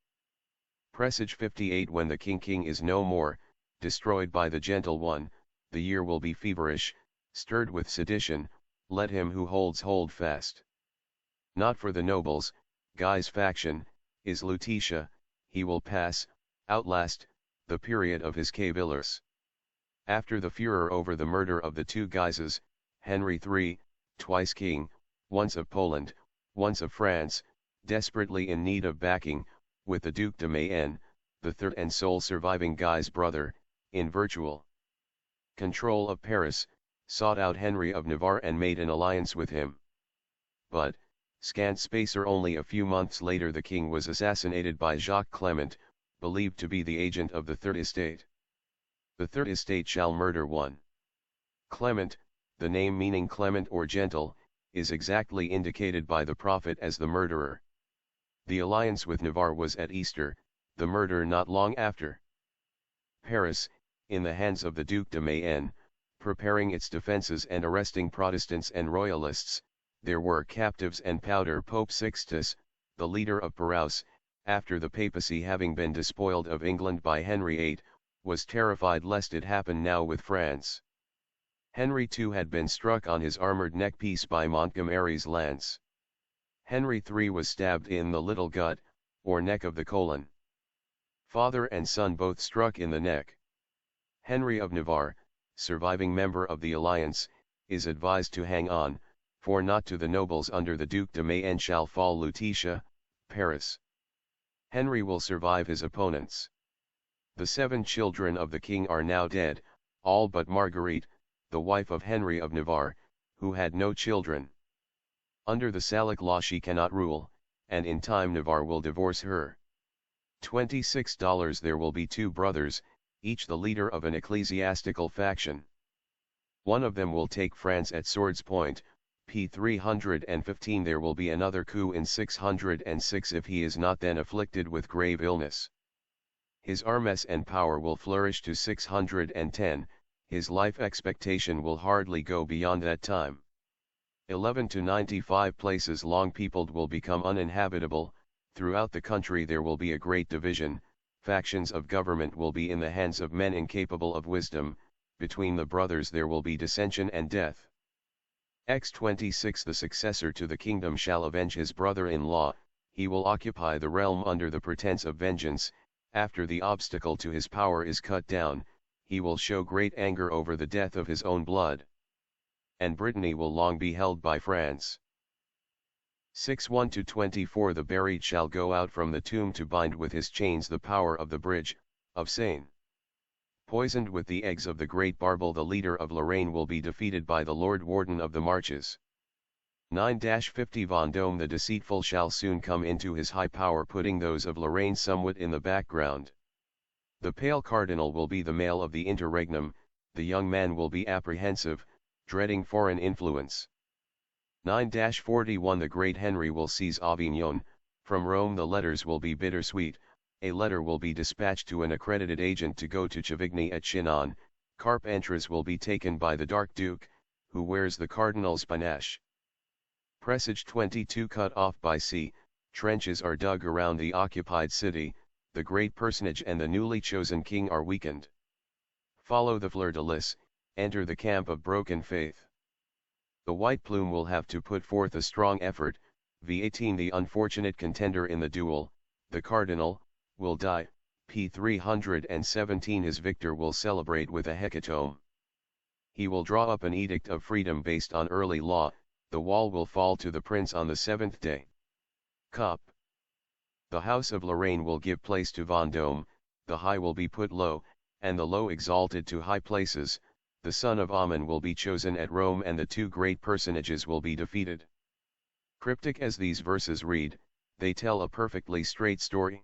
Presage 58 When the king is no more, destroyed by the gentle one, the year will be feverish, stirred with sedition, let him who holds hold fast. Not for the nobles, Guy's faction, is Lutetia, he will pass, outlast, the period of his cavillers. After the furor over the murder of the 2 Guises, Henry III, twice king, once of Poland, once of France, desperately in need of backing, with the Duc de Mayenne, the third and sole surviving Guy's brother, in virtual control of Paris, sought out Henry of Navarre and made an alliance with him. But, scant spacer only a few months later the king was assassinated by Jacques Clement, believed to be the agent of the Third Estate. The Third Estate shall murder one. Clement, the name meaning clement or gentle, is exactly indicated by the prophet as the murderer. The alliance with Navarre was at Easter, the murder not long after. Paris, in the hands of the Duc de Mayenne, preparing its defences and arresting Protestants and Royalists, there were captives and powder. Pope Sixtus, the leader of Paraus, after the papacy having been despoiled of England by Henry VIII, was terrified lest it happen now with France. Henry II had been struck on his armoured neck-piece by Montgomery's lance. Henry III was stabbed in the little gut, or neck of the colon. Father and son both struck in the neck. Henry of Navarre, surviving member of the alliance, is advised to hang on, for not to the nobles under the Duc de Mayenne shall fall Lutetia, Paris. Henry will survive his opponents. The 7 children of the king are now dead, all but Marguerite, the wife of Henry of Navarre, who had no children. Under the Salic law she cannot rule, and in time Navarre will divorce her. $26 There will be 2 brothers, each the leader of an ecclesiastical faction. One of them will take France at sword's point. P 315 There will be another coup in 606 if he is not then afflicted with grave illness. His armes and power will flourish to 610, his life expectation will hardly go beyond that time. 11 to 95 places long peopled will become uninhabitable, throughout the country there will be a great division, factions of government will be in the hands of men incapable of wisdom, between the brothers there will be dissension and death. X26 The successor to the kingdom shall avenge his brother-in-law, he will occupy the realm under the pretense of vengeance, after the obstacle to his power is cut down, he will show great anger over the death of his own blood. And Brittany will long be held by France. 6:1-24 The buried shall go out from the tomb to bind with his chains the power of the bridge, of Seine. Poisoned with the eggs of the great Barbel the leader of Lorraine will be defeated by the Lord Warden of the Marches. 9-50 Vendôme The deceitful shall soon come into his high power putting those of Lorraine somewhat in the background. The pale cardinal will be the male of the interregnum, the young man will be apprehensive, dreading foreign influence. 9-41 The great Henry will seize Avignon, from Rome the letters will be bittersweet, a letter will be dispatched to an accredited agent to go to Chavigny at Chinon, Carpentras will be taken by the Dark Duke, who wears the cardinal's panache. Presage 22 Cut off by sea, trenches are dug around the occupied city, the great personage and the newly chosen king are weakened. Follow the fleur-de-lis, enter the camp of broken faith. The white plume will have to put forth a strong effort, V18 The unfortunate contender in the duel, the cardinal, will die, P317 His victor will celebrate with a hecatomb. He will draw up an edict of freedom based on early law, the wall will fall to the prince on the seventh day. Cop. The house of Lorraine will give place to Vendôme, the high will be put low, and the low exalted to high places, the son of Ammon will be chosen at Rome and the two great personages will be defeated. Cryptic as these verses read, they tell a perfectly straight story.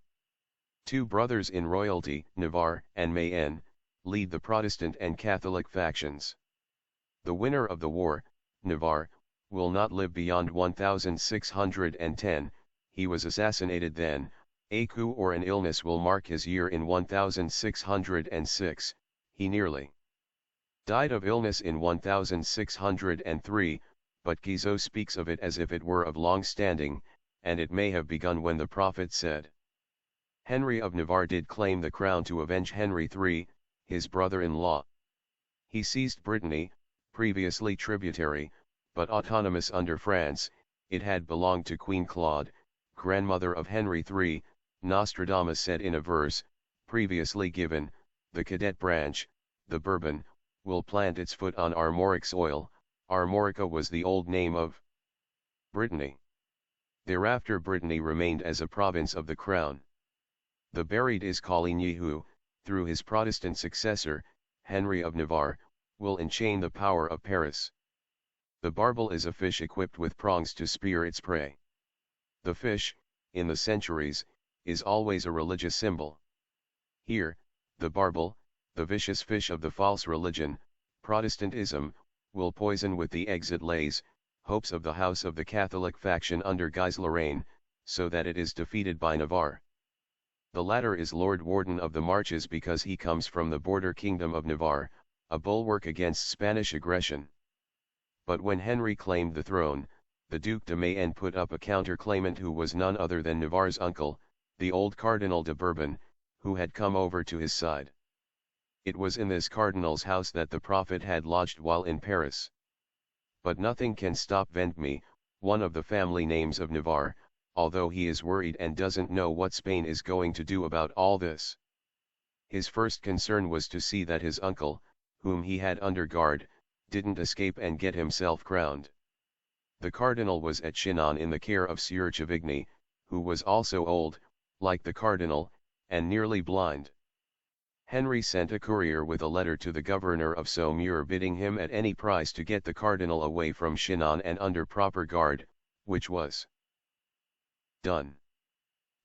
Two brothers in royalty, Navarre and Mayenne, lead the Protestant and Catholic factions. The winner of the war, Navarre, will not live beyond 1610, he was assassinated then, a coup or an illness will mark his year in 1606, he nearly died of illness in 1603, but Guizot speaks of it as if it were of long standing, and it may have begun when the prophet said. Henry of Navarre did claim the crown to avenge Henry III, his brother-in-law. He seized Brittany, previously tributary, but autonomous under France, it had belonged to Queen Claude, grandmother of Henry III, Nostradamus said in a verse, previously given, the cadet branch, the Bourbon, will plant its foot on Armoric soil, Armorica was the old name of Brittany. Thereafter Brittany remained as a province of the crown. The buried is Coligny who, through his Protestant successor, Henry of Navarre, will enchain the power of Paris. The barbel is a fish equipped with prongs to spear its prey. The fish, in the centuries, is always a religious symbol. Here, the barbel, the vicious fish of the false religion, Protestantism, will poison with the eggs it lays, hopes of the house of the Catholic faction under Guise Lorraine, so that it is defeated by Navarre. The latter is Lord Warden of the Marches because he comes from the border kingdom of Navarre, a bulwark against Spanish aggression. But when Henry claimed the throne, the Duc de Mayenne put up a counter-claimant who was none other than Navarre's uncle, the old Cardinal de Bourbon, who had come over to his side. It was in this cardinal's house that the prophet had lodged while in Paris. But nothing can stop Vendôme, one of the family names of Navarre, although he is worried and doesn't know what Spain is going to do about all this. His first concern was to see that his uncle, whom he had under guard, didn't escape and get himself crowned. The cardinal was at Chinon in the care of Sieur Chavigny, who was also old, like the cardinal, and nearly blind. Henry sent a courier with a letter to the governor of Saumur bidding him at any price to get the cardinal away from Chinon and under proper guard, which was done.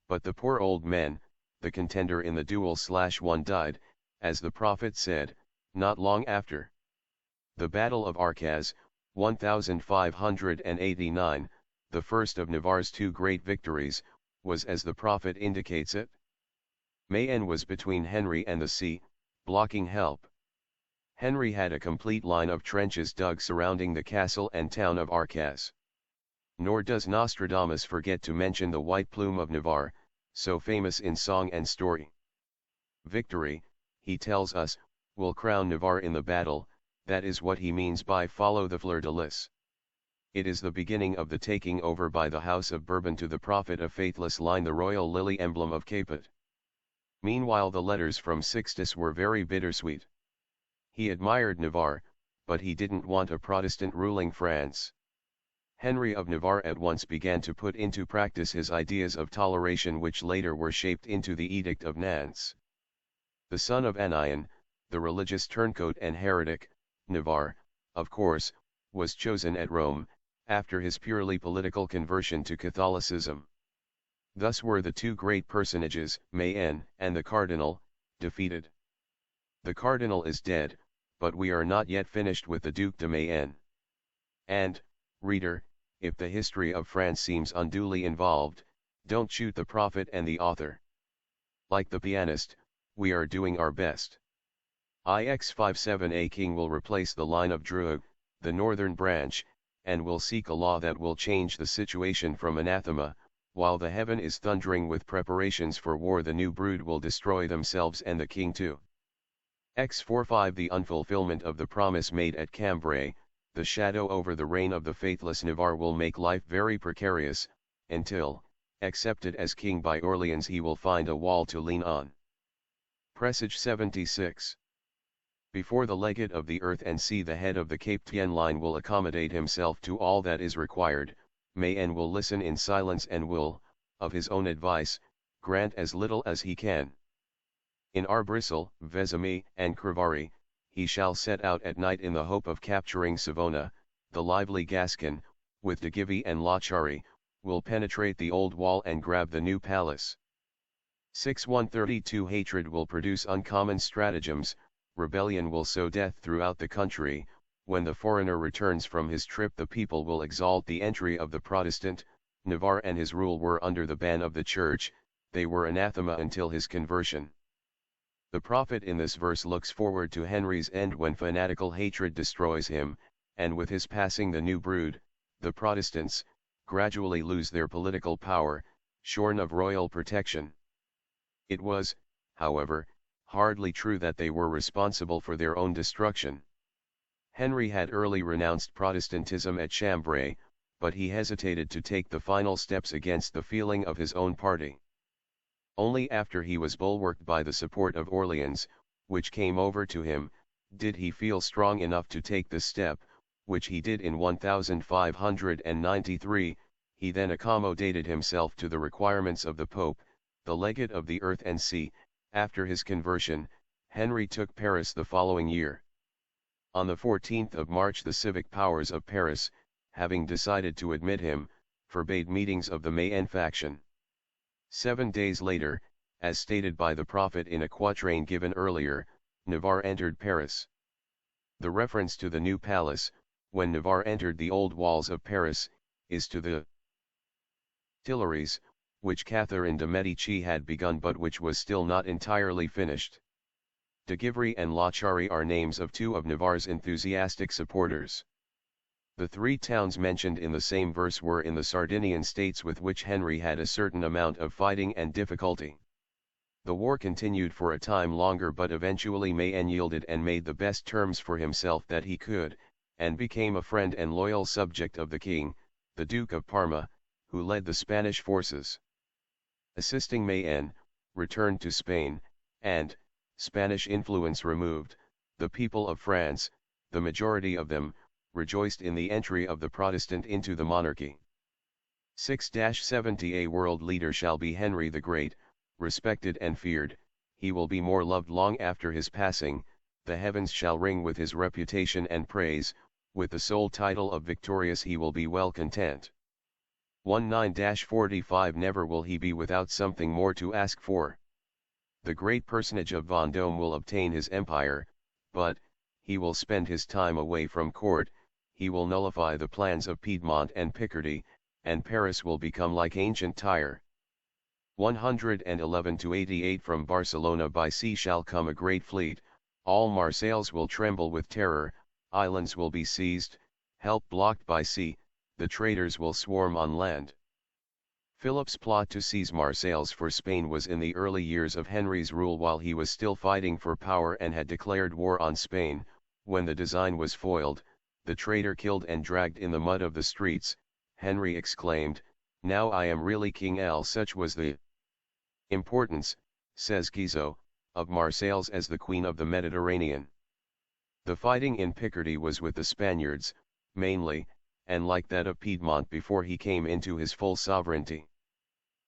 But the poor old man, the contender in the duel/one died, as the prophet said, not long after. The Battle of Arcaz, 1589, the first of Navarre's two great victories, was as the prophet indicates it. Mayenne was between Henry and the sea, blocking help. Henry had a complete line of trenches dug surrounding the castle and town of Arcaz. Nor does Nostradamus forget to mention the white plume of Navarre, so famous in song and story. Victory, he tells us, will crown Navarre in the battle, that is what he means by follow the fleur-de-lis. It is the beginning of the taking over by the House of Bourbon to the prophet of faithless line the royal lily emblem of Capet. Meanwhile the letters from Sixtus were very bittersweet. He admired Navarre, but he didn't want a Protestant ruling France. Henry of Navarre at once began to put into practice his ideas of toleration which later were shaped into the Edict of Nantes. The son of Anion, the religious turncoat and heretic, Navarre, of course, was chosen at Rome, after his purely political conversion to Catholicism. Thus were the two great personages, Mayenne and the Cardinal, defeated. The Cardinal is dead, but we are not yet finished with the Duc de Mayenne. And, reader, if the history of France seems unduly involved, don't shoot the prophet and the author. Like the pianist, we are doing our best. IX57A King will replace the line of Dreux, the northern branch, and will seek a law that will change the situation from anathema. While the heaven is thundering with preparations for war, the new brood will destroy themselves and the king too. X45 The unfulfillment of the promise made at Cambrai, the shadow over the reign of the faithless Navarre will make life very precarious, until, accepted as king by Orleans, he will find a wall to lean on. Presage 76. Before the legate of the earth and sea, the head of the Cape Tien line will accommodate himself to all that is required. Mayenne will listen in silence and will, of his own advice, grant as little as he can. In Arbrisseau, Vesomy, and Crevary, he shall set out at night in the hope of capturing Savona. The lively Gascon, with de Givry and Lachaurie, will penetrate the old wall and grab the new palace. 6132 Hatred will produce uncommon stratagems, rebellion will sow death throughout the country. When the foreigner returns from his trip, the people will exalt the entry of the Protestant. Navarre and his rule were under the ban of the Church, they were anathema until his conversion. The prophet in this verse looks forward to Henry's end when fanatical hatred destroys him, and with his passing the new brood, the Protestants, gradually lose their political power, shorn of royal protection. It was, however, hardly true that they were responsible for their own destruction. Henry had early renounced Protestantism at Chambray, but he hesitated to take the final steps against the feeling of his own party. Only after he was bulwarked by the support of Orleans, which came over to him, did he feel strong enough to take the step, which he did in 1593. He then accommodated himself to the requirements of the Pope, the legate of the earth and sea. After his conversion, Henry took Paris the following year. On the 14th of March, the civic powers of Paris, having decided to admit him, forbade meetings of the Mayenne faction. 7 days later, as stated by the prophet in a quatrain given earlier, Navarre entered Paris. The reference to the new palace, when Navarre entered the old walls of Paris, is to the Tuileries, which Catherine de' Medici had begun but which was still not entirely finished. De Givry and Lachaurie are names of two of Navarre's enthusiastic supporters. The three towns mentioned in the same verse were in the Sardinian states with which Henry had a certain amount of fighting and difficulty. The war continued for a time longer, but eventually Mayenne yielded and made the best terms for himself that he could, and became a friend and loyal subject of the king, the Duke of Parma, who led the Spanish forces. Assisting Mayenne, returned to Spain, and, Spanish influence removed, the people of France, the majority of them, rejoiced in the entry of the Protestant into the monarchy. 6-70 A world leader shall be Henry the Great, respected and feared, he will be more loved long after his passing, the heavens shall ring with his reputation and praise, with the sole title of victorious he will be well content. 19-45 Never will he be without something more to ask for. The great personage of Vendôme will obtain his empire, but, he will spend his time away from court, he will nullify the plans of Piedmont and Picardy, and Paris will become like ancient Tyre. 111-88 From Barcelona by sea shall come a great fleet, all Marseilles will tremble with terror, islands will be seized, help blocked by sea, the traders will swarm on land. Philip's plot to seize Marseilles for Spain was in the early years of Henry's rule while he was still fighting for power and had declared war on Spain. When the design was foiled, the traitor killed and dragged in the mud of the streets, Henry exclaimed, "Now I am really king." Such was the importance, says Guizot, of Marseilles as the Queen of the Mediterranean. The fighting in Picardy was with the Spaniards, mainly, and like that of Piedmont before he came into his full sovereignty.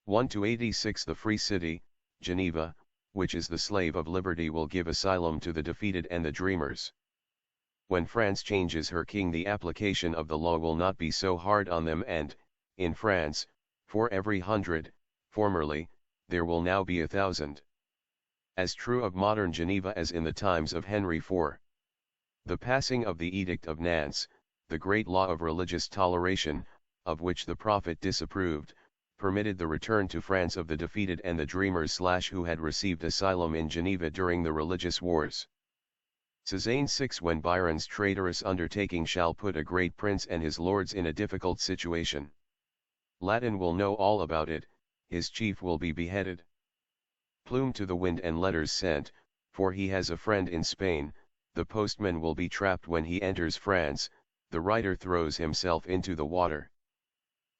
1-86 The free city, Geneva, which is the slave of liberty, will give asylum to the defeated and the dreamers. When France changes her king, the application of the law will not be so hard on them, and, in France, for every 100, formerly, there will now be 1,000. As true of modern Geneva as in the times of Henry IV. The passing of the Edict of Nantes, the great law of religious toleration, of which the prophet disapproved, permitted the return to France of the defeated and the dreamers who had received asylum in Geneva during the religious wars. Cézanne 6 When Byron's traitorous undertaking shall put a great prince and his lords in a difficult situation. Latin will know all about it, his chief will be beheaded. Plume to the wind and letters sent, for he has a friend in Spain, the postman will be trapped when he enters France, the writer throws himself into the water.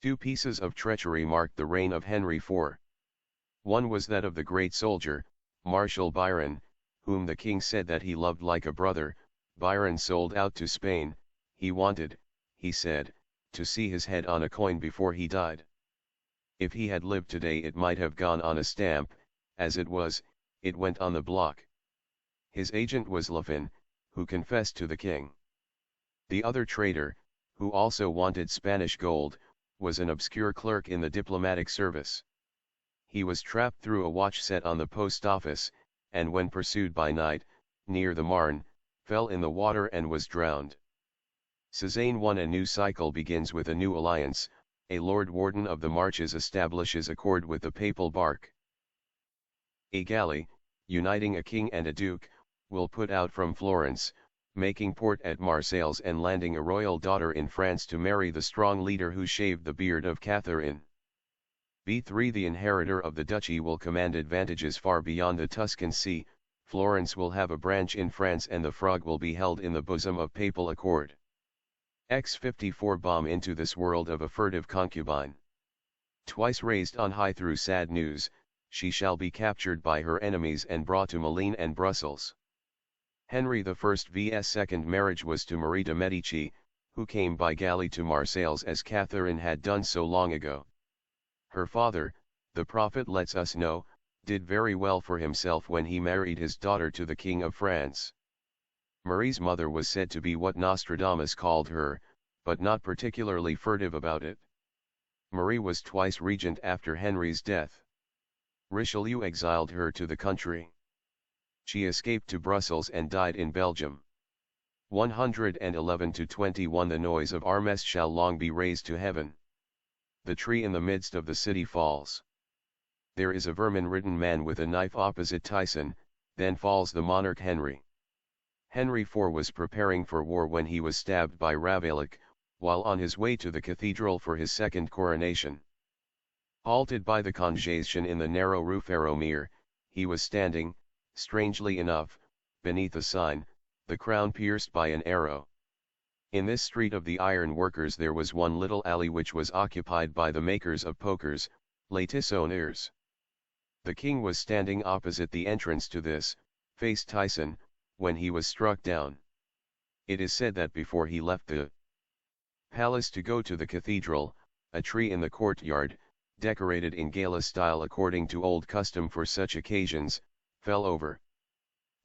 2 pieces of treachery marked the reign of Henry IV. One was that of the great soldier, Marshal Byron, whom the king said that he loved like a brother. Byron sold out to Spain. He wanted, he said, to see his head on a coin before he died. If he had lived today it might have gone on a stamp. As it was, it went on the block. His agent was Lafon, who confessed to the king. The other traitor, who also wanted Spanish gold, was an obscure clerk in the diplomatic service. He was trapped through a watch set on the post office, and when pursued by night, near the Marne, fell in the water and was drowned. Cézanne 1 A new cycle begins with a new alliance. A Lord Warden of the Marches establishes accord with the papal bark. A galley, uniting a king and a duke, will put out from Florence, making port at Marseilles and landing a royal daughter in France to marry the strong leader who shaved the beard of Catherine. B3 The inheritor of the duchy will command advantages far beyond the Tuscan Sea. Florence will have a branch in France and the frog will be held in the bosom of papal accord. X54 Bomb into this world of a furtive concubine. Twice raised on high through sad news, she shall be captured by her enemies and brought to Milan and Brussels. Henry I's second marriage was to Marie de Medici, who came by galley to Marseilles as Catherine had done so long ago. Her father, the prophet lets us know, did very well for himself when he married his daughter to the King of France. Marie's mother was said to be what Nostradamus called her, but not particularly furtive about it. Marie was twice regent after Henry's death. Richelieu exiled her to the country. She escaped to Brussels and died in Belgium. 111-21 The noise of Armes shall long be raised to heaven. The tree in the midst of the city falls. There is a vermin-ridden man with a knife opposite Tyson, then falls the monarch Henry. Henry IV was preparing for war when he was stabbed by Ravaillac, while on his way to the cathedral for his second coronation. Halted by the Congestion in the narrow Rue Ferromire, he was standing, strangely enough, beneath a sign, the crown pierced by an arrow. In this street of the iron workers there was one little alley which was occupied by the makers of pokers, les tissonneurs. The king was standing opposite the entrance to this, faced Tyson, when he was struck down. It is said that before he left the palace to go to the cathedral, a tree in the courtyard, decorated in gala style according to old custom for such occasions, fell over.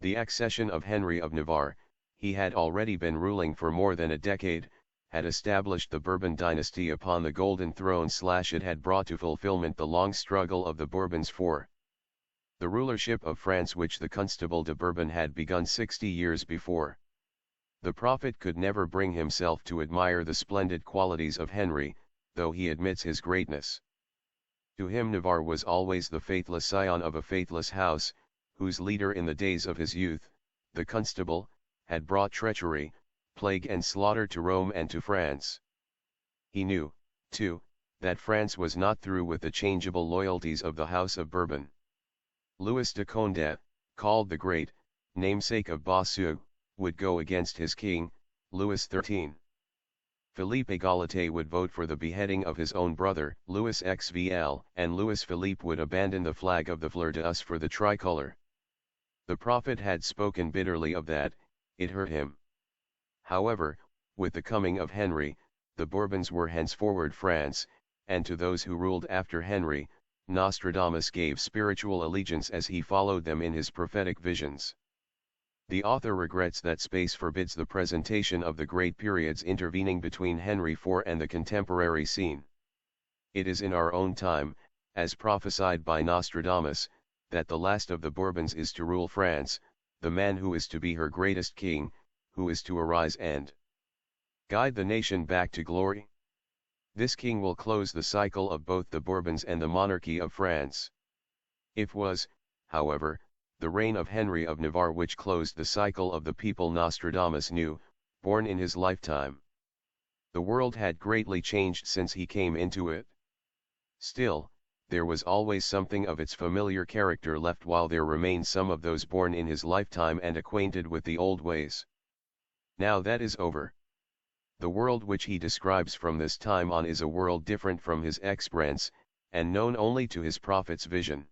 The accession of Henry of Navarre, he had already been ruling for more than a decade, had established the Bourbon dynasty upon the golden throne / it had brought to fulfillment the long struggle of the Bourbons for the rulership of France which the Constable de Bourbon had begun 60 years before. The prophet could never bring himself to admire the splendid qualities of Henry, though he admits his greatness. To him Navarre was always the faithless scion of a faithless house, whose leader in the days of his youth, the Constable, had brought treachery, plague and slaughter to Rome and to France. He knew, too, that France was not through with the changeable loyalties of the House of Bourbon. Louis de Condé, called the Great, namesake of Bossu, would go against his king, Louis XIII. Philippe Égalité would vote for the beheading of his own brother, Louis XVL, and Louis Philippe would abandon the flag of the Fleur d'Us for the tricolor. The prophet had spoken bitterly of that, it hurt him. However, with the coming of Henry, the Bourbons were henceforward France, and to those who ruled after Henry, Nostradamus gave spiritual allegiance as he followed them in his prophetic visions. The author regrets that space forbids the presentation of the great periods intervening between Henry IV and the contemporary scene. It is in our own time, as prophesied by Nostradamus, that the last of the Bourbons is to rule France, the man who is to be her greatest king, who is to arise and guide the nation back to glory. This king will close the cycle of both the Bourbons and the monarchy of France. It was, however, the reign of Henry of Navarre which closed the cycle of the people Nostradamus knew, born in his lifetime. The world had greatly changed since he came into it. Still, there was always something of its familiar character left while there remained some of those born in his lifetime and acquainted with the old ways. Now that is over. The world which he describes from this time on is a world different from his experience, and known only to his prophet's vision.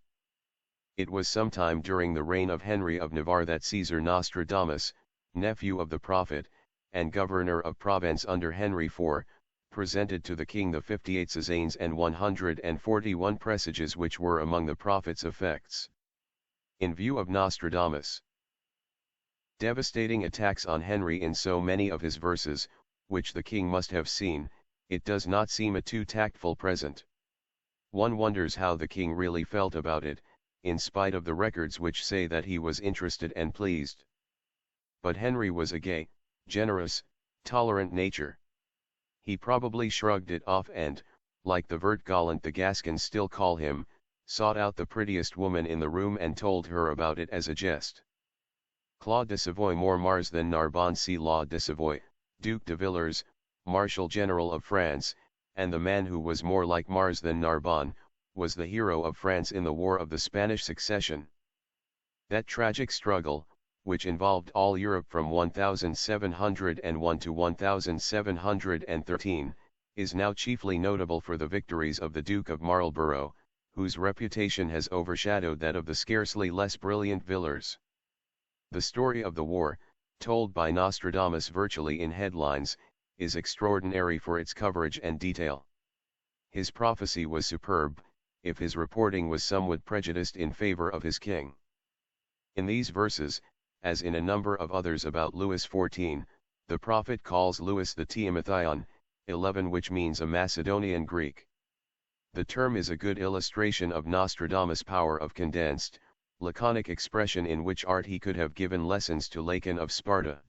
It was sometime during the reign of Henry of Navarre that Caesar Nostradamus, nephew of the prophet, and governor of Provence under Henry IV, presented to the king the 58 Sezanes and 141 presages which were among the prophet's effects. In view of Nostradamus' devastating attacks on Henry in so many of his verses, which the king must have seen, it does not seem a too tactful present. One wonders how the king really felt about it, in spite of the records which say that he was interested and pleased. But Henry was a gay, generous, tolerant nature. He probably shrugged it off and, like the vert gallant the Gascons still call him, sought out the prettiest woman in the room and told her about it as a jest. Claude de Savoy more Mars than Narbonne. See Law de Savoy, Duc de Villars, Marshal General of France, and the man who was more like Mars than Narbonne, was the hero of France in the War of the Spanish Succession. That tragic struggle, which involved all Europe from 1701 to 1713, is now chiefly notable for the victories of the Duke of Marlborough, whose reputation has overshadowed that of the scarcely less brilliant Villars. The story of the war, told by Nostradamus virtually in headlines, is extraordinary for its coverage and detail. His prophecy was superb, if his reporting was somewhat prejudiced in favor of his king. In these verses, as in a number of others about Louis XIV, the prophet calls Louis the Timotheon, 11 which means a Macedonian Greek. The term is a good illustration of Nostradamus' power of condensed, laconic expression in which art he could have given lessons to Lacon of Sparta.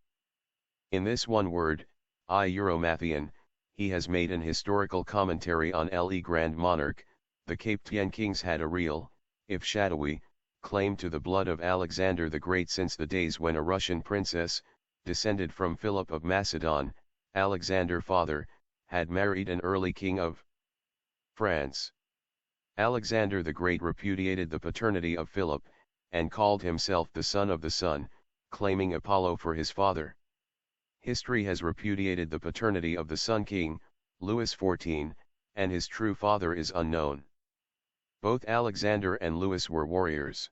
In this one word, Euromathian, he has made an historical commentary on Le Grand Monarch. The Capetian kings had a real, if shadowy, claim to the blood of Alexander the Great since the days when a Russian princess, descended from Philip of Macedon, Alexander father, had married an early king of France. Alexander the Great repudiated the paternity of Philip, and called himself the son of the sun, claiming Apollo for his father. History has repudiated the paternity of the Sun King, Louis XIV, and his true father is unknown. Both Alexander and Louis were warriors.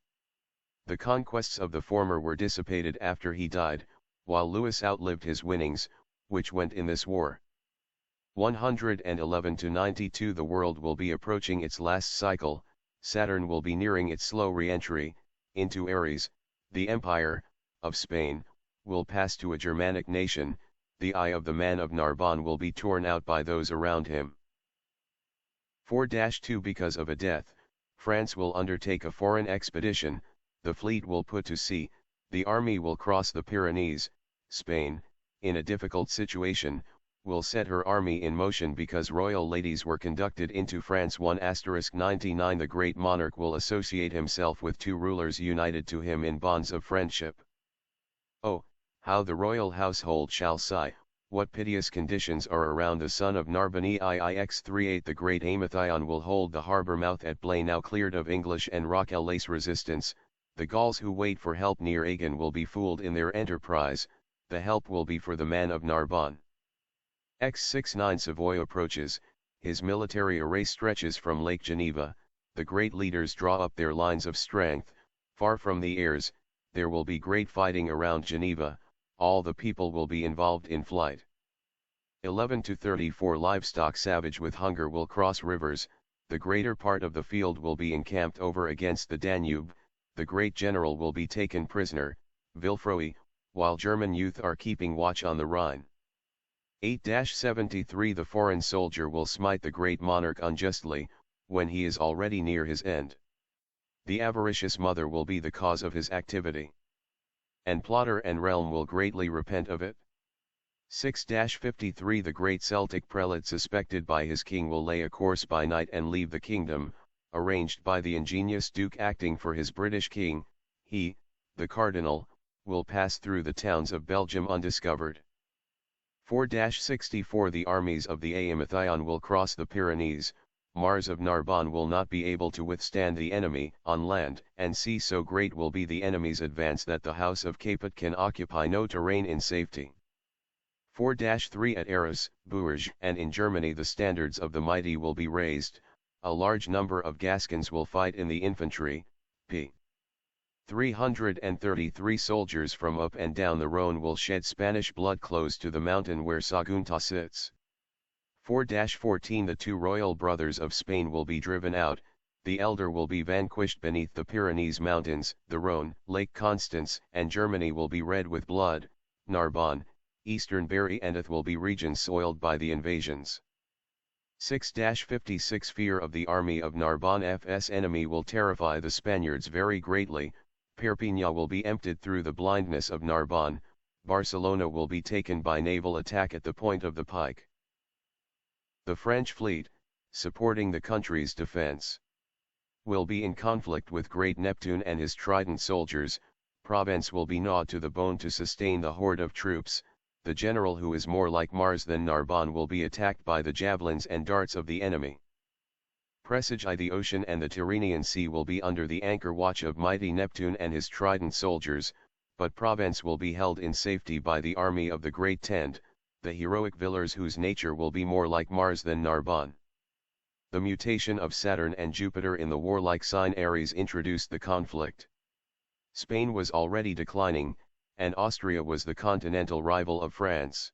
The conquests of the former were dissipated after he died, while Louis outlived his winnings, which went in this war. 111 to 92 The world will be approaching its last cycle, Saturn will be nearing its slow re-entry, into Aries, the empire, of Spain, will pass to a Germanic nation, the eye of the man of Narbonne will be torn out by those around him. 4-2 Because of a death, France will undertake a foreign expedition, the fleet will put to sea, the army will cross the Pyrenees, Spain, in a difficult situation, will set her army in motion because royal ladies were conducted into France 1*99 The great monarch will associate himself with two rulers united to him in bonds of friendship. Oh, how the royal household shall sigh, What piteous conditions are around the son of Narbonne IIX38. The great Amathion will hold the harbour mouth at Blaye, now cleared of English and Roquelace resistance. The Gauls who wait for help near Agen will be fooled in their enterprise, the help will be for the man of Narbonne. X69 Savoy approaches, his military array stretches from Lake Geneva, the great leaders draw up their lines of strength, far from the heirs, there will be great fighting around Geneva, all the people will be involved in flight. 11 to 34 Livestock savage with hunger will cross rivers, the greater part of the field will be encamped over against the Danube, the great general will be taken prisoner, Villefroy, while German youth are keeping watch on the Rhine. 8-73 The foreign soldier will smite the great monarch unjustly, when he is already near his end. The avaricious mother will be the cause of his activity, and plotter and realm will greatly repent of it. 6-53 The great Celtic prelate suspected by his king will lay a course by night and leave the kingdom, arranged by the ingenious duke acting for his British king. He, the cardinal, will pass through the towns of Belgium undiscovered. 4-64 The armies of the Amathion will cross the Pyrenees, Mars of Narbonne will not be able to withstand the enemy on land and sea, so great will be the enemy's advance that the house of Capet can occupy no terrain in safety. 4-3 At Arras, Bourges and in Germany the standards of the mighty will be raised, a large number of Gascons will fight in the infantry, p. 333 soldiers from up and down the Rhone will shed Spanish blood close to the mountain where Sagunta sits. 4-14 The two royal brothers of Spain will be driven out, the elder will be vanquished beneath the Pyrenees mountains, the Rhone, Lake Constance, and Germany will be red with blood, Narbonne, eastern Berry and Ath will be regions soiled by the invasions. 6-56 Fear of the army of Narbonne FS enemy will terrify the Spaniards very greatly, Perpignan will be emptied through the blindness of Narbonne, Barcelona will be taken by naval attack at the point of the pike. The French fleet, supporting the country's defense, will be in conflict with Great Neptune and his trident soldiers. Provence will be gnawed to the bone to sustain the horde of troops. The general who is more like Mars than Narbonne will be attacked by the javelins and darts of the enemy. Presage I the ocean and the Tyrrhenian Sea will be under the anchor watch of mighty Neptune and his trident soldiers, but Provence will be held in safety by the army of the Great Tent, the heroic Villars whose nature will be more like Mars than Narbonne. The mutation of Saturn and Jupiter in the warlike sign Aries introduced the conflict. Spain was already declining, and Austria was the continental rival of France.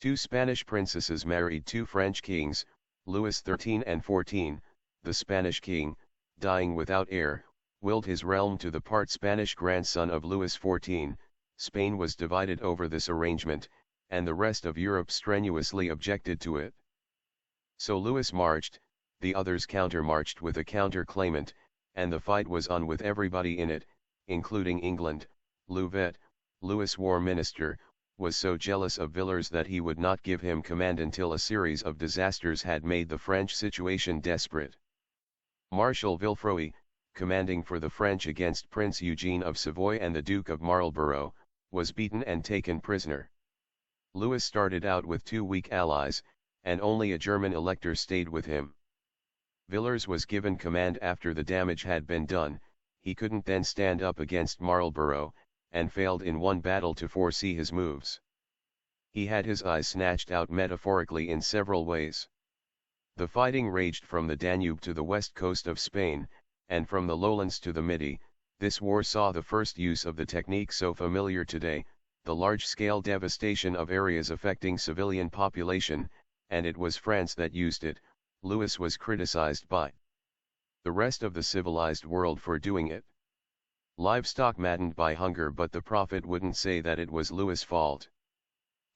Two Spanish princesses married two French kings, Louis XIII and XIV, the Spanish king, dying without heir, willed his realm to the part Spanish grandson of Louis XIV. Spain was divided over this arrangement, and the rest of Europe strenuously objected to it. So Louis marched, the others counter-marched with a counter-claimant, and the fight was on with everybody in it, including England. Louvet, Louis' war minister, was so jealous of Villars that he would not give him command until a series of disasters had made the French situation desperate. Marshal Villefroy, commanding for the French against Prince Eugene of Savoy and the Duke of Marlborough, was beaten and taken prisoner. Louis started out with two weak allies, and only a German elector stayed with him. Villars was given command after the damage had been done. He couldn't then stand up against Marlborough, and failed in one battle to foresee his moves. He had his eyes snatched out metaphorically in several ways. The fighting raged from the Danube to the west coast of Spain, and from the lowlands to the Midi. This war saw the first use of the technique so familiar today, the large-scale devastation of areas affecting civilian population, and it was France that used it. Louis was criticized by the rest of the civilized world for doing it. Livestock maddened by hunger, but the prophet wouldn't say that it was Louis' fault.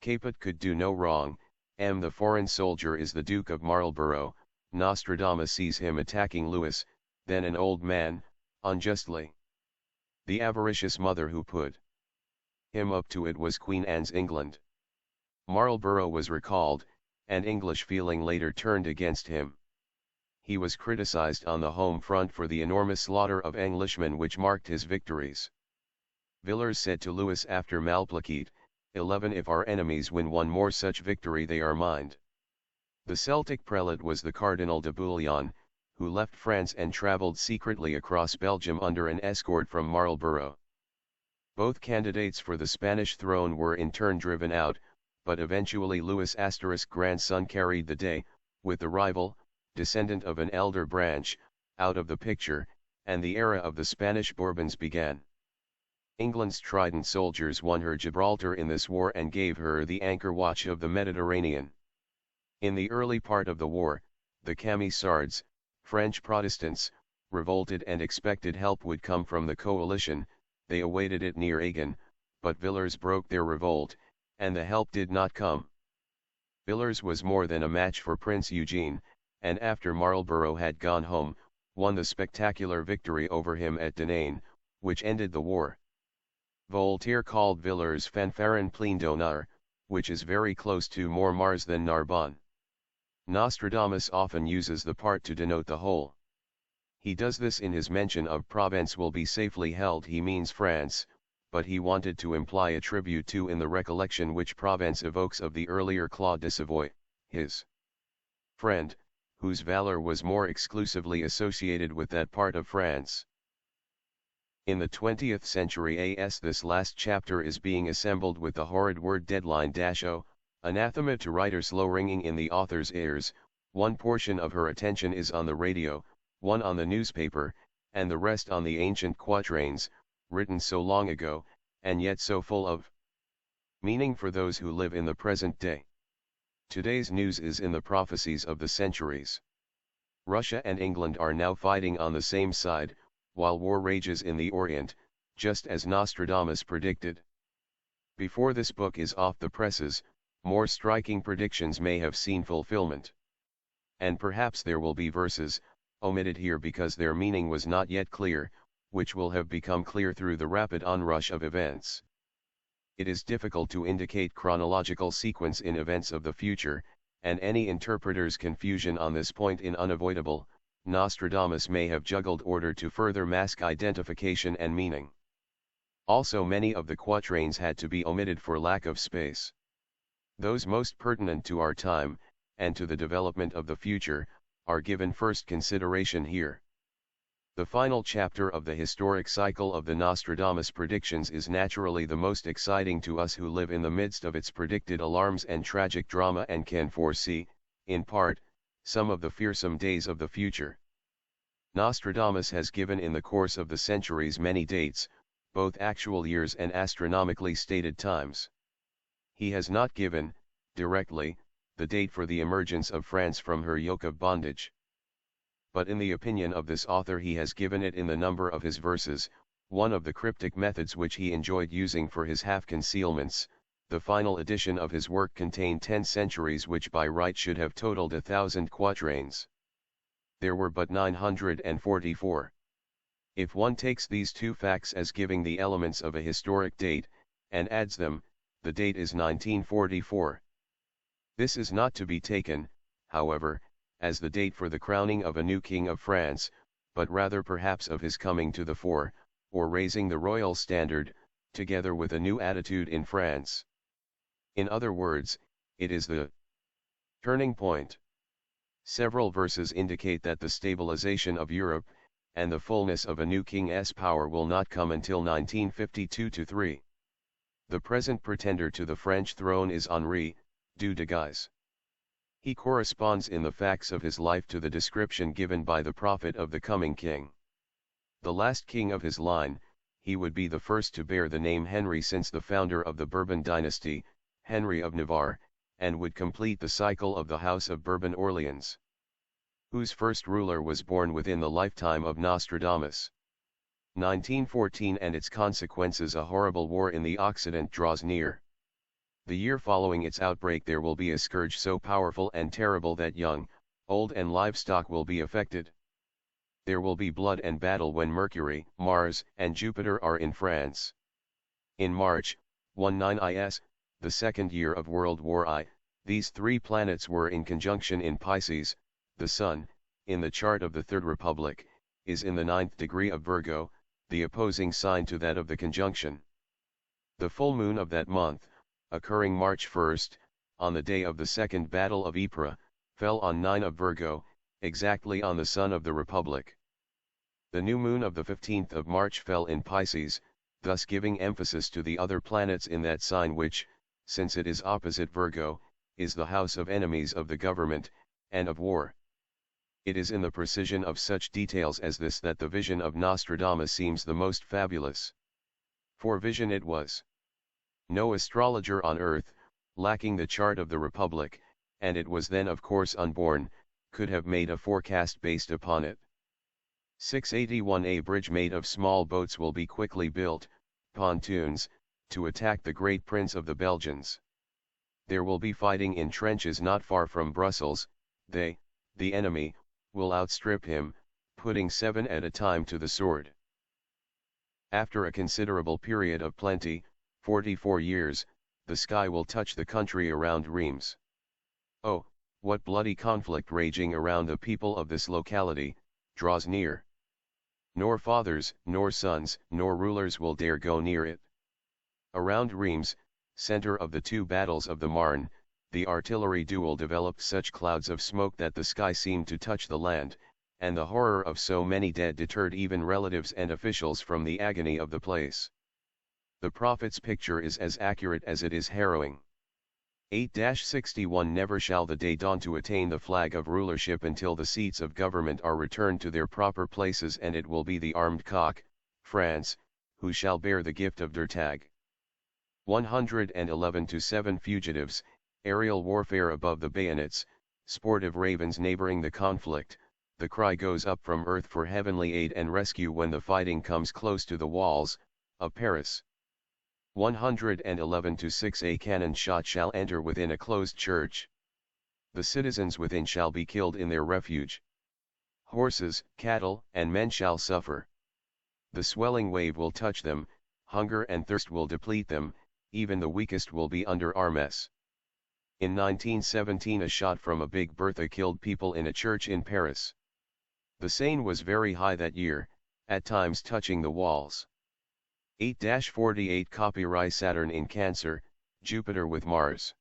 Capet could do no wrong. The foreign soldier is the Duke of Marlborough. Nostradamus sees him attacking Louis, then an old man, unjustly. The avaricious mother who put him up to it was Queen Anne's England. Marlborough was recalled, and English feeling later turned against him. He was criticized on the home front for the enormous slaughter of Englishmen which marked his victories. Villars said to Louis after Malplaquet, 11 If our enemies win one more such victory they are mined. The Celtic prelate was the Cardinal de Bouillon, who left France and travelled secretly across Belgium under an escort from Marlborough. Both candidates for the Spanish throne were in turn driven out, but eventually Louis' grandson carried the day, with the rival, descendant of an elder branch, out of the picture, and the era of the Spanish Bourbons began. England's trident soldiers won her Gibraltar in this war and gave her the anchor watch of the Mediterranean. In the early part of the war, the Camisards, French Protestants, revolted and expected help would come from the coalition. They awaited it near Agen, but Villars broke their revolt, and the help did not come. Villars was more than a match for Prince Eugene, and after Marlborough had gone home, won the spectacular victory over him at Denain, which ended the war. Voltaire called Villars fanfaron plein d'honneur, which is very close to more Mars than Narbonne. Nostradamus often uses the part to denote the whole. He does this in his mention of Provence will be safely held. He means France, but he wanted to imply a tribute to in the recollection which Provence evokes of the earlier Claude de Savoy, his friend, whose valor was more exclusively associated with that part of France. In the 20th century AS this last chapter is being assembled with the horrid word deadline-o, anathema to writers slow ringing in the author's ears. One portion of her attention is on the radio, one on the newspaper, and the rest on the ancient quatrains, written so long ago, and yet so full of meaning for those who live in the present day. Today's news is in the prophecies of the centuries. Russia and England are now fighting on the same side, while war rages in the Orient, just as Nostradamus predicted. Before this book is off the presses, more striking predictions may have seen fulfillment. And perhaps there will be verses, omitted here because their meaning was not yet clear, which will have become clear through the rapid onrush of events. It is difficult to indicate chronological sequence in events of the future, and any interpreter's confusion on this point is unavoidable. Nostradamus may have juggled order to further mask identification and meaning. Also, many of the quatrains had to be omitted for lack of space. Those most pertinent to our time, and to the development of the future, are given first consideration here. The final chapter of the historic cycle of the Nostradamus predictions is naturally the most exciting to us who live in the midst of its predicted alarms and tragic drama and can foresee, in part, some of the fearsome days of the future. Nostradamus has given in the course of the centuries many dates, both actual years and astronomically stated times. He has not given, directly, the date for the emergence of France from her yoke of bondage. But in the opinion of this author he has given it in the number of his verses, one of the cryptic methods which he enjoyed using for his half-concealments. The final edition of his work contained 10 centuries which by right should have totaled 1,000 quatrains. There were but 944. If one takes these two facts as giving the elements of a historic date, and adds them, the date is 1944. This is not to be taken, however, as the date for the crowning of a new king of France, but rather perhaps of his coming to the fore, or raising the royal standard, together with a new attitude in France. In other words, it is the turning point. Several verses indicate that the stabilization of Europe, and the fullness of a new king's power will not come until 1952-3. The present pretender to the French throne is Henri, Duc de Guise. He corresponds in the facts of his life to the description given by the prophet of the coming king. The last king of his line, he would be the first to bear the name Henry since the founder of the Bourbon dynasty, Henry of Navarre, and would complete the cycle of the House of Bourbon-Orleans, whose first ruler was born within the lifetime of Nostradamus. 1914 and its consequences. A horrible war in the Occident draws near. The year following its outbreak there will be a scourge so powerful and terrible that young, old and livestock will be affected. There will be blood and battle when Mercury, Mars, and Jupiter are in France. In March, 19 is, the second year of World War I, these three planets were in conjunction in Pisces. The Sun, in the chart of the Third Republic, is in the 9th degree of Virgo, the opposing sign to that of the conjunction. The full moon of that month, occurring March 1st, on the day of the Second Battle of Ypres, fell on 9 of Virgo, exactly on the sun of the Republic. The new moon of the 15th of March fell in Pisces, thus giving emphasis to the other planets in that sign which, since it is opposite Virgo, is the house of enemies of the government, and of war. It is in the precision of such details as this that the vision of Nostradamus seems the most fabulous. For vision it was. No astrologer on earth, lacking the chart of the Republic, and it was then of course unborn, could have made a forecast based upon it. 681 A bridge made of small boats will be quickly built, pontoons, to attack the great prince of the Belgians. There will be fighting in trenches not far from Brussels. They, the enemy, will outstrip him, putting 7 at a time to the sword. After a considerable period of plenty, 44 years, the sky will touch the country around Reims. Oh, what bloody conflict raging around the people of this locality, draws near. Nor fathers, nor sons, nor rulers will dare go near it. Around Reims, center of the two battles of the Marne, the artillery duel developed such clouds of smoke that the sky seemed to touch the land, and the horror of so many dead deterred even relatives and officials from the agony of the place. The prophet's picture is as accurate as it is harrowing. 8-61 Never shall the day dawn to attain the flag of rulership until the seats of government are returned to their proper places, and it will be the armed cock, France, who shall bear the gift of der Tag. 111-7 Fugitives, aerial warfare above the bayonets, sportive ravens neighboring the conflict, the cry goes up from earth for heavenly aid and rescue when the fighting comes close to the walls of Paris. 111-6 A cannon shot shall enter within a closed church. The citizens within shall be killed in their refuge. Horses, cattle, and men shall suffer. The swelling wave will touch them, hunger and thirst will deplete them, even the weakest will be under arms. In 1917 a shot from a Big Bertha killed people in a church in Paris. The Seine was very high that year, at times touching the walls. 8-48 Copyright Saturn in Cancer, Jupiter with Mars.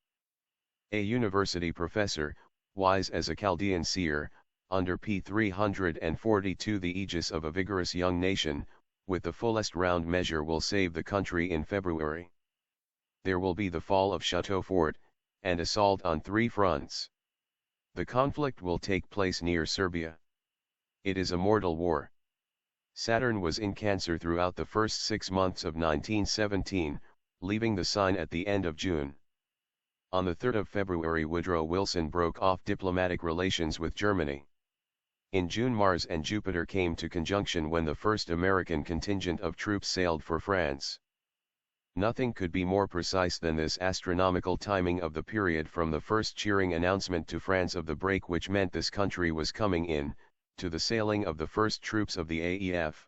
A university professor, wise as a Chaldean seer, under p. 342 the aegis of a vigorous young nation, with the fullest round measure will save the country in February. There will be the fall of Chateau Fort, and assault on 3 fronts. The conflict will take place near Serbia. It is a mortal war. Saturn was in Cancer throughout the first 6 months of 1917, leaving the sign at the end of June. On the 3rd of February Woodrow Wilson broke off diplomatic relations with Germany. In June Mars and Jupiter came to conjunction when the first American contingent of troops sailed for France. Nothing could be more precise than this astronomical timing of the period from the first cheering announcement to France of the break which meant this country was coming in, to the sailing of the first troops of the AEF.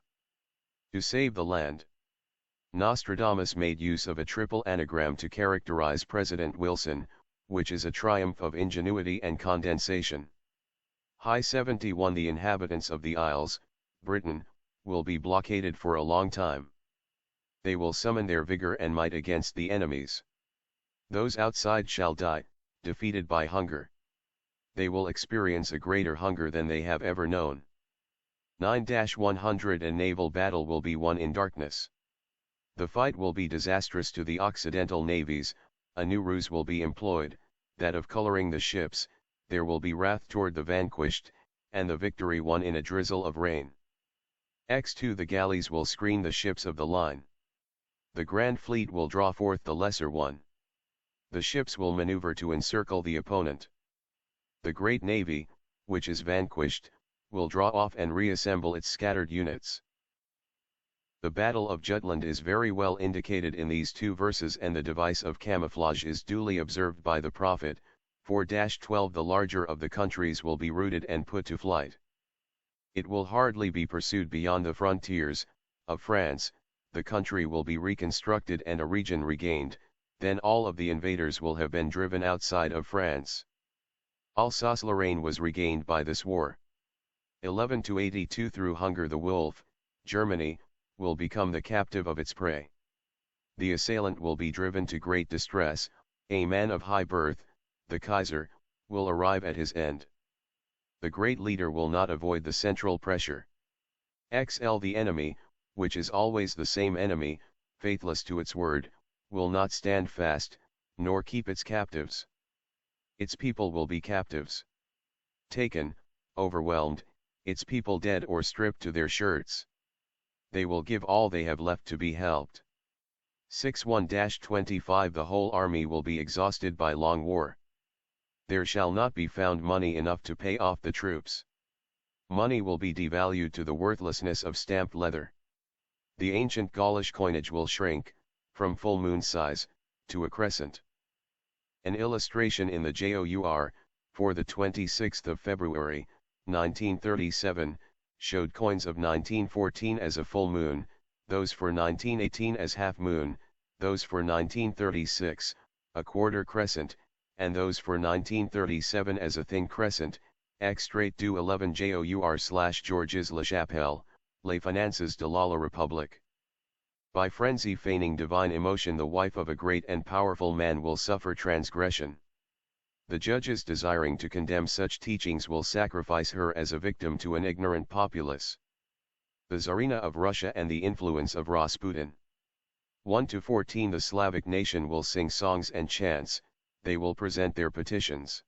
To save the land. Nostradamus made use of a triple anagram to characterize President Wilson, which is a triumph of ingenuity and condensation. High 71 The inhabitants of the Isles, Britain, will be blockaded for a long time. They will summon their vigor and might against the enemies. Those outside shall die, defeated by hunger. They will experience a greater hunger than they have ever known. 9-100 A naval battle will be won in darkness. The fight will be disastrous to the Occidental navies, a new ruse will be employed, that of coloring the ships, there will be wrath toward the vanquished, and the victory won in a drizzle of rain. X2 The galleys will screen the ships of the line. The Grand Fleet will draw forth the lesser one. The ships will maneuver to encircle the opponent. The Great Navy, which is vanquished, will draw off and reassemble its scattered units. The Battle of Jutland is very well indicated in these 2 verses, and the device of camouflage is duly observed by the prophet. 4-12 The larger of the countries will be routed and put to flight. It will hardly be pursued beyond the frontiers of France, the country will be reconstructed and a region regained, then all of the invaders will have been driven outside of France. Alsace-Lorraine was regained by this war. 11-82 Through hunger the wolf, Germany, will become the captive of its prey. The assailant will be driven to great distress, a man of high birth, the Kaiser, will arrive at his end. The great leader will not avoid the central pressure. The enemy, which is always the same enemy, faithless to its word, will not stand fast, nor keep its captives. Its people will be captives. Taken, overwhelmed, its people dead or stripped to their shirts. They will give all they have left to be helped. 61-25 The whole army will be exhausted by long war. There shall not be found money enough to pay off the troops. Money will be devalued to the worthlessness of stamped leather. The ancient Gaulish coinage will shrink, from full moon size, to a crescent. An illustration in the JOUR, for the 26th of February, 1937, showed coins of 1914 as a full moon, those for 1918 as half moon, those for 1936, a quarter crescent, and those for 1937 as a thin crescent. Extrait du 11 JOUR/Georges La Chapelle, Les Finances de la République. By frenzy feigning divine emotion, the wife of a great and powerful man will suffer transgression. The judges desiring to condemn such teachings will sacrifice her as a victim to an ignorant populace. The Tsarina of Russia and the influence of Rasputin. 1-14 The Slavic nation will sing songs and chants, they will present their petitions.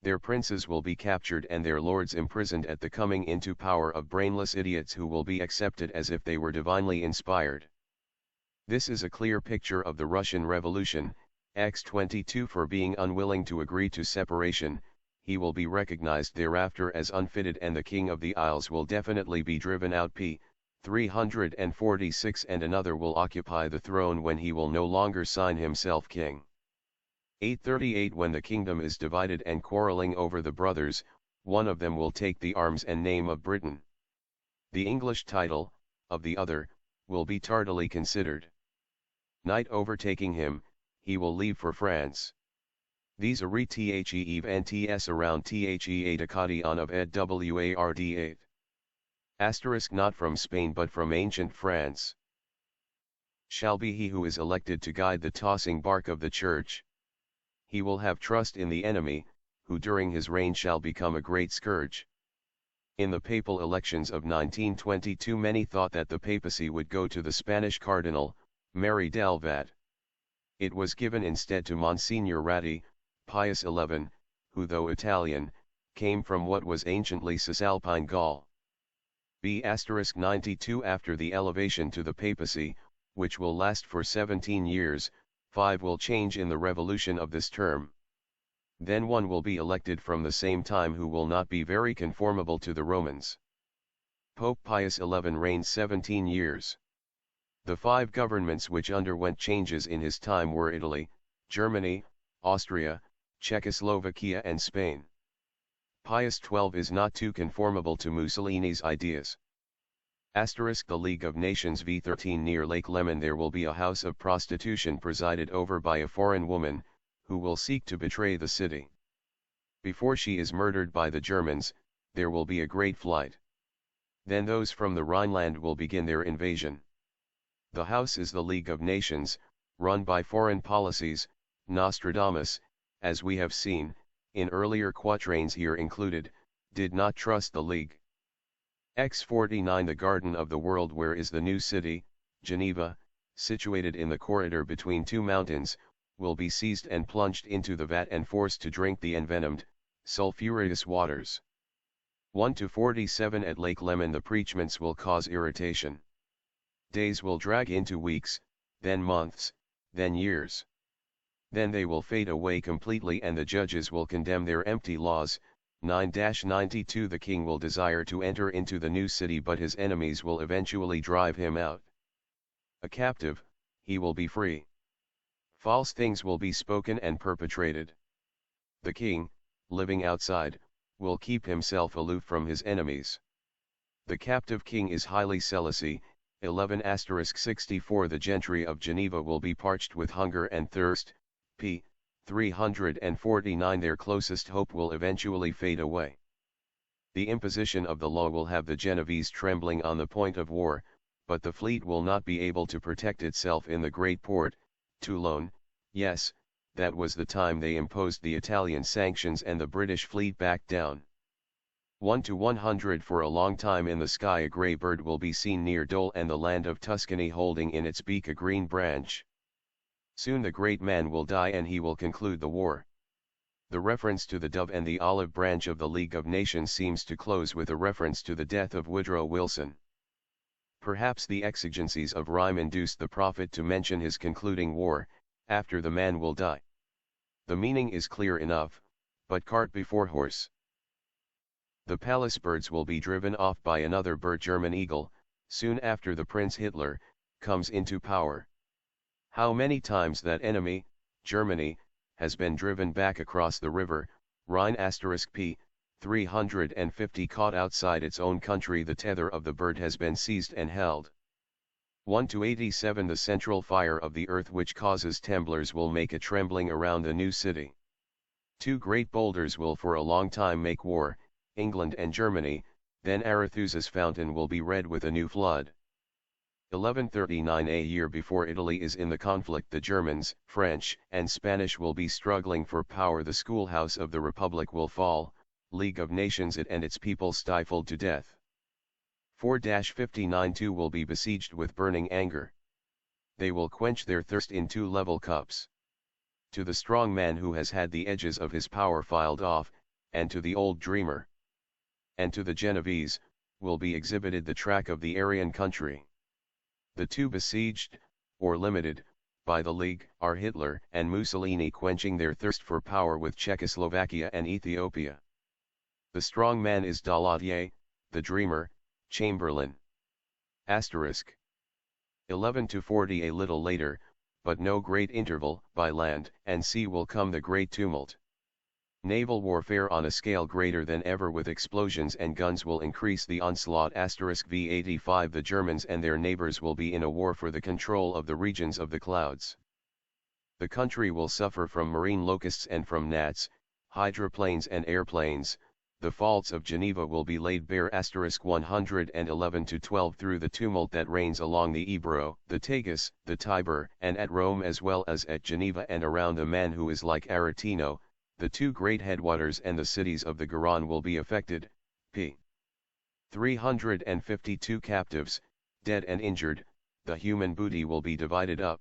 Their princes will be captured and their lords imprisoned at the coming into power of brainless idiots who will be accepted as if they were divinely inspired. This is a clear picture of the Russian Revolution. X-22 For being unwilling to agree to separation, he will be recognized thereafter as unfitted and the King of the Isles will definitely be driven out. p. 346 And another will occupy the throne when he will no longer sign himself king. 838 When the kingdom is divided and quarreling over the brothers, one of them will take the arms and name of Britain. The English title, of the other, will be tardily considered. Night overtaking him, he will leave for France. These are the events around the decadion of ed ward 8. Asterisk Not from Spain but from ancient France. Shall be he who is elected to guide the tossing bark of the church. He will have trust in the enemy, who during his reign shall become a great scourge. In the papal elections of 1922 many thought that the papacy would go to the Spanish cardinal, Mary del Vat. It was given instead to Monsignor Ratti, Pius XI, who though Italian, came from what was anciently Cisalpine Gaul. B*92 After the elevation to the papacy, which will last for 17 years, 5 will change in the revolution of this term. Then one will be elected from the same time who will not be very conformable to the Romans. Pope Pius XI reigned 17 years. The 5 governments which underwent changes in his time were Italy, Germany, Austria, Czechoslovakia and Spain. Pius XII is not too conformable to Mussolini's ideas. The League of Nations v13 Near Lake Leman there will be a house of prostitution presided over by a foreign woman, who will seek to betray the city. Before she is murdered by the Germans, there will be a great flight. Then those from the Rhineland will begin their invasion. The house is the League of Nations, run by foreign policies. Nostradamus, as we have seen, in earlier quatrains here included, did not trust the League. X49 The garden of the world where is the new city, Geneva, situated in the corridor between 2 mountains, will be seized and plunged into the vat and forced to drink the envenomed, sulphurous waters. 1-47 At Lake Leman the preachments will cause irritation. Days will drag into weeks, then months, then years. Then they will fade away completely and the judges will condemn their empty laws. 9-92 The king will desire to enter into the new city but his enemies will eventually drive him out. A captive, he will be free. False things will be spoken and perpetrated. The king, living outside, will keep himself aloof from his enemies. The captive king is highly jealousy. 11*64 The gentry of Geneva will be parched with hunger and thirst. p. 349 Their closest hope will eventually fade away. The imposition of the law will have the Genevese trembling on the point of war. but the fleet will not be able to protect itself in the great port, Toulon. Yes, that was the time they imposed the Italian sanctions and the British fleet backed down. 1 to 100 For a long time in the sky a grey bird will be seen near Dole and the land of Tuscany holding in its beak a green branch. Soon the great man will die and he will conclude the war. The reference to the dove and the olive branch of the League of Nations seems to close with a reference to the death of Woodrow Wilson. Perhaps the exigencies of rhyme induced the prophet to mention his concluding war, after the man will die. The meaning is clear enough, but cart before horse. The palace birds will be driven off by another bird, German eagle, soon after the Prince Hitler comes into power. How many times that enemy, Germany, has been driven back across the river, Rhine *p. 350 caught outside its own country. The tether of the bird has been seized and held. 1 to 87 The central fire of the earth which causes temblors will make a trembling around the new city. Two great boulders will for a long time make war, England and Germany, then Arethusa's fountain will be red with a new flood. 1139 A year before Italy is in the conflict, the Germans, French, and Spanish will be struggling for power. The schoolhouse of the Republic will fall, League of Nations it and its people stifled to death. 4-59 2 will be besieged with burning anger. They will quench their thirst in two level cups. To the strong man who has had the edges of his power filed off, and to the old dreamer, and to the Genovese, will be exhibited the track of the Aryan country. The two besieged, or limited, by the League, are Hitler and Mussolini quenching their thirst for power with Czechoslovakia and Ethiopia. The strong man is Daladier, the dreamer, Chamberlain. Asterisk. 11 to 40 A little later, but no great interval, by land and sea will come the great tumult. Naval warfare on a scale greater than ever with explosions and guns will increase the onslaught. V85 The Germans and their neighbors will be in a war for the control of the regions of the clouds. The country will suffer from marine locusts and from gnats, hydroplanes and airplanes. The faults of Geneva will be laid bare. 111 to 12 Through the tumult that reigns along the Ebro, the Tagus, the Tiber, and at Rome as well as at Geneva and around a man who is like Aretino, the two great headwaters and the cities of the Garonne will be affected. p. 352 Captives, dead and injured, the human booty will be divided up.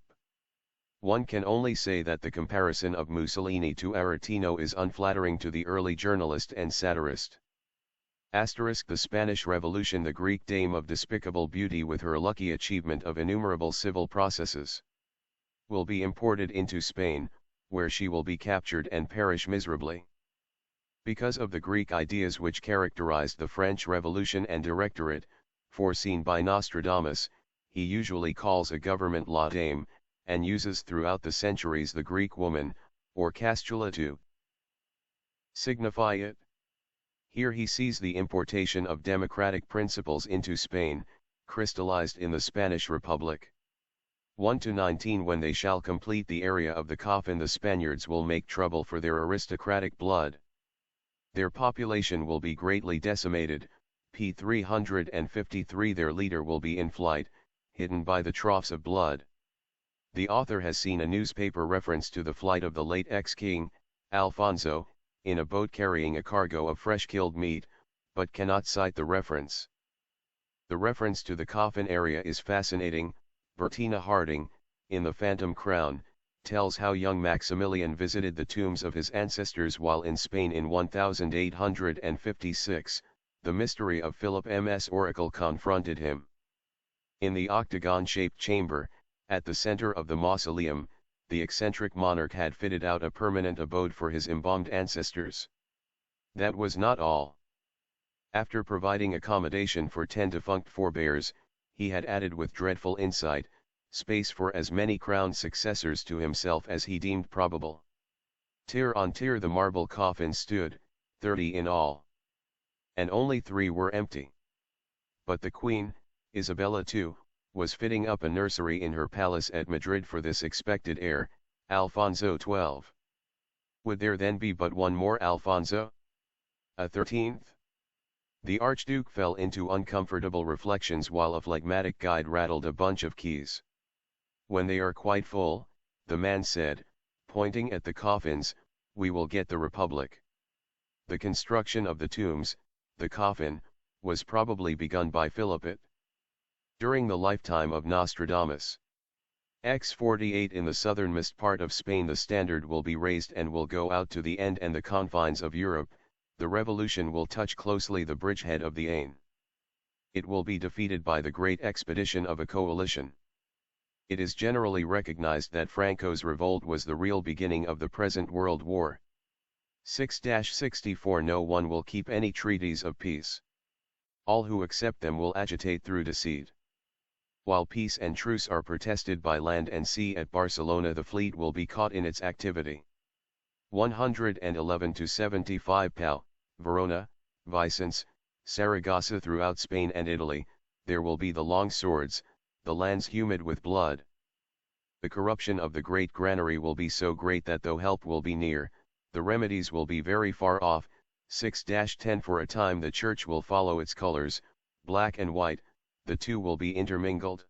One can only say that the comparison of Mussolini to Aretino is unflattering to the early journalist and satirist. The Spanish Revolution The Greek dame of despicable beauty with her lucky achievement of innumerable civil processes will be imported into Spain, where she will be captured and perish miserably. Because of the Greek ideas which characterized the French Revolution and Directorate, foreseen by Nostradamus, he usually calls a government la dame, and uses throughout the centuries the Greek woman, or castula to signify it. Here he sees the importation of democratic principles into Spain, crystallized in the Spanish Republic. 1 to 19 When they shall complete the area of the coffin, the Spaniards will make trouble for their aristocratic blood. Their population will be greatly decimated. p. 353 Their leader will be in flight, hidden by the troughs of blood. The author has seen a newspaper reference to the flight of the late ex-king, Alfonso, in a boat carrying a cargo of fresh killed meat, but cannot cite the reference. The reference to the coffin area is fascinating. Bertina Harding, in The Phantom Crown, tells how young Maximilian visited the tombs of his ancestors while in Spain in 1856. The mystery of Philip Ms. Oracle confronted him. In the octagon-shaped chamber, at the center of the mausoleum, the eccentric monarch had fitted out a permanent abode for his embalmed ancestors. That was not all. After providing accommodation for 10 defunct forebears, he had added with dreadful insight, space for as many crowned successors to himself as he deemed probable. Tier on tier the marble coffins stood, 30 in all. And only 3 were empty. But the Queen, Isabella II, was fitting up a nursery in her palace at Madrid for this expected heir, Alfonso XII. Would there then be but one more Alfonso? A 13th? The Archduke fell into uncomfortable reflections while a phlegmatic guide rattled a bunch of keys. "When they are quite full," the man said, pointing at the coffins, "we will get the Republic." The construction of the tombs, the coffin, was probably begun by Philippit during the lifetime of Nostradamus. X48 In the southernmost part of Spain the standard will be raised and will go out to the end and the confines of Europe. The revolution will touch closely the bridgehead of the Ain. It will be defeated by the great expedition of a coalition. It is generally recognized that Franco's revolt was the real beginning of the present World War. 6-64 No one will keep any treaties of peace. All who accept them will agitate through deceit. While peace and truce are protested by land and sea at Barcelona, the fleet will be caught in its activity. 111-75 Pau, Verona, Vicence, Saragossa. Throughout Spain and Italy, there will be the long swords, the lands humid with blood. The corruption of the great granary will be so great that though help will be near, the remedies will be very far off. 6-10 For a time the church will follow its colors, black and white, the two will be intermingled.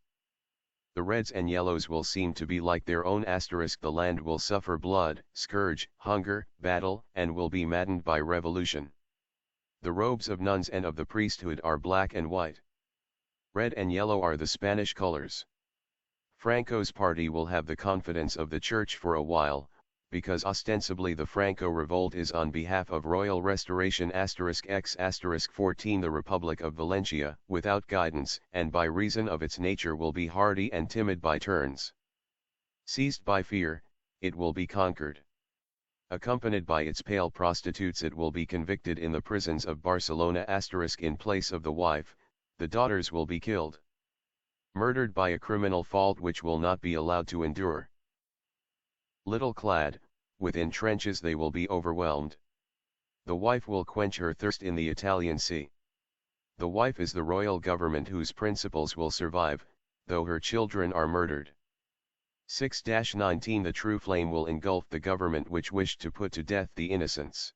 The reds and yellows will seem to be like their own asterisk. The land will suffer blood, scourge, hunger, battle, and will be maddened by revolution. The robes of nuns and of the priesthood are black and white. Red and yellow are the Spanish colors. Franco's party will have the confidence of the church for a while, because ostensibly the Franco revolt is on behalf of royal restoration. *X*14 The Republic of Valencia, without guidance and by reason of its nature, will be hardy and timid by turns. Seized by fear, it will be conquered. Accompanied by its pale prostitutes, it will be convicted in the prisons of Barcelona. In place of the wife, the daughters will be killed. Murdered by a criminal fault which will not be allowed to endure. Little clad, within trenches they will be overwhelmed. The wife will quench her thirst in the Italian Sea. The wife is the royal government whose principles will survive, though her children are murdered. 6-19 The true flame will engulf the government which wished to put to death the innocents.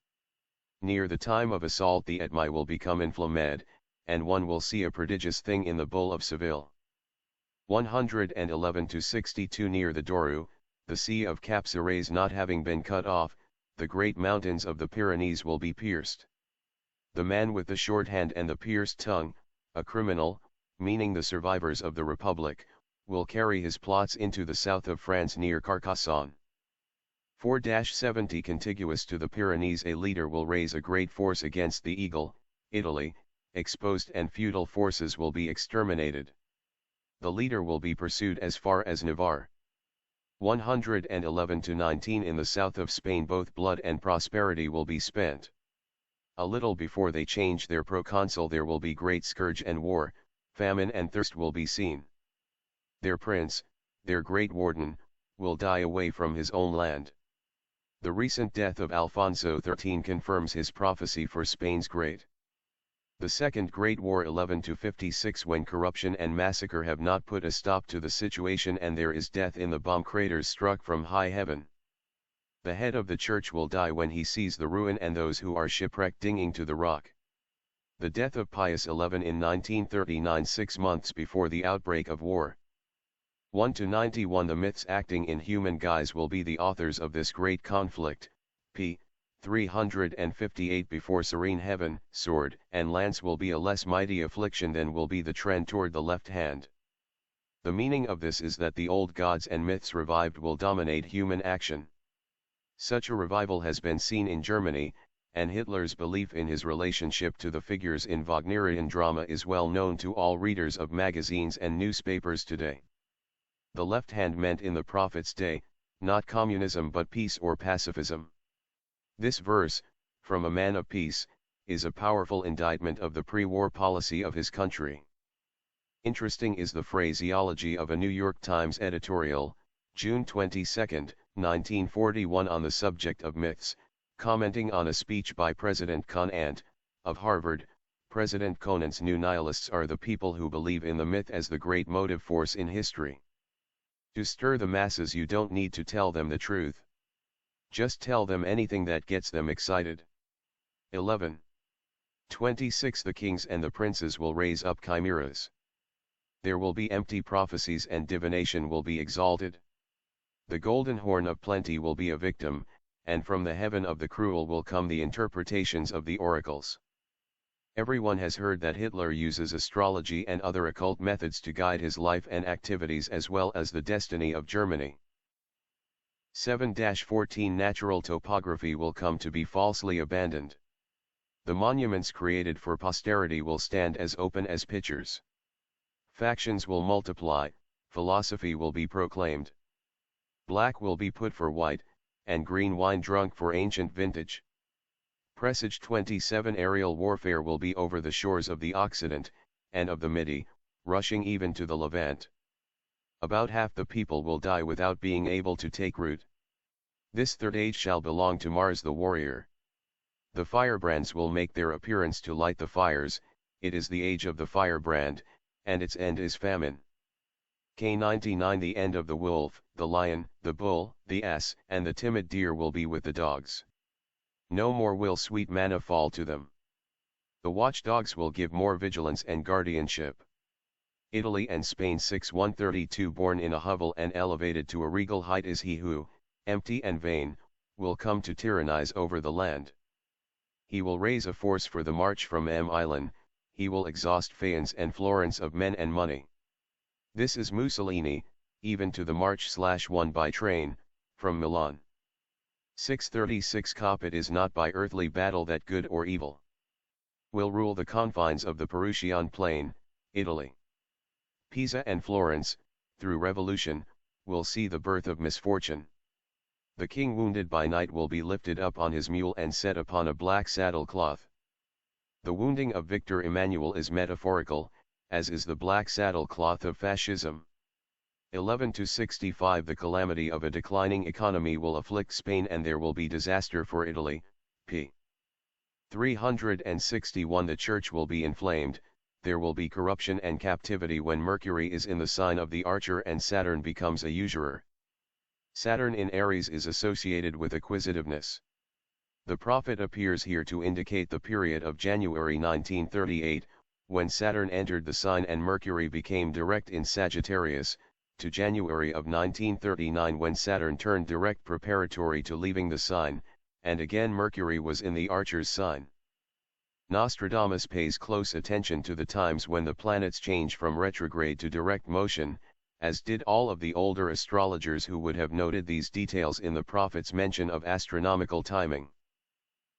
Near the time of assault the Etmi will become inflamed, and one will see a prodigious thing in the Bull of Seville. 111-62 Near the Douro, the Sea of Capsares not having been cut off, the great mountains of the Pyrenees will be pierced. The man with the short hand and the pierced tongue, a criminal, meaning the survivors of the Republic, will carry his plots into the south of France near Carcassonne. 4-70 Contiguous to the Pyrenees a leader will raise a great force against the Eagle, Italy. Exposed and feudal forces will be exterminated. The leader will be pursued as far as Navarre. 111-19 In the south of Spain both blood and prosperity will be spent. A little before they change their proconsul there will be great scourge and war, famine and thirst will be seen. Their prince, their great warden, will die away from his own land. The recent death of Alfonso XIII confirms his prophecy for Spain's great. The Second Great War 11-56 When corruption and massacre have not put a stop to the situation and there is death in the bomb craters struck from high heaven. The head of the church will die when he sees the ruin and those who are shipwrecked dinging to the rock. The death of Pius XI in 1939 6 months before the outbreak of war. 1-91 The myths acting in human guise will be the authors of this great conflict. p. 358 Before serene heaven, sword and lance will be a less mighty affliction than will be the trend toward the left hand. The meaning of this is that the old gods and myths revived will dominate human action. Such a revival has been seen in Germany, and Hitler's belief in his relationship to the figures in Wagnerian drama is well known to all readers of magazines and newspapers today. The left hand meant in the prophet's day, not communism but peace or pacifism. This verse, from a man of peace, is a powerful indictment of the pre-war policy of his country. Interesting is the phraseology of a New York Times editorial, June 22, 1941 on the subject of myths, commenting on a speech by President Conant, of Harvard. President Conant's new nihilists are the people who believe in the myth as the great motive force in history. To stir the masses you don't need to tell them the truth. Just tell them anything that gets them excited. 11. 26 The kings and the princes will raise up chimeras. There will be empty prophecies and divination will be exalted. The golden horn of plenty will be a victim, and from the heaven of the cruel will come the interpretations of the oracles. Everyone has heard that Hitler uses astrology and other occult methods to guide his life and activities as well as the destiny of Germany. 7-14 Natural topography will come to be falsely abandoned. The monuments created for posterity will stand as open as pictures. Factions will multiply, philosophy will be proclaimed. Black will be put for white, and green wine drunk for ancient vintage. Presage 27 Aerial warfare will be over the shores of the Occident, and of the Midi, rushing even to the Levant. About half the people will die without being able to take root. This third age shall belong to Mars the warrior. The firebrands will make their appearance to light the fires, it is the age of the firebrand, and its end is famine. K99 The end of the wolf, the lion, the bull, the ass, and the timid deer will be with the dogs. No more will sweet manna fall to them. The watchdogs will give more vigilance and guardianship. Italy and Spain 6132 Born in a hovel and elevated to a regal height is he who, empty and vain, will come to tyrannize over the land. He will raise a force for the march from Island, he will exhaust Faience and Florence of men and money. This is Mussolini, even to the march/won by train, from Milan. 636 It is not by earthly battle that good or evil will rule the confines of the Perusian plain, Italy. Pisa and Florence, through revolution, will see the birth of misfortune. The king wounded by night will be lifted up on his mule and set upon a black saddle-cloth. The wounding of Victor Emmanuel is metaphorical, as is the black saddle-cloth of fascism. 11-65 The calamity of a declining economy will afflict Spain and there will be disaster for Italy, p. 361 The church will be inflamed, there will be corruption and captivity when Mercury is in the sign of the Archer and Saturn becomes a usurer. Saturn in Aries is associated with acquisitiveness. The prophet appears here to indicate the period of January 1938, when Saturn entered the sign and Mercury became direct in Sagittarius, to January of 1939 when Saturn turned direct preparatory to leaving the sign, and again Mercury was in the Archer's sign. Nostradamus pays close attention to the times when the planets change from retrograde to direct motion, as did all of the older astrologers who would have noted these details in the prophet's mention of astronomical timing.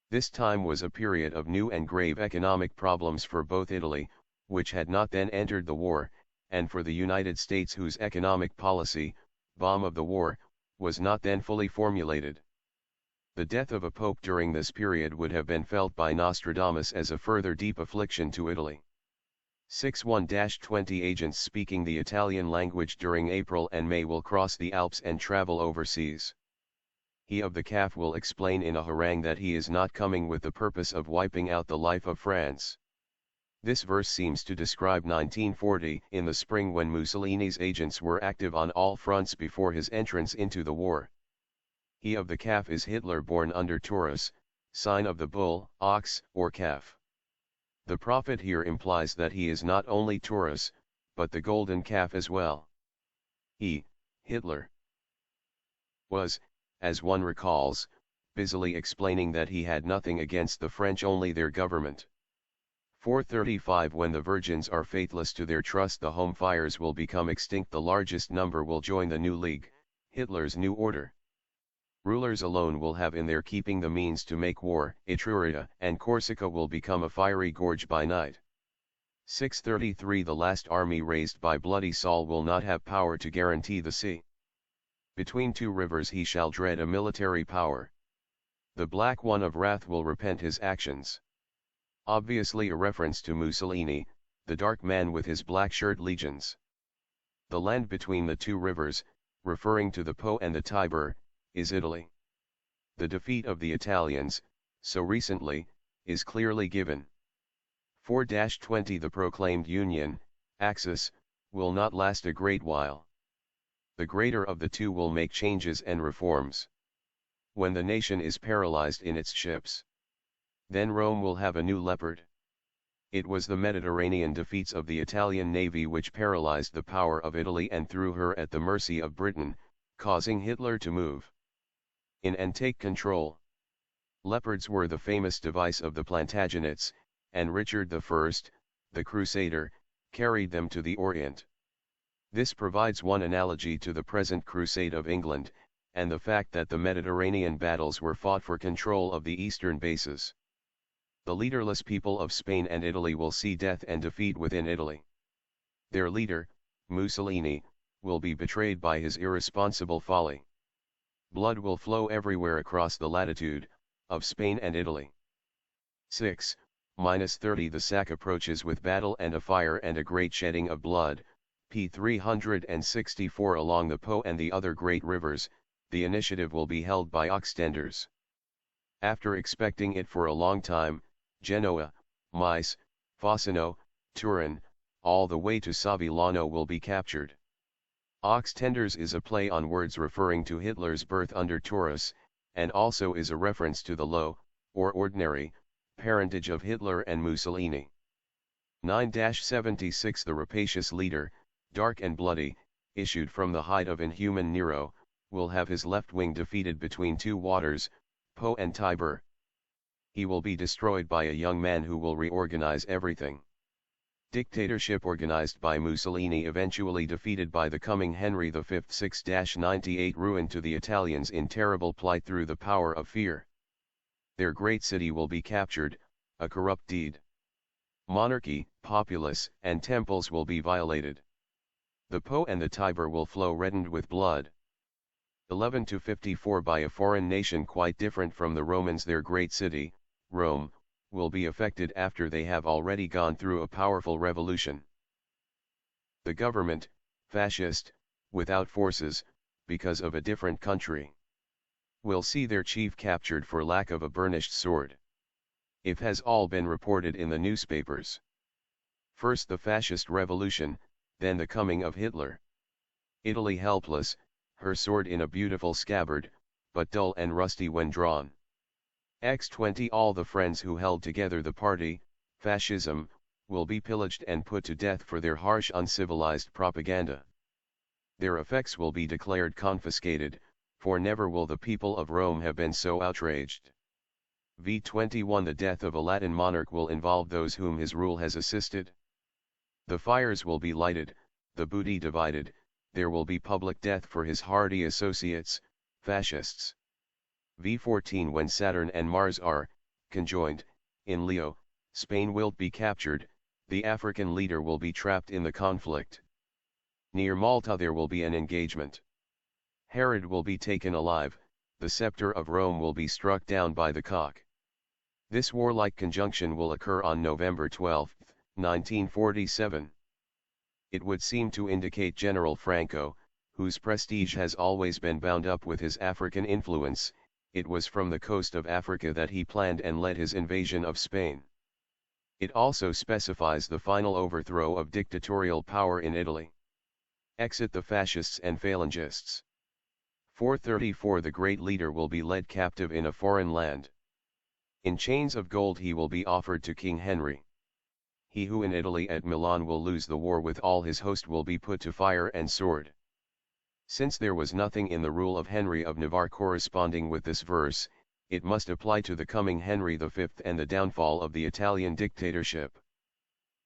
This time was a period of new and grave economic problems for both Italy, which had not then entered the war, and for the United States whose economic policy, bomb of the war, was not then fully formulated. The death of a pope during this period would have been felt by Nostradamus as a further deep affliction to Italy. 61-20 Agents speaking the Italian language during April and May will cross the Alps and travel overseas. He of the calf will explain in a harangue that he is not coming with the purpose of wiping out the life of France. This verse seems to describe 1940 in the spring when Mussolini's agents were active on all fronts before his entrance into the war. He of the calf is Hitler born under Taurus, sign of the bull, ox, or calf. The prophet here implies that he is not only Taurus, but the golden calf as well. He, Hitler, was, as one recalls, busily explaining that he had nothing against the French, only their government. 435 When the virgins are faithless to their trust, the home fires will become extinct, the largest number will join the new league, Hitler's new order. Rulers alone will have in their keeping the means to make war, Etruria and Corsica will become a fiery gorge by night. 633 The last army raised by bloody Saul will not have power to guarantee the sea. Between two rivers he shall dread a military power. The Black One of Wrath will repent his actions. Obviously a reference to Mussolini, the dark man with his black shirt legions. The land between the two rivers, referring to the Po and the Tiber, is Italy. The defeat of the Italians, so recently, is clearly given. 4-20 The proclaimed union, Axis, will not last a great while. The greater of the two will make changes and reforms. When the nation is paralyzed in its ships, then Rome will have a new leopard. It was the Mediterranean defeats of the Italian navy which paralyzed the power of Italy and threw her at the mercy of Britain, causing Hitler to move in and take control. Leopards were the famous device of the Plantagenets, and Richard I, the Crusader, carried them to the Orient. This provides one analogy to the present Crusade of England, and the fact that the Mediterranean battles were fought for control of the eastern bases. The leaderless people of Spain and Italy will see death and defeat within Italy. Their leader, Mussolini, will be betrayed by his irresponsible folly. Blood will flow everywhere across the latitude of Spain and Italy. 6-30 The sack approaches with battle and a fire and a great shedding of blood, p. 364 Along the Po and the other great rivers, the initiative will be held by Oxtenders. After expecting it for a long time, Genoa, Mise, Fossano, Turin, all the way to Savillano will be captured. Oxtenders is a play on words referring to Hitler's birth under Taurus, and also is a reference to the low, or ordinary, parentage of Hitler and Mussolini. 9-76 The rapacious leader, dark and bloody, issued from the hide of inhuman Nero, will have his left wing defeated between two waters, Po and Tiber. He will be destroyed by a young man who will reorganize everything. Dictatorship organized by Mussolini eventually defeated by the coming Henry V. 6-98 Ruin to the Italians in terrible plight through the power of fear. Their great city will be captured, a corrupt deed. Monarchy, populace, and temples will be violated. The Po and the Tiber will flow reddened with blood. 11-54 By a foreign nation quite different from the Romans, their great city, Rome, will be affected after they have already gone through a powerful revolution. The government, fascist, without forces, because of a different country, will see their chief captured for lack of a burnished sword. It has all been reported in the newspapers. First the fascist revolution, then the coming of Hitler. Italy helpless, her sword in a beautiful scabbard, but dull and rusty when drawn. X20 All the friends who held together the party, fascism, will be pillaged and put to death for their harsh uncivilized propaganda. Their effects will be declared confiscated, for never will the people of Rome have been so outraged. V21 The death of a Latin monarch will involve those whom his rule has assisted. The fires will be lighted, the booty divided, there will be public death for his hardy associates, fascists. V14 When Saturn and Mars are conjoined in Leo, Spain will be captured, the African leader will be trapped in the conflict. Near Malta there will be an engagement. Herod will be taken alive, the scepter of Rome will be struck down by the cock. This warlike conjunction will occur on November 12, 1947. It would seem to indicate General Franco, whose prestige has always been bound up with his African influence. It was from the coast of Africa that he planned and led his invasion of Spain. It also specifies the final overthrow of dictatorial power in Italy. Exit the fascists and phalangists. 434 The great leader will be led captive in a foreign land. In chains of gold he will be offered to King Henry. He who in Italy at Milan will lose the war with all his host will be put to fire and sword. Since there was nothing in the rule of Henry of Navarre corresponding with this verse, it must apply to the coming Henry V and the downfall of the Italian dictatorship.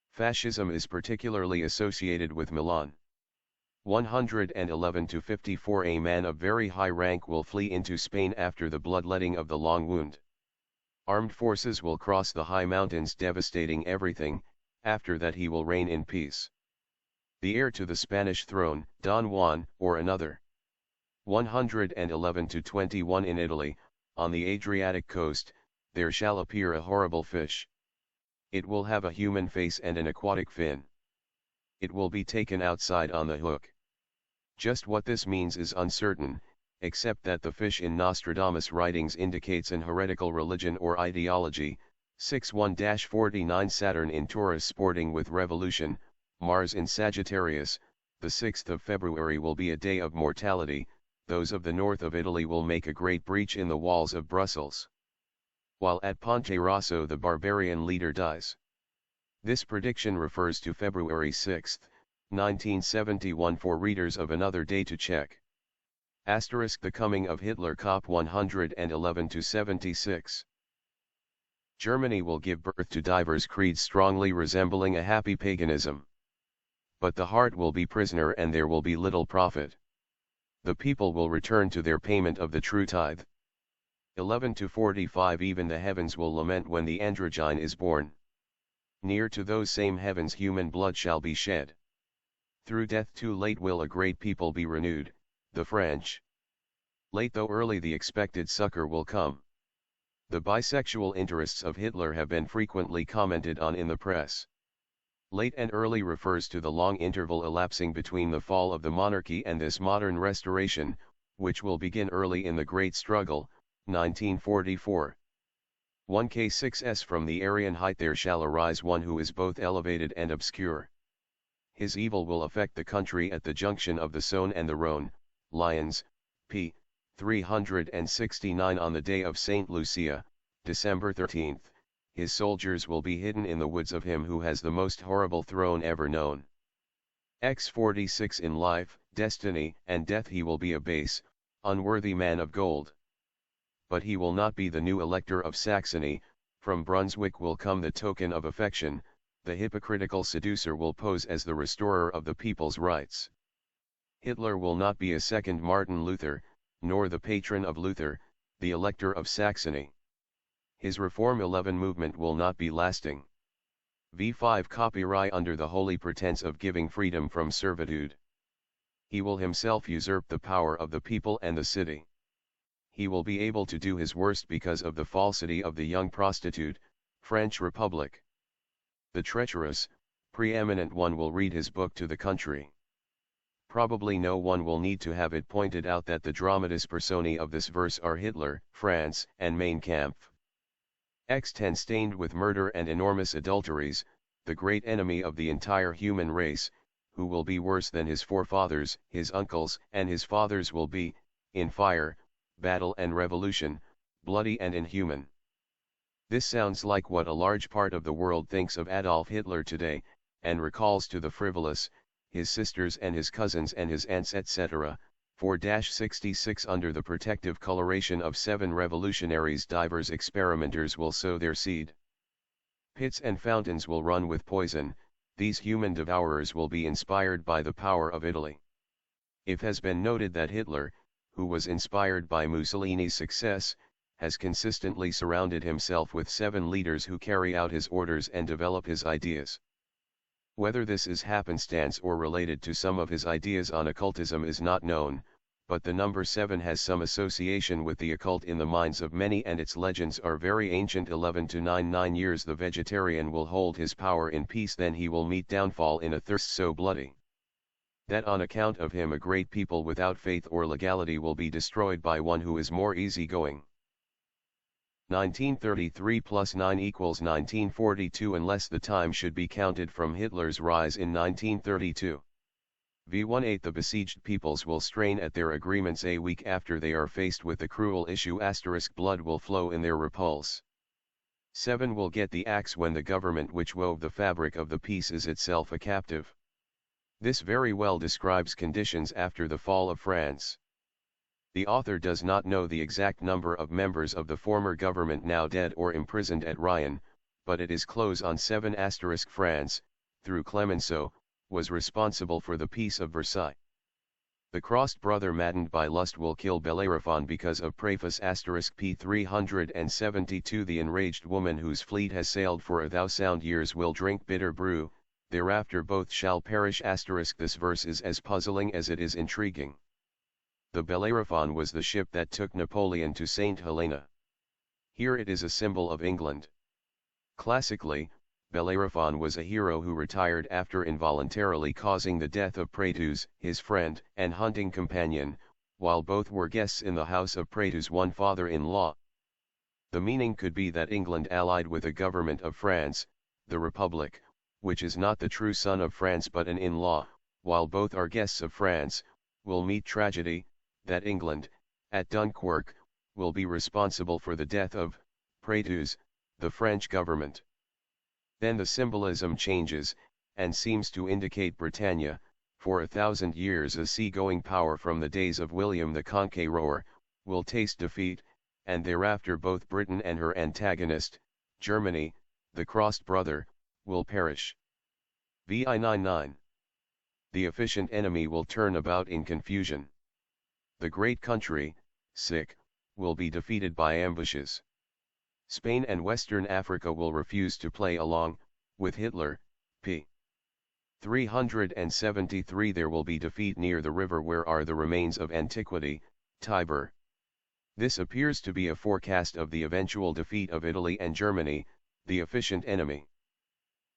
Fascism is particularly associated with Milan. 111-54 A man of very high rank will flee into Spain after the bloodletting of the long wound. Armed forces will cross the high mountains devastating everything, after that he will reign in peace. The heir to the Spanish throne, Don Juan, or another. 111-21 In Italy, on the Adriatic coast, there shall appear a horrible fish. It will have a human face and an aquatic fin. It will be taken outside on the hook. Just what this means is uncertain, except that the fish in Nostradamus writings indicates an heretical religion or ideology. 61-49 Saturn in Taurus sporting with revolution, Mars in Sagittarius, the 6th of February will be a day of mortality, those of the north of Italy will make a great breach in the walls of Brussels. While at Ponte Rosso the barbarian leader dies. This prediction refers to February 6, 1971 for readers of Another Day to check. Asterisk the coming of Hitler Cop 111-76. Germany will give birth to divers creeds strongly resembling a happy paganism. But the heart will be prisoner and there will be little profit. The people will return to their payment of the true tithe. 11-45 Even the heavens will lament when the androgyne is born. Near to those same heavens human blood shall be shed. Through death too late will a great people be renewed, the French. Late though early the expected succor will come. The bisexual interests of Hitler have been frequently commented on in the press. Late and early refers to the long interval elapsing between the fall of the monarchy and this modern restoration, which will begin early in the Great Struggle, 1944. 1K6s From the Aryan height there shall arise one who is both elevated and obscure. His evil will affect the country at the junction of the Saône and the Rhône, Lyons, p. 369 On the day of Saint Lucia, December 13, his soldiers will be hidden in the woods of him who has the most horrible throne ever known. X46 In life, destiny, and death he will be a base, unworthy man of gold. But he will not be the new Elector of Saxony, from Brunswick will come the token of affection, the hypocritical seducer will pose as the restorer of the people's rights. Hitler will not be a second Martin Luther, nor the patron of Luther, the Elector of Saxony. His Reform 11 movement will not be lasting. V5 Copyright under the holy pretense of giving freedom from servitude. He will himself usurp the power of the people and the city. He will be able to do his worst because of the falsity of the young prostitute, French Republic. The treacherous, preeminent one will read his book to the country. Probably no one will need to have it pointed out that the dramatis personae of this verse are Hitler, France, and Mein Kampf. X10 stained with murder and enormous adulteries, the great enemy of the entire human race, who will be worse than his forefathers, his uncles, and his fathers will be, in fire, battle and revolution, bloody and inhuman. This sounds like what a large part of the world thinks of Adolf Hitler today, and recalls to the frivolous, his sisters and his cousins and his aunts etc., 4-66 Under the protective coloration of 7 revolutionaries divers experimenters will sow their seed. Pits and fountains will run with poison, these human devourers will be inspired by the power of Italy. It has been noted that Hitler, who was inspired by Mussolini's success, has consistently surrounded himself with 7 leaders who carry out his orders and develop his ideas. Whether this is happenstance or related to some of his ideas on occultism is not known, but the number 7 has some association with the occult in the minds of many and its legends are very ancient. 11-99 years the vegetarian will hold his power in peace, then he will meet downfall in a thirst so bloody that on account of him a great people without faith or legality will be destroyed by one who is more easygoing. 1933 plus 9 equals 1942 unless the time should be counted from Hitler's rise in 1932. V18 The besieged peoples will strain at their agreements a week after they are faced with the cruel issue * blood will flow in their repulse. 7 will get the axe when the government which wove the fabric of the peace is itself a captive. This very well describes conditions after the fall of France. The author does not know the exact number of members of the former government now dead or imprisoned at Ryan, but it is close on 7 * France, through Clemenceau, was responsible for the Peace of Versailles. The crossed brother maddened by lust will kill Bellerophon because of preface * p. 372 The enraged woman whose fleet has sailed for 1,000 years will drink bitter brew, thereafter both shall perish * This verse is as puzzling as it is intriguing. The Bellerophon was the ship that took Napoleon to St. Helena. Here it is a symbol of England. Classically, Bellerophon was a hero who retired after involuntarily causing the death of Praetus, his friend and hunting companion, while both were guests in the house of Praetus' one father-in-law. The meaning could be that England allied with a government of France, the Republic, which is not the true son of France but an in-law, while both are guests of France, will meet tragedy, that England, at Dunkirk, will be responsible for the death of Praetus, the French government. Then the symbolism changes, and seems to indicate Britannia, for 1,000 years a sea-going power from the days of William the Conqueror, will taste defeat, and thereafter both Britain and her antagonist, Germany, the crossed brother, will perish. VI 99. The efficient enemy will turn about in confusion. The great country, will be defeated by ambushes. Spain and Western Africa will refuse to play along, with Hitler, p. 373. There will be defeat near the river where are the remains of antiquity, Tiber. This appears to be a forecast of the eventual defeat of Italy and Germany, the efficient enemy.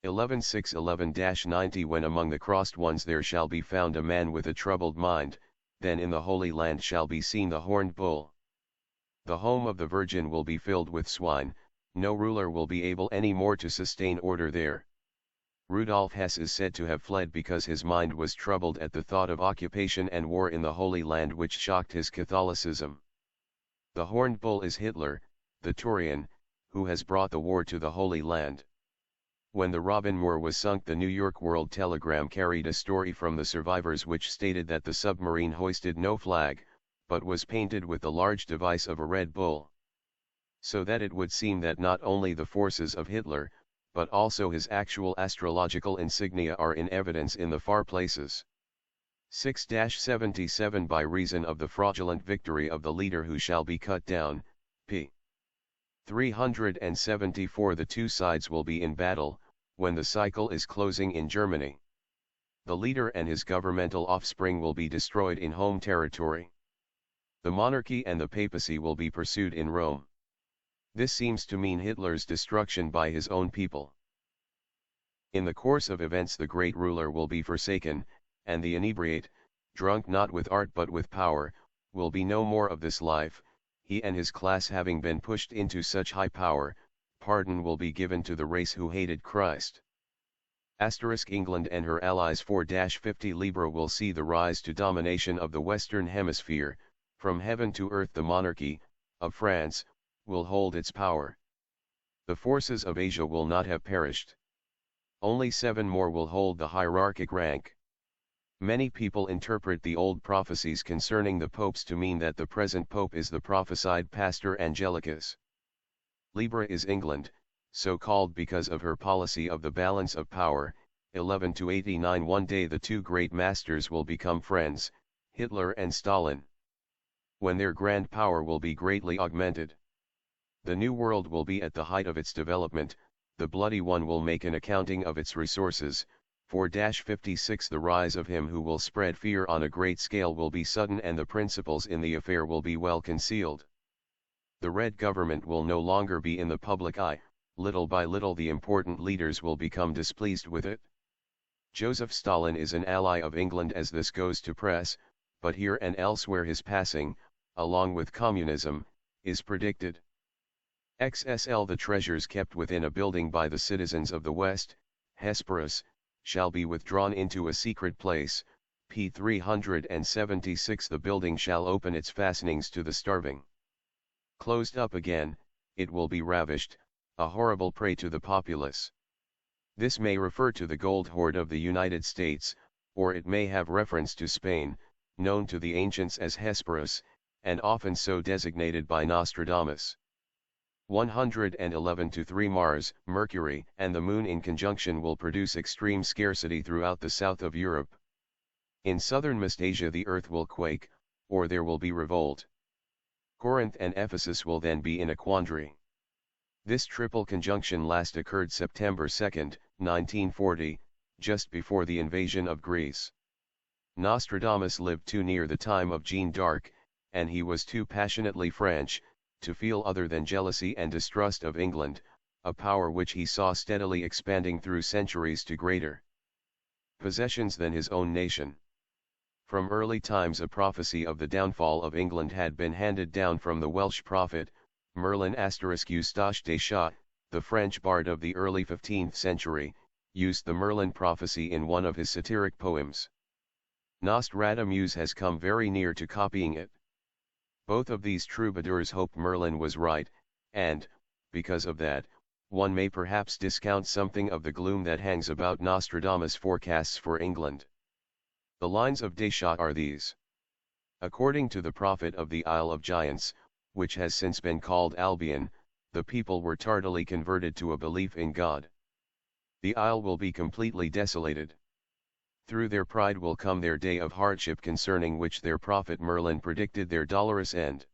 11:6-11-90. When among the crossed ones there shall be found a man with a troubled mind, then in the Holy Land shall be seen the horned bull. The home of the Virgin will be filled with swine, no ruler will be able any more to sustain order there. Rudolf Hess is said to have fled because his mind was troubled at the thought of occupation and war in the Holy Land, which shocked his Catholicism. The horned bull is Hitler, the Turian, who has brought the war to the Holy Land. When the Robin Moor was sunk, the New York World Telegram carried a story from the survivors which stated that the submarine hoisted no flag, but was painted with the large device of a red bull. So that it would seem that not only the forces of Hitler, but also his actual astrological insignia are in evidence in the far places. 6-77. By reason of the fraudulent victory of the leader who shall be cut down, p. 374. The two sides will be in battle, when the cycle is closing in Germany. The leader and his governmental offspring will be destroyed in home territory. The monarchy and the papacy will be pursued in Rome. This seems to mean Hitler's destruction by his own people. In the course of events the great ruler will be forsaken, and the inebriate, drunk not with art but with power, will be no more of this life. He and his class having been pushed into such high power, pardon will be given to the race who hated Christ. England and her allies 4-50 Libra will see the rise to domination of the Western Hemisphere. From heaven to earth the monarchy, of France, will hold its power. The forces of Asia will not have perished. Only 7 more will hold the hierarchic rank. Many people interpret the old prophecies concerning the popes to mean that the present pope is the prophesied Pastor Angelicus. Libra is England, so called because of her policy of the balance of power. 11-89. One day the two great masters will become friends, Hitler and Stalin. When their grand power will be greatly augmented. The new world will be at the height of its development, the bloody one will make an accounting of its resources. 4-56. The rise of him who will spread fear on a great scale will be sudden, and the principles in the affair will be well concealed. The Red government will no longer be in the public eye, little by little the important leaders will become displeased with it. Joseph Stalin is an ally of England as this goes to press, but here and elsewhere his passing, along with communism, is predicted. XSL. The treasures kept within a building by the citizens of the West, Hesperus, shall be withdrawn into a secret place, p. 376. The building shall open its fastenings to the starving. Closed up again, it will be ravished, a horrible prey to the populace. This may refer to the gold hoard of the United States, or it may have reference to Spain, known to the ancients as Hesperus, and often so designated by Nostradamus. 111-3. Mars, Mercury, and the Moon in conjunction will produce extreme scarcity throughout the south of Europe. In southernmost Asia the earth will quake, or there will be revolt. Corinth and Ephesus will then be in a quandary. This triple conjunction last occurred September 2, 1940, just before the invasion of Greece. Nostradamus lived too near the time of Jeanne d'Arc, and he was too passionately French, to feel other than jealousy and distrust of England, a power which he saw steadily expanding through centuries to greater possessions than his own nation. From early times a prophecy of the downfall of England had been handed down from the Welsh prophet, Merlin. Eustache Deschamps, the French bard of the early 15th century, used the Merlin prophecy in one of his satiric poems. Nostradamus has come very near to copying it. Both of these troubadours hoped Merlin was right, and, because of that, one may perhaps discount something of the gloom that hangs about Nostradamus' forecasts for England. The lines of Deshat are these. According to the prophet of the Isle of Giants, which has since been called Albion, the people were tardily converted to a belief in God. The isle will be completely desolated. Through their pride will come their day of hardship, concerning which their prophet Merlin predicted their dolorous end.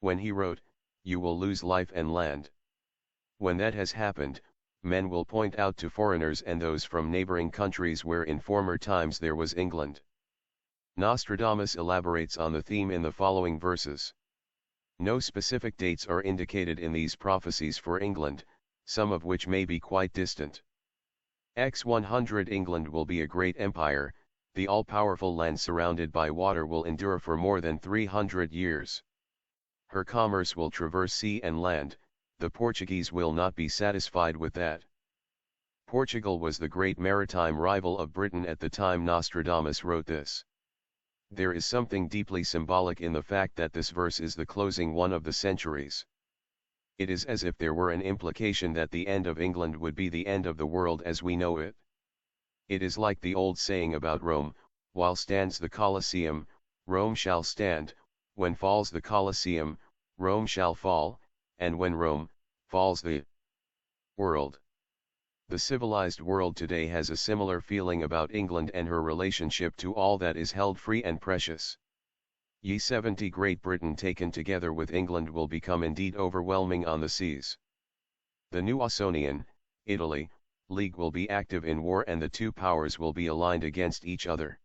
When he wrote, "You will lose life and land." When that has happened, men will point out to foreigners and those from neighboring countries where in former times there was England. Nostradamus elaborates on the theme in the following verses. No specific dates are indicated in these prophecies for England, some of which may be quite distant. X100 England will be a great empire, the all-powerful land surrounded by water will endure for more than 300 years. Her commerce will traverse sea and land, the Portuguese will not be satisfied with that. Portugal was the great maritime rival of Britain at the time Nostradamus wrote this. There is something deeply symbolic in the fact that this verse is the closing one of the centuries. It is as if there were an implication that the end of England would be the end of the world as we know it. It is like the old saying about Rome, while stands the Colosseum, Rome shall stand, when falls the Colosseum, Rome shall fall, and when Rome falls the world. The civilized world today has a similar feeling about England and her relationship to all that is held free and precious. Ye 70 Great Britain taken together with England will become indeed overwhelming on the seas. The new Ausonian, Italy, League will be active in war and the two powers will be aligned against each other.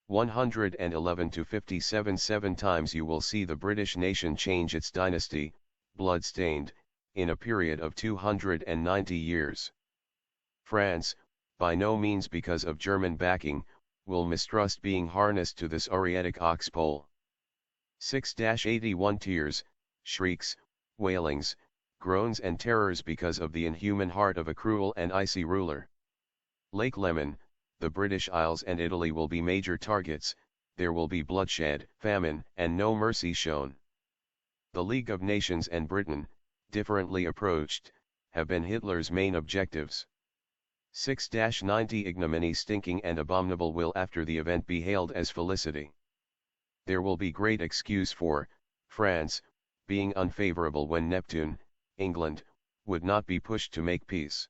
111 to 57 7 times you will see the British nation change its dynasty, blood-stained, in a period of 290 years. France, by no means because of German backing, will mistrust being harnessed to this Arietic ox-pole. 6-81 Tears, shrieks, wailings, groans and terrors because of the inhuman heart of a cruel and icy ruler. Lake Leman, the British Isles and Italy will be major targets, there will be bloodshed, famine, and no mercy shown. The League of Nations and Britain, differently approached, have been Hitler's main objectives. 6-90 Ignominy stinking and abominable will after the event be hailed as felicity. There will be great excuse for France being unfavorable when Neptune, England, would not be pushed to make peace.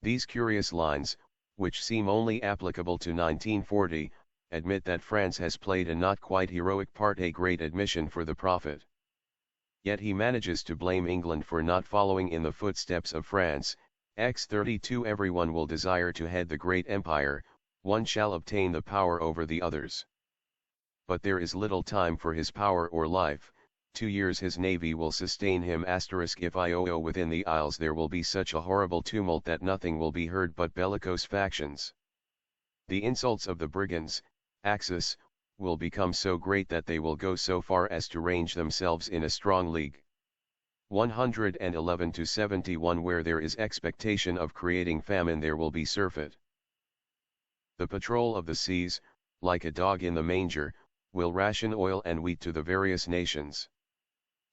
These curious lines, which seem only applicable to 1940, admit that France has played a not quite heroic part, a great admission for the prophet. Yet he manages to blame England for not following in the footsteps of France. X32 Everyone will desire to head the great empire, one shall obtain the power over the others. But there is little time for his power or life, 2 years his navy will sustain him. If within the isles there will be such a horrible tumult that nothing will be heard but bellicose factions. The insults of the brigands, Axis, will become so great that they will go so far as to range themselves in a strong league. 111 to 71 Where there is expectation of creating famine there will be surfeit. The patrol of the seas, like a dog in the manger, will ration oil and wheat to the various nations.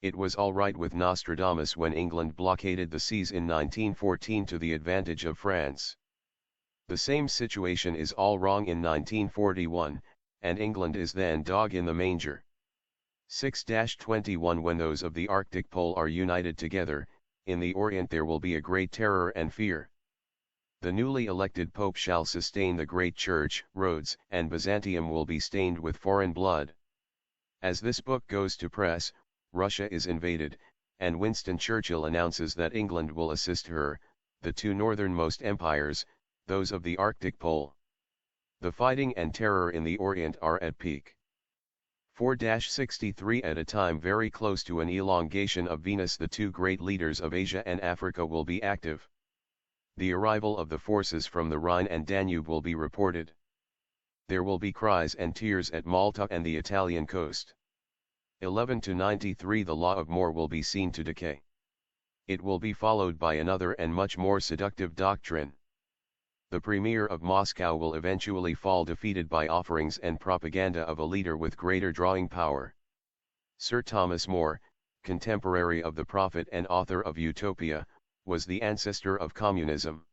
It was all right with Nostradamus when England blockaded the seas in 1914 to the advantage of France. The same situation is all wrong in 1941, and England is then dog in the manger. 6-21 When those of the Arctic pole are united together, in the Orient there will be a great terror and fear. The newly elected Pope shall sustain the great church, Rhodes and Byzantium will be stained with foreign blood. As this book goes to press, Russia is invaded, and Winston Churchill announces that England will assist her, the two northernmost empires, those of the Arctic pole. The fighting and terror in the Orient are at peak. 4-63 At a time very close to an elongation of Venus the two great leaders of Asia and Africa will be active. The arrival of the forces from the Rhine and Danube will be reported. There will be cries and tears at Malta and the Italian coast. 11-93 The law of more will be seen to decay. It will be followed by another and much more seductive doctrine. The Premier of Moscow will eventually fall defeated by offerings and propaganda of a leader with greater drawing power. Sir Thomas More, contemporary of the prophet and author of Utopia, was the ancestor of communism.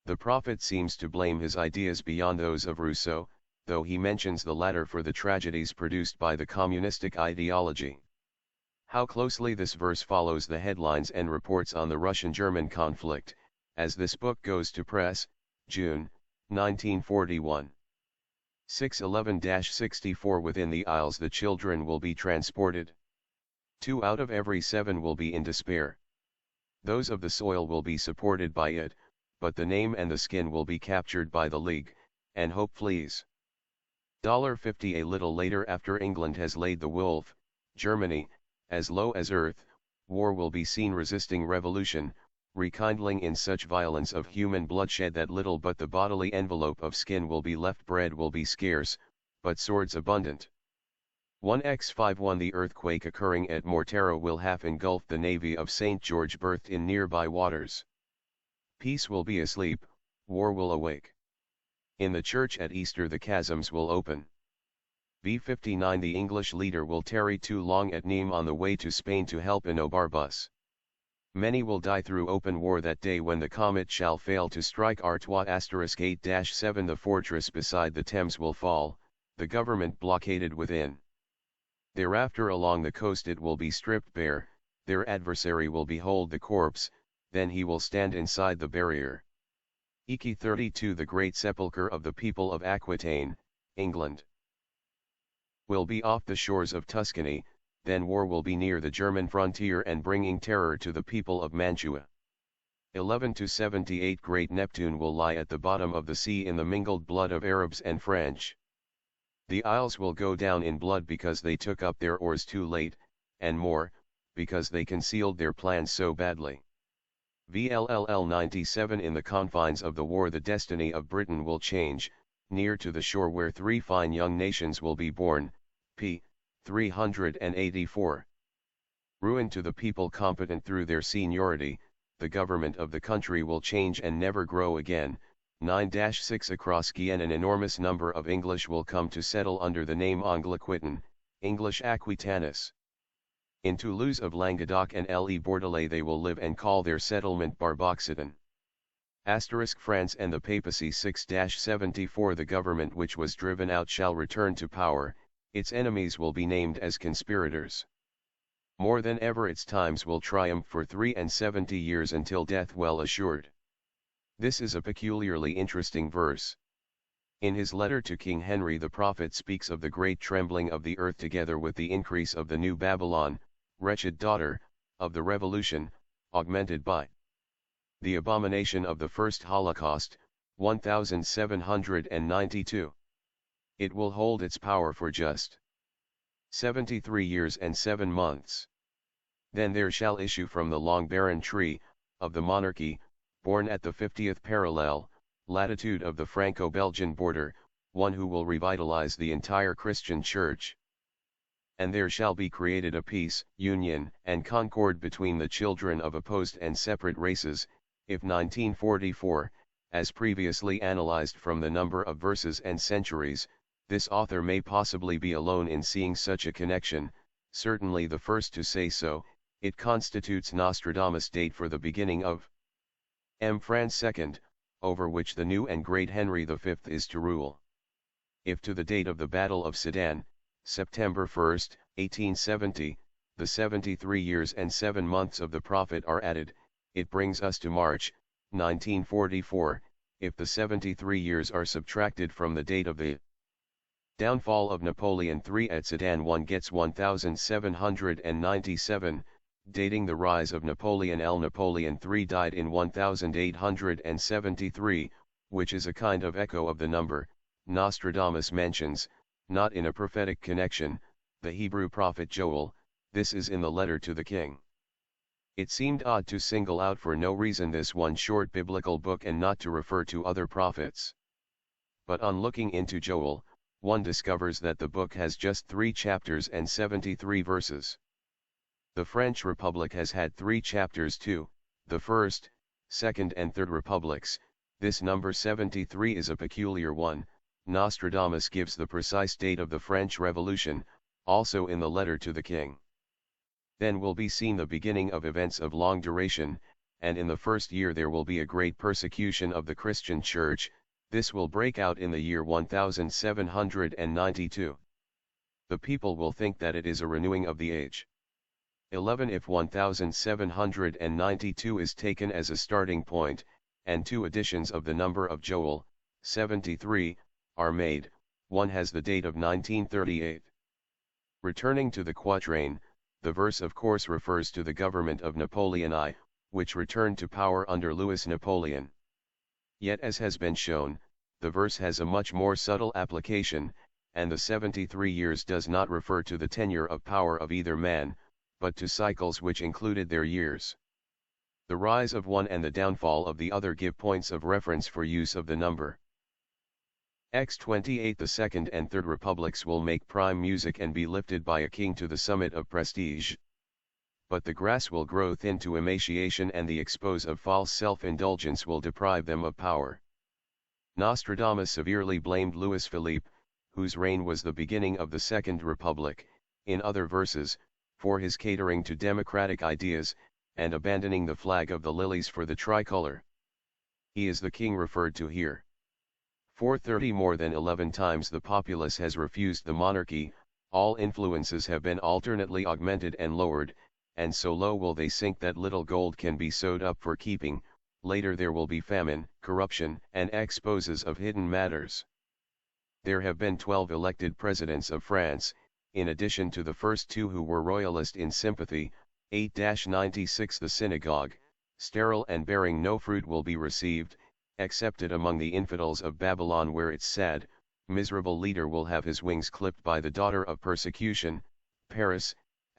The prophet seems to blame his ideas beyond those of Rousseau, though he mentions the latter for the tragedies produced by the communistic ideology. How closely this verse follows the headlines and reports on the Russian-German conflict, as this book goes to press, June, 1941. 611-64 Within the Isles the children will be transported. 2 out of every 7 will be in despair. Those of the soil will be supported by it, but the name and the skin will be captured by the League, and hope flees. $50 A little later, after England has laid the wolf, Germany, as low as earth, war will be seen resisting revolution, rekindling in such violence of human bloodshed that little but the bodily envelope of skin will be left. Bread will be scarce, but swords abundant. 1x51 The earthquake occurring at Mortero will half engulf the navy of St. George berthed in nearby waters. Peace will be asleep, war will awake. In the church at Easter the chasms will open. B59 The English leader will tarry too long at Nîmes on the way to Spain to help Enobarbus. Many will die through open war that day when the comet shall fail to strike Artois. 8-7 The fortress beside the Thames will fall, the government blockaded within. Thereafter along the coast it will be stripped bare, their adversary will behold the corpse, then he will stand inside the barrier. Iki 32 The great sepulchre of the people of Aquitaine, England, will be off the shores of Tuscany, then war will be near the German frontier and bringing terror to the people of Mantua. 11-78 Great Neptune will lie at the bottom of the sea in the mingled blood of Arabs and French. The isles will go down in blood because they took up their oars too late, and more, because they concealed their plans so badly. VLLL 97 In the confines of the war the destiny of Britain will change, near to the shore where 3 fine young nations will be born, p. 384. Ruin to the people competent through their seniority, the government of the country will change and never grow again. 9-6 Across Guyenne an enormous number of English will come to settle under the name Anglo-Aquitaine, English Aquitanus. In Toulouse of Languedoc and Le Bordelais they will live and call their settlement Barboxitan. France and the Papacy. 6-74 The government which was driven out shall return to power, its enemies will be named as conspirators. More than ever its times will triumph for 73 years until death well assured. This is a peculiarly interesting verse. In his letter to King Henry the prophet speaks of the great trembling of the earth together with the increase of the new Babylon, wretched daughter, of the revolution, augmented by the abomination of the first Holocaust, 1792. It will hold its power for just 73 years and 7 months. Then there shall issue from the long barren tree, of the monarchy, born at the 50th parallel, latitude of the Franco-Belgian border, one who will revitalize the entire Christian Church. And there shall be created a peace, union, and concord between the children of opposed and separate races, if 1944, as previously analyzed from the number of verses and centuries, this author may possibly be alone in seeing such a connection, certainly the first to say so. It constitutes Nostradamus' date for the beginning of France II, over which the new and great Henry V is to rule. If to the date of the Battle of Sedan, September 1, 1870, the 73 years and 7 months of the prophet are added, it brings us to March, 1944, if the 73 years are subtracted from the date of the downfall of Napoleon III at Sedan one gets 1797, dating the rise of Napoleon. Napoleon III died in 1873, which is a kind of echo of the number Nostradamus mentions, not in a prophetic connection, the Hebrew prophet Joel. This is in the letter to the king. It seemed odd to single out for no reason this one short biblical book and not to refer to other prophets. But on looking into Joel, one discovers that the book has just 3 chapters and 73 verses. The French Republic has had 3 chapters too, the First, Second and Third Republics. This number 73 is a peculiar one. Nostradamus gives the precise date of the French Revolution, also in the letter to the king. Then will be seen the beginning of events of long duration, and in the first year there will be a great persecution of the Christian Church. This will break out in the year 1792. The people will think that it is a renewing of the age. 11. If 1792 is taken as a starting point, and 2 additions of the number of Joel, 73, are made, one has the date of 1938. Returning to the quatrain, the verse of course refers to the government of Napoleon I, which returned to power under Louis Napoleon. Yet as has been shown, the verse has a much more subtle application, and the 73 years does not refer to the tenure of power of either man, but to cycles which included their years. The rise of one and the downfall of the other give points of reference for use of the number. X28. The Second and Third Republics will make prime music and be lifted by a king to the summit of prestige. But the grass will grow thin to emaciation, and the expose of false self-indulgence will deprive them of power. Nostradamus severely blamed Louis Philippe, whose reign was the beginning of the Second Republic, in other verses, for his catering to democratic ideas, and abandoning the flag of the lilies for the tricolor. He is the king referred to here. 430. More than 11 times the populace has refused the monarchy, all influences have been alternately augmented and lowered, and so low will they sink that little gold can be sewed up for keeping. Later there will be famine, corruption, and exposes of hidden matters. There have been 12 elected presidents of France, in addition to the first 2 who were royalist in sympathy. 8-96. The synagogue, sterile and bearing no fruit, will be received, excepted among the infidels of Babylon, where its sad, miserable leader will have his wings clipped by the daughter of persecution. Paris, *.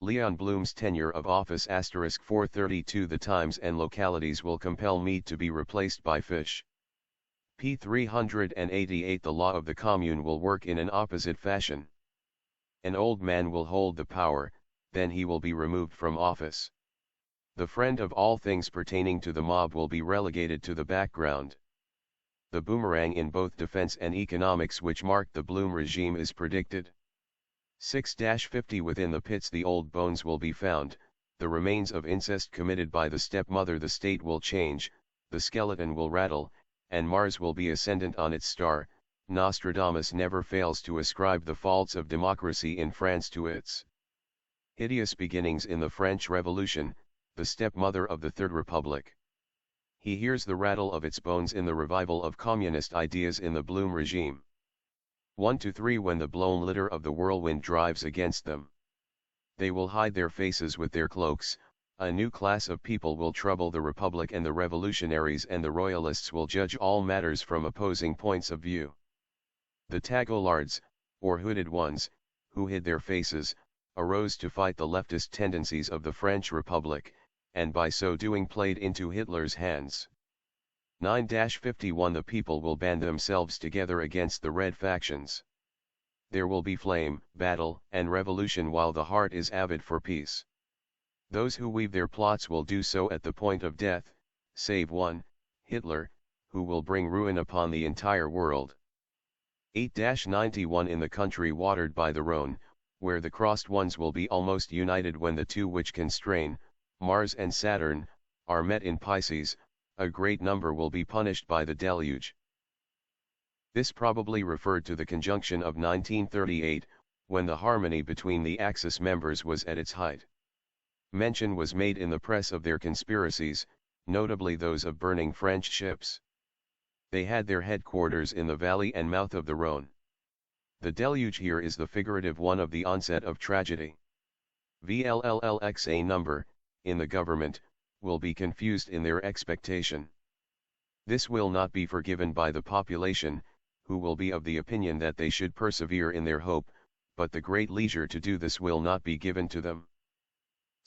Leon Blum's tenure of office. * 432. The times and localities will compel meat to be replaced by fish. P. 388. The law of the commune will work in an opposite fashion. An old man will hold the power, then he will be removed from office. The friend of all things pertaining to the mob will be relegated to the background. The boomerang in both defense and economics which marked the Blum regime is predicted. 6-50. Within the pits the old bones will be found, the remains of incest committed by the stepmother. The state will change, the skeleton will rattle, and Mars will be ascendant on its star. Nostradamus never fails to ascribe the faults of democracy in France to its hideous beginnings in the French Revolution, the stepmother of the Third Republic. He hears the rattle of its bones in the revival of communist ideas in the Blum regime. 1-3. When the blown litter of the whirlwind drives against them, they will hide their faces with their cloaks. A new class of people will trouble the Republic and the revolutionaries, and the royalists will judge all matters from opposing points of view. The Tagolards, or hooded ones, who hid their faces, arose to fight the leftist tendencies of the French Republic, and by so doing played into Hitler's hands. 9-51. The people will band themselves together against the red factions. There will be flame, battle, and revolution while the heart is avid for peace. Those who weave their plots will do so at the point of death, save one, Hitler, who will bring ruin upon the entire world. 8-91. In the country watered by the Rhone, where the crossed ones will be almost united when the 2 which constrain, Mars and Saturn, are met in Pisces, a great number will be punished by the deluge. This probably referred to the conjunction of 1938, when the harmony between the Axis members was at its height. Mention was made in the press of their conspiracies, notably those of burning French ships. They had their headquarters in the valley and mouth of the Rhone. The deluge here is the figurative one of the onset of tragedy. VLLLX. A number, in the government, will be confused in their expectation. This will not be forgiven by the population, who will be of the opinion that they should persevere in their hope, but the great leisure to do this will not be given to them.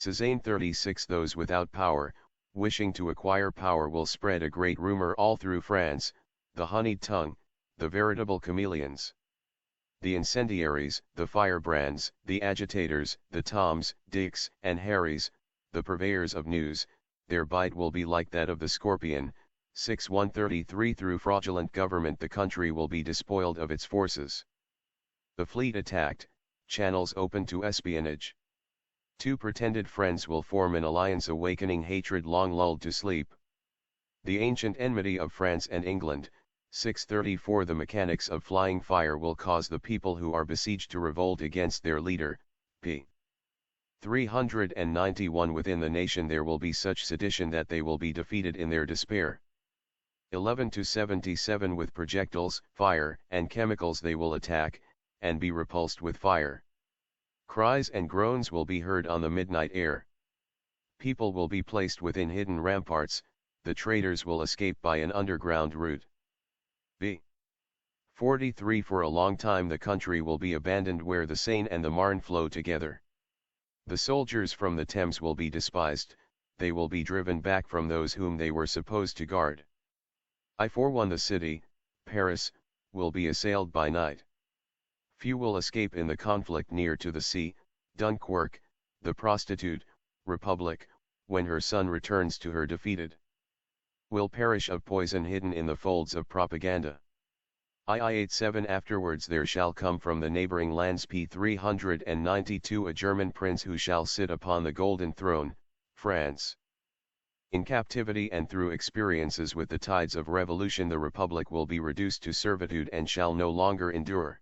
Cézanne 36. Those without power, wishing to acquire power, will spread a great rumor all through France, the honeyed tongue, the veritable chameleons. The incendiaries, the firebrands, the agitators, the Toms, Dicks, and Harrys, the purveyors of news, their bite will be like that of the scorpion. 6-133. Through fraudulent government the country will be despoiled of its forces. The fleet attacked, channels open to espionage. Two pretended friends will form an alliance, awakening hatred long lulled to sleep. The ancient enmity of France and England. 634 The mechanics of flying fire will cause the people who are besieged to revolt against their leader. p. 391 Within the nation there will be such sedition that they will be defeated in their despair. 11-77 With projectiles, fire, and chemicals they will attack, and be repulsed with fire. Cries and groans will be heard on the midnight air. People will be placed within hidden ramparts, the traitors will escape by an underground route. b. 43 For a long time the country will be abandoned where the Seine and the Marne flow together. The soldiers from the Thames will be despised, they will be driven back from those whom they were supposed to guard. I-41 The city, Paris, will be assailed by night. Few will escape in the conflict near to the sea. Dunkirk, the prostitute, Republic, when her son returns to her defeated, will perish of poison hidden in the folds of propaganda. II-87 Afterwards there shall come from the neighboring lands p. 392 a German prince who shall sit upon the golden throne, France. In captivity and through experiences with the tides of revolution the Republic will be reduced to servitude and shall no longer endure.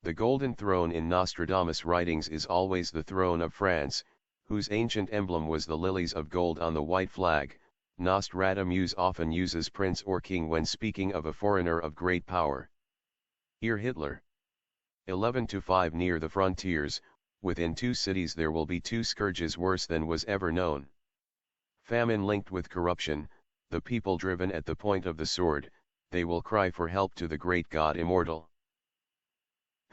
The golden throne in Nostradamus' writings is always the throne of France, whose ancient emblem was the lilies of gold on the white flag. Nostradamus often uses prince or king when speaking of a foreigner of great power. Hear Hitler. 11-5 Near the frontiers, within two cities there will be two scourges worse than was ever known. Famine linked with corruption, the people driven at the point of the sword, they will cry for help to the great God immortal.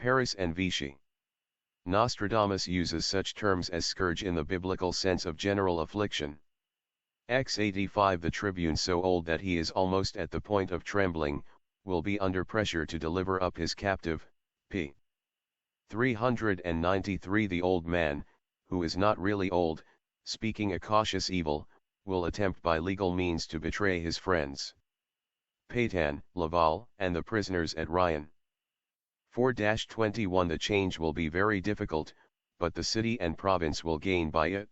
Paris and Vichy. Nostradamus uses such terms as scourge in the biblical sense of general affliction. X85 The tribune so old that he is almost at the point of trembling, will be under pressure to deliver up his captive. p. 393 The old man, who is not really old, speaking a cautious evil, will attempt by legal means to betray his friends. Pétain, Laval, and the prisoners at Ryan. 4-21 The change will be very difficult, but the city and province will gain by it.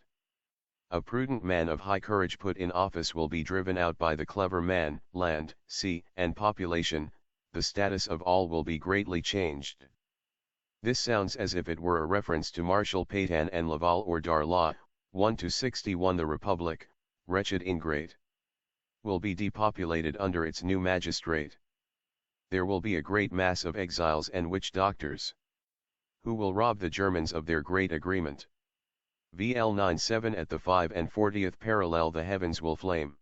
A prudent man of high courage put in office will be driven out by the clever man. Land, sea, and population, the status of all will be greatly changed. This sounds as if it were a reference to Marshal Pétain and Laval or Darla. 1-61 The Republic, wretched ingrate, will be depopulated under its new magistrate. There will be a great mass of exiles and witch doctors, who will rob the Germans of their great agreement. VL97 At the 5 and 40th parallel the heavens will flame.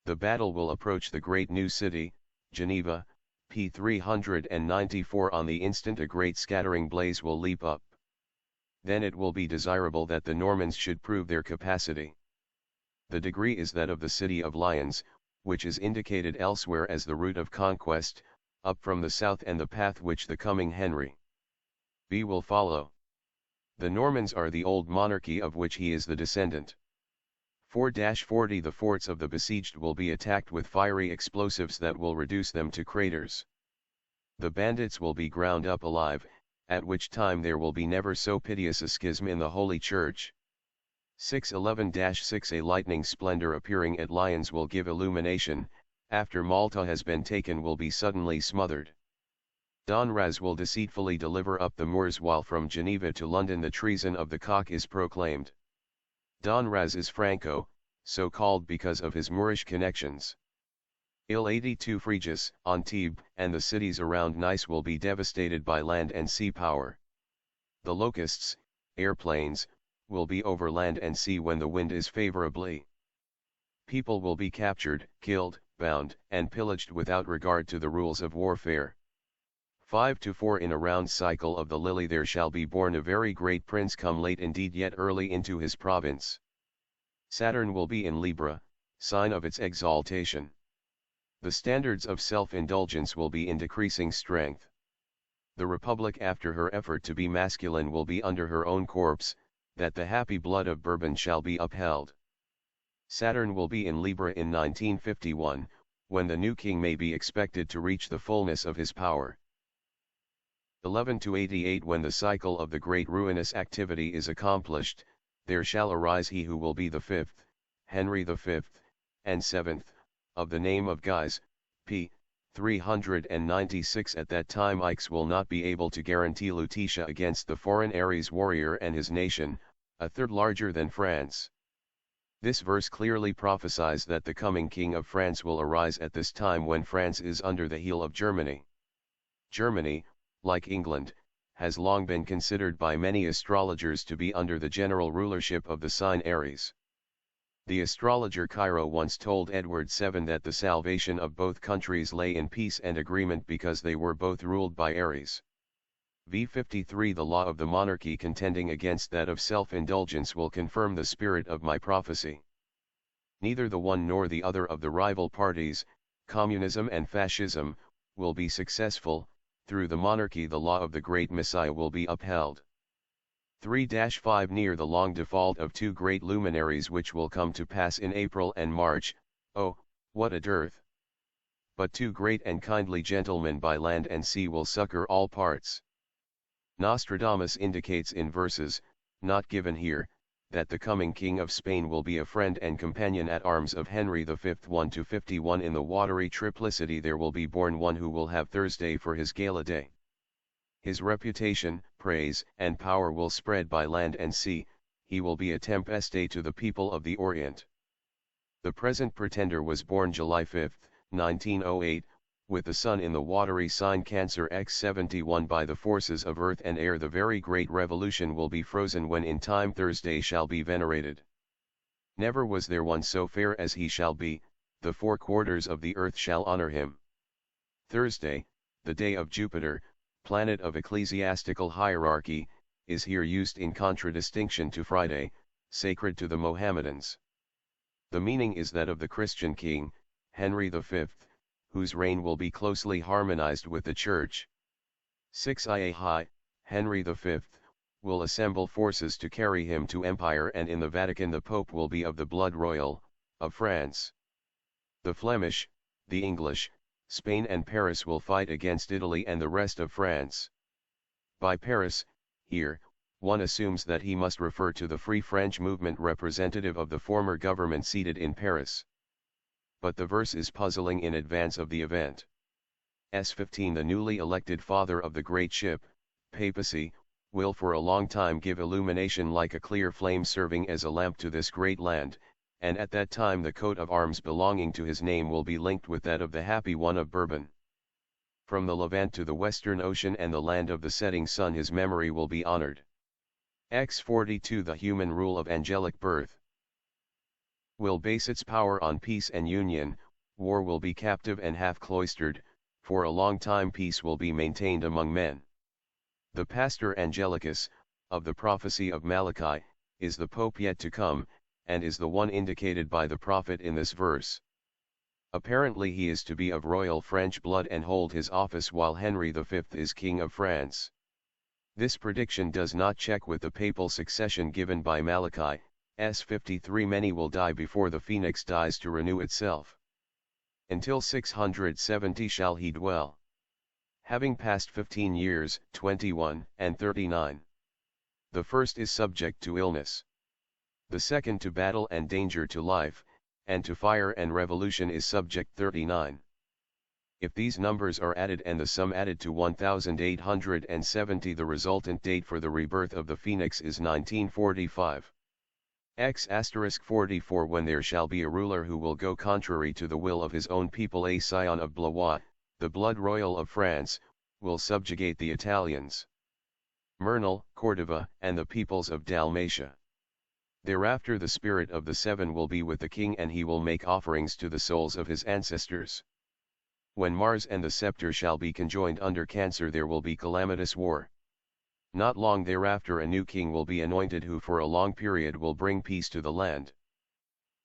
The battle will approach the great new city, Geneva, p. 394 On the instant a great scattering blaze will leap up. Then it will be desirable that the Normans should prove their capacity. The degree is that of the city of lions, which is indicated elsewhere as the route of conquest, up from the south and the path which the coming Henry V will follow. The Normans are the old monarchy of which he is the descendant. 4-40 The forts of the besieged will be attacked with fiery explosives that will reduce them to craters. The bandits will be ground up alive, at which time there will be never so piteous a schism in the Holy Church. 611-6 A lightning splendor appearing at Lyons will give illumination, after Malta has been taken will be suddenly smothered. Donraz will deceitfully deliver up the Moors while from Geneva to London the treason of the cock is proclaimed. Donraz is Franco, so called because of his Moorish connections. Il-82 Frejus, Antibes, and the cities around Nice will be devastated by land and sea power. The locusts, airplanes, will be over land and sea when the wind is favorably. People will be captured, killed, bound, and pillaged without regard to the rules of warfare. 5-4 In a round cycle of the lily there shall be born a very great prince, come late indeed yet early into his province. Saturn will be in Libra, sign of its exaltation. The standards of self-indulgence will be in decreasing strength. The Republic after her effort to be masculine will be under her own corpse, that the happy blood of Bourbon shall be upheld. Saturn will be in Libra in 1951, when the new king may be expected to reach the fullness of his power. 11-88 When the cycle of the great ruinous activity is accomplished, there shall arise he who will be the fifth, Henry the fifth, and seventh, of the name of Guise, p. 396. At that time Ix will not be able to guarantee Lutetia against the foreign Ares warrior and his nation, a third larger than France. This verse clearly prophesies that the coming king of France will arise at this time when France is under the heel of Germany. Germany, like England, has long been considered by many astrologers to be under the general rulership of the sign Aries. The astrologer Cairo once told Edward VII that the salvation of both countries lay in peace and agreement because they were both ruled by Aries. V53 The law of the monarchy contending against that of self-indulgence will confirm the spirit of my prophecy. Neither the one nor the other of the rival parties, communism and fascism, will be successful. Through the monarchy the law of the great Messiah will be upheld. 3-5 Near the long default of two great luminaries which will come to pass in April and March, oh, what a dearth! But two great and kindly gentlemen by land and sea will succor all parts. Nostradamus indicates in verses, not given here, that the coming king of Spain will be a friend and companion at arms of Henry V. 1-51 In the watery triplicity there will be born one who will have Thursday for his gala day. His reputation, praise, and power will spread by land and sea, he will be a tempeste to the people of the Orient. The present pretender was born July 5, 1908, with the sun in the watery sign Cancer X71 by the forces of earth and air. The very great revolution will be frozen when in time Thursday shall be venerated. Never was there one so fair as he shall be, the four quarters of the earth shall honor him. Thursday, the day of Jupiter, planet of ecclesiastical hierarchy, is here used in contradistinction to Friday, sacred to the Mohammedans. The meaning is that of the Christian king, Henry V, whose reign will be closely harmonized with the Church. 6 High, Henry V, will assemble forces to carry him to empire, and in the Vatican the Pope will be of the blood royal, of France. The Flemish, the English, Spain and Paris will fight against Italy and the rest of France. By Paris, here, one assumes that he must refer to the Free French movement representative of the former government seated in Paris. But the verse is puzzling in advance of the event. S15 The newly elected father of the great ship, papacy, will for a long time give illumination like a clear flame serving as a lamp to this great land, and at that time the coat of arms belonging to his name will be linked with that of the happy one of Bourbon. From the Levant to the Western Ocean and the land of the setting sun his memory will be honored. X42 The human rule of angelic birth will base its power on peace and union. War will be captive and half cloistered, for a long time peace will be maintained among men. The Pastor Angelicus, of the prophecy of Malachi, is the Pope yet to come, and is the one indicated by the prophet in this verse. Apparently he is to be of royal French blood and hold his office while Henry V is King of France. This prediction does not check with the papal succession given by Malachi. S53 Many will die before the phoenix dies to renew itself. Until 670 shall he dwell. Having passed 15 years, 21 and 39. The first is subject to illness. The second to battle and danger to life, and to fire and revolution is subject 39. If these numbers are added and the sum added to 1870, the resultant date for the rebirth of the phoenix is 1945. X*44 When there shall be a ruler who will go contrary to the will of his own people, a scion of Blois, the blood royal of France, will subjugate the Italians, Mernal, Cordova, and the peoples of Dalmatia. Thereafter the spirit of the seven will be with the king, and he will make offerings to the souls of his ancestors. When Mars and the scepter shall be conjoined under Cancer, there will be calamitous war. Not long thereafter a new king will be anointed, who for a long period will bring peace to the land.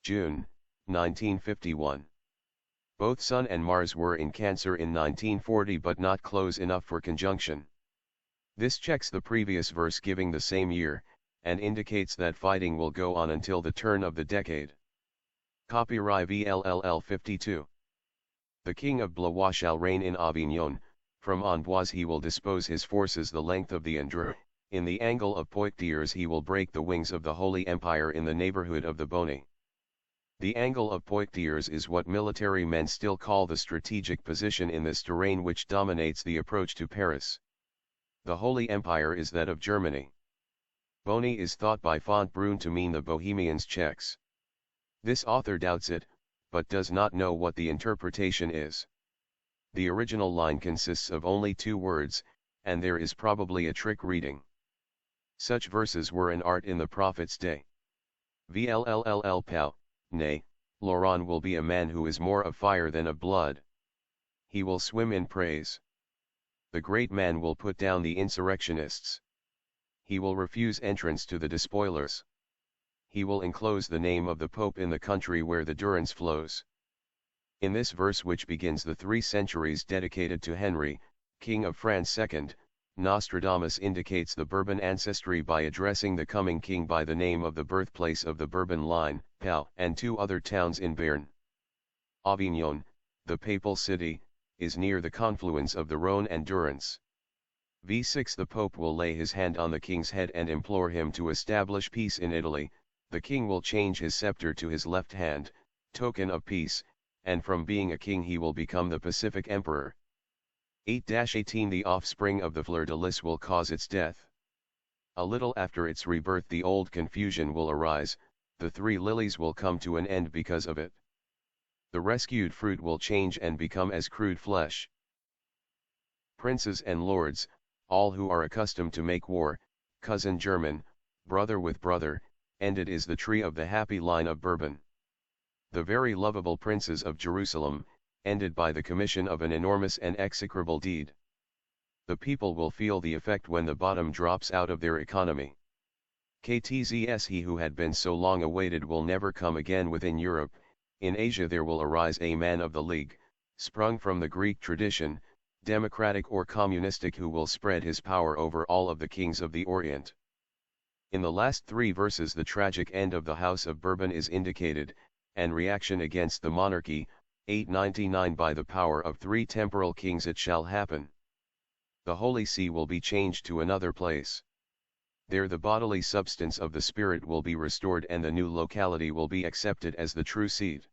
June, 1951. Both Sun and Mars were in Cancer in 1940, but not close enough for conjunction. This checks the previous verse giving the same year, and indicates that fighting will go on until the turn of the decade. Copyright VLLL 52. The king of Blois shall reign in Avignon. From Amboise he will dispose his forces the length of the Indre, In the angle of Poictiers he will break the wings of the Holy Empire in the neighborhood of the Bonny. The angle of Poictiers is what military men still call the strategic position in this terrain which dominates the approach to Paris. The Holy Empire is that of Germany. Bonny is thought by Fontbrun to mean the Bohemians Czechs. This author doubts it, but does not know what the interpretation is. The original line consists of only 2 words, and there is probably a trick reading. Such verses were an art in the prophet's day. Vllll pow, nay, Laurent will be a man who is more of fire than of blood. He will swim in praise. The great man will put down the insurrectionists. He will refuse entrance to the despoilers. He will enclose the name of the Pope in the country where the Durance flows. In this verse, which begins the 3 centuries dedicated to Henry, King of France II, Nostradamus indicates the Bourbon ancestry by addressing the coming king by the name of the birthplace of the Bourbon line, Pau, and 2 other towns in Béarn. Avignon, the papal city, is near the confluence of the Rhône and Durance. v6 The Pope will lay his hand on the king's head and implore him to establish peace in Italy. The king will change his scepter to his left hand, token of peace, and from being a king he will become the Pacific Emperor. 8-18 The offspring of the fleur-de-lis will cause its death. A little after its rebirth the old confusion will arise, the 3 lilies will come to an end because of it. The rescued fruit will change and become as crude flesh. Princes and lords, all who are accustomed to make war, cousin German, brother with brother, ended is the tree of the happy line of Bourbon. The very lovable princes of Jerusalem, ended by the commission of an enormous and execrable deed. The people will feel the effect when the bottom drops out of their economy. KTZS He who had been so long awaited will never come again within Europe. In Asia there will arise a man of the League, sprung from the Greek tradition, democratic or communistic, who will spread his power over all of the kings of the Orient. In the last 3 verses the tragic end of the House of Bourbon is indicated, and reaction against the monarchy. 899 By the power of 3 temporal kings it shall happen. The Holy See will be changed to another place. There the bodily substance of the Spirit will be restored and the new locality will be accepted as the true seat.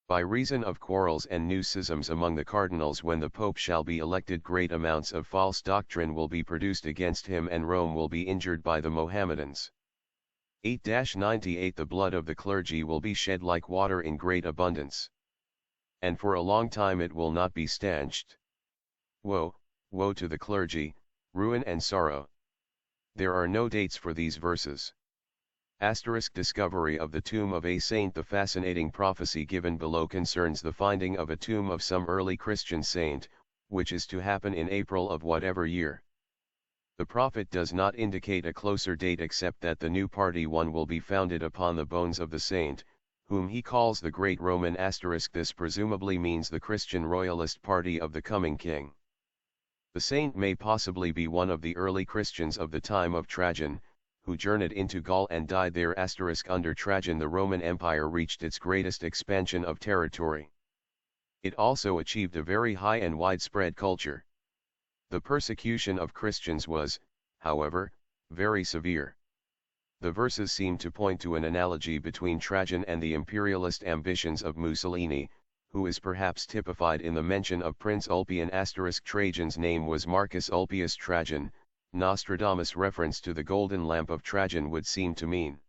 By reason of quarrels and new schisms among the cardinals when the Pope shall be elected, great amounts of false doctrine will be produced against him and Rome will be injured by the Mohammedans. 8-98 The blood of the clergy will be shed like water in great abundance. And for a long time it will not be stanched. Woe, woe to the clergy, ruin and sorrow. There are no dates for these verses. Discovery of the tomb of a saint. The fascinating prophecy given below concerns the finding of a tomb of some early Christian saint, which is to happen in April of whatever year. The prophet does not indicate a closer date except that the new party one will be founded upon the bones of the saint, whom he calls the Great Roman. This presumably means the Christian royalist party of the coming king. The saint may possibly be one of the early Christians of the time of Trajan, who journeyed into Gaul and died there. Under Trajan the Roman Empire reached its greatest expansion of territory. It also achieved a very high and widespread culture. The persecution of Christians was, however, very severe. The verses seem to point to an analogy between Trajan and the imperialist ambitions of Mussolini, who is perhaps typified in the mention of Prince Ulpian. Trajan's name was Marcus Ulpius Trajan. Nostradamus' reference to the golden lamp of Trajan would seem to mean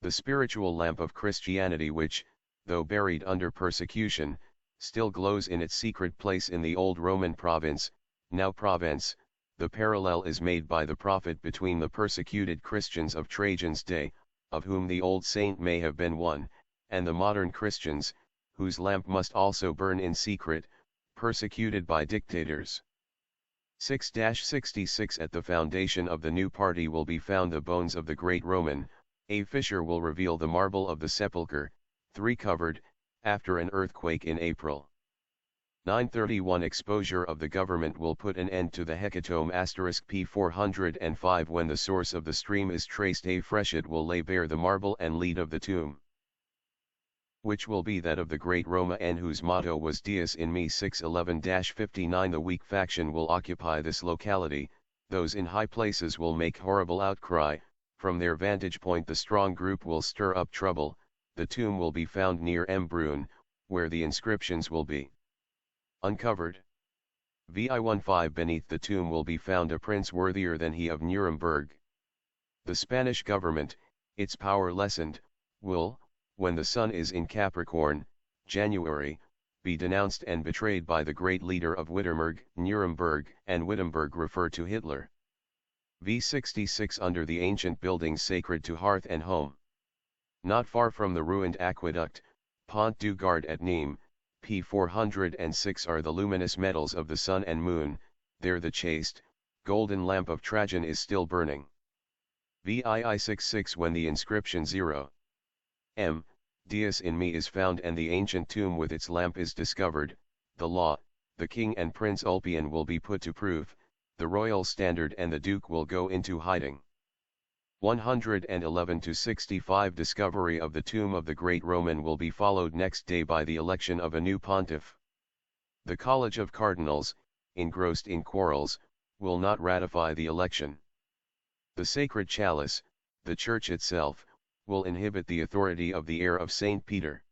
the spiritual lamp of Christianity which, though buried under persecution, still glows in its secret place in the old Roman province, now Provence. The parallel is made by the prophet between the persecuted Christians of Trajan's day, of whom the old saint may have been one, and the modern Christians, whose lamp must also burn in secret, persecuted by dictators. 6-66 At the foundation of the new party will be found the bones of the great Roman. A fissure will reveal the marble of the sepulchre, 3 covered, after an earthquake in April. 931 Exposure of the government will put an end to the hecatomb. P 405 When the source of the stream is traced, a freshet will lay bare the marble and lead of the tomb, which will be that of the great Roma, and whose motto was Deus in me. 611-59 The weak faction will occupy this locality, those in high places will make horrible outcry, from their vantage point the strong group will stir up trouble, the tomb will be found near Embrun, where the inscriptions will be uncovered. Vi15 beneath the tomb will be found a prince worthier than he of Nuremberg. The Spanish government, its power lessened, will, when the sun is in Capricorn, January, be denounced and betrayed by the great leader of Wittenberg. Nuremberg and Wittenberg refer to Hitler. V66 under the ancient buildings sacred to hearth and home. Not far from the ruined aqueduct, Pont du Gard at Nîmes, P406 are the luminous metals of the sun and moon, there the chaste, golden lamp of Trajan is still burning. VII66 when the inscription 0 M. Deus in me is found and the ancient tomb with its lamp is discovered, the law, the king and Prince Ulpian will be put to proof, the royal standard and the duke will go into hiding. 111-65 Discovery of the tomb of the great Roman will be followed next day by the election of a new pontiff. The College of Cardinals, engrossed in quarrels, will not ratify the election. The sacred chalice, the church itself, will inhibit the authority of the heir of St. Peter.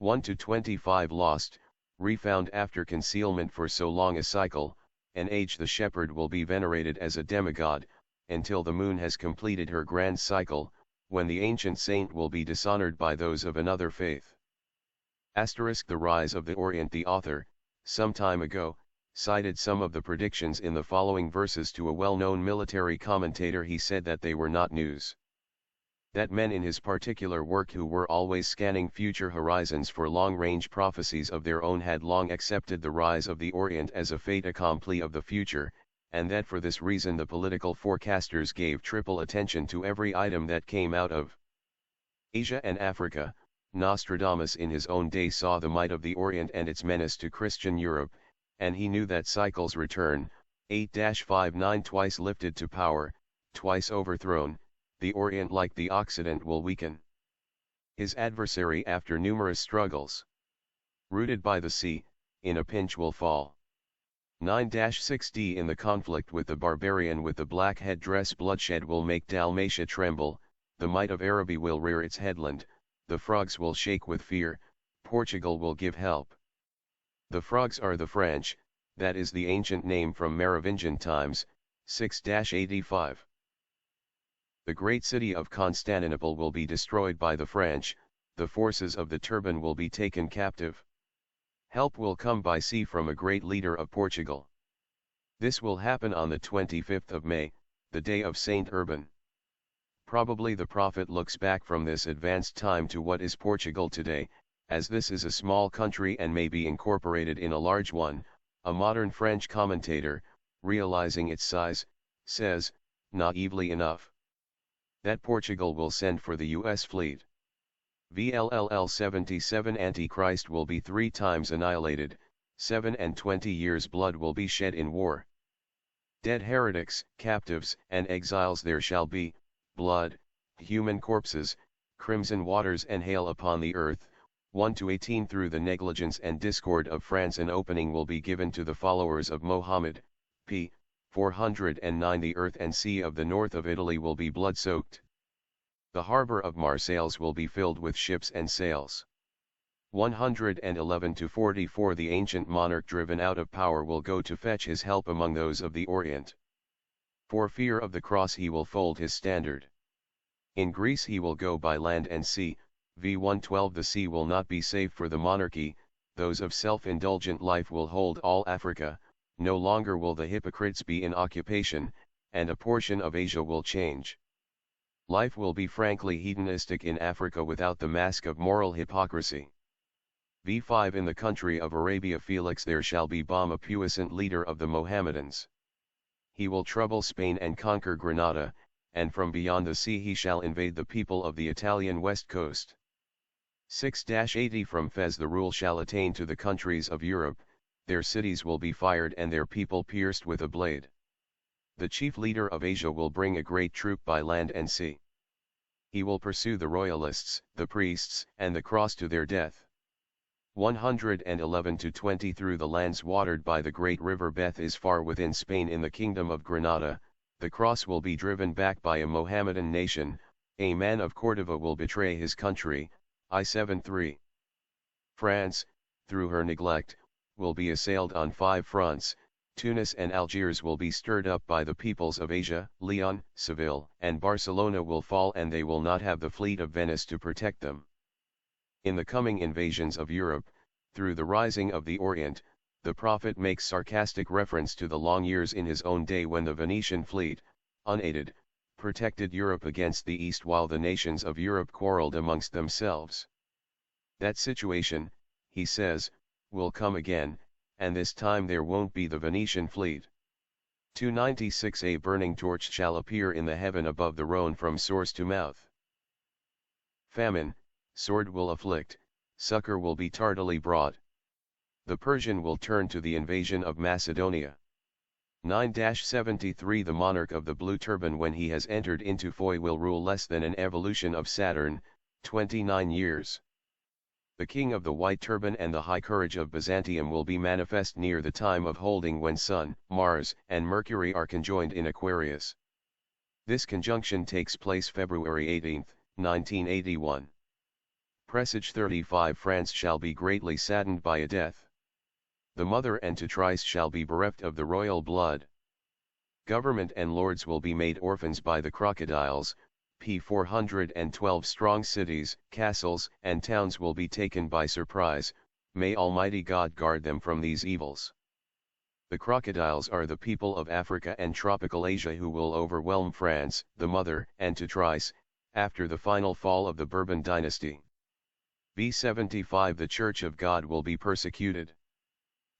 1-25 Lost, refound after concealment for so long a cycle, an age the shepherd will be venerated as a demigod, until the moon has completed her grand cycle, when the ancient saint will be dishonored by those of another faith. The rise of the Orient. The author, some time ago, cited some of the predictions in the following verses to a well-known military commentator. He said that they were not news. That men in his particular work who were always scanning future horizons for long-range prophecies of their own had long accepted the rise of the Orient as a fait accompli of the future, and that for this reason the political forecasters gave triple attention to every item that came out of Asia and Africa. Nostradamus in his own day saw the might of the Orient and its menace to Christian Europe, and he knew that cycles return. 8-59 Twice lifted to power, twice overthrown, the Orient like the Occident will weaken. His adversary after numerous struggles, rooted by the sea, in a pinch will fall. 9-6D In the conflict with the barbarian with the black headdress bloodshed will make Dalmatia tremble, the might of Araby will rear its headland, the frogs will shake with fear, Portugal will give help. The frogs are the French, that is the ancient name from Merovingian times. 6-85 The great city of Constantinople will be destroyed by the French, the forces of the Turban will be taken captive. Help will come by sea from a great leader of Portugal. This will happen on the 25th of May, the day of Saint Urban. Probably the prophet looks back from this advanced time to what is Portugal today, as this is a small country and may be incorporated in a large one. A modern French commentator, realizing its size, says, naively enough, that Portugal will send for the U.S. fleet. VLLL 77 Antichrist will be 3 times annihilated, 7 and 20 years blood will be shed in war. Dead heretics, captives, and exiles there shall be, blood, human corpses, crimson waters and hail upon the earth. 1-18 Through the negligence and discord of France an opening will be given to the followers of Mohammed. p. 409 The earth and sea of the north of Italy will be blood-soaked. The harbor of Marseilles will be filled with ships and sails. 111-44 The ancient monarch driven out of power will go to fetch his help among those of the Orient. For fear of the cross he will fold his standard. In Greece he will go by land and sea. V112 The sea will not be safe for the monarchy, those of self-indulgent life will hold all Africa, no longer will the hypocrites be in occupation, and a portion of Asia will change. Life will be frankly hedonistic in Africa without the mask of moral hypocrisy. V5 In the country of Arabia Felix there shall be bomb a puissant leader of the Mohammedans. He will trouble Spain and conquer Granada, and from beyond the sea he shall invade the people of the Italian west coast. 6-80 From Fez the rule shall attain to the countries of Europe, their cities will be fired and their people pierced with a blade. The chief leader of Asia will bring a great troop by land and sea. He will pursue the royalists, the priests, and the cross to their death. 111-20 Through the lands watered by the great river Beth is far within Spain in the kingdom of Granada, the cross will be driven back by a Mohammedan nation, a man of Cordova will betray his country, I-73. France, through her neglect, will be assailed on 5 fronts. Tunis and Algiers will be stirred up by the peoples of Asia, Leon, Seville, and Barcelona will fall and they will not have the fleet of Venice to protect them. In the coming invasions of Europe, through the rising of the Orient, the prophet makes sarcastic reference to the long years in his own day when the Venetian fleet, unaided, protected Europe against the East while the nations of Europe quarreled amongst themselves. That situation, he says, will come again, and this time there won't be the Venetian fleet. 296 A burning torch shall appear in the heaven above the Rhone from source to mouth. Famine, sword will afflict, succor will be tardily brought. The Persian will turn to the invasion of Macedonia. 9-73 The monarch of the blue turban when he has entered into Foy will rule less than an evolution of Saturn, 29 years. The king of the white turban and the high courage of Byzantium will be manifest near the time of holding when Sun, Mars, and Mercury are conjoined in Aquarius. This conjunction takes place February 18, 1981. Presage 35 France shall be greatly saddened by a death. The mother Antitrice shall be bereft of the royal blood. Government and lords will be made orphans by the crocodiles. P 412 strong cities, castles, and towns will be taken by surprise. May Almighty God guard them from these evils. The crocodiles are the people of Africa and tropical Asia who will overwhelm France, the mother Antitrice, after the final fall of the Bourbon dynasty. B75 The Church of God will be persecuted.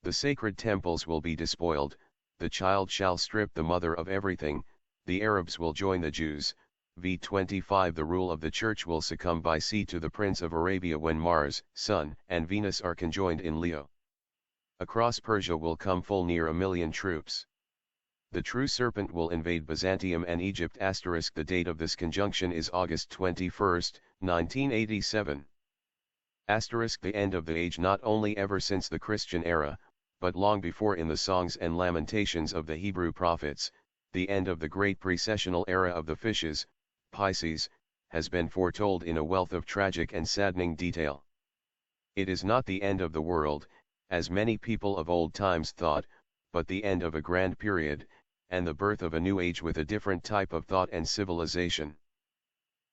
The sacred temples will be despoiled, the child shall strip the mother of everything, the Arabs will join the Jews. V25 The rule of the Church will succumb by sea to the Prince of Arabia when Mars, Sun, and Venus are conjoined in Leo. Across Persia will come full near 1 million troops. The true serpent will invade Byzantium and Egypt. The date of this conjunction is August 21, 1987. The end of the age not only ever since the Christian era, but long before in the songs and lamentations of the Hebrew prophets, the end of the great precessional era of the fishes, Pisces, has been foretold in a wealth of tragic and saddening detail. It is not the end of the world, as many people of old times thought, but the end of a grand period, and the birth of a new age with a different type of thought and civilization.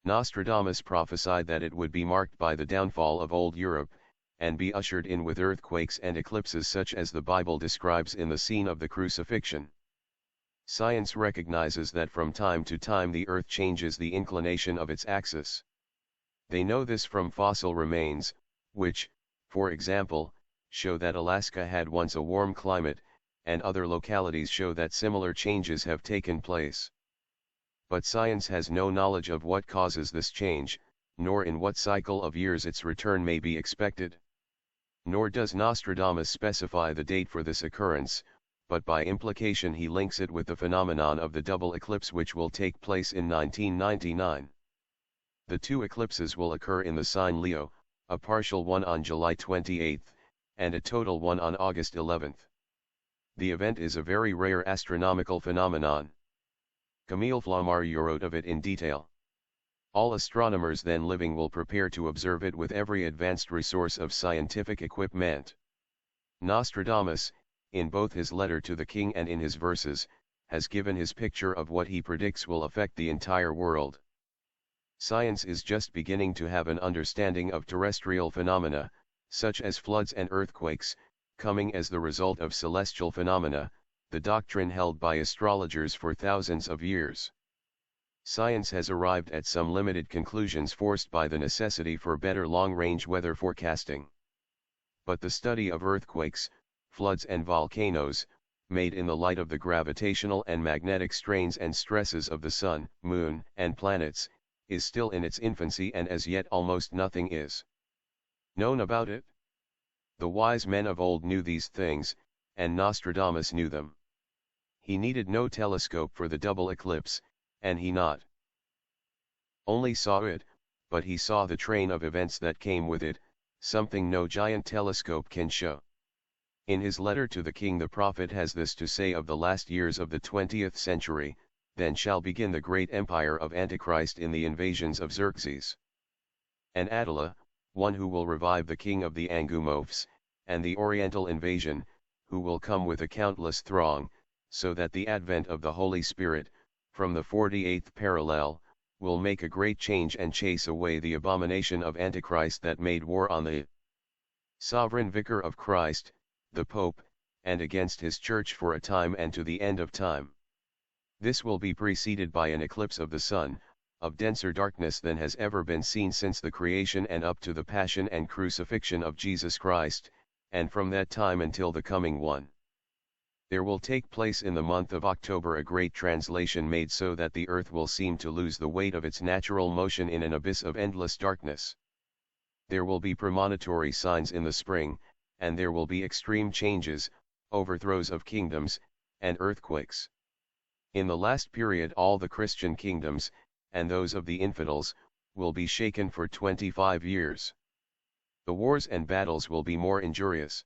Nostradamus prophesied that it would be marked by the downfall of old Europe, and be ushered in with earthquakes and eclipses such as the Bible describes in the scene of the crucifixion. Science recognizes that from time to time the Earth changes the inclination of its axis. They know this from fossil remains, which, for example, show that Alaska had once a warm climate, and other localities show that similar changes have taken place. But science has no knowledge of what causes this change, nor in what cycle of years its return may be expected. Nor does Nostradamus specify the date for this occurrence, but by implication he links it with the phenomenon of the double eclipse which will take place in 1999. The 2 eclipses will occur in the sign Leo, a partial one on July 28, and a total one on August 11. The event is a very rare astronomical phenomenon. Camille Flammarion wrote of it in detail. All astronomers then living will prepare to observe it with every advanced resource of scientific equipment. Nostradamus, in both his letter to the king and in his verses, has given his picture of what he predicts will affect the entire world. Science is just beginning to have an understanding of terrestrial phenomena, such as floods and earthquakes, coming as the result of celestial phenomena, the doctrine held by astrologers for thousands of years. Science has arrived at some limited conclusions forced by the necessity for better long-range weather forecasting. But the study of earthquakes, floods and volcanoes, made in the light of the gravitational and magnetic strains and stresses of the Sun, Moon, and planets, is still in its infancy and as yet almost nothing is known about it. The wise men of old knew these things, and Nostradamus knew them. He needed no telescope for the double eclipse, and he not only saw it, but he saw the train of events that came with it, something no giant telescope can show. In his letter to the king the prophet has this to say of the last years of the 20th century, then shall begin the great empire of Antichrist in the invasions of Xerxes. And Attila, one who will revive the king of the Angumofs, and the Oriental invasion, who will come with a countless throng, so that the advent of the Holy Spirit, from the 48th parallel, will make a great change and chase away the abomination of Antichrist that made war on the sovereign vicar of Christ, the Pope, and against his church for a time and to the end of time. This will be preceded by an eclipse of the sun, of denser darkness than has ever been seen since the creation and up to the passion and crucifixion of Jesus Christ, and from that time until the coming one. There will take place in the month of October a great translation made so that the earth will seem to lose the weight of its natural motion in an abyss of endless darkness. There will be premonitory signs in the spring, and there will be extreme changes, overthrows of kingdoms, and earthquakes. In the last period all the Christian kingdoms, and those of the infidels, will be shaken for 25 years. The wars and battles will be more injurious.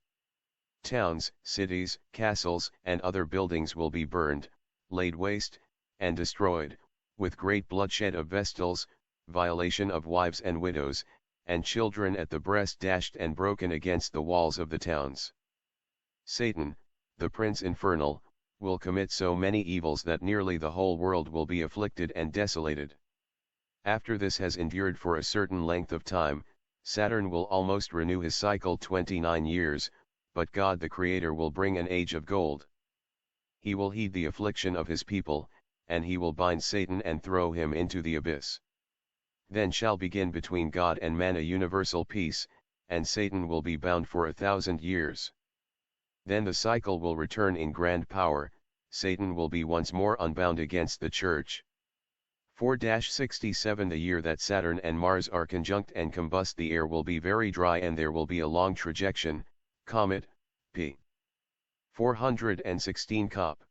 Towns, cities, castles, and other buildings will be burned, laid waste, and destroyed, with great bloodshed of vestals, violation of wives and widows, and children at the breast dashed and broken against the walls of the towns. Satan, the prince infernal, will commit so many evils that nearly the whole world will be afflicted and desolated. After this has endured for a certain length of time, Saturn will almost renew his cycle 29 years, but God the Creator will bring an age of gold. He will heed the affliction of his people, and he will bind Satan and throw him into the abyss. Then shall begin between God and man a universal peace, and Satan will be bound for 1,000 years. Then the cycle will return in grand power, Satan will be once more unbound against the Church. 4-67 The year that Saturn and Mars are conjunct and combust the air will be very dry and there will be a long trajection, comet, p. 416 Cop.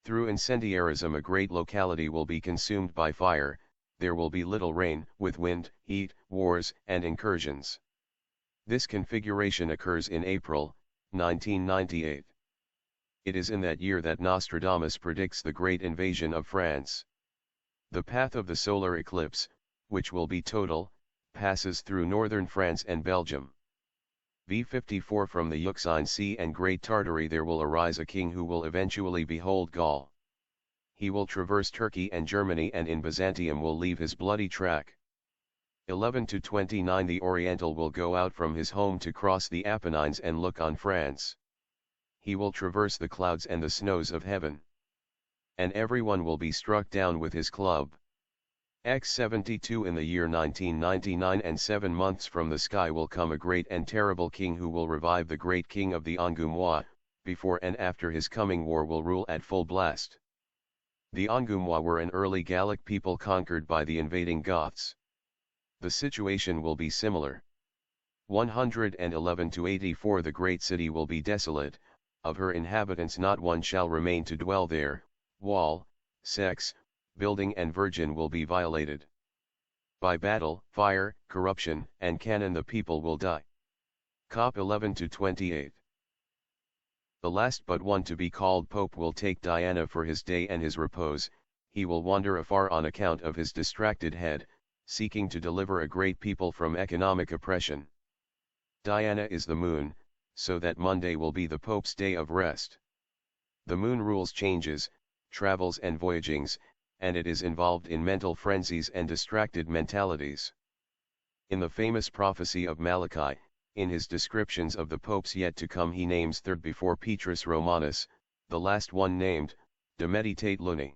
Through incendiarism a great locality will be consumed by fire, there will be little rain, with wind, heat, wars, and incursions. This configuration occurs in April, 1998. It is in that year that Nostradamus predicts the great invasion of France. The path of the solar eclipse, which will be total, passes through northern France and Belgium. V54 From the Euxine Sea and Great Tartary there will arise a king who will eventually behold Gaul. He will traverse Turkey and Germany and in Byzantium will leave his bloody track. 11-29 The Oriental will go out from his home to cross the Apennines and look on France. He will traverse the clouds and the snows of heaven. And everyone will be struck down with his club. X72 In the year 1999 and 7 months from the sky will come a great and terrible king who will revive the great king of the Angoumois, before and after his coming war will rule at full blast. The Angoumois were an early Gallic people conquered by the invading Goths. The situation will be similar. 111-84 The great city will be desolate, of her inhabitants not one shall remain to dwell there, wall, sex, building and virgin will be violated. By battle, fire, corruption, and cannon the people will die. Cop 11-28. The last but one to be called Pope will take Diana for his day and his repose, he will wander afar on account of his distracted head, seeking to deliver a great people from economic oppression. Diana is the moon, so that Monday will be the Pope's day of rest. The moon rules changes, travels and voyagings, and it is involved in mental frenzies and distracted mentalities. In the famous prophecy of Malachi, in his descriptions of the popes yet to come he names third before Petrus Romanus, the last one named, De Meditate Luni.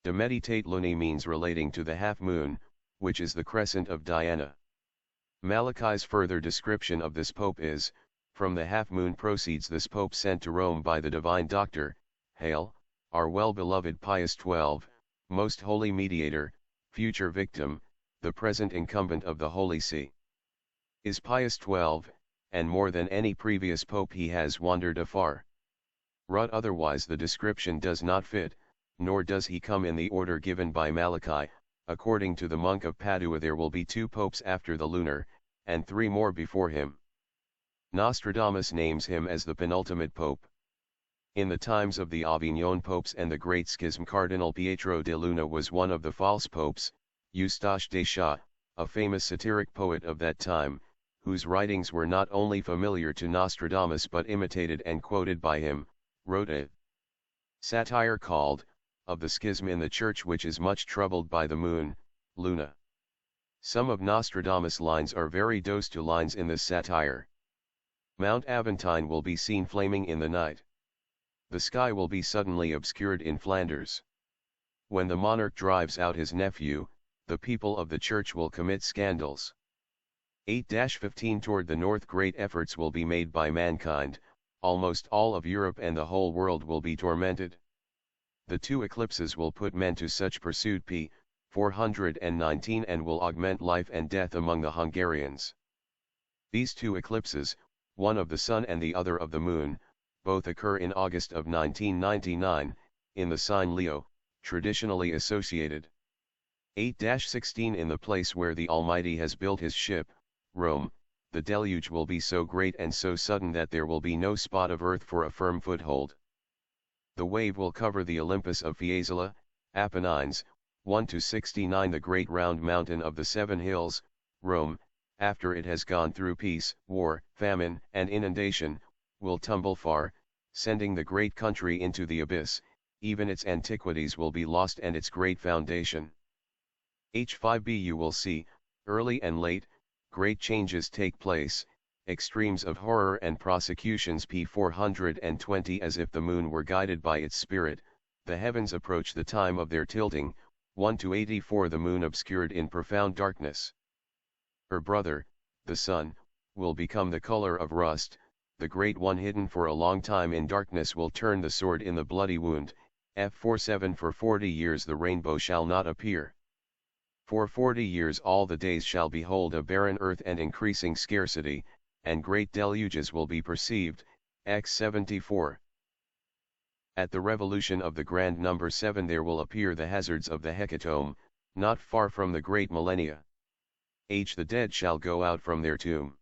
De Meditate Luni means relating to the half-moon, which is the crescent of Diana. Malachi's further description of this pope is, from the half-moon proceeds this pope sent to Rome by the divine doctor, Hail, our well-beloved Pius XII, most holy mediator, future victim, the present incumbent of the Holy See. Is Pius XII, and more than any previous pope he has wandered afar. Rut otherwise the description does not fit, nor does he come in the order given by Malachi. According to the monk of Padua there will be 2 popes after the lunar, and 3 more before him. Nostradamus names him as the penultimate pope. In the times of the Avignon popes and the Great Schism, Cardinal Pietro de Luna was one of the false popes. Eustache Deschamps, a famous satiric poet of that time, whose writings were not only familiar to Nostradamus but imitated and quoted by him, wrote a satire called, Of the Schism in the Church, which is much troubled by the moon, Luna. Some of Nostradamus' lines are very dose to lines in this satire. Mount Aventine will be seen flaming in the night. The sky will be suddenly obscured in Flanders. When the monarch drives out his nephew, the people of the church will commit scandals. 8-15 Toward the north, great efforts will be made by mankind, almost all of Europe and the whole world will be tormented. The 2 eclipses will put men to such pursuit p. 419 and will augment life and death among the Hungarians. These 2 eclipses, one of the sun and the other of the moon, both occur in August of 1999, in the sign Leo, traditionally associated. 8-16 In the place where the Almighty has built his ship, Rome, the deluge will be so great and so sudden that there will be no spot of earth for a firm foothold. The wave will cover the Olympus of Fiesole, Apennines, 1-69 The great round mountain of the 7 hills, Rome, after it has gone through peace, war, famine, and inundation, will tumble far, sending the great country into the abyss, even its antiquities will be lost and its great foundation. H5b You will see, early and late, great changes take place, extremes of horror and prosecutions p. 420 As if the moon were guided by its spirit, the heavens approach the time of their tilting, 1-84 The moon obscured in profound darkness. Her brother, the sun, will become the color of rust, the great one hidden for a long time in darkness will turn the sword in the bloody wound, F47 For 40 years the rainbow shall not appear. For 40 years all the days shall behold a barren earth and increasing scarcity, and great deluges will be perceived, X74. At the revolution of the grand number 7 there will appear the hazards of the hecatomb, not far from the great millennia. The dead shall go out from their tomb.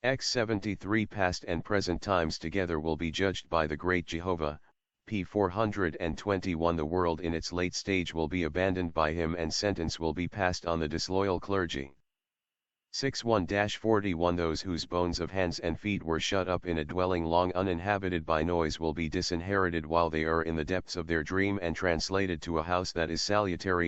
X73 Past and present times together will be judged by the great Jehovah, p. 421 The world in its late stage will be abandoned by him and sentence will be passed on the disloyal clergy. 61-41 Those whose bones of hands and feet were shut up in a dwelling long uninhabited by noise will be disinherited while they are in the depths of their dream and translated to a house that is salutary